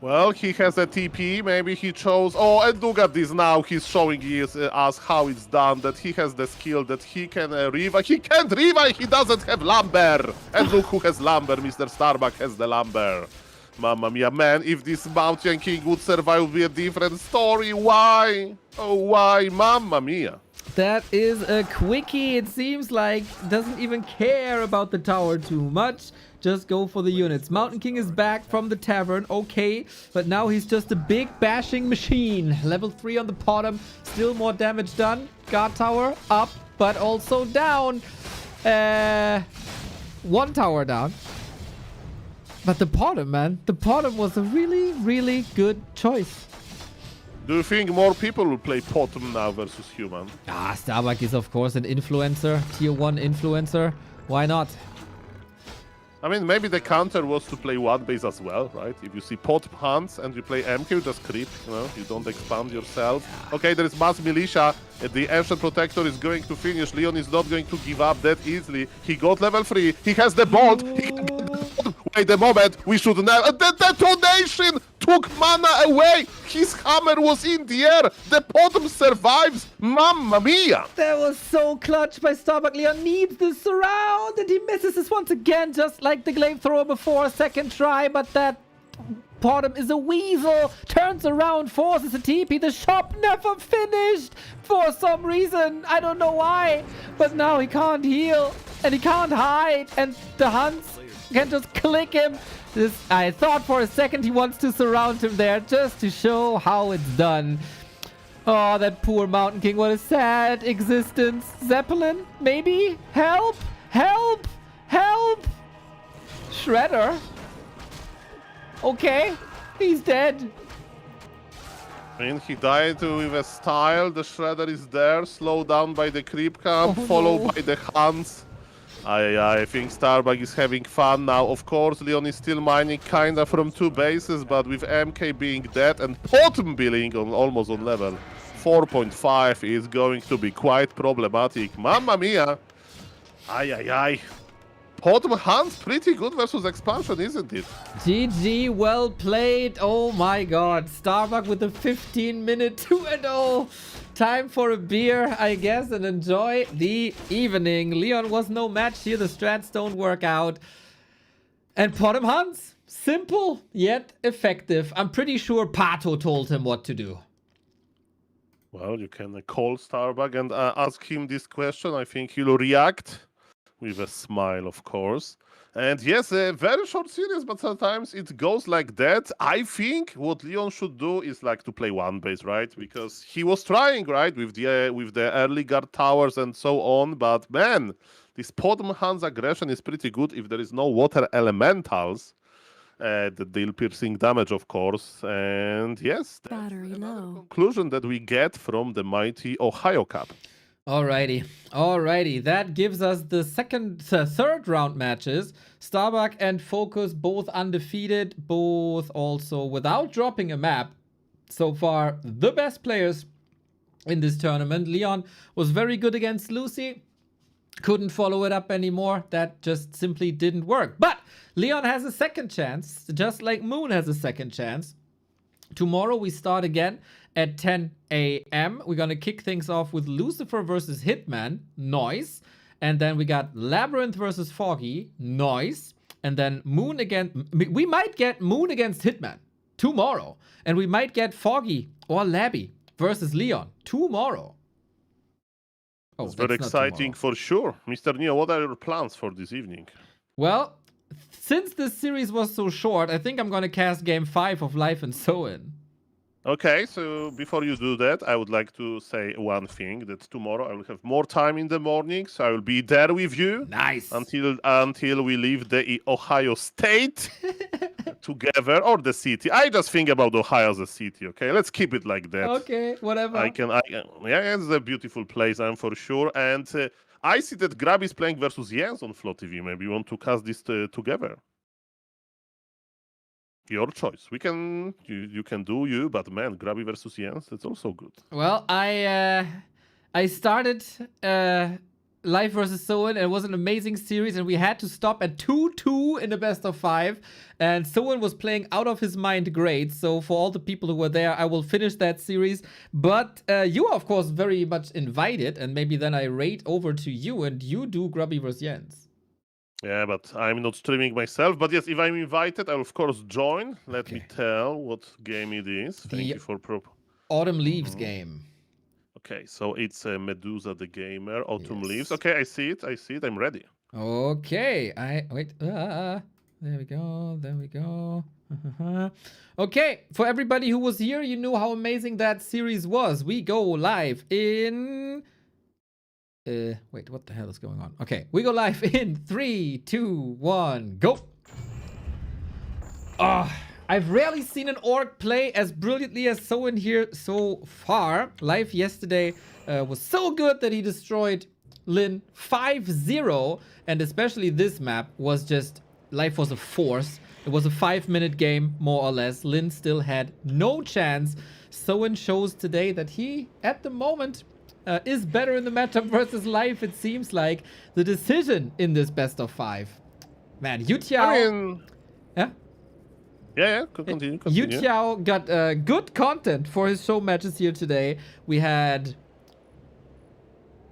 B: Well, he has a TP. Maybe he chose... Oh, and look at this now. He's showing us how it's done. That he has the skill that he can revive. He can't revive. He doesn't have lumber. And look who has lumber. Mr. Starbuck has the lumber. Mamma mia, man. If this Mountain King would survive, it would be a different story. Why? Oh, why? Mamma mia.
A: That is a quickie. It seems like doesn't even care about the tower too much. Just go for the units. Mountain King is back from the tavern. Okay, but now he's just a big bashing machine. Level 3 on the bottom. Still more damage done. Guard tower up, but also down. One tower down. But the bottom, man. The bottom was a really, really good choice.
B: Do you think more people will play Potom now versus Human?
A: Starbuck is of course an influencer. Tier 1 influencer. Why not?
B: I mean, maybe the counter was to play one base as well, right? If you see pot hunts and you play MK, you just creep, you know, you don't expand yourself. Okay, there is mass militia. The Ancient Protector is going to finish. Leon is not going to give up that easily. He got level 3. He has the bolt. Wait a moment. We should now... The detonation took mana away. His hammer was in the air. The bottom survives. Mamma mia.
A: That was so clutch by Starbuck. Leon needs the surround and he misses this once again, just like the glaive thrower before. Second try, but that bottom is a weasel. Turns around, forces a TP. The shop never finished for some reason. I don't know why. But now he can't heal and he can't hide. And the Hunts can just click him. I thought for a second he wants to surround him there just to show how it's done. Oh, that poor Mountain King. What a sad existence. Zeppelin, maybe? Help! Help! Help! Shredder? Okay, he's dead.
B: I mean, he died with a style. The Shredder is there, slowed down by the creep camp, followed by the Hunts. I think Starbuck is having fun now. Of course, Leon is still mining kinda from 2 bases, but with MK being dead and Potom being almost on level 4.5 is going to be quite problematic. Mamma mia! Ay. Potom Hans pretty good versus expansion, isn't it?
A: GG, well played. Oh my god. Starbuck with a 15-minute 2-0. Time for a beer, I guess, and enjoy the evening. Leon was no match here. The strats don't work out. And Potom Hans, simple yet effective. I'm pretty sure Pato told him what to do.
B: Well, you can call Starbuck and ask him this question. I think he'll react with a smile, of course. And yes, a very short series, but sometimes it goes like that. I think what Leon should do is like to play one base, right? Because he was trying, right, with the early guard towers and so on. But man, this Potom Hans aggression is pretty good if there is no water elementals. The deal piercing damage, of course. And yes, that's
E: Battery
B: another
E: low.
B: conclusion that we get from the mighty Ohio Cup.
A: Alrighty. That gives us the third round matches. Starbuck and Focus both undefeated, both also without dropping a map. So far, the best players in this tournament. Leon was very good against Lucy. Couldn't follow it up anymore. That just simply didn't work. But Leon has a second chance, just like Moon has a second chance. Tomorrow we start again at 10 a.m. We're going to kick things off with Lucifer versus Hitman. Nice. And then we got Labyrinth versus Foggy. Nice. And then Moon again. We might get Moon against Hitman tomorrow. And we might get Foggy or Labby versus Leon tomorrow. Oh,
B: It's very exciting for sure. Mr. Neo, what are your plans for this evening?
A: Well, since this series was so short, I think I'm going to cast Game 5 of Life and So-In.
B: Okay, so before you do that, I would like to say one thing, that tomorrow I will have more time in the morning, so I will be there with you.
A: Nice.
B: Until we leave the Ohio State together, or the city. I just think about Ohio as a city, okay? Let's keep it like that.
A: Okay, whatever.
B: Yeah, it's a beautiful place, I'm for sure. And I see that Grab is playing versus Jens on Flow TV. Maybe you want to cast this together. Your choice. You can do you, but man, Grabby versus Jens, that's also good.
A: Well, I started Life versus So-In, and it was an amazing series, and we had to stop at 2-2 in the best of 5. And So-In was playing out of his mind great. So for all the people who were there, I will finish that series. But you are, of course, very much invited, and maybe then I raid over to you and you do Grubby versus Jens.
B: Yeah, but I'm not streaming myself. But yes, if I'm invited, I'll of course join. Let me tell what game it is. Thank you for
A: Autumn Leaves game.
B: Okay, so it's Medusa the Gamer, Autumn Leaves. Okay, I see it. I'm ready.
A: Okay, wait. There we go. Okay, for everybody who was here, you know how amazing that series was. We go live in... wait, what the hell is going on? Okay, we go live in 3, 2, 1, go! I've rarely seen an orc play as brilliantly as So-In here so far. Live yesterday was so good that he destroyed Lin 5-0, and especially this map was just... Life was a force. It was a 5-minute game, more or less. Lin still had no chance. So-In shows today that he, at the moment... is better in the matchup versus Life, it seems like. The decision in this best of 5. Man, Yutiao...
B: Yeah, continue.
A: Yutiao got good content for his show matches here today. We had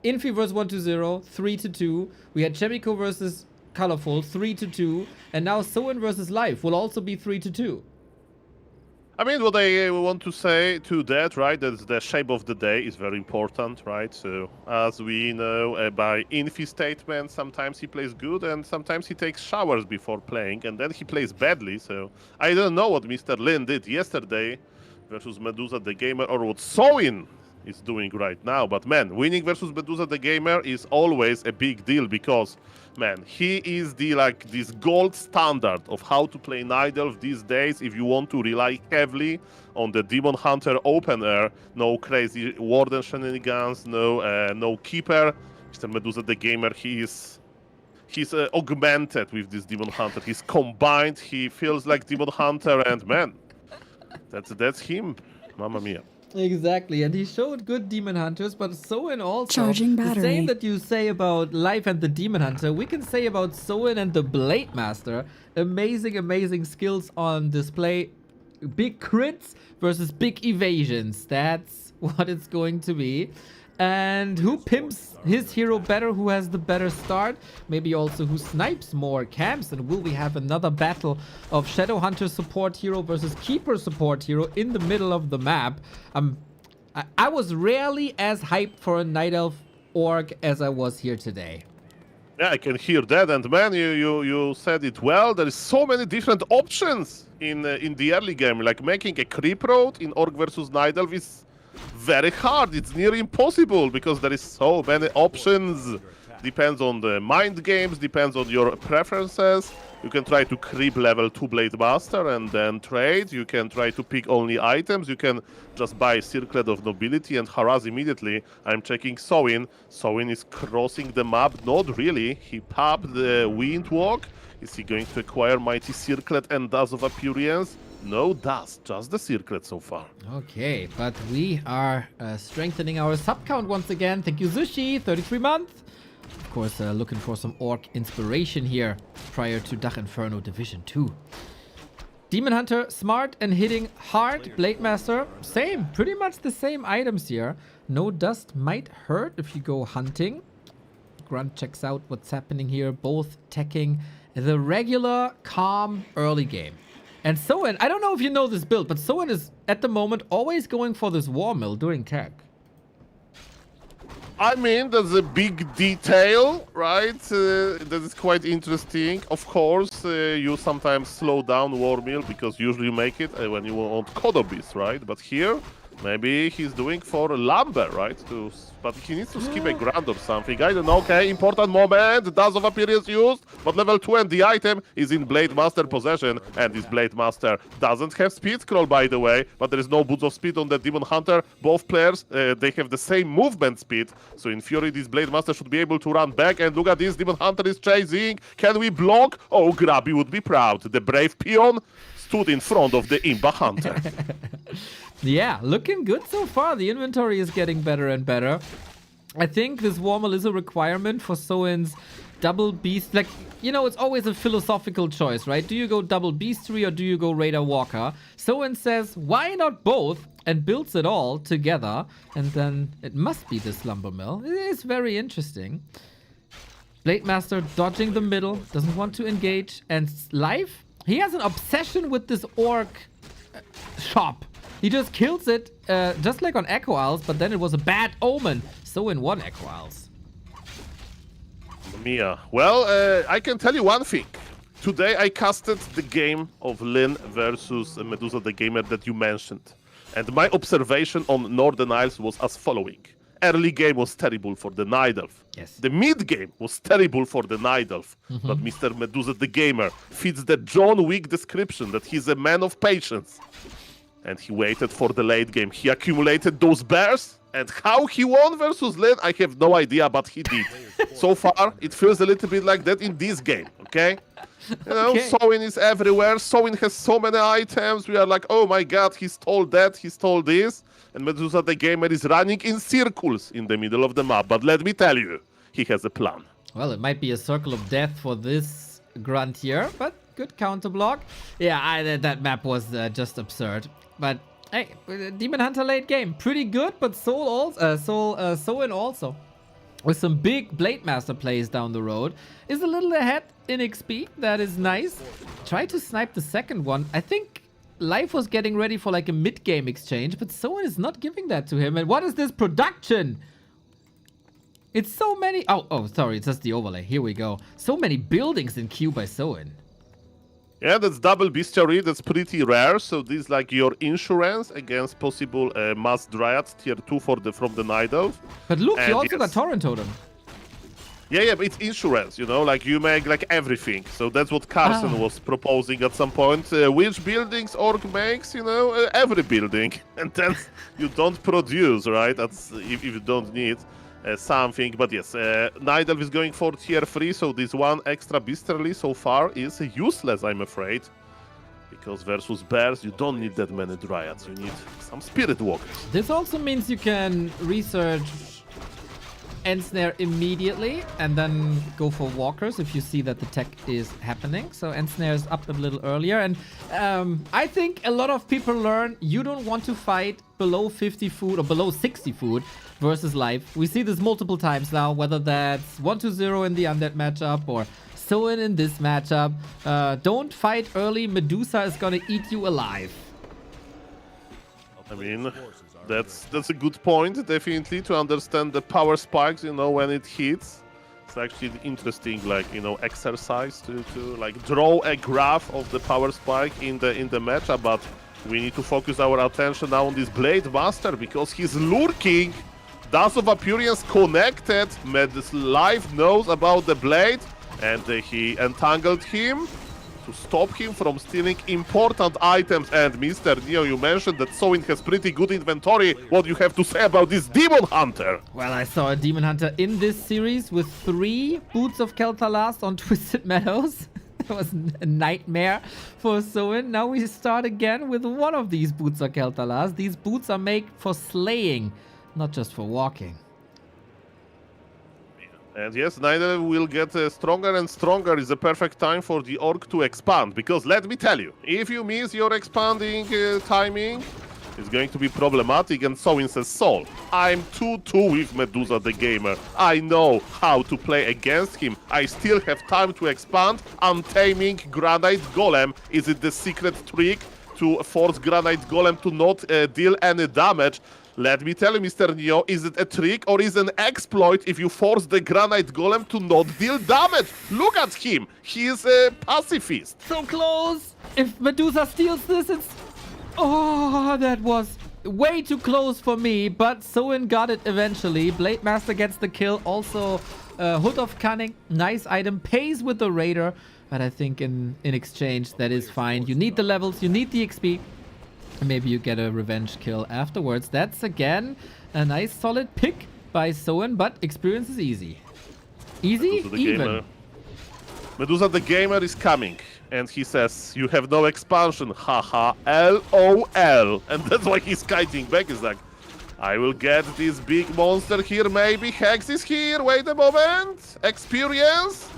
A: Infy versus 1-0, 3-2. We had Chemico versus Colorful, 3-2. And now So-In versus Life will also be 3-2.
B: I mean, what I want to say to that, right, that the shape of the day is very important, right? So, as we know by Infy statement, sometimes he plays good and sometimes he takes showers before playing and then he plays badly. So, I don't know what Mr. Lin did yesterday versus Medusa the Gamer or what So-In is doing right now. But man, winning versus Medusa the Gamer is always a big deal because... Man, he is this gold standard of how to play Night Elf these days if you want to rely heavily on the Demon Hunter open air. No crazy Warden shenanigans, no Keeper. Mr. Medusa the Gamer, he's augmented with this Demon Hunter. He's combined, he feels like Demon Hunter, and man, that's him. Mamma mia.
A: Exactly, and he showed good Demon Hunters, but So-In also.
E: Charging battery.
A: The same that you say about Life and the Demon Hunter, we can say about So-In and the Blade Master. Amazing skills on display. Big crits versus big evasions. That's what it's going to be. And who pimps his hero better, who has the better start, maybe also who snipes more camps, and will we have another battle of Shadow Hunter support hero versus Keeper support hero in the middle of the map? I was rarely as hyped for a Night Elf orc as I was here today.
B: Yeah, I can hear that, and man, you said it well. There is so many different options in the early game, like making a creep road in orc versus Night Elf is very hard. It's nearly impossible because there is so many options. Depends on the mind games, depends on your preferences. You can try to creep level 2 Blade Master and then trade. You can try to pick only items. You can just buy Circlet of Nobility and harass immediately. I'm checking Sowin. Sowin is crossing the map. Not really. He popped the Windwalk. Is he going to acquire Mighty Circlet and Dust of Apurience? No dust, just the Circlet so far.
A: Okay, but we are strengthening our sub count once again. Thank you, Zushi, 33 months. Of course, looking for some Orc inspiration here prior to Dach Inferno Division 2. Demon Hunter, smart and hitting hard. Blade Master, same, pretty much the same items here. No dust might hurt if you go hunting. Grunt checks out what's happening here, both teching the regular, calm early game. And Soen, I don't know if you know this build, but Soen is at the moment always going for this War Mill during tech.
B: I mean, that's a big detail, right? That is quite interesting. Of course, you sometimes slow down War Mill because usually you make it when you want Kodobis, right? But here, maybe he's doing for lumber, right? But he needs to skip a grand or something. I don't know. Okay, important moment. Dust of Appearance used, but level 2 and the item is in Blade Master possession. And this Blade Master doesn't have speed scroll, by the way, but there is no boots of speed on the Demon Hunter. Both players, they have the same movement speed. So in theory, this Blade Master should be able to run back. And look at this, Demon Hunter is chasing. Can we block? Oh, Grabby would be proud. The brave peon stood in front of the Imba Hunter.
A: Yeah, looking good so far. The inventory is getting better and better. I think this War Mill is a requirement for Soen's double beast. Like, you know, it's always a philosophical choice, right? Do you go double beastry or do you go Raider Walker? Soen says, why not both? And builds it all together. And then it must be this lumber mill. It is very interesting. Blade Master dodging the middle, doesn't want to engage. And Life, he has an obsession with this Orc shop. He just kills it, just like on Echo Isles, but then it was a bad omen. So in one Echo Isles.
B: Mia. Well, I can tell you one thing. Today I casted the game of Lin versus Medusa the Gamer that you mentioned. And my observation on Northern Isles was as following. Early game was terrible for the Night Elf.
A: Yes.
B: The mid game was terrible for the Night Elf. But Mr. Medusa the Gamer fits the John Wick description that he's a man of patience. And he waited for the late game. He accumulated those bears. And how he won versus Lin, I have no idea, but he did. So far, it feels a little bit like that in this game, okay? You know,
A: Okay.
B: Sowin is everywhere. Sowin has so many items. We are like, oh my god, he stole that, he stole this. And Medusa the Gamer is running in circles in the middle of the map. But let me tell you, he has a plan.
A: Well, it might be a circle of death for this grunt here, but good counter block. Yeah, that map was just absurd. But hey, Demon Hunter late game, pretty good. But Soen also, with some big Blade Master plays down the road, is a little ahead in XP. That is nice. Try to snipe the second one. I think Life was getting ready for like a mid-game exchange, but Soen is not giving that to him. And what is this production? It's so many. Oh, sorry, it's just the overlay. Here we go. So many buildings in queue by Soen.
B: Yeah, that's double bestiary. That's pretty rare. So this is like your insurance against possible mass dryads tier 2 from the Night Elf.
A: But look,
B: And
A: you also got
B: yes.
A: Torrent Totem.
B: Yeah, but it's insurance, you know, like you make like everything. So that's what Carson was proposing at some point. Which buildings Orc makes, you know, every building. And then you don't produce, right? That's if you don't need something. But yes, Night Elf is going for tier 3, so this one extra bestiary so far is useless, I'm afraid. Because versus bears, you don't need that many dryads. You need some spirit walkers.
A: This also means you can research Ensnare immediately and then go for walkers if you see that the tech is happening. So Ensnare is up a little earlier. And I think a lot of people learn you don't want to fight below 50 food or below 60 food versus Life. We see this multiple times now, whether that's 1-0 in the Undead matchup or Soen in this matchup. Don't fight early. Medusa is gonna eat you alive.
B: I mean, that's a good point, definitely, to understand the power spikes, you know, when it hits. It's actually interesting, like, you know, exercise to like draw a graph of the power spike in the matchup, but we need to focus our attention now on this Blade Master because he's lurking Dance of Appearance connected. Life knows about the blade, and he entangled him to stop him from stealing important items. And Mr. Neo, you mentioned that Soin has pretty good inventory. What do you have to say about this Demon Hunter?
A: Well, I saw a Demon Hunter in this series with 3 Boots of Kel'Thuzad on Twisted Meadows. It was a nightmare for Soin. Now we start again with one of these Boots of Kel'Thuzad. These boots are made for slaying, not just for walking.
B: And yes, Nidal will get stronger and stronger. Is the perfect time for the orc to expand. Because let me tell you, if you miss your expanding timing, it's going to be problematic. And Soin says, Sol, I'm 2-2 with Medusa the Gamer. I know how to play against him. I still have time to expand. Untaming Granite Golem. Is it the secret trick to force Granite Golem to not deal any damage? Let me tell you, Mr. Neo, is it a trick or is it an exploit if you force the Granite Golem to not deal damage? Look at him. He is a pacifist.
A: So close. If Medusa steals this, it's... Oh, that was way too close for me, but Soin got it eventually. Blade Master gets the kill. Also, Hood of Cunning, nice item, pays with the Raider, but I think in exchange, that is fine. You need the levels, you need the XP. Maybe you get a revenge kill afterwards. That's, again, a nice solid pick by Soin, but experience is easy. Easy? Even.
B: Medusa the Gamer is coming. And he says, you have no expansion. Haha, LOL. And that's why he's kiting back. He's like, I will get this big monster here, maybe. Hex is here. Wait a moment. Experience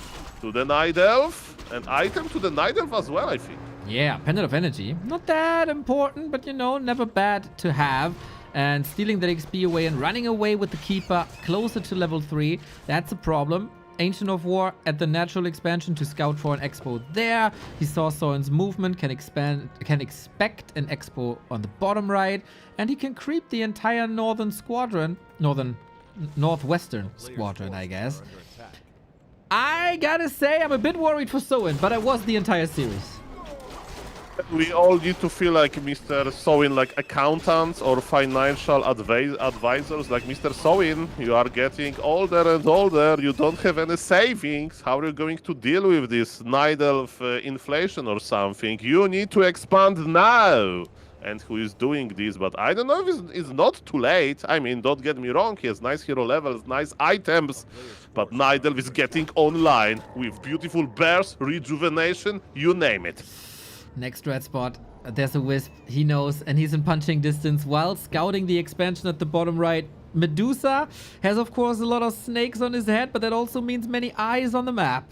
B: to the Night Elf. An item to the Night Elf as well, I think.
A: Yeah, Pendant of Energy. Not that important, but you know, never bad to have. And stealing that XP away and running away with the Keeper closer to level 3, that's a problem. Ancient of War at the natural expansion to scout for an expo there. He saw Soin's movement, can expect an expo on the bottom right, and he can creep the entire northwestern squadron, I guess. I gotta say, I'm a bit worried for Soin, but I was the entire series.
B: We all need to feel like Mr. Soin, like accountants or financial advisors. Like Mr. Soin, you are getting older and older. You don't have any savings. How are you going to deal with this Night Elf inflation or something? You need to expand now. And who is doing this? But I don't know if it's not too late. I mean, don't get me wrong. He has nice hero levels, nice items. But Night Elf is getting online with beautiful bears, rejuvenation, you name it.
A: Next red spot, there's a Wisp, he knows, and he's in punching distance while scouting the expansion at the bottom right. Medusa has, of course, a lot of snakes on his head, but that also means many eyes on the map.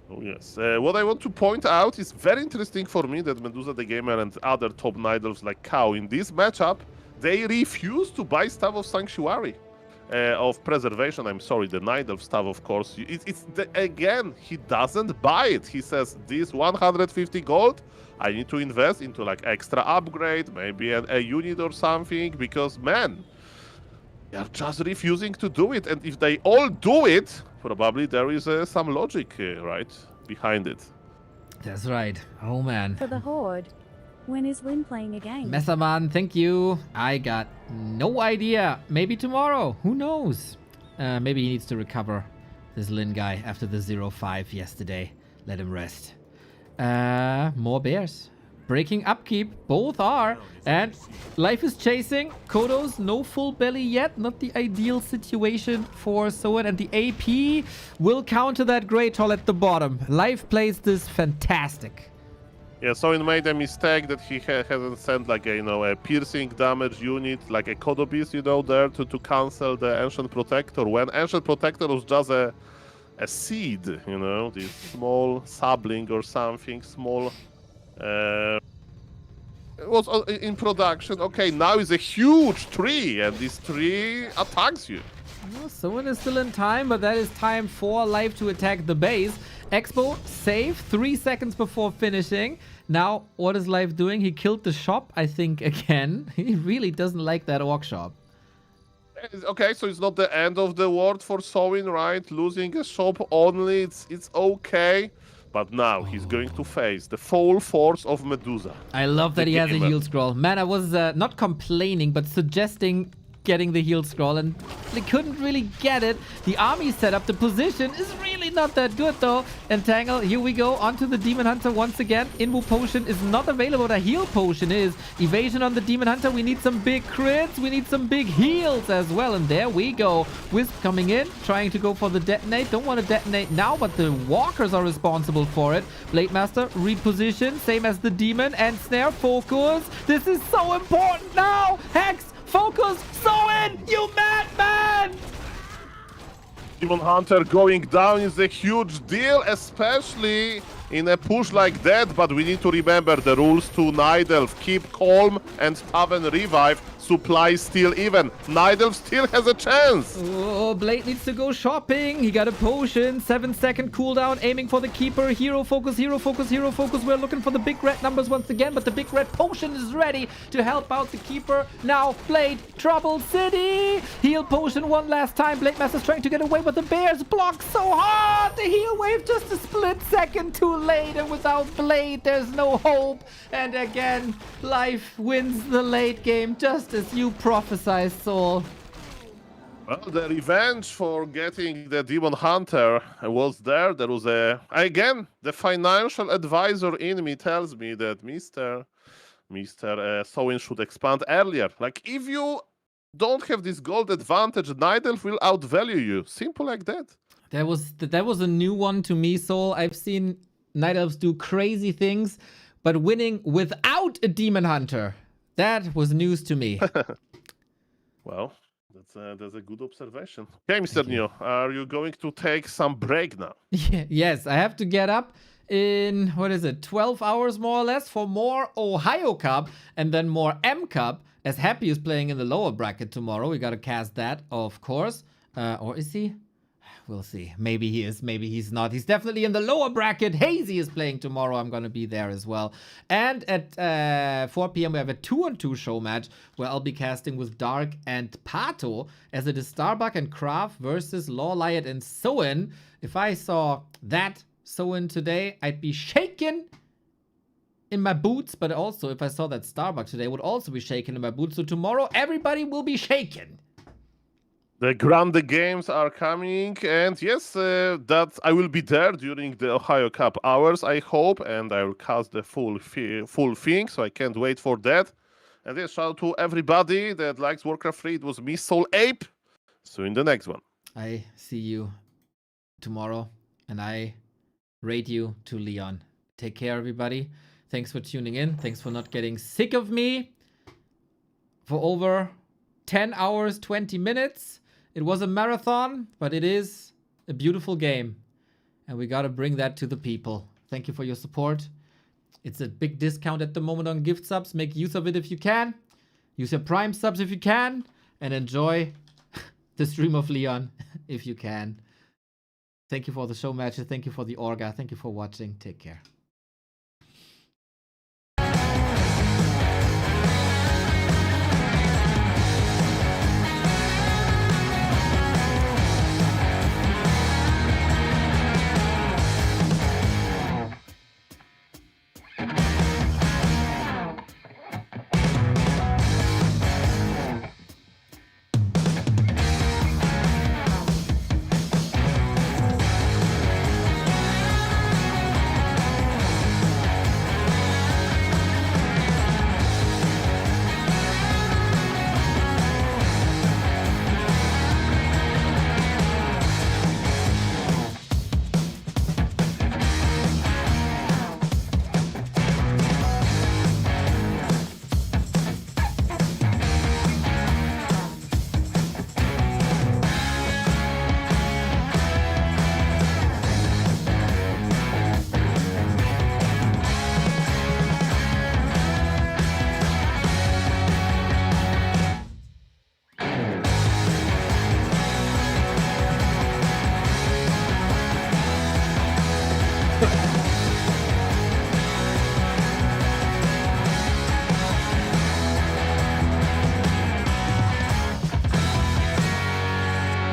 B: Oh yes. What I want to point out is very interesting for me that Medusa the Gamer and other top Night Elves like Cow in this matchup, they refuse to buy Staff of Sanctuary. Of Preservation, I'm sorry, the Night Elf stuff, of course. Again, he doesn't buy it. He says, this 150 gold, I need to invest into like extra upgrade, maybe a unit or something, because man, they are just refusing to do it. And if they all do it, probably there is some logic, right, behind it.
A: That's right. Oh man.
E: For the Horde, when is Lin playing again?
A: Messerman, thank you. I got no idea. Maybe tomorrow. Who knows? Maybe he needs to recover, this Lin guy, after the 0-5 yesterday. Let him rest. More bears. Breaking upkeep. Both are. And Life is chasing. Kodos, no full belly yet. Not the ideal situation for Soin. And the AP will counter that Great Hall at the bottom. Life plays this fantastic.
B: Yeah, Soin made a mistake that he hasn't sent like a piercing damage unit, like a Kodobis, there to cancel the Ancient Protector. When Ancient Protector was just a seed, this small sapling or something, small. It was in production. Okay, now it's a huge tree, and this tree attacks you.
A: Well, Soin is still in time, but that is time for Life to attack the base. Expo, save, 3 seconds before finishing. Now, what is Life doing? He killed the shop, I think, again. He really doesn't like that orc shop.
B: Okay, so it's not the end of the world for Soin, right? Losing a shop only, it's okay. But now he's going to face the full force of Medusa.
A: I love that he has a heal scroll. Man, I was not complaining, but suggesting getting the heal scroll, and they couldn't really get it. The army setup, the position is really not that good though. Entangle, here we go, onto the Demon Hunter once again. Invo potion is not available, the heal potion is. Evasion on the Demon Hunter, we need some big crits, we need some big heals as well, and there we go. Wisp coming in, trying to go for the detonate. Don't want to detonate now, but the walkers are responsible for it. Blade Master, reposition, same as the demon, and snare, focus. This is so important now! Hex! Focus! Soin! You madman!
B: Demon Hunter going down is a huge deal, especially in a push like that, but we need to remember the rules to Night Elf. Keep calm and have a revive. Supply still even. Night Elf still has a chance.
A: Oh, Blade needs to go shopping. He got a potion. 7-second cooldown. Aiming for the keeper. Hero focus, hero focus, hero focus. We're looking for the big red numbers once again, but the big red potion is ready to help out the keeper. Now, Blade, Trouble City. Heal potion one last time. Blade Master's trying to get away, but the bears block so hard. The heal wave just a split second too late, and without Blade, there's no hope. And again, life wins the late game, just as you prophesied, Soul.
B: Well, the revenge for getting the Demon Hunter was there. There was again, the financial advisor in me tells me that Mr. Soin should expand earlier. Like, if you don't have this gold advantage, Night Elf will outvalue you. Simple like that.
A: That was a new one to me, Soul. I've seen Night Elves do crazy things, but winning without a Demon Hunter, that was news to me.
B: Well, that's a good observation. Okay, Mr. Neo, are you going to take some break now?
A: Yes, I have to get up in, 12 hours more or less for more Ohio Cup and then more M Cup, as Happy is playing in the lower bracket tomorrow. We gotta cast that, of course. Or is he? We'll see. Maybe he is, maybe he's not. He's definitely in the lower bracket. Hazy is playing tomorrow. I'm going to be there as well. And at 4 p.m. we have a 2-on-2 show match where I'll be casting with Dark and Pato, as it is Starbuck and Kraft versus Lawliot and Soin. If I saw that Soin today, I'd be shaken in my boots. But also, if I saw that Starbuck today, I would also be shaken in my boots. So tomorrow, everybody will be shaken.
B: The Grande Games are coming, and yes, that I will be there during the Ohio Cup hours, I hope, and I will cast the full thing, so I can't wait for that. And yes, shout out to everybody that likes Warcraft 3. It was me, Soul Ape. See you in the next one.
A: I see you tomorrow, and I rate you to Leon. Take care, everybody. Thanks for tuning in. Thanks for not getting sick of me for over 10 hours, 20 minutes. It was a marathon, but it is a beautiful game. And we gotta bring that to the people. Thank you for your support. It's a big discount at the moment on gift subs. Make use of it if you can. Use your Prime subs if you can. And enjoy the stream of Leon if you can. Thank you for the show matches. Thank you for the Orga. Thank you for watching. Take care.